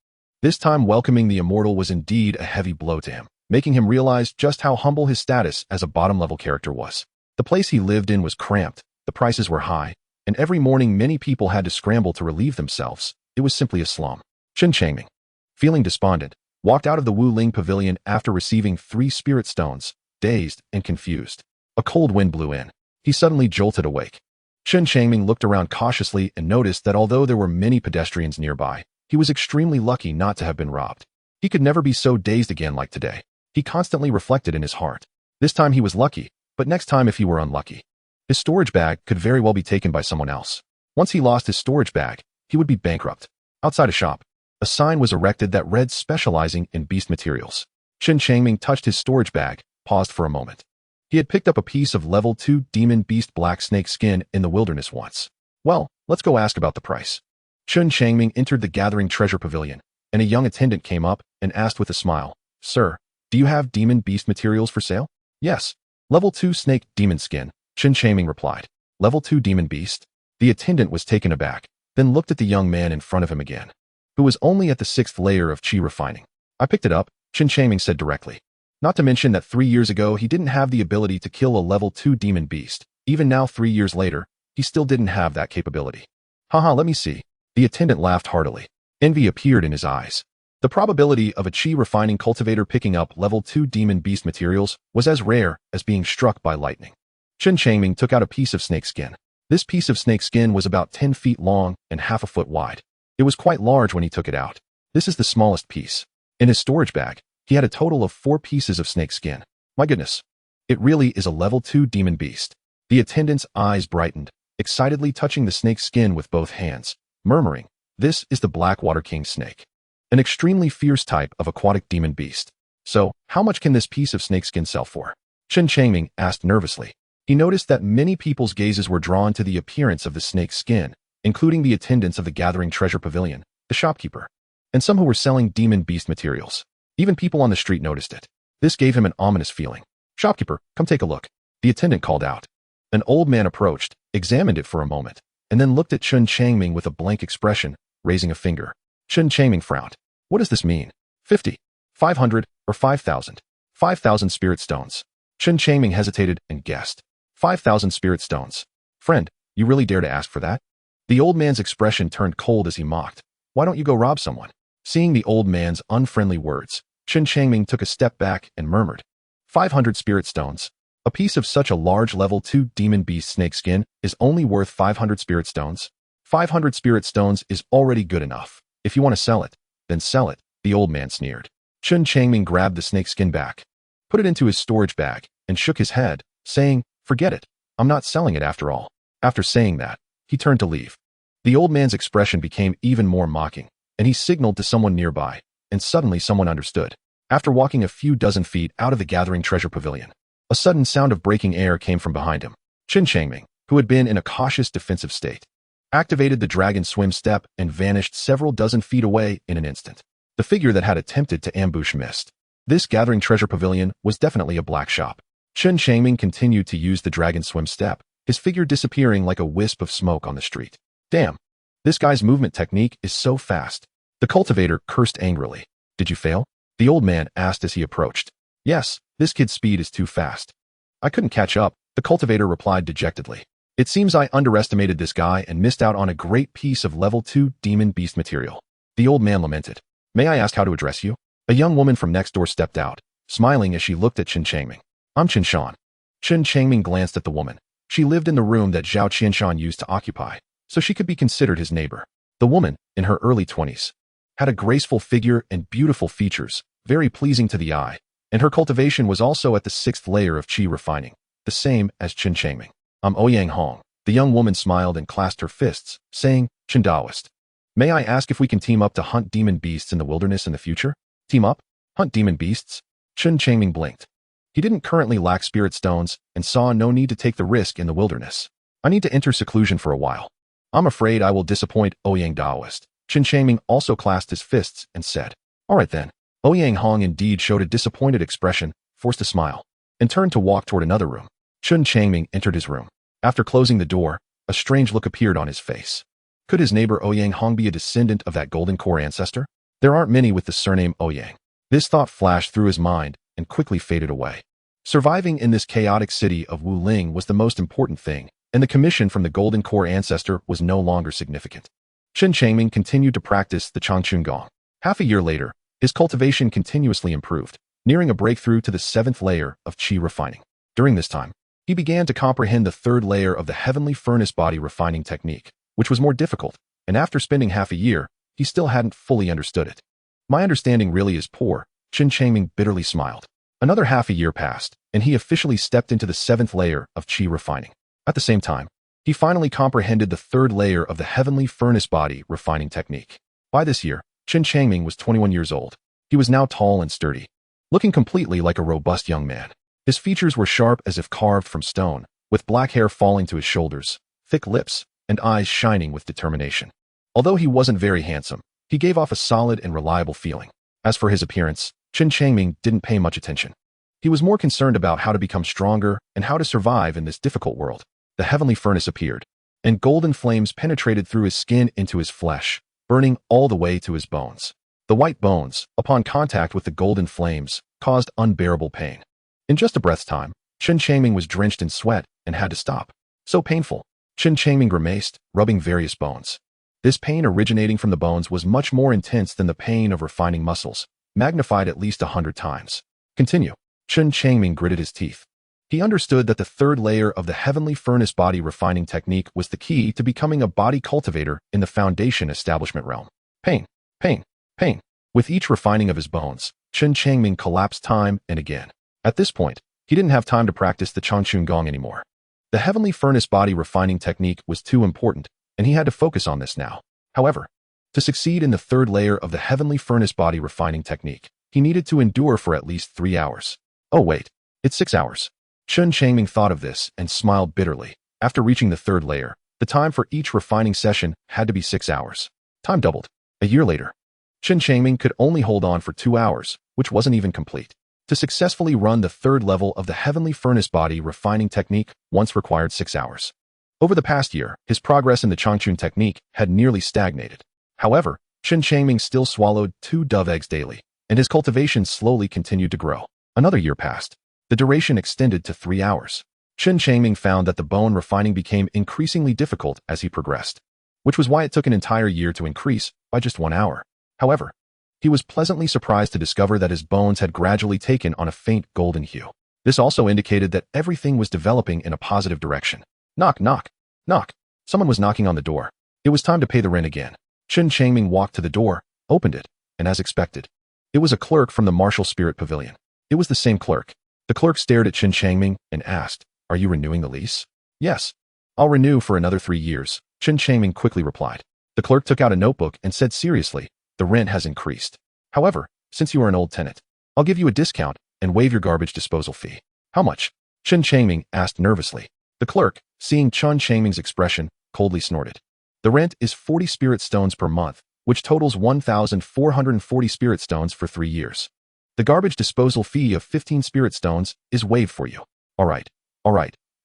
This time welcoming the immortal was indeed a heavy blow to him, making him realize just how humble his status as a bottom-level character was. The place he lived in was cramped, the prices were high, and every morning many people had to scramble to relieve themselves. It was simply a slum. Chen Changming, feeling despondent, walked out of the Wuling Pavilion after receiving 3 spirit stones, dazed and confused. A cold wind blew in. He suddenly jolted awake. Chen Changming looked around cautiously and noticed that although there were many pedestrians nearby, he was extremely lucky not to have been robbed. He could never be so dazed again like today. He constantly reflected in his heart. This time he was lucky, but next time if he were unlucky, his storage bag could very well be taken by someone else. Once he lost his storage bag, he would be bankrupt. Outside a shop, a sign was erected that read specializing in beast materials. Chen Changming touched his storage bag, paused for a moment. He had picked up a piece of level 2 demon beast black snake skin in the wilderness once. Well, let's go ask about the price. Chen Changming entered the gathering treasure pavilion, and a young attendant came up and asked with a smile, Sir, do you have demon beast materials for sale? Yes. Level 2 snake demon skin, Chen Changming replied. Level 2 demon beast? The attendant was taken aback, then looked at the young man in front of him again, who was only at the 6th layer of chi refining. I picked it up, Chen Changming said directly. Not to mention that 3 years ago he didn't have the ability to kill a level 2 demon beast. Even now 3 years later, he still didn't have that capability. Haha, let me see. The attendant laughed heartily. Envy appeared in his eyes. The probability of a chi refining cultivator picking up level 2 demon beast materials was as rare as being struck by lightning. Chen Changming took out a piece of snake skin. This piece of snake skin was about 10 feet long and half a foot wide. It was quite large when he took it out. This is the smallest piece. In his storage bag, he had a total of 4 pieces of snake skin. My goodness. It really is a level 2 demon beast. The attendant's eyes brightened, excitedly touching the snake's skin with both hands, murmuring, "This is the Black Water King snake. An extremely fierce type of aquatic demon beast. So, how much can this piece of snakeskin sell for?" Chen Changming asked nervously. He noticed that many people's gazes were drawn to the appearance of the snake's skin, including the attendants of the Gathering Treasure Pavilion, the shopkeeper, and some who were selling demon beast materials. Even people on the street noticed it. This gave him an ominous feeling. "Shopkeeper, come take a look," the attendant called out. An old man approached, examined it for a moment, and then looked at Chen Changming with a blank expression, raising a finger. Chen Changming frowned. "What does this mean? 50, 500, or 5,000? 5,000 spirit stones." Chen Changming hesitated and guessed. 5,000 spirit stones. "Friend, you really dare to ask for that?" The old man's expression turned cold as he mocked. "Why don't you go rob someone?" Seeing the old man's unfriendly words, Chen Changming took a step back and murmured, 500 spirit stones. A piece of such a large level 2 demon beast snakeskin is only worth 500 spirit stones. 500 spirit stones is already good enough. If you want to sell it, then sell it, the old man sneered. Chen Changming grabbed the snakeskin back, put it into his storage bag, and shook his head, saying, "Forget it. I'm not selling it after all." After saying that, he turned to leave. The old man's expression became even more mocking, and he signaled to someone nearby, and suddenly someone understood. After walking a few dozen feet out of the Gathering Treasure Pavilion, a sudden sound of breaking air came from behind him. Chen Changming, who had been in a cautious defensive state, activated the dragon swim step and vanished several dozen feet away in an instant. The figure that had attempted to ambush missed. This Gathering Treasure Pavilion was definitely a black shop. Chen Changming continued to use the dragon swim step, his figure disappearing like a wisp of smoke on the street. "Damn, this guy's movement technique is so fast." The cultivator cursed angrily. "Did you fail?" the old man asked as he approached. "Yes, this kid's speed is too fast. I couldn't catch up," the cultivator replied dejectedly. "It seems I underestimated this guy and missed out on a great piece of level 2 demon beast material." The old man lamented. "May I ask how to address you?" A young woman from next door stepped out, smiling as she looked at Chen Changming. "I'm Chen Shan." Chen Changming glanced at the woman. She lived in the room that Zhao Qianshan used to occupy, so she could be considered his neighbor. The woman, in her early 20s, had a graceful figure and beautiful features, very pleasing to the eye, and her cultivation was also at the 6th layer of qi refining, the same as Chen Changming. "I'm Ouyang Hong." The young woman smiled and clasped her fists, saying, "Chen Daoist. May I ask if we can team up to hunt demon beasts in the wilderness in the future?" "Team up? Hunt demon beasts?" Chen Changming blinked. He didn't currently lack spirit stones and saw no need to take the risk in the wilderness. "I need to enter seclusion for a while. I'm afraid I will disappoint Ouyang Daoist." Chen Changming also clasped his fists and said, "All right then." Ouyang Hong indeed showed a disappointed expression, forced a smile, and turned to walk toward another room. Chen Changming entered his room. After closing the door, a strange look appeared on his face. Could his neighbor Ouyang Hong be a descendant of that golden core ancestor? There aren't many with the surname Ouyang. This thought flashed through his mind and quickly faded away. Surviving in this chaotic city of Wuling was the most important thing, and the commission from the golden core ancestor was no longer significant. Chen Changming continued to practice the Changchun Gong. Half a year later, his cultivation continuously improved, nearing a breakthrough to the 7th layer of qi refining. During this time, he began to comprehend the 3rd layer of the heavenly furnace body refining technique, which was more difficult, and after spending half a year, he still hadn't fully understood it. "My understanding really is poor," Chen Changming bitterly smiled. Another half a year passed, and he officially stepped into the 7th layer of qi refining. At the same time, he finally comprehended the 3rd layer of the heavenly furnace body refining technique. By this year, Chen Changming was 21 years old. He was now tall and sturdy, looking completely like a robust young man. His features were sharp as if carved from stone, with black hair falling to his shoulders, thick lips, and eyes shining with determination. Although he wasn't very handsome, he gave off a solid and reliable feeling. As for his appearance, Chen Changming didn't pay much attention. He was more concerned about how to become stronger and how to survive in this difficult world. The heavenly furnace appeared, and golden flames penetrated through his skin into his flesh, burning all the way to his bones. The white bones, upon contact with the golden flames, caused unbearable pain. In just a breath's time, Chen Changming was drenched in sweat and had to stop. So painful. Chen Changming grimaced, rubbing various bones. This pain originating from the bones was much more intense than the pain of refining muscles, magnified at least 100 times. "Continue." Chen Changming gritted his teeth. He understood that the 3rd layer of the heavenly furnace body refining technique was the key to becoming a body cultivator in the foundation establishment realm. Pain, pain, pain. With each refining of his bones, Chen Changming collapsed time and again. At this point, He didn't have time to practice the Changchun Gong anymore. The heavenly furnace body refining technique was too important, and he had to focus on this now. However, to succeed in the third layer of the heavenly furnace body refining technique, he needed to endure for at least 3 hours. Oh wait, it's 6 hours. Chen Changming thought of this and smiled bitterly. After reaching the third layer, the time for each refining session had to be 6 hours. Time doubled. A year later, Chen Changming could only hold on for 2 hours, which wasn't even complete. To successfully run the third level of the heavenly furnace body refining technique once required 6 hours. Over the past year, his progress in the Changchun technique had nearly stagnated. However, Chen Changming still swallowed 2 dove eggs daily, and his cultivation slowly continued to grow. Another year passed. The duration extended to 3 hours. Chen Changming found that the bone refining became increasingly difficult as he progressed, which was why it took an entire year to increase by just 1 hour. However, he was pleasantly surprised to discover that his bones had gradually taken on a faint golden hue. This also indicated that everything was developing in a positive direction. Knock, knock, knock. Someone was knocking on the door. It was time to pay the rent again. Chen Changming walked to the door, opened it, and as expected, it was a clerk from the Martial Spirit Pavilion. It was the same clerk. The clerk stared at Chen Changming and asked, "Are you renewing the lease?" "Yes. I'll renew for another 3 years," Chen Changming quickly replied. The clerk took out a notebook and said seriously, "The rent has increased. However, since you are an old tenant, I'll give you a discount and waive your garbage disposal fee." "How much?" Chen Changming asked nervously. The clerk, seeing Chen Changming's expression, coldly snorted. "The rent is 40 spirit stones per month, which totals 1,440 spirit stones for 3 years. The garbage disposal fee of 15 spirit stones is waived for you." All right.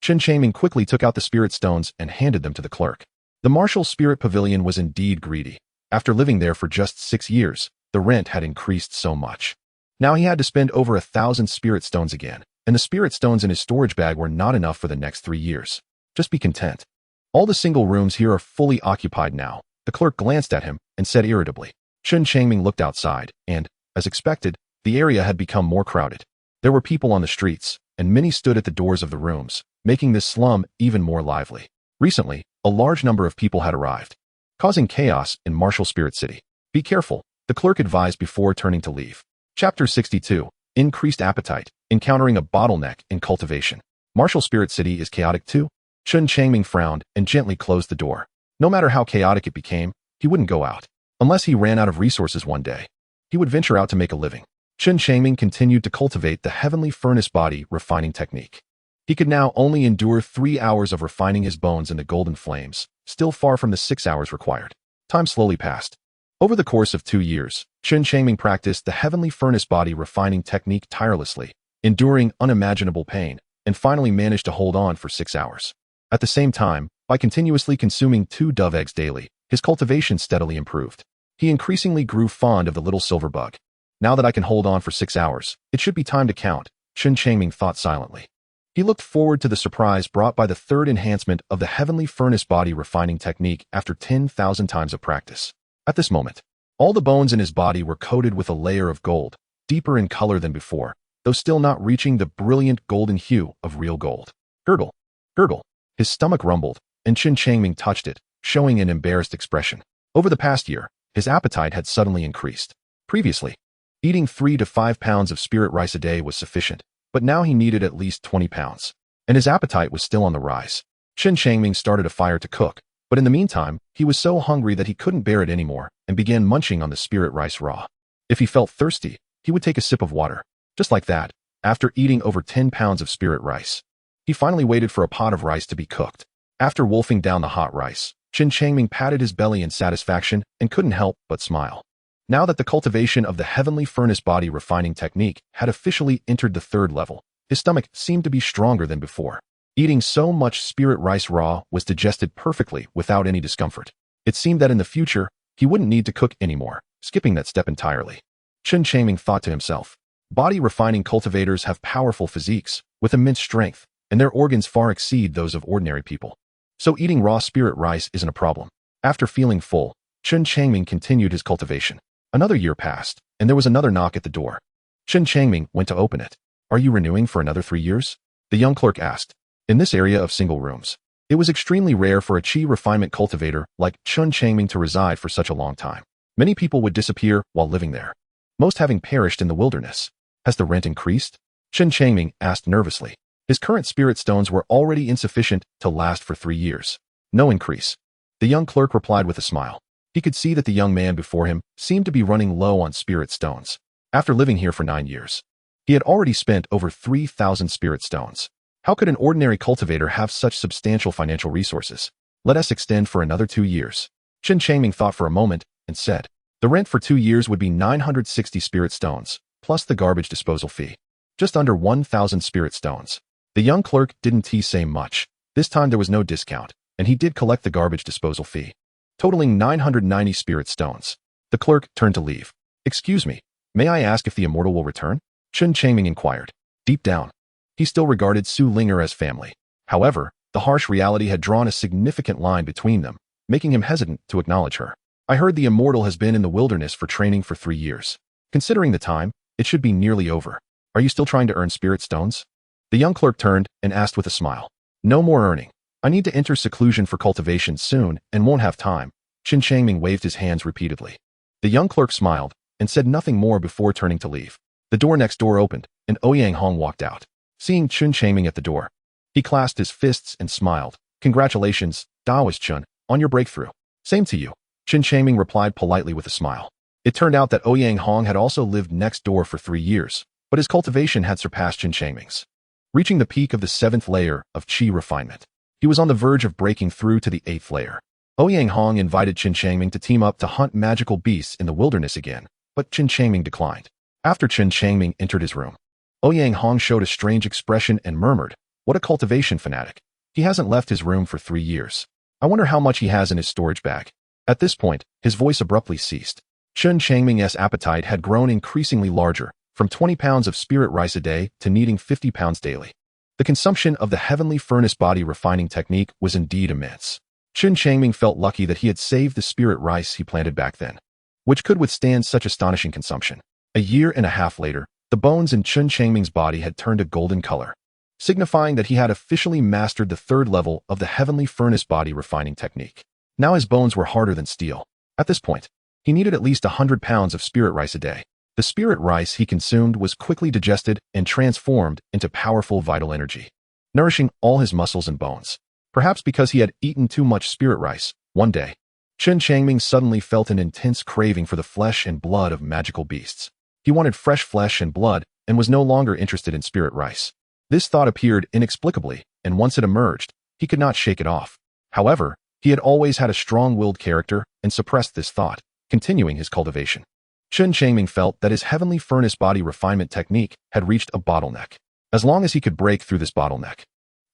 Chen Changming quickly took out the spirit stones and handed them to the clerk. The Martial Spirit Pavilion was indeed greedy. After living there for just 6 years, the rent had increased so much. Now he had to spend over 1,000 spirit stones again, and the spirit stones in his storage bag were not enough for the next 3 years. Just be content. All the single rooms here are fully occupied now. The clerk glanced at him and said irritably. Chen Changming looked outside, and, as expected, the area had become more crowded. There were people on the streets, and many stood at the doors of the rooms, making this slum even more lively. Recently, a large number of people had arrived, causing chaos in Martial Spirit City. Be careful, the clerk advised before turning to leave. Chapter 62. Increased Appetite, Encountering a Bottleneck in Cultivation. Martial Spirit City is chaotic too? Chen Changming frowned and gently closed the door. No matter how chaotic it became, he wouldn't go out. Unless he ran out of resources one day, he would venture out to make a living. Chen Changming continued to cultivate the heavenly furnace body refining technique. He could now only endure 3 hours of refining his bones in the golden flames, still far from the 6 hours required. Time slowly passed. Over the course of 2 years, Chen Changming practiced the heavenly furnace body refining technique tirelessly, enduring unimaginable pain, and finally managed to hold on for 6 hours. At the same time, by continuously consuming 2 dove eggs daily, his cultivation steadily improved. He increasingly grew fond of the little silver bug. Now that I can hold on for 6 hours, it should be time to count, Chen Changming thought silently. He looked forward to the surprise brought by the third enhancement of the heavenly furnace body refining technique after 10,000 times of practice. At this moment, all the bones in his body were coated with a layer of gold, deeper in color than before, though still not reaching the brilliant golden hue of real gold. Gurgle, gurgle. His stomach rumbled, and Chen Changming touched it, showing an embarrassed expression. Over the past year, his appetite had suddenly increased. Previously, eating 3 to 5 pounds of spirit rice a day was sufficient, but now he needed at least 20 pounds, and his appetite was still on the rise. Chen Changming started a fire to cook, but in the meantime, he was so hungry that he couldn't bear it anymore and began munching on the spirit rice raw. If he felt thirsty, he would take a sip of water. Just like that, after eating over 10 pounds of spirit rice, he finally waited for a pot of rice to be cooked. After wolfing down the hot rice, Chen Changming patted his belly in satisfaction and couldn't help but smile. Now that the cultivation of the heavenly furnace body refining technique had officially entered the third level, his stomach seemed to be stronger than before. Eating so much spirit rice raw was digested perfectly without any discomfort. It seemed that in the future, he wouldn't need to cook anymore, skipping that step entirely. Chen Changming thought to himself, body refining cultivators have powerful physiques, with immense strength, and their organs far exceed those of ordinary people. So eating raw spirit rice isn't a problem. After feeling full, Chen Changming continued his cultivation. Another year passed, and there was another knock at the door. Chen Changming went to open it. Are you renewing for another 3 years? The young clerk asked. In this area of single rooms, it was extremely rare for a qi refinement cultivator like Chen Changming to reside for such a long time. Many people would disappear while living there, most having perished in the wilderness. Has the rent increased? Chen Changming asked nervously. His current spirit stones were already insufficient to last for 3 years. No increase. The young clerk replied with a smile. He could see that the young man before him seemed to be running low on spirit stones. After living here for 9 years, he had already spent over 3,000 spirit stones. How could an ordinary cultivator have such substantial financial resources? Let us extend for another 2 years. Chen Changming thought for a moment and said, the rent for 2 years would be 960 spirit stones, plus the garbage disposal fee. Just under 1,000 spirit stones. The young clerk didn't say much. This time there was no discount, and he did collect the garbage disposal fee, totaling 990 spirit stones. The clerk turned to leave. Excuse me, may I ask if the immortal will return? Chen Changming inquired. Deep down, he still regarded Su Linger as family. However, the harsh reality had drawn a significant line between them, making him hesitant to acknowledge her. I heard the immortal has been in the wilderness for training for 3 years. Considering the time, it should be nearly over. Are you still trying to earn spirit stones? The young clerk turned and asked with a smile. No more earning. I need to enter seclusion for cultivation soon and won't have time. Chen Changming waved his hands repeatedly. The young clerk smiled and said nothing more before turning to leave. The door next door opened, and Ouyang Hong walked out. Seeing Chen Changming at the door, he clasped his fists and smiled. Congratulations, Daoist Chun, on your breakthrough. Same to you. Chen Changming replied politely with a smile. It turned out that Ouyang Hong had also lived next door for 3 years, but his cultivation had surpassed Chen Changming's. Reaching the peak of the 7th layer of qi refinement, he was on the verge of breaking through to the 8th layer. Ouyang Hong invited Chen Changming to team up to hunt magical beasts in the wilderness again, but Chen Changming declined. After Chen Changming entered his room, Ouyang Hong showed a strange expression and murmured, what a cultivation fanatic. He hasn't left his room for 3 years. I wonder how much he has in his storage bag. At this point, his voice abruptly ceased. Chen Changming's appetite had grown increasingly larger, from 20 pounds of spirit rice a day to needing 50 pounds daily. The consumption of the heavenly furnace body refining technique was indeed immense. Chen Changming felt lucky that he had saved the spirit rice he planted back then, which could withstand such astonishing consumption. A year and a half later, the bones in Chen Changming's body had turned a golden color, signifying that he had officially mastered the 3rd level of the heavenly furnace body refining technique. Now his bones were harder than steel. At this point, he needed at least 100 pounds of spirit rice a day. The spirit rice he consumed was quickly digested and transformed into powerful vital energy, nourishing all his muscles and bones. Perhaps because he had eaten too much spirit rice, one day, Chen Changming suddenly felt an intense craving for the flesh and blood of magical beasts. He wanted fresh flesh and blood and was no longer interested in spirit rice. This thought appeared inexplicably, and once it emerged, he could not shake it off. However, he had always had a strong-willed character and suppressed this thought, continuing his cultivation. Chen Changming felt that his heavenly furnace body refinement technique had reached a bottleneck. As long as he could break through this bottleneck,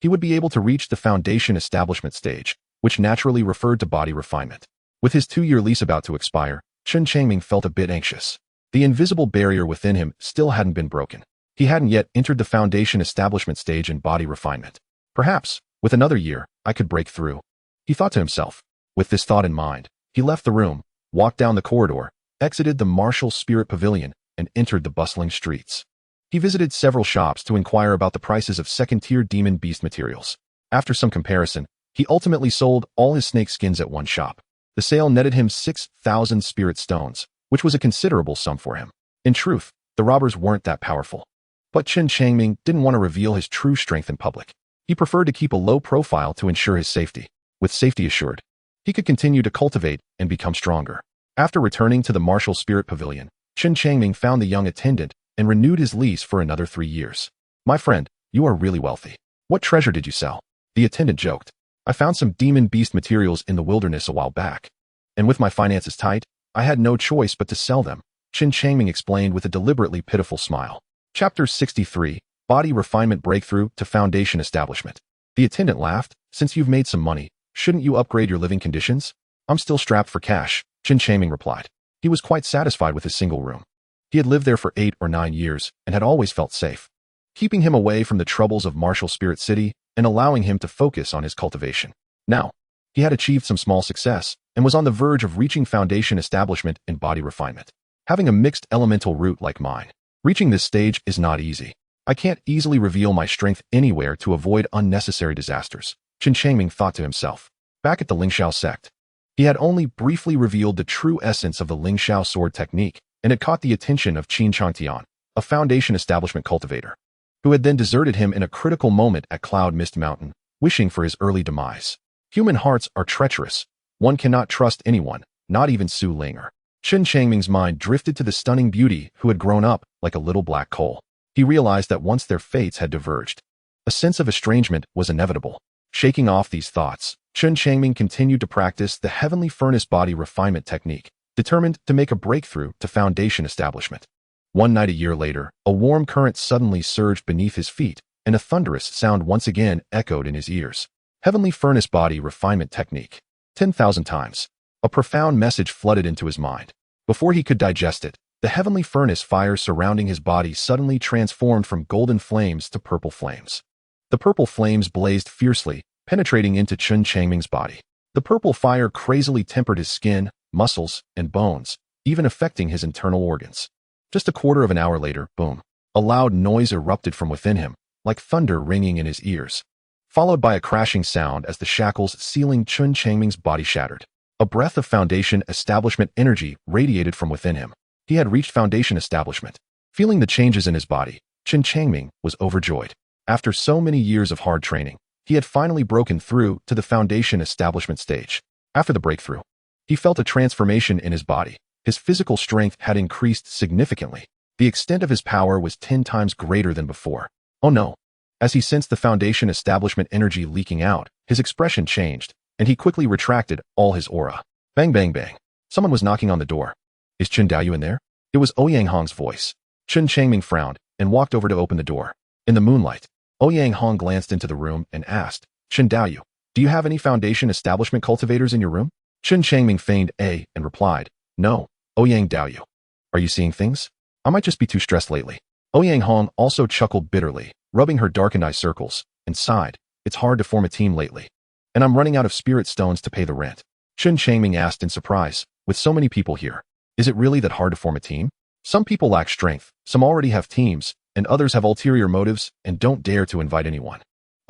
he would be able to reach the foundation establishment stage, which naturally referred to body refinement. With his 2-year lease about to expire, Chen Changming felt a bit anxious. The invisible barrier within him still hadn't been broken. He hadn't yet entered the foundation establishment stage in body refinement. Perhaps, with another year, I could break through, he thought to himself. With this thought in mind, he left the room, walked down the corridor, exited the martial spirit pavilion, and entered the bustling streets. He visited several shops to inquire about the prices of 2nd-tier demon beast materials. After some comparison, he ultimately sold all his snake skins at one shop. The sale netted him 6,000 spirit stones, which was a considerable sum for him. In truth, the robbers weren't that powerful. But Chen Changming didn't want to reveal his true strength in public. He preferred to keep a low profile to ensure his safety. With safety assured, he could continue to cultivate and become stronger. After returning to the martial spirit pavilion, Chen Changming found the young attendant and renewed his lease for another 3 years. My friend, you are really wealthy. What treasure did you sell? The attendant joked. I found some demon beast materials in the wilderness a while back, and with my finances tight, I had no choice but to sell them, Chen Changming explained with a deliberately pitiful smile. Chapter 63, Body Refinement Breakthrough to Foundation Establishment. The attendant laughed. Since you've made some money, shouldn't you upgrade your living conditions? I'm still strapped for cash, Chen Changming replied. He was quite satisfied with his single room. He had lived there for 8 or 9 years and had always felt safe, keeping him away from the troubles of Martial Spirit City and allowing him to focus on his cultivation. Now, he had achieved some small success and was on the verge of reaching foundation establishment in body refinement. Having a mixed elemental root like mine, reaching this stage is not easy. I can't easily reveal my strength anywhere to avoid unnecessary disasters, Chen Changming thought to himself. Back at the Lingxiao sect, he had only briefly revealed the true essence of the Lingxiao sword technique, and it caught the attention of Chen Changtian, a foundation establishment cultivator. who had then deserted him in a critical moment at Cloud Mist Mountain, wishing for his early demise. Human hearts are treacherous. One cannot trust anyone, not even Su Linger. Chen Changming's mind drifted to the stunning beauty who had grown up like a little black coal. He realized that once their fates had diverged, a sense of estrangement was inevitable. Shaking off these thoughts, Chen Changming continued to practice the heavenly furnace body refinement technique, determined to make a breakthrough to foundation establishment. One night a year later, a warm current suddenly surged beneath his feet, and a thunderous sound once again echoed in his ears. Heavenly furnace body refinement technique. 10,000 times. A profound message flooded into his mind. Before he could digest it, the heavenly furnace fire surrounding his body suddenly transformed from golden flames to purple flames. The purple flames blazed fiercely, penetrating into Chen Changming's body. The purple fire crazily tempered his skin, muscles, and bones, even affecting his internal organs. Just a quarter of an hour later, boom, a loud noise erupted from within him, like thunder ringing in his ears, followed by a crashing sound as the shackles sealing Chen Changming's body shattered. A breath of foundation establishment energy radiated from within him. He had reached foundation establishment. Feeling the changes in his body, Chen Changming was overjoyed. After so many years of hard training, he had finally broken through to the foundation establishment stage. After the breakthrough, he felt a transformation in his body. His physical strength had increased significantly. The extent of his power was 10 times greater than before. Oh no. As he sensed the foundation establishment energy leaking out, his expression changed, and he quickly retracted all his aura. Bang bang bang. Someone was knocking on the door. Is Chen Daoyu in there? It was Ouyang Hong's voice. Chen Changming frowned and walked over to open the door. In the moonlight, Ouyang Hong glanced into the room and asked, Chen Daoyu, do you have any foundation establishment cultivators in your room? Chen Changming feigned and replied, no, Ouyang Daoyu. Are you seeing things? I might just be too stressed lately. Ouyang Hong also chuckled bitterly, rubbing her darkened eye circles, and sighed, it's hard to form a team lately. And I'm running out of spirit stones to pay the rent. Chen Changming asked in surprise, with so many people here, is it really that hard to form a team? Some people lack strength, some already have teams, and others have ulterior motives and don't dare to invite anyone.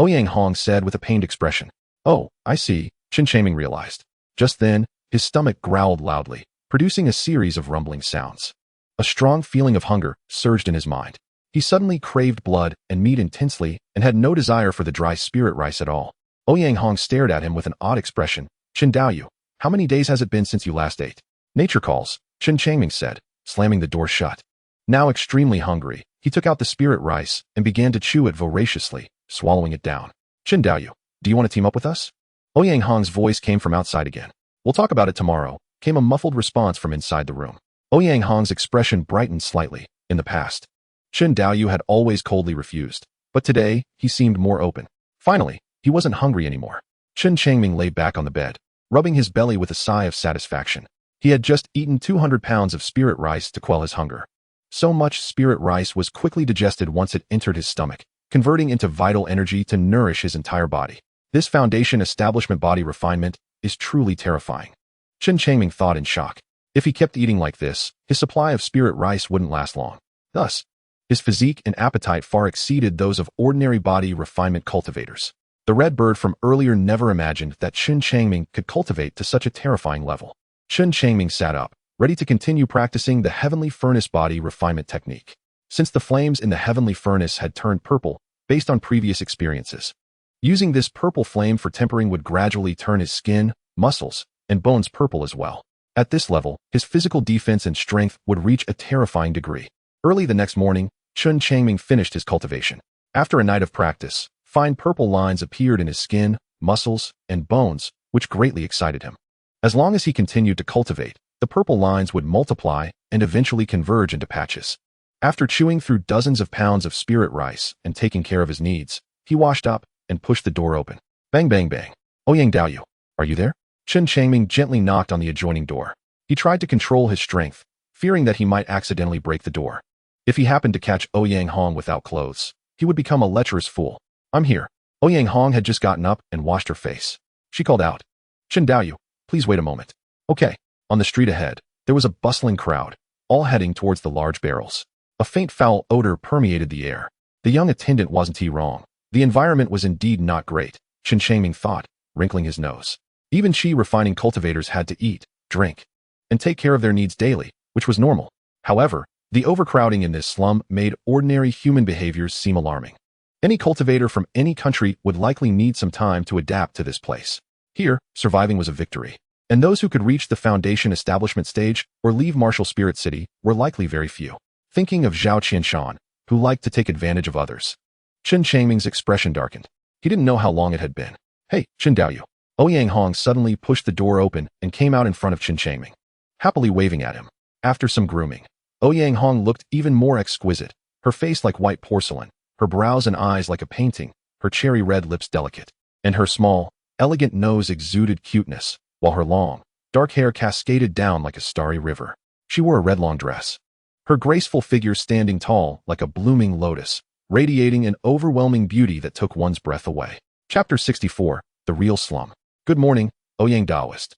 Ouyang Hong said with a pained expression. Oh, I see, Chen Changming realized. Just then, his stomach growled loudly, producing a series of rumbling sounds. A strong feeling of hunger surged in his mind. He suddenly craved blood and meat intensely and had no desire for the dry spirit rice at all. Ouyang Hong stared at him with an odd expression. Chen Daoyu, how many days has it been since you last ate? Nature calls, Chen Changming said, slamming the door shut. Now extremely hungry, he took out the spirit rice and began to chew it voraciously, swallowing it down. Chen Daoyu, do you want to team up with us? Ouyang Hong's voice came from outside again. We'll talk about it tomorrow, came a muffled response from inside the room. Ouyang Hong's expression brightened slightly. In the past, Chen Daoyu had always coldly refused, but today he seemed more open. Finally, he wasn't hungry anymore. Chen Changming lay back on the bed, rubbing his belly with a sigh of satisfaction. He had just eaten 200 pounds of spirit rice to quell his hunger. So much spirit rice was quickly digested once it entered his stomach, converting into vital energy to nourish his entire body. This foundation establishment body refinement is truly terrifying. Chen Changming thought in shock. If he kept eating like this, his supply of spirit rice wouldn't last long. Thus, his physique and appetite far exceeded those of ordinary body refinement cultivators. The red bird from earlier never imagined that Chen Changming could cultivate to such a terrifying level. Chen Changming sat up, ready to continue practicing the heavenly furnace body refinement technique. Since the flames in the heavenly furnace had turned purple, based on previous experiences, using this purple flame for tempering would gradually turn his skin, muscles, and bones purple as well. At this level, his physical defense and strength would reach a terrifying degree. Early the next morning, Chen Changming finished his cultivation. After a night of practice, fine purple lines appeared in his skin, muscles, and bones, which greatly excited him. As long as he continued to cultivate, the purple lines would multiply and eventually converge into patches. After chewing through dozens of pounds of spirit rice and taking care of his needs, he washed up and pushed the door open. Bang bang bang. Ouyang Daoyu, are you there? Chen Changming gently knocked on the adjoining door. He tried to control his strength, fearing that he might accidentally break the door. If he happened to catch Ouyang Hong without clothes, he would become a lecherous fool. I'm here. Ouyang Hong had just gotten up and washed her face. She called out, Chen Daoyu, please wait a moment. Okay. On the street ahead, there was a bustling crowd, all heading towards the large barrels. A faint foul odor permeated the air. The young attendant wasn't he wrong. The environment was indeed not great, Chen Changming thought, wrinkling his nose. Even refining cultivators had to eat, drink, and take care of their needs daily, which was normal. However, The overcrowding in this slum made ordinary human behaviors seem alarming. Any cultivator from any country would likely need some time to adapt to this place. Here, surviving was a victory. And those who could reach the foundation establishment stage or leave martial spirit city were likely very few. Thinking of Zhao Qianshan, who liked to take advantage of others. Chen Changming's expression darkened. He didn't know how long it had been. Hey, Chen Daoyu. Ouyang Hong suddenly pushed the door open and came out in front of Chen Changming, happily waving at him. After some grooming, Ouyang Hong looked even more exquisite, her face like white porcelain, her brows and eyes like a painting, her cherry red lips delicate, and her small, elegant nose exuded cuteness, while her long, dark hair cascaded down like a starry river. She wore a red long dress, her graceful figure standing tall like a blooming lotus, radiating an overwhelming beauty that took one's breath away. Chapter 64, The Real Slum. Good morning, Ouyang Daoist.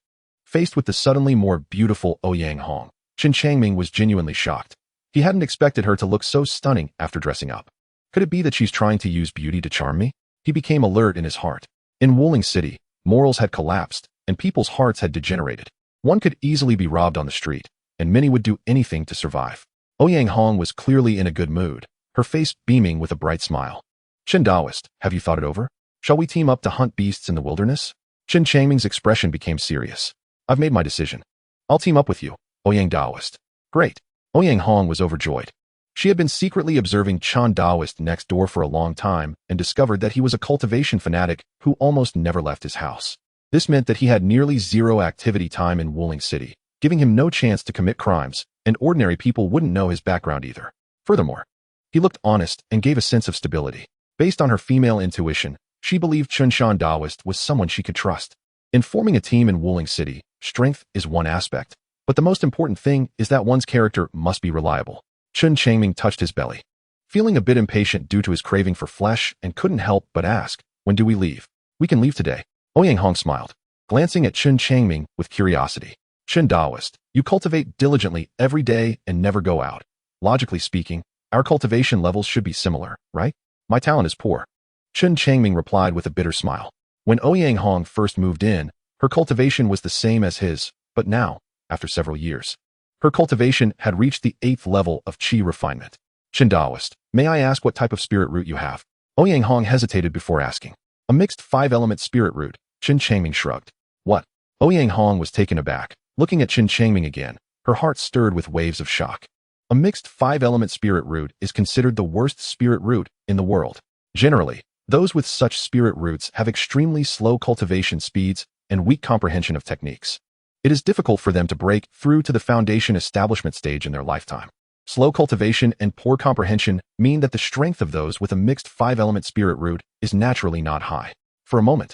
Faced with the suddenly more beautiful Ouyang Hong, Chen Changming was genuinely shocked. He hadn't expected her to look so stunning after dressing up. Could it be that she's trying to use beauty to charm me? He became alert in his heart. In Wuling City, morals had collapsed, and people's hearts had degenerated. One could easily be robbed on the street, and many would do anything to survive. Ouyang Hong was clearly in a good mood, her face beaming with a bright smile. Chen Daoist, have you thought it over? Shall we team up to hunt beasts in the wilderness? Chen Changming's expression became serious. I've made my decision. I'll team up with you, Ouyang Daoist. Great. Ouyang Hong was overjoyed. She had been secretly observing Chen Daoist next door for a long time and discovered that he was a cultivation fanatic who almost never left his house. This meant that he had nearly zero activity time in Wuling City, giving him no chance to commit crimes, and ordinary people wouldn't know his background either. Furthermore, he looked honest and gave a sense of stability. Based on her female intuition, she believed Chen Daoist was someone she could trust. In forming a team in Wuling City, strength is one aspect, but the most important thing is that one's character must be reliable. Chen Changming touched his belly, feeling a bit impatient due to his craving for flesh, and couldn't help but ask, when do we leave? We can leave today. Ouyang Hong smiled, glancing at Chen Changming with curiosity. Chen Daoist, you cultivate diligently every day and never go out. Logically speaking, our cultivation levels should be similar, right? My talent is poor. Chen Changming replied with a bitter smile. When Ouyang Hong first moved in, her cultivation was the same as his, but now, after several years, her cultivation had reached the 8th level of qi refinement. Chen Daoist, may I ask what type of spirit root you have? Ouyang Hong hesitated before asking. A mixed 5-element spirit root. Chen Changming shrugged. What? Ouyang Hong was taken aback, looking at Chen Changming again, her heart stirred with waves of shock. A mixed 5-element spirit root is considered the worst spirit root in the world. Generally, those with such spirit roots have extremely slow cultivation speeds and weak comprehension of techniques. It is difficult for them to break through to the foundation establishment stage in their lifetime. Slow cultivation and poor comprehension mean that the strength of those with a mixed 5-element spirit root is naturally not high. For a moment,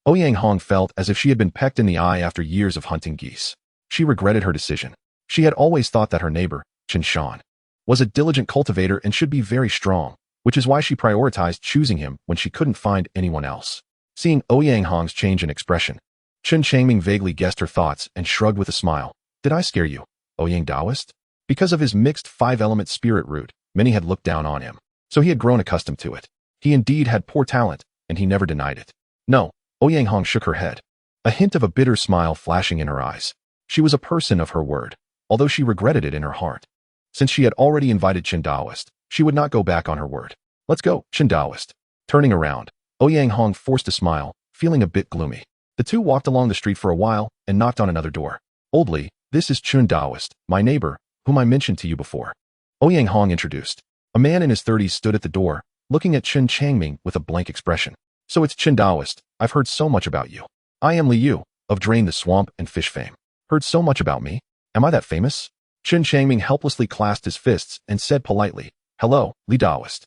Ouyang Hong felt as if she had been pecked in the eye after years of hunting geese. She regretted her decision. She had always thought that her neighbor, Chen Shan, was a diligent cultivator and should be very strong, which is why she prioritized choosing him when she couldn't find anyone else. Seeing Ouyang Hong's change in expression, Chen Changming vaguely guessed her thoughts and shrugged with a smile. Did I scare you, Ouyang Daoist? Because of his mixed 5-element spirit root, many had looked down on him, so he had grown accustomed to it. He indeed had poor talent, and he never denied it. No, Ouyang Hong shook her head, a hint of a bitter smile flashing in her eyes. She was a person of her word, although she regretted it in her heart. Since she had already invited Chen Daoist, she would not go back on her word. Let's go, Chen Daoist. Turning around, Ouyang Hong forced a smile, feeling a bit gloomy. The two walked along the street for a while and knocked on another door. Oldly, this is Chen Daoist, my neighbor, whom I mentioned to you before. Ouyang Hong introduced. A man in his 30s stood at the door, looking at Chen Changming with a blank expression. So it's Chen Daoist, I've heard so much about you. I am Li Yu, of Drain the Swamp and Fish fame. Heard so much about me? Am I that famous? Chen Changming helplessly clasped his fists and said politely, Hello, Li Daoist.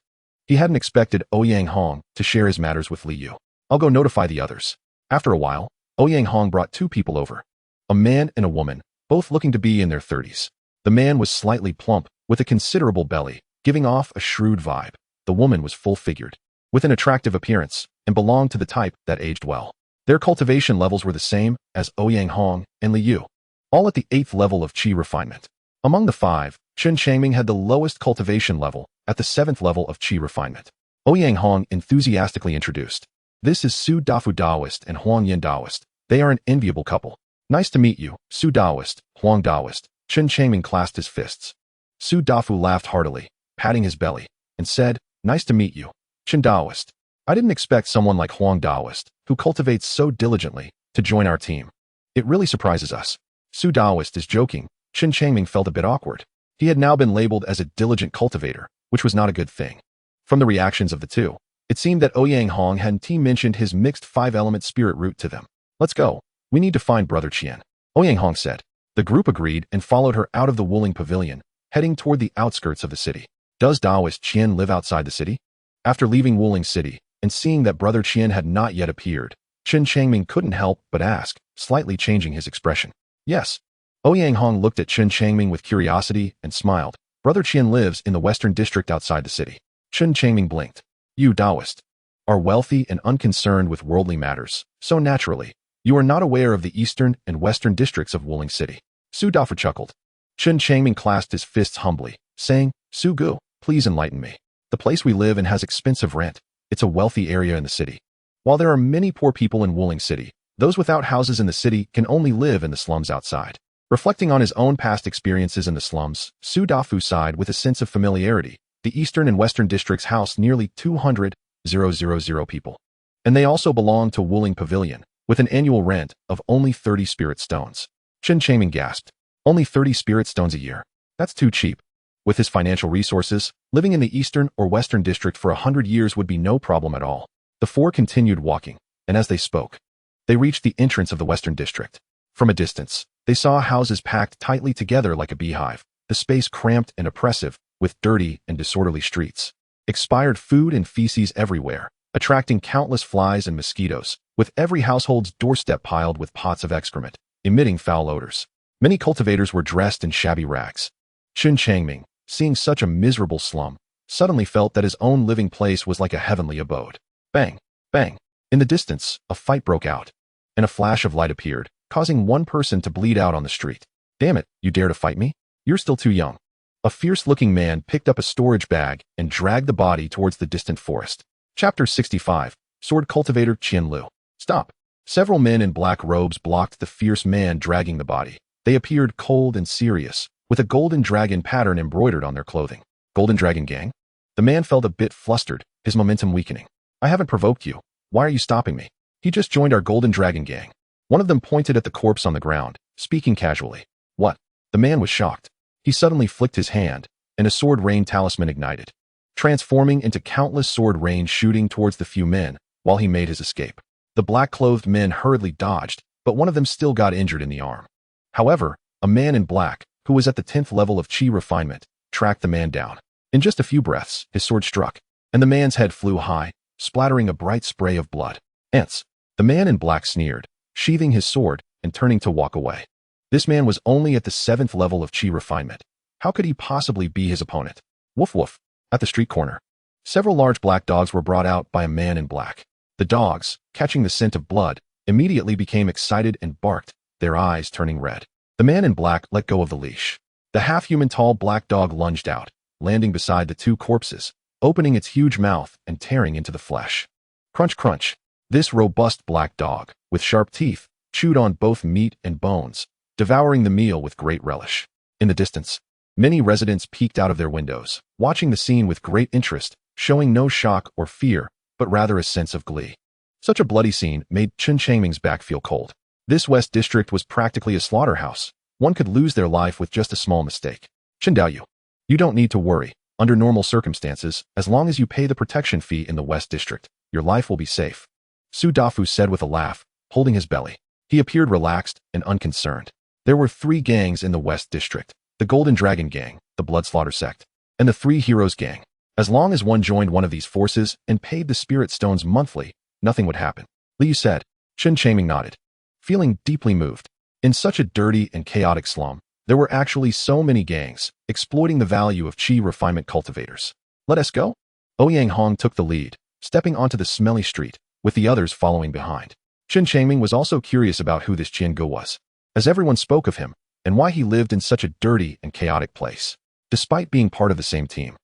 He hadn't expected Ouyang Hong to share his matters with Li Yu. I'll go notify the others. After a while, Ouyang Hong brought two people over. A man and a woman, both looking to be in their 30s. The man was slightly plump, with a considerable belly, giving off a shrewd vibe. The woman was full-figured, with an attractive appearance, and belonged to the type that aged well. Their cultivation levels were the same as Ouyang Hong and Li Yu, all at the 8th level of qi refinement. Among the five, Chen Changming had the lowest cultivation level, at the 7th level of qi refinement. Ouyang Hong enthusiastically introduced. This is Su Dafu Daoist and Huang Yin Daoist. They are an enviable couple. Nice to meet you, Su Daoist, Huang Daoist. Chen Changming clasped his fists. Su Dafu laughed heartily, patting his belly, and said, "Nice to meet you, Chen Daoist. I didn't expect someone like Huang Daoist, who cultivates so diligently, to join our team. It really surprises us." Su Daoist is joking. Chen Changming felt a bit awkward. He had now been labeled as a diligent cultivator, which was not a good thing. From the reactions of the two, it seemed that Ouyang Hong had mentioned his mixed 5-element spirit root to them. "Let's go. We need to find Brother Qian," Ouyang Hong said. The group agreed and followed her out of the Wuling Pavilion, heading toward the outskirts of the city. Does Daoist Qian live outside the city? After leaving Wuling City and seeing that Brother Qian had not yet appeared, Chen Changming couldn't help but ask, slightly changing his expression. "Yes." Ouyang Hong looked at Chen Changming with curiosity and smiled. "Brother Qian lives in the western district outside the city." Chen Changming blinked. "You Daoist are wealthy and unconcerned with worldly matters, so naturally, you are not aware of the eastern and western districts of Wuling City." Su Dafu chuckled. Chen Changming clasped his fists humbly, saying, "Su Gu, please enlighten me. The place we live in has expensive rent. It's a wealthy area in the city. While there are many poor people in Wuling City, those without houses in the city can only live in the slums outside." Reflecting on his own past experiences in the slums, Su Dafu sighed with a sense of familiarity. The eastern and western districts house nearly 200,000 people. And they also belong to Wuling Pavilion, with an annual rent of only 30 spirit stones. Chen Changming gasped. "Only 30 spirit stones a year? That's too cheap." With his financial resources, living in the eastern or western district for 100 years would be no problem at all. The four continued walking, and as they spoke, they reached the entrance of the western district. From a distance, they saw houses packed tightly together like a beehive, the space cramped and oppressive, with dirty and disorderly streets. Expired food and feces everywhere, attracting countless flies and mosquitoes, with every household's doorstep piled with pots of excrement, emitting foul odors. Many cultivators were dressed in shabby rags. Chen Changming, seeing such a miserable slum, suddenly felt that his own living place was like a heavenly abode. Bang! Bang! In the distance, a fight broke out, and a flash of light appeared, causing one person to bleed out on the street. "Damn it, you dare to fight me? You're still too young." A fierce-looking man picked up a storage bag and dragged the body towards the distant forest. Chapter 65, Sword Cultivator Qian Lu. "Stop." Several men in black robes blocked the fierce man dragging the body. They appeared cold and serious, with a golden dragon pattern embroidered on their clothing. "Golden Dragon Gang?" The man felt a bit flustered, his momentum weakening. "I haven't provoked you. Why are you stopping me?" "He just joined our Golden Dragon Gang." One of them pointed at the corpse on the ground, speaking casually. "What?" The man was shocked. He suddenly flicked his hand, and a sword rain talisman ignited, transforming into countless sword rain shooting towards the few men, while he made his escape. The black-clothed men hurriedly dodged, but one of them still got injured in the arm. However, a man in black, who was at the 10th level of chi refinement, tracked the man down. In just a few breaths, his sword struck, and the man's head flew high, splattering a bright spray of blood. "Ants!" The man in black sneered, sheathing his sword and turning to walk away. This man was only at the 7th level of chi refinement. How could he possibly be his opponent? Woof woof. At the street corner, several large black dogs were brought out by a man in black. The dogs, catching the scent of blood, immediately became excited and barked, their eyes turning red. The man in black let go of the leash. The half-human tall black dog lunged out, landing beside the two corpses, opening its huge mouth and tearing into the flesh. Crunch crunch. This robust black dog, with sharp teeth, chewed on both meat and bones, devouring the meal with great relish. In the distance, many residents peeked out of their windows, watching the scene with great interest, showing no shock or fear, but rather a sense of glee. Such a bloody scene made Chen Changming's back feel cold. This West District was practically a slaughterhouse. One could lose their life with just a small mistake. "Chen Daoyu, you don't need to worry. Under normal circumstances, as long as you pay the protection fee in the West District, your life will be safe," Su Dafu said with a laugh, holding his belly. He appeared relaxed and unconcerned. There were 3 gangs in the West District: the Golden Dragon Gang, the Bloodslaughter Sect, and the 3 Heroes Gang. As long as one joined one of these forces and paid the spirit stones monthly, nothing would happen. Liu said. Chen Changming nodded, feeling deeply moved. In such a dirty and chaotic slum, there were actually so many gangs, exploiting the value of chi refinement cultivators. "Let us go?" Ouyang Hong took the lead, stepping onto the smelly street, with the others following behind. Chen Changming was also curious about who this Qian Gu was, as everyone spoke of him, and why he lived in such a dirty and chaotic place. Despite being part of the same team,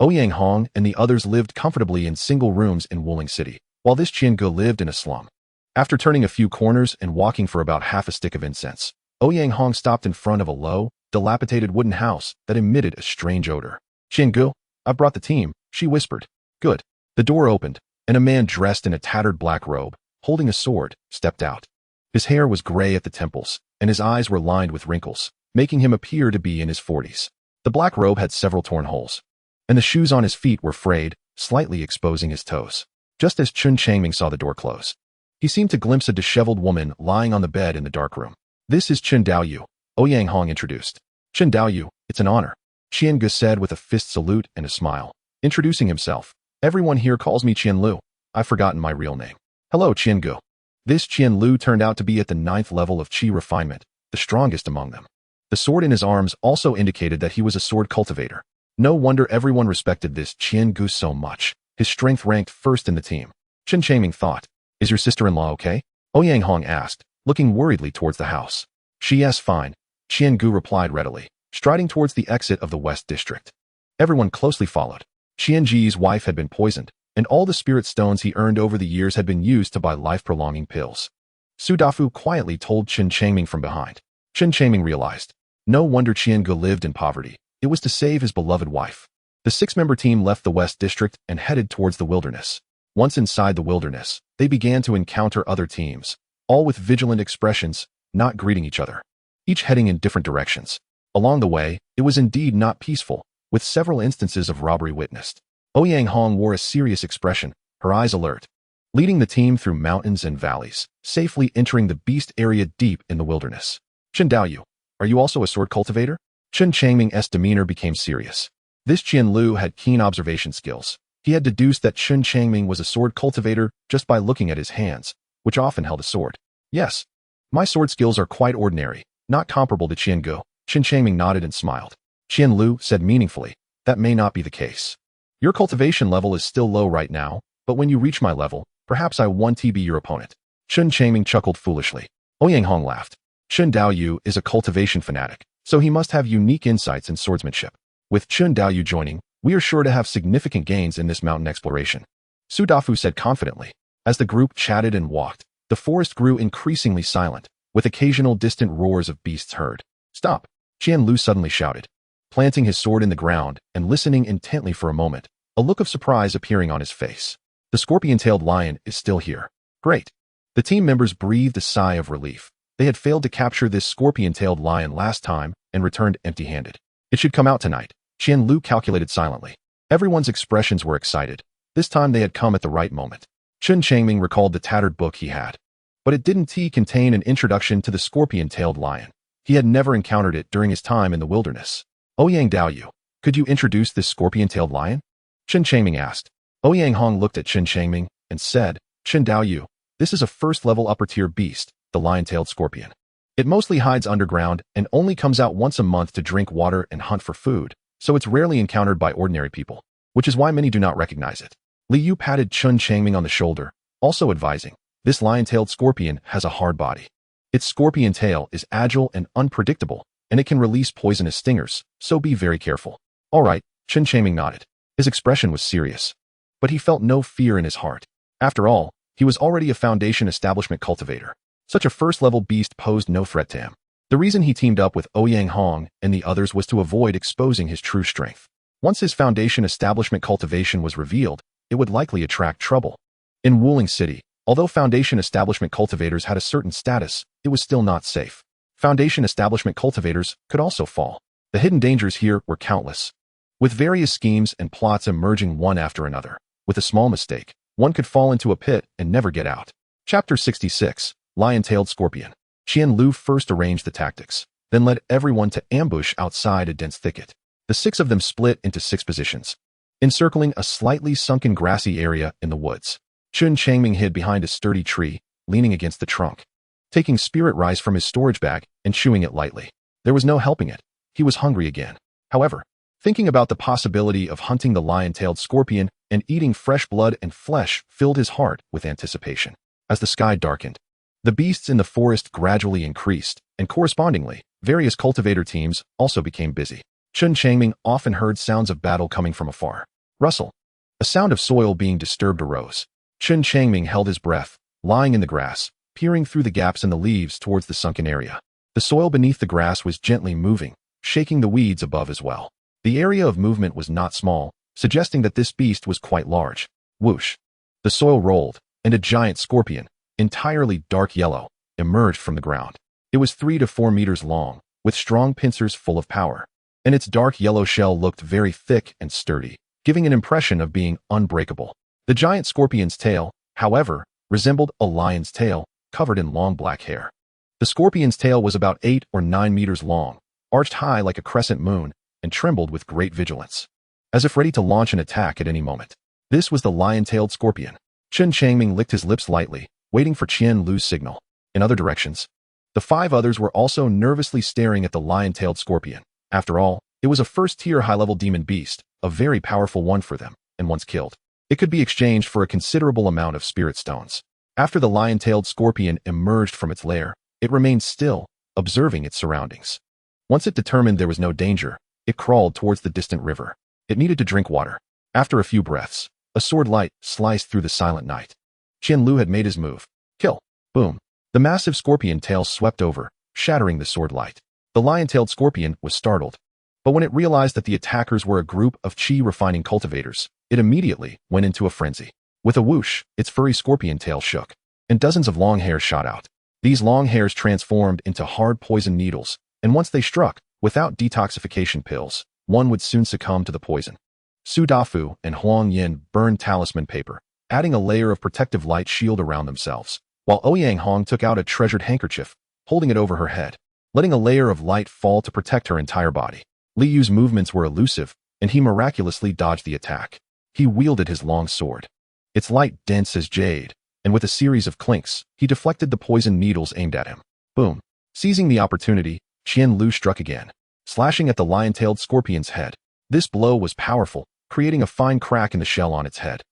Ouyang Hong and the others lived comfortably in single rooms in Wuling City, while this Qian Gu lived in a slum. After turning a few corners and walking for about half a stick of incense, Ouyang Hong stopped in front of a low, dilapidated wooden house that emitted a strange odor. "Qiangu, I brought the team," she whispered. "Good." The door opened, and a man dressed in a tattered black robe, holding a sword, stepped out. His hair was gray at the temples, and his eyes were lined with wrinkles, making him appear to be in his 40s. The black robe had several torn holes, and the shoes on his feet were frayed, slightly exposing his toes. Just as Chen Changming saw the door close, he seemed to glimpse a disheveled woman lying on the bed in the dark room. "This is Chen Daoyu," Ouyang Hong introduced. "Chen Daoyu, it's an honor," Qiangu said with a fist salute and a smile. Introducing himself, "Everyone here calls me Qian Lu. I've forgotten my real name." "Hello, Qiangu." This Qian Lu turned out to be at the 9th level of qi refinement, the strongest among them. The sword in his arms also indicated that he was a sword cultivator. No wonder everyone respected this Qiangu so much. His strength ranked first in the team. Chen Changming thought, "Is your sister-in-law okay?" Ouyang Hong asked, looking worriedly towards the house. "Yes, fine," Qiangu replied readily, striding towards the exit of the West District. Everyone closely followed. Qianji's wife had been poisoned, and all the spirit stones he earned over the years had been used to buy life-prolonging pills. Su Dafu quietly told Chen Changming from behind. Chen Changming realized. No wonder Qiangu lived in poverty. It was to save his beloved wife. The 6-member team left the West District and headed towards the wilderness. Once inside the wilderness, they began to encounter other teams, all with vigilant expressions, not greeting each other, each heading in different directions. Along the way, it was indeed not peaceful, with several instances of robbery witnessed. Ouyang Hong wore a serious expression, her eyes alert, leading the team through mountains and valleys, safely entering the beast area deep in the wilderness. "Chen Daoyu, are you also a sword cultivator?" Chen Changming's demeanor became serious. This Qian Lu had keen observation skills. He had deduced that Chen Changming was a sword cultivator just by looking at his hands, which often held a sword. "Yes. My sword skills are quite ordinary, not comparable to Qiangu." Chen Changming nodded and smiled. Qian Lu said meaningfully, "That may not be the case. Your cultivation level is still low right now, but when you reach my level, perhaps I won't be your opponent." Chen Changming chuckled foolishly. Ouyang Hong laughed. Chen Daoyu is a cultivation fanatic, so he must have unique insights in swordsmanship. With Chen Daoyu joining, we are sure to have significant gains in this mountain exploration, Su Dafu said confidently. As the group chatted and walked, the forest grew increasingly silent, with occasional distant roars of beasts heard. "Stop!" Qian Lu suddenly shouted, planting his sword in the ground and listening intently for a moment, a look of surprise appearing on his face. "The scorpion-tailed lion is still here." "Great." The team members breathed a sigh of relief. They had failed to capture this scorpion-tailed lion last time and returned empty-handed. "It should come out tonight," Qian Lu calculated silently. Everyone's expressions were excited. This time they had come at the right moment. Chen Changming recalled the tattered book he had, but it didn't contain an introduction to the scorpion-tailed lion. He had never encountered it during his time in the wilderness. "Ouyang Daoyu, could you introduce this scorpion-tailed lion?" Chen Changming asked. Ouyang Hong looked at Chen Changming and said, "Chen Daoyu, this is a first-level upper-tier beast, the lion-tailed scorpion. It mostly hides underground and only comes out once a month to drink water and hunt for food, so it's rarely encountered by ordinary people, which is why many do not recognize it." Li Yu patted Chen Changming on the shoulder, also advising, "This lion-tailed scorpion has a hard body. Its scorpion tail is agile and unpredictable, and it can release poisonous stingers, so be very careful." "All right," Chen Changming nodded. His expression was serious, but he felt no fear in his heart. After all, he was already a foundation establishment cultivator. Such a first-level beast posed no threat to him. The reason he teamed up with Ouyang Hong and the others was to avoid exposing his true strength. Once his foundation establishment cultivation was revealed, it would likely attract trouble. In Wuling City, although foundation establishment cultivators had a certain status, it was still not safe. Foundation establishment cultivators could also fall. The hidden dangers here were countless, with various schemes and plots emerging one after another. With a small mistake, one could fall into a pit and never get out. Chapter 66, Lion-Tailed Scorpion. Qian Lu first arranged the tactics, then led everyone to ambush outside a dense thicket. The 6 of them split into 6 positions, encircling a slightly sunken grassy area in the woods. Chen Changming hid behind a sturdy tree, leaning against the trunk, taking spirit rice from his storage bag and chewing it lightly. There was no helping it. He was hungry again. However, thinking about the possibility of hunting the lion-tailed scorpion and eating fresh blood and flesh filled his heart with anticipation. As the sky darkened, the beasts in the forest gradually increased, and correspondingly, various cultivator teams also became busy. Chen Changming often heard sounds of battle coming from afar. Rustle. A sound of soil being disturbed arose. Chen Changming held his breath, lying in the grass, peering through the gaps in the leaves towards the sunken area. The soil beneath the grass was gently moving, shaking the weeds above as well. The area of movement was not small, suggesting that this beast was quite large. Whoosh! The soil rolled, and a giant scorpion, entirely dark yellow, emerged from the ground. It was 3 to 4 meters long, with strong pincers full of power, and its dark yellow shell looked very thick and sturdy, giving an impression of being unbreakable. The giant scorpion's tail, however, resembled a lion's tail, covered in long black hair. The scorpion's tail was about 8 or 9 meters long, arched high like a crescent moon, and trembled with great vigilance, as if ready to launch an attack at any moment. This was the lion-tailed scorpion. Chen Changming licked his lips lightly, waiting for Qian Lu's signal. In other directions, the 5 others were also nervously staring at the lion-tailed scorpion. After all, it was a first-tier high-level demon beast, a very powerful one for them, and once killed, it could be exchanged for a considerable amount of spirit stones. After the lion-tailed scorpion emerged from its lair, it remained still, observing its surroundings. Once it determined there was no danger, it crawled towards the distant river. It needed to drink water. After a few breaths, a sword light sliced through the silent night. Qian Lu had made his move. Kill. Boom. The massive scorpion tail swept over, shattering the sword light. The lion-tailed scorpion was startled, but when it realized that the attackers were a group of chi-refining cultivators, it immediately went into a frenzy. With a whoosh, its furry scorpion tail shook, and dozens of long hairs shot out. These long hairs transformed into hard poison needles, and once they struck, without detoxification pills, one would soon succumb to the poison. Su Dafu and Huang Yin burned talisman paper, adding a layer of protective light shield around themselves, while Ouyang Hong took out a treasured handkerchief, holding it over her head, letting a layer of light fall to protect her entire body. Li Yu's movements were elusive, and he miraculously dodged the attack. He wielded his long sword. Its light dense as jade, and with a series of clinks, he deflected the poison needles aimed at him. Boom. Seizing the opportunity, Qian Lu struck again, slashing at the lion-tailed scorpion's head. This blow was powerful, creating a fine crack in the shell on its head.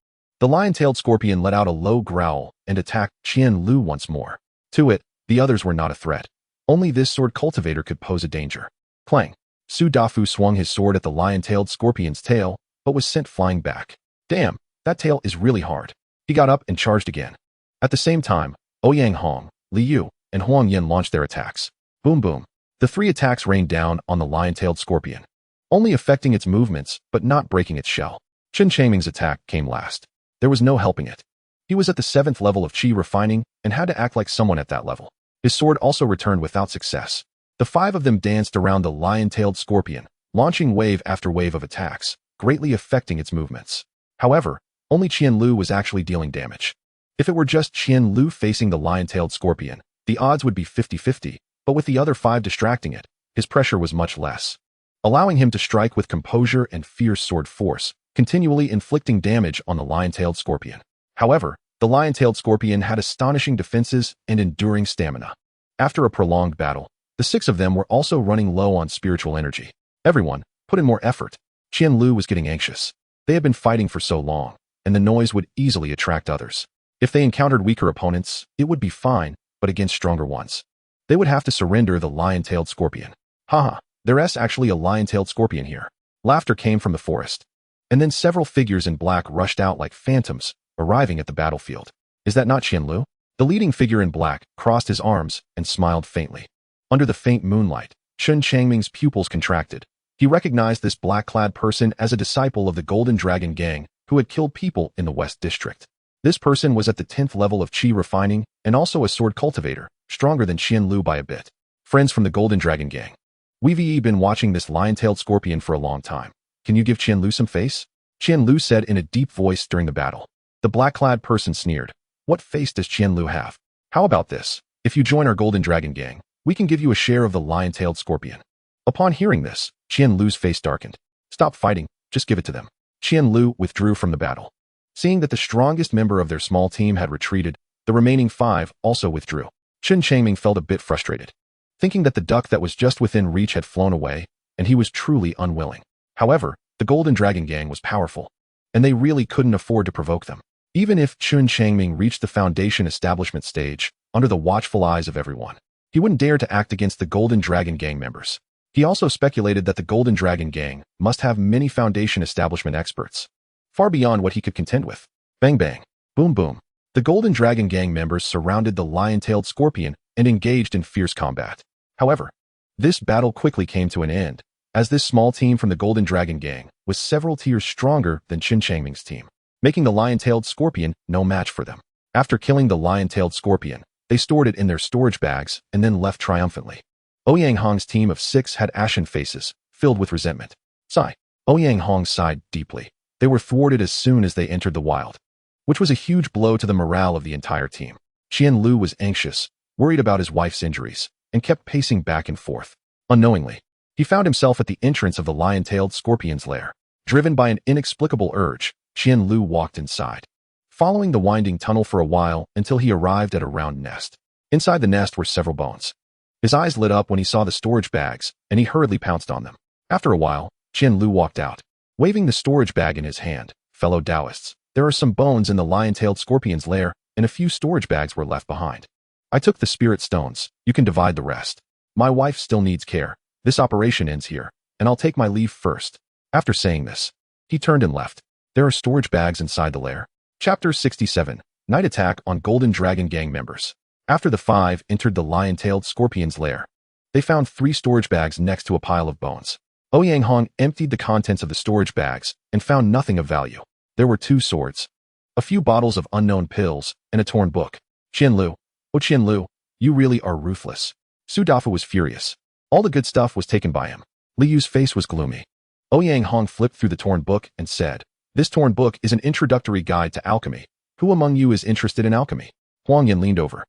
The lion-tailed scorpion let out a low growl and attacked Qian Lu once more. To it, the others were not a threat. Only this sword cultivator could pose a danger. Clang! Su Dafu swung his sword at the lion-tailed scorpion's tail, but was sent flying back. Damn, that tail is really hard. He got up and charged again. At the same time, Ouyang Hong, Li Yu, and Huang Yin launched their attacks. Boom boom. The 3 attacks rained down on the lion-tailed scorpion, only affecting its movements but not breaking its shell. Chen Changming's attack came last. There was no helping it. He was at the 7th level of chi refining and had to act like someone at that level. His sword also returned without success. The 5 of them danced around the lion-tailed scorpion, launching wave after wave of attacks, greatly affecting its movements. However, only Qian Lu was actually dealing damage. If it were just Qian Lu facing the lion-tailed scorpion, the odds would be 50-50, but with the other 5 distracting it, his pressure was much less, allowing him to strike with composure and fierce sword force, continually inflicting damage on the lion-tailed scorpion. However, the lion-tailed scorpion had astonishing defenses and enduring stamina. After a prolonged battle, the 6 of them were also running low on spiritual energy. Everyone put in more effort. Qian Lu was getting anxious. They had been fighting for so long, and the noise would easily attract others. If they encountered weaker opponents, it would be fine, but against stronger ones, they would have to surrender the lion-tailed scorpion. Haha, there's actually a lion-tailed scorpion here. Laughter came from the forest. And then several figures in black rushed out like phantoms, arriving at the battlefield. Is that not Qian Lu? The leading figure in black crossed his arms and smiled faintly. Under the faint moonlight, Chen Changming's pupils contracted. He recognized this black-clad person as a disciple of the Golden Dragon Gang who had killed people in the West District. This person was at the 10th level of chi refining and also a sword cultivator, stronger than Qian Lu by a bit. Friends from the Golden Dragon Gang. We've been watching this lion-tailed scorpion for a long time. Can you give Qian Lu some face? Qian Lu said in a deep voice during the battle. The black-clad person sneered. What face does Qian Lu have? How about this? If you join our Golden Dragon Gang, we can give you a share of the lion-tailed scorpion. Upon hearing this, Qian Lu's face darkened. Stop fighting, just give it to them. Qian Lu withdrew from the battle. Seeing that the strongest member of their small team had retreated, the remaining 5 also withdrew. Chen Changming felt a bit frustrated, thinking that the duck that was just within reach had flown away, and he was truly unwilling. However, the Golden Dragon Gang was powerful, and they really couldn't afford to provoke them. Even if Chen Changming reached the Foundation establishment stage, under the watchful eyes of everyone, he wouldn't dare to act against the Golden Dragon Gang members. He also speculated that the Golden Dragon Gang must have many Foundation establishment experts, far beyond what he could contend with. Bang bang, boom boom. The Golden Dragon Gang members surrounded the lion-tailed scorpion and engaged in fierce combat. However, This battle quickly came to an end, as this small team from the Golden Dragon Gang was several tiers stronger than Chen Changming's team, making the lion-tailed scorpion no match for them. After killing the lion-tailed scorpion, they stored it in their storage bags and then left triumphantly. Ouyang Hong's team of 6 had ashen faces, filled with resentment. Sigh. Ouyang Hong sighed deeply. They were thwarted as soon as they entered the wild, which was a huge blow to the morale of the entire team. Qian Lu was anxious, worried about his wife's injuries, and kept pacing back and forth. Unknowingly, he found himself at the entrance of the lion-tailed scorpion's lair. Driven by an inexplicable urge, Qian Lu walked inside, following the winding tunnel for a while until he arrived at a round nest. Inside the nest were several bones. His eyes lit up when he saw the storage bags, and he hurriedly pounced on them. After a while, Qian Lu walked out, waving the storage bag in his hand. Fellow Taoists, there are some bones in the lion-tailed scorpion's lair, and a few storage bags were left behind. I took the spirit stones. You can divide the rest. My wife still needs care. This operation ends here, and I'll take my leave first. After saying this, he turned and left. There are storage bags inside the lair. Chapter 67. Night Attack on Golden Dragon Gang members. After the 5 entered the lion-tailed scorpion's lair, they found 3 storage bags next to a pile of bones. Ouyang Hong emptied the contents of the storage bags and found nothing of value. There were 2 swords, a few bottles of unknown pills, and a torn book. Qian Lu. Oh Qian Lu, you really are ruthless. Su Dafa was furious. All the good stuff was taken by him. Li Yu's face was gloomy. Ouyang Hong flipped through the torn book and said, "This torn book is an introductory guide to alchemy. Who among you is interested in alchemy?" Huang Yin leaned over,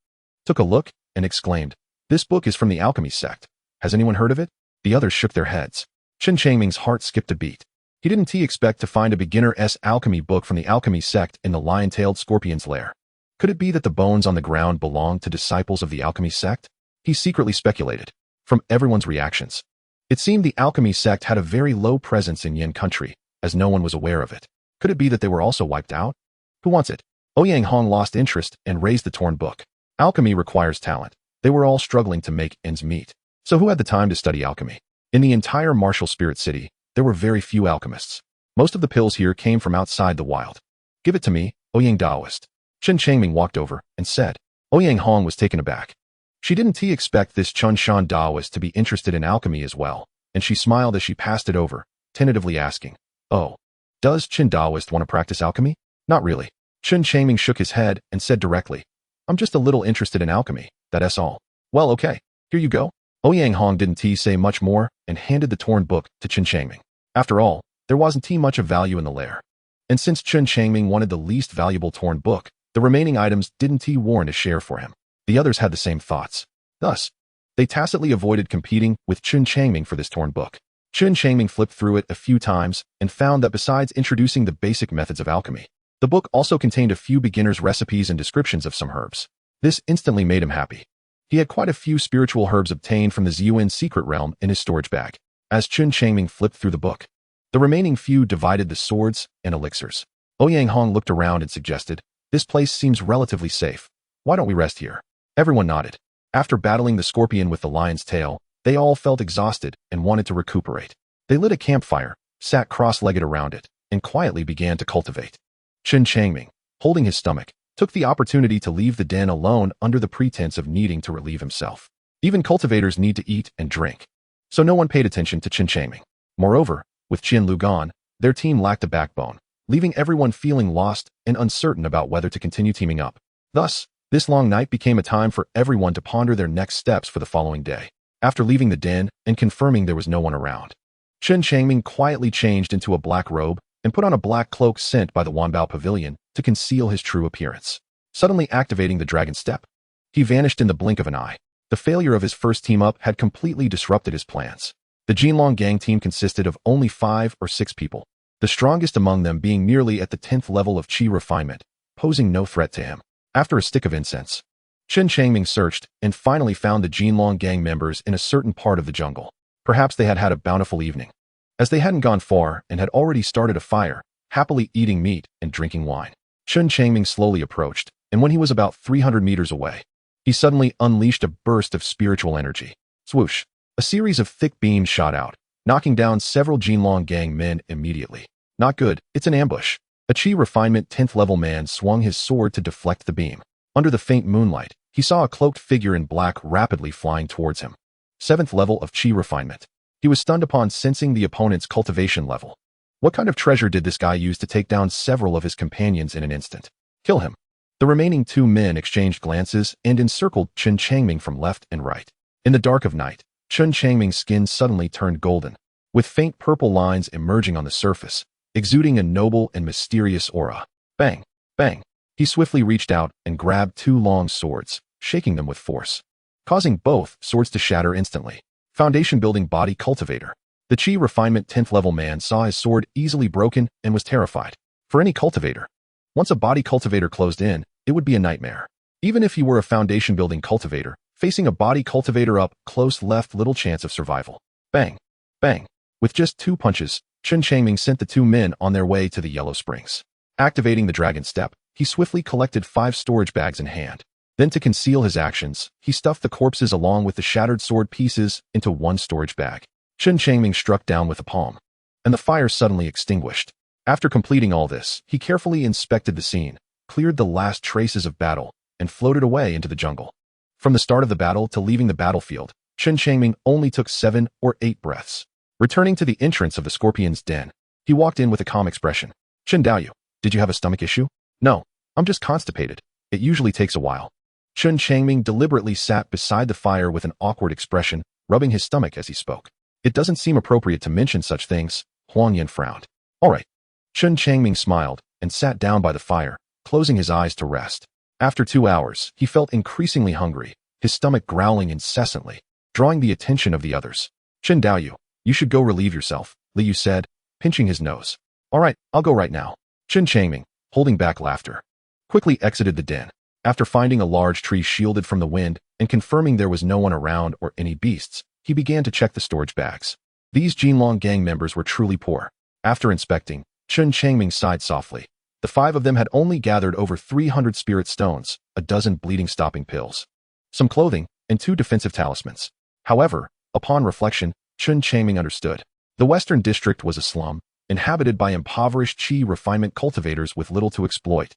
took a look, and exclaimed, "This book is from the alchemy sect. Has anyone heard of it?" The others shook their heads. Chen Changming's heart skipped a beat. He didn't expect to find a beginner's alchemy book from the alchemy sect in the lion-tailed scorpion's lair. Could it be that the bones on the ground belonged to disciples of the alchemy sect? He secretly speculated. From everyone's reactions, it seemed the alchemy sect had a very low presence in Yin country, as no one was aware of it. Could it be that they were also wiped out? Who wants it? Ouyang Hong lost interest and raised the torn book. Alchemy requires talent. They were all struggling to make ends meet. So who had the time to study alchemy? In the entire martial spirit city, there were very few alchemists. Most of the pills here came from outside the wild. Give it to me, Ouyang Daoist. Chen Changming walked over and said. Ouyang Hong was taken aback. She didn't expect this Chun Shan Daoist to be interested in alchemy as well, and she smiled as she passed it over, tentatively asking, "Oh, does Chen Daoist want to practice alchemy?" "Not really." Chen Changming shook his head and said directly, "I'm just a little interested in alchemy, that's all." "Well, okay, here you go." Ouyang Hong didn't say much more and handed the torn book to Chen Changming. After all, there wasn't much of value in the lair. And since Chen Changming wanted the least valuable torn book, the remaining items didn't warrant a share for him. The others had the same thoughts. Thus, they tacitly avoided competing with Chen Changming for this torn book. Chen Changming flipped through it a few times and found that besides introducing the basic methods of alchemy, the book also contained a few beginners' recipes and descriptions of some herbs. This instantly made him happy. He had quite a few spiritual herbs obtained from the Ziyuan secret realm in his storage bag. As Chen Changming flipped through the book, the remaining few divided the swords and elixirs. Ouyang Hong looked around and suggested, "This place seems relatively safe. Why don't we rest here?" Everyone nodded. After battling the scorpion with the lion's tail, they all felt exhausted and wanted to recuperate. They lit a campfire, sat cross-legged around it, and quietly began to cultivate. Chen Changming, holding his stomach, took the opportunity to leave the den alone under the pretense of needing to relieve himself. Even cultivators need to eat and drink. So no one paid attention to Chen Changming. Moreover, with Qian Lu gone, their team lacked a backbone, leaving everyone feeling lost and uncertain about whether to continue teaming up. Thus, this long night became a time for everyone to ponder their next steps for the following day. After leaving the den and confirming there was no one around, Chen Changming quietly changed into a black robe and put on a black cloak sent by the Wanbao Pavilion to conceal his true appearance. Suddenly activating the dragon step, he vanished in the blink of an eye. The failure of his first team-up had completely disrupted his plans. The Xiliang gang team consisted of only 5 or 6 people, the strongest among them being merely at the 10th level of qi refinement, posing no threat to him. After a stick of incense, Chen Changming searched and finally found the Xiliang gang members in a certain part of the jungle. Perhaps they had had a bountiful evening, as they hadn't gone far and had already started a fire, happily eating meat and drinking wine. Chen Changming slowly approached, and when he was about 300 meters away, he suddenly unleashed a burst of spiritual energy. Swoosh! A series of thick beams shot out, knocking down several Xiliang gang men immediately. Not good, it's an ambush. A qi refinement 10th level man swung his sword to deflect the beam. Under the faint moonlight, he saw a cloaked figure in black rapidly flying towards him. 7th level of Qi refinement. He was stunned upon sensing the opponent's cultivation level. What kind of treasure did this guy use to take down several of his companions in an instant? Kill him. The remaining 2 men exchanged glances and encircled Chen Changming from left and right. In the dark of night, Chen Changming's skin suddenly turned golden, with faint purple lines emerging on the surface, exuding a noble and mysterious aura. Bang! Bang! He swiftly reached out and grabbed 2 long swords, shaking them with force, causing both swords to shatter instantly. Foundation building body cultivator. The Qi refinement 10th level man saw his sword easily broken and was terrified. For any cultivator, once a body cultivator closed in, it would be a nightmare. Even if he were a foundation building cultivator, facing a body cultivator up close left little chance of survival. Bang! Bang! With just 2 punches, Chen Changming sent the 2 men on their way to the Yellow Springs. Activating the Dragon Step, he swiftly collected 5 storage bags in hand. Then to conceal his actions, he stuffed the corpses along with the shattered sword pieces into 1 storage bag. Chen Changming struck down with a palm, and the fire suddenly extinguished. After completing all this, he carefully inspected the scene, cleared the last traces of battle, and floated away into the jungle. From the start of the battle to leaving the battlefield, Chen Changming only took 7 or 8 breaths. Returning to the entrance of the scorpion's den, he walked in with a calm expression. Chen Daoyu, did you have a stomach issue? No, I'm just constipated. It usually takes a while. Chen Changming deliberately sat beside the fire with an awkward expression, rubbing his stomach as he spoke. It doesn't seem appropriate to mention such things. Huang Yan frowned. All right. Chen Changming smiled and sat down by the fire, closing his eyes to rest. After 2 hours, he felt increasingly hungry, his stomach growling incessantly, drawing the attention of the others. Chen Daoyu, you should go relieve yourself, Liu said, pinching his nose. All right, I'll go right now. Chen Changming, holding back laughter, quickly exited the den. After finding a large tree shielded from the wind and confirming there was no one around or any beasts, he began to check the storage bags. These Xiliang gang members were truly poor. After inspecting, Chen Changming sighed softly. The 5 of them had only gathered over 300 spirit stones, a dozen bleeding-stopping pills, some clothing, and 2 defensive talismans. However, upon reflection, Chen Changming understood. The Western District was a slum, inhabited by impoverished Qi refinement cultivators with little to exploit.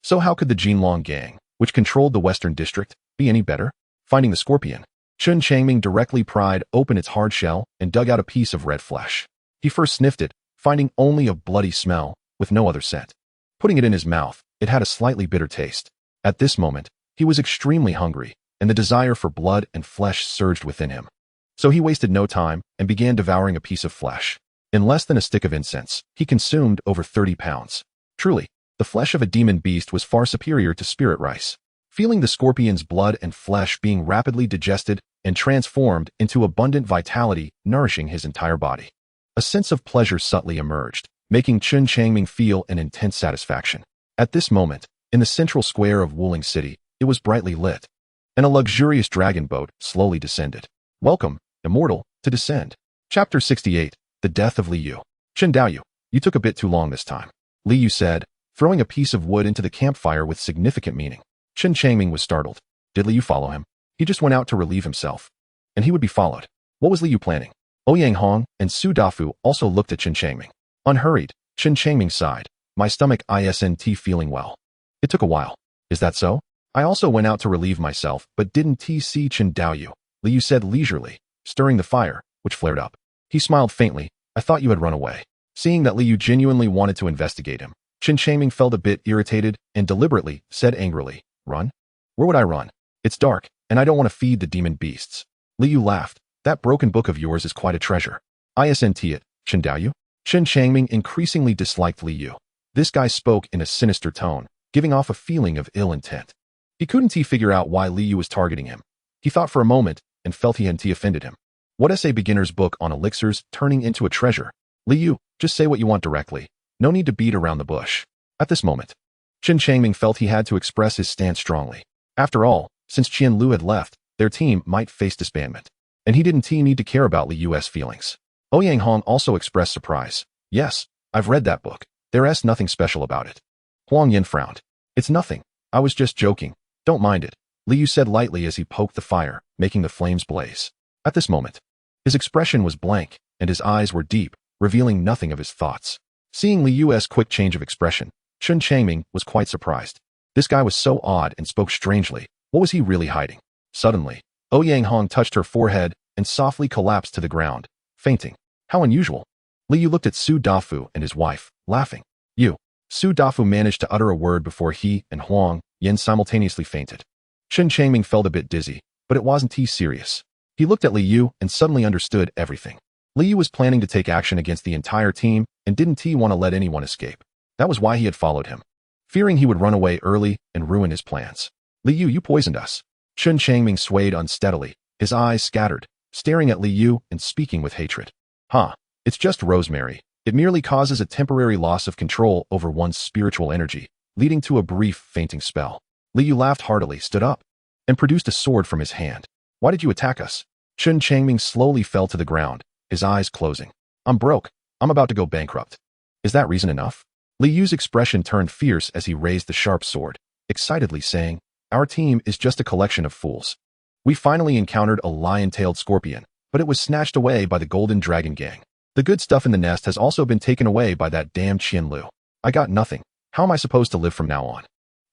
So how could the Xiliang gang, which controlled the Western District, be any better? Finding the scorpion, Chen Changming directly pried open its hard shell and dug out a piece of red flesh. He first sniffed it, finding only a bloody smell, with no other scent. Putting it in his mouth, it had a slightly bitter taste. At this moment, he was extremely hungry, and the desire for blood and flesh surged within him. So he wasted no time and began devouring a piece of flesh. In less than a stick of incense, he consumed over 30 pounds. Truly, the flesh of a demon beast was far superior to spirit rice. Feeling the scorpion's blood and flesh being rapidly digested and transformed into abundant vitality nourishing his entire body, a sense of pleasure subtly emerged, making Chen Changming feel an intense satisfaction. At this moment, in the central square of Wuling City, it was brightly lit, and a luxurious dragon boat slowly descended. Welcome, Immortal, to descend. Chapter 68, The Death of Liu. Chen Daoyu, you took a bit too long this time, Liu said, throwing a piece of wood into the campfire with significant meaning. Chen Changming was startled. Did Liu follow him? He just went out to relieve himself. And he would be followed. What was Liu planning? Ouyang Hong and Su Dafu also looked at Chen Changming. Unhurried, Chen Changming sighed. My stomach isn't feeling well. It took a while. Is that so? I also went out to relieve myself, but didn't see Chen Daoyu, Liu said leisurely, stirring the fire, which flared up. He smiled faintly. I thought you had run away. Seeing that Liu genuinely wanted to investigate him, Chen Changming felt a bit irritated and deliberately said angrily, Run? Where would I run? It's dark, and I don't want to feed the demon beasts. Liu laughed. That broken book of yours is quite a treasure. Isn't it, Chen Daoyu? Chen Changming increasingly disliked Liu. This guy spoke in a sinister tone, giving off a feeling of ill intent. He couldn't figure out why Liu was targeting him. He thought for a moment and felt he hadn't offended him. What is a beginner's book on elixirs turning into a treasure? Liu, just say what you want directly. No need to beat around the bush. At this moment, Chen Changming felt he had to express his stance strongly. After all, since Qian Lu had left, their team might face disbandment. And he didn't need to care about Liu's feelings. Ouyang Hong also expressed surprise. Yes, I've read that book. There's nothing special about it. Huang Yan frowned. It's nothing. I was just joking. Don't mind it, Liu said lightly as he poked the fire, making the flames blaze. At this moment, his expression was blank, and his eyes were deep, revealing nothing of his thoughts. Seeing Liu's quick change of expression, Chen Changming was quite surprised. This guy was so odd and spoke strangely. What was he really hiding? Suddenly, Ouyang Hong touched her forehead and softly collapsed to the ground, fainting. How unusual. Li Yu looked at Su Dafu and his wife, laughing. You. Su Dafu managed to utter a word before he and Huang Yen simultaneously fainted. Chen Changming felt a bit dizzy, but it wasn't too serious. He looked at Li Yu and suddenly understood everything. Li Yu was planning to take action against the entire team and didn't want to let anyone escape. That was why he had followed him, fearing he would run away early and ruin his plans. Li Yu, you poisoned us. Chen Changming swayed unsteadily, his eyes scattered, staring at Li Yu and speaking with hatred. It's just rosemary. It merely causes a temporary loss of control over one's spiritual energy, leading to a brief fainting spell. Li Yu laughed heartily, stood up, and produced a sword from his hand. Why did you attack us? Chen Changming slowly fell to the ground, his eyes closing. I'm broke. I'm about to go bankrupt. Is that reason enough? Li Yu's expression turned fierce as he raised the sharp sword, excitedly saying, Our team is just a collection of fools. We finally encountered a lion-tailed scorpion, but it was snatched away by the Golden Dragon Gang. The good stuff in the nest has also been taken away by that damn Qian Lu. I got nothing. How am I supposed to live from now on?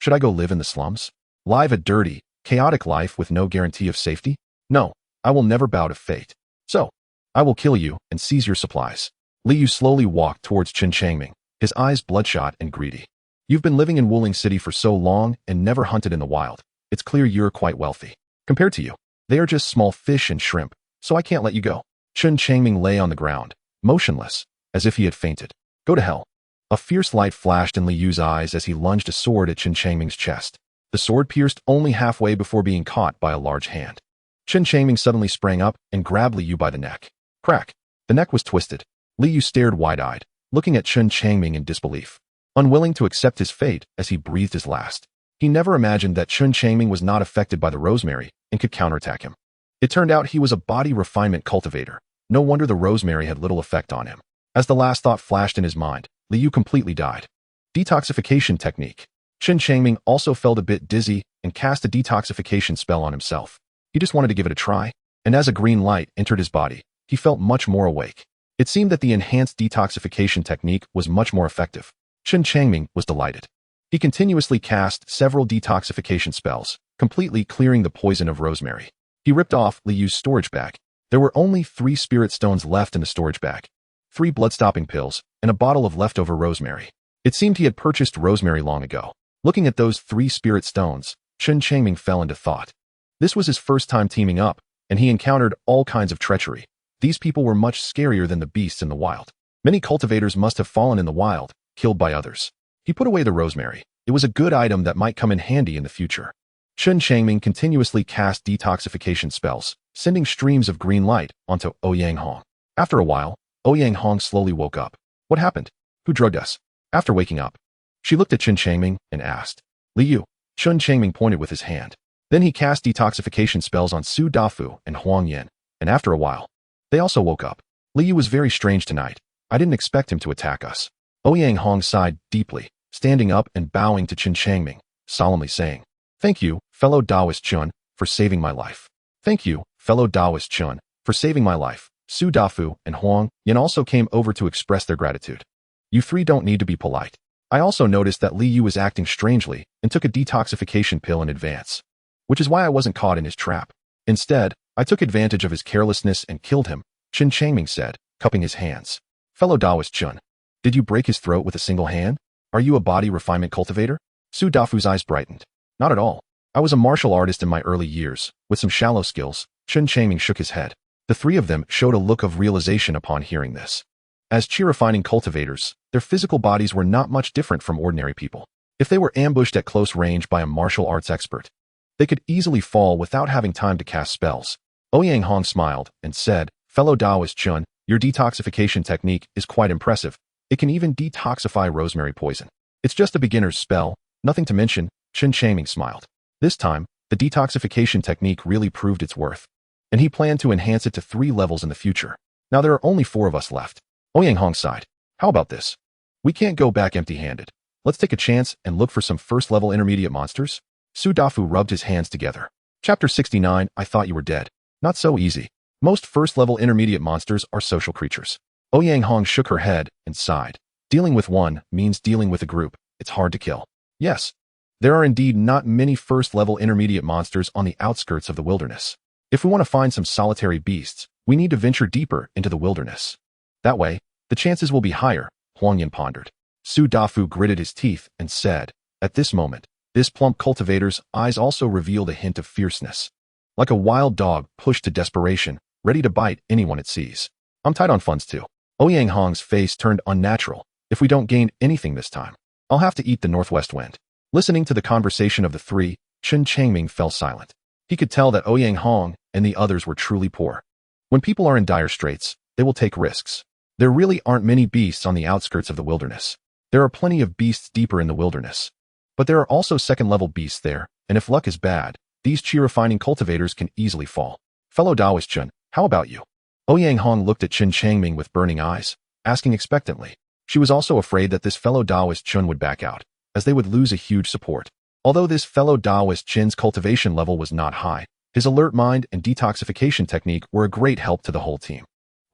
Should I go live in the slums? Live a dirty, chaotic life with no guarantee of safety? No, I will never bow to fate. So, I will kill you and seize your supplies. Li Yu slowly walked towards Chen Changming, his eyes bloodshot and greedy. You've been living in Wuling City for so long and never hunted in the wild. It's clear you're quite wealthy. Compared to you, they are just small fish and shrimp, so I can't let you go. Chen Changming lay on the ground, motionless, as if he had fainted. Go to hell. A fierce light flashed in Li Yu's eyes as he lunged a sword at Chen Changming's chest. The sword pierced only halfway before being caught by a large hand. Chen Changming suddenly sprang up and grabbed Li Yu by the neck. Crack. The neck was twisted. Li Yu stared wide-eyed, looking at Chen Changming in disbelief, unwilling to accept his fate as he breathed his last. He never imagined that Chen Changming was not affected by the rosemary and could counterattack him. It turned out he was a body refinement cultivator. No wonder the rosemary had little effect on him. As the last thought flashed in his mind, Li Yu completely died. Detoxification technique. Chen Changming also felt a bit dizzy and cast a detoxification spell on himself. He just wanted to give it a try, and as a green light entered his body, he felt much more awake. It seemed that the enhanced detoxification technique was much more effective. Chen Changming was delighted. He continuously cast several detoxification spells, completely clearing the poison of rosemary. He ripped off Li Yu's storage bag. There were only 3 spirit stones left in the storage bag, 3 blood-stopping pills, and a bottle of leftover rosemary. It seemed he had purchased rosemary long ago. Looking at those 3 spirit stones, Chen Changming fell into thought. This was his first time teaming up, and he encountered all kinds of treachery. These people were much scarier than the beasts in the wild. Many cultivators must have fallen in the wild, killed by others. He put away the rosemary. It was a good item that might come in handy in the future. Chen Changming continuously cast detoxification spells, sending streams of green light onto Ouyang Hong. After a while, Ouyang Hong slowly woke up. What happened? Who drugged us? After waking up, she looked at Chen Changming and asked. Li Yu. Chen Changming pointed with his hand. Then he cast detoxification spells on Su Dafu and Huang Yen, and after a while, they also woke up. Li Yu was very strange tonight. I didn't expect him to attack us. Ouyang Hong sighed deeply, standing up and bowing to Chen Changming, solemnly saying, Thank you, fellow Taoist Chun, for saving my life. Thank you, fellow Taoist Chun, for saving my life. Su Dafu and Huang Yen also came over to express their gratitude. You 3 don't need to be polite. I also noticed that Li Yu was acting strangely and took a detoxification pill in advance, which is why I wasn't caught in his trap. Instead, I took advantage of his carelessness and killed him, Chen Changming said, cupping his hands. Fellow Taoist Chun, did you break his throat with a single hand? Are you a body refinement cultivator? Su Dafu's eyes brightened. Not at all. I was a martial artist in my early years, with some shallow skills. Chen Changming shook his head. The 3 of them showed a look of realization upon hearing this. As chi refining cultivators, their physical bodies were not much different from ordinary people. If they were ambushed at close range by a martial arts expert, they could easily fall without having time to cast spells. Ouyang Hong smiled and said, Fellow Taoist Chun, your detoxification technique is quite impressive. It can even detoxify rosemary poison. It's just a beginner's spell, nothing to mention. Chen Changming smiled. This time, the detoxification technique really proved its worth, and he planned to enhance it to 3 levels in the future. Now there are only 4 of us left. Ouyang Hong sighed. How about this? We can't go back empty-handed. Let's take a chance and look for some first-level intermediate monsters. Su Dafu rubbed his hands together. Chapter 69, I thought you were dead. Not so easy. Most first-level intermediate monsters are social creatures. Ouyang Hong shook her head and sighed. Dealing with one means dealing with a group. It's hard to kill. Yes, there are indeed not many first-level intermediate monsters on the outskirts of the wilderness. If we want to find some solitary beasts, we need to venture deeper into the wilderness. That way, the chances will be higher, Huang Yin pondered. Su Dafu gritted his teeth and said, at this moment, this plump cultivator's eyes also revealed a hint of fierceness. Like a wild dog pushed to desperation, ready to bite anyone it sees. I'm tight on funds too. Ouyang Hong's face turned unnatural. If we don't gain anything this time, I'll have to eat the northwest wind. Listening to the conversation of the three, Chen Changming fell silent. He could tell that Ouyang Hong and the others were truly poor. When people are in dire straits, they will take risks. There really aren't many beasts on the outskirts of the wilderness. There are plenty of beasts deeper in the wilderness. But there are also second-level beasts there, and if luck is bad, these chi-refining cultivators can easily fall. Fellow Taoist Chen, how about you? Ouyang Hong looked at Chen Changming with burning eyes, asking expectantly. She was also afraid that this fellow Taoist Chen would back out, as they would lose a huge support. Although this fellow Taoist Chen's cultivation level was not high, his alert mind and detoxification technique were a great help to the whole team.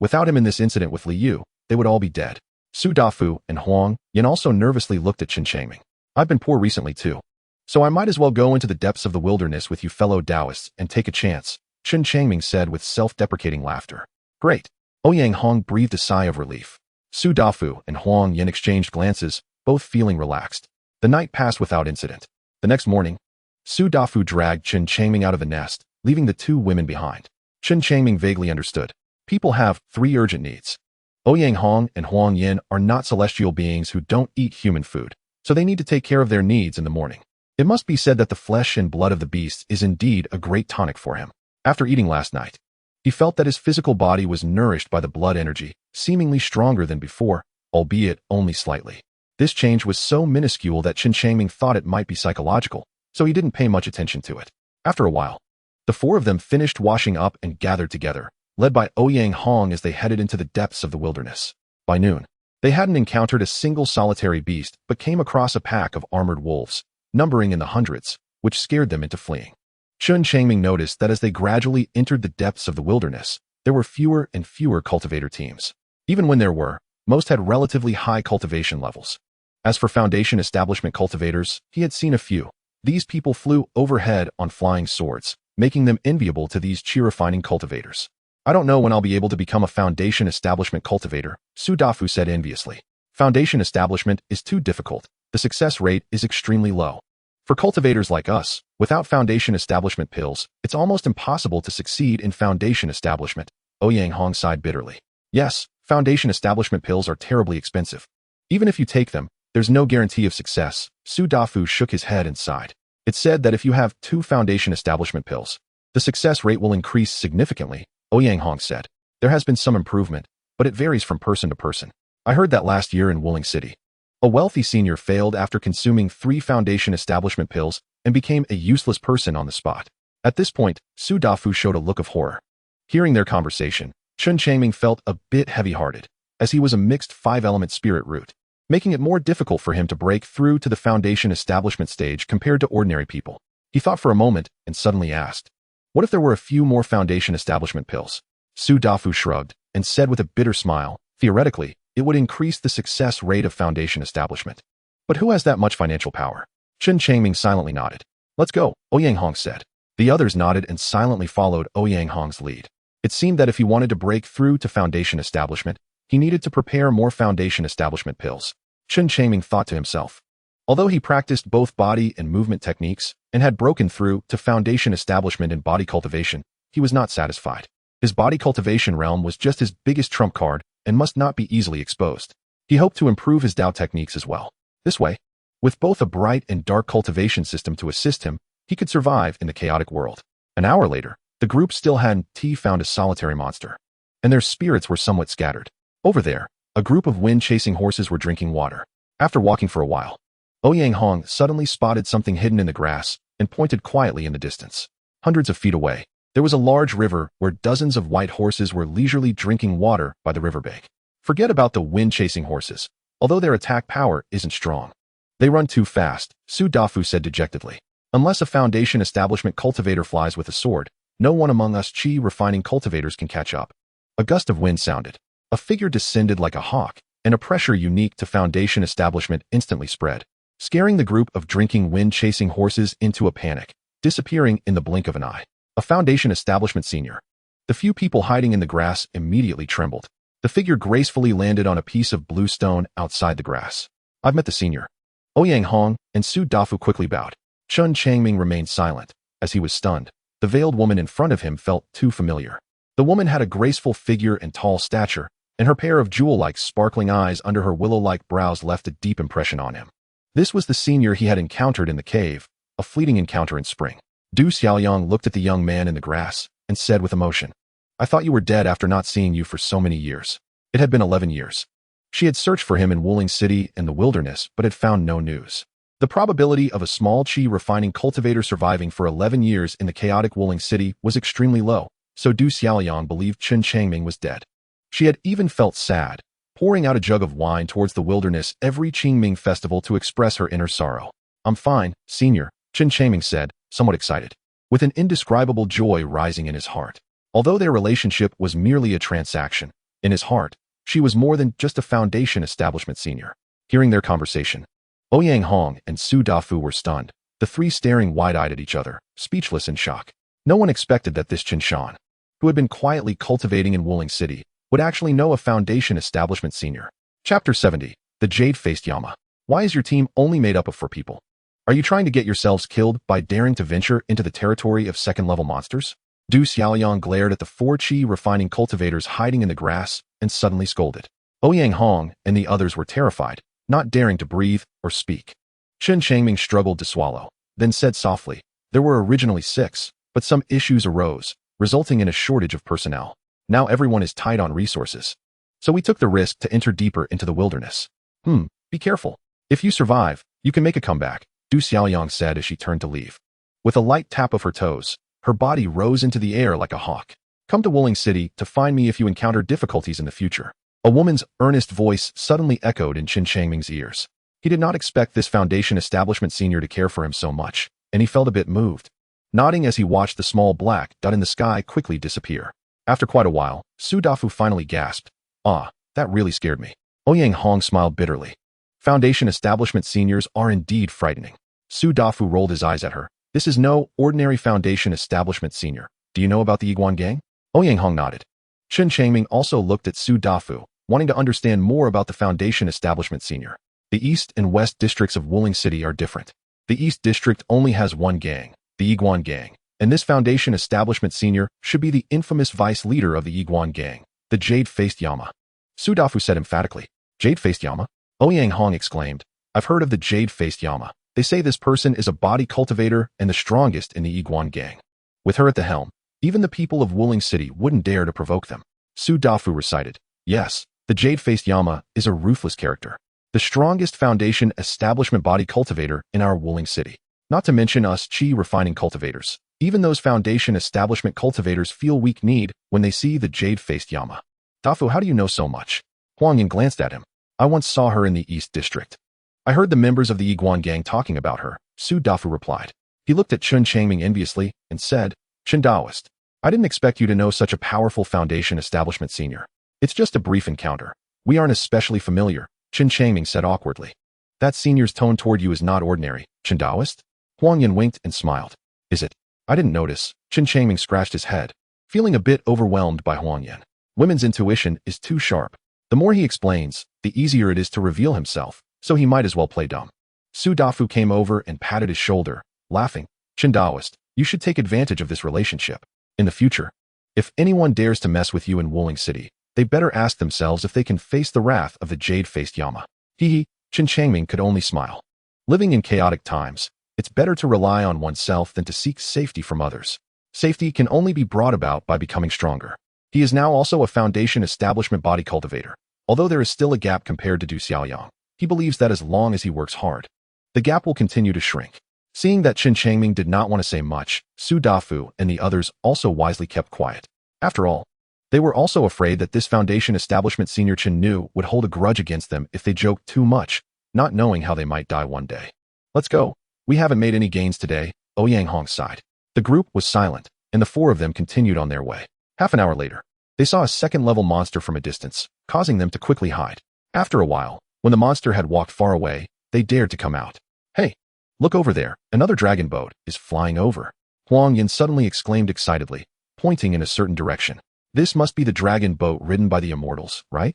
Without him in this incident with Li Yu, they would all be dead. Su Dafu and Huang Yin also nervously looked at Chen Changming. I've been poor recently too. So I might as well go into the depths of the wilderness with you fellow Taoists and take a chance, Chen Changming said with self-deprecating laughter. Great. Ouyang Hong breathed a sigh of relief. Su Dafu and Huang Yin exchanged glances, both feeling relaxed. The night passed without incident. The next morning, Su Dafu dragged Chen Changming out of the nest, leaving the two women behind. Chen Changming vaguely understood. People have 3 urgent needs. Ouyang Hong and Huang Yin are not celestial beings who don't eat human food, so they need to take care of their needs in the morning. It must be said that the flesh and blood of the beasts is indeed a great tonic for him. After eating last night, he felt that his physical body was nourished by the blood energy, seemingly stronger than before, albeit only slightly. This change was so minuscule that Chen Changming thought it might be psychological, so he didn't pay much attention to it. After a while, the 4 of them finished washing up and gathered together, led by Ouyang Hong as they headed into the depths of the wilderness. By noon, they hadn't encountered a single solitary beast but came across a pack of armored wolves, numbering in the hundreds, which scared them into fleeing. Chen Changming noticed that as they gradually entered the depths of the wilderness, there were fewer and fewer cultivator teams. Even when there were, most had relatively high cultivation levels. As for Foundation Establishment cultivators, he had seen a few. These people flew overhead on flying swords, making them enviable to these chi-refining cultivators. I don't know when I'll be able to become a Foundation Establishment cultivator, Su Dafu said enviously. Foundation Establishment is too difficult. The success rate is extremely low. For cultivators like us, without Foundation Establishment pills, it's almost impossible to succeed in Foundation Establishment, Ouyang Hong sighed bitterly. Yes, Foundation Establishment pills are terribly expensive. Even if you take them, there's no guarantee of success, Su Dafu shook his head and sighed. It's said that if you have 2 Foundation Establishment pills, the success rate will increase significantly, Ouyang Hong said. There has been some improvement, but it varies from person to person. I heard that last year in Wuling City. A wealthy senior failed after consuming 3 Foundation Establishment pills and became a useless person on the spot. At this point, Su Dafu showed a look of horror. Hearing their conversation, Chen Changming felt a bit heavy-hearted, as he was a mixed 5-element spirit root, making it more difficult for him to break through to the Foundation Establishment stage compared to ordinary people. He thought for a moment and suddenly asked, what if there were a few more Foundation Establishment pills? Su Dafu shrugged and said with a bitter smile, theoretically, it would increase the success rate of Foundation Establishment. But who has that much financial power? Chen Changming silently nodded. Let's go, Ouyang Hong said. The others nodded and silently followed Ouyang Hong's lead. It seemed that if he wanted to break through to Foundation Establishment, he needed to prepare more Foundation Establishment pills. Chen Changming thought to himself. Although he practiced both body and movement techniques and had broken through to Foundation Establishment in body cultivation, he was not satisfied. His body cultivation realm was just his biggest trump card and must not be easily exposed. He hoped to improve his Dao techniques as well. This way, with both a bright and dark cultivation system to assist him, he could survive in the chaotic world. An hour later, the group still hadn't found a solitary monster, and their spirits were somewhat scattered. Over there, a group of wind-chasing horses were drinking water. After walking for a while, Ouyang Hong suddenly spotted something hidden in the grass and pointed quietly in the distance. Hundreds of feet away, there was a large river where dozens of white horses were leisurely drinking water by the riverbank. Forget about the wind-chasing horses, although their attack power isn't strong. They run too fast, Su Dafu said dejectedly. Unless a Foundation Establishment cultivator flies with a sword, no one among us chi-refining cultivators can catch up. A gust of wind sounded. A figure descended like a hawk, and a pressure unique to Foundation Establishment instantly spread, scaring the group of drinking wind-chasing horses into a panic, disappearing in the blink of an eye. A foundation establishment senior. The few people hiding in the grass immediately trembled. The figure gracefully landed on a piece of blue stone outside the grass. I've met the senior. Ouyang Hong and Su Dafu quickly bowed. Chen Changming remained silent, as he was stunned. The veiled woman in front of him felt too familiar. The woman had a graceful figure and tall stature, and her pair of jewel-like sparkling eyes under her willow-like brows left a deep impression on him. This was the senior he had encountered in the cave, a fleeting encounter in spring. Du Xiaoyang looked at the young man in the grass and said with emotion, I thought you were dead after not seeing you for so many years. It had been 11 years. She had searched for him in Wuling City and the wilderness, but had found no news. The probability of a small qi refining cultivator surviving for 11 years in the chaotic Wuling City was extremely low, so Du Xiaoyang believed Chen Changming was dead. She had even felt sad, pouring out a jug of wine towards the wilderness every Qingming festival to express her inner sorrow. I'm fine, senior, Chen Changming said, somewhat excited, with an indescribable joy rising in his heart. Although their relationship was merely a transaction, in his heart, she was more than just a foundation establishment senior. Hearing their conversation, Ouyang Hong and Su Dafu were stunned, the three staring wide-eyed at each other, speechless in shock. No one expected that this Chen Shan, who had been quietly cultivating in Wuling City, would actually know a foundation establishment senior. Chapter 70. The Jade-Faced Yama. Why is your team only made up of 4 people? Are you trying to get yourselves killed by daring to venture into the territory of second-level monsters? Du Xiaoyang glared at the 4 qi refining cultivators hiding in the grass and suddenly scolded. Ouyang Hong and the others were terrified, not daring to breathe or speak. Chen Changming struggled to swallow, then said softly, there were originally 6, but some issues arose, resulting in a shortage of personnel. Now everyone is tight on resources. So we took the risk to enter deeper into the wilderness. Be careful. If you survive, you can make a comeback, Du Xiaoyang said as she turned to leave. With a light tap of her toes, her body rose into the air like a hawk. Come to Wuling City to find me if you encounter difficulties in the future. A woman's earnest voice suddenly echoed in Chen Changming's ears. He did not expect this foundation establishment senior to care for him so much, and he felt a bit moved, nodding as he watched the small black dot in the sky quickly disappear. After quite a while, Su Dafu finally gasped, that really scared me. Ouyang Hong smiled bitterly. Foundation establishment seniors are indeed frightening. Su Dafu rolled his eyes at her. This is no ordinary foundation establishment senior. Do you know about the Yiguan gang? Ouyang Hong nodded. Chen Changming also looked at Su Dafu, wanting to understand more about the foundation establishment senior. The east and west districts of Wuling City are different. The east district only has one gang, the Yiguan gang, and this foundation establishment senior should be the infamous vice leader of the Yiguan gang, the Jade-Faced Yama. Su Dafu said emphatically. Jade-Faced Yama? Ouyang Hong exclaimed. I've heard of the Jade-Faced Yama. They say this person is a body cultivator and the strongest in the Yiguan gang. With her at the helm, even the people of Wuling City wouldn't dare to provoke them. Su Dafu recited. Yes, the Jade-Faced Yama is a ruthless character. The strongest foundation establishment body cultivator in our Wuling City. Not to mention us qi refining cultivators. Even those foundation establishment cultivators feel weak-kneed when they see the Jade-Faced Yama. Dafu, how do you know so much? Huang Yin glanced at him. I once saw her in the East District. I heard the members of the Yiguan gang talking about her, Su Dafu replied. He looked at Chen Changming enviously and said, Chen Daoist, I didn't expect you to know such a powerful foundation establishment senior. It's just a brief encounter. We aren't especially familiar, Chen Changming said awkwardly. That senior's tone toward you is not ordinary, Chen Daoist? Huang Yin winked and smiled. Is it? I didn't notice. Chen Changming scratched his head, feeling a bit overwhelmed by Huang Yin. Women's intuition is too sharp. The more he explains, the easier it is to reveal himself, so he might as well play dumb. Su Dafu came over and patted his shoulder, laughing. Chen Daoist, you should take advantage of this relationship. In the future, if anyone dares to mess with you in Wuling City, they better ask themselves if they can face the wrath of the Jade-Faced Yama. Hee, Chen Changming could only smile. Living in chaotic times, it's better to rely on oneself than to seek safety from others. Safety can only be brought about by becoming stronger. He is now also a foundation establishment body cultivator. Although there is still a gap compared to Du Xiaoyang, he believes that as long as he works hard, the gap will continue to shrink. Seeing that Chen Changming did not want to say much, Su Dafu and the others also wisely kept quiet. After all, they were also afraid that this foundation establishment senior Chen Nu would hold a grudge against them if they joked too much, not knowing how they might die one day. Let's go. We haven't made any gains today, Ouyang Hong sighed. The group was silent, and the 4 of them continued on their way. Half an hour later, they saw a second-level monster from a distance, causing them to quickly hide. After a while, when the monster had walked far away, they dared to come out. Hey, look over there, another dragon boat is flying over. Huang Yin suddenly exclaimed excitedly, pointing in a certain direction. This must be the dragon boat ridden by the immortals, right?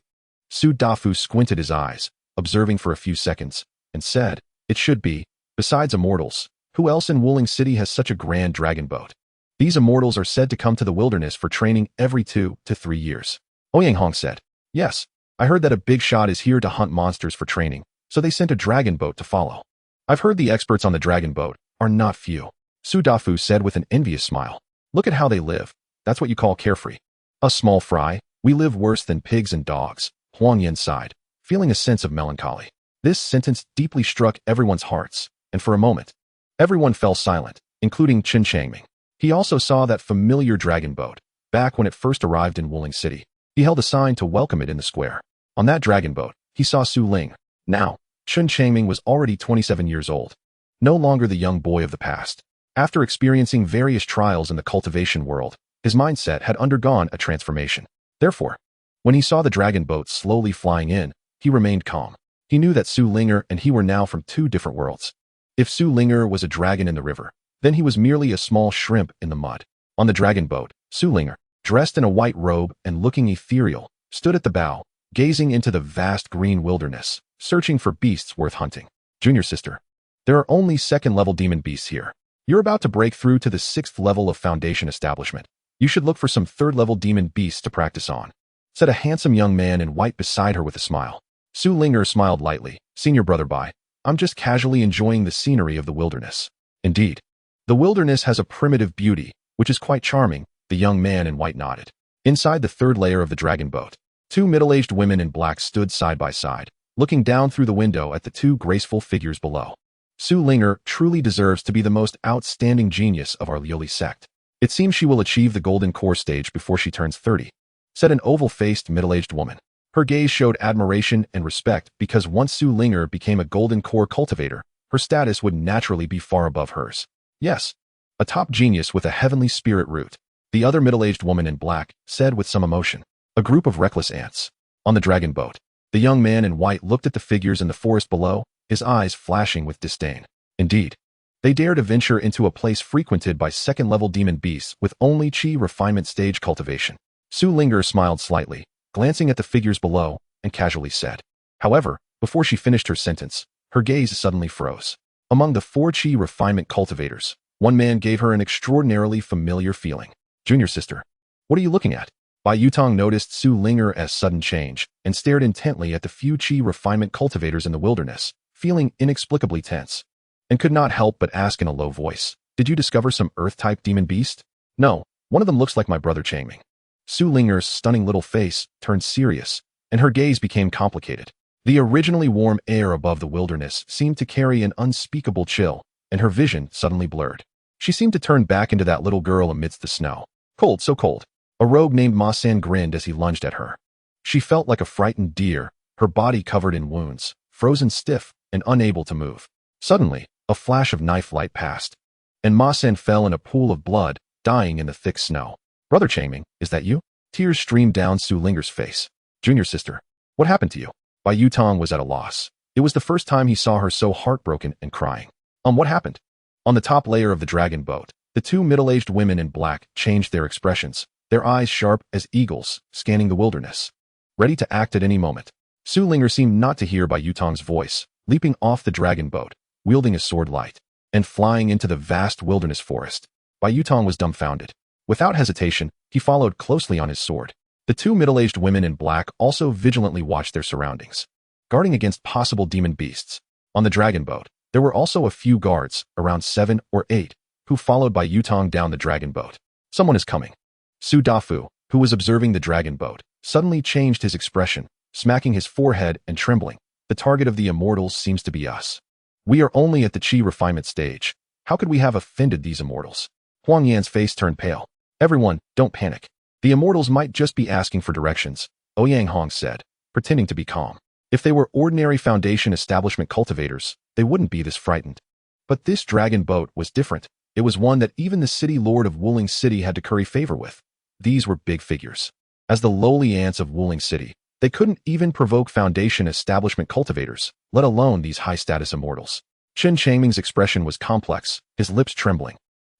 Su Dafu squinted his eyes, observing for a few seconds, and said, it should be. Besides immortals, who else in Wuling City has such a grand dragon boat? These immortals are said to come to the wilderness for training every 2 to 3 years. Ouyang Hong said, yes, I heard that a big shot is here to hunt monsters for training, so they sent a dragon boat to follow. I've heard the experts on the dragon boat are not few. Su Dafu said with an envious smile. Look at how they live. That's what you call carefree. Us small fry, we live worse than pigs and dogs. Huang Yin sighed, feeling a sense of melancholy. This sentence deeply struck everyone's hearts, and for a moment, everyone fell silent, including Chen Changming. He also saw that familiar dragon boat, back when it first arrived in Wuling City. He held a sign to welcome it in the square. On that dragon boat, he saw Su Ling. Now, Chen Changming was already 27 years old, no longer the young boy of the past. After experiencing various trials in the cultivation world, his mindset had undergone a transformation. Therefore, when he saw the dragon boat slowly flying in, he remained calm. He knew that Su Linger and he were now from 2 different worlds. If Su Linger was a dragon in the river, then he was merely a small shrimp in the mud. On the dragon boat, Su Linger, dressed in a white robe and looking ethereal, stood at the bow, gazing into the vast green wilderness, searching for beasts worth hunting. Junior sister, there are only 2nd-level demon beasts here. You're about to break through to the 6th level of Foundation establishment. You should look for some 3rd-level demon beasts to practice on, said a handsome young man in white beside her with a smile. Su Linger smiled lightly. Senior brother Bai, I'm just casually enjoying the scenery of the wilderness. Indeed, the wilderness has a primitive beauty, which is quite charming, the young man in white nodded. Inside the 3rd layer of the dragon boat, 2 middle-aged women in black stood side by side, looking down through the window at the 2 graceful figures below. Su Linger truly deserves to be the most outstanding genius of our Leoli sect. It seems she will achieve the golden core stage before she turns 30, said an oval-faced middle-aged woman. Her gaze showed admiration and respect because once Su Linger became a golden core cultivator, her status would naturally be far above hers. Yes, a top genius with a heavenly spirit root, the other middle-aged woman in black said with some emotion. A group of reckless ants. On the dragon boat, the young man in white looked at the figures in the forest below, his eyes flashing with disdain. Indeed, they dared to venture into a place frequented by 2nd-level demon beasts with only chi refinement stage cultivation. Su Linger smiled slightly, glancing at the figures below, and casually said. However, before she finished her sentence, her gaze suddenly froze. Among the 4 chi refinement cultivators, one man gave her an extraordinarily familiar feeling. Junior sister, what are you looking at? Bai Yutong noticed Su Linger's sudden change and stared intently at the few chi refinement cultivators in the wilderness, feeling inexplicably tense, and could not help but ask in a low voice, did you discover some earth-type demon beast? No, one of them looks like my brother Changming. Su Linger's stunning little face turned serious, and her gaze became complicated. The originally warm air above the wilderness seemed to carry an unspeakable chill, and her vision suddenly blurred. She seemed to turn back into that little girl amidst the snow. Cold, so cold. A rogue named Ma San grinned as he lunged at her. She felt like a frightened deer, her body covered in wounds, frozen stiff and unable to move. Suddenly, a flash of knife light passed, and Ma San fell in a pool of blood, dying in the thick snow. Brother Changming, is that you? Tears streamed down Su Linger's face. Junior sister, what happened to you? Bai Yutong was at a loss. It was the first time he saw her so heartbroken and crying. What happened? On the top layer of the dragon boat, the 2 middle-aged women in black changed their expressions, their eyes sharp as eagles, scanning the wilderness, ready to act at any moment. Su Linger seemed not to hear Bai Yutong's voice, leaping off the dragon boat, wielding a sword light, and flying into the vast wilderness forest. Bai Yutong was dumbfounded. Without hesitation, he followed closely on his sword. The 2 middle-aged women in black also vigilantly watched their surroundings, guarding against possible demon beasts. On the dragon boat, there were also a few guards, around 7 or 8, who followed Bai Yutong down the dragon boat. Someone is coming. Su Dafu, who was observing the dragon boat, suddenly changed his expression, smacking his forehead and trembling. The target of the immortals seems to be us. We are only at the chi refinement stage. How could we have offended these immortals? Huang Yan's face turned pale. Everyone, don't panic. The immortals might just be asking for directions, Ouyang Hong said, pretending to be calm. If they were ordinary Foundation establishment cultivators, they wouldn't be this frightened. But this dragon boat was different. It was one that even the city lord of Wuling City had to curry favor with. These were big figures. As the lowly ants of Wuling City, they couldn't even provoke Foundation establishment cultivators, let alone these high-status immortals. Chen Changming's expression was complex, his lips trembling.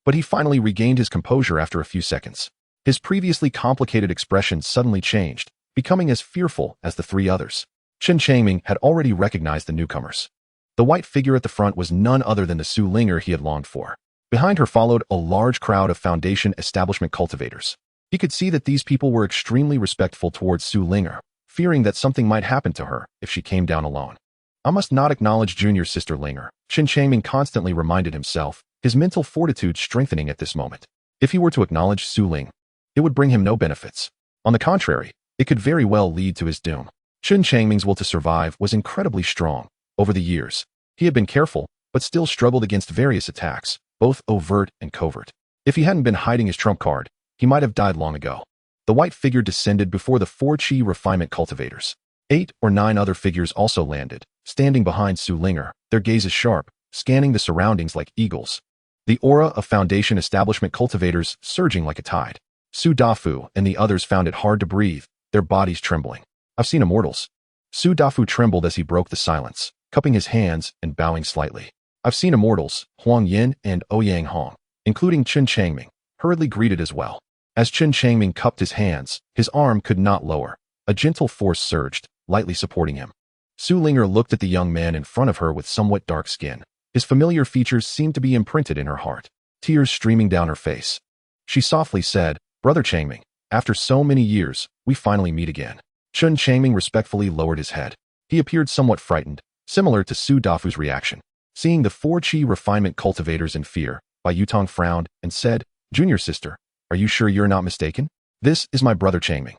but he finally regained his composure after a few seconds. His previously complicated expression suddenly changed, becoming as fearful as the three others. Chen Changming had already recognized the newcomers. The white figure at the front was none other than the Xiliang he had longed for. Behind her followed a large crowd of Foundation establishment cultivators. He could see that these people were extremely respectful towards Xiliang, fearing that something might happen to her if she came down alone. I must not acknowledge junior sister Linger, Chen Changming constantly reminded himself, his mental fortitude strengthening at this moment. If he were to acknowledge Xiliang, it would bring him no benefits. On the contrary, it could very well lead to his doom. Chen Changming's will to survive was incredibly strong. Over the years, he had been careful, but still struggled against various attacks, both overt and covert. If he hadn't been hiding his trump card, he might have died long ago. The white figure descended before the 4 Qi refinement cultivators. 8 or 9 other figures also landed, standing behind Xiliang, their gazes sharp, scanning the surroundings like eagles. The aura of Foundation establishment cultivators surging like a tide. Su Dafu and the others found it hard to breathe, their bodies trembling. I've seen immortals. Su Dafu trembled as he broke the silence, cupping his hands and bowing slightly. I've seen immortals, Huang Yin and Ouyang Hong, including Chen Changming, hurriedly greeted as well. As Chen Changming cupped his hands, his arm could not lower. A gentle force surged, lightly supporting him. Xiliang looked at the young man in front of her with somewhat dark skin. His familiar features seemed to be imprinted in her heart, tears streaming down her face. She softly said, "Brother Changming, after so many years, we finally meet again." Chen Changming respectfully lowered his head. He appeared somewhat frightened, similar to Su Dafu's reaction. Seeing the 4 Qi refinement cultivators in fear, Bai Yutong frowned and said, "Junior sister, are you sure you're not mistaken? This is my brother Changming.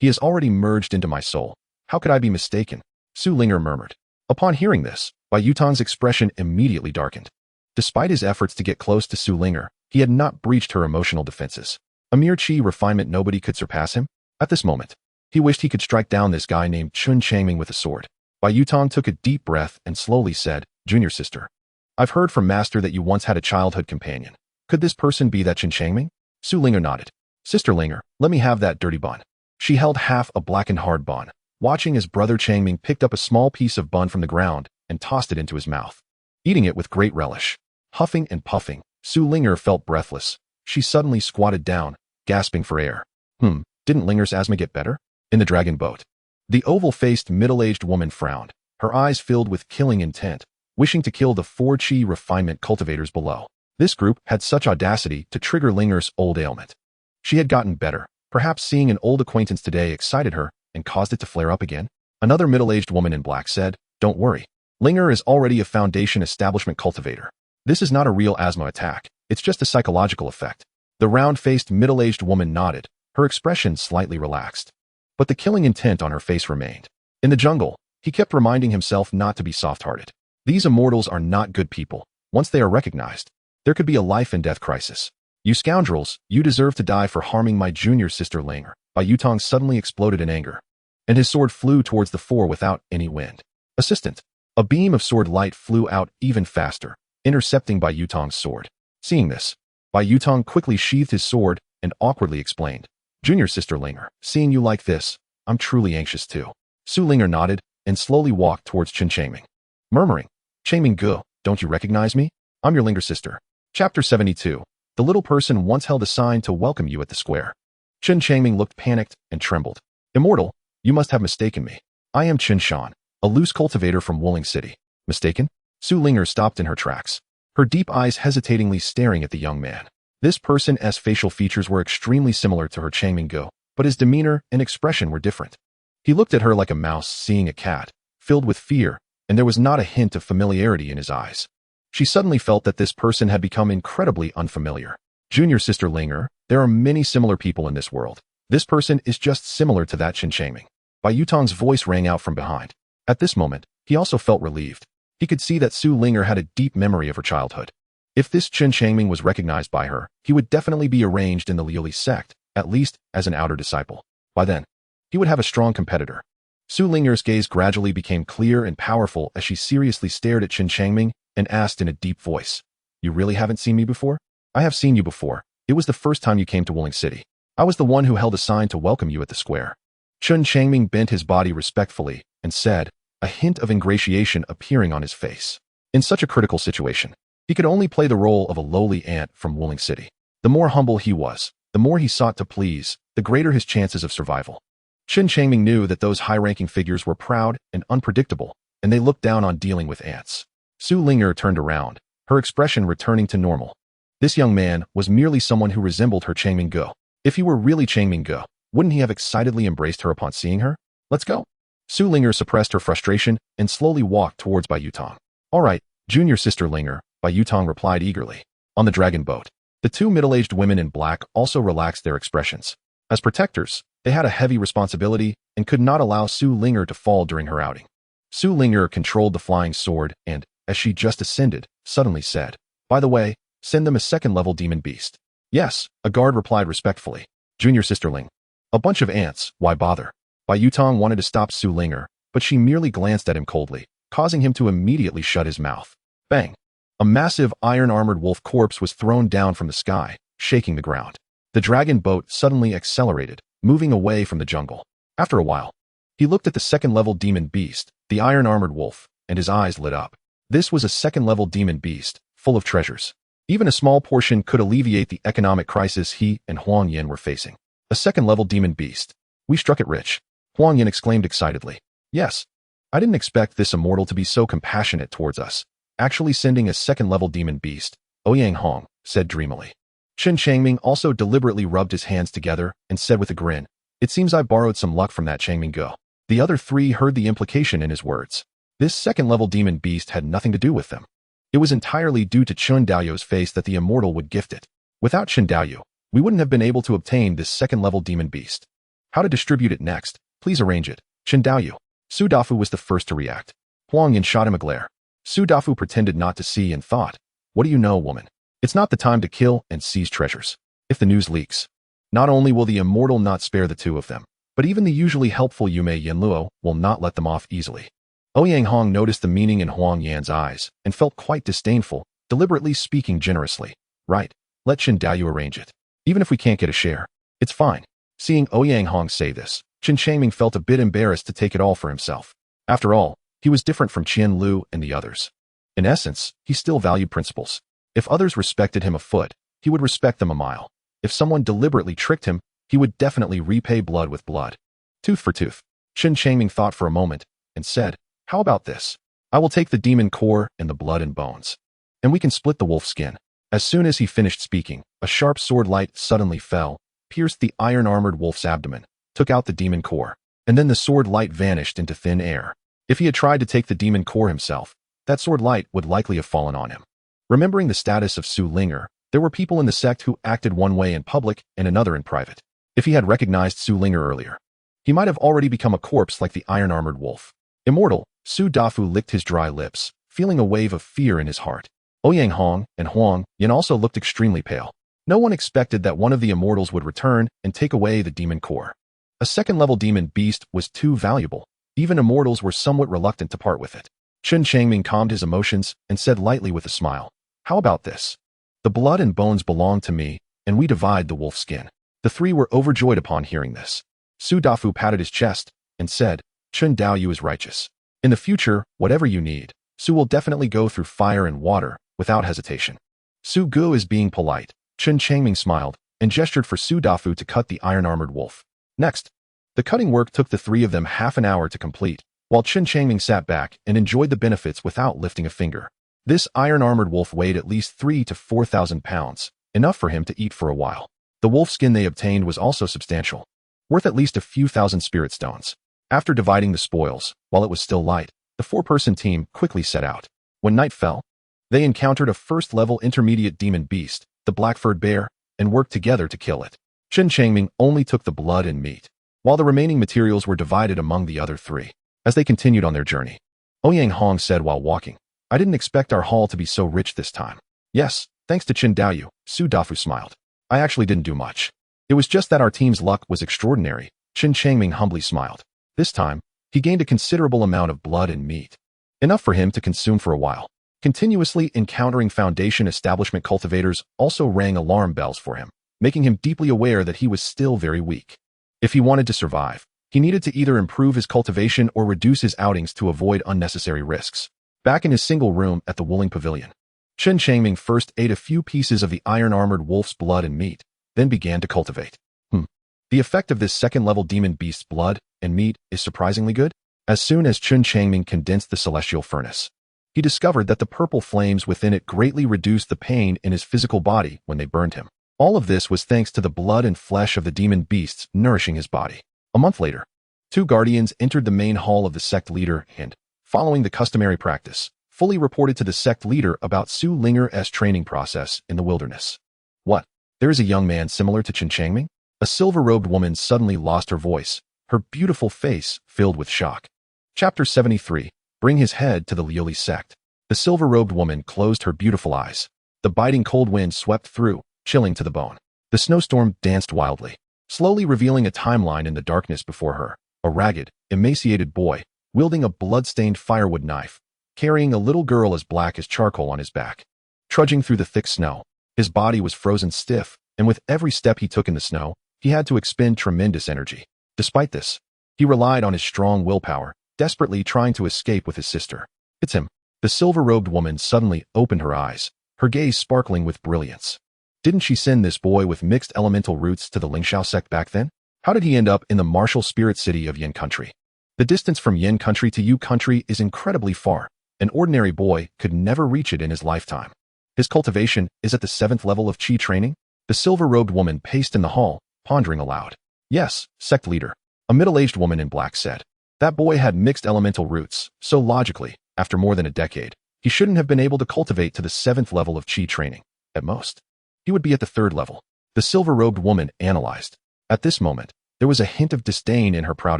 He has already merged into my soul. How could I be mistaken?" Xiliang murmured. Upon hearing this, Bai Yutong's expression immediately darkened. Despite his efforts to get close to Xiliang, he had not breached her emotional defenses. A mere Qi refinement nobody could surpass him? At this moment, he wished he could strike down this guy named Chen Changming with a sword. Bai Yutong took a deep breath and slowly said, "Junior sister, I've heard from Master that you once had a childhood companion. Could this person be that Chen Changming?" Xiliang nodded. "Sister Linger, let me have that dirty bun." She held half a blackened hard bun, watching as brother Changming picked up a small piece of bun from the ground and tossed it into his mouth, eating it with great relish. Huffing and puffing, Xiliang felt breathless. She suddenly squatted down, gasping for air. Didn't Linger's asthma get better? In the dragon boat. The oval-faced middle-aged woman frowned, her eyes filled with killing intent, wishing to kill the 4 Qi refinement cultivators below. This group had such audacity to trigger Linger's old ailment. She had gotten better. Perhaps seeing an old acquaintance today excited her and caused it to flare up again. Another middle-aged woman in black said, "Don't worry. Linger is already a Foundation establishment cultivator. This is not a real asthma attack. It's just a psychological effect." The round-faced middle-aged woman nodded, her expression slightly relaxed. But the killing intent on her face remained. In the jungle, he kept reminding himself not to be soft-hearted. These immortals are not good people. Once they are recognized, there could be a life-and-death crisis. "You scoundrels, you deserve to die for harming my junior sister Linger." Bai Yutong suddenly exploded in anger, and his sword flew towards the 4 without any wind. Assistant. A beam of sword light flew out even faster, intercepting Bai Yutong's sword. Seeing this, Bai Yutong quickly sheathed his sword and awkwardly explained, "Junior sister Linger, seeing you like this, I'm truly anxious too." Xiliang nodded and slowly walked towards Chen Changming, murmuring, "Changming Gu, don't you recognize me? I'm your Linger sister." Chapter 72. The little person once held a sign to welcome you at the square. Chen Changming looked panicked and trembled. "Immortal, you must have mistaken me. I am Chen Shan, a loose cultivator from Wuling City." "Mistaken?" Xiliang stopped in her tracks, her deep eyes hesitatingly staring at the young man. This person's facial features were extremely similar to her Changming Gu, but his demeanor and expression were different. He looked at her like a mouse seeing a cat, filled with fear, and there was not a hint of familiarity in his eyes. She suddenly felt that this person had become incredibly unfamiliar. "Junior sister Linger, there are many similar people in this world. This person is just similar to that Chen Changming." Bai Yutong's voice rang out from behind. At this moment, he also felt relieved. He could see that Xiliang had a deep memory of her childhood. If this Chen Changming was recognized by her, he would definitely be arranged in the Leoli sect, at least as an outer disciple. By then, he would have a strong competitor. Xiliang's gaze gradually became clear and powerful as she seriously stared at Chen Changming and asked in a deep voice, "You really haven't seen me before?" "I have seen you before. It was the first time you came to Wuling City. I was the one who held a sign to welcome you at the square." Chen Changming bent his body respectfully and said, a hint of ingratiation appearing on his face. "In such a critical situation, He could only play the role of a lowly ant from Wuling City. The more humble he was, the more he sought to please, the greater his chances of survival. Chen Changming knew that those high-ranking figures were proud and unpredictable, and they looked down on dealing with ants. Su Linger turned around, her expression returning to normal. This young man was merely someone who resembled her Changming Ge. If he were really Changming Ge, wouldn't he have excitedly embraced her upon seeing her? Let's go. Su Linger suppressed her frustration and slowly walked towards Bai Yutong. All right, junior sister Linger, Bai Yutong replied eagerly. On the dragon boat, the two middle-aged women in black also relaxed their expressions. As protectors, they had a heavy responsibility and could not allow Su Linger to fall during her outing. Su Linger controlled the flying sword and, as she just ascended, suddenly said, "By the way, send them a second-level demon beast." "Yes," a guard replied respectfully. "Junior sisterling." "A bunch of ants, why bother?" Bai Yutong wanted to stop Su Linger, but she merely glanced at him coldly, causing him to immediately shut his mouth. Bang! A massive iron-armored wolf corpse was thrown down from the sky, shaking the ground. The dragon boat suddenly accelerated, moving away from the jungle. After a while, he looked at the second-level demon beast, the iron-armored wolf, and his eyes lit up. This was a second-level demon beast, full of treasures. Even a small portion could alleviate the economic crisis he and Huang Yin were facing. A second-level demon beast. We struck it rich. Huang Yin exclaimed excitedly. Yes. I didn't expect this immortal to be so compassionate towards us. Actually sending a second-level demon beast, Ouyang Hong said dreamily. Chen Changming also deliberately rubbed his hands together and said with a grin, "It seems I borrowed some luck from that Changming Ge." The other three heard the implication in his words. This second-level demon beast had nothing to do with them. It was entirely due to Chen Daoyu's face that the immortal would gift it. Without Chen Daoyu, we wouldn't have been able to obtain this second-level demon beast. How to distribute it next? Please arrange it. Chen Daoyu. Su Dafu was the first to react. Huang Yin shot him a glare. Su Dafu pretended not to see and thought, "What do you know, woman? It's not the time to kill and seize treasures. If the news leaks, not only will the immortal not spare the two of them, but even the usually helpful Yume Yanluo will not let them off easily." Ouyang Hong noticed the meaning in Huang Yan's eyes and felt quite disdainful, deliberately speaking generously. "Right, let Chen Daoyu arrange it. Even if we can't get a share, it's fine." Seeing Ouyang Hong say this, Chen Changming felt a bit embarrassed to take it all for himself. After all, he was different from Qian Lu and the others. In essence, he still valued principles. If others respected him a foot, he would respect them a mile. If someone deliberately tricked him, he would definitely repay blood with blood. Tooth for tooth. Chen Changming thought for a moment and said, "How about this? I will take the demon core and the blood and bones, and we can split the wolf skin." As soon as he finished speaking, a sharp sword light suddenly fell, pierced the iron-armored wolf's abdomen, took out the demon core, and then the sword light vanished into thin air. If he had tried to take the demon core himself, that sword light would likely have fallen on him. Remembering the status of Su Linger, there were people in the sect who acted one way in public and another in private. If he had recognized Su Linger earlier, he might have already become a corpse like the iron-armored wolf. Immortal, Su Dafu licked his dry lips, feeling a wave of fear in his heart. Ouyang Hong and Huang Yin also looked extremely pale. No one expected that one of the immortals would return and take away the demon core. A second-level demon beast was too valuable. Even immortals were somewhat reluctant to part with it. Chen Changming calmed his emotions and said lightly with a smile, "How about this? The blood and bones belong to me, and we divide the wolf skin." The three were overjoyed upon hearing this. Su Dafu patted his chest and said, "Chen Daoyu is righteous. In the future, whatever you need, Su will definitely go through fire and water, without hesitation." Su Gu is being polite. Chen Changming smiled and gestured for Su Dafu to cut the iron-armored wolf. Next, the cutting work took the three of them half an hour to complete, while Chen Changming sat back and enjoyed the benefits without lifting a finger. This iron-armored wolf weighed at least 3,000 to 4,000 pounds, enough for him to eat for a while. The wolf skin they obtained was also substantial, worth at least a few thousand spirit stones. After dividing the spoils, while it was still light, the four-person team quickly set out. When night fell, they encountered a first-level intermediate demon beast, the black-furred bear, and worked together to kill it. Chen Changming only took the blood and meat, while the remaining materials were divided among the other three. As they continued on their journey, Ouyang Hong said while walking, "I didn't expect our haul to be so rich this time." "Yes, thanks to Chen Daoyu," Su Dafu smiled. "I actually didn't do much. It was just that our team's luck was extraordinary." Chen Changming humbly smiled. This time, he gained a considerable amount of blood and meat, enough for him to consume for a while. Continuously encountering Foundation establishment cultivators also rang alarm bells for him, making him deeply aware that he was still very weak. If he wanted to survive, he needed to either improve his cultivation or reduce his outings to avoid unnecessary risks. Back in his single room at the Wuling Pavilion, Chen Changming first ate a few pieces of the iron-armored wolf's blood and meat, then began to cultivate. The effect of this second-level demon beast's blood and meat is surprisingly good. As soon as Chen Changming condensed the celestial furnace, he discovered that the purple flames within it greatly reduced the pain in his physical body when they burned him. All of this was thanks to the blood and flesh of the demon beasts nourishing his body. A month later, two guardians entered the main hall of the sect leader and, following the customary practice, fully reported to the sect leader about Zhu Linger's training process in the wilderness. What? There is a young man similar to Chen Changming? A silver-robed woman suddenly lost her voice, her beautiful face filled with shock. Chapter 73. Bring his head to the Leoli sect. The silver-robed woman closed her beautiful eyes. The biting cold wind swept through, chilling to the bone. The snowstorm danced wildly, slowly revealing a timeline in the darkness before her. A ragged, emaciated boy, wielding a blood-stained firewood knife, carrying a little girl as black as charcoal on his back. Trudging through the thick snow, his body was frozen stiff, and with every step he took in the snow, he had to expend tremendous energy. Despite this, he relied on his strong willpower, desperately trying to escape with his sister. It's him. The silver-robed woman suddenly opened her eyes, her gaze sparkling with brilliance. Didn't she send this boy with mixed elemental roots to the Lingxiao sect back then? How did he end up in the martial spirit city of Yin country? The distance from Yin country to Yu country is incredibly far. An ordinary boy could never reach it in his lifetime. His cultivation is at the 7th level of Qi training. The silver-robed woman paced in the hall, pondering aloud. Yes, sect leader. A middle-aged woman in black said. That boy had mixed elemental roots, so logically, after more than a decade, he shouldn't have been able to cultivate to the 7th level of Qi training. At most, he would be at the 3rd level. The silver-robed woman analyzed. At this moment, there was a hint of disdain in her proud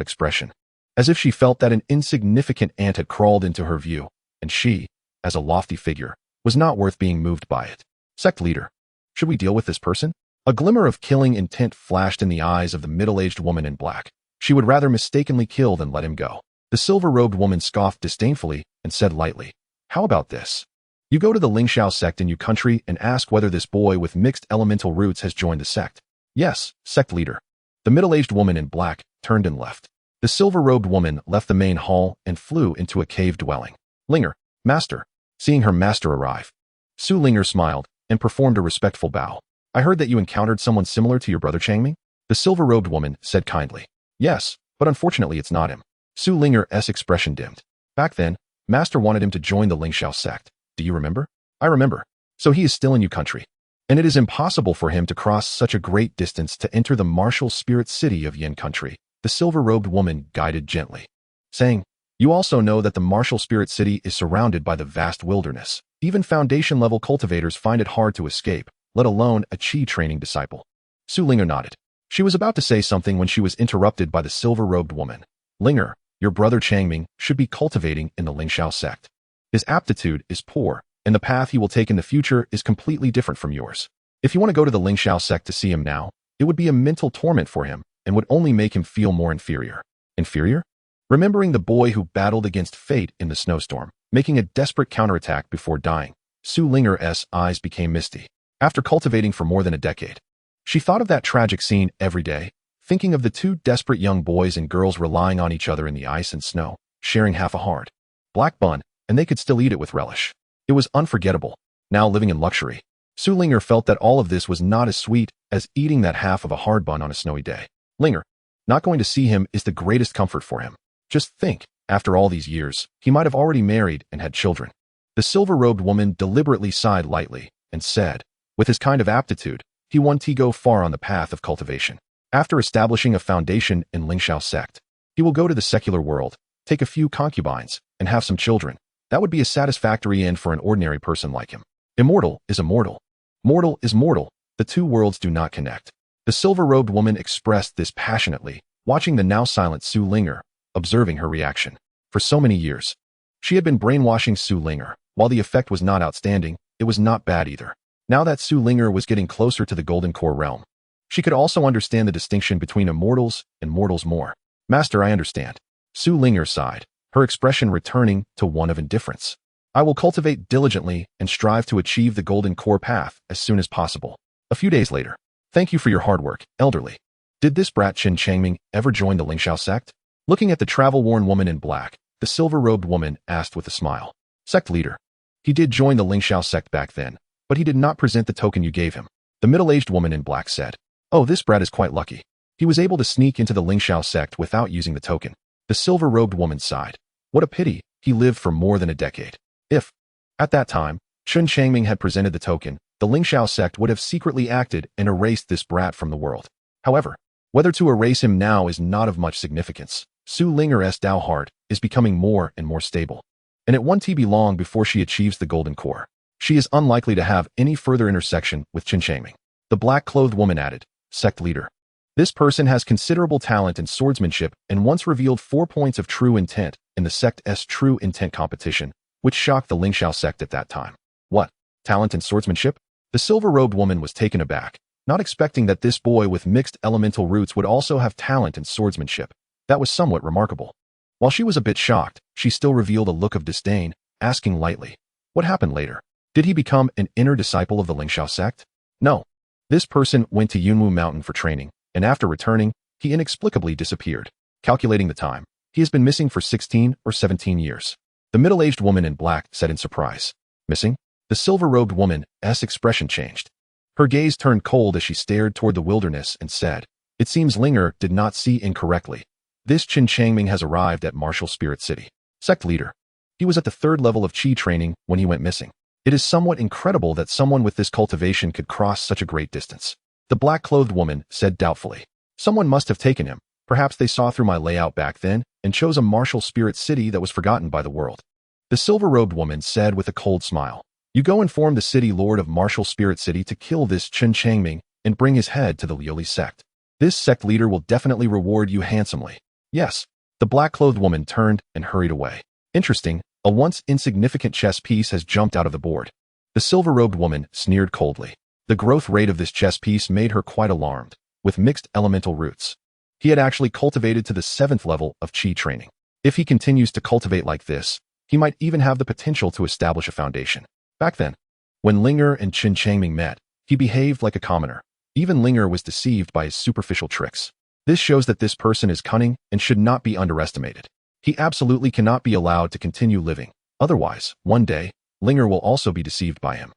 expression, as if she felt that an insignificant ant had crawled into her view, and she, as a lofty figure, was not worth being moved by it. Sect leader. Should we deal with this person? A glimmer of killing intent flashed in the eyes of the middle-aged woman in black. She would rather mistakenly kill than let him go. The silver-robed woman scoffed disdainfully and said lightly, How about this? You go to the Lingxiao sect in Yu country and ask whether this boy with mixed elemental roots has joined the sect. Yes, sect leader. The middle-aged woman in black turned and left. The silver-robed woman left the main hall and flew into a cave dwelling. Linger, master. Seeing her master arrive, Zhu Linger smiled and performed a respectful bow. I heard that you encountered someone similar to your brother Changming? The silver-robed woman said kindly. Yes, but unfortunately it's not him. Zhu Linger's expression dimmed. Back then, master wanted him to join the Lingxiao sect. Do you remember? I remember. So he is still in Yu country. And it is impossible for him to cross such a great distance to enter the martial spirit city of Yin country. The silver-robed woman guided gently, saying, You also know that the martial spirit city is surrounded by the vast wilderness. Even foundation-level cultivators find it hard to escape, let alone a Qi training disciple. Zhu Linger nodded. She was about to say something when she was interrupted by the silver-robed woman. Linger, your brother Changming should be cultivating in the Lingxiao sect. His aptitude is poor, and the path he will take in the future is completely different from yours. If you want to go to the Lingxiao sect to see him now, it would be a mental torment for him and would only make him feel more inferior. Inferior? Remembering the boy who battled against fate in the snowstorm, making a desperate counterattack before dying, Zhu Linger's eyes became misty. After cultivating for more than a decade, she thought of that tragic scene every day, thinking of the two desperate young boys and girls relying on each other in the ice and snow, sharing half a hard black bun, and they could still eat it with relish. It was unforgettable. Now living in luxury, Zhu Linger felt that all of this was not as sweet as eating that half of a hard bun on a snowy day. Linger, not going to see him is the greatest comfort for him. Just think, after all these years, he might have already married and had children. The silver-robed woman deliberately sighed lightly and said, with his kind of aptitude, he won't go far on the path of cultivation. After establishing a foundation in Lingxiao sect, he will go to the secular world, take a few concubines, and have some children. That would be a satisfactory end for an ordinary person like him. Immortal is immortal. Mortal is mortal. The two worlds do not connect. The silver-robed woman expressed this passionately, watching the now silent Zhu Linger, observing her reaction. For so many years, she had been brainwashing Zhu Linger. While the effect was not outstanding, it was not bad either. Now that Zhu Linger was getting closer to the Golden Core realm, she could also understand the distinction between immortals and mortals more. Master, I understand. Zhu Linger sighed, her expression returning to one of indifference. I will cultivate diligently and strive to achieve the Golden Core path as soon as possible. A few days later. Thank you for your hard work, elderly. Did this brat Chen Changming ever join the Lingxiao sect? Looking at the travel-worn woman in black, the silver-robed woman asked with a smile. Sect leader. He did join the Lingxiao sect back then, but he did not present the token you gave him. The middle-aged woman in black said, "Oh, this brat is quite lucky. He was able to sneak into the Lingxiao sect without using the token." The silver-robed woman sighed. What a pity, he lived for more than a decade. If, at that time, Chen Changming had presented the token, the Lingxiao sect would have secretly acted and erased this brat from the world. However, whether to erase him now is not of much significance. Su Linger's Dao heart is becoming more and more stable, and it won't be long before she achieves the golden core. She is unlikely to have any further intersection with Chen Changming. The black-clothed woman added, "Sect leader. This person has considerable talent in swordsmanship and once revealed 4 points of true intent in the sect's true intent competition, which shocked the Lingxiao sect at that time." What? Talent in swordsmanship? The silver-robed woman was taken aback, not expecting that this boy with mixed elemental roots would also have talent in swordsmanship. That was somewhat remarkable. While she was a bit shocked, she still revealed a look of disdain, asking lightly, "What happened later? Did he become an inner disciple of the Lingxiao sect?" No. This person went to Yunwu Mountain for training, and after returning, he inexplicably disappeared. Calculating the time, he has been missing for 16 or 17 years. The middle-aged woman in black said in surprise. Missing? The silver-robed woman's expression changed. Her gaze turned cold as she stared toward the wilderness and said, "It seems Linger did not see incorrectly. This Chen Changming has arrived at Martial Spirit City. Sect leader. He was at the 3rd level of Qi training when he went missing. It is somewhat incredible that someone with this cultivation could cross such a great distance." The black-clothed woman said doubtfully, "Someone must have taken him. Perhaps they saw through my layout back then and chose a Martial Spirit City that was forgotten by the world." The silver-robed woman said with a cold smile, "You go inform the city lord of Martial Spirit City to kill this Chen Changming and bring his head to the Leoli sect. This sect leader will definitely reward you handsomely." Yes. The black-clothed woman turned and hurried away. Interesting, a once insignificant chess piece has jumped out of the board. The silver-robed woman sneered coldly. The growth rate of this chess piece made her quite alarmed. With mixed elemental roots, he had actually cultivated to the 7th level of Qi training. If he continues to cultivate like this, he might even have the potential to establish a foundation. Back then, when Linger and Chen Changming met, he behaved like a commoner. Even Linger was deceived by his superficial tricks. This shows that this person is cunning and should not be underestimated. He absolutely cannot be allowed to continue living. Otherwise, one day, Linger will also be deceived by him.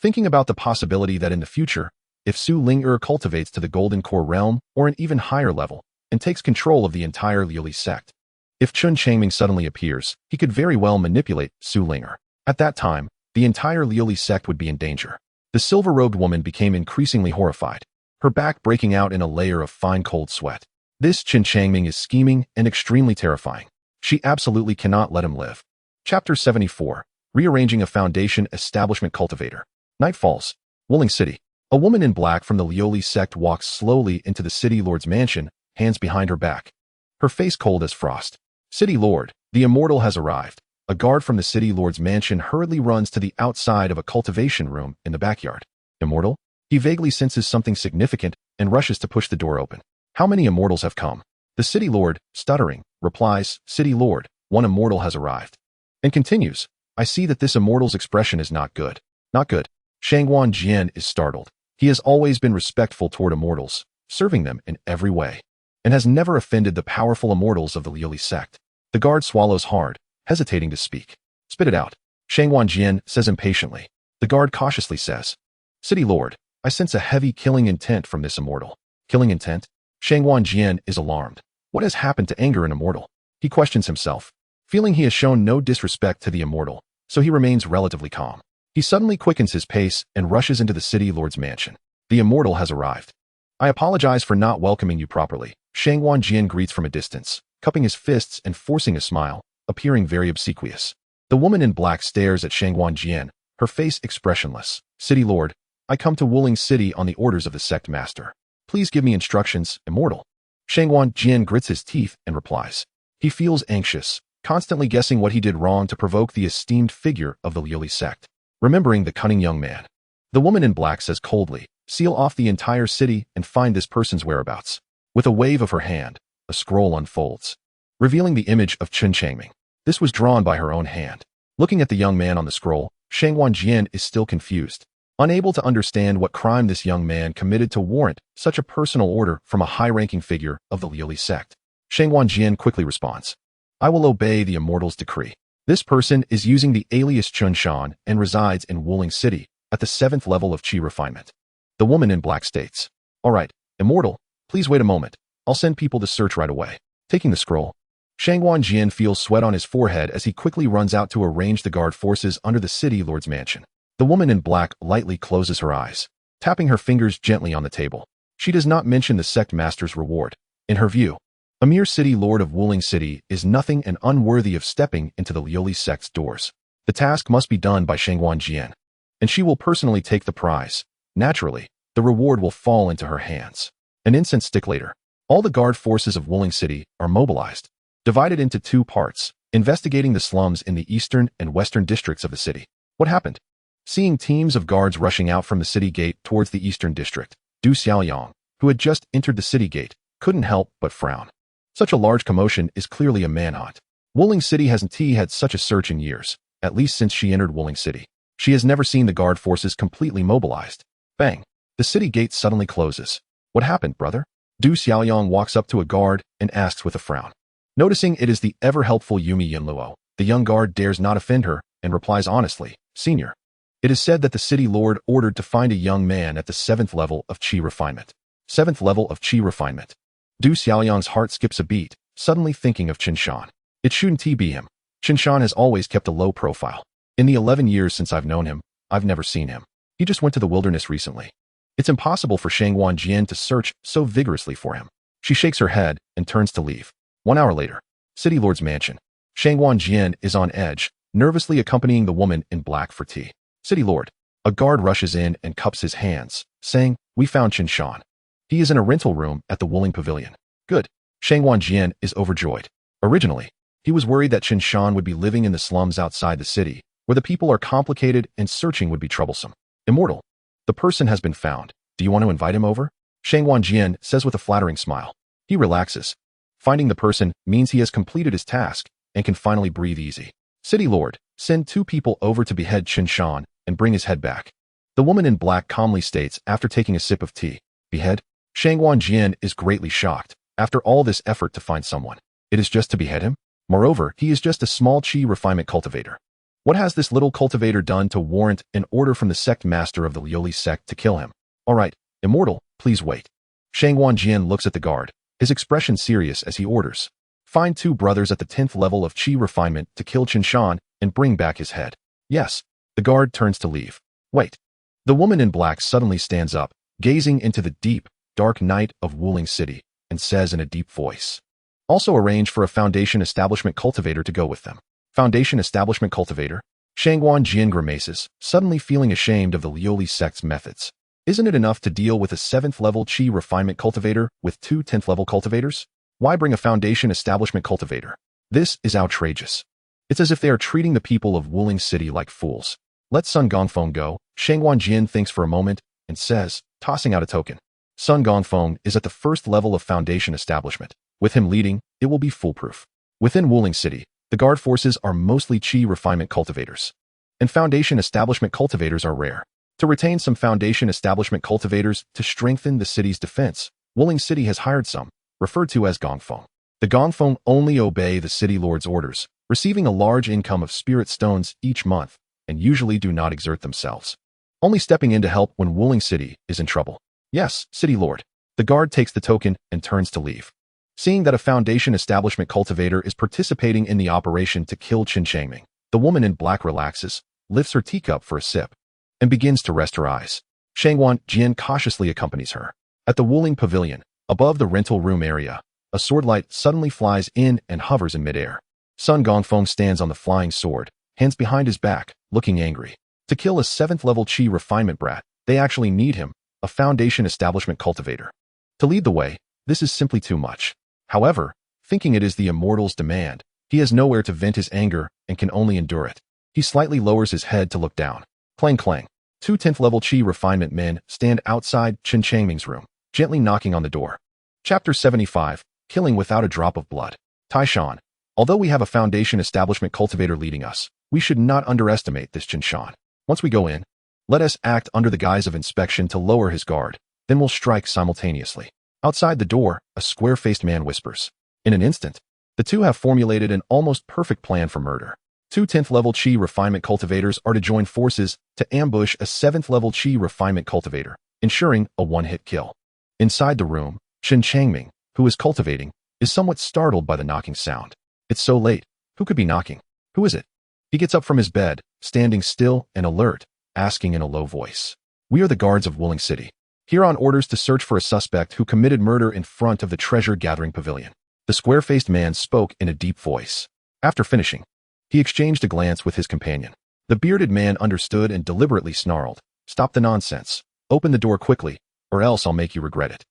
Thinking about the possibility that in the future, if Su Linger cultivates to the Golden Core realm or an even higher level and takes control of the entire Leoli sect, if Chen Changming suddenly appears, he could very well manipulate Su Linger. At that time, the entire Leoli sect would be in danger. The silver-robed woman became increasingly horrified, her back breaking out in a layer of fine cold sweat. This Chen Changming is scheming and extremely terrifying. She absolutely cannot let him live. Chapter 74. Rearranging a Foundation Establishment Cultivator. Night falls. Wuling City. A woman in black from the Leoli sect walks slowly into the city lord's mansion, hands behind her back. Her face cold as frost. "City lord, the immortal has arrived." A guard from the city lord's mansion hurriedly runs to the outside of a cultivation room in the backyard. Immortal? He vaguely senses something significant and rushes to push the door open. How many immortals have come? The city lord, stuttering, replies, "City lord, one immortal has arrived." And continues, "I see that this immortal's expression is not good." Not good. Shangguan Jian is startled. He has always been respectful toward immortals, serving them in every way, and has never offended the powerful immortals of the Leoli sect. The guard swallows hard, hesitating to speak. "Spit it out," Shangguan Jian says impatiently. The guard cautiously says, "City lord, I sense a heavy killing intent from this immortal." Killing intent? Shangguan Jian is alarmed. What has happened to anger an immortal? He questions himself, feeling he has shown no disrespect to the immortal, so he remains relatively calm. He suddenly quickens his pace and rushes into the city lord's mansion. The immortal has arrived. "I apologize for not welcoming you properly," Shangguan Jian greets from a distance, cupping his fists and forcing a smile, appearing very obsequious. The woman in black stares at Shangguan Jian, her face expressionless. "City lord, I come to Wuling City on the orders of the sect master. Please give me instructions, immortal." Shangguan Jian grits his teeth and replies. He feels anxious, constantly guessing what he did wrong to provoke the esteemed figure of the Leoli sect. Remembering the cunning young man, the woman in black says coldly, "Seal off the entire city and find this person's whereabouts." With a wave of her hand, a scroll unfolds, revealing the image of Chen Changming. This was drawn by her own hand. Looking at the young man on the scroll, Shangguan Jian is still confused, unable to understand what crime this young man committed to warrant such a personal order from a high-ranking figure of the Leoli sect. Shangguan Jian quickly responds, "I will obey the immortal's decree." This person is using the alias Chen Changming and resides in Wuling City at the 7th level of Qi refinement. The woman in black states, "All right, Immortal, please wait a moment. I'll send people to search right away." Taking the scroll, Shangguan Jian feels sweat on his forehead as he quickly runs out to arrange the guard forces under the city lord's mansion. The woman in black lightly closes her eyes, tapping her fingers gently on the table. She does not mention the sect master's reward. In her view, a mere city lord of Wuling City is nothing and unworthy of stepping into the Leoli sect's doors. The task must be done by Shangguan Jian, and she will personally take the prize. Naturally, the reward will fall into her hands. An instant stick later, all the guard forces of Wuling City are mobilized, divided into two parts, investigating the slums in the eastern and western districts of the city. What happened? Seeing teams of guards rushing out from the city gate towards the eastern district, Du Xiaoliang, who had just entered the city gate, couldn't help but frown. Such a large commotion is clearly a manhunt. Wuling City hasn't had such a search in years, at least since she entered Wuling City. She has never seen the guard forces completely mobilized. Bang! The city gate suddenly closes. What happened, brother? Du Xiaoliang walks up to a guard and asks with a frown. Noticing it is the ever-helpful Yumi Yinluo, the young guard dares not offend her and replies honestly, "Senior, it is said that the city lord ordered to find a young man at the 7th level of Qi refinement." 7th level of Qi refinement. Du Xiaoliang's heart skips a beat, suddenly thinking of Chen Changming. It shouldn't be him. Chen Changming has always kept a low profile. In the 11 years since I've known him, I've never seen him. He just went to the wilderness recently. It's impossible for Shangguan Jian to search so vigorously for him. She shakes her head and turns to leave. 1 hour later, City Lord's mansion. Shangguan Jian is on edge, nervously accompanying the woman in black for tea. "City Lord." A guard rushes in and cups his hands, saying, "We found Chen Changming. He is in a rental room at the Wuling Pavilion." "Good." Shangguan Jian is overjoyed. Originally, he was worried that Chen Changming would be living in the slums outside the city, where the people are complicated and searching would be troublesome. "Immortal, the person has been found. Do you want to invite him over?" Shangguan Jian says with a flattering smile. He relaxes. Finding the person means he has completed his task and can finally breathe easy. "City Lord, send 2 people over to behead Chen Changming and bring his head back." The woman in black calmly states after taking a sip of tea. "Behead?" Shangguan Jian is greatly shocked. After all this effort to find someone, it is just to behead him? Moreover, he is just a small Qi refinement cultivator. What has this little cultivator done to warrant an order from the sect master of the Leoli sect to kill him? "All right, Immortal, please wait." Shangguan Jian looks at the guard, his expression serious as he orders. "Find 2 brothers at the 10th level of Qi refinement to kill Chen Changming and bring back his head." "Yes." The guard turns to leave. "Wait." The woman in black suddenly stands up, gazing into the deep, dark night of Wuling City, and says in a deep voice, "Also arrange for a Foundation Establishment cultivator to go with them." Foundation Establishment cultivator? Shangguan Jian grimaces, suddenly feeling ashamed of the Leoli sect's methods. Isn't it enough to deal with a 7th level Qi refinement cultivator with 2 10th level cultivators? Why bring a Foundation Establishment cultivator? This is outrageous. It's as if they are treating the people of Wuling City like fools. "Let Sun Gongfeng go." Shangguan Jian thinks for a moment and says, tossing out a token. Sun Gongfeng is at the 1st level of Foundation Establishment. With him leading, it will be foolproof. Within Wuling City, the guard forces are mostly Qi refinement cultivators, and Foundation Establishment cultivators are rare. To retain some Foundation Establishment cultivators to strengthen the city's defense, Wuling City has hired some, referred to as Gongfeng. The Gongfeng only obey the city lord's orders, receiving a large income of spirit stones each month, and usually do not exert themselves, only stepping in to help when Wuling City is in trouble. "Yes, City Lord." The guard takes the token and turns to leave. Seeing that a Foundation Establishment cultivator is participating in the operation to kill Chen Changming, the woman in black relaxes, lifts her teacup for a sip, and begins to rest her eyes. Shangguan Jian cautiously accompanies her. At the Wuling Pavilion, above the rental room area, a sword light suddenly flies in and hovers in midair. Sun Gongfeng stands on the flying sword, hands behind his back, looking angry. To kill a 7th level Qi refinement brat, they actually need him, a Foundation Establishment cultivator. To lead the way, this is simply too much. However, thinking it is the Immortal's demand, he has nowhere to vent his anger and can only endure it. He slightly lowers his head to look down. Clang clang. 2 10th level Qi refinement men stand outside Chen Changming's room, gently knocking on the door. Chapter 75, Killing Without a Drop of Blood. Taishan, although we have a Foundation Establishment cultivator leading us, we should not underestimate this Chen Changming. Once we go in, let us act under the guise of inspection to lower his guard, then we'll strike simultaneously. Outside the door, a square-faced man whispers. In an instant, the two have formulated an almost perfect plan for murder. Two 10th level Qi refinement cultivators are to join forces to ambush a 7th level Qi refinement cultivator, ensuring a one-hit kill. Inside the room, Chen Changming, who is cultivating, is somewhat startled by the knocking sound. It's so late. Who could be knocking? Who is it? He gets up from his bed, standing still and alert, asking in a low voice. We are the guards of Wuling City. Here on orders to search for a suspect who committed murder in front of the treasure-gathering pavilion. The square-faced man spoke in a deep voice. After finishing, he exchanged a glance with his companion. The bearded man understood and deliberately snarled. Stop the nonsense. Open the door quickly, or else I'll make you regret it.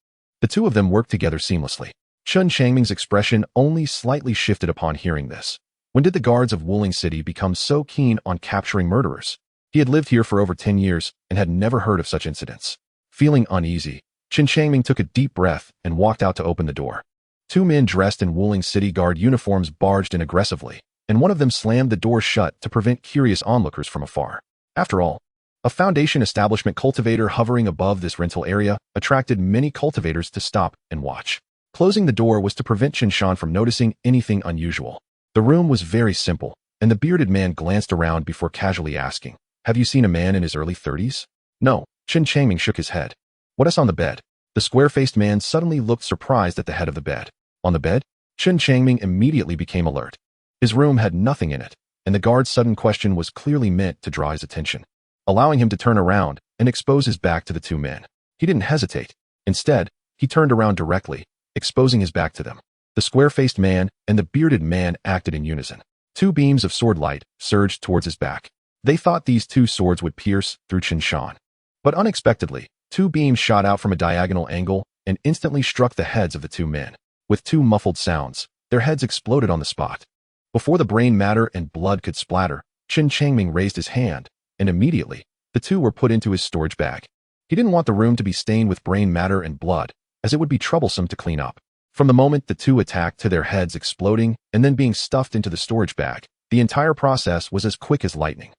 The two of them worked together seamlessly. Chen Changming's expression only slightly shifted upon hearing this. When did the guards of Wuling City become so keen on capturing murderers? He had lived here for over 10 years and had never heard of such incidents. Feeling uneasy, Chen Changming took a deep breath and walked out to open the door. Two men dressed in Wuling City guard uniforms barged in aggressively, and one of them slammed the door shut to prevent curious onlookers from afar. After all, a Foundation establishment cultivator hovering above this rental area attracted many cultivators to stop and watch. Closing the door was to prevent Chen Shan from noticing anything unusual. The room was very simple, and the bearded man glanced around before casually asking, "Have you seen a man in his early 30s? No, Chen Changming shook his head. What is on the bed? The square-faced man suddenly looked surprised at the head of the bed. On the bed? Chen Changming immediately became alert. His room had nothing in it, and the guard's sudden question was clearly meant to draw his attention, allowing him to turn around and expose his back to the two men. He didn't hesitate. Instead, he turned around directly, exposing his back to them. The square-faced man and the bearded man acted in unison. Two beams of sword light surged towards his back. They thought these two swords would pierce through Chen Shan. But unexpectedly, two beams shot out from a diagonal angle and instantly struck the heads of the two men. With two muffled sounds, their heads exploded on the spot. Before the brain matter and blood could splatter, Chen Changming raised his hand, and immediately, the two were put into his storage bag. He didn't want the room to be stained with brain matter and blood, as it would be troublesome to clean up. From the moment the two attacked to their heads exploding and then being stuffed into the storage bag, the entire process was as quick as lightning,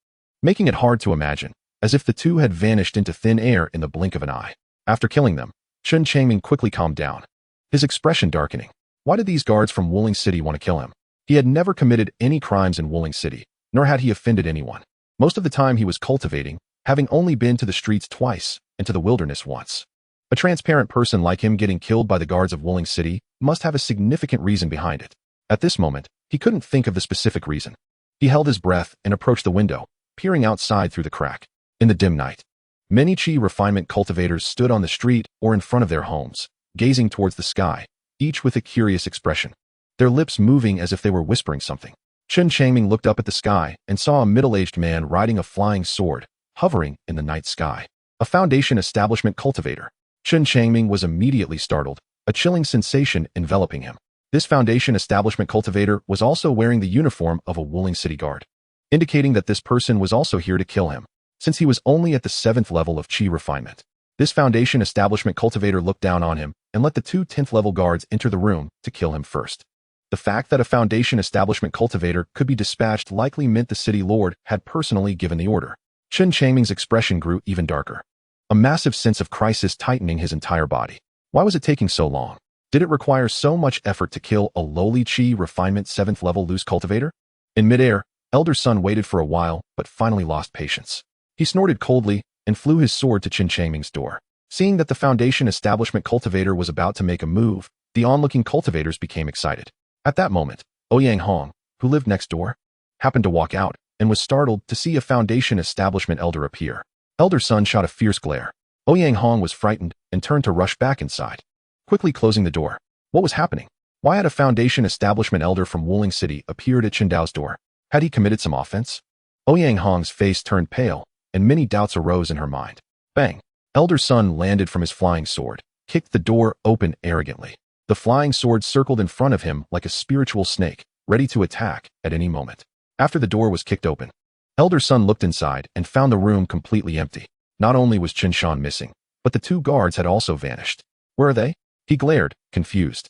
making it hard to imagine, as if the two had vanished into thin air in the blink of an eye. After killing them, Chen Changming quickly calmed down, his expression darkening. Why did these guards from Wuling City want to kill him? He had never committed any crimes in Wuling City, nor had he offended anyone. Most of the time he was cultivating, having only been to the streets twice and to the wilderness once. A transparent person like him getting killed by the guards of Wuling City must have a significant reason behind it. At this moment, he couldn't think of the specific reason. He held his breath and approached the window, peering outside through the crack. In the dim night, many Qi refinement cultivators stood on the street or in front of their homes, gazing towards the sky, each with a curious expression, their lips moving as if they were whispering something. Chen Changming looked up at the sky and saw a middle-aged man riding a flying sword, hovering in the night sky. A Foundation establishment cultivator. Chen Changming was immediately startled, a chilling sensation enveloping him. This Foundation establishment cultivator was also wearing the uniform of a Wuling City guard, indicating that this person was also here to kill him, since he was only at the 7th level of Qi refinement. This Foundation establishment cultivator looked down on him and let the two 10th level guards enter the room to kill him first. The fact that a Foundation establishment cultivator could be dispatched likely meant the city lord had personally given the order. Chen Changming's expression grew even darker, a massive sense of crisis tightening his entire body. Why was it taking so long? Did it require so much effort to kill a lowly Qi refinement 7th level loose cultivator? In midair, Elder Sun waited for a while, but finally lost patience. He snorted coldly and flew his sword to Chen Changming's door. Seeing that the Foundation establishment cultivator was about to make a move, the onlooking cultivators became excited. At that moment, Ouyang Hong, who lived next door, happened to walk out and was startled to see a Foundation establishment elder appear. Elder Sun shot a fierce glare. Ouyang Hong was frightened and turned to rush back inside, quickly closing the door. What was happening? Why had a Foundation establishment elder from Wuling City appeared at Chen Dao's door? Had he committed some offense? Ouyang Hong's face turned pale, and many doubts arose in her mind. Bang! Elder Sun landed from his flying sword, kicked the door open arrogantly. The flying sword circled in front of him like a spiritual snake, ready to attack at any moment. After the door was kicked open, Elder Sun looked inside and found the room completely empty. Not only was Chen Shan missing, but the two guards had also vanished. Where are they? He glared, confused,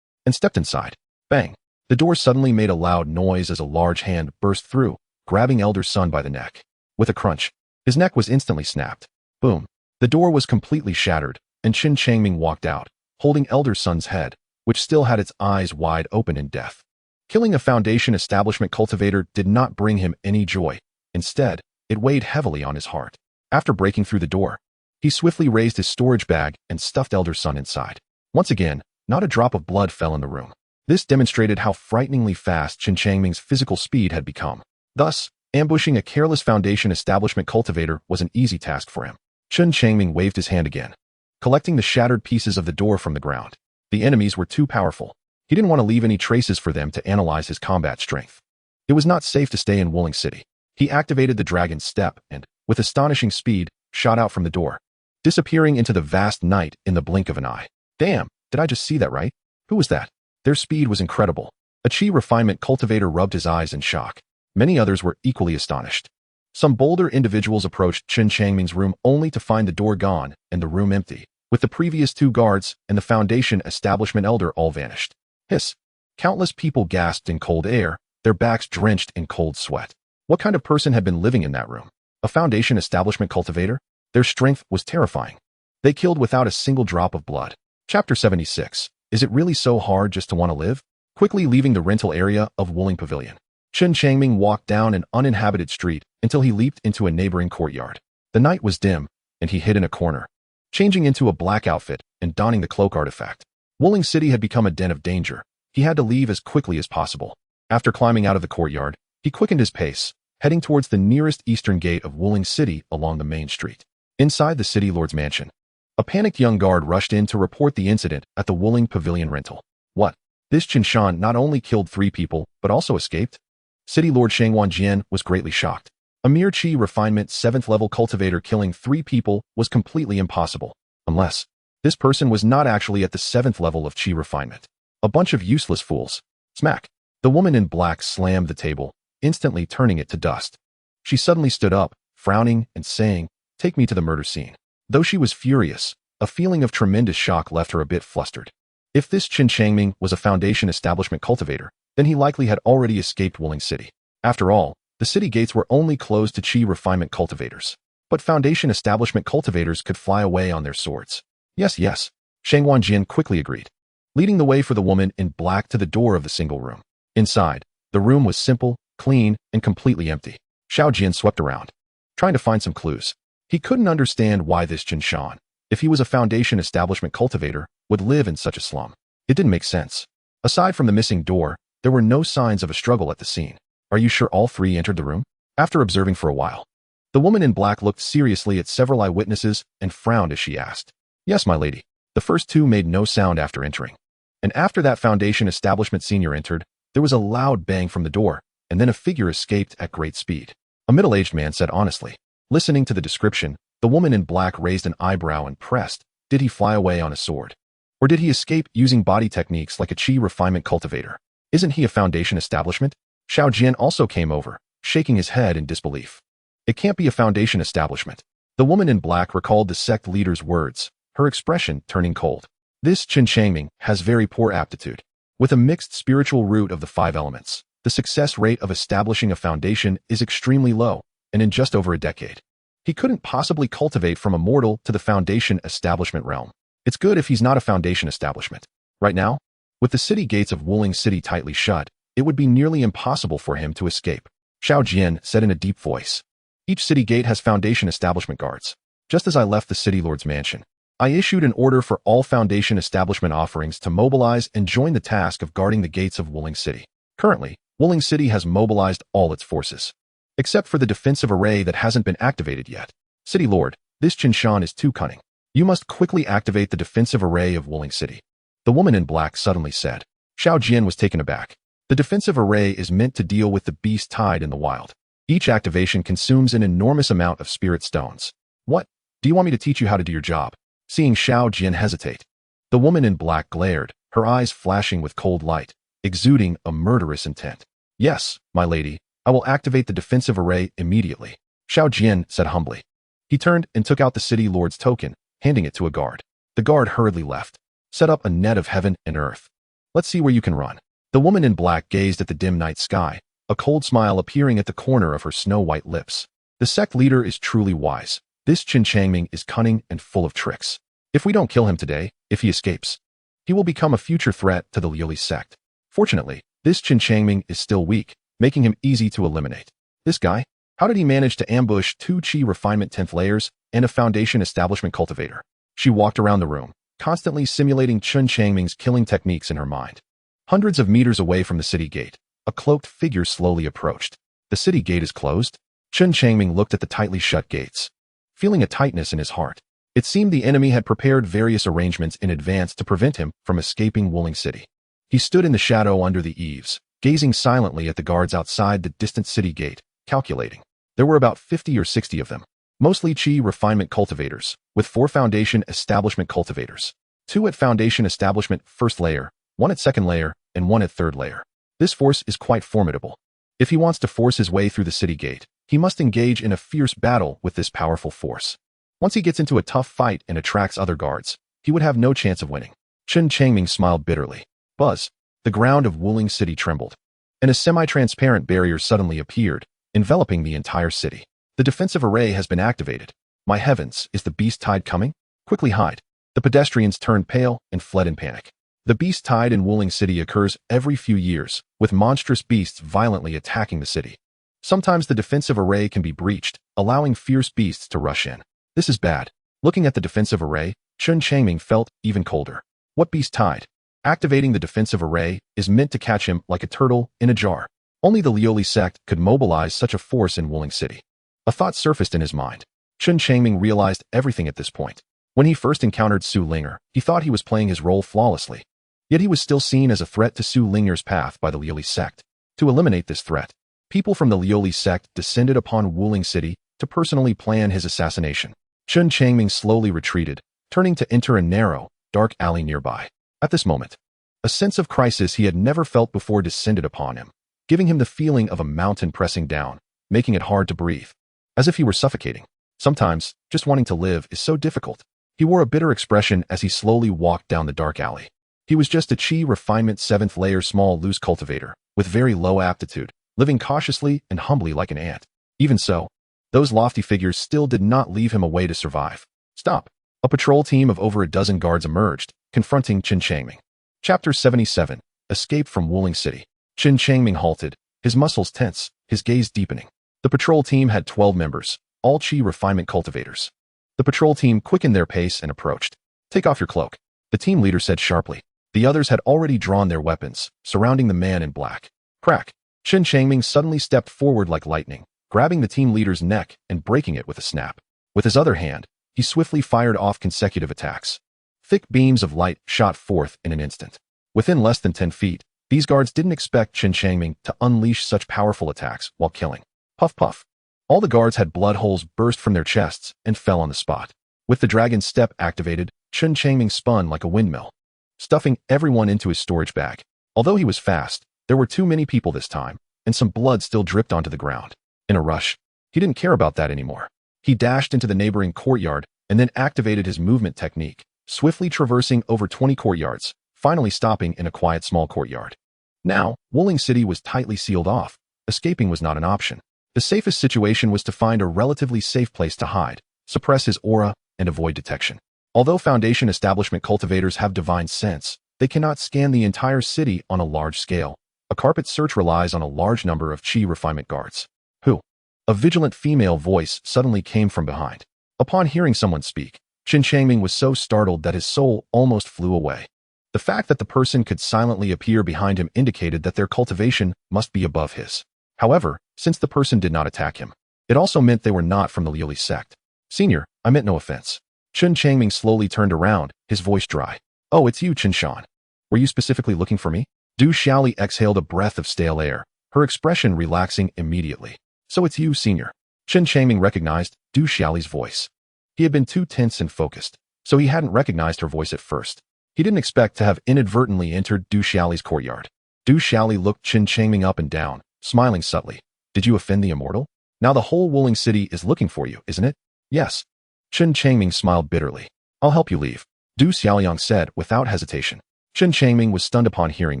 and stepped inside. Bang! The door suddenly made a loud noise as a large hand burst through, grabbing Elder Sun by the neck. With a crunch, his neck was instantly snapped. Boom! The door was completely shattered, and Chen Changming walked out, holding Elder Sun's head, which still had its eyes wide open in death. Killing a Foundation establishment cultivator did not bring him any joy. Instead, it weighed heavily on his heart. After breaking through the door, he swiftly raised his storage bag and stuffed Elder Son inside. Once again, not a drop of blood fell in the room. This demonstrated how frighteningly fast Chen Changming's physical speed had become. Thus, ambushing a careless Foundation establishment cultivator was an easy task for him. Chen Changming waved his hand again, collecting the shattered pieces of the door from the ground. The enemies were too powerful. He didn't want to leave any traces for them to analyze his combat strength. It was not safe to stay in Wuling City. He activated the Dragon's Step and, with astonishing speed, shot out from the door, disappearing into the vast night in the blink of an eye. Damn, did I just see that right? Who was that? Their speed was incredible. A Qi refinement cultivator rubbed his eyes in shock. Many others were equally astonished. Some bolder individuals approached Chen Changming's room only to find the door gone and the room empty, with the previous 2 guards and the Foundation establishment elder all vanished. Hiss. Countless people gasped in cold air, their backs drenched in cold sweat. What kind of person had been living in that room? A Foundation establishment cultivator? Their strength was terrifying. They killed without a single drop of blood. Chapter 76. Is it really so hard just to want to live? Quickly leaving the rental area of Wuling Pavilion, Chen Changming walked down an uninhabited street until he leaped into a neighboring courtyard. The night was dim, and he hid in a corner, changing into a black outfit and donning the cloak artifact. Wuling City had become a den of danger. He had to leave as quickly as possible. After climbing out of the courtyard, he quickened his pace, heading towards the nearest eastern gate of Wuling City along the main street. Inside the city lord's mansion, a panicked young guard rushed in to report the incident at the Wuling Pavilion rental. What? This Chen Shan not only killed 3 people, but also escaped? City Lord Shangwan Jian was greatly shocked. A mere Qi refinement 7th level cultivator killing 3 people was completely impossible, unless this person was not actually at the 7th level of Qi refinement. A bunch of useless fools. Smack. The woman in black slammed the table, instantly turning it to dust. She suddenly stood up, frowning and saying, "Take me to the murder scene." Though she was furious, a feeling of tremendous shock left her a bit flustered. If this Chen Changming was a Foundation establishment cultivator, then he likely had already escaped Wuling City. After all, the city gates were only closed to Qi refinement cultivators. But Foundation establishment cultivators could fly away on their swords. Yes, Shangwan Jian quickly agreed, leading the way for the woman in black to the door of the single room. Inside, the room was simple, clean, and completely empty. Xiao Jian swept around, trying to find some clues. He couldn't understand why this Chen Shan, if he was a Foundation establishment cultivator, would live in such a slum. It didn't make sense. Aside from the missing door, there were no signs of a struggle at the scene. Are you sure all 3 entered the room? After observing for a while, the woman in black looked seriously at several eyewitnesses and frowned as she asked. Yes, my lady. The first 2 made no sound after entering. And after that Foundation establishment senior entered, there was a loud bang from the door, and then a figure escaped at great speed. A middle-aged man said honestly. Listening to the description, the woman in black raised an eyebrow and pressed. Did he fly away on a sword? Or did he escape using body techniques like a Qi refinement cultivator? Isn't he a Foundation establishment? Xiao Jian also came over, shaking his head in disbelief. It can't be a Foundation establishment. The woman in black recalled the sect leader's words, her expression turning cold. This Chen Changming has very poor aptitude. With a mixed spiritual root of the 5 elements, the success rate of establishing a foundation is extremely low, and in just over a decade. He couldn't possibly cultivate from immortal to the Foundation establishment realm. It's good if he's not a Foundation establishment. Right now, with the city gates of Wuling City tightly shut, it would be nearly impossible for him to escape. Xiao Jian said in a deep voice. Each city gate has Foundation establishment guards. Just as I left the city lord's mansion, I issued an order for all Foundation establishment offerings to mobilize and join the task of guarding the gates of Wuling City. Currently, Wuling City has mobilized all its forces, except for the defensive array that hasn't been activated yet. City Lord, this Chen Shan is too cunning. You must quickly activate the defensive array of Wuling City. The woman in black suddenly said. Xiao Jian was taken aback. The defensive array is meant to deal with the beast tied in the wild. Each activation consumes an enormous amount of spirit stones. What? Do you want me to teach you how to do your job? Seeing Xiao Jian hesitate, the woman in black glared, her eyes flashing with cold light, exuding a murderous intent. Yes, my lady, I will activate the defensive array immediately, Xiao Jian said humbly. He turned and took out the city lord's token, handing it to a guard. The guard hurriedly left. Set up a net of heaven and earth. Let's see where you can run. The woman in black gazed at the dim night sky, a cold smile appearing at the corner of her snow-white lips. The sect leader is truly wise. This Chen Changming is cunning and full of tricks. If we don't kill him today, if he escapes, he will become a future threat to the Leoli sect. Fortunately, This Chen Changming is still weak, making him easy to eliminate. This guy? How did he manage to ambush 2 Qi refinement 10th layers and a foundation establishment cultivator? She walked around the room, constantly simulating Chen Changming's killing techniques in her mind. Hundreds of meters away from the city gate, a cloaked figure slowly approached. The city gate is closed? Chen Changming looked at the tightly shut gates, feeling a tightness in his heart. It seemed the enemy had prepared various arrangements in advance to prevent him from escaping Wuling City. He stood in the shadow under the eaves, gazing silently at the guards outside the distant city gate, calculating. There were about 50 or 60 of them, mostly Qi refinement cultivators, with 4 foundation establishment cultivators. 2 at foundation establishment first layer, 1 at second layer, and 1 at third layer. This force is quite formidable. If he wants to force his way through the city gate, he must engage in a fierce battle with this powerful force. Once he gets into a tough fight and attracts other guards, he would have no chance of winning. Chen Changming smiled bitterly. Buzz. The ground of Wuling City trembled, and a semi-transparent barrier suddenly appeared, enveloping the entire city. The defensive array has been activated. My heavens, is the beast tide coming? Quickly hide. The pedestrians turned pale and fled in panic. The beast tide in Wuling City occurs every few years, with monstrous beasts violently attacking the city. Sometimes the defensive array can be breached, allowing fierce beasts to rush in. This is bad. Looking at the defensive array, Chen Changming felt even colder. What beast tide? Activating the defensive array is meant to catch him like a turtle in a jar. Only the Leoli sect could mobilize such a force in Wuling City. A thought surfaced in his mind. Chen Changming realized everything at this point. When he first encountered Su Linger, he thought he was playing his role flawlessly. Yet he was still seen as a threat to Su Linger's path by the Leoli sect. To eliminate this threat, people from the Leoli sect descended upon Wuling City to personally plan his assassination. Chen Changming slowly retreated, turning to enter a narrow, dark alley nearby. At this moment, a sense of crisis he had never felt before descended upon him, giving him the feeling of a mountain pressing down, making it hard to breathe, as if he were suffocating. Sometimes, just wanting to live is so difficult. He wore a bitter expression as he slowly walked down the dark alley. He was just a Qi refinement 7th layer small loose cultivator, with very low aptitude, living cautiously and humbly like an ant. Even so, those lofty figures still did not leave him a way to survive. Stop. A patrol team of over a dozen guards emerged, confronting Chen Changming. Chapter 77. Escape from Wuling City. Chen Changming halted, his muscles tense, his gaze deepening. The patrol team had 12 members, all Qi refinement cultivators. The patrol team quickened their pace and approached. Take off your cloak, the team leader said sharply. The others had already drawn their weapons, surrounding the man in black. Crack. Chen Changming suddenly stepped forward like lightning, grabbing the team leader's neck and breaking it with a snap. With his other hand, he swiftly fired off consecutive attacks. Thick beams of light shot forth in an instant. Within less than 10 feet, these guards didn't expect Chen Changming to unleash such powerful attacks while killing. Puff puff. All the guards had blood holes burst from their chests and fell on the spot. With the dragon's step activated, Chen Changming spun like a windmill, stuffing everyone into his storage bag. Although he was fast, there were too many people this time, and some blood still dripped onto the ground. In a rush, he didn't care about that anymore. He dashed into the neighboring courtyard and then activated his movement technique, swiftly traversing over 20 courtyards, finally stopping in a quiet small courtyard. Now, Wuling City was tightly sealed off. Escaping was not an option. The safest situation was to find a relatively safe place to hide, suppress his aura, and avoid detection. Although Foundation establishment cultivators have divine sense, they cannot scan the entire city on a large scale. A carpet search relies on a large number of Qi refinement guards. Who? A vigilant female voice suddenly came from behind. Upon hearing someone speak, Chen Changming was so startled that his soul almost flew away. The fact that the person could silently appear behind him indicated that their cultivation must be above his. However, since the person did not attack him, it also meant they were not from the Leoli sect. Senior, I meant no offense. Chen Changming slowly turned around, his voice dry. Oh, it's you, Chen Shan. Were you specifically looking for me? Du Xiaoli exhaled a breath of stale air, her expression relaxing immediately. So it's you, Senior. Chen Changming recognized Du Xiaoli's voice. He had been too tense and focused, so he hadn't recognized her voice at first. He didn't expect to have inadvertently entered Du Xiaoli's courtyard. Du Xiaoli looked Chen Changming up and down, smiling subtly. Did you offend the immortal? Now the whole Wuling City is looking for you, isn't it? Yes. Chen Changming smiled bitterly. I'll help you leave, Du Xiaoliang said without hesitation. Chen Changming was stunned upon hearing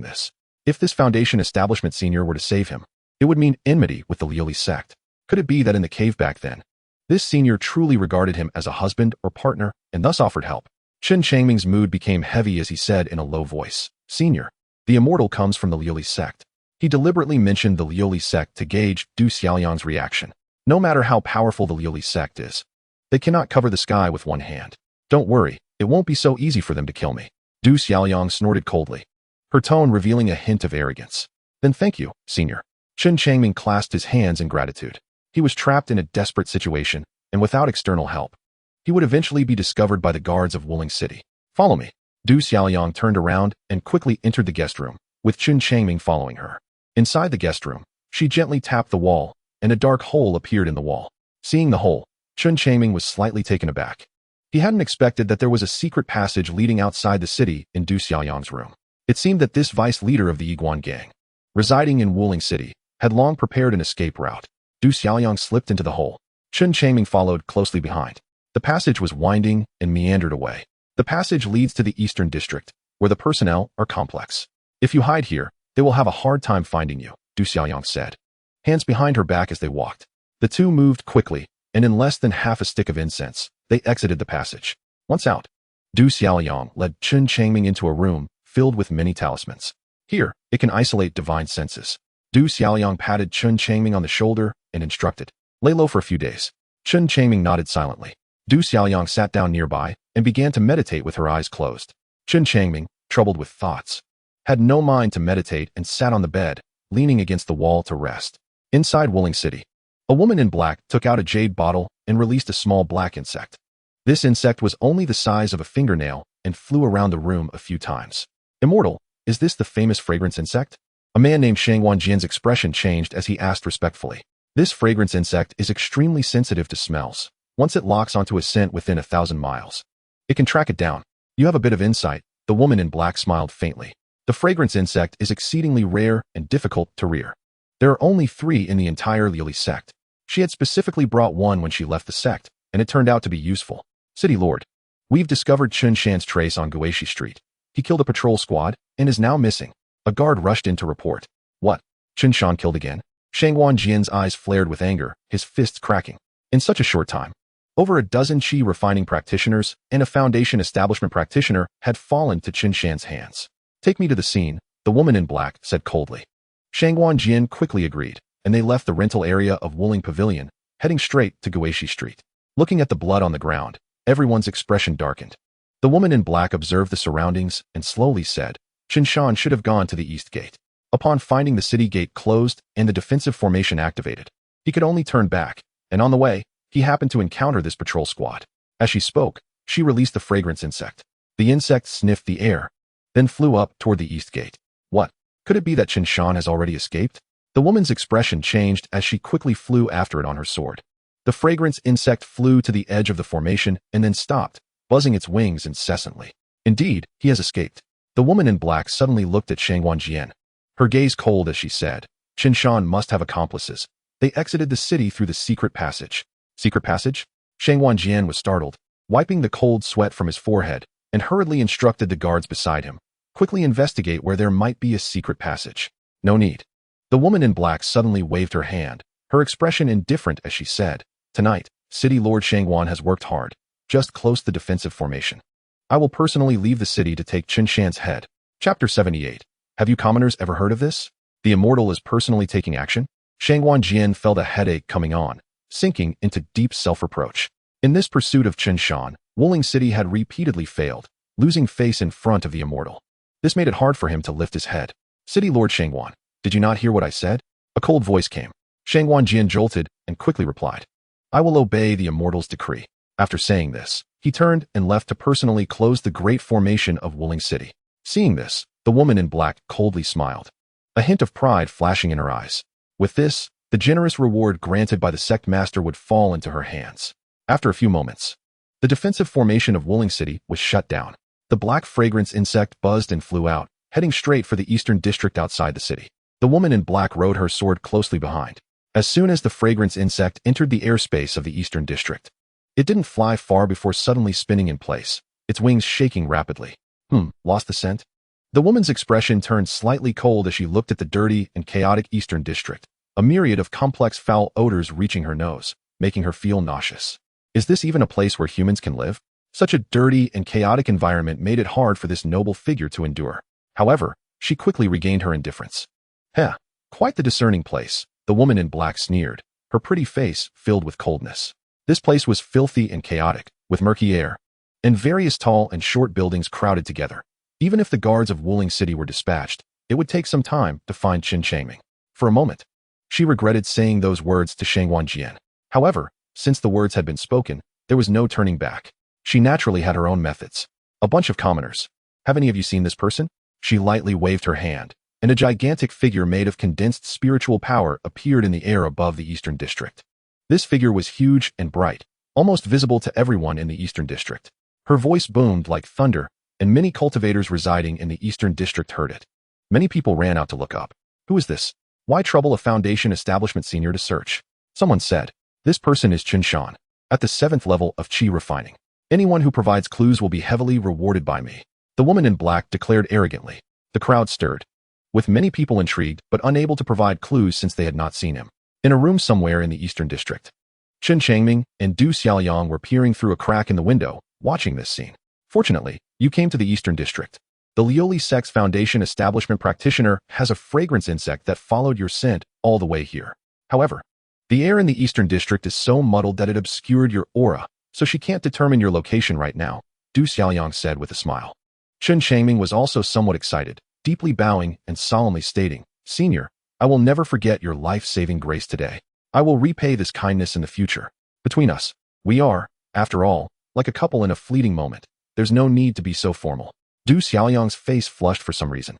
this. If this Foundation establishment senior were to save him, it would mean enmity with the Leoli sect. Could it be that in the cave back then, this senior truly regarded him as a husband or partner and thus offered help? Chen Changming's mood became heavy as he said in a low voice, Senior, the immortal comes from the Leoli sect. He deliberately mentioned the Leoli sect to gauge Du Xiaoliang's reaction. No matter how powerful the Leoli sect is, they cannot cover the sky with one hand. Don't worry, it won't be so easy for them to kill me. Du Xiaoliang snorted coldly, her tone revealing a hint of arrogance. Then thank you, senior. Chen Changming clasped his hands in gratitude. He was trapped in a desperate situation, and without external help, he would eventually be discovered by the guards of Wuling City. Follow me. Du Xiaoliang turned around and quickly entered the guest room, with Chen Changming following her. Inside the guest room, she gently tapped the wall, and a dark hole appeared in the wall. Seeing the hole, Chen Changming was slightly taken aback. He hadn't expected that there was a secret passage leading outside the city in Du Xiaoliang's room. It seemed that this vice leader of the Yiguan gang, residing in Wuling City, had long prepared an escape route. Du Xiaoliang slipped into the hole. Chen Changming followed closely behind. The passage was winding and meandered away. The passage leads to the Eastern District, where the personnel are complex. If you hide here, they will have a hard time finding you, Du Xiaoliang said, hands behind her back as they walked. The two moved quickly, and in less than half a stick of incense, they exited the passage. Once out, Du Xiaoliang led Chen Changming into a room filled with many talismans. Here, it can isolate divine senses. Du Xiaoliang patted Chen Changming on the shoulder and instructed, lay low for a few days. Chen Changming nodded silently. Du Xiaoliang sat down nearby and began to meditate with her eyes closed. Chen Changming, troubled with thoughts, had no mind to meditate and sat on the bed, leaning against the wall to rest. Inside Wuling City, a woman in black took out a jade bottle and released a small black insect. This insect was only the size of a fingernail and flew around the room a few times. Immortal, is this the famous fragrance insect? A man named Shang Wanjian's expression changed as he asked respectfully. This fragrance insect is extremely sensitive to smells. Once it locks onto a scent within 1,000 miles, it can track it down. You have a bit of insight. The woman in black smiled faintly. The fragrance insect is exceedingly rare and difficult to rear. There are only 3 in the entire Leoli sect. She had specifically brought one when she left the sect, and it turned out to be useful. City Lord, we've discovered Chen Shan's trace on Guishi Street. He killed a patrol squad and is now missing. A guard rushed in to report. What? Chen Shan killed again? Shang Wanjian's eyes flared with anger, his fists cracking. In such a short time, over a dozen Qi refining practitioners and a foundation establishment practitioner had fallen to Chen Shan's hands. Take me to the scene, the woman in black said coldly. Shang Wanjian quickly agreed, and they left the rental area of Wuling Pavilion, heading straight to Guishi Street. Looking at the blood on the ground, everyone's expression darkened. The woman in black observed the surroundings and slowly said, Chen Shan should have gone to the east gate. Upon finding the city gate closed and the defensive formation activated, he could only turn back, and on the way, he happened to encounter this patrol squad. As she spoke, she released the fragrance insect. The insect sniffed the air, then flew up toward the east gate. What? Could it be that Chen Shan has already escaped? The woman's expression changed as she quickly flew after it on her sword. The fragrance insect flew to the edge of the formation and then stopped, buzzing its wings incessantly. Indeed, he has escaped. The woman in black suddenly looked at Shang Wanjian, her gaze cold as she said, Chen Shan must have accomplices. They exited the city through the secret passage. Secret passage? Shang Wanjian was startled, wiping the cold sweat from his forehead, and hurriedly instructed the guards beside him, quickly investigate where there might be a secret passage. No need. The woman in black suddenly waved her hand, her expression indifferent as she said, Tonight, City Lord Shangwan has worked hard. Just close the defensive formation. I will personally leave the city to take Chen Shan's head. Chapter 78. Have you commoners ever heard of this? The immortal is personally taking action? Shang Wanjian felt a headache coming on, sinking into deep self-reproach. In this pursuit of Chen Shan, Wuling City had repeatedly failed, losing face in front of the immortal. This made it hard for him to lift his head. City Lord Shangwan, did you not hear what I said? A cold voice came. Shang Wanjian jolted and quickly replied, I will obey the immortal's decree. After saying this, he turned and left to personally close the great formation of Wuling City. Seeing this, the woman in black coldly smiled, a hint of pride flashing in her eyes. With this, the generous reward granted by the sect master would fall into her hands. After a few moments, the defensive formation of Wuling City was shut down. The black fragrance insect buzzed and flew out, heading straight for the eastern district outside the city. The woman in black rode her sword closely behind. As soon as the fragrance insect entered the airspace of the eastern district, it didn't fly far before suddenly spinning in place, its wings shaking rapidly. Lost the scent? The woman's expression turned slightly cold as she looked at the dirty and chaotic eastern district, a myriad of complex foul odors reaching her nose, making her feel nauseous. Is this even a place where humans can live? Such a dirty and chaotic environment made it hard for this noble figure to endure. However, she quickly regained her indifference. Quite the discerning place, the woman in black sneered, her pretty face filled with coldness. This place was filthy and chaotic, with murky air, and various tall and short buildings crowded together. Even if the guards of Wuling City were dispatched, it would take some time to find Chen Changming. For a moment, she regretted saying those words to Shangwan Jian. However, since the words had been spoken, there was no turning back. She naturally had her own methods. A bunch of commoners. Have any of you seen this person? She lightly waved her hand, and a gigantic figure made of condensed spiritual power appeared in the air above the Eastern District. This figure was huge and bright, almost visible to everyone in the Eastern District. Her voice boomed like thunder, and many cultivators residing in the Eastern District heard it. Many people ran out to look up. Who is this? Why trouble a Foundation establishment senior to search? Someone said, this person is Chen Shan, at the 7th level of Qi refining. Anyone who provides clues will be heavily rewarded by me. The woman in black declared arrogantly. The crowd stirred, with many people intrigued but unable to provide clues since they had not seen him. In a room somewhere in the Eastern District, Chen Changming and Du Xiaoliang were peering through a crack in the window, watching this scene. Fortunately, you came to the Eastern District. The Leoli sect's Foundation establishment practitioner has a fragrance insect that followed your scent all the way here. However, the air in the Eastern District is so muddled that it obscured your aura, so she can't determine your location right now, Du Xiaoliang said with a smile. Chen Changming was also somewhat excited, deeply bowing and solemnly stating, Senior, I will never forget your life-saving grace today. I will repay this kindness in the future. Between us, we are, after all, like a couple in a fleeting moment. There's no need to be so formal. Du Xiaoliang's face flushed for some reason,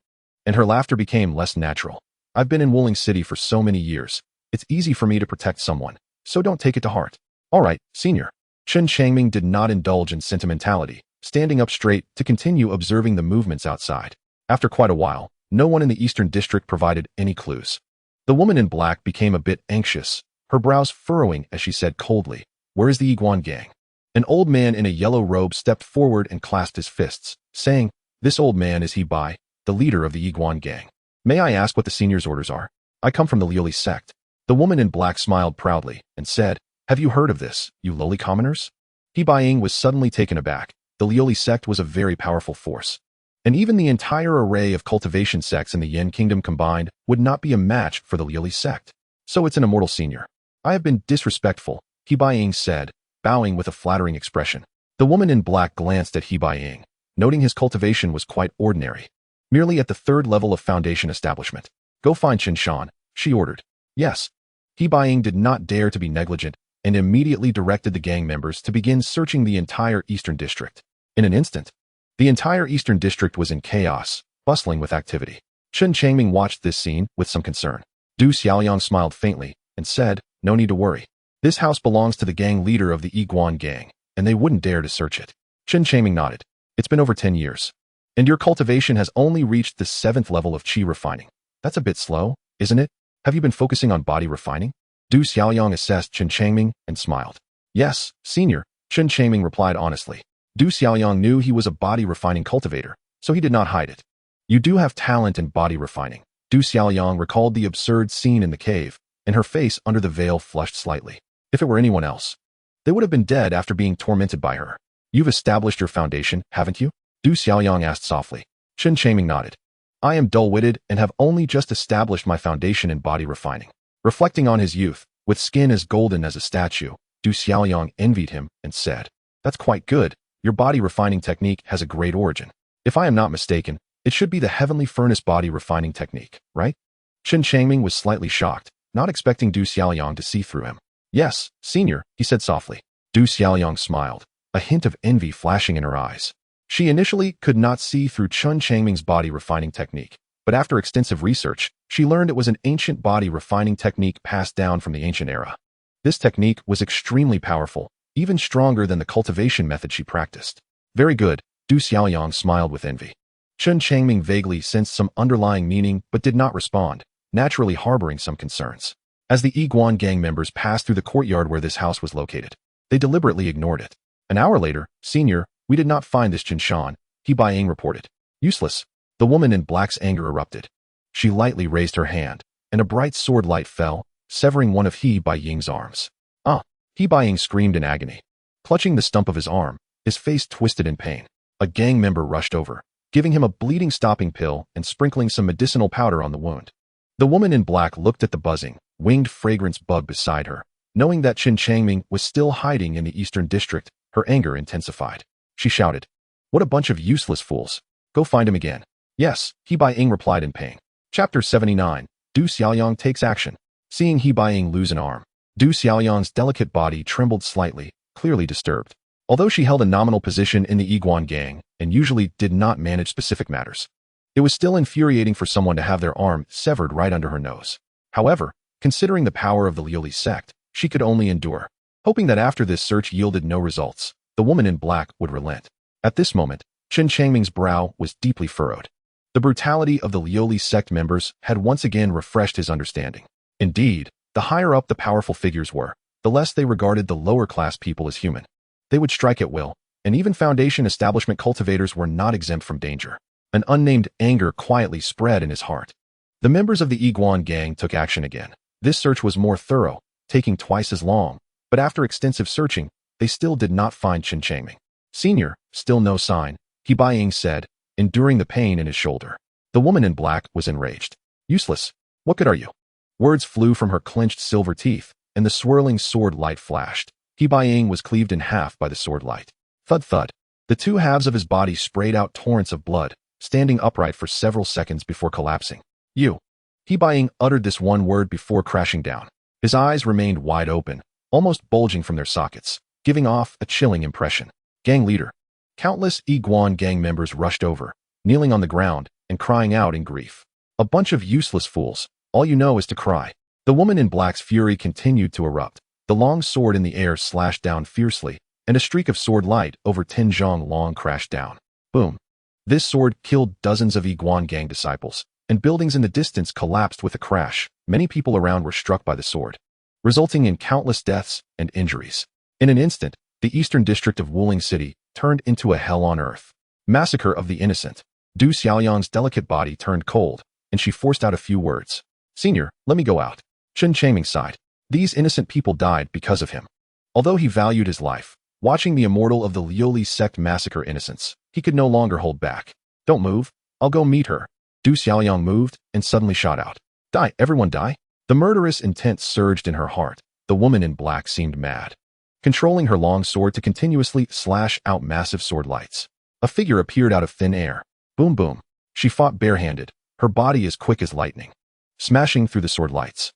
and her laughter became less natural. I've been in Wuling City for so many years. It's easy for me to protect someone, so don't take it to heart. All right, Senior. Chen Changming did not indulge in sentimentality, standing up straight to continue observing the movements outside. After quite a while, no one in the Eastern District provided any clues. The woman in black became a bit anxious, her brows furrowing as she said coldly, Where is the Iguan gang? An old man in a yellow robe stepped forward and clasped his fists, saying, This old man is Bai, the leader of the Iguan gang. May I ask what the senior's orders are? I come from the Leoli sect. The woman in black smiled proudly and said, Have you heard of this, you lowly commoners? Bai was suddenly taken aback. The Leoli sect was a very powerful force, and even the entire array of cultivation sects in the Yen Kingdom combined would not be a match for the Leoli sect. So it's an immortal senior. I have been disrespectful, Bai said, bowing with a flattering expression. The woman in black glanced at Bai, noting his cultivation was quite ordinary. Merely at the 3rd level of Foundation establishment. Go find Chen Shan, she ordered. Yes. Bai did not dare to be negligent and immediately directed the gang members to begin searching the entire Eastern District. In an instant, the entire Eastern District was in chaos, bustling with activity. Chen Changming watched this scene with some concern. Du Xiaoliang smiled faintly and said, No need to worry. This house belongs to the gang leader of the Iguan gang, and they wouldn't dare to search it. Chen Changming nodded. It's been over 10 years. And your cultivation has only reached the 7th level of Qi refining. That's a bit slow, isn't it? Have you been focusing on body refining? Du Xiaoliang assessed Chen Changming and smiled. Yes, Senior, Chen Changming replied honestly. Du Xiaoliang knew he was a body refining cultivator, so he did not hide it. You do have talent in body refining. Du Xiaoliang recalled the absurd scene in the cave, and her face under the veil flushed slightly. If it were anyone else, they would have been dead after being tormented by her. You've established your foundation, haven't you? Du Xiaoliang asked softly. Chen Changming nodded. I am dull-witted and have only just established my foundation in body refining. Reflecting on his youth, with skin as golden as a statue, Du Xiaoliang envied him and said, That's quite good. Your body refining technique has a great origin. If I am not mistaken, it should be the heavenly furnace body refining technique, right? Chen Changming was slightly shocked, not expecting Du Xiaoliang to see through him. Yes, Senior, he said softly. Du Xiaoliang smiled, a hint of envy flashing in her eyes. She initially could not see through Chen Changming's body refining technique, but after extensive research, she learned it was an ancient body refining technique passed down from the ancient era. This technique was extremely powerful, even stronger than the cultivation method she practiced. Very good, Du Xiaoliang smiled with envy. Chen Changming vaguely sensed some underlying meaning but did not respond, naturally harboring some concerns. As the Iguan gang members passed through the courtyard where this house was located, they deliberately ignored it. An hour later, Senior, we did not find this Chen Shan, Bai reported. Useless. The woman in black's anger erupted. She lightly raised her hand, and a bright sword light fell, severing one of Bai's arms. Bai screamed in agony. Clutching the stump of his arm, his face twisted in pain. A gang member rushed over, giving him a bleeding stopping pill and sprinkling some medicinal powder on the wound. The woman in black looked at the buzzing, winged fragrance bug beside her. Knowing that Chen Changming was still hiding in the eastern district, her anger intensified. She shouted, "What a bunch of useless fools. Go find him again." "Yes," He Baiying replied in pain. Chapter 79. Du Xiaoyang takes action. Seeing He Baiying lose an arm, Du Xiaoyang's delicate body trembled slightly, clearly disturbed. Although she held a nominal position in the Yiguan gang and usually did not manage specific matters, it was still infuriating for someone to have their arm severed right under her nose. However, considering the power of the Leoli sect, she could only endure, hoping that after this search yielded no results, the woman in black would relent. At this moment, Chen Changming's brow was deeply furrowed. The brutality of the Leoli sect members had once again refreshed his understanding. Indeed, the higher up the powerful figures were, the less they regarded the lower class people as human. They would strike at will, and even Foundation establishment cultivators were not exempt from danger. An unnamed anger quietly spread in his heart. The members of the Yiguan gang took action again. This search was more thorough, taking twice as long, but after extensive searching, they still did not find Chen Changming. "Senior, still no sign," He Baiying said, enduring the pain in his shoulder. The woman in black was enraged. "Useless. What good are you?" Words flew from her clenched silver teeth, and the swirling sword light flashed. He Baiying was cleaved in half by the sword light. Thud thud. The two halves of his body sprayed out torrents of blood, standing upright for several seconds before collapsing. "You." He Baiying uttered this one word before crashing down. His eyes remained wide open, almost bulging from their sockets, giving off a chilling impression. "Gang leader." Countless Yiguan gang members rushed over, kneeling on the ground and crying out in grief. "A bunch of useless fools. All you know is to cry." The woman in black's fury continued to erupt. The long sword in the air slashed down fiercely, and a streak of sword light over 10 zhang long crashed down. Boom. This sword killed dozens of Yiguan gang disciples, and buildings in the distance collapsed with a crash. Many people around were struck by the sword, resulting in countless deaths and injuries. In an instant, the eastern district of Wuling City turned into a hell on earth. Massacre of the innocent. Du Xiaoyang's delicate body turned cold, and she forced out a few words. "Senior, let me go out." Chen Changming sighed. These innocent people died because of him. Although he valued his life, watching the immortal of the Leoli sect massacre innocents, he could no longer hold back. "Don't move. I'll go meet her." Du Xiaoyang moved and suddenly shot out. "Die, everyone die." The murderous intent surged in her heart. The woman in black seemed mad, controlling her long sword to continuously slash out massive sword lights. A figure appeared out of thin air. Boom boom. She fought barehanded, her body as quick as lightning, smashing through the sword lights.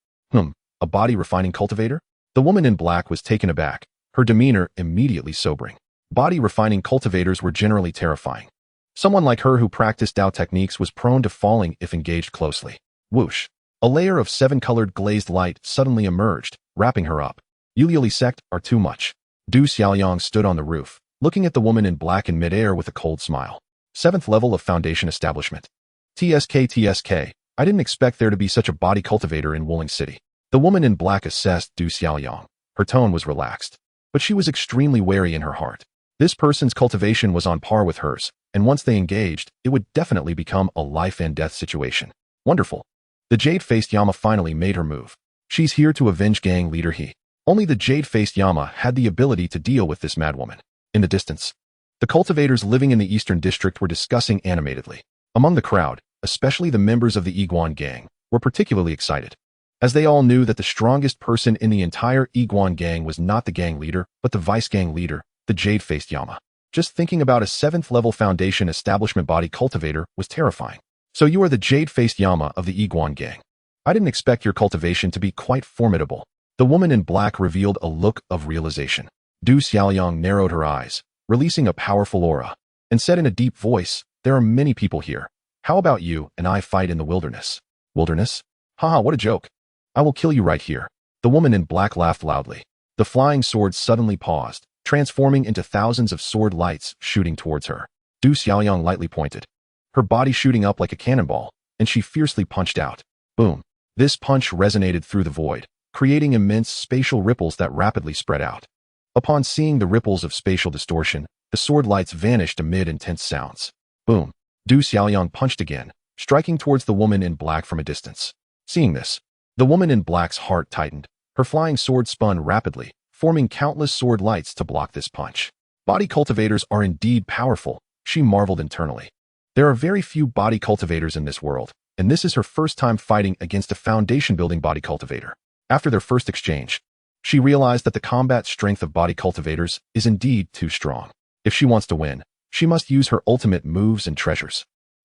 A body refining cultivator? The woman in black was taken aback, her demeanor immediately sobering. Body refining cultivators were generally terrifying. Someone like her who practiced Dao techniques was prone to falling if engaged closely. Whoosh. A layer of 7-colored glazed light suddenly emerged, wrapping her up. Leoli sect are too much. Du Xiaoyang stood on the roof, looking at the woman in black in midair with a cold smile. 7th level of Foundation establishment. TSK. I didn't expect there to be such a body cultivator in Wuling City. The woman in black assessed Du Xiaoyang. Her tone was relaxed, but she was extremely wary in her heart. This person's cultivation was on par with hers, and once they engaged, it would definitely become a life and death situation. Wonderful. The jade-faced Yama finally made her move. She's here to avenge gang leader He. Only the jade-faced Yama had the ability to deal with this madwoman. In the distance, the cultivators living in the eastern district were discussing animatedly. Among the crowd, especially the members of the Yiguan gang, were particularly excited, as they all knew that the strongest person in the entire Yiguan gang was not the gang leader, but the vice gang leader, the jade-faced Yama. Just thinking about a 7th level Foundation establishment body cultivator was terrifying. "So you are the jade-faced Yama of the Yiguan gang. I didn't expect your cultivation to be quite formidable." The woman in black revealed a look of realization. Du Xiaoyang narrowed her eyes, releasing a powerful aura, and said in a deep voice, "There are many people here. How about you and I fight in the wilderness?" "Wilderness? Haha, what a joke. I will kill you right here." The woman in black laughed loudly. The flying sword suddenly paused, transforming into thousands of sword lights shooting towards her. Du Xiaoyang lightly pointed, her body shooting up like a cannonball, and she fiercely punched out. Boom. This punch resonated through the void, creating immense spatial ripples that rapidly spread out. Upon seeing the ripples of spatial distortion, the sword lights vanished amid intense sounds. Boom. Du Xiaoyang punched again, striking towards the woman in black from a distance. Seeing this, the woman in black's heart tightened. Her flying sword spun rapidly, forming countless sword lights to block this punch. Body cultivators are indeed powerful, she marveled internally. There are very few body cultivators in this world, and this is her first time fighting against a foundation-building body cultivator. After their first exchange, she realized that the combat strength of body cultivators is indeed too strong. If she wants to win, she must use her ultimate moves and treasures.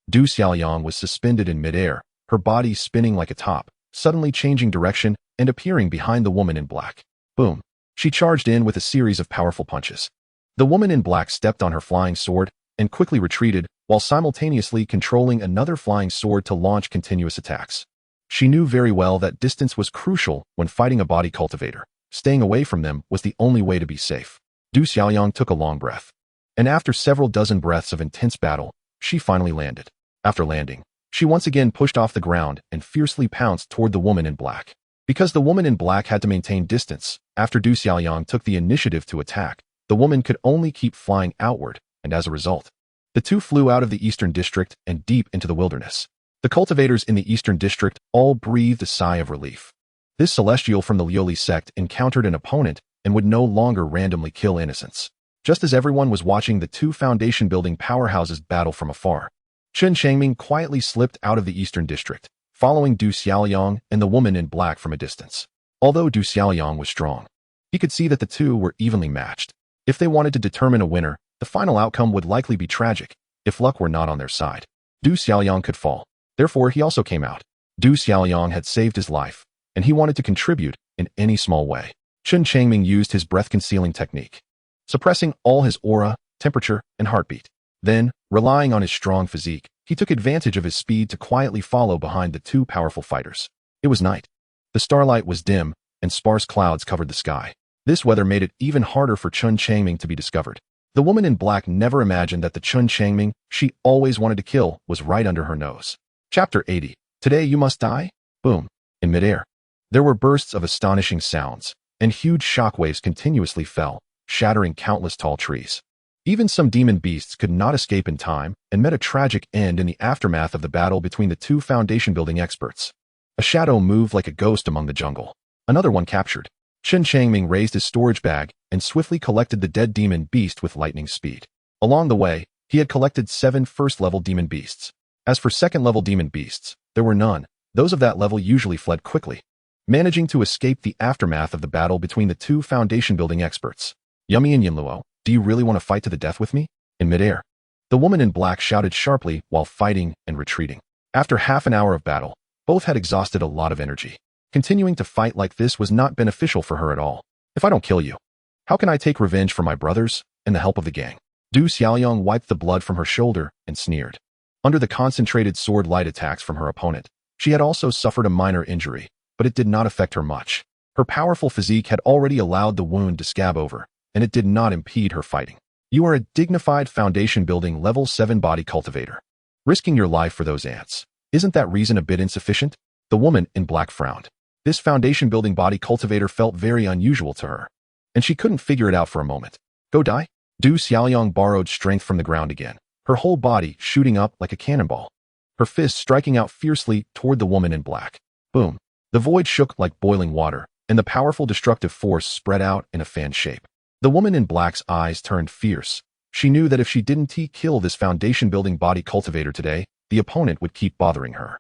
Du Xiaoliang was suspended in midair, her body spinning like a top, suddenly changing direction and appearing behind the woman in black. Boom! She charged in with a series of powerful punches. The woman in black stepped on her flying sword and quickly retreated, while simultaneously controlling another flying sword to launch continuous attacks. She knew very well that distance was crucial when fighting a body cultivator. Staying away from them was the only way to be safe. Du Xiaoliang took a long breath, and after several dozen breaths of intense battle, she finally landed. After landing, she once again pushed off the ground and fiercely pounced toward the woman in black. Because the woman in black had to maintain distance, after Du Xiaoliang took the initiative to attack, the woman could only keep flying outward, and as a result, the two flew out of the eastern district and deep into the wilderness. The cultivators in the eastern district all breathed a sigh of relief. This celestial from the Leoli sect encountered an opponent and would no longer randomly kill innocents. Just as everyone was watching the two foundation-building powerhouses battle from afar, Chen Changming quietly slipped out of the eastern district, following Du Xiaoliang and the woman in black from a distance. Although Du Xiaoliang was strong, he could see that the two were evenly matched. If they wanted to determine a winner, the final outcome would likely be tragic, if luck were not on their side. Du Xiaoliang could fall. Therefore, he also came out. Du Xiaoliang had saved his life, and he wanted to contribute in any small way. Chen Changming used his breath-concealing technique, suppressing all his aura, temperature, and heartbeat. Then, relying on his strong physique, he took advantage of his speed to quietly follow behind the two powerful fighters. It was night. The starlight was dim, and sparse clouds covered the sky. This weather made it even harder for Chen Changming to be discovered. The woman in black never imagined that the Chen Changming she always wanted to kill was right under her nose. Chapter 80. Today you must die? Boom. In midair, there were bursts of astonishing sounds, and huge shockwaves continuously fell, shattering countless tall trees. Even some demon beasts could not escape in time and met a tragic end in the aftermath of the battle between the two foundation-building experts. A shadow moved like a ghost among the jungle. Another one captured. Chen Changming raised his storage bag and swiftly collected the dead demon beast with lightning speed. Along the way, he had collected 7 first-level demon beasts. As for second-level demon beasts, there were none. Those of that level usually fled quickly, managing to escape the aftermath of the battle between the two foundation-building experts. Yummy and Yinluo, do you really want to fight to the death with me? In midair, the woman in black shouted sharply while fighting and retreating. After half an hour of battle, both had exhausted a lot of energy. Continuing to fight like this was not beneficial for her at all. If I don't kill you, how can I take revenge for my brothers and the help of the gang? Du Xiaoliang wiped the blood from her shoulder and sneered. Under the concentrated sword light attacks from her opponent, she had also suffered a minor injury, but it did not affect her much. Her powerful physique had already allowed the wound to scab over, and it did not impede her fighting. You are a dignified foundation-building level 7 body cultivator. Risking your life for those ants. Isn't that reason a bit insufficient? The woman in black frowned. This foundation-building body cultivator felt very unusual to her, and she couldn't figure it out for a moment. Go die? Du Xiaoliang borrowed strength from the ground again, her whole body shooting up like a cannonball, her fists striking out fiercely toward the woman in black. Boom. The void shook like boiling water, and the powerful destructive force spread out in a fan shape. The woman in black's eyes turned fierce. She knew that if she didn't kill this foundation-building body cultivator today, the opponent would keep bothering her.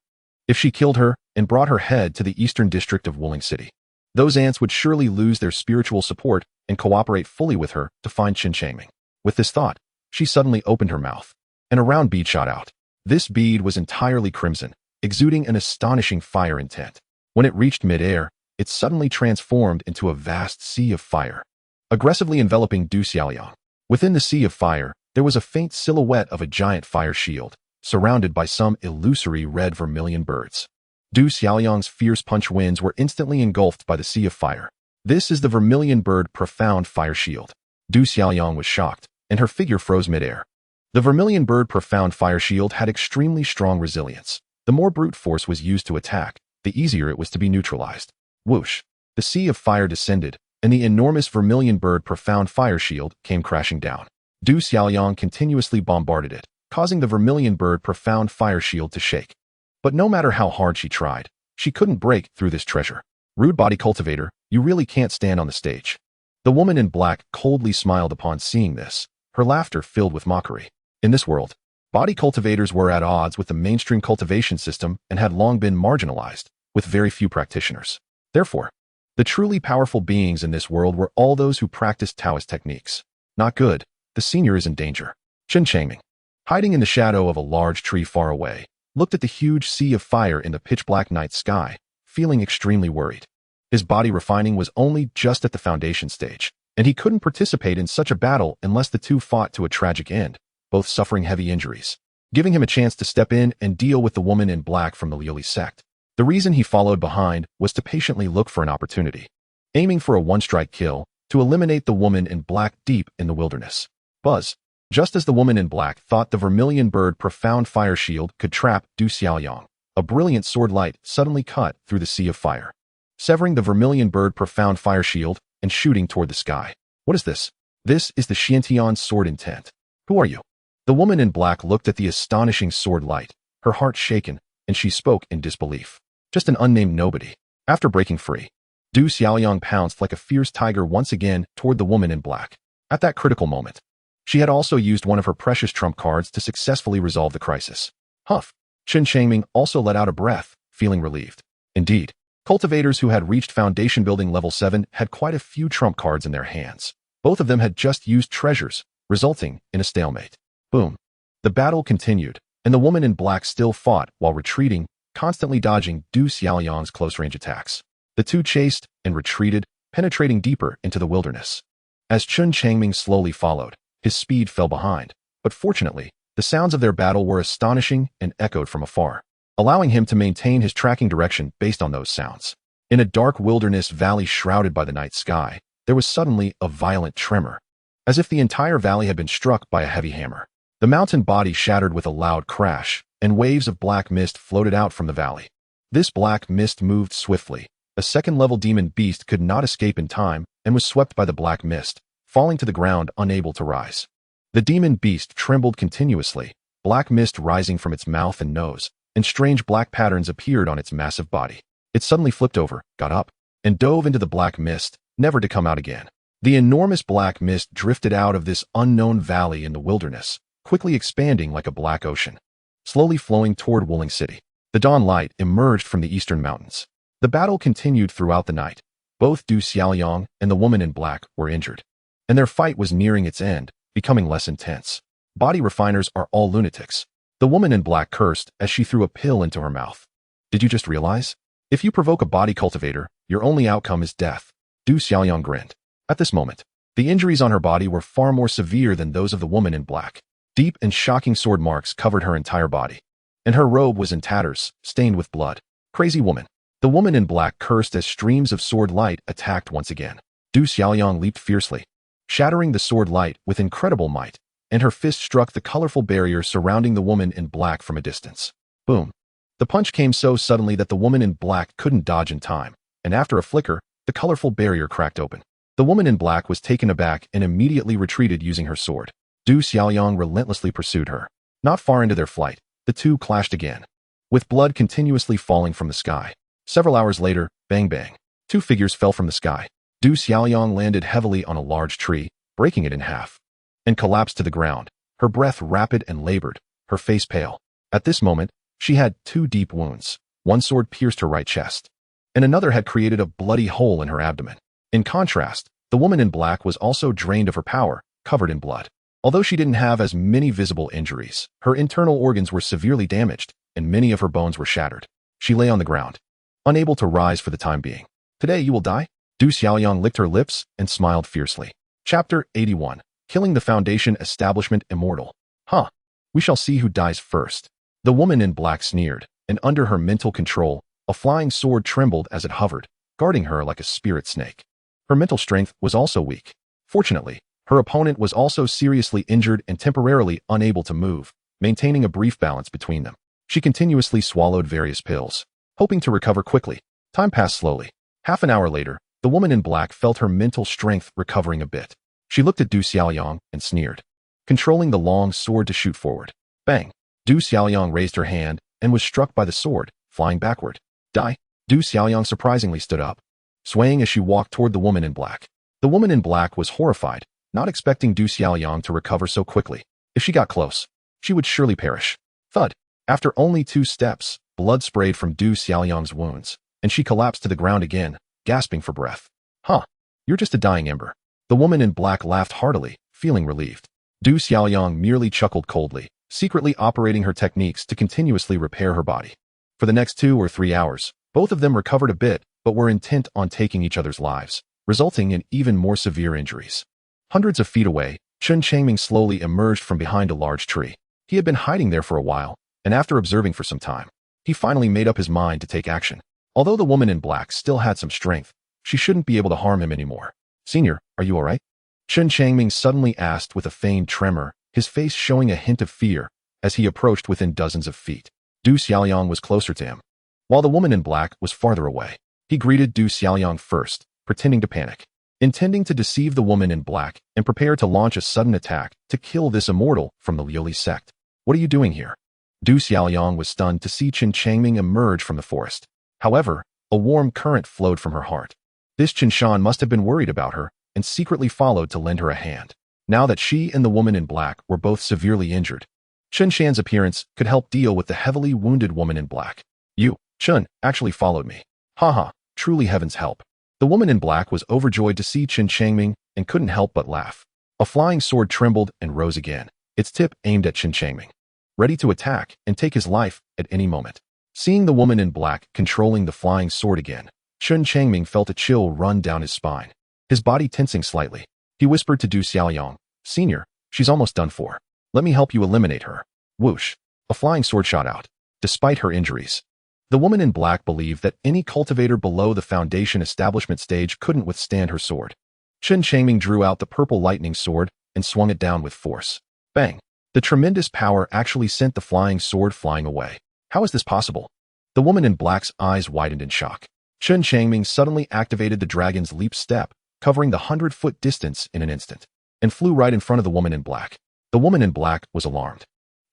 If she killed her and brought her head to the eastern district of Wuling City, those ants would surely lose their spiritual support and cooperate fully with her to find Chen Changming. With this thought, she suddenly opened her mouth, and a round bead shot out. This bead was entirely crimson, exuding an astonishing fire intent. When it reached mid-air, it suddenly transformed into a vast sea of fire, aggressively enveloping Du Xiaoliang. Within the sea of fire, there was a faint silhouette of a giant fire shield, surrounded by some illusory red vermilion birds. Du Xiaoliang's fierce punch winds were instantly engulfed by the sea of fire. This is the vermilion bird profound fire shield. Du Xiaoliang was shocked, and her figure froze midair. The vermilion bird profound fire shield had extremely strong resilience. The more brute force was used to attack, the easier it was to be neutralized. Whoosh! The sea of fire descended, and the enormous vermilion bird profound fire shield came crashing down. Du Xiaoliang continuously bombarded it, causing the vermilion bird profound fire shield to shake. But no matter how hard she tried, she couldn't break through this treasure. Rude body cultivator, you really can't stand on the stage. The woman in black coldly smiled upon seeing this, her laughter filled with mockery. In this world, Body cultivators were at odds with the mainstream cultivation system and had long been marginalized, with very few practitioners. Therefore, the truly powerful beings in this world were all those who practiced Taoist techniques. Not good. The senior is in danger. Chen Changming, hiding in the shadow of a large tree far away, looked at the huge sea of fire in the pitch-black night sky, feeling extremely worried. His body refining was only just at the foundation stage, and he couldn't participate in such a battle unless the two fought to a tragic end, both suffering heavy injuries, giving him a chance to step in and deal with the woman in black from the Leoli sect. The reason he followed behind was to patiently look for an opportunity, aiming for a one-strike kill to eliminate the woman in black deep in the wilderness. Buzz. Just as the woman in black thought the vermilion bird profound fire shield could trap Du Xiaoyang, a brilliant sword light suddenly cut through the sea of fire, severing the vermilion bird profound fire shield and shooting toward the sky. What is this? This is the Xianxia's sword intent. Who are you? The woman in black looked at the astonishing sword light, her heart shaken, and she spoke in disbelief. Just an unnamed nobody. After breaking free, Du Xiaoyang pounced like a fierce tiger once again toward the woman in black. At that critical moment, she had also used one of her precious trump cards to successfully resolve the crisis. Huff. Chen Changming also let out a breath, feeling relieved. Indeed, cultivators who had reached foundation building level 7 had quite a few trump cards in their hands. Both of them had just used treasures, resulting in a stalemate. Boom. The battle continued, and the woman in black still fought while retreating, constantly dodging Du Xiaoyang's close-range attacks. The two chased and retreated, penetrating deeper into the wilderness. As Chen Changming slowly followed, his speed fell behind, but fortunately, the sounds of their battle were astonishing and echoed from afar, allowing him to maintain his tracking direction based on those sounds. In a dark wilderness valley shrouded by the night sky, there was suddenly a violent tremor, as if the entire valley had been struck by a heavy hammer. The mountain body shattered with a loud crash, and waves of black mist floated out from the valley. This black mist moved swiftly. A second-level demon beast could not escape in time and was swept by the black mist, falling to the ground unable to rise. The demon beast trembled continuously, black mist rising from its mouth and nose, and strange black patterns appeared on its massive body. It suddenly flipped over, got up, and dove into the black mist, never to come out again. The enormous black mist drifted out of this unknown valley in the wilderness, quickly expanding like a black ocean, slowly flowing toward Wuling City. The dawn light emerged from the eastern mountains. The battle continued throughout the night. Both Du Xiaoyang and the woman in black were injured, and their fight was nearing its end, becoming less intense. Body refiners are all lunatics. The woman in black cursed as she threw a pill into her mouth. Did you just realize? If you provoke a body cultivator, your only outcome is death. Du Xiaoyang grinned. At this moment, the injuries on her body were far more severe than those of the woman in black. Deep and shocking sword marks covered her entire body, and her robe was in tatters, stained with blood. Crazy woman. The woman in black cursed as streams of sword light attacked once again. Du Xiaoyang leaped fiercely, shattering the sword light with incredible might, and her fist struck the colorful barrier surrounding the woman in black from a distance. Boom. The punch came so suddenly that the woman in black couldn't dodge in time, and after a flicker, the colorful barrier cracked open. The woman in black was taken aback and immediately retreated using her sword. Du Xiaoyang relentlessly pursued her. Not far into their flight, the two clashed again, with blood continuously falling from the sky. Several hours later, bang bang, two figures fell from the sky. Du Xiaoyang landed heavily on a large tree, breaking it in half, and collapsed to the ground, her breath rapid and labored, her face pale. At this moment, she had two deep wounds. One sword pierced her right chest, and another had created a bloody hole in her abdomen. In contrast, the woman in black was also drained of her power, covered in blood. Although she didn't have as many visible injuries, her internal organs were severely damaged, and many of her bones were shattered. She lay on the ground, unable to rise for the time being. Today you will die? Du Xiaoyang licked her lips and smiled fiercely. Chapter 81. Killing the Foundation Establishment Immortal. Huh. We shall see who dies first. The woman in black sneered, and under her mental control, a flying sword trembled as it hovered, guarding her like a spirit snake. Her mental strength was also weak. Fortunately, her opponent was also seriously injured and temporarily unable to move, maintaining a brief balance between them. She continuously swallowed various pills, hoping to recover quickly. Time passed slowly. Half an hour later, the woman in black felt her mental strength recovering a bit. She looked at Du Xiaoyang and sneered, controlling the long sword to shoot forward. Bang! Du Xiaoyang raised her hand and was struck by the sword, flying backward. Die! Du Xiaoyang surprisingly stood up, swaying as she walked toward the woman in black. The woman in black was horrified, not expecting Du Xiaoyang to recover so quickly. If she got close, she would surely perish. Thud. After only 2 steps, blood sprayed from Du Xiaoliang's wounds, and she collapsed to the ground again, gasping for breath. Huh. You're just a dying ember. The woman in black laughed heartily, feeling relieved. Du Xiaoliang merely chuckled coldly, secretly operating her techniques to continuously repair her body. For the next 2 or 3 hours, both of them recovered a bit, but were intent on taking each other's lives, resulting in even more severe injuries. Hundreds of feet away, Chen Changming slowly emerged from behind a large tree. He had been hiding there for a while, and after observing for some time, he finally made up his mind to take action. Although the woman in black still had some strength, she shouldn't be able to harm him anymore. Senior, are you alright? Chen Changming suddenly asked with a feigned tremor, his face showing a hint of fear as he approached within dozens of feet. Du Xiaoliang was closer to him, while the woman in black was farther away. He greeted Du Xiaoliang first, pretending to panic, intending to deceive the woman in black and prepare to launch a sudden attack to kill this immortal from the Leoli sect. What are you doing here? Du Xiaoliang was stunned to see Chen Changming emerge from the forest. However, a warm current flowed from her heart. This Chen Shan must have been worried about her and secretly followed to lend her a hand. Now that she and the woman in black were both severely injured, Chen Shan's appearance could help deal with the heavily wounded woman in black. You, Chen, actually followed me. Haha, truly heaven's help. The woman in black was overjoyed to see Chen Changming and couldn't help but laugh. A flying sword trembled and rose again, its tip aimed at Chen Changming, ready to attack and take his life at any moment. Seeing the woman in black controlling the flying sword again, Chen Changming felt a chill run down his spine, his body tensing slightly. He whispered to Du Xiaoliang, Senior, she's almost done for. Let me help you eliminate her. Whoosh. A flying sword shot out. Despite her injuries, the woman in black believed that any cultivator below the foundation establishment stage couldn't withstand her sword. Chen Changming drew out the purple lightning sword and swung it down with force. Bang. The tremendous power actually sent the flying sword flying away. How is this possible? The woman in black's eyes widened in shock. Chen Changming suddenly activated the dragon's leap step, covering the 100-foot distance in an instant, and flew right in front of the woman in black. The woman in black was alarmed.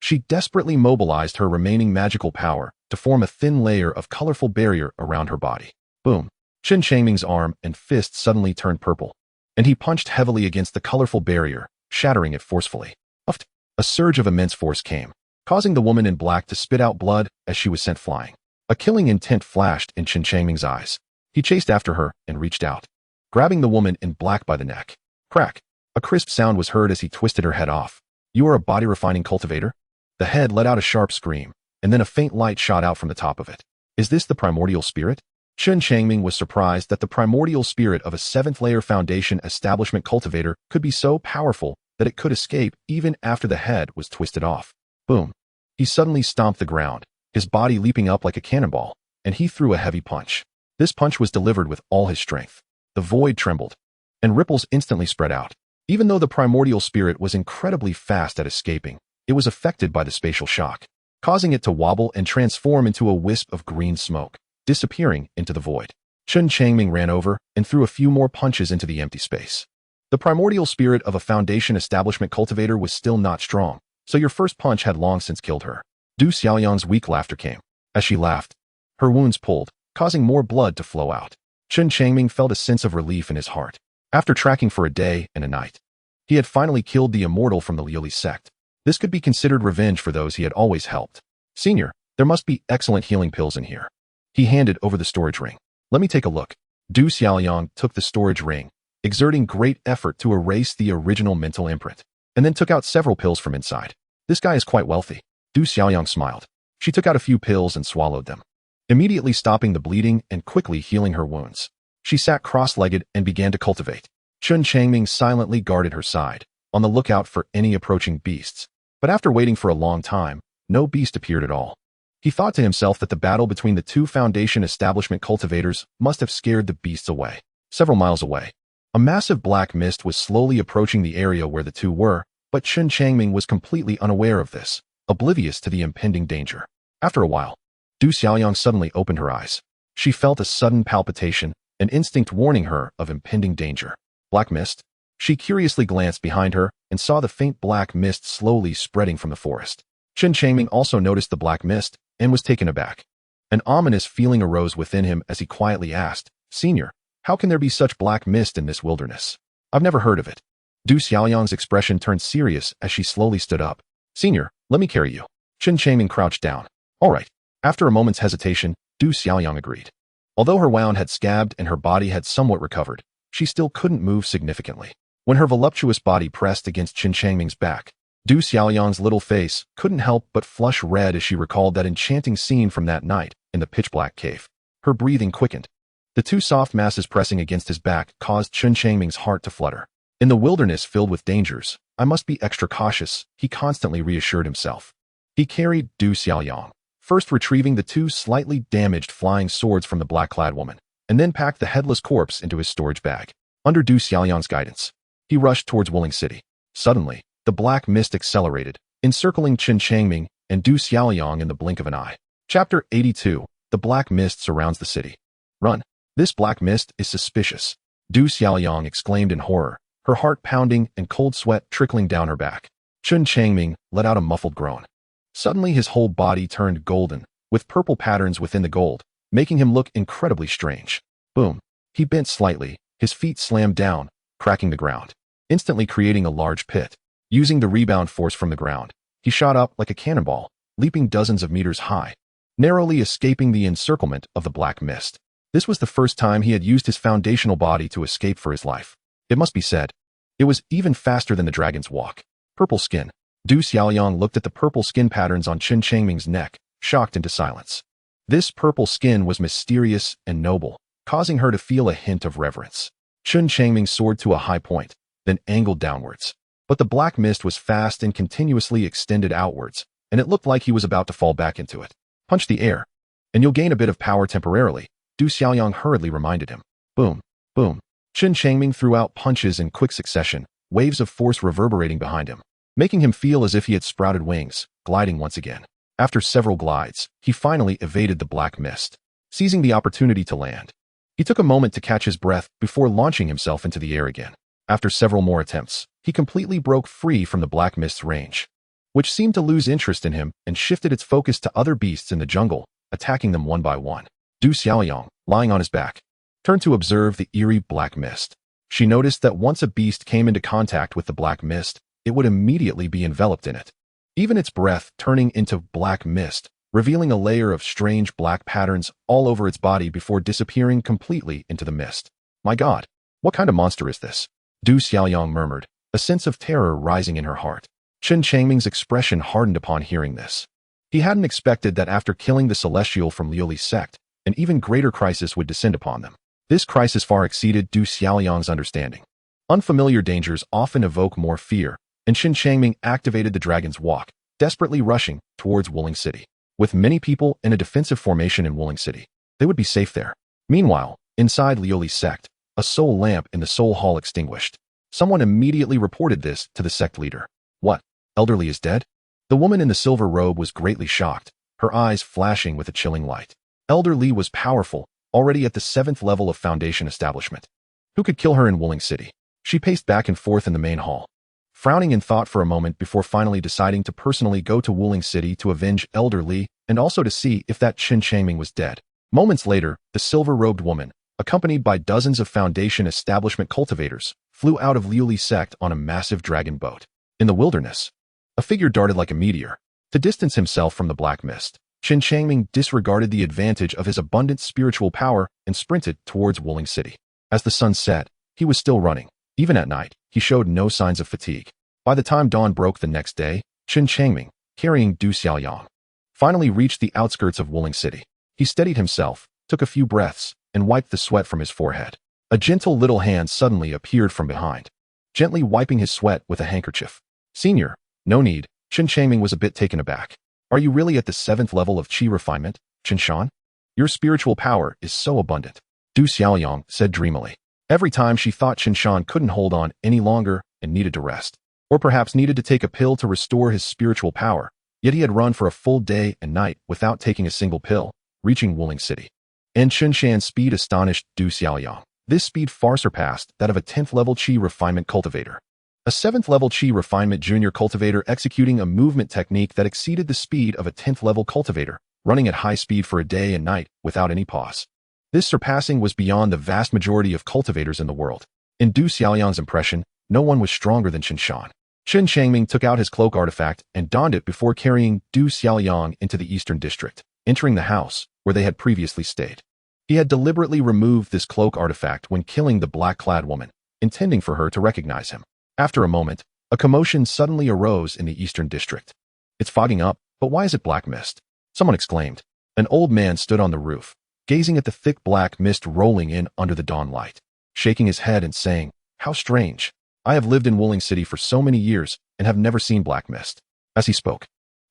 She desperately mobilized her remaining magical power to form a thin layer of colorful barrier around her body. Boom. Chen Changming's arm and fist suddenly turned purple, and he punched heavily against the colorful barrier, shattering it forcefully. Uft. A surge of immense force came, causing the woman in black to spit out blood as she was sent flying. A killing intent flashed in Chen Changming's eyes. He chased after her and reached out, grabbing the woman in black by the neck. Crack. A crisp sound was heard as he twisted her head off. You are a body-refining cultivator? The head let out a sharp scream, and then a faint light shot out from the top of it. Is this the primordial spirit? Chen Changming was surprised that the primordial spirit of a 7th-layer foundation establishment cultivator could be so powerful that it could escape even after the head was twisted off. Boom. He suddenly stomped the ground, his body leaping up like a cannonball, and he threw a heavy punch. This punch was delivered with all his strength. The void trembled, and ripples instantly spread out. Even though the primordial spirit was incredibly fast at escaping, it was affected by the spatial shock, causing it to wobble and transform into a wisp of green smoke, disappearing into the void. Chen Changming ran over and threw a few more punches into the empty space. The primordial spirit of a foundation establishment cultivator was still not strong, so your first punch had long since killed her. Du Xiaoliang's weak laughter came. As she laughed, her wounds pulled, causing more blood to flow out. Chen Changming felt a sense of relief in his heart. After tracking for a day and a night, he had finally killed the immortal from the Leoli sect. This could be considered revenge for those he had always helped. Senior, there must be excellent healing pills in here. He handed over the storage ring. Let me take a look. Du Xiaoliang took the storage ring, exerting great effort to erase the original mental imprint, and then took out several pills from inside. This guy is quite wealthy. Du Xiaoliang smiled. She took out a few pills and swallowed them, immediately stopping the bleeding and quickly healing her wounds. She sat cross-legged and began to cultivate. Chen Changming silently guarded her side, on the lookout for any approaching beasts. But after waiting for a long time, no beast appeared at all. He thought to himself that the battle between the 2 foundation establishment cultivators must have scared the beasts away. Several miles away, a massive black mist was slowly approaching the area where the 2 were, but Chen Changming was completely unaware of this, oblivious to the impending danger. After a while, Du Xiaoliang suddenly opened her eyes. She felt a sudden palpitation, an instinct warning her of impending danger. Black mist? She curiously glanced behind her and saw the faint black mist slowly spreading from the forest. Chen Changming also noticed the black mist and was taken aback. An ominous feeling arose within him as he quietly asked, Senior, how can there be such black mist in this wilderness? I've never heard of it. Du Xiaoliang's expression turned serious as she slowly stood up. Senior, let me carry you. Chen Changming crouched down. All right. After a moment's hesitation, Du Xiaoyang agreed. Although her wound had scabbed and her body had somewhat recovered, she still couldn't move significantly. When her voluptuous body pressed against Chen Changming's back, Du Xiaoyang's little face couldn't help but flush red as she recalled that enchanting scene from that night in the pitch-black cave. Her breathing quickened. The two soft masses pressing against his back caused Chen Changming's heart to flutter. In the wilderness filled with dangers, I must be extra cautious, he constantly reassured himself. He carried Du Xiaoyang, first retrieving the two slightly damaged flying swords from the black-clad woman, and then packed the headless corpse into his storage bag. Under Du Xiaoyang's guidance, he rushed towards Wuling City. Suddenly, the black mist accelerated, encircling Chen Changming and Du Xiaoyang in the blink of an eye. Chapter 82. The black mist surrounds the city. Run. This black mist is suspicious. Du Xiaoyang exclaimed in horror, her heart pounding and cold sweat trickling down her back. Chen Changming let out a muffled groan. Suddenly his whole body turned golden, with purple patterns within the gold, making him look incredibly strange. Boom. He bent slightly, his feet slammed down, cracking the ground, instantly creating a large pit. Using the rebound force from the ground, he shot up like a cannonball, leaping dozens of meters high, narrowly escaping the encirclement of the black mist. This was the first time he had used his foundational body to escape for his life. It must be said, it was even faster than the dragon's walk. Purple skin. Du Xiaoyang looked at the purple skin patterns on Chen Changming's neck, shocked into silence. This purple skin was mysterious and noble, causing her to feel a hint of reverence. Chen Changming soared to a high point, then angled downwards. But the black mist was fast and continuously extended outwards, and it looked like he was about to fall back into it. Punch the air, and you'll gain a bit of power temporarily, Du Xiaoyang hurriedly reminded him. Boom, boom. Chen Changming threw out punches in quick succession, waves of force reverberating behind him, making him feel as if he had sprouted wings, gliding once again. After several glides, he finally evaded the black mist, seizing the opportunity to land. He took a moment to catch his breath before launching himself into the air again. After several more attempts, he completely broke free from the black mist's range, which seemed to lose interest in him and shifted its focus to other beasts in the jungle, attacking them one by one. Du Xiaoyang, lying on his back, turned to observe the eerie black mist. She noticed that once a beast came into contact with the black mist, it would immediately be enveloped in it, even its breath turning into black mist, revealing a layer of strange black patterns all over its body before disappearing completely into the mist. My God, what kind of monster is this? Du Xiaoyang murmured, a sense of terror rising in her heart. Chen Changming's expression hardened upon hearing this. He hadn't expected that after killing the celestial from Leoli's sect, an even greater crisis would descend upon them. This crisis far exceeded Du Xiaoyang's understanding. Unfamiliar dangers often evoke more fear, and Chen Changming activated the dragon's walk, desperately rushing towards Wuling City. With many people in a defensive formation in Wuling City, they would be safe there. Meanwhile, inside Leoli's sect, a soul lamp in the soul hall extinguished. Someone immediately reported this to the sect leader. What? Elderly is dead? The woman in the silver robe was greatly shocked, her eyes flashing with a chilling light. Elder Li was powerful, already at the 7th level of Foundation establishment. Who could kill her in Wuling City? She paced back and forth in the main hall, frowning in thought for a moment before finally deciding to personally go to Wuling City to avenge Elder Li and also to see if that Chen Changming was dead. Moments later, the silver-robed woman, accompanied by dozens of Foundation establishment cultivators, flew out of Leoli's sect on a massive dragon boat. In the wilderness, a figure darted like a meteor. To distance himself from the black mist, Chen Changming disregarded the advantage of his abundant spiritual power and sprinted towards Wuling City. As the sun set, he was still running. Even at night, he showed no signs of fatigue. By the time dawn broke the next day, Chen Changming, carrying Du Xiaoyang, finally reached the outskirts of Wuling City. He steadied himself, took a few breaths, and wiped the sweat from his forehead. A gentle little hand suddenly appeared from behind, gently wiping his sweat with a handkerchief. Senior, no need. Chen Changming was a bit taken aback. Are you really at the 7th level of qi refinement, Chen Shan? Your spiritual power is so abundant, Du Xiaoyang said dreamily. Every time she thought Chen Shan couldn't hold on any longer and needed to rest, or perhaps needed to take a pill to restore his spiritual power, yet he had run for a full day and night without taking a single pill, reaching Wuling City. And Chen Shan's speed astonished Du Xiaoyang. This speed far surpassed that of a 10th level qi refinement cultivator. A 7th level qi refinement junior cultivator executing a movement technique that exceeded the speed of a 10th level cultivator, running at high speed for a day and night without any pause. This surpassing was beyond the vast majority of cultivators in the world. In Du Xiaoyang's impression, no one was stronger than Chen Shan. Chen Changming took out his cloak artifact and donned it before carrying Du Xiaoliang into the eastern district, entering the house where they had previously stayed. He had deliberately removed this cloak artifact when killing the black-clad woman, intending for her to recognize him. After a moment, a commotion suddenly arose in the eastern district. It's fogging up, but why is it black mist? Someone exclaimed. An old man stood on the roof, gazing at the thick black mist rolling in under the dawn light, shaking his head and saying, "How strange. I have lived in Wuling City for so many years and have never seen black mist." As he spoke,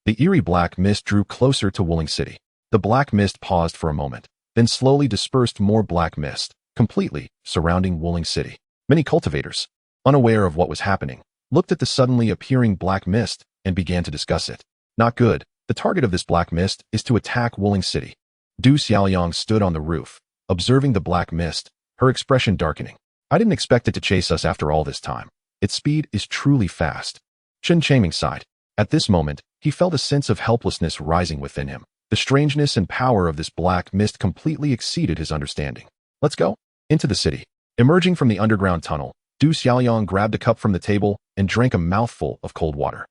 the eerie black mist drew closer to Wuling City. The black mist paused for a moment, then slowly dispersed more black mist, completely surrounding Wuling City. Many cultivators, unaware of what was happening, looked at the suddenly appearing black mist and began to discuss it. Not good. The target of this black mist is to attack Wuling City. Du Xiaoliang stood on the roof, observing the black mist, her expression darkening. I didn't expect it to chase us after all this time. Its speed is truly fast. Chen Changming sighed. At this moment, he felt a sense of helplessness rising within him. The strangeness and power of this black mist completely exceeded his understanding. Let's go. Into the city. Emerging from the underground tunnel, Du Xiaoliang grabbed a cup from the table and drank a mouthful of cold water.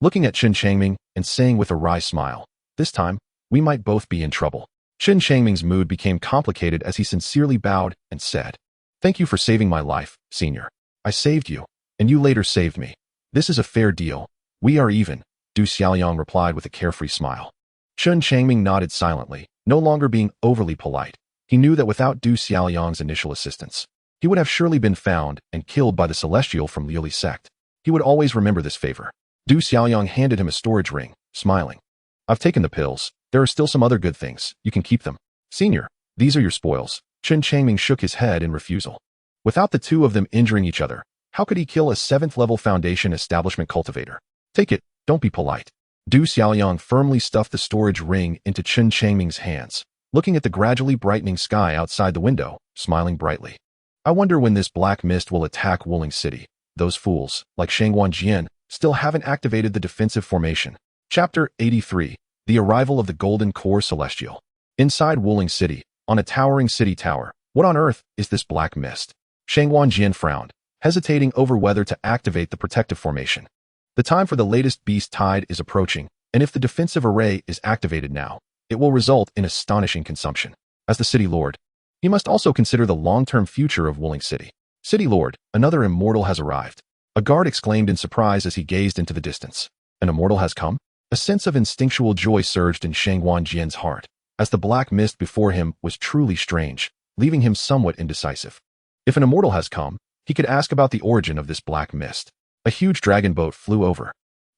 Looking at Chen Changming and saying with a wry smile, "This time, we might both be in trouble." Chen Changming's mood became complicated as he sincerely bowed and said, "Thank you for saving my life, senior. I saved you, and you later saved me. This is a fair deal. We are even," Du Xiaoliang replied with a carefree smile. Chen Changming nodded silently, no longer being overly polite. He knew that without Du Xiaoliang's initial assistance, he would have surely been found and killed by the Celestial from Leoli sect. He would always remember this favor. Du Xiaoliang handed him a storage ring, smiling. "I've taken the pills. There are still some other good things. You can keep them. Senior, these are your spoils." Chen Changming shook his head in refusal. Without the two of them injuring each other, how could he kill a 7th-level Foundation establishment cultivator? "Take it, don't be polite." Du Xiaoliang firmly stuffed the storage ring into Chen Changming's hands, looking at the gradually brightening sky outside the window, smiling brightly. "I wonder when this black mist will attack Wuling City. Those fools, like Shangguan Jian, still haven't activated the defensive formation." Chapter 83. The Arrival of the Golden Core Celestial. Inside Wuling City, on a towering city tower, what on earth is this black mist? Shangguan Jian frowned, hesitating over whether to activate the protective formation. The time for the latest beast tide is approaching, and if the defensive array is activated now, it will result in astonishing consumption. As the city lord, he must also consider the long-term future of Wuling City. "City lord, another immortal has arrived." A guard exclaimed in surprise as he gazed into the distance. "An immortal has come?" A sense of instinctual joy surged in Shangguan Jian's heart, as the black mist before him was truly strange, leaving him somewhat indecisive. If an immortal has come, he could ask about the origin of this black mist. A huge dragon boat flew over.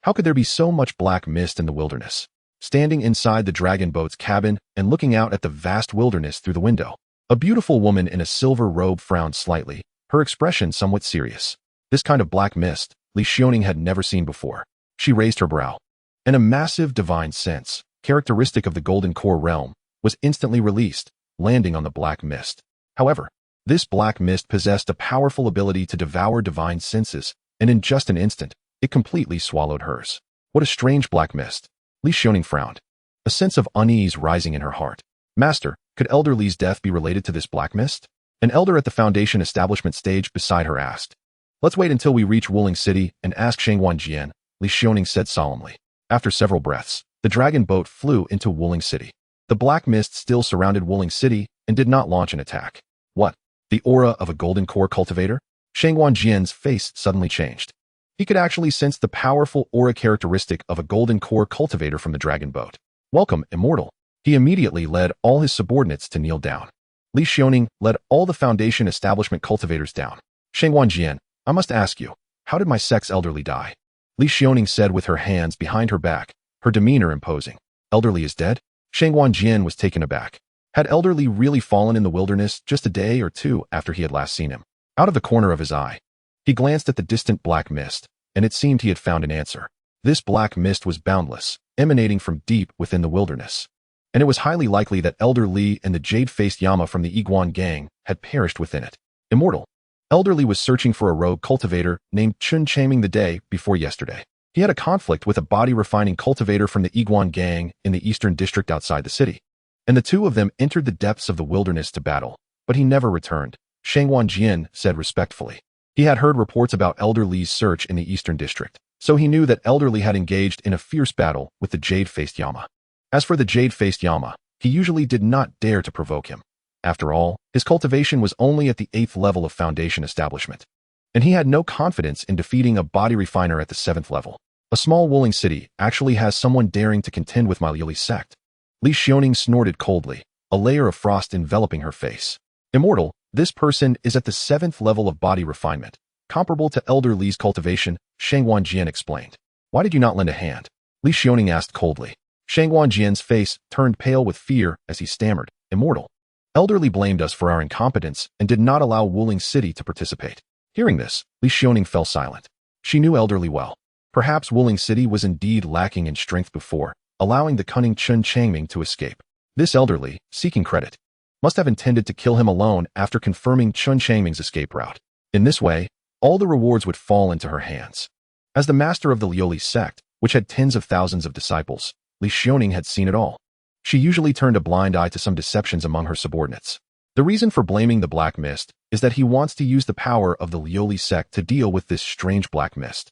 How could there be so much black mist in the wilderness? Standing inside the dragon boat's cabin and looking out at the vast wilderness through the window, a beautiful woman in a silver robe frowned slightly, her expression somewhat serious. This kind of black mist, Lingxiao had never seen before. She raised her brow, and a massive divine sense, characteristic of the Golden Core realm, was instantly released, landing on the black mist. However, this black mist possessed a powerful ability to devour divine senses, and in just an instant, it completely swallowed hers. What a strange black mist. Lingxiao frowned, a sense of unease rising in her heart. "Master, could Elder Li's death be related to this black mist?" An elder at the Foundation establishment stage beside her asked. "Let's wait until we reach Wuling City and ask Shangguan Jian," Lingxiao said solemnly. After several breaths, the dragon boat flew into Wuling City. The black mist still surrounded Wuling City and did not launch an attack. What? The aura of a golden core cultivator? Shangguan Jian's face suddenly changed. He could actually sense the powerful aura characteristic of a golden core cultivator from the dragon boat. "Welcome, Immortal." He immediately led all his subordinates to kneel down. Lingxiao led all the Foundation establishment cultivators down. "Shangguan Jian, I must ask you, how did my sect's elderly die?" Lingxiao said with her hands behind her back, her demeanor imposing. "Elderly is dead?" Shangguan Jian was taken aback. Had Elderly really fallen in the wilderness just a day or two after he had last seen him? Out of the corner of his eye, he glanced at the distant black mist, and it seemed he had found an answer. This black mist was boundless, emanating from deep within the wilderness. And it was highly likely that Elder Li and the jade-faced Yama from the Iguan gang had perished within it. Immortal. Elder Li was searching for a rogue cultivator named Chen Changming the day before yesterday. He had a conflict with a body-refining cultivator from the Iguan gang in the eastern district outside the city. And the two of them entered the depths of the wilderness to battle, but he never returned, Shangguan Jian said respectfully. He had heard reports about Elder Li's search in the eastern district, so he knew that Elderly had engaged in a fierce battle with the jade-faced Yama. As for the jade-faced Yama, he usually did not dare to provoke him. After all, his cultivation was only at the 8th level of foundation establishment, and he had no confidence in defeating a body refiner at the 7th level. A small Wuling city actually has someone daring to contend with my Leoli sect. Li Xiaoning snorted coldly, a layer of frost enveloping her face. Immortal, this person is at the 7th level of body refinement, comparable to Elder Li's cultivation, Shangguanjian explained. Why did you not lend a hand? Li Xiaoning asked coldly. Shangguanjian's face turned pale with fear as he stammered, Immortal. Elder Li blamed us for our incompetence and did not allow Wuling City to participate. Hearing this, Li Xiaoning fell silent. She knew Elder Li well. Perhaps Wuling City was indeed lacking in strength before, allowing the cunning Chen Changming to escape. This Elder Li, seeking credit, must have intended to kill him alone after confirming Chen Changming's escape route. In this way, all the rewards would fall into her hands. As the master of the Leoli sect, which had tens of thousands of disciples, Li Xiaoning had seen it all. She usually turned a blind eye to some deceptions among her subordinates. The reason for blaming the Black Mist is that he wants to use the power of the Leoli sect to deal with this strange Black Mist.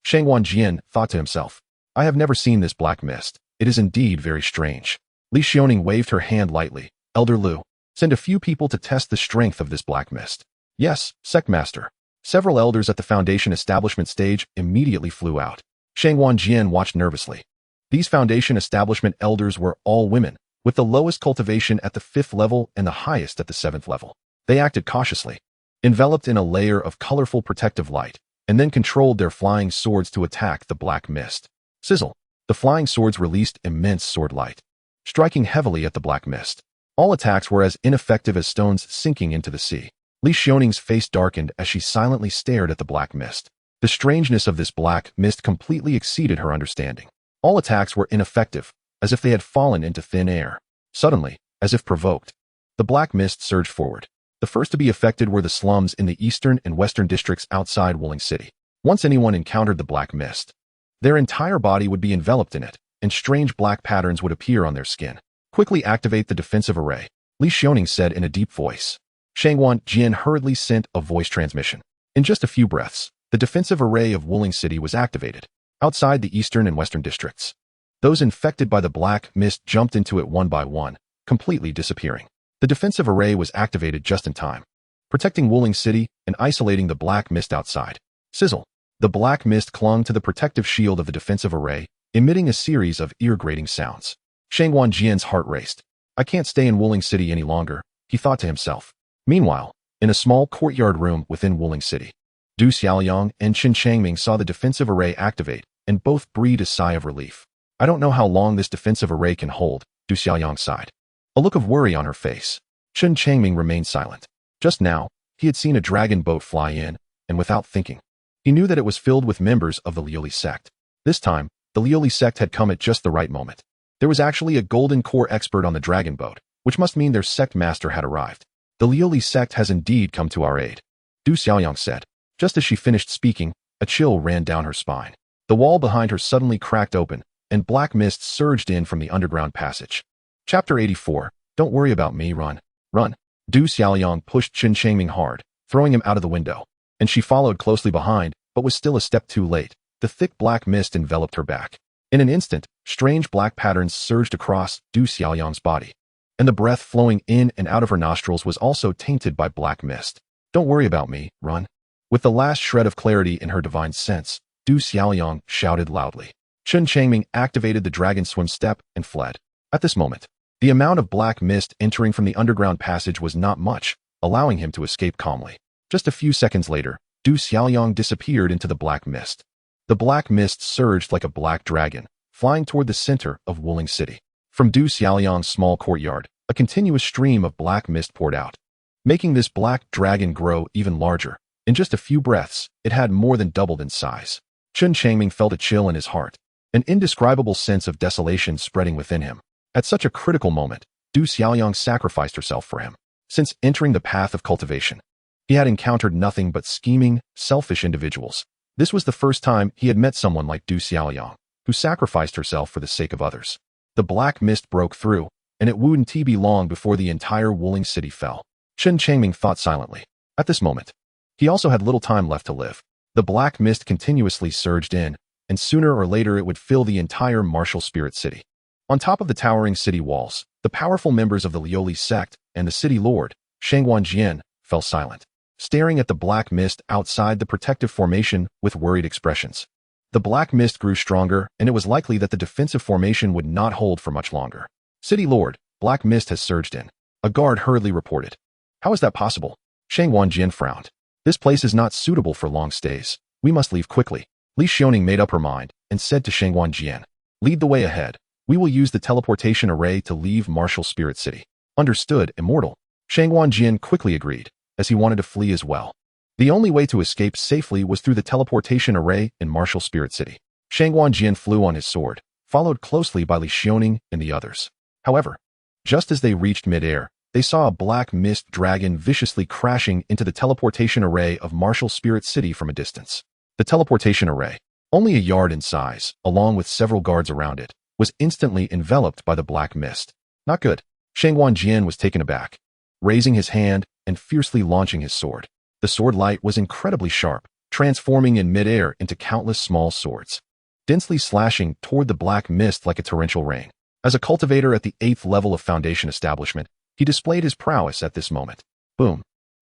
Shangguanjian thought to himself, I have never seen this Black Mist. It is indeed very strange. Li Xiaoning waved her hand lightly. Elder Lu, send a few people to test the strength of this Black Mist. Yes, Sect Master. Several elders at the Foundation establishment stage immediately flew out. Shangguanjian watched nervously. These Foundation establishment elders were all women, with the lowest cultivation at the 5th level and the highest at the 7th level. They acted cautiously, enveloped in a layer of colorful protective light, and then controlled their flying swords to attack the Black Mist. Sizzle! The flying swords released immense sword light, striking heavily at the Black Mist. All attacks were as ineffective as stones sinking into the sea. Li Xiaoning's face darkened as she silently stared at the Black Mist. The strangeness of this Black Mist completely exceeded her understanding. All attacks were ineffective, as if they had fallen into thin air. Suddenly, as if provoked, the Black Mist surged forward. The first to be affected were the slums in the eastern and western districts outside Wuling City. Once anyone encountered the Black Mist, their entire body would be enveloped in it, and strange black patterns would appear on their skin. Quickly activate the defensive array, Li Xiaoning said in a deep voice. Shangguanjian hurriedly sent a voice transmission. In just a few breaths, the defensive array of Wuling City was activated. Outside the eastern and western districts, those infected by the Black Mist jumped into it one by one, completely disappearing. The defensive array was activated just in time, protecting Wuling City and isolating the Black Mist outside. Sizzle! The Black Mist clung to the protective shield of the defensive array, emitting a series of ear-grating sounds. Shangguanjian's heart raced. I can't stay in Wuling City any longer, he thought to himself. Meanwhile, in a small courtyard room within Wuling City, Du Xiaoliang and Chen Changming saw the defensive array activate, and both breathed a sigh of relief. I don't know how long this defensive array can hold, Du Xiaoliang sighed. A look of worry on her face. Chen Changming remained silent. Just now, he had seen a dragon boat fly in, and without thinking, he knew that it was filled with members of the Leoli sect. This time, the Leoli sect had come at just the right moment. There was actually a golden core expert on the dragon boat, which must mean their sect master had arrived. The Leoli sect has indeed come to our aid, Du Xiaoliang said. Just as she finished speaking, a chill ran down her spine. The wall behind her suddenly cracked open, and black mist surged in from the underground passage. Chapter 84, Don't worry about me, run. Run. Du Xiaoliang pushed Chen Changming hard, throwing him out of the window, and she followed closely behind, but was still a step too late. The thick black mist enveloped her back. In an instant, strange black patterns surged across Du Xiaoliang's body, and the breath flowing in and out of her nostrils was also tainted by black mist. Don't worry about me, run. With the last shred of clarity in her divine sense, Du Xiaoliang shouted loudly. Chen Changming activated the dragon swim step and fled. At this moment, the amount of black mist entering from the underground passage was not much, allowing him to escape calmly. Just a few seconds later, Du Xiaoliang disappeared into the black mist. The black mist surged like a black dragon, flying toward the center of Wuling City. From Du Xiaoliang's small courtyard, a continuous stream of black mist poured out, making this black dragon grow even larger. In just a few breaths, it had more than doubled in size. Chen Changming felt a chill in his heart, an indescribable sense of desolation spreading within him. At such a critical moment, Du Xiaoliang sacrificed herself for him. Since entering the path of cultivation, he had encountered nothing but scheming, selfish individuals. This was the first time he had met someone like Du Xiaoliang, who sacrificed herself for the sake of others. The black mist broke through, and it wouldn't be long before the entire Wuling City fell. Chen Changming thought silently. At this moment, he also had little time left to live. The black mist continuously surged in, and sooner or later it would fill the entire martial spirit city. On top of the towering city walls, the powerful members of the Leoli sect and the city lord, Shangguan fell silent, staring at the black mist outside the protective formation with worried expressions. The black mist grew stronger, and it was likely that the defensive formation would not hold for much longer. City lord, black mist has surged in. A guard hurriedly reported. How is that possible? Shangguan frowned. This place is not suitable for long stays. We must leave quickly. Lingxiao made up her mind and said to Shangguan, lead the way ahead. We will use the teleportation array to leave Martial Spirit City. Understood, Immortal. Shangguan quickly agreed, as he wanted to flee as well. The only way to escape safely was through the teleportation array in Martial Spirit City. Shangguan flew on his sword, followed closely by Lingxiao and the others. However, just as they reached midair, they saw a black mist dragon viciously crashing into the teleportation array of Martial Spirit City from a distance. The teleportation array, only a yard in size, along with several guards around it, was instantly enveloped by the black mist. Not good. Shangguan was taken aback, raising his hand and fiercely launching his sword. The sword light was incredibly sharp, transforming in midair into countless small swords, densely slashing toward the black mist like a torrential rain. As a cultivator at the 8th level of Foundation establishment, he displayed his prowess at this moment. Boom.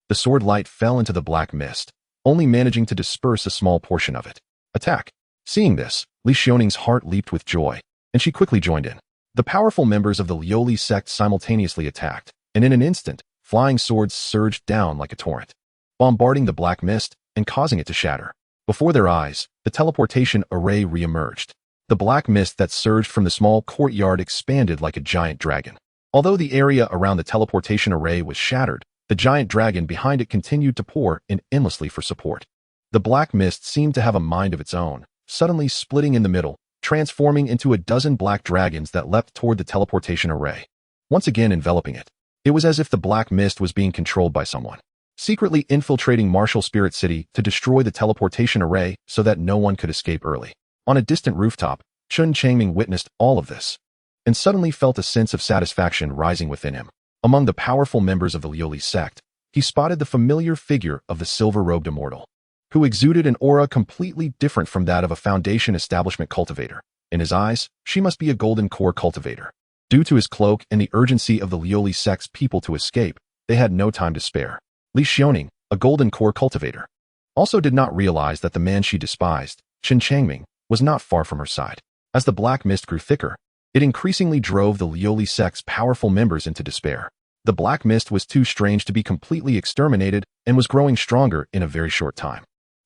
The sword light fell into the black mist, only managing to disperse a small portion of it. Attack. Seeing this, Lingxiao's heart leaped with joy, and she quickly joined in. The powerful members of the Leoli sect simultaneously attacked, and in an instant, flying swords surged down like a torrent, bombarding the black mist and causing it to shatter. Before their eyes, the teleportation array re-emerged. The black mist that surged from the small courtyard expanded like a giant dragon. Although the area around the teleportation array was shattered, the giant dragon behind it continued to pour in endlessly for support. The black mist seemed to have a mind of its own, suddenly splitting in the middle, transforming into a dozen black dragons that leapt toward the teleportation array, once again enveloping it. It was as if the black mist was being controlled by someone, secretly infiltrating Martial Spirit City to destroy the teleportation array so that no one could escape early. On a distant rooftop, Chen Changming witnessed all of this, and suddenly felt a sense of satisfaction rising within him. Among the powerful members of the Leoli sect, he spotted the familiar figure of the silver-robed immortal, who exuded an aura completely different from that of a Foundation establishment cultivator. In his eyes, she must be a golden core cultivator. Due to his cloak and the urgency of the Leoli sect's people to escape, they had no time to spare. Lingxiao, a golden core cultivator, also did not realize that the man she despised, Chen Changming, was not far from her side. As the black mist grew thicker, it increasingly drove the Leoli sect's powerful members into despair. The black mist was too strange to be completely exterminated and was growing stronger in a very short time.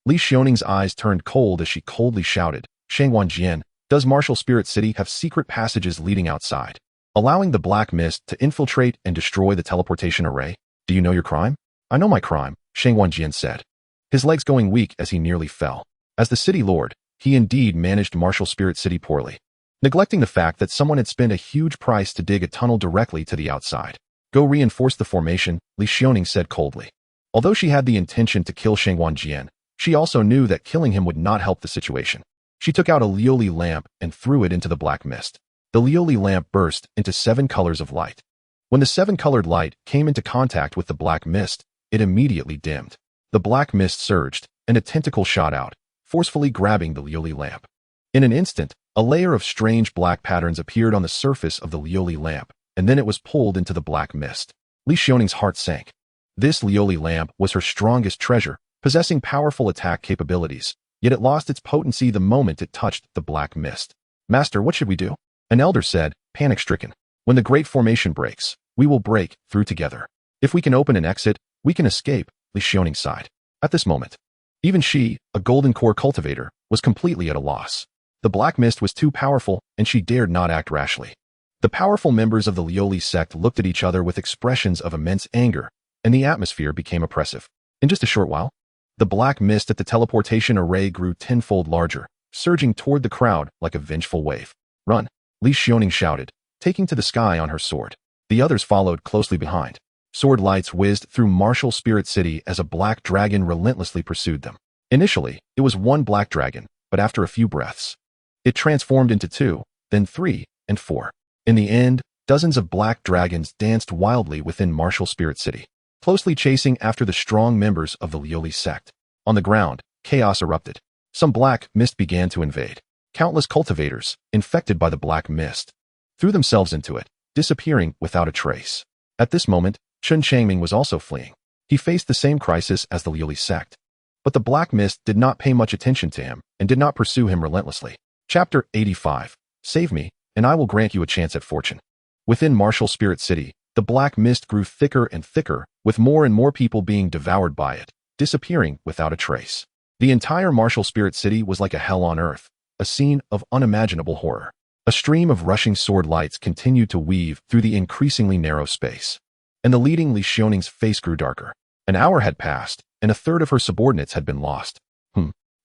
Lingxiao's eyes turned cold as she coldly shouted, Shangguan, does Martial Spirit City have secret passages leading outside, allowing the black mist to infiltrate and destroy the teleportation array? Do you know your crime? I know my crime, Shangguan said, his legs going weak as he nearly fell. As the city lord, he indeed managed Martial Spirit City poorly, neglecting the fact that someone had spent a huge price to dig a tunnel directly to the outside. Go reinforce the formation, Lingxiao said coldly. Although she had the intention to kill Shangguan, she also knew that killing him would not help the situation. She took out a Leoli lamp and threw it into the black mist. The Leoli lamp burst into 7 colors of light. When the 7-colored light came into contact with the black mist, it immediately dimmed. The black mist surged, and a tentacle shot out, forcefully grabbing the Leoli lamp. In an instant, a layer of strange black patterns appeared on the surface of the Leoli lamp, and then it was pulled into the black mist. Lingxiao's heart sank. This Leoli lamp was her strongest treasure, possessing powerful attack capabilities, yet it lost its potency the moment it touched the black mist. Master, what should we do? An elder said, panic-stricken. When the great formation breaks, we will break through together. If we can open an exit, we can escape, Lingxiao sighed. At this moment, even she, a golden core cultivator, was completely at a loss. The black mist was too powerful, and she dared not act rashly. The powerful members of the Leoli sect looked at each other with expressions of immense anger, and the atmosphere became oppressive. In just a short while, the black mist at the teleportation array grew tenfold larger, surging toward the crowd like a vengeful wave. Run, Lingxiao shouted, taking to the sky on her sword. The others followed closely behind. Sword lights whizzed through Martial Spirit City as a black dragon relentlessly pursued them. Initially, it was one black dragon, but after a few breaths, it transformed into 2, then 3, and 4. In the end, dozens of black dragons danced wildly within Martial Spirit City, closely chasing after the strong members of the Leoli sect. On the ground, chaos erupted. Some black mist began to invade. Countless cultivators, infected by the black mist, threw themselves into it, disappearing without a trace. At this moment, Chen Changming was also fleeing. He faced the same crisis as the Leoli sect. But the black mist did not pay much attention to him and did not pursue him relentlessly. Chapter 85. Save me, and I will grant you a chance at fortune. Within Martial Spirit City, the black mist grew thicker and thicker, with more and more people being devoured by it, disappearing without a trace. The entire Martial Spirit City was like a hell on earth, a scene of unimaginable horror. A stream of rushing sword lights continued to weave through the increasingly narrow space. And the leading Lingxiao's face grew darker. An hour had passed, and a third of her subordinates had been lost.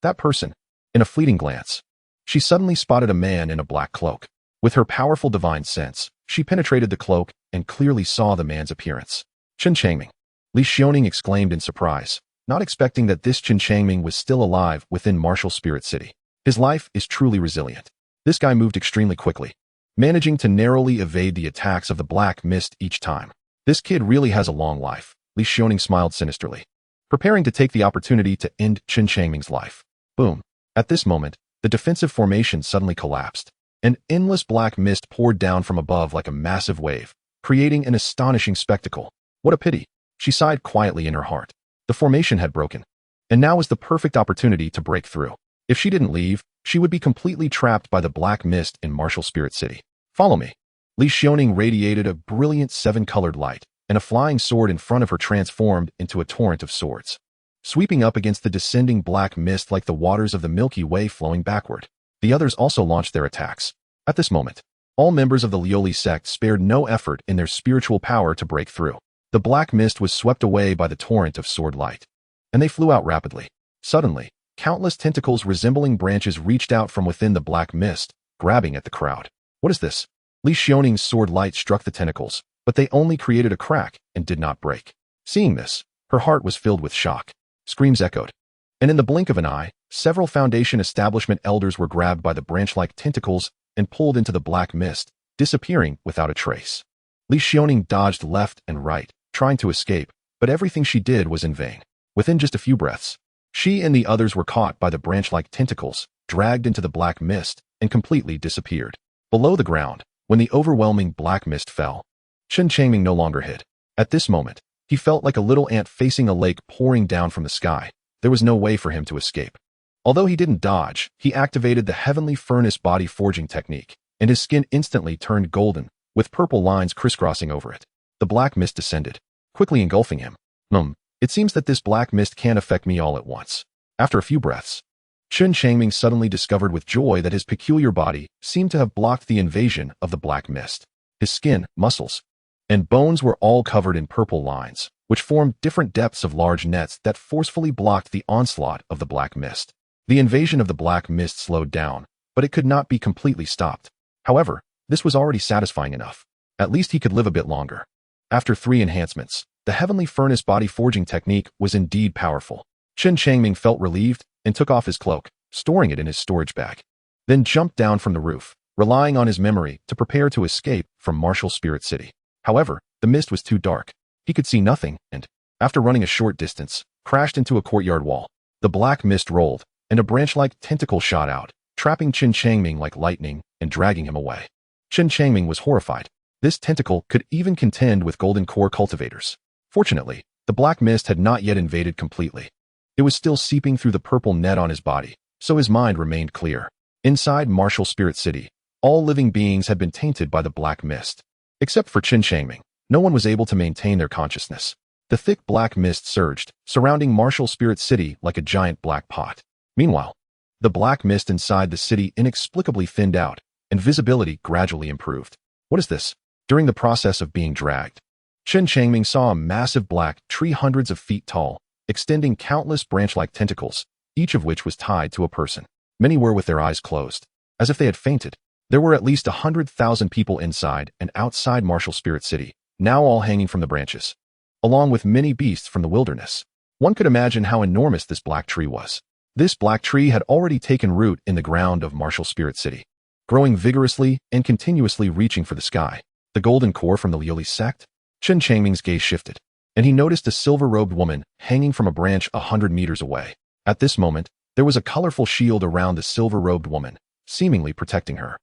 That person. In a fleeting glance, she suddenly spotted a man in a black cloak. With her powerful divine sense, she penetrated the cloak and clearly saw the man's appearance. Chen Changming. Lingxiao exclaimed in surprise, not expecting that this Chen Changming was still alive within Martial Spirit City. His life is truly resilient. This guy moved extremely quickly, managing to narrowly evade the attacks of the black mist each time. This kid really has a long life. Lingxiao smiled sinisterly, preparing to take the opportunity to end Chen Changming's life. Boom. At this moment, the defensive formation suddenly collapsed. An endless black mist poured down from above like a massive wave, creating an astonishing spectacle. What a pity. She sighed quietly in her heart. The formation had broken, and now was the perfect opportunity to break through. If she didn't leave, she would be completely trapped by the black mist in Martial Spirit City. Follow me. Lingxiao radiated a brilliant 7-colored light, and a flying sword in front of her transformed into a torrent of swords, sweeping up against the descending black mist like the waters of the Milky Way flowing backward. The others also launched their attacks. At this moment, all members of the Leoli sect spared no effort in their spiritual power to break through. The black mist was swept away by the torrent of sword light, and they flew out rapidly. Suddenly, countless tentacles resembling branches reached out from within the black mist, grabbing at the crowd. What is this? Lingxiao's sword light struck the tentacles, but they only created a crack and did not break. Seeing this, her heart was filled with shock. Screams echoed. And in the blink of an eye, several Foundation establishment elders were grabbed by the branch-like tentacles and pulled into the black mist, disappearing without a trace. Lingxiao dodged left and right, trying to escape, but everything she did was in vain. Within just a few breaths, she and the others were caught by the branch-like tentacles, dragged into the black mist, and completely disappeared. Below the ground, when the overwhelming black mist fell, Chen Changming no longer hid. At this moment, he felt like a little ant facing a lake pouring down from the sky. There was no way for him to escape. Although he didn't dodge, he activated the heavenly furnace body forging technique, and his skin instantly turned golden, with purple lines crisscrossing over it. The black mist descended, quickly engulfing him. It seems that this black mist can't affect me all at once. After a few breaths, Chen Changming suddenly discovered with joy that his peculiar body seemed to have blocked the invasion of the black mist. His skin, muscles, and bones were all covered in purple lines, which formed different depths of large nets that forcefully blocked the onslaught of the black mist. The invasion of the black mist slowed down, but it could not be completely stopped. However, this was already satisfying enough. At least he could live a bit longer. After 3 enhancements, the heavenly furnace body forging technique was indeed powerful. Chen Changming felt relieved and took off his cloak, storing it in his storage bag. Then jumped down from the roof, relying on his memory to prepare to escape from Martial Spirit City. However, the mist was too dark. He could see nothing and, after running a short distance, crashed into a courtyard wall. The black mist rolled, and a branch-like tentacle shot out, trapping Chen Changming like lightning and dragging him away. Chen Changming was horrified. This tentacle could even contend with golden core cultivators. Fortunately, the black mist had not yet invaded completely. It was still seeping through the purple net on his body, so his mind remained clear. Inside Martial Spirit City, all living beings had been tainted by the black mist. Except for Chen Changming, no one was able to maintain their consciousness. The thick black mist surged, surrounding Martial Spirit City like a giant black pot. Meanwhile, the black mist inside the city inexplicably thinned out, and visibility gradually improved. What is this? During the process of being dragged, Chen Changming saw a massive black tree hundreds of feet tall, extending countless branch-like tentacles, each of which was tied to a person. Many were with their eyes closed, as if they had fainted. There were at least 100,000 people inside and outside Martial Spirit City, now all hanging from the branches, along with many beasts from the wilderness. One could imagine how enormous this black tree was. This black tree had already taken root in the ground of Martial Spirit City, growing vigorously and continuously reaching for the sky. The golden core from the Leoli sect? Chen Changming's gaze shifted, and he noticed a silver-robed woman hanging from a branch 100 meters away. At this moment, there was a colorful shield around the silver-robed woman, seemingly protecting her.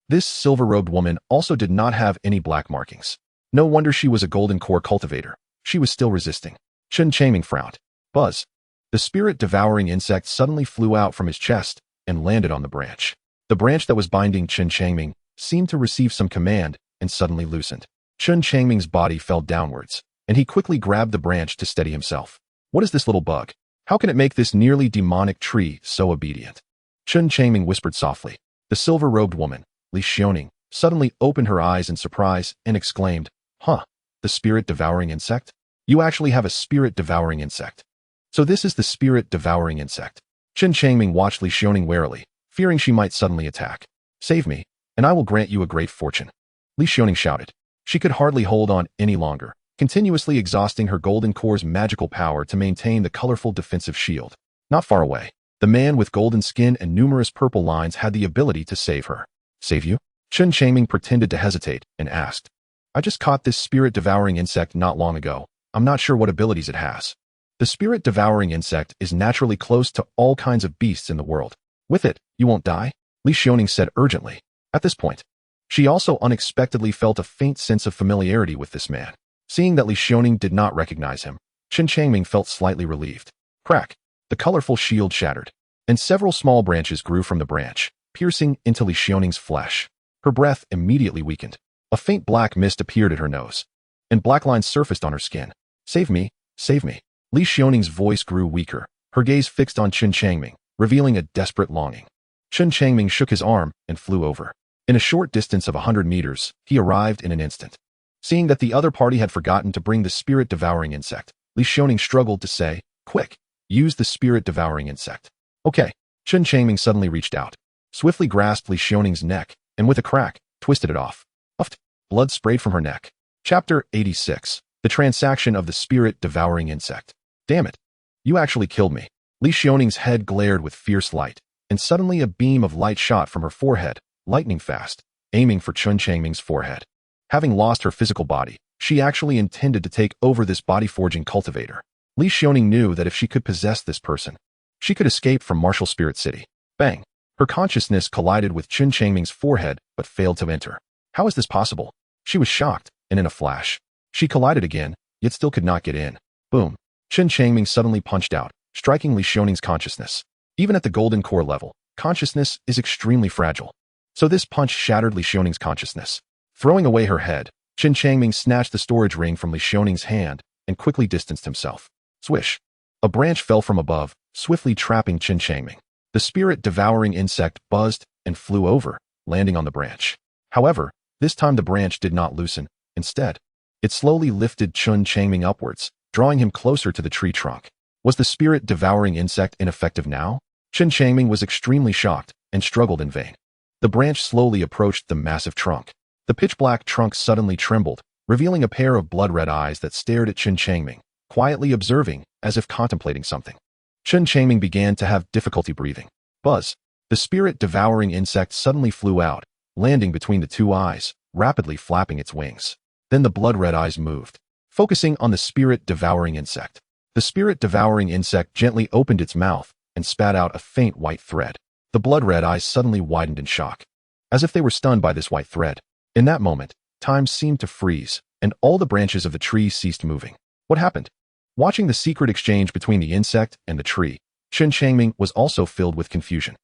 This silver-robed woman also did not have any black markings. No wonder she was a golden core cultivator. She was still resisting. Chen Changming frowned. Buzz. The spirit-devouring insect suddenly flew out from his chest and landed on the branch. The branch that was binding Chen Changming seemed to receive some command and suddenly loosened. Chen Changming's body fell downwards, and he quickly grabbed the branch to steady himself. What is this little bug? How can it make this nearly demonic tree so obedient? Chen Changming whispered softly. The silver-robed woman, Lingxiao, suddenly opened her eyes in surprise and exclaimed, "Huh, the spirit-devouring insect? You actually have a spirit-devouring insect. So this is the spirit-devouring insect." Chen Changming watched Lingxiao warily, fearing she might suddenly attack. "Save me, and I will grant you a great fortune," Lingxiao shouted. She could hardly hold on any longer, continuously exhausting her golden core's magical power to maintain the colorful defensive shield. Not far away, the man with golden skin and numerous purple lines had the ability to save her. "Save you?" Chen Changming pretended to hesitate and asked. "I just caught this spirit-devouring insect not long ago. I'm not sure what abilities it has." The spirit-devouring insect is naturally close to all kinds of beasts in the world. "With it, you won't die," Lingxiao said urgently. At this point, she also unexpectedly felt a faint sense of familiarity with this man. Seeing that Lingxiao did not recognize him, Chen Changming felt slightly relieved. Crack! The colorful shield shattered, and several small branches grew from the branch, piercing into Lingxiao's flesh. Her breath immediately weakened. A faint black mist appeared at her nose, and black lines surfaced on her skin. "Save me, save me." Lingxiao's voice grew weaker, her gaze fixed on Chen Changming, revealing a desperate longing. Chen Changming shook his arm and flew over. In a short distance of 100 meters, he arrived in an instant. Seeing that the other party had forgotten to bring the spirit-devouring insect, Lingxiao struggled to say, "Quick, use the spirit-devouring insect." "Okay." Chen Changming suddenly reached out, swiftly grasped Lingxiao's neck, and with a crack, twisted it off. Puffed. Blood sprayed from her neck. Chapter 86. The Transaction of the Spirit-Devouring Insect. "Damn it. You actually killed me." Lingxiao's head glared with fierce light, and suddenly a beam of light shot from her forehead, lightning fast, aiming for Chen Changming's forehead. Having lost her physical body, she actually intended to take over this body-forging cultivator. Lingxiao knew that if she could possess this person, she could escape from Martial Spirit City. Bang! Her consciousness collided with Chen Changming's forehead but failed to enter. How is this possible? She was shocked, and in a flash, she collided again, yet still could not get in. Boom! Chen Changming suddenly punched out, striking Lingxiao's consciousness. Even at the golden core level, consciousness is extremely fragile. So this punch shattered Lingxiao's consciousness. Throwing away her head, Chen Changming snatched the storage ring from Lingxiao's hand and quickly distanced himself. Swish! A branch fell from above, swiftly trapping Chen Changming. The spirit-devouring insect buzzed and flew over, landing on the branch. However, this time the branch did not loosen. Instead, it slowly lifted Chen Changming upwards, drawing him closer to the tree trunk. Was the spirit-devouring insect ineffective now? Chen Changming was extremely shocked and struggled in vain. The branch slowly approached the massive trunk. The pitch-black trunk suddenly trembled, revealing a pair of blood-red eyes that stared at Chen Changming, quietly observing, as if contemplating something. Chen Changming began to have difficulty breathing. Buzz! The spirit-devouring insect suddenly flew out, landing between the two eyes, rapidly flapping its wings. Then the blood-red eyes moved, focusing on the spirit-devouring insect. The spirit-devouring insect gently opened its mouth and spat out a faint white thread. The blood-red eyes suddenly widened in shock, as if they were stunned by this white thread. In that moment, time seemed to freeze, and all the branches of the tree ceased moving. What happened? Watching the secret exchange between the insect and the tree, Chen Changming was also filled with confusion.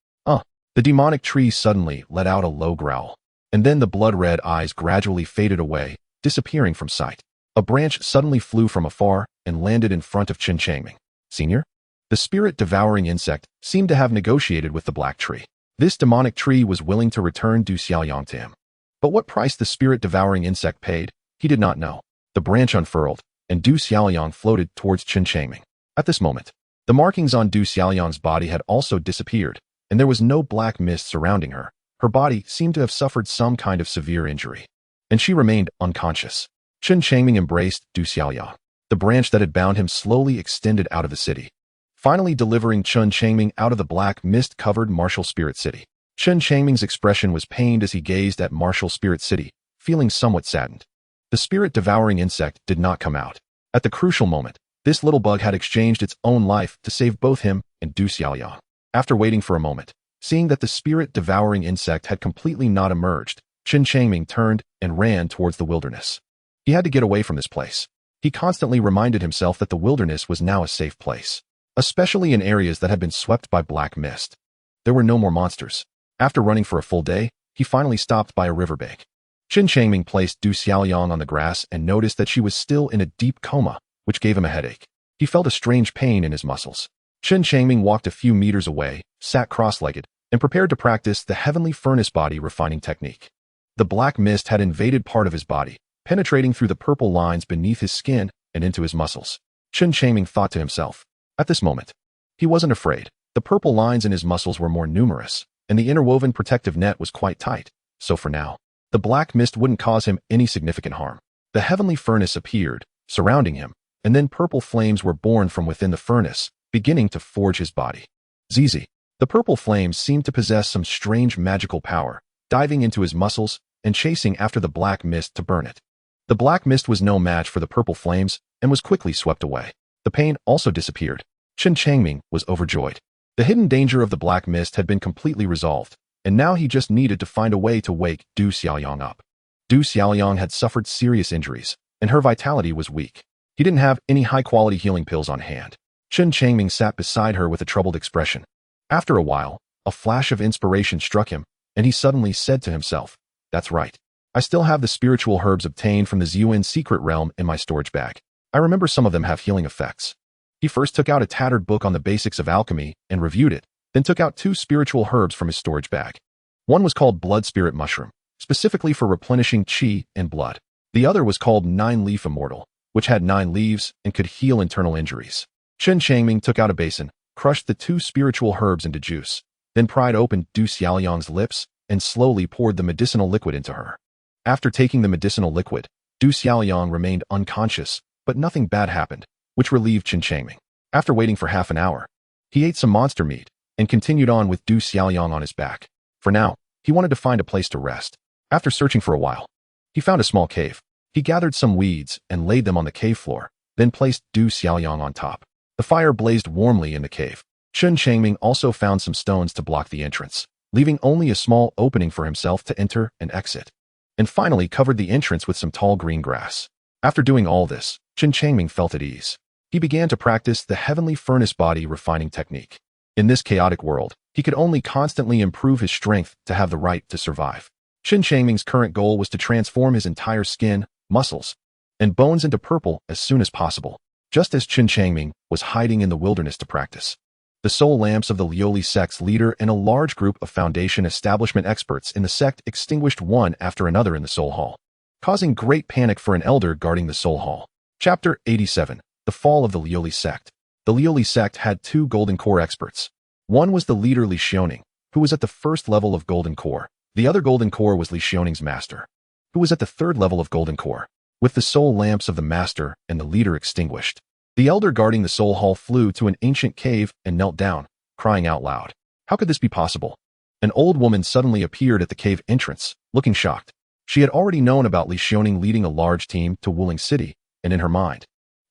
The demonic tree suddenly let out a low growl, and then the blood-red eyes gradually faded away, disappearing from sight. A branch suddenly flew from afar and landed in front of Chen Changming. "Senior?" The spirit-devouring insect seemed to have negotiated with the black tree. This demonic tree was willing to return Du Xiaoliang to him. But what price the spirit-devouring insect paid, he did not know. The branch unfurled, and Du Xiaoliang floated towards Chen Changming. At this moment, the markings on Du Xiaoliang's body had also disappeared, and there was no black mist surrounding her. Her body seemed to have suffered some kind of severe injury, and she remained unconscious. Chen Changming embraced Du Xiaoliang. The branch that had bound him slowly extended out of the city, finally delivering Chen Changming out of the black mist-covered Martial Spirit City. Chen Changming's expression was pained as he gazed at Martial Spirit City, feeling somewhat saddened. The spirit-devouring insect did not come out. At the crucial moment, this little bug had exchanged its own life to save both him and Du Xiaoliang. After waiting for a moment, Seeing that the spirit-devouring insect had completely not emerged, Chen Changming turned and ran towards the wilderness. He had to get away from this place. He constantly reminded himself that the wilderness was now a safe place, especially in areas that had been swept by black mist. There were no more monsters. After running for a full day, he finally stopped by a riverbank. Chen Changming placed Du Xiaoliang on the grass and noticed that she was still in a deep coma, which gave him a headache. He felt a strange pain in his muscles. Chen Changming walked a few meters away, sat cross-legged, and prepared to practice the heavenly furnace body refining technique. The black mist had invaded part of his body, penetrating through the purple lines beneath his skin and into his muscles. Chen Changming thought to himself. At this moment, he wasn't afraid. The purple lines in his muscles were more numerous, and the interwoven protective net was quite tight, so for now, the black mist wouldn't cause him any significant harm. The heavenly furnace appeared, surrounding him, and then purple flames were born from within the furnace, beginning to forge his body. Zizi. The purple flames seemed to possess some strange magical power, diving into his muscles and chasing after the black mist to burn it. The black mist was no match for the purple flames and was quickly swept away. The pain also disappeared. Chen Changming was overjoyed. The hidden danger of the black mist had been completely resolved, and now he just needed to find a way to wake Du Xiaoliang up. Du Xiaoliang had suffered serious injuries, and her vitality was weak. He didn't have any high-quality healing pills on hand. Chen Changming sat beside her with a troubled expression. After a while, a flash of inspiration struck him, and he suddenly said to himself, "That's right. I still have the spiritual herbs obtained from the Zhuan secret realm in my storage bag. I remember some of them have healing effects." He first took out a tattered book on the basics of alchemy and reviewed it, then took out 2 spiritual herbs from his storage bag. One was called Blood Spirit Mushroom, specifically for replenishing qi and blood. The other was called 9-leaf Immortal, which had 9 leaves and could heal internal injuries. Chen Changming took out a basin, crushed the 2 spiritual herbs into juice, then pried open Du Xiaoliang's lips and slowly poured the medicinal liquid into her. After taking the medicinal liquid, Du Xiaoliang remained unconscious, but nothing bad happened, which relieved Chen Changming. After waiting for half an hour, he ate some monster meat and continued on with Du Xiaoliang on his back. For now, he wanted to find a place to rest. After searching for a while, he found a small cave. He gathered some weeds and laid them on the cave floor, then placed Du Xiaoliang on top. The fire blazed warmly in the cave. Chen Changming also found some stones to block the entrance, leaving only a small opening for himself to enter and exit, and finally covered the entrance with some tall green grass. After doing all this, Chen Changming felt at ease. He began to practice the heavenly furnace body refining technique. In this chaotic world, he could only constantly improve his strength to have the right to survive. Chen Changming's current goal was to transform his entire skin, muscles, and bones into purple as soon as possible. Just as Chen Changming was hiding in the wilderness to practice, the soul lamps of the Leoli sect's leader and a large group of Foundation establishment experts in the sect extinguished one after another in the Soul Hall, causing great panic for an elder guarding the Soul Hall. Chapter 87. The Fall of the Leoli Sect. The Leoli sect had 2 Golden Core experts. One was the leader Xianxiang, who was at the 1st level of Golden Core. The other Golden Core was Xianxiang's master, who was at the 3rd level of Golden Core. With the soul lamps of the master and the leader extinguished, the elder guarding the soul hall flew to an ancient cave and knelt down, crying out loud. How could this be possible? An old woman suddenly appeared at the cave entrance, looking shocked. She had already known about Xianxiang leading a large team to Wuling City, and in her mind,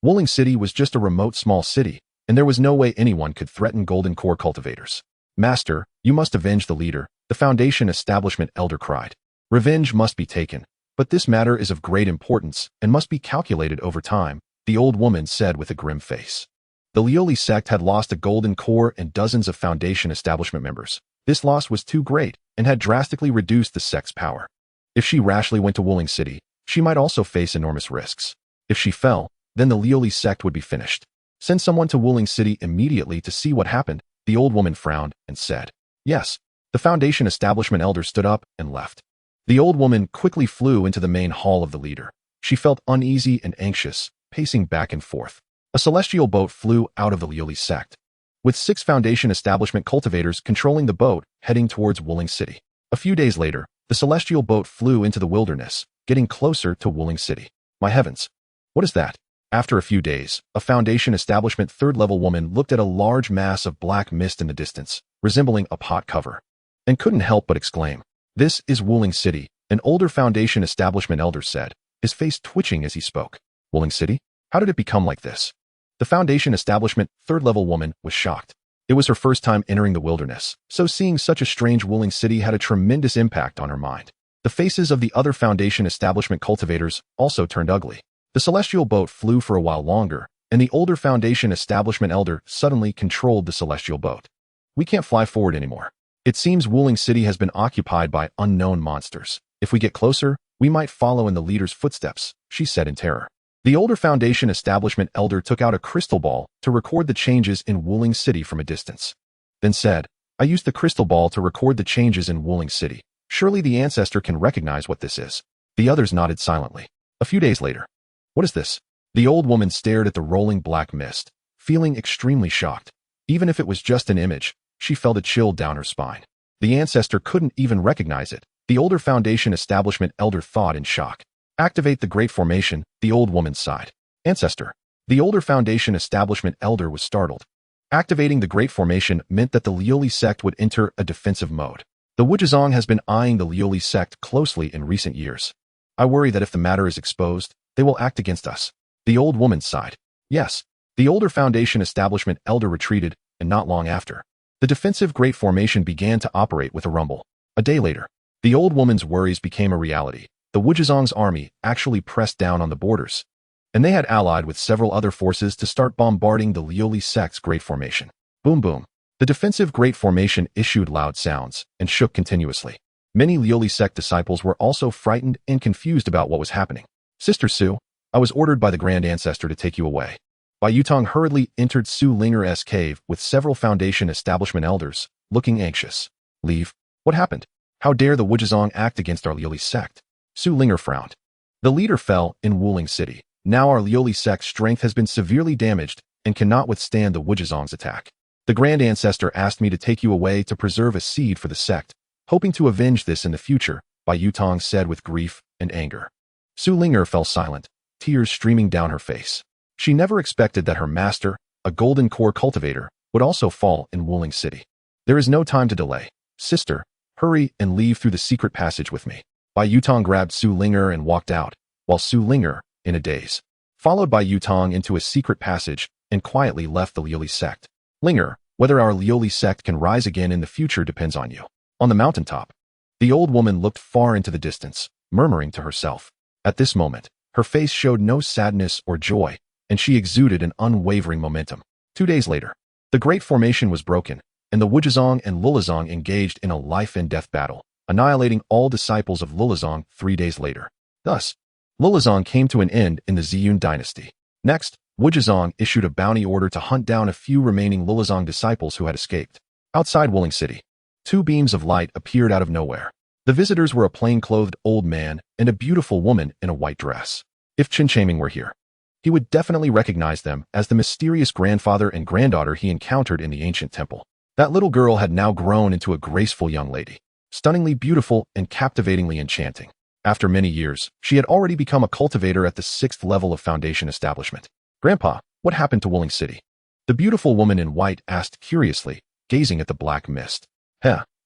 Wuling City was just a remote small city, and there was no way anyone could threaten Golden Core cultivators. "Master, you must avenge the leader," the Foundation establishment elder cried. "Revenge must be taken. But this matter is of great importance and must be calculated over time," the old woman said with a grim face. The Leoli sect had lost a Golden Core and dozens of Foundation establishment members. This loss was too great and had drastically reduced the sect's power. If she rashly went to Wuling City, she might also face enormous risks. If she fell, then the Leoli sect would be finished. "Send someone to Wuling City immediately to see what happened," the old woman frowned and said. "Yes." The Foundation establishment elder stood up and left. The old woman quickly flew into the main hall of the leader. She felt uneasy and anxious, pacing back and forth. A celestial boat flew out of the Leoli sect, with 6 Foundation establishment cultivators controlling the boat, heading towards Wuling City. A few days later, the celestial boat flew into the wilderness, getting closer to Wuling City. My heavens! What is that? After a few days, a Foundation establishment 3rd-level woman looked at a large mass of black mist in the distance, resembling a pot cover, and couldn't help but exclaim, "This is Wuling City," an older Foundation establishment elder said, his face twitching as he spoke. "Wuling City? How did it become like this?" The Foundation establishment 3rd-level woman was shocked. It was her first time entering the wilderness, so seeing such a strange Wuling city had a tremendous impact on her mind. The faces of the other Foundation establishment cultivators also turned ugly. The celestial boat flew for a while longer, and the older Foundation establishment elder suddenly controlled the celestial boat. We can't fly forward anymore. It seems Wuling City has been occupied by unknown monsters. If we get closer, we might follow in the leader's footsteps, she said in terror. The older Foundation establishment elder took out a crystal ball to record the changes in Wuling City from a distance. Then said, I used the crystal ball to record the changes in Wuling City. Surely the ancestor can recognize what this is. The others nodded silently. A few days later. What is this? The old woman stared at the rolling black mist, feeling extremely shocked. Even if it was just an image, she felt a chill down her spine. The ancestor couldn't even recognize it. The older Foundation establishment elder thought in shock. Activate the Great Formation, the old woman sighed. Ancestor. The older Foundation establishment elder was startled. Activating the Great Formation meant that the Leoli sect would enter a defensive mode. The Wujizong has been eyeing the Leoli sect closely in recent years. I worry that if the matter is exposed, they will act against us. The old woman sighed. Yes. The older Foundation establishment elder retreated, and not long after, the defensive Great Formation began to operate with a rumble. A day later, the old woman's worries became a reality. The Wujizong's army actually pressed down on the borders, and they had allied with several other forces to start bombarding the Leoli sect's Great Formation. Boom boom. The defensive Great Formation issued loud sounds and shook continuously. Many Leoli sect disciples were also frightened and confused about what was happening. Sister Su, I was ordered by the Grand Ancestor to take you away. Bai Yutong hurriedly entered Su Linger's cave with several Foundation establishment elders, looking anxious. Leave? What happened? How dare the Wujizong act against our Leoli sect? Su Linger frowned. The leader fell in Wuling City. Now our Leoli sect's strength has been severely damaged and cannot withstand the Wujizong's attack. The Grand Ancestor asked me to take you away to preserve a seed for the sect, hoping to avenge this in the future, Bai Yutong said with grief and anger. Su Linger fell silent, tears streaming down her face. She never expected that her master, a golden core cultivator, would also fall in Wuling City. There is no time to delay. Sister, hurry and leave through the secret passage with me. Bai Yutong grabbed Su Linger and walked out, while Su Linger, in a daze, followed Bai Yutong into a secret passage and quietly left the Leoli sect. Linger, whether our Leoli sect can rise again in the future depends on you. On the mountaintop, the old woman looked far into the distance, murmuring to herself. At this moment, her face showed no sadness or joy, and she exuded an unwavering momentum. 2 days later, the Great Formation was broken, and the Wujizong and Lulazong engaged in a life-and-death battle, annihilating all disciples of Lulazong 3 days later. Thus, Lulazong came to an end in the Ziyun dynasty. Next, Wujizong issued a bounty order to hunt down a few remaining Lulazong disciples who had escaped. Outside Wuling City, 2 beams of light appeared out of nowhere. The visitors were a plain-clothed old man and a beautiful woman in a white dress. If Chen Changming were here, he would definitely recognize them as the mysterious grandfather and granddaughter he encountered in the ancient temple. That little girl had now grown into a graceful young lady, stunningly beautiful and captivatingly enchanting. After many years, she had already become a cultivator at the 6th level of Foundation establishment. Grandpa, what happened to Wuling City? The beautiful woman in white asked curiously, gazing at the black mist.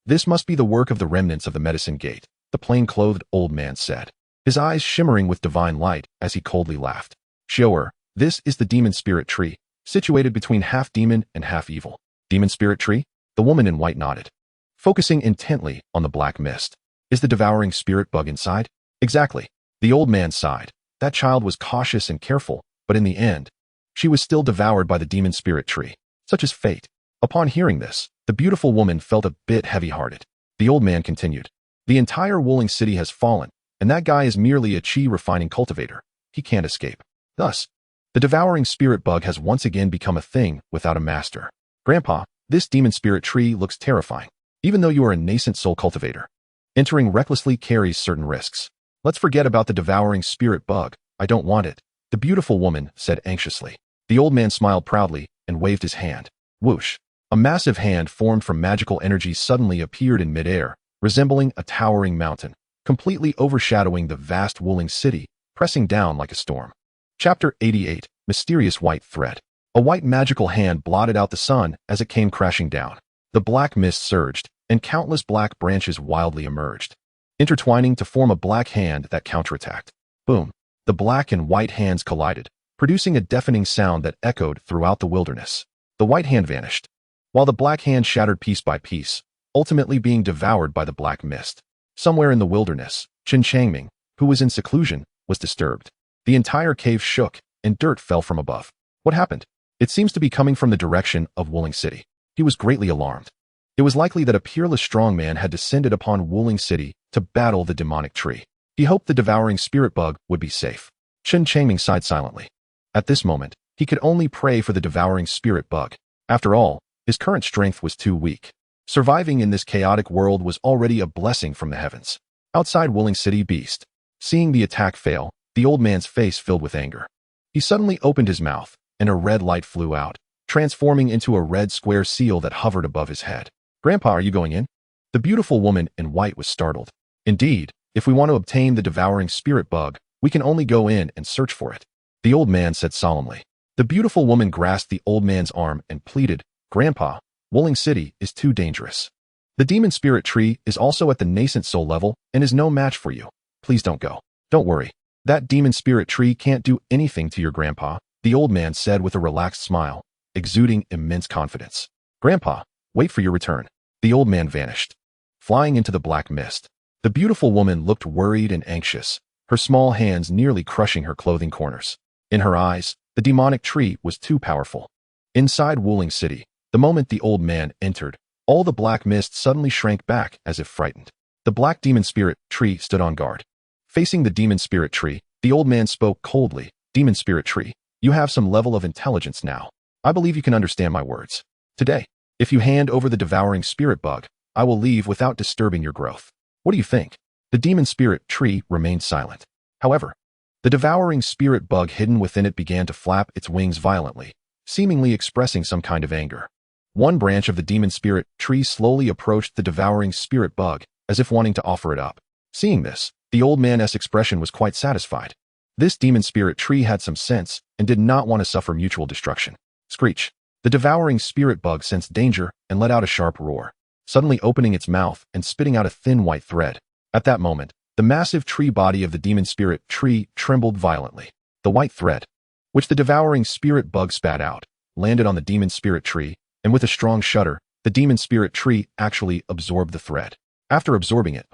This must be the work of the remnants of the Medicine Gate, the plain-clothed old man said, his eyes shimmering with divine light as he coldly laughed. Shower, this is the demon spirit tree, situated between half demon and half evil. Demon spirit tree? The woman in white nodded, focusing intently on the black mist. Is the devouring spirit bug inside? Exactly. The old man sighed. That child was cautious and careful, but in the end, she was still devoured by the demon spirit tree. Such is fate. Upon hearing this, the beautiful woman felt a bit heavy-hearted. The old man continued. The entire Wuling City has fallen, and that guy is merely a chi-refining cultivator. He can't escape. Thus, the devouring spirit bug has once again become a thing without a master. Grandpa, this demon spirit tree looks terrifying, even though you are a nascent soul cultivator. Entering recklessly carries certain risks. Let's forget about the devouring spirit bug. I don't want it, the beautiful woman said anxiously. The old man smiled proudly and waved his hand. Whoosh. A massive hand formed from magical energy suddenly appeared in midair, resembling a towering mountain, completely overshadowing the vast Wuling City, pressing down like a storm. Chapter 88, Mysterious White Thread. A white magical hand blotted out the sun as it came crashing down. The black mist surged, and countless black branches wildly emerged, intertwining to form a black hand that counterattacked. Boom! The black and white hands collided, producing a deafening sound that echoed throughout the wilderness. The white hand vanished, while the black hand shattered piece by piece, ultimately being devoured by the black mist. Somewhere in the wilderness, Chen Changming, who was in seclusion, was disturbed. The entire cave shook, and dirt fell from above. What happened? It seems to be coming from the direction of Wuling City. He was greatly alarmed. It was likely that a peerless strongman had descended upon Wuling City to battle the demonic tree. He hoped the devouring spirit bug would be safe. Chen Changming sighed silently. At this moment, he could only pray for the devouring spirit bug. After all, his current strength was too weak. Surviving in this chaotic world was already a blessing from the heavens. Outside Wuling City Beast, seeing the attack fail, the old man's face filled with anger. He suddenly opened his mouth, and a red light flew out, transforming into a red square seal that hovered above his head. "Grandpa, are you going in?" The beautiful woman in white was startled. "Indeed, if we want to obtain the devouring spirit bug, we can only go in and search for it," the old man said solemnly. The beautiful woman grasped the old man's arm and pleaded, "Grandpa, Wuling City is too dangerous. The demon spirit tree is also at the nascent soul level and is no match for you. Please don't go." "Don't worry. That demon spirit tree can't do anything to your grandpa," the old man said with a relaxed smile, exuding immense confidence. "Grandpa, wait for your return." The old man vanished. Flying into the black mist, the beautiful woman looked worried and anxious, her small hands nearly crushing her clothing corners. In her eyes, the demonic tree was too powerful. Inside Wuling City, the moment the old man entered, all the black mist suddenly shrank back as if frightened. The black demon spirit tree stood on guard. Facing the demon spirit tree, the old man spoke coldly. "Demon spirit tree, you have some level of intelligence now. I believe you can understand my words. Today, if you hand over the devouring spirit bug, I will leave without disturbing your growth. What do you think?" The demon spirit tree remained silent. However, the devouring spirit bug hidden within it began to flap its wings violently, seemingly expressing some kind of anger. One branch of the demon spirit tree slowly approached the devouring spirit bug, as if wanting to offer it up. Seeing this, the old man's expression was quite satisfied. This demon spirit tree had some sense and did not want to suffer mutual destruction. Screech! The devouring spirit bug sensed danger and let out a sharp roar, suddenly opening its mouth and spitting out a thin white thread. At that moment, the massive tree body of the demon spirit tree trembled violently. The white thread, which the devouring spirit bug spat out, landed on the demon spirit tree, and with a strong shudder, the demon spirit tree actually absorbed the thread. After absorbing it,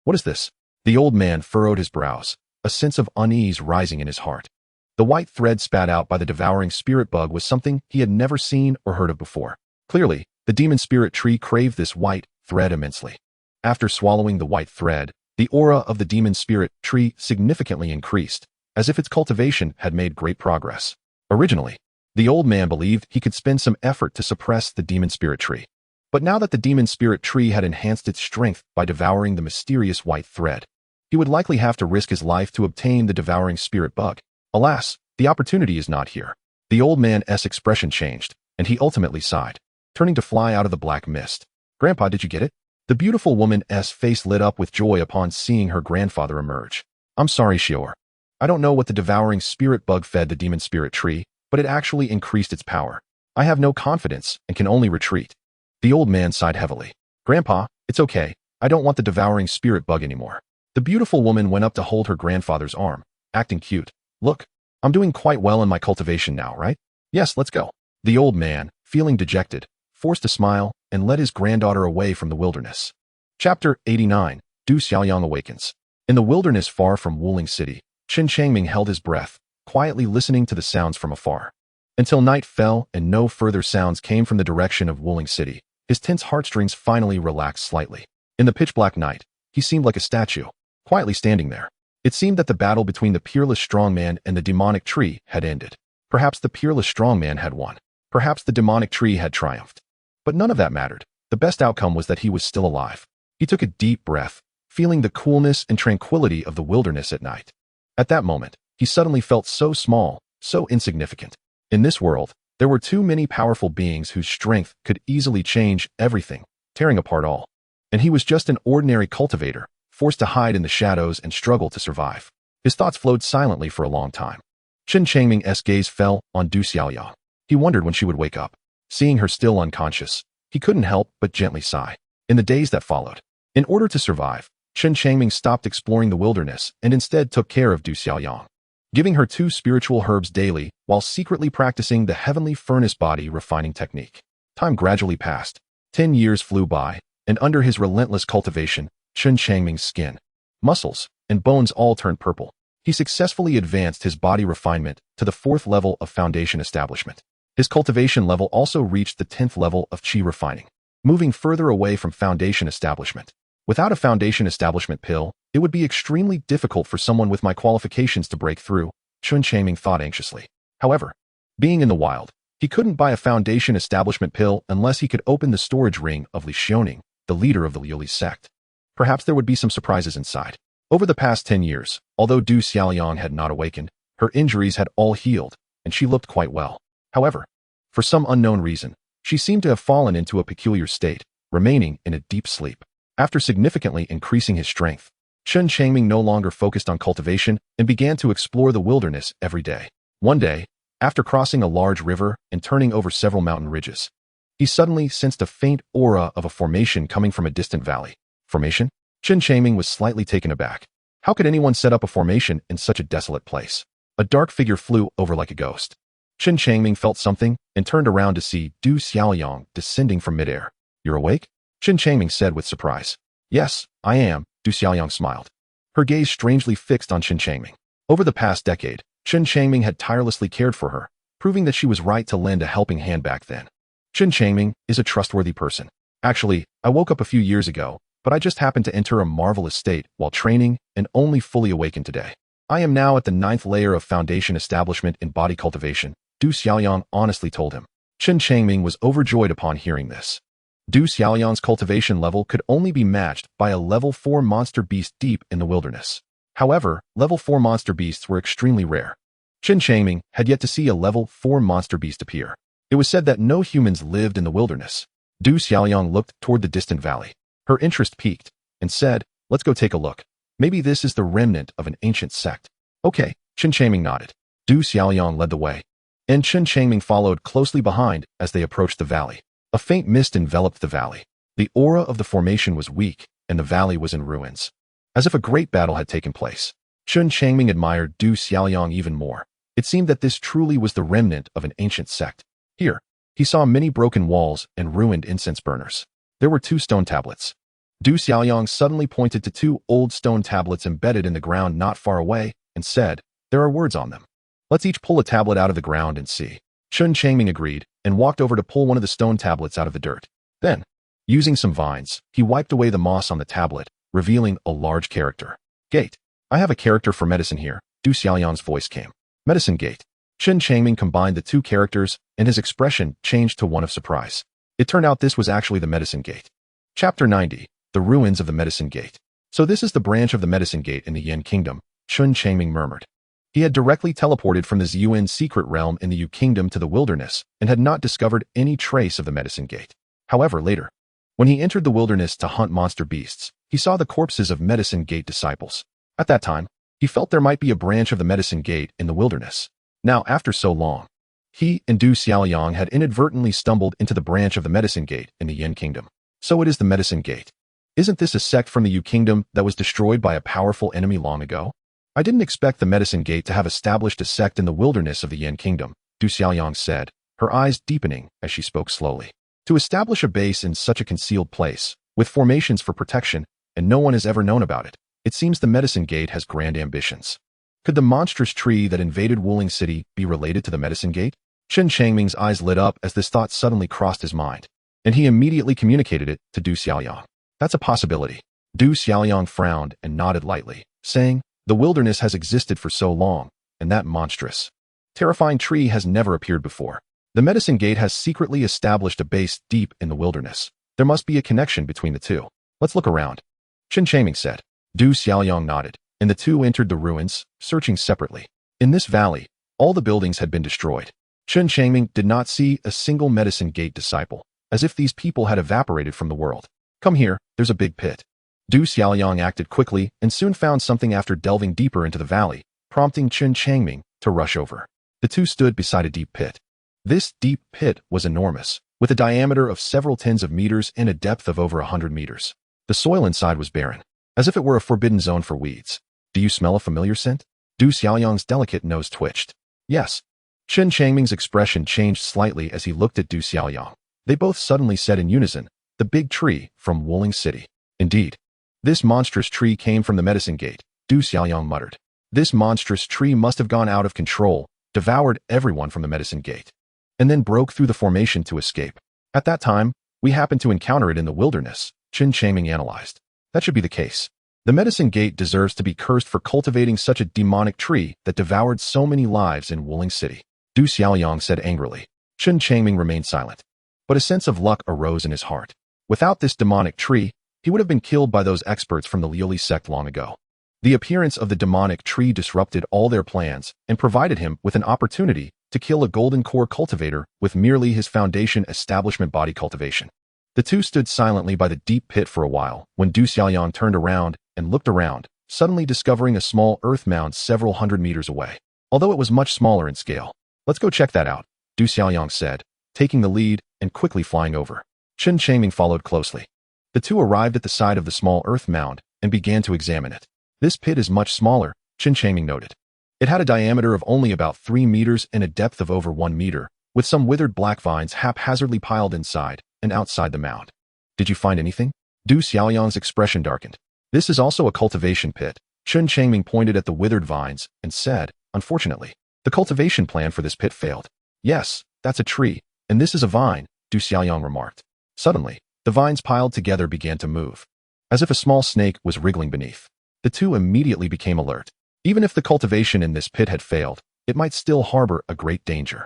"What is this?" The old man furrowed his brows, a sense of unease rising in his heart. The white thread spat out by the devouring spirit bug was something he had never seen or heard of before. Clearly, the demon spirit tree craved this white thread immensely. After swallowing the white thread, the aura of the demon spirit tree significantly increased, as if its cultivation had made great progress. Originally, the old man believed he could spend some effort to suppress the demon spirit tree. But now that the demon spirit tree had enhanced its strength by devouring the mysterious white thread, he would likely have to risk his life to obtain the devouring spirit bug. Alas, the opportunity is not here. The old man's expression changed, and he ultimately sighed, turning to fly out of the black mist. "Grandpa, did you get it?" The beautiful woman's face lit up with joy upon seeing her grandfather emerge. "I'm sorry, Xior. I don't know what the devouring spirit bug fed the demon spirit tree, but it actually increased its power. I have no confidence and can only retreat." The old man sighed heavily. "Grandpa, it's okay. I don't want the devouring spirit bug anymore." The beautiful woman went up to hold her grandfather's arm, acting cute. "Look, I'm doing quite well in my cultivation now, right? Yes, let's go." The old man, feeling dejected, forced a smile and led his granddaughter away from the wilderness. Chapter 89, Xiaoyang Awakens. In the wilderness far from Wuling City, Chen Changming held his breath, quietly listening to the sounds from afar. Until night fell and no further sounds came from the direction of Wuling City, his tense heartstrings finally relaxed slightly. In the pitch-black night, he seemed like a statue, quietly standing there. It seemed that the battle between the peerless strongman and the demonic tree had ended. Perhaps the peerless strongman had won. Perhaps the demonic tree had triumphed. But none of that mattered. The best outcome was that he was still alive. He took a deep breath, feeling the coolness and tranquility of the wilderness at night. At that moment, he suddenly felt so small, so insignificant. In this world, there were too many powerful beings whose strength could easily change everything, tearing apart all. And he was just an ordinary cultivator, forced to hide in the shadows and struggle to survive. His thoughts flowed silently for a long time. Chen Changming's gaze fell on Xiaoyang. He wondered when she would wake up. Seeing her still unconscious, he couldn't help but gently sigh. In the days that followed, in order to survive, Chen Changming stopped exploring the wilderness and instead took care of Xiaoyang, giving her 2 spiritual herbs daily while secretly practicing the heavenly furnace body refining technique. Time gradually passed. 10 years flew by, and under his relentless cultivation, Chen Changming's skin, muscles, and bones all turned purple. He successfully advanced his body refinement to the 4th level of foundation establishment. His cultivation level also reached the 10th level of qi refining, moving further away from foundation establishment. Without a foundation establishment pill, it would be extremely difficult for someone with my qualifications to break through, Chen Changming thought anxiously. However, being in the wild, he couldn't buy a foundation establishment pill unless he could open the storage ring of Xianxiang, the leader of the Leoli sect. Perhaps there would be some surprises inside. Over the past 10 years, although Du Xiaoliang had not awakened, her injuries had all healed, and she looked quite well. However, for some unknown reason, she seemed to have fallen into a peculiar state, remaining in a deep sleep. After significantly increasing his strength, Chen Changming no longer focused on cultivation and began to explore the wilderness every day. One day, after crossing a large river and turning over several mountain ridges, he suddenly sensed a faint aura of a formation coming from a distant valley. Formation? Chen Changming was slightly taken aback. How could anyone set up a formation in such a desolate place? A dark figure flew over like a ghost. Chen Changming felt something and turned around to see Du Xiaoliang descending from midair. You're awake? Chen Changming said with surprise. Yes, I am, Du Xiaoliang smiled. Her gaze strangely fixed on Chen Changming. Over the past decade, Chen Changming had tirelessly cared for her, proving that she was right to lend a helping hand back then. Chen Changming is a trustworthy person. Actually, I woke up a few years ago, but I just happened to enter a marvelous state while training and only fully awakened today. I am now at the 9th layer of foundation establishment in body cultivation, Du Xiaoliang honestly told him. Chen Changming was overjoyed upon hearing this. Du Xiaoliang's cultivation level could only be matched by a level 4 monster beast deep in the wilderness. However, level 4 monster beasts were extremely rare. Chen Changming had yet to see a level 4 monster beast appear. It was said that no humans lived in the wilderness. Du Xiaoliang looked toward the distant valley. Her interest piqued, and said, let's go take a look. Maybe this is the remnant of an ancient sect. Okay, Chen Changming nodded. Du Xiaoliang led the way, and Chen Changming followed closely behind as they approached the valley. A faint mist enveloped the valley. The aura of the formation was weak, and the valley was in ruins, as if a great battle had taken place. Chen Changming admired Du Xiaoliang even more. It seemed that this truly was the remnant of an ancient sect. Here, he saw many broken walls and ruined incense burners. There were 2 stone tablets. Du Xiaoliang suddenly pointed to 2 old stone tablets embedded in the ground not far away and said, there are words on them. Let's each pull a tablet out of the ground and see. Chen Changming agreed and walked over to pull one of the stone tablets out of the dirt. Then, using some vines, he wiped away the moss on the tablet, revealing a large character. Gate. I have a character for medicine here, Du Xiaoliang's voice came. Medicine gate. Chen Changming combined the 2 characters, and his expression changed to one of surprise. It turned out this was actually the medicine gate. Chapter 90. The ruins of the medicine gate. So this is the branch of the medicine gate in the Yin kingdom, Chen Changming murmured. He had directly teleported from the Ziyuan secret realm in the Yu kingdom to the wilderness and had not discovered any trace of the medicine gate. However, later, when he entered the wilderness to hunt monster beasts, he saw the corpses of medicine gate disciples. At that time, he felt there might be a branch of the medicine gate in the wilderness. Now, after so long, he and Du Xiaoliang had inadvertently stumbled into the branch of the medicine gate in the Yin kingdom. So it is the medicine gate. Isn't this a sect from the Yu kingdom that was destroyed by a powerful enemy long ago? I didn't expect the medicine gate to have established a sect in the wilderness of the Yin kingdom, Du Xiaoliang said, her eyes deepening as she spoke slowly. To establish a base in such a concealed place, with formations for protection, and no one has ever known about it, it seems the medicine gate has grand ambitions. Could the monstrous tree that invaded Wuling City be related to the medicine gate? Chen Changming's eyes lit up as this thought suddenly crossed his mind, and he immediately communicated it to Du Xiaoliang. That's a possibility. Du Xiaoliang frowned and nodded lightly, saying, the wilderness has existed for so long, and that monstrous, terrifying tree has never appeared before. The medicine gate has secretly established a base deep in the wilderness. There must be a connection between the 2. Let's look around, Chen Changming said. Du Xiaoliang nodded, and the 2 entered the ruins, searching separately. In this valley, all the buildings had been destroyed. Chen Changming did not see a single medicine gate disciple, as if these people had evaporated from the world. Come here, there's a big pit. Du Xiaoliang acted quickly and soon found something after delving deeper into the valley, prompting Chen Changming to rush over. The 2 stood beside a deep pit. This deep pit was enormous, with a diameter of several tens of meters and a depth of over 100 meters. The soil inside was barren, as if it were a forbidden zone for weeds. Do you smell a familiar scent? Du Xiaoliang's delicate nose twitched. Yes. Chen Changming's expression changed slightly as he looked at Du Xiaoliang. They both suddenly said in unison, "The big tree from Wuling City." Indeed, this monstrous tree came from the medicine gate, Du Xiaoyang muttered. This monstrous tree must have gone out of control, devoured everyone from the medicine gate, and then broke through the formation to escape. At that time, we happened to encounter it in the wilderness, Chen Changming analyzed. That should be the case. The medicine gate deserves to be cursed for cultivating such a demonic tree that devoured so many lives in Wuling City, Du Xiaoyang said angrily. Chen Changming remained silent, but a sense of luck arose in his heart. Without this demonic tree, he would have been killed by those experts from the Leoli sect long ago. The appearance of the demonic tree disrupted all their plans and provided him with an opportunity to kill a golden core cultivator with merely his foundation establishment body cultivation. The two stood silently by the deep pit for a while when Du Xiaoyang turned around and looked around, suddenly discovering a small earth mound several hundred meters away, although it was much smaller in scale. "Let's go check that out," Du Xiaoyang said, taking the lead and quickly flying over. Chen Changming followed closely. The two arrived at the side of the small earth mound and began to examine it. "This pit is much smaller," Chen Changming noted. It had a diameter of only about 3 meters and a depth of over 1 meter, with some withered black vines haphazardly piled inside and outside the mound. "Did you find anything?" Du Xiaoyang's expression darkened. "This is also a cultivation pit." Chen Changming pointed at the withered vines and said, "Unfortunately, the cultivation plan for this pit failed." "Yes, that's a tree, and this is a vine," Du Xiaoyang remarked. Suddenly, the vines piled together began to move, as if a small snake was wriggling beneath. The two immediately became alert. Even if the cultivation in this pit had failed, it might still harbor a great danger.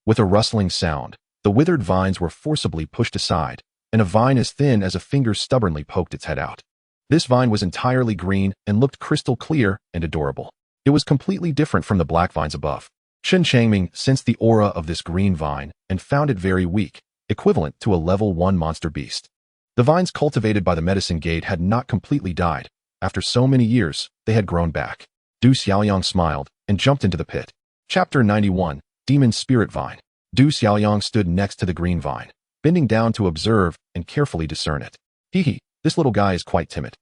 With a rustling sound, the withered vines were forcibly pushed aside, and a vine as thin as a finger stubbornly poked its head out. This vine was entirely green and looked crystal clear and adorable. It was completely different from the black vines above. Chen Changming sensed the aura of this green vine and found it very weak, equivalent to a level 1 monster beast. The vines cultivated by the medicine gate had not completely died. After so many years, they had grown back. Du Xiaoyang smiled and jumped into the pit. Chapter 91, Demon Spirit Vine. Du Xiaoyang stood next to the green vine, bending down to observe and carefully discern it. "Hee, this little guy is quite timid."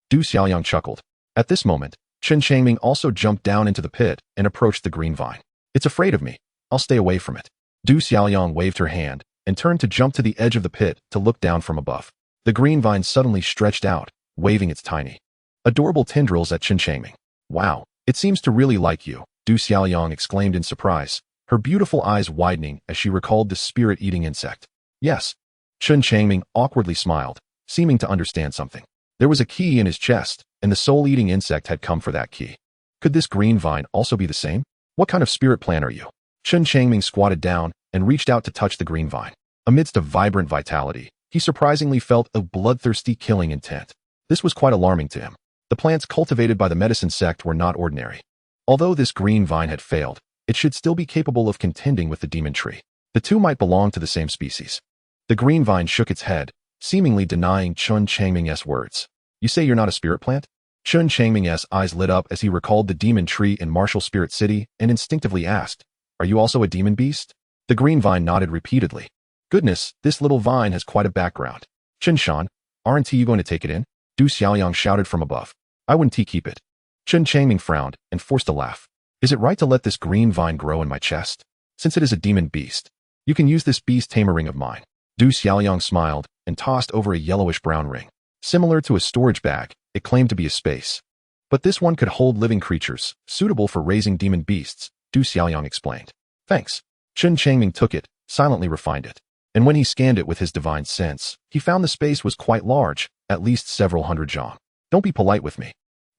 Du Xiaoyang chuckled. At this moment, Chen Changming also jumped down into the pit and approached the green vine. "It's afraid of me. I'll stay away from it." Du Xiaoyang waved her hand and turned to jump to the edge of the pit to look down from above. The green vine suddenly stretched out, waving its tiny, adorable tendrils at Chen Changming. "Wow, it seems to really like you," Du Xiaoyang exclaimed in surprise, her beautiful eyes widening as she recalled the spirit-eating insect. "Yes." Chen Changming awkwardly smiled, seeming to understand something. There was a key in his chest, and the soul-eating insect had come for that key. Could this green vine also be the same? "What kind of spirit plant are you?" Chen Changming squatted down and reached out to touch the green vine. Amidst a vibrant vitality, he surprisingly felt a bloodthirsty killing intent. This was quite alarming to him. The plants cultivated by the medicine sect were not ordinary. Although this green vine had failed, it should still be capable of contending with the demon tree. The two might belong to the same species. The green vine shook its head, seemingly denying Chen Changming's words. "You say you're not a spirit plant?" Chen Changming's eyes lit up as he recalled the demon tree in Martial Spirit City and instinctively asked, "Are you also a demon beast?" The green vine nodded repeatedly. "Goodness, this little vine has quite a background." "Chen Shan, aren't you going to take it in?" Du Xiaoyang shouted from above. "I wouldn't keep it." Chen Changming frowned and forced a laugh. "Is it right to let this green vine grow in my chest? Since it is a demon beast, you can use this beast tamer ring of mine." Du Xiaoyang smiled and tossed over a yellowish-brown ring. Similar to a storage bag, it claimed to be a space. "But this one could hold living creatures, suitable for raising demon beasts," Du Xiaoyang explained. "Thanks." Chen Changming took it, silently refined it. And when he scanned it with his divine sense, he found the space was quite large, at least several hundred zhang. "Don't be polite with me."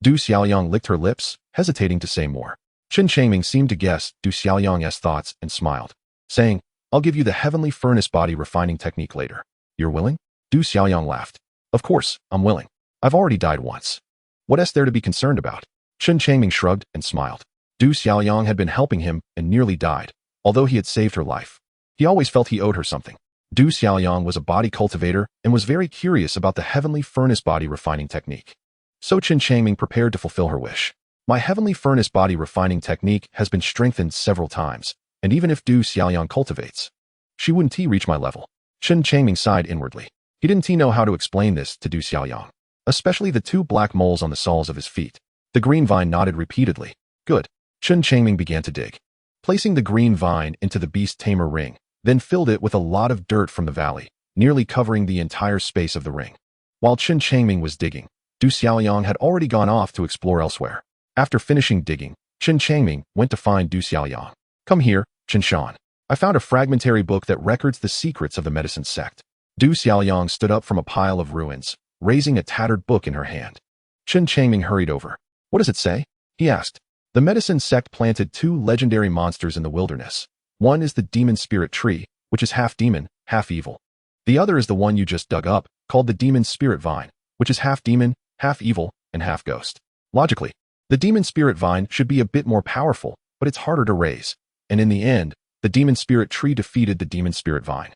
Du Xiaoyang licked her lips, hesitating to say more. Chen Changming seemed to guess Du Xiaoyang's thoughts and smiled, saying, "I'll give you the heavenly furnace body refining technique later. You're willing?" Du Xiaoyang laughed. "Of course, I'm willing. I've already died once. What is there to be concerned about?" Chen Changming shrugged and smiled. Du Xiaoyang had been helping him and nearly died, although he had saved her life. He always felt he owed her something. Du Xiaoyang was a body cultivator and was very curious about the heavenly furnace body refining technique. So Chen Changming prepared to fulfill her wish. "My heavenly furnace body refining technique has been strengthened several times, and even if Du Xiaoyang cultivates, she wouldn't reach my level." Chen Changming sighed inwardly. He didn't know how to explain this to Du Xiaoyang, especially the 2 black moles on the soles of his feet. The green vine nodded repeatedly. "Good." Chen Changming began to dig, placing the green vine into the beast tamer ring, then filled it with a lot of dirt from the valley, nearly covering the entire space of the ring. While Chen Changming was digging, Du Xiaoliang had already gone off to explore elsewhere. After finishing digging, Chen Changming went to find Du Xiaoliang. Come here, Chen Shan. I found a fragmentary book that records the secrets of the medicine sect. Du Xiaoliang stood up from a pile of ruins, raising a tattered book in her hand. Chen Changming hurried over. What does it say? He asked. The medicine sect planted 2 legendary monsters in the wilderness. One is the demon spirit tree, which is half demon, half evil. The other is the one you just dug up, called the demon spirit vine, which is half demon, half evil, and half ghost. Logically, the demon spirit vine should be a bit more powerful, but it's harder to raise. And in the end, the demon spirit tree defeated the demon spirit vine.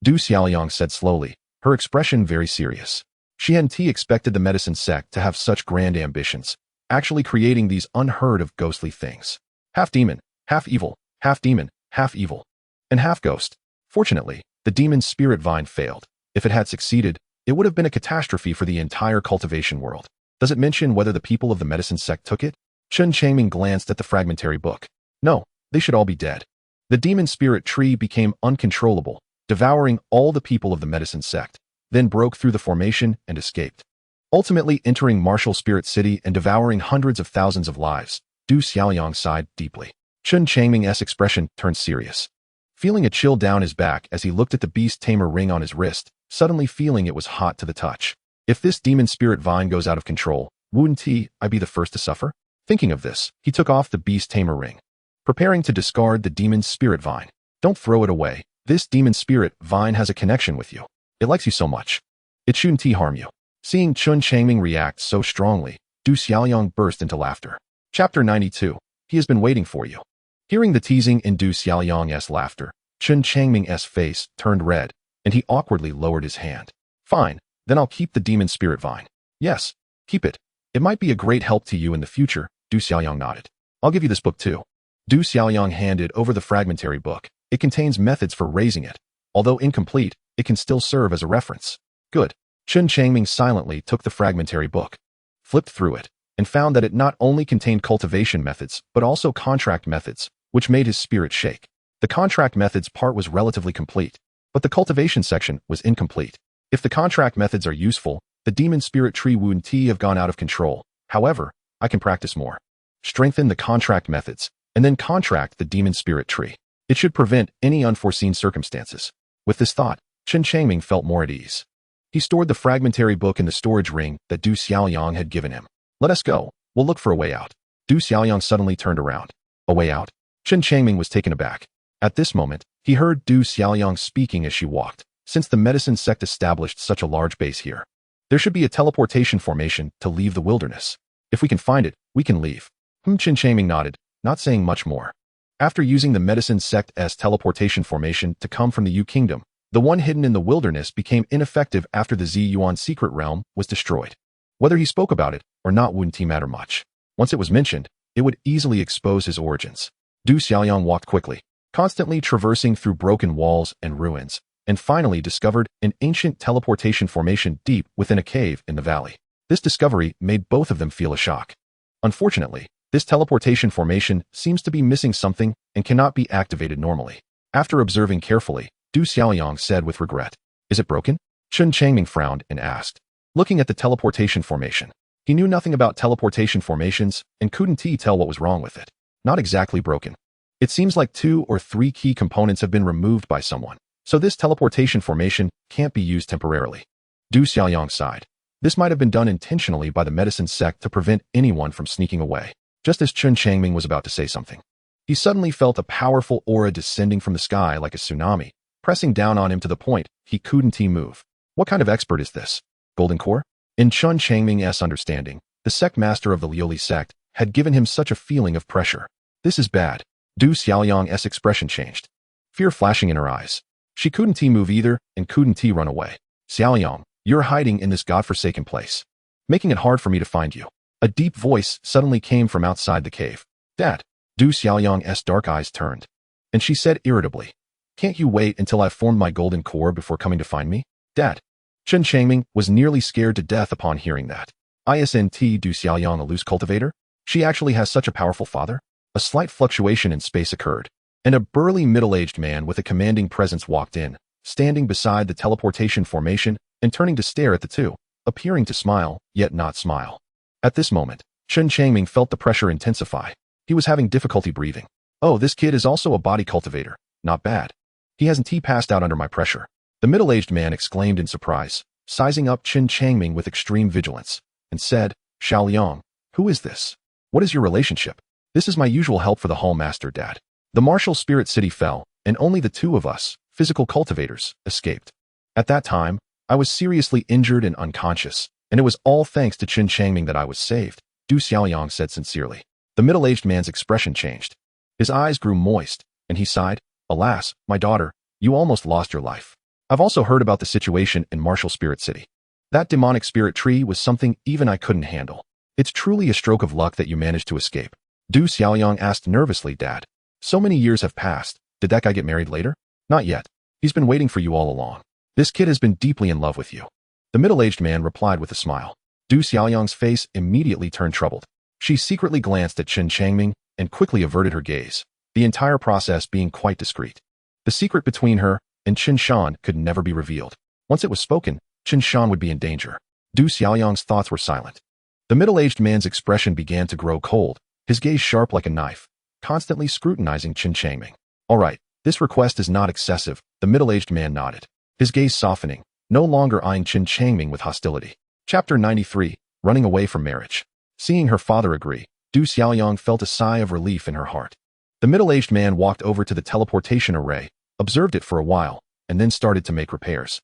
Du Xiaoliang said slowly, her expression very serious. She hadn't expected the medicine sect to have such grand ambitions, actually creating these unheard of ghostly things. Half demon, half evil, half demon, half evil, and half ghost. Fortunately, the demon spirit vine failed. If it had succeeded, it would have been a catastrophe for the entire cultivation world. Does it mention whether the people of the medicine sect took it? Chen Changming glanced at the fragmentary book. No, they should all be dead. The demon spirit tree became uncontrollable, devouring all the people of the medicine sect, then broke through the formation and escaped. Ultimately entering Martial Spirit City and devouring hundreds of thousands of lives, Du Xiaoliang sighed deeply. Chen Changming's expression turned serious. Feeling a chill down his back as he looked at the beast tamer ring on his wrist, suddenly feeling it was hot to the touch. If this demon spirit vine goes out of control, wouldn't I be the first to suffer? Thinking of this, he took off the beast tamer ring, preparing to discard the demon spirit vine. Don't throw it away. This demon spirit vine has a connection with you. It likes you so much. It shouldn't harm you. Seeing Chen Changming react so strongly, Du Xiaoliang burst into laughter. Chapter 92. He has been waiting for you. Hearing the teasing in Du Xiaoliang's laughter, Chen Changming's face turned red, and he awkwardly lowered his hand. Fine, then I'll keep the demon spirit vine. Yes, keep it. It might be a great help to you in the future, Du Xiaoliang nodded. I'll give you this book too. Du Xiaoliang handed over the fragmentary book. It contains methods for raising it. Although incomplete, it can still serve as a reference. Good. Chen Changming silently took the fragmentary book, flipped through it, and found that it not only contained cultivation methods, but also contract methods, which made his spirit shake. The contract methods part was relatively complete, but the cultivation section was incomplete. If the contract methods are useful, the demon spirit tree wouldn't have gone out of control. However, I can practice more. Strengthen the contract methods, and then contract the demon spirit tree. It should prevent any unforeseen circumstances. With this thought, Chen Changming felt more at ease. He stored the fragmentary book in the storage ring that Du Xiaoliang had given him. Let us go. We'll look for a way out. Du Xiaoliang suddenly turned around. A way out? Chen Changming was taken aback. At this moment, he heard Du Xiaoliang speaking as she walked. Since the medicine sect established such a large base here, there should be a teleportation formation to leave the wilderness. If we can find it, we can leave. Chen Changming nodded, not saying much more. After using the medicine sect's teleportation formation to come from the Yu Kingdom, the one hidden in the wilderness became ineffective after the Xiyuan secret realm was destroyed. Whether he spoke about it or not wouldn't matter much. Once it was mentioned, it would easily expose his origins. Du Xiaoliang walked quickly, constantly traversing through broken walls and ruins, and finally discovered an ancient teleportation formation deep within a cave in the valley. This discovery made both of them feel a shock. Unfortunately, this teleportation formation seems to be missing something and cannot be activated normally. After observing carefully, Du Xiaoliang said with regret, "Is it broken?" Chen Changming frowned and asked. Looking at the teleportation formation, he knew nothing about teleportation formations and couldn't tell what was wrong with it. Not exactly broken. It seems like 2 or 3 key components have been removed by someone, so this teleportation formation can't be used temporarily. Du Xiaoliang sighed. This might have been done intentionally by the medicine sect to prevent anyone from sneaking away. Just as Chen Changming was about to say something, he suddenly felt a powerful aura descending from the sky like a tsunami, pressing down on him to the point he couldn't move. What kind of expert is this? Golden Core? In Chen Changming's understanding, the sect master of the Leoli sect had given him such a feeling of pressure. This is bad. Du Xiaoliang's expression changed, fear flashing in her eyes. She couldn't move either and couldn't run away. Xiaoliang, you're hiding in this godforsaken place, making it hard for me to find you. A deep voice suddenly came from outside the cave. Dad. Du Xiaoliang's dark eyes turned, and she said irritably, "Can't you wait until I've formed my golden core before coming to find me?" Dad. Chen Changming was nearly scared to death upon hearing that. Isn't Du Xiaoliang a loose cultivator? She actually has such a powerful father? A slight fluctuation in space occurred, and a burly middle-aged man with a commanding presence walked in, standing beside the teleportation formation and turning to stare at the two, appearing to smile, yet not smile. At this moment, Chen Changming felt the pressure intensify. He was having difficulty breathing. Oh, this kid is also a body cultivator. Not bad. He hasn't passed out under my pressure. The middle-aged man exclaimed in surprise, sizing up Chen Changming with extreme vigilance, and said, Xiaoliang, who is this? What is your relationship? This is my usual help for the Hall Master, Dad. The martial spirit city fell, and only the two of us, physical cultivators, escaped. At that time, I was seriously injured and unconscious, and it was all thanks to Chen Changming that I was saved, Du Xiaoliang said sincerely. The middle-aged man's expression changed. His eyes grew moist, and he sighed, Alas, my daughter, you almost lost your life. I've also heard about the situation in Martial Spirit City. That demonic spirit tree was something even I couldn't handle. It's truly a stroke of luck that you managed to escape. Du Xiaoliang asked nervously, Dad. So many years have passed. Did that guy get married later? Not yet. He's been waiting for you all along. This kid has been deeply in love with you. The middle-aged man replied with a smile. Du Xiaoliang's face immediately turned troubled. She secretly glanced at Chen Changming and quickly averted her gaze, the entire process being quite discreet. The secret between her and Chen Shan could never be revealed. Once it was spoken, Chen Shan would be in danger. Du Xiaoliang's thoughts were silent. The middle-aged man's expression began to grow cold, his gaze sharp like a knife, constantly scrutinizing Chen Changming. All right, this request is not excessive, the middle-aged man nodded, his gaze softening, no longer eyeing Chen Changming with hostility. Chapter 93, Running Away from Marriage. Seeing her father agree, Du Xiaoliang felt a sigh of relief in her heart. The middle-aged man walked over to the teleportation array, observed it for a while, and then started to make repairs.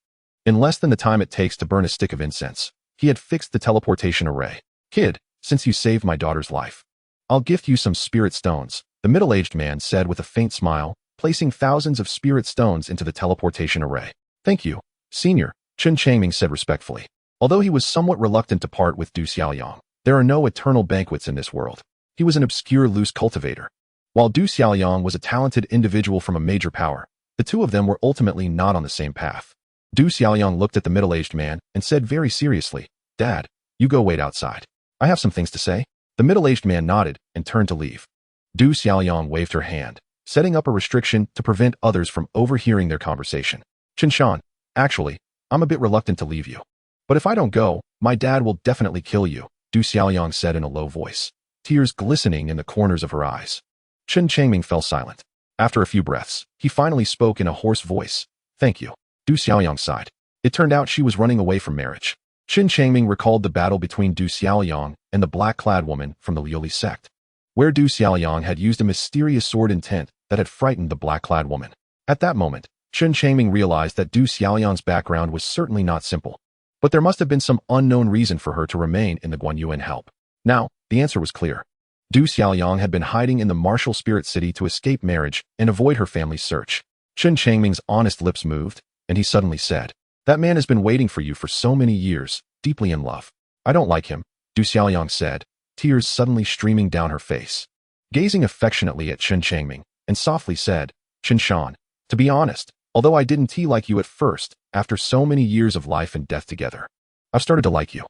In less than the time it takes to burn a stick of incense, he had fixed the teleportation array. Kid, since you saved my daughter's life, I'll gift you some spirit stones, the middle-aged man said with a faint smile, placing thousands of spirit stones into the teleportation array. Thank you, Senior, Chen Changming said respectfully. Although he was somewhat reluctant to part with Du Xiaoliang, there are no eternal banquets in this world. He was an obscure loose cultivator. While Du Xiaoliang was a talented individual from a major power, the two of them were ultimately not on the same path. Du Xiaoliang looked at the middle-aged man and said very seriously, Dad, you go wait outside. I have some things to say. The middle-aged man nodded and turned to leave. Du Xiaoliang waved her hand, setting up a restriction to prevent others from overhearing their conversation. Chen Shan, actually, I'm a bit reluctant to leave you. But if I don't go, my dad will definitely kill you, Du Xiaoliang said in a low voice, tears glistening in the corners of her eyes. Chen Changming fell silent. After a few breaths, he finally spoke in a hoarse voice. Thank you. Du Xiaoliang sighed. It turned out she was running away from marriage. Chen Changming recalled the battle between Du Xiaoliang and the black-clad woman from the Leoli sect, where Du Xiaoliang had used a mysterious sword intent that had frightened the black-clad woman. At that moment, Chen Changming realized that Du Xiaoliang's background was certainly not simple, but there must have been some unknown reason for her to remain in the Guanyuan help. Now, the answer was clear. Du Xiaoliang had been hiding in the martial spirit city to escape marriage and avoid her family's search. Chen Changming's honest lips moved, and he suddenly said, That man has been waiting for you for so many years, deeply in love. I don't like him, Du Xiaoliang said, tears suddenly streaming down her face. Gazing affectionately at Chen Changming, and softly said, Chen Shan, to be honest, although I didn't like you at first, after so many years of life and death together, I've started to like you.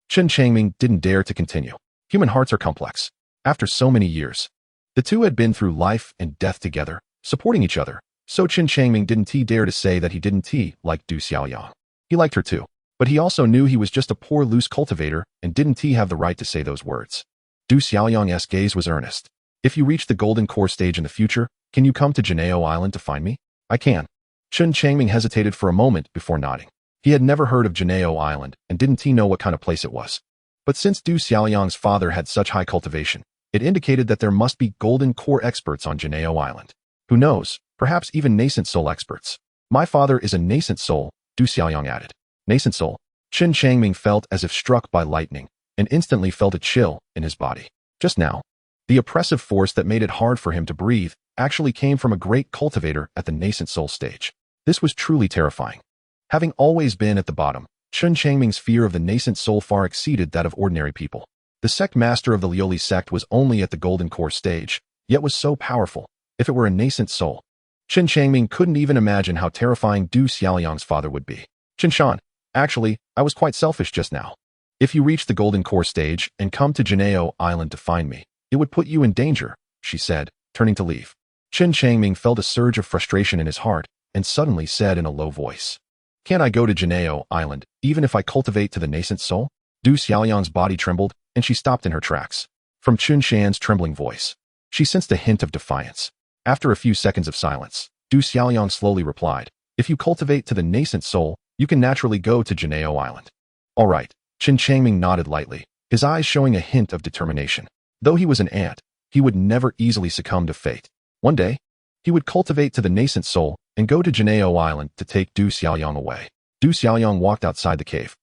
Chen Changming didn't dare to continue. Human hearts are complex. After so many years, the two had been through life and death together, supporting each other, so Chen Changming didn't dare to say that he didn't like Du Xiaoliang. He liked her too, but he also knew he was just a poor loose cultivator and didn't have the right to say those words. Du Xiaoliang's gaze was earnest. If you reach the golden core stage in the future, can you come to Xianxiaaudiobooks Island to find me? I can. Chen Changming hesitated for a moment before nodding. He had never heard of Xianxiaaudiobooks Island and didn't know what kind of place it was. But since Du Xiaoliang's father had such high cultivation, it indicated that there must be golden core experts on Xianxiaaudiobooks Island. Who knows, perhaps even nascent soul experts. My father is a nascent soul, Du Xiaoliang added. Nascent soul? Chen Changming felt as if struck by lightning, and instantly felt a chill in his body. Just now, the oppressive force that made it hard for him to breathe actually came from a great cultivator at the nascent soul stage. This was truly terrifying. Having always been at the bottom, Chen Changming's fear of the nascent soul far exceeded that of ordinary people. The sect master of the Leoli sect was only at the golden core stage, yet was so powerful. If it were a nascent soul, Chen Changming couldn't even imagine how terrifying Du Xiaoliang's father would be. Chen Shan, actually, I was quite selfish just now. If you reach the golden core stage and come to Xianxiaaudiobooks Island to find me, it would put you in danger, she said, turning to leave. Chen Changming felt a surge of frustration in his heart, and suddenly said in a low voice, "Can I go to Geneo Island, even if I cultivate to the nascent soul?" Du Xiaoyang's body trembled, and she stopped in her tracks. From Chun Shan's trembling voice, she sensed a hint of defiance. After a few seconds of silence, Du Xiaoyang slowly replied, "If you cultivate to the nascent soul, you can naturally go to Geneo Island." "All right." Chen Changming nodded lightly, his eyes showing a hint of determination. Though he was an ant, he would never easily succumb to fate. One day, he would cultivate to the nascent soul and go to Geneo Island to take Du Xiaoyang away. Du Xiaoyang walked outside the cave.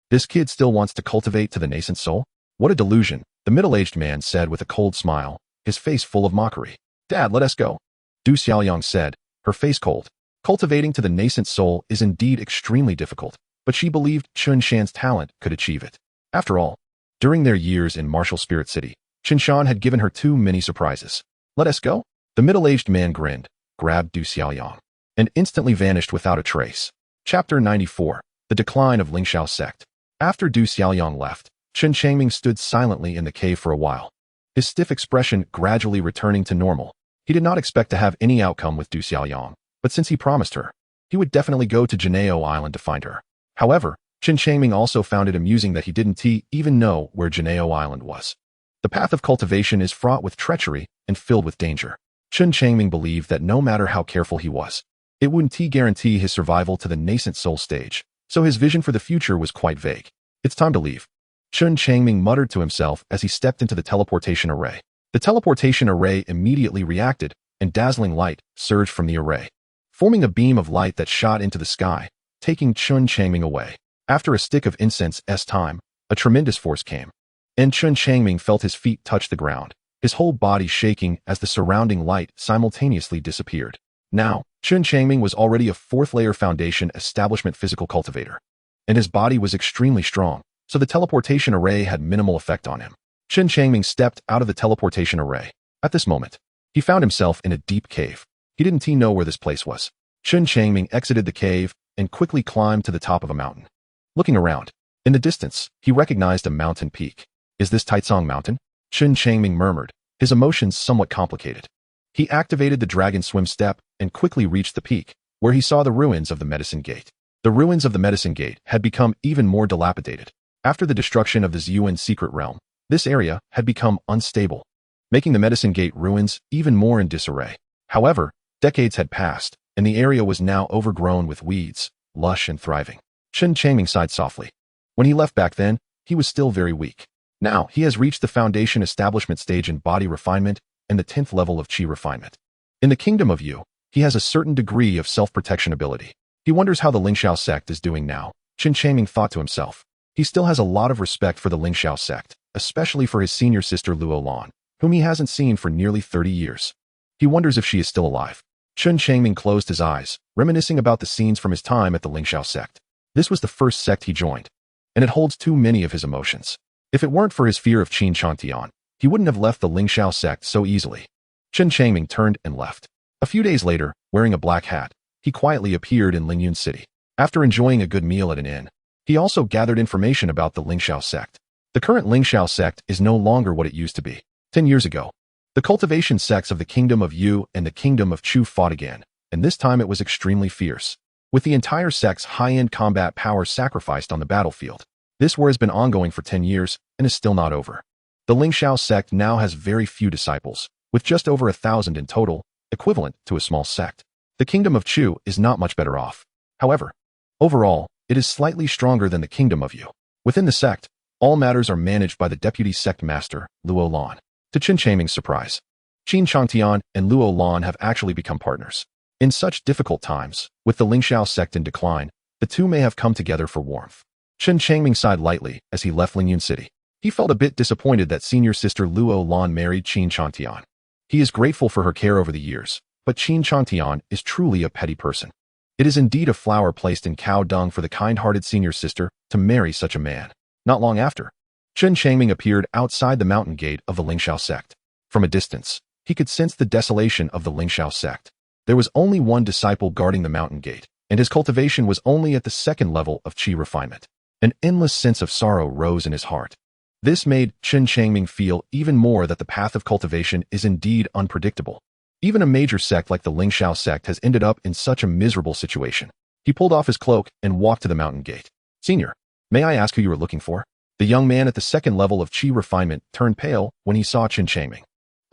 This kid still wants to cultivate to the nascent soul? What a delusion, the middle-aged man said with a cold smile, his face full of mockery. "Dad, let us go," Du Xiaoyang said, her face cold. Cultivating to the nascent soul is indeed extremely difficult, but she believed Chen Shan's talent could achieve it. After all, during their years in Martial Spirit City, Chen Shan had given her too many surprises. "Let us go?" The middle-aged man grinned, grabbed Du Xiaoyang, and instantly vanished without a trace. Chapter 94. The Decline of Lingxiao Sect. After Du Xiaoyang left, Chen Changming stood silently in the cave for a while, his stiff expression gradually returning to normal. He did not expect to have any outcome with Du Xiaoyang, but since he promised her, he would definitely go to Geneo Island to find her. However, Chen Changming also found it amusing that he didn't even know where Geneo Island was. The path of cultivation is fraught with treachery and filled with danger. Chen Changming believed that no matter how careful he was, it wouldn't guarantee his survival to the nascent soul stage, so his vision for the future was quite vague. "It's time to leave," Chen Changming muttered to himself as he stepped into the teleportation array. The teleportation array immediately reacted, and dazzling light surged from the array, forming a beam of light that shot into the sky, taking Chen Changming away. After a stick of incense's time, a tremendous force came, and Chen Changming felt his feet touch the ground, his whole body shaking as the surrounding light simultaneously disappeared. Now, Chen Changming was already a fourth-layer foundation establishment physical cultivator, and his body was extremely strong, so the teleportation array had minimal effect on him. Chen Changming stepped out of the teleportation array. At this moment, he found himself in a deep cave. He didn't know where this place was. Chen Changming exited the cave and quickly climbed to the top of a mountain. Looking around, in the distance, he recognized a mountain peak. "Is this Taicang Mountain?" Chen Changming murmured, his emotions somewhat complicated. He activated the dragon swim step and quickly reached the peak, where he saw the ruins of the Medicine Gate. The ruins of the Medicine Gate had become even more dilapidated. After the destruction of the Zhuan secret realm, this area had become unstable, making the Medicine Gate ruins even more in disarray. However, decades had passed, and the area was now overgrown with weeds, lush and thriving. Chen Changming sighed softly. When he left back then, he was still very weak. Now, he has reached the foundation establishment stage in body refinement and the 10th level of qi refinement. In the kingdom of Yu, he has a certain degree of self-protection ability. He wonders how the Lingxiao sect is doing now. Chen Changming thought to himself. He still has a lot of respect for the Lingxiao sect, especially for his senior sister Luolan, whom he hasn't seen for nearly 30 years. He wonders if she is still alive. Chen Changming closed his eyes, reminiscing about the scenes from his time at the Lingxiao sect. This was the first sect he joined, and it holds too many of his emotions. If it weren't for his fear of Qin Changtian, he wouldn't have left the Lingxiao sect so easily. Chen Changming turned and left. A few days later, wearing a black hat, he quietly appeared in Lingyun City. After enjoying a good meal at an inn, he also gathered information about the Lingxiao sect. The current Lingxiao sect is no longer what it used to be. 10 years ago, the cultivation sects of the Kingdom of Yu and the Kingdom of Chu fought again, and this time it was extremely fierce, with the entire sect's high-end combat power sacrificed on the battlefield. This war has been ongoing for 10 years and is still not over. The Lingxiao sect now has very few disciples, with just over 1,000 in total, equivalent to a small sect. The Kingdom of Chu is not much better off. However, overall, it is slightly stronger than the Kingdom of Yu. Within the sect, all matters are managed by the deputy sect master, Luolan. To Chen Changming's surprise, Qin Changtian and Luolan have actually become partners. In such difficult times, with the Lingxiao sect in decline, the two may have come together for warmth. Chen Changming sighed lightly as he left Lingyun City. He felt a bit disappointed that senior sister Luolan married Qin Changtian. He is grateful for her care over the years, but Qin Changtian is truly a petty person. It is indeed a flower placed in cow dung for the kind-hearted senior sister to marry such a man. Not long after, Chen Changming appeared outside the mountain gate of the Lingxiao sect. From a distance, he could sense the desolation of the Lingxiao sect. There was only one disciple guarding the mountain gate, and his cultivation was only at the 2nd level of qi refinement. An endless sense of sorrow rose in his heart. This made Chen Changming feel even more that the path of cultivation is indeed unpredictable. Even a major sect like the Lingxiao sect has ended up in such a miserable situation. He pulled off his cloak and walked to the mountain gate. Senior, may I ask who you were looking for? The young man at the second level of Qi refinement turned pale when he saw Chen Changming.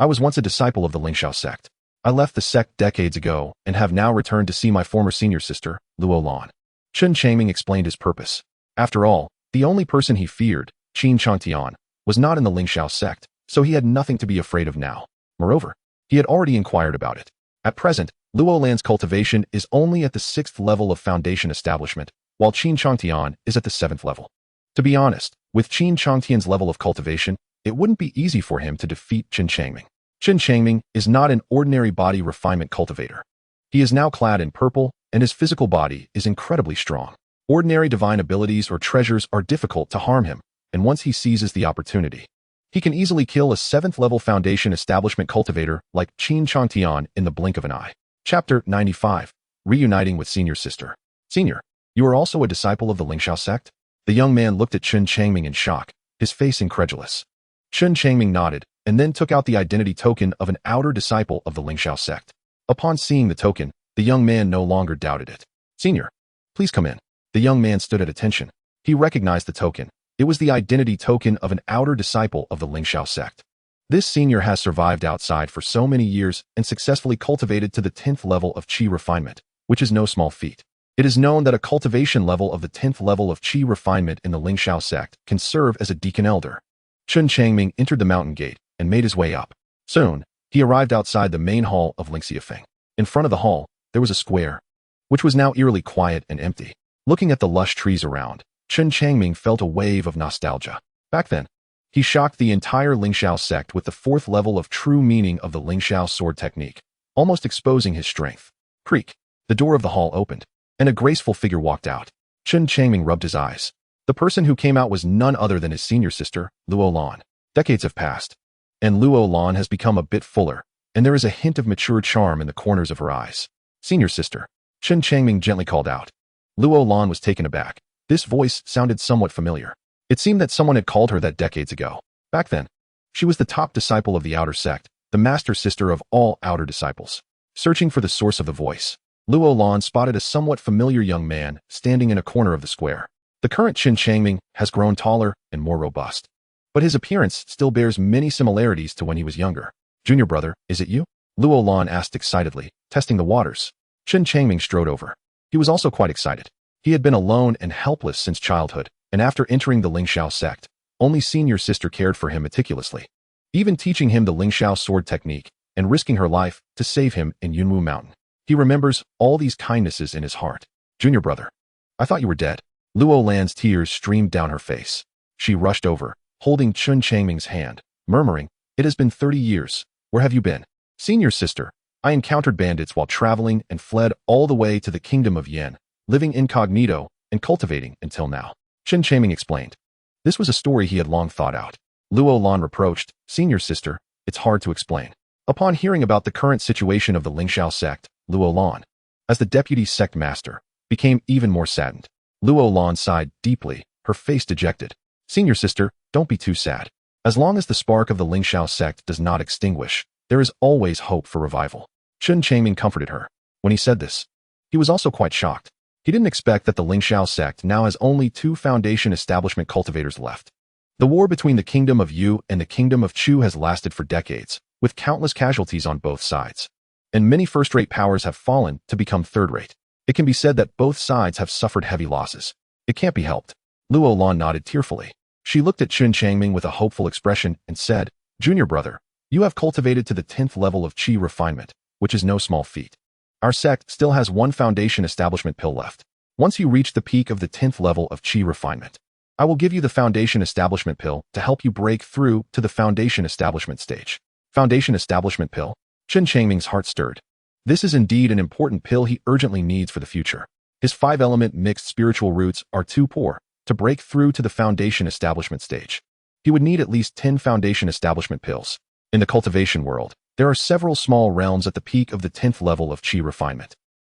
I was once a disciple of the Lingxiao sect. I left the sect decades ago and have now returned to see my former senior sister, Luolan. Chen Changming explained his purpose. After all, the only person he feared, Chen Changtian, was not in the Lingxiao sect, so he had nothing to be afraid of now. Moreover, he had already inquired about it. At present, Luolan's cultivation is only at the 6th level of foundation establishment, while Chen Changtian is at the 7th level. To be honest, with Chen Changtian's level of cultivation, it wouldn't be easy for him to defeat Chen Changming. Chen Changming is not an ordinary body refinement cultivator. He is now clad in purple, and his physical body is incredibly strong. Ordinary divine abilities or treasures are difficult to harm him, and once he seizes the opportunity, he can easily kill a 7th level foundation establishment cultivator like Chen Changtian in the blink of an eye. Chapter 95. Reuniting with Senior Sister. Senior, you are also a disciple of the Lingxiao sect? The young man looked at Chen Changming in shock, his face incredulous. Chen Changming nodded, and then took out the identity token of an outer disciple of the Lingxiao sect. Upon seeing the token, the young man no longer doubted it. Senior, please come in. The young man stood at attention. He recognized the token. It was the identity token of an outer disciple of the Lingxiao sect. This senior has survived outside for so many years and successfully cultivated to the 10th level of Qi refinement, which is no small feat. It is known that a cultivation level of the 10th level of Qi refinement in the Lingxiao sect can serve as a deacon elder. Chen Changming entered the mountain gate and made his way up. Soon, he arrived outside the main hall of Lingxiao. In front of the hall, there was a square, which was now eerily quiet and empty. Looking at the lush trees around, Chen Changming felt a wave of nostalgia. Back then, he shocked the entire Lingxiao sect with the 4th level of true meaning of the Lingxiao sword technique, almost exposing his strength. Creak. The door of the hall opened, and a graceful figure walked out. Chen Changming rubbed his eyes. The person who came out was none other than his senior sister, Luolan. Decades have passed, and Luolan has become a bit fuller, and there is a hint of mature charm in the corners of her eyes. Senior sister, Chen Changming gently called out. Luolan was taken aback. This voice sounded somewhat familiar. It seemed that someone had called her that decades ago. Back then, she was the top disciple of the outer sect, the master sister of all outer disciples. Searching for the source of the voice, Luolan spotted a somewhat familiar young man standing in a corner of the square. The current Chen Changming has grown taller and more robust, but his appearance still bears many similarities to when he was younger. Junior brother, is it you? Luolan asked excitedly, testing the waters. Chen Changming strode over. He was also quite excited. He had been alone and helpless since childhood, and after entering the Lingxiao sect, only senior sister cared for him meticulously, even teaching him the Lingxiao sword technique and risking her life to save him in Yunwu Mountain. He remembers all these kindnesses in his heart. Junior brother, I thought you were dead. Luolan's tears streamed down her face. She rushed over, holding Chen Changming's hand, murmuring, "It has been 30 years. Where have you been?" Senior sister, I encountered bandits while traveling and fled all the way to the kingdom of Yan, living incognito and cultivating until now. Chen Changming explained. This was a story he had long thought out. Luolan reproached, Senior sister, it's hard to explain. Upon hearing about the current situation of the Lingxiao sect, Luolan, as the deputy sect master, became even more saddened. Luolan sighed deeply, her face dejected. Senior sister, don't be too sad. As long as the spark of the Lingxiao sect does not extinguish, there is always hope for revival. Chen Changming comforted her. When he said this, he was also quite shocked. He didn't expect that the Lingxiao sect now has only 2 foundation establishment cultivators left. The war between the kingdom of Yu and the kingdom of Chu has lasted for decades, with countless casualties on both sides. And many first-rate powers have fallen to become third-rate. It can be said that both sides have suffered heavy losses. It can't be helped. Luolan nodded tearfully. She looked at Chen Changming with a hopeful expression and said, Junior brother, you have cultivated to the 10th level of Qi refinement, which is no small feat. Our sect still has 1 foundation establishment pill left. Once you reach the peak of the 10th level of Qi refinement, I will give you the foundation establishment pill to help you break through to the foundation establishment stage. Foundation establishment pill? Chen Changming's heart stirred. This is indeed an important pill he urgently needs for the future. His 5-element mixed spiritual roots are too poor to break through to the foundation establishment stage. He would need at least 10 foundation establishment pills. In the cultivation world, there are several small realms at the peak of the 10th level of Qi refinement,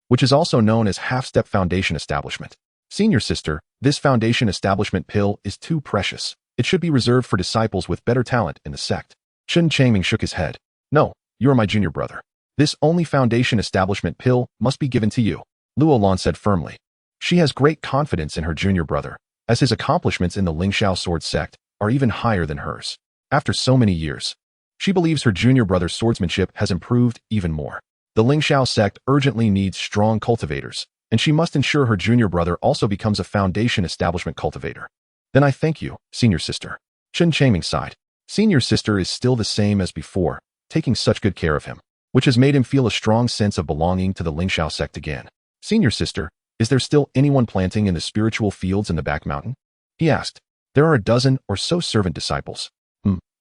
which is also known as half-step foundation establishment. Senior sister, this foundation establishment pill is too precious. It should be reserved for disciples with better talent in the sect. Chen Changming shook his head. No, you are my junior brother. This only foundation establishment pill must be given to you, Luolan said firmly. She has great confidence in her junior brother, as his accomplishments in the Lingxiao sword sect are even higher than hers. After so many years, she believes her junior brother's swordsmanship has improved even more. The Lingxiao sect urgently needs strong cultivators, and she must ensure her junior brother also becomes a foundation establishment cultivator. Then I thank you, senior sister. Chen Changming sighed. Senior sister is still the same as before, taking such good care of him, which has made him feel a strong sense of belonging to the Lingxiao sect again. Senior sister, is there still anyone planting in the spiritual fields in the back mountain? He asked. There are a dozen or so servant disciples.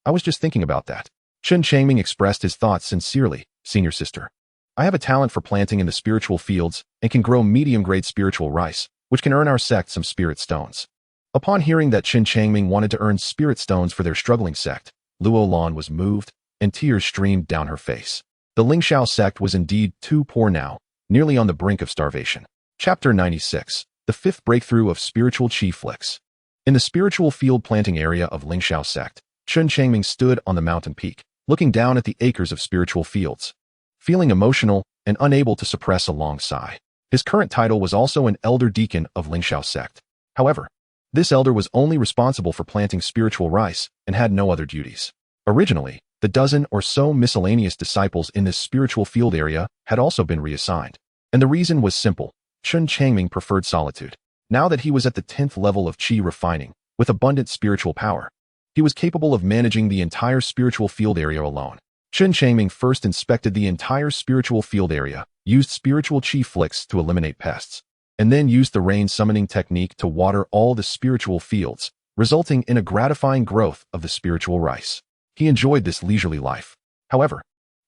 I was just thinking about that. Chen Changming expressed his thoughts sincerely. Senior sister, I have a talent for planting in the spiritual fields and can grow medium-grade spiritual rice, which can earn our sect some spirit stones. Upon hearing that Chen Changming wanted to earn spirit stones for their struggling sect, Luolan was moved, and tears streamed down her face. The Lingxiao sect was indeed too poor now, nearly on the brink of starvation. Chapter 96. The Fifth Breakthrough of Spiritual Chi Flicks. In the spiritual field planting area of Lingxiao sect, Chen Changming stood on the mountain peak, looking down at the acres of spiritual fields, feeling emotional and unable to suppress a long sigh. His current title was also an elder deacon of Lingxiao sect. However, this elder was only responsible for planting spiritual rice and had no other duties. Originally, the dozen or so miscellaneous disciples in this spiritual field area had also been reassigned. And the reason was simple. Chen Changming preferred solitude. Now that he was at the 10th level of Qi refining, with abundant spiritual power, he was capable of managing the entire spiritual field area alone. Chen Changming first inspected the entire spiritual field area, used spiritual Qi flicks to eliminate pests, and then used the rain summoning technique to water all the spiritual fields, resulting in a gratifying growth of the spiritual rice. He enjoyed this leisurely life. However,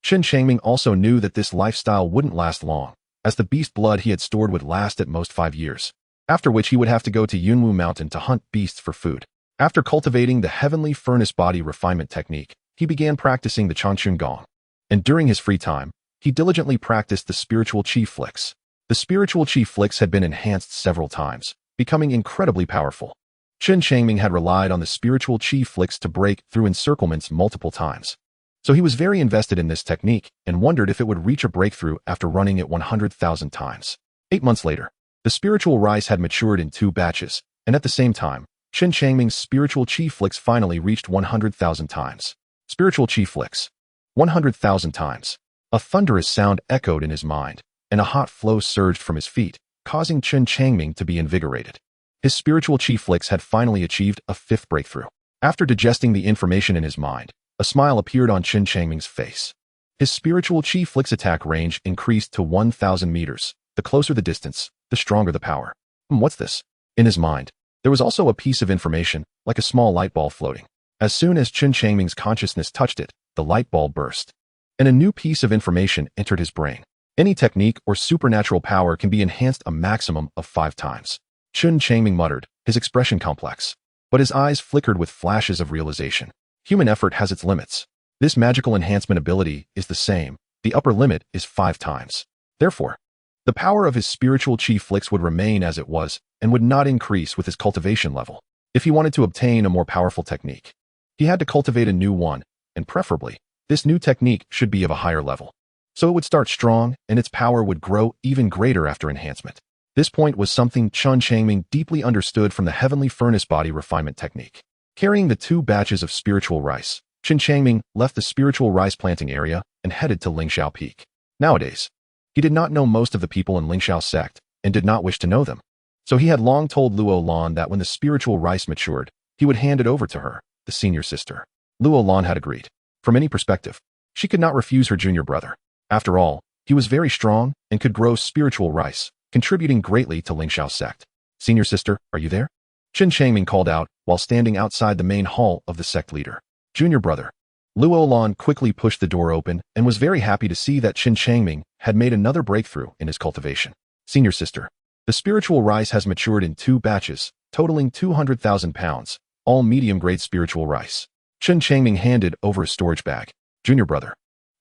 Chen Changming also knew that this lifestyle wouldn't last long, as the beast blood he had stored would last at most 5 years, after which he would have to go to Yunwu Mountain to hunt beasts for food. After cultivating the heavenly furnace body refinement technique, he began practicing the Changchun Gong, and during his free time, he diligently practiced the spiritual Qi flicks. The spiritual Qi flicks had been enhanced several times, becoming incredibly powerful. Chen Changming had relied on the spiritual Qi flicks to break through encirclements multiple times. So he was very invested in this technique and wondered if it would reach a breakthrough after running it 100,000 times. 8 months later, the spiritual rice had matured in 2 batches, and at the same time, Chen Changming's spiritual Qi flicks finally reached 100,000 times. Spiritual Qi flicks. 100,000 times. A thunderous sound echoed in his mind, and a hot flow surged from his feet, causing Chen Changming to be invigorated. His spiritual Qi flicks had finally achieved a 5th breakthrough. After digesting the information in his mind, a smile appeared on Chen Changming's face. His spiritual Qi flicks attack range increased to 1,000 meters. The closer the distance, the stronger the power. What's this? In his mind, there was also a piece of information, like a small light ball floating. As soon as Chen Changming's consciousness touched it, the light ball burst, and a new piece of information entered his brain. Any technique or supernatural power can be enhanced a maximum of 5 times. Chen Changming muttered, his expression complex, but his eyes flickered with flashes of realization. Human effort has its limits. This magical enhancement ability is the same. The upper limit is 5 times. Therefore, the power of his spiritual Qi flicks would remain as it was and would not increase with his cultivation level. If he wanted to obtain a more powerful technique, he had to cultivate a new one, and preferably, this new technique should be of a higher level. So it would start strong, and its power would grow even greater after enhancement. This point was something Chen Changming deeply understood from the heavenly furnace body refinement technique. Carrying the 2 batches of spiritual rice, Chen Changming left the spiritual rice planting area and headed to Lingxiao Peak. Nowadays, he did not know most of the people in Lingxiao sect and did not wish to know them. So he had long told Luolan that when the spiritual rice matured, he would hand it over to her, the senior sister. Luolan had agreed. From any perspective, she could not refuse her junior brother. After all, he was very strong and could grow spiritual rice, contributing greatly to Lingxiao sect. Senior sister, are you there? Chen Changming called out while standing outside the main hall of the sect leader. Junior brother. Luolan quickly pushed the door open and was very happy to see that Chen Changming had made another breakthrough in his cultivation. Senior sister. The spiritual rice has matured in 2 batches, totaling 200,000 pounds, all medium-grade spiritual rice. Chen Changming handed over a storage bag. Junior brother.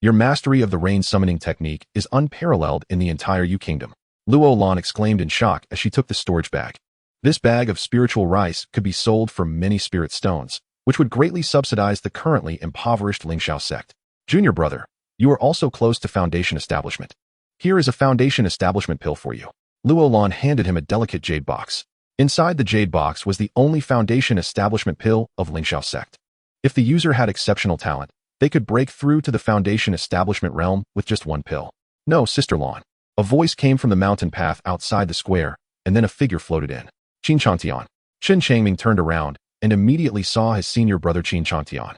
Your mastery of the rain summoning technique is unparalleled in the entire Yu Kingdom. Luolan exclaimed in shock as she took the storage bag. This bag of spiritual rice could be sold for many spirit stones, which would greatly subsidize the currently impoverished Lingxiao sect. Junior brother, You are also close to foundation establishment. Here is a foundation establishment pill for you. Luolan handed him a delicate jade box. Inside the jade box was the only foundation establishment pill of Lingxiao sect. If the user had exceptional talent, they could break through to the foundation establishment realm with just one pill. No, Sister Lan. A voice came from the mountain path outside the square, and then a figure floated in. Chen Changming. Chen Changming turned around and immediately saw his senior brother Chen Changming,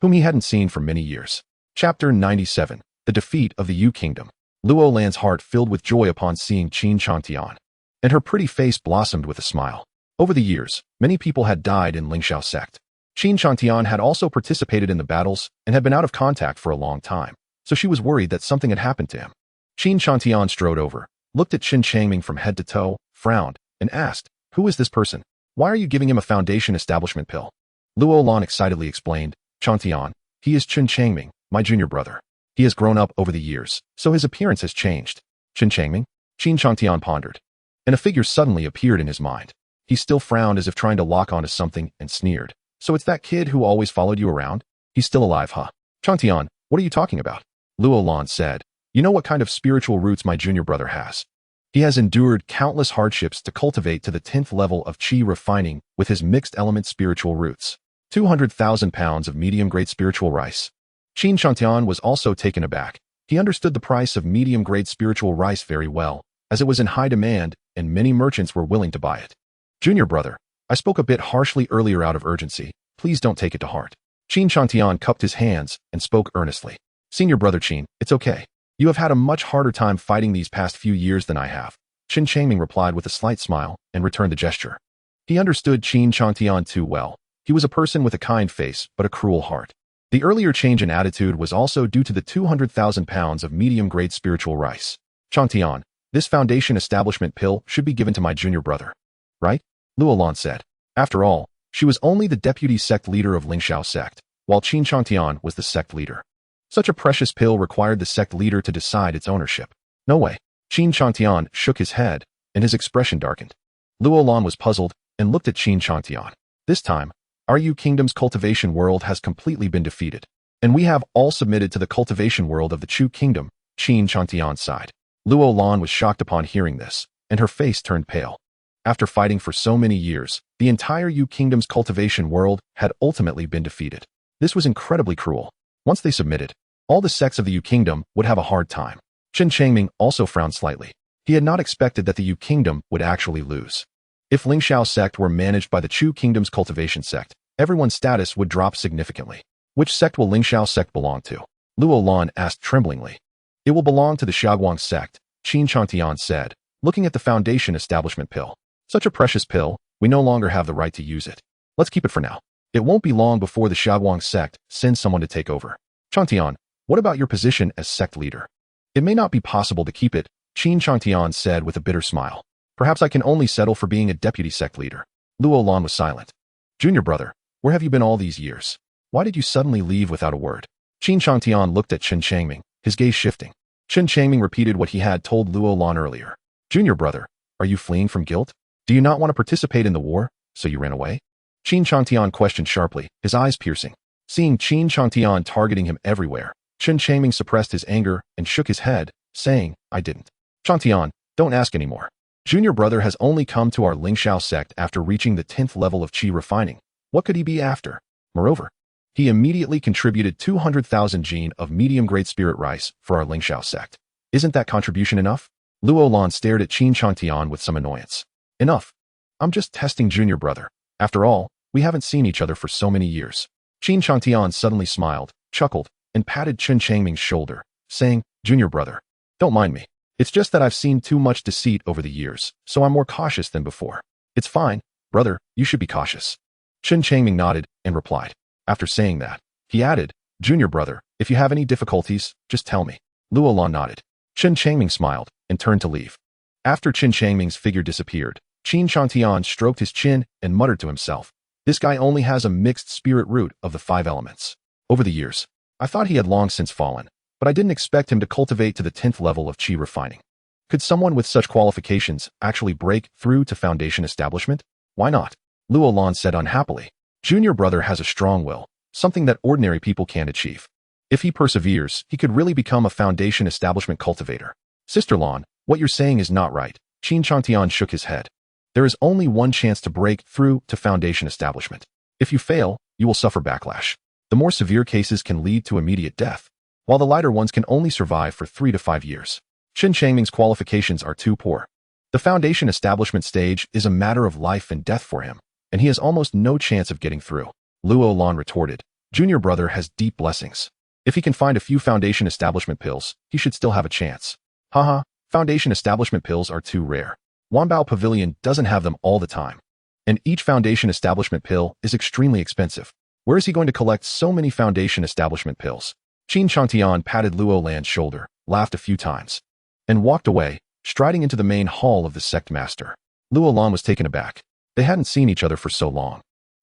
whom he hadn't seen for many years. Chapter 97. The Defeat of the Yu Kingdom. Luo Lan's heart filled with joy upon seeing Chen Changming, and her pretty face blossomed with a smile. Over the years, many people had died in Lingxiao sect. Chen Changming had also participated in the battles and had been out of contact for a long time, so she was worried that something had happened to him. Chen Changming strode over, looked at Chen Changming from head to toe, frowned, and asked, "Who is this person? Why are you giving him a foundation establishment pill?" Luo Lan excitedly explained, "Changtian, he is Chen Changming, my junior brother. He has grown up over the years, so his appearance has changed." Chen Changming? Chen Changtian pondered, and a figure suddenly appeared in his mind. He still frowned as if trying to lock onto something and sneered. "So it's that kid who always followed you around? He's still alive, huh?" "Changtian, what are you talking about?" Luo Lan said, "You know what kind of spiritual roots my junior brother has. He has endured countless hardships to cultivate to the 10th level of qi refining with his mixed element spiritual roots. 200,000 pounds of medium-grade spiritual rice." Chen Changtian was also taken aback. He understood the price of medium-grade spiritual rice very well, as it was in high demand and many merchants were willing to buy it. "Junior brother, I spoke a bit harshly earlier out of urgency. Please don't take it to heart." Chen Changtian cupped his hands and spoke earnestly. "Senior brother Chen, it's okay. You have had a much harder time fighting these past few years than I have." Chen Changming replied with a slight smile and returned the gesture. He understood Chen Changtian too well. He was a person with a kind face but a cruel heart. The earlier change in attitude was also due to the 200,000 pounds of medium-grade spiritual rice. "Changtian, this foundation establishment pill should be given to my junior brother, right?" Luo Lan said. After all, she was only the deputy sect leader of Lingxiao sect, while Chen Changtian was the sect leader. Such a precious pill required the sect leader to decide its ownership. No way. Chen Changtian shook his head, and his expression darkened. Luo Lan was puzzled and looked at Chen Changtian. This time, our Yu Kingdom's cultivation world has completely been defeated, and we have all submitted to the cultivation world of the Chu Kingdom. Chen Changtian sighed. Luo Lan was shocked upon hearing this, and her face turned pale. After fighting for so many years, the entire Yu Kingdom's cultivation world had ultimately been defeated. This was incredibly cruel. Once they submitted, all the sects of the Yu Kingdom would have a hard time. Chen Changming also frowned slightly. He had not expected that the Yu Kingdom would actually lose. If Lingxiao sect were managed by the Chu Kingdom's cultivation sect, everyone's status would drop significantly. "Which sect will Lingxiao sect belong to?" Luo Lan asked tremblingly. "It will belong to the Xiaoguang sect," Chen Changtian said, looking at the foundation establishment pill. "Such a precious pill, we no longer have the right to use it. Let's keep it for now. It won't be long before the Xiaoguang sect sends someone to take over." "Changtian, what about your position as sect leader?" "It may not be possible to keep it," Chen Changtian said with a bitter smile. "Perhaps I can only settle for being a deputy sect leader." Luo Lan was silent. "Junior brother, where have you been all these years? Why did you suddenly leave without a word?" Chen Changtian looked at Chen Changming, his gaze shifting. Chen Changming repeated what he had told Luo Lan earlier. "Junior brother, are you fleeing from guilt? Do you not want to participate in the war, so you ran away?" Chen Changtian questioned sharply, his eyes piercing. Seeing Chen Changtian targeting him everywhere, Chen Changming suppressed his anger and shook his head, saying, "I didn't." "Changtian, don't ask anymore. Junior brother has only come to our Lingxiao sect after reaching the 10th level of qi refining. What could he be after? Moreover, he immediately contributed 200,000 gene of medium-grade spirit rice for our Lingxiao sect. Isn't that contribution enough?" Luo Lan stared at Chen Changtian with some annoyance. "Enough. I'm just testing junior brother. After all, we haven't seen each other for so many years." Chen Changtian suddenly smiled, chuckled, and patted Chen Changming's shoulder, saying, "Junior brother, don't mind me. It's just that I've seen too much deceit over the years, so I'm more cautious than before." "It's fine, brother, you should be cautious." Chen Changming nodded and replied. After saying that, he added, "Junior brother, if you have any difficulties, just tell me." Luo Lan nodded. Chen Changming smiled and turned to leave. After Chen Changming's figure disappeared, Chen Changtian stroked his chin and muttered to himself, "This guy only has a mixed spirit root of the 5 elements. Over the years, I thought he had long since fallen, but I didn't expect him to cultivate to the 10th level of qi refining. Could someone with such qualifications actually break through to foundation establishment? Why not?" Luo Lan said unhappily. "Junior brother has a strong will, something that ordinary people can't achieve." If he perseveres, he could really become a foundation establishment cultivator. Sister Lan, what you're saying is not right. Chen Changming shook his head. There is only one chance to break through to foundation establishment. If you fail, you will suffer backlash. The more severe cases can lead to immediate death, while the lighter ones can only survive for 3 to 5 years. Chen Changming's qualifications are too poor. The foundation establishment stage is a matter of life and death for him, and he has almost no chance of getting through. Luo Lan retorted. Junior brother has deep blessings. If he can find a few foundation establishment pills, he should still have a chance. Haha, foundation establishment pills are too rare. Wanbao Pavilion doesn't have them all the time. And each foundation establishment pill is extremely expensive. Where is he going to collect so many foundation establishment pills? Chen Changming patted Luo Lan's shoulder, laughed a few times, and walked away, striding into the main hall of the sect master. Luo Lan was taken aback. They hadn't seen each other for so long.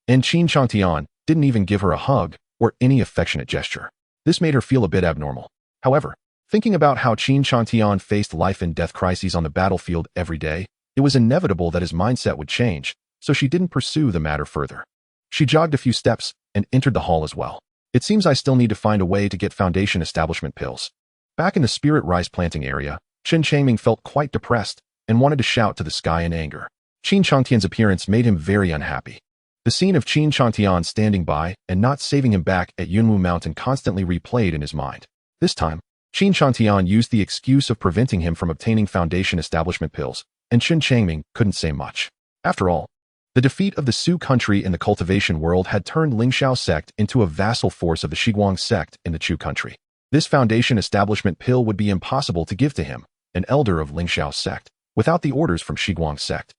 And Chen Changming didn't even give her a hug or any affectionate gesture. This made her feel a bit abnormal. However, thinking about how Chen Changming faced life and death crises on the battlefield every day, it was inevitable that his mindset would change, so she didn't pursue the matter further. She jogged a few steps and entered the hall as well. It seems I still need to find a way to get foundation establishment pills. Back in the spirit rice planting area, Chen Changming felt quite depressed and wanted to shout to the sky in anger. Chen Changming's appearance made him very unhappy. The scene of Chen Changming standing by and not saving him back at Yunwu Mountain constantly replayed in his mind. This time, Chen Changming used the excuse of preventing him from obtaining foundation establishment pills, and Chen Changming couldn't say much. After all, the defeat of the Su country in the cultivation world had turned Lingxiao sect into a vassal force of the Xiliang sect in the Chu country. This foundation establishment pill would be impossible to give to him, an elder of Lingxiao sect, without the orders from Xiliang sect.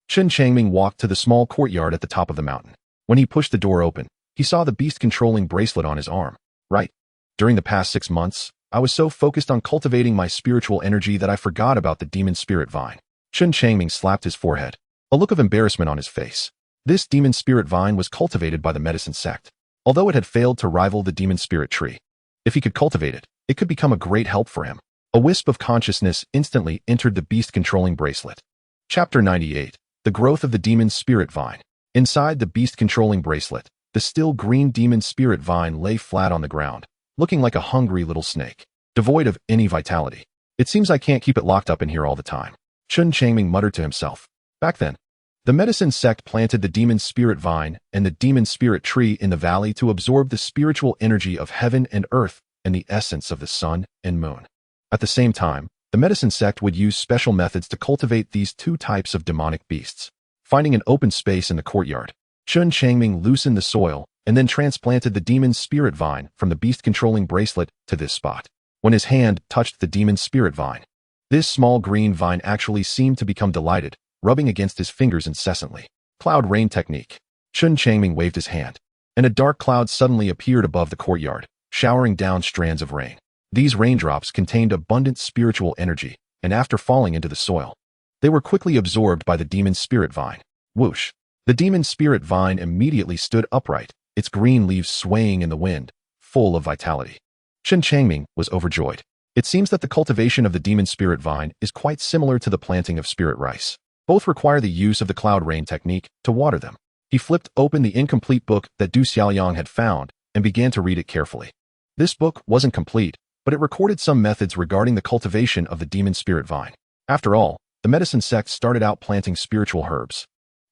Chen Changming walked to the small courtyard at the top of the mountain. When he pushed the door open, he saw the beast-controlling bracelet on his arm. Right. During the past 6 months, I was so focused on cultivating my spiritual energy that I forgot about the demon spirit vine. Chen Changming slapped his forehead, a look of embarrassment on his face. This demon spirit vine was cultivated by the medicine sect, although it had failed to rival the demon spirit tree. If he could cultivate it, it could become a great help for him. A wisp of consciousness instantly entered the beast-controlling bracelet. Chapter 98. The growth of the demon spirit vine. Inside the beast-controlling bracelet, the still green demon spirit vine lay flat on the ground, looking like a hungry little snake, devoid of any vitality. It seems I can't keep it locked up in here all the time. Chen Changming muttered to himself. Back then, the medicine sect planted the demon spirit vine and the demon spirit tree in the valley to absorb the spiritual energy of heaven and earth and the essence of the sun and moon. At the same time, the medicine sect would use special methods to cultivate these two types of demonic beasts. Finding an open space in the courtyard, Chen Changming loosened the soil and then transplanted the demon spirit vine from the beast-controlling bracelet to this spot. When his hand touched the demon spirit vine, this small green vine actually seemed to become delighted, rubbing against his fingers incessantly. Cloud rain technique. Chen Changming waved his hand, and a dark cloud suddenly appeared above the courtyard, showering down strands of rain. These raindrops contained abundant spiritual energy, and after falling into the soil, they were quickly absorbed by the demon spirit vine. Whoosh! The demon spirit vine immediately stood upright, its green leaves swaying in the wind, full of vitality. Chen Changming was overjoyed. It seems that the cultivation of the demon spirit vine is quite similar to the planting of spirit rice. Both require the use of the cloud rain technique to water them. He flipped open the incomplete book that Du Xiaoliang had found and began to read it carefully. This book wasn't complete, but it recorded some methods regarding the cultivation of the demon spirit vine. After all, the medicine sect started out planting spiritual herbs.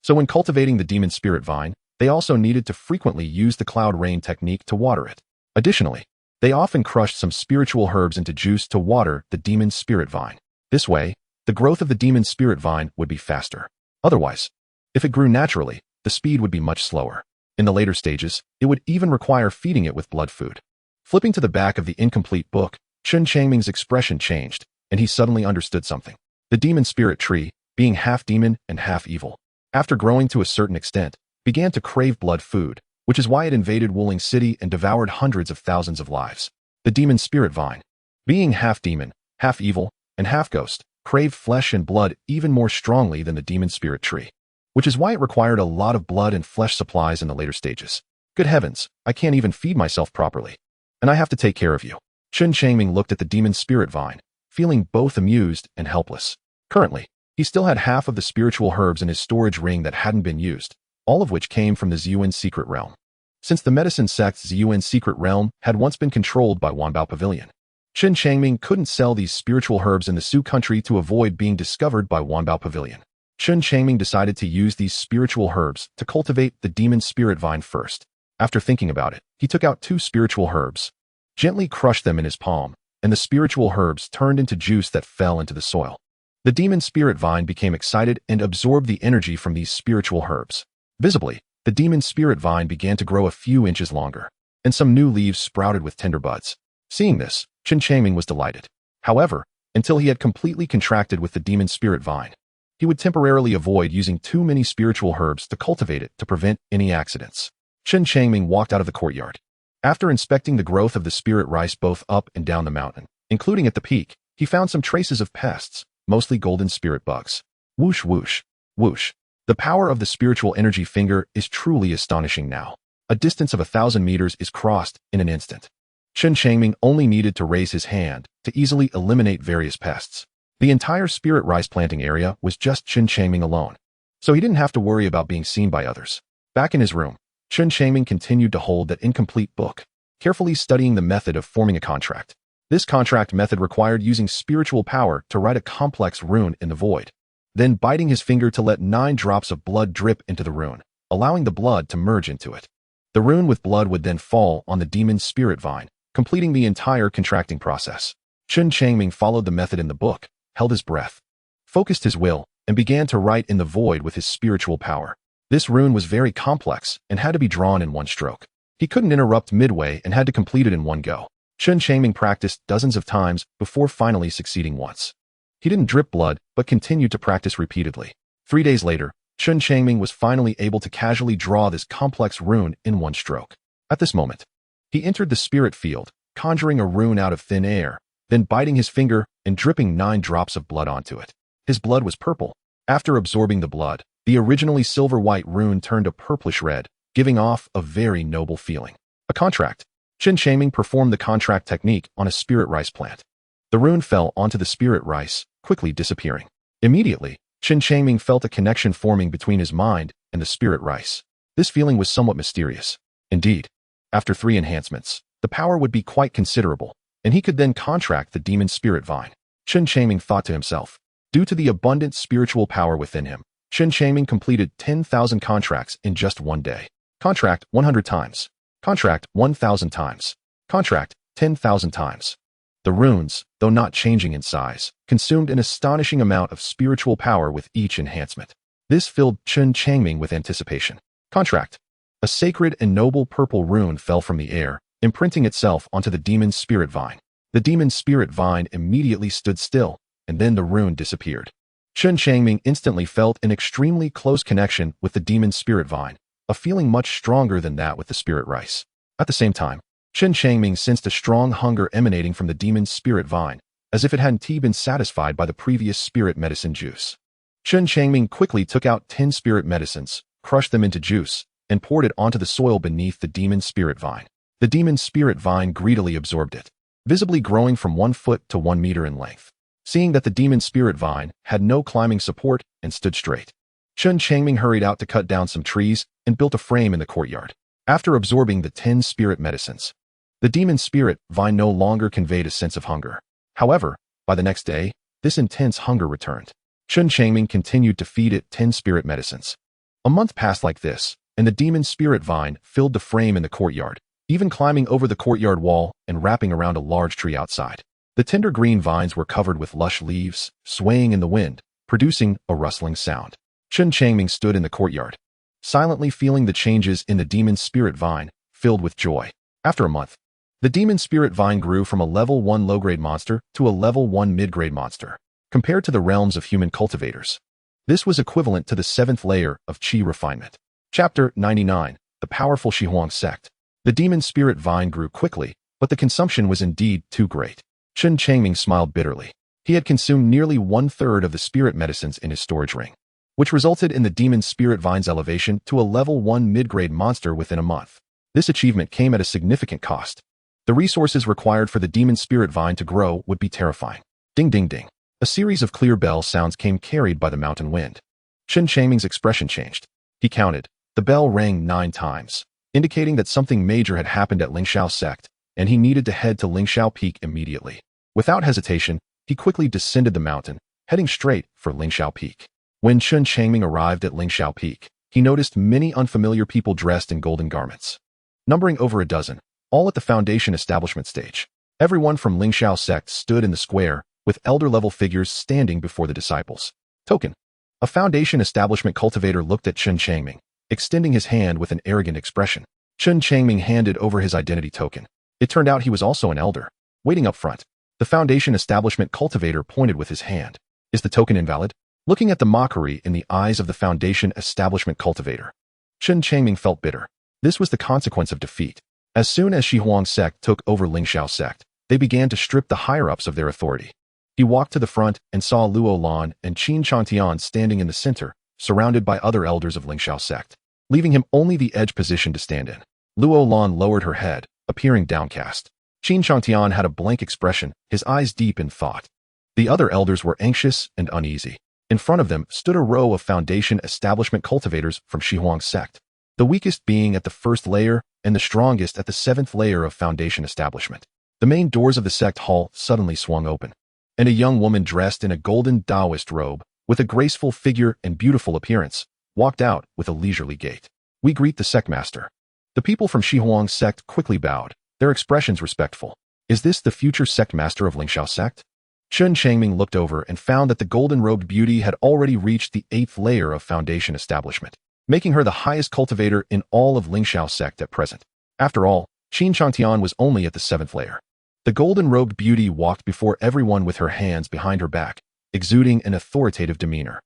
So when cultivating the demon spirit vine, they also needed to frequently use the cloud rain technique to water it. Additionally, they often crushed some spiritual herbs into juice to water the demon spirit vine. This way, the growth of the demon spirit vine would be faster. Otherwise, if it grew naturally, the speed would be much slower. In the later stages, it would even require feeding it with blood food. Flipping to the back of the incomplete book, Chen Changming's expression changed, and he suddenly understood something. The demon spirit tree, being half demon and half evil, after growing to a certain extent, began to crave blood food, which is why it invaded Wuling City and devoured hundreds of thousands of lives. The demon spirit vine, being half demon, half evil, and half ghost, craved flesh and blood even more strongly than the demon spirit tree, which is why it required a lot of blood and flesh supplies in the later stages. Good heavens, I can't even feed myself properly. And I have to take care of you. Chen Changming looked at the demon spirit vine, feeling both amused and helpless. Currently, he still had half of the spiritual herbs in his storage ring that hadn't been used, all of which came from the Ziyuan secret realm. since the medicine sect's Yuan secret realm had once been controlled by Wanbao Pavilion. Chen Changming couldn't sell these spiritual herbs in the Su country to avoid being discovered by Wanbao Pavilion. Chen Changming decided to use these spiritual herbs to cultivate the demon spirit vine first. After thinking about it, he took out 2 spiritual herbs, gently crushed them in his palm, and the spiritual herbs turned into juice that fell into the soil. The demon spirit vine became excited and absorbed the energy from these spiritual herbs. Visibly, the demon spirit vine began to grow a few inches longer, and some new leaves sprouted with tender buds. Seeing this, Chen Changming was delighted. However, until he had completely contracted with the demon spirit vine, he would temporarily avoid using too many spiritual herbs to cultivate it to prevent any accidents. Chen Changming walked out of the courtyard. After inspecting the growth of the spirit rice both up and down the mountain, including at the peak, he found some traces of pests, mostly golden spirit bugs. Whoosh whoosh, whoosh. The power of the spiritual energy finger is truly astonishing now. A distance of 1,000 meters is crossed in an instant. Chen Changming only needed to raise his hand to easily eliminate various pests. The entire spirit rice planting area was just Chen Changming alone, so he didn't have to worry about being seen by others. Back in his room, Chen Changming continued to hold that incomplete book, carefully studying the method of forming a contract. This contract method required using spiritual power to write a complex rune in the void, then biting his finger to let 9 drops of blood drip into the rune, allowing the blood to merge into it. The rune with blood would then fall on the demon spirit vine, completing the entire contracting process. Chen Changming followed the method in the book, held his breath, focused his will, and began to write in the void with his spiritual power. This rune was very complex and had to be drawn in one stroke. He couldn't interrupt midway and had to complete it in one go. Chen Changming practiced dozens of times before finally succeeding once. He didn't drip blood, but continued to practice repeatedly. 3 days later, Chen Changming was finally able to casually draw this complex rune in one stroke. At this moment, he entered the spirit field, conjuring a rune out of thin air, then biting his finger and dripping 9 drops of blood onto it. His blood was purple. After absorbing the blood, the originally silver-white rune turned a purplish red, giving off a very noble feeling. A contract. Chen Changming performed the contract technique on a spirit rice plant. The rune fell onto the spirit rice, quickly disappearing. Immediately, Chen Changming felt a connection forming between his mind and the spirit rice. This feeling was somewhat mysterious. Indeed, after 3 enhancements, the power would be quite considerable, and he could then contract the demon spirit vine. Chen Changming thought to himself. Due to the abundant spiritual power within him, Chen Changming completed 10,000 contracts in just one day. Contract 100 times. Contract 1,000 times. Contract 10,000 times. The runes, though not changing in size, consumed an astonishing amount of spiritual power with each enhancement. This filled Chen Changming with anticipation. Contract. A sacred and noble purple rune fell from the air, imprinting itself onto the demon spirit vine. The demon spirit vine immediately stood still, and then the rune disappeared. Chen Changming instantly felt an extremely close connection with the demon spirit vine, a feeling much stronger than that with the spirit rice. At the same time, Chen Changming sensed a strong hunger emanating from the demon spirit vine, as if it hadn't been satisfied by the previous spirit medicine juice. Chen Changming quickly took out 10 spirit medicines, crushed them into juice, and poured it onto the soil beneath the demon spirit vine. The demon spirit vine greedily absorbed it, visibly growing from 1 foot to 1 meter in length. Seeing that the demon spirit vine had no climbing support and stood straight, Chen Changming hurried out to cut down some trees and built a frame in the courtyard. After absorbing the 10 spirit medicines, the demon spirit vine no longer conveyed a sense of hunger. However, by the next day, this intense hunger returned. Chen Changming continued to feed it 10 spirit medicines. A month passed like this, and the demon spirit vine filled the frame in the courtyard, even climbing over the courtyard wall and wrapping around a large tree outside. The tender green vines were covered with lush leaves, swaying in the wind, producing a rustling sound. Chen Changming stood in the courtyard, silently feeling the changes in the demon spirit vine, filled with joy. After a month, the demon spirit vine grew from a level 1 low-grade monster to a level 1 mid-grade monster. Compared to the realms of human cultivators, this was equivalent to the 7th layer of Qi refinement. Chapter 99. The Powerful Xihuang Sect. The demon spirit vine grew quickly, but the consumption was indeed too great. Chen Changming smiled bitterly. He had consumed nearly 1/3 of the spirit medicines in his storage ring, which resulted in the demon spirit vine's elevation to a level 1 mid-grade monster within a month. This achievement came at a significant cost. The resources required for the demon spirit vine to grow would be terrifying. Ding ding ding. A series of clear bell sounds came carried by the mountain wind. Chen Changming's expression changed. He counted. The bell rang 9 times. indicating that something major had happened at Lingxiao sect, and he needed to head to Lingxiao Peak immediately. Without hesitation, he quickly descended the mountain, heading straight for Lingxiao Peak. When Chen Changming arrived at Lingxiao Peak, he noticed many unfamiliar people dressed in golden garments, numbering over a dozen, all at the Foundation establishment stage. Everyone from Lingxiao sect stood in the square, with elder-level figures standing before the disciples. Token. A Foundation establishment cultivator looked at Chen Changming, extending his hand with an arrogant expression. Chen Changming handed over his identity token. It turned out he was also an elder. Waiting up front, the Foundation establishment cultivator pointed with his hand. Is the token invalid? Looking at the mockery in the eyes of the Foundation establishment cultivator, Chen Changming felt bitter. This was the consequence of defeat. As soon as Xihuang sect took over Lingxiao sect, they began to strip the higher-ups of their authority. He walked to the front and saw Luo Lan and Qin Changtian standing in the center, surrounded by other elders of Lingxiao sect, leaving him only the edge position to stand in. Luo Lan lowered her head, appearing downcast. Qin Changtian had a blank expression, his eyes deep in thought. The other elders were anxious and uneasy. In front of them stood a row of Foundation establishment cultivators from Xihuang sect, the weakest being at the first layer and the strongest at the 7th layer of Foundation establishment. The main doors of the sect hall suddenly swung open, and a young woman dressed in a golden Taoist robe, with a graceful figure and beautiful appearance, walked out with a leisurely gait. We greet the sect master. The people from Xihuang sect quickly bowed, their expressions respectful. Is this the future sect master of Lingxiao sect? Chen Changming looked over and found that the golden-robed beauty had already reached the 8th layer of Foundation establishment, making her the highest cultivator in all of Lingxiao sect at present. After all, Qin Changtian was only at the 7th layer. The golden-robed beauty walked before everyone with her hands behind her back, exuding an authoritative demeanor.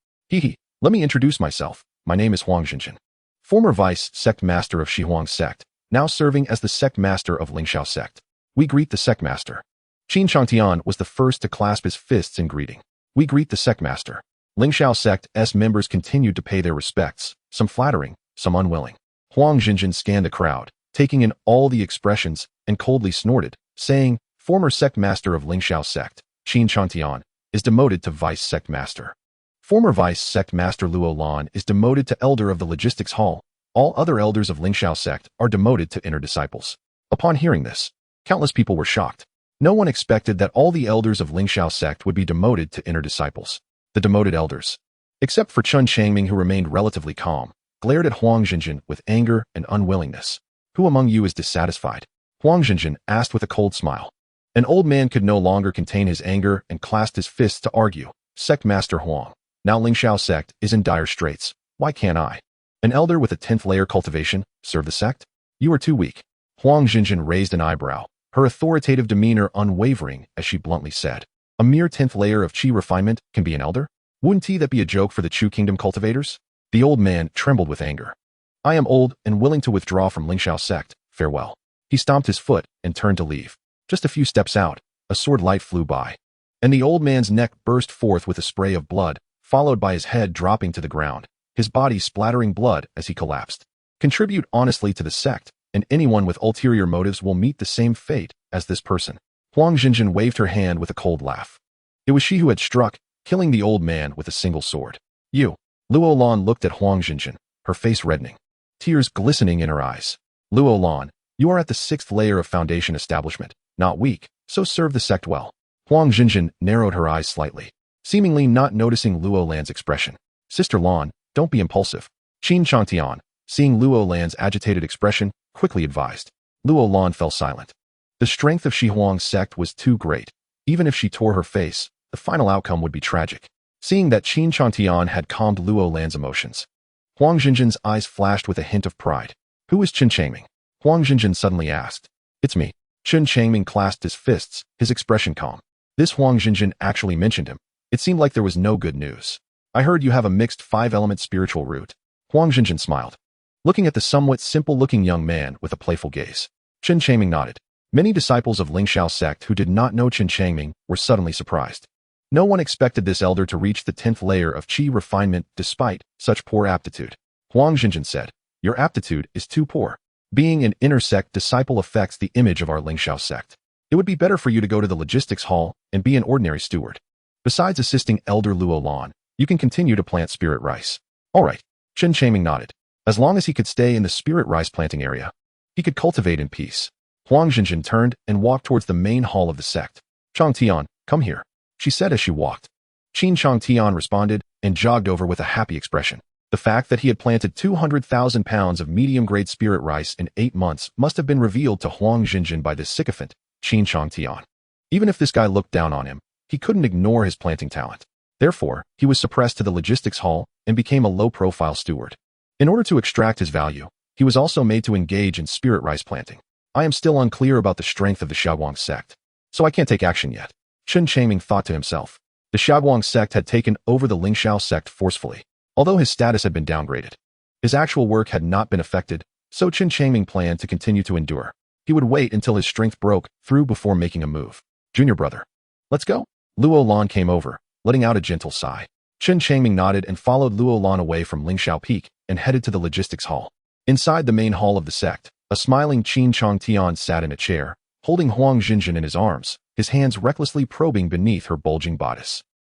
Let me introduce myself. My name is Huang Xinjin, former vice sect master of Xihuang sect, now serving as the sect master of Lingxiao sect. We greet the sect master. Qin Changtian was the first to clasp his fists in greeting. We greet the sect master. Lingxiao sect's members continued to pay their respects, some flattering, some unwilling. Huang Xinjin scanned the crowd, taking in all the expressions, and coldly snorted, saying, former sect master of Lingxiao sect, Qin Changtian, is demoted to vice sect master. Former vice sect master Luo Lan is demoted to elder of the logistics hall. All other elders of Lingxiao sect are demoted to inner disciples. Upon hearing this, countless people were shocked. No one expected that all the elders of Lingxiao sect would be demoted to inner disciples. The demoted elders, except for Chen Changming, who remained relatively calm, glared at Huang Xinjin with anger and unwillingness. Who among you is dissatisfied? Huang Xinjin asked with a cold smile. An old man could no longer contain his anger and clasped his fists to argue. Sect Master Huang, now Lingxiao sect is in dire straits. Why can't I, an elder with a 10th layer cultivation, serve the sect? You are too weak. Huang Xinjin raised an eyebrow, her authoritative demeanor unwavering as she bluntly said, a mere 10th layer of qi refinement can be an elder? Wouldn't that be a joke for the Chu Kingdom cultivators? The old man trembled with anger. I am old and willing to withdraw from Lingxiao sect. Farewell. He stomped his foot and turned to leave. Just a few steps out, a sword light flew by, and the old man's neck burst forth with a spray of blood, followed by his head dropping to the ground, his body splattering blood as he collapsed. Contribute honestly to the sect, and anyone with ulterior motives will meet the same fate as this person. Huang Xinjin waved her hand with a cold laugh. It was she who had struck, killing the old man with a single sword. You. Luo Lan looked at Huang Xinjin, her face reddening, tears glistening in her eyes. Luo Lan, you are at the 6th layer of Foundation establishment, not weak, so serve the sect well. Huang Xinjin narrowed her eyes slightly, seemingly not noticing Luo Lan's expression. Sister Lan, don't be impulsive. Qin Changtian, seeing Luo Lan's agitated expression, quickly advised. Luo Lan fell silent. The strength of Xihuang's sect was too great. Even if she tore her face, the final outcome would be tragic. Seeing that Qin Changtian had calmed Luo Lan's emotions, Huang Xinjin's eyes flashed with a hint of pride. Who is Chen Changming? Huang Xinjin suddenly asked. It's me. Chen Changming clasped his fists, his expression calm. This Huang Xinjin actually mentioned him. It seemed like there was no good news. I heard you have a mixed 5-element spiritual root. Huang Xinjin smiled, looking at the somewhat simple-looking young man with a playful gaze. Chen Changming nodded. Many disciples of Lingxiao sect who did not know Chen Changming were suddenly surprised. No one expected this elder to reach the 10th layer of qi refinement despite such poor aptitude. Huang Xinjin said, your aptitude is too poor. Being an inner sect disciple affects the image of our Lingxiao sect. It would be better for you to go to the logistics hall and be an ordinary steward. Besides assisting Elder Luo Lan, you can continue to plant spirit rice. All right. Chen Changming nodded. As long as he could stay in the spirit rice planting area, he could cultivate in peace. Huang Jinjin turned and walked towards the main hall of the sect. Changtian, come here, she said as she walked. Chen Changtian responded and jogged over with a happy expression. The fact that he had planted 200,000 pounds of medium-grade spirit rice in 8 months must have been revealed to Huang Jinjin by this sycophant, Chen Changtian. Even if this guy looked down on him, he couldn't ignore his planting talent. Therefore, he was suppressed to the logistics hall and became a low-profile steward. In order to extract his value, he was also made to engage in spirit rice planting. I am still unclear about the strength of the Xiaoguang sect, so I can't take action yet, Chen Changming thought to himself. The Xiaoguang sect had taken over the Lingxiao sect forcefully. Although his status had been downgraded, his actual work had not been affected, so Chen Changming planned to continue to endure. He would wait until his strength broke through before making a move. Junior brother, let's go. Luo Lan came over, letting out a gentle sigh. Chen Changming nodded and followed Luo Lan away from Lingxiao Peak and headed to the logistics hall. Inside the main hall of the sect, a smiling Chen Changtian sat in a chair, holding Huang Jinjin in his arms, his hands recklessly probing beneath her bulging bodice.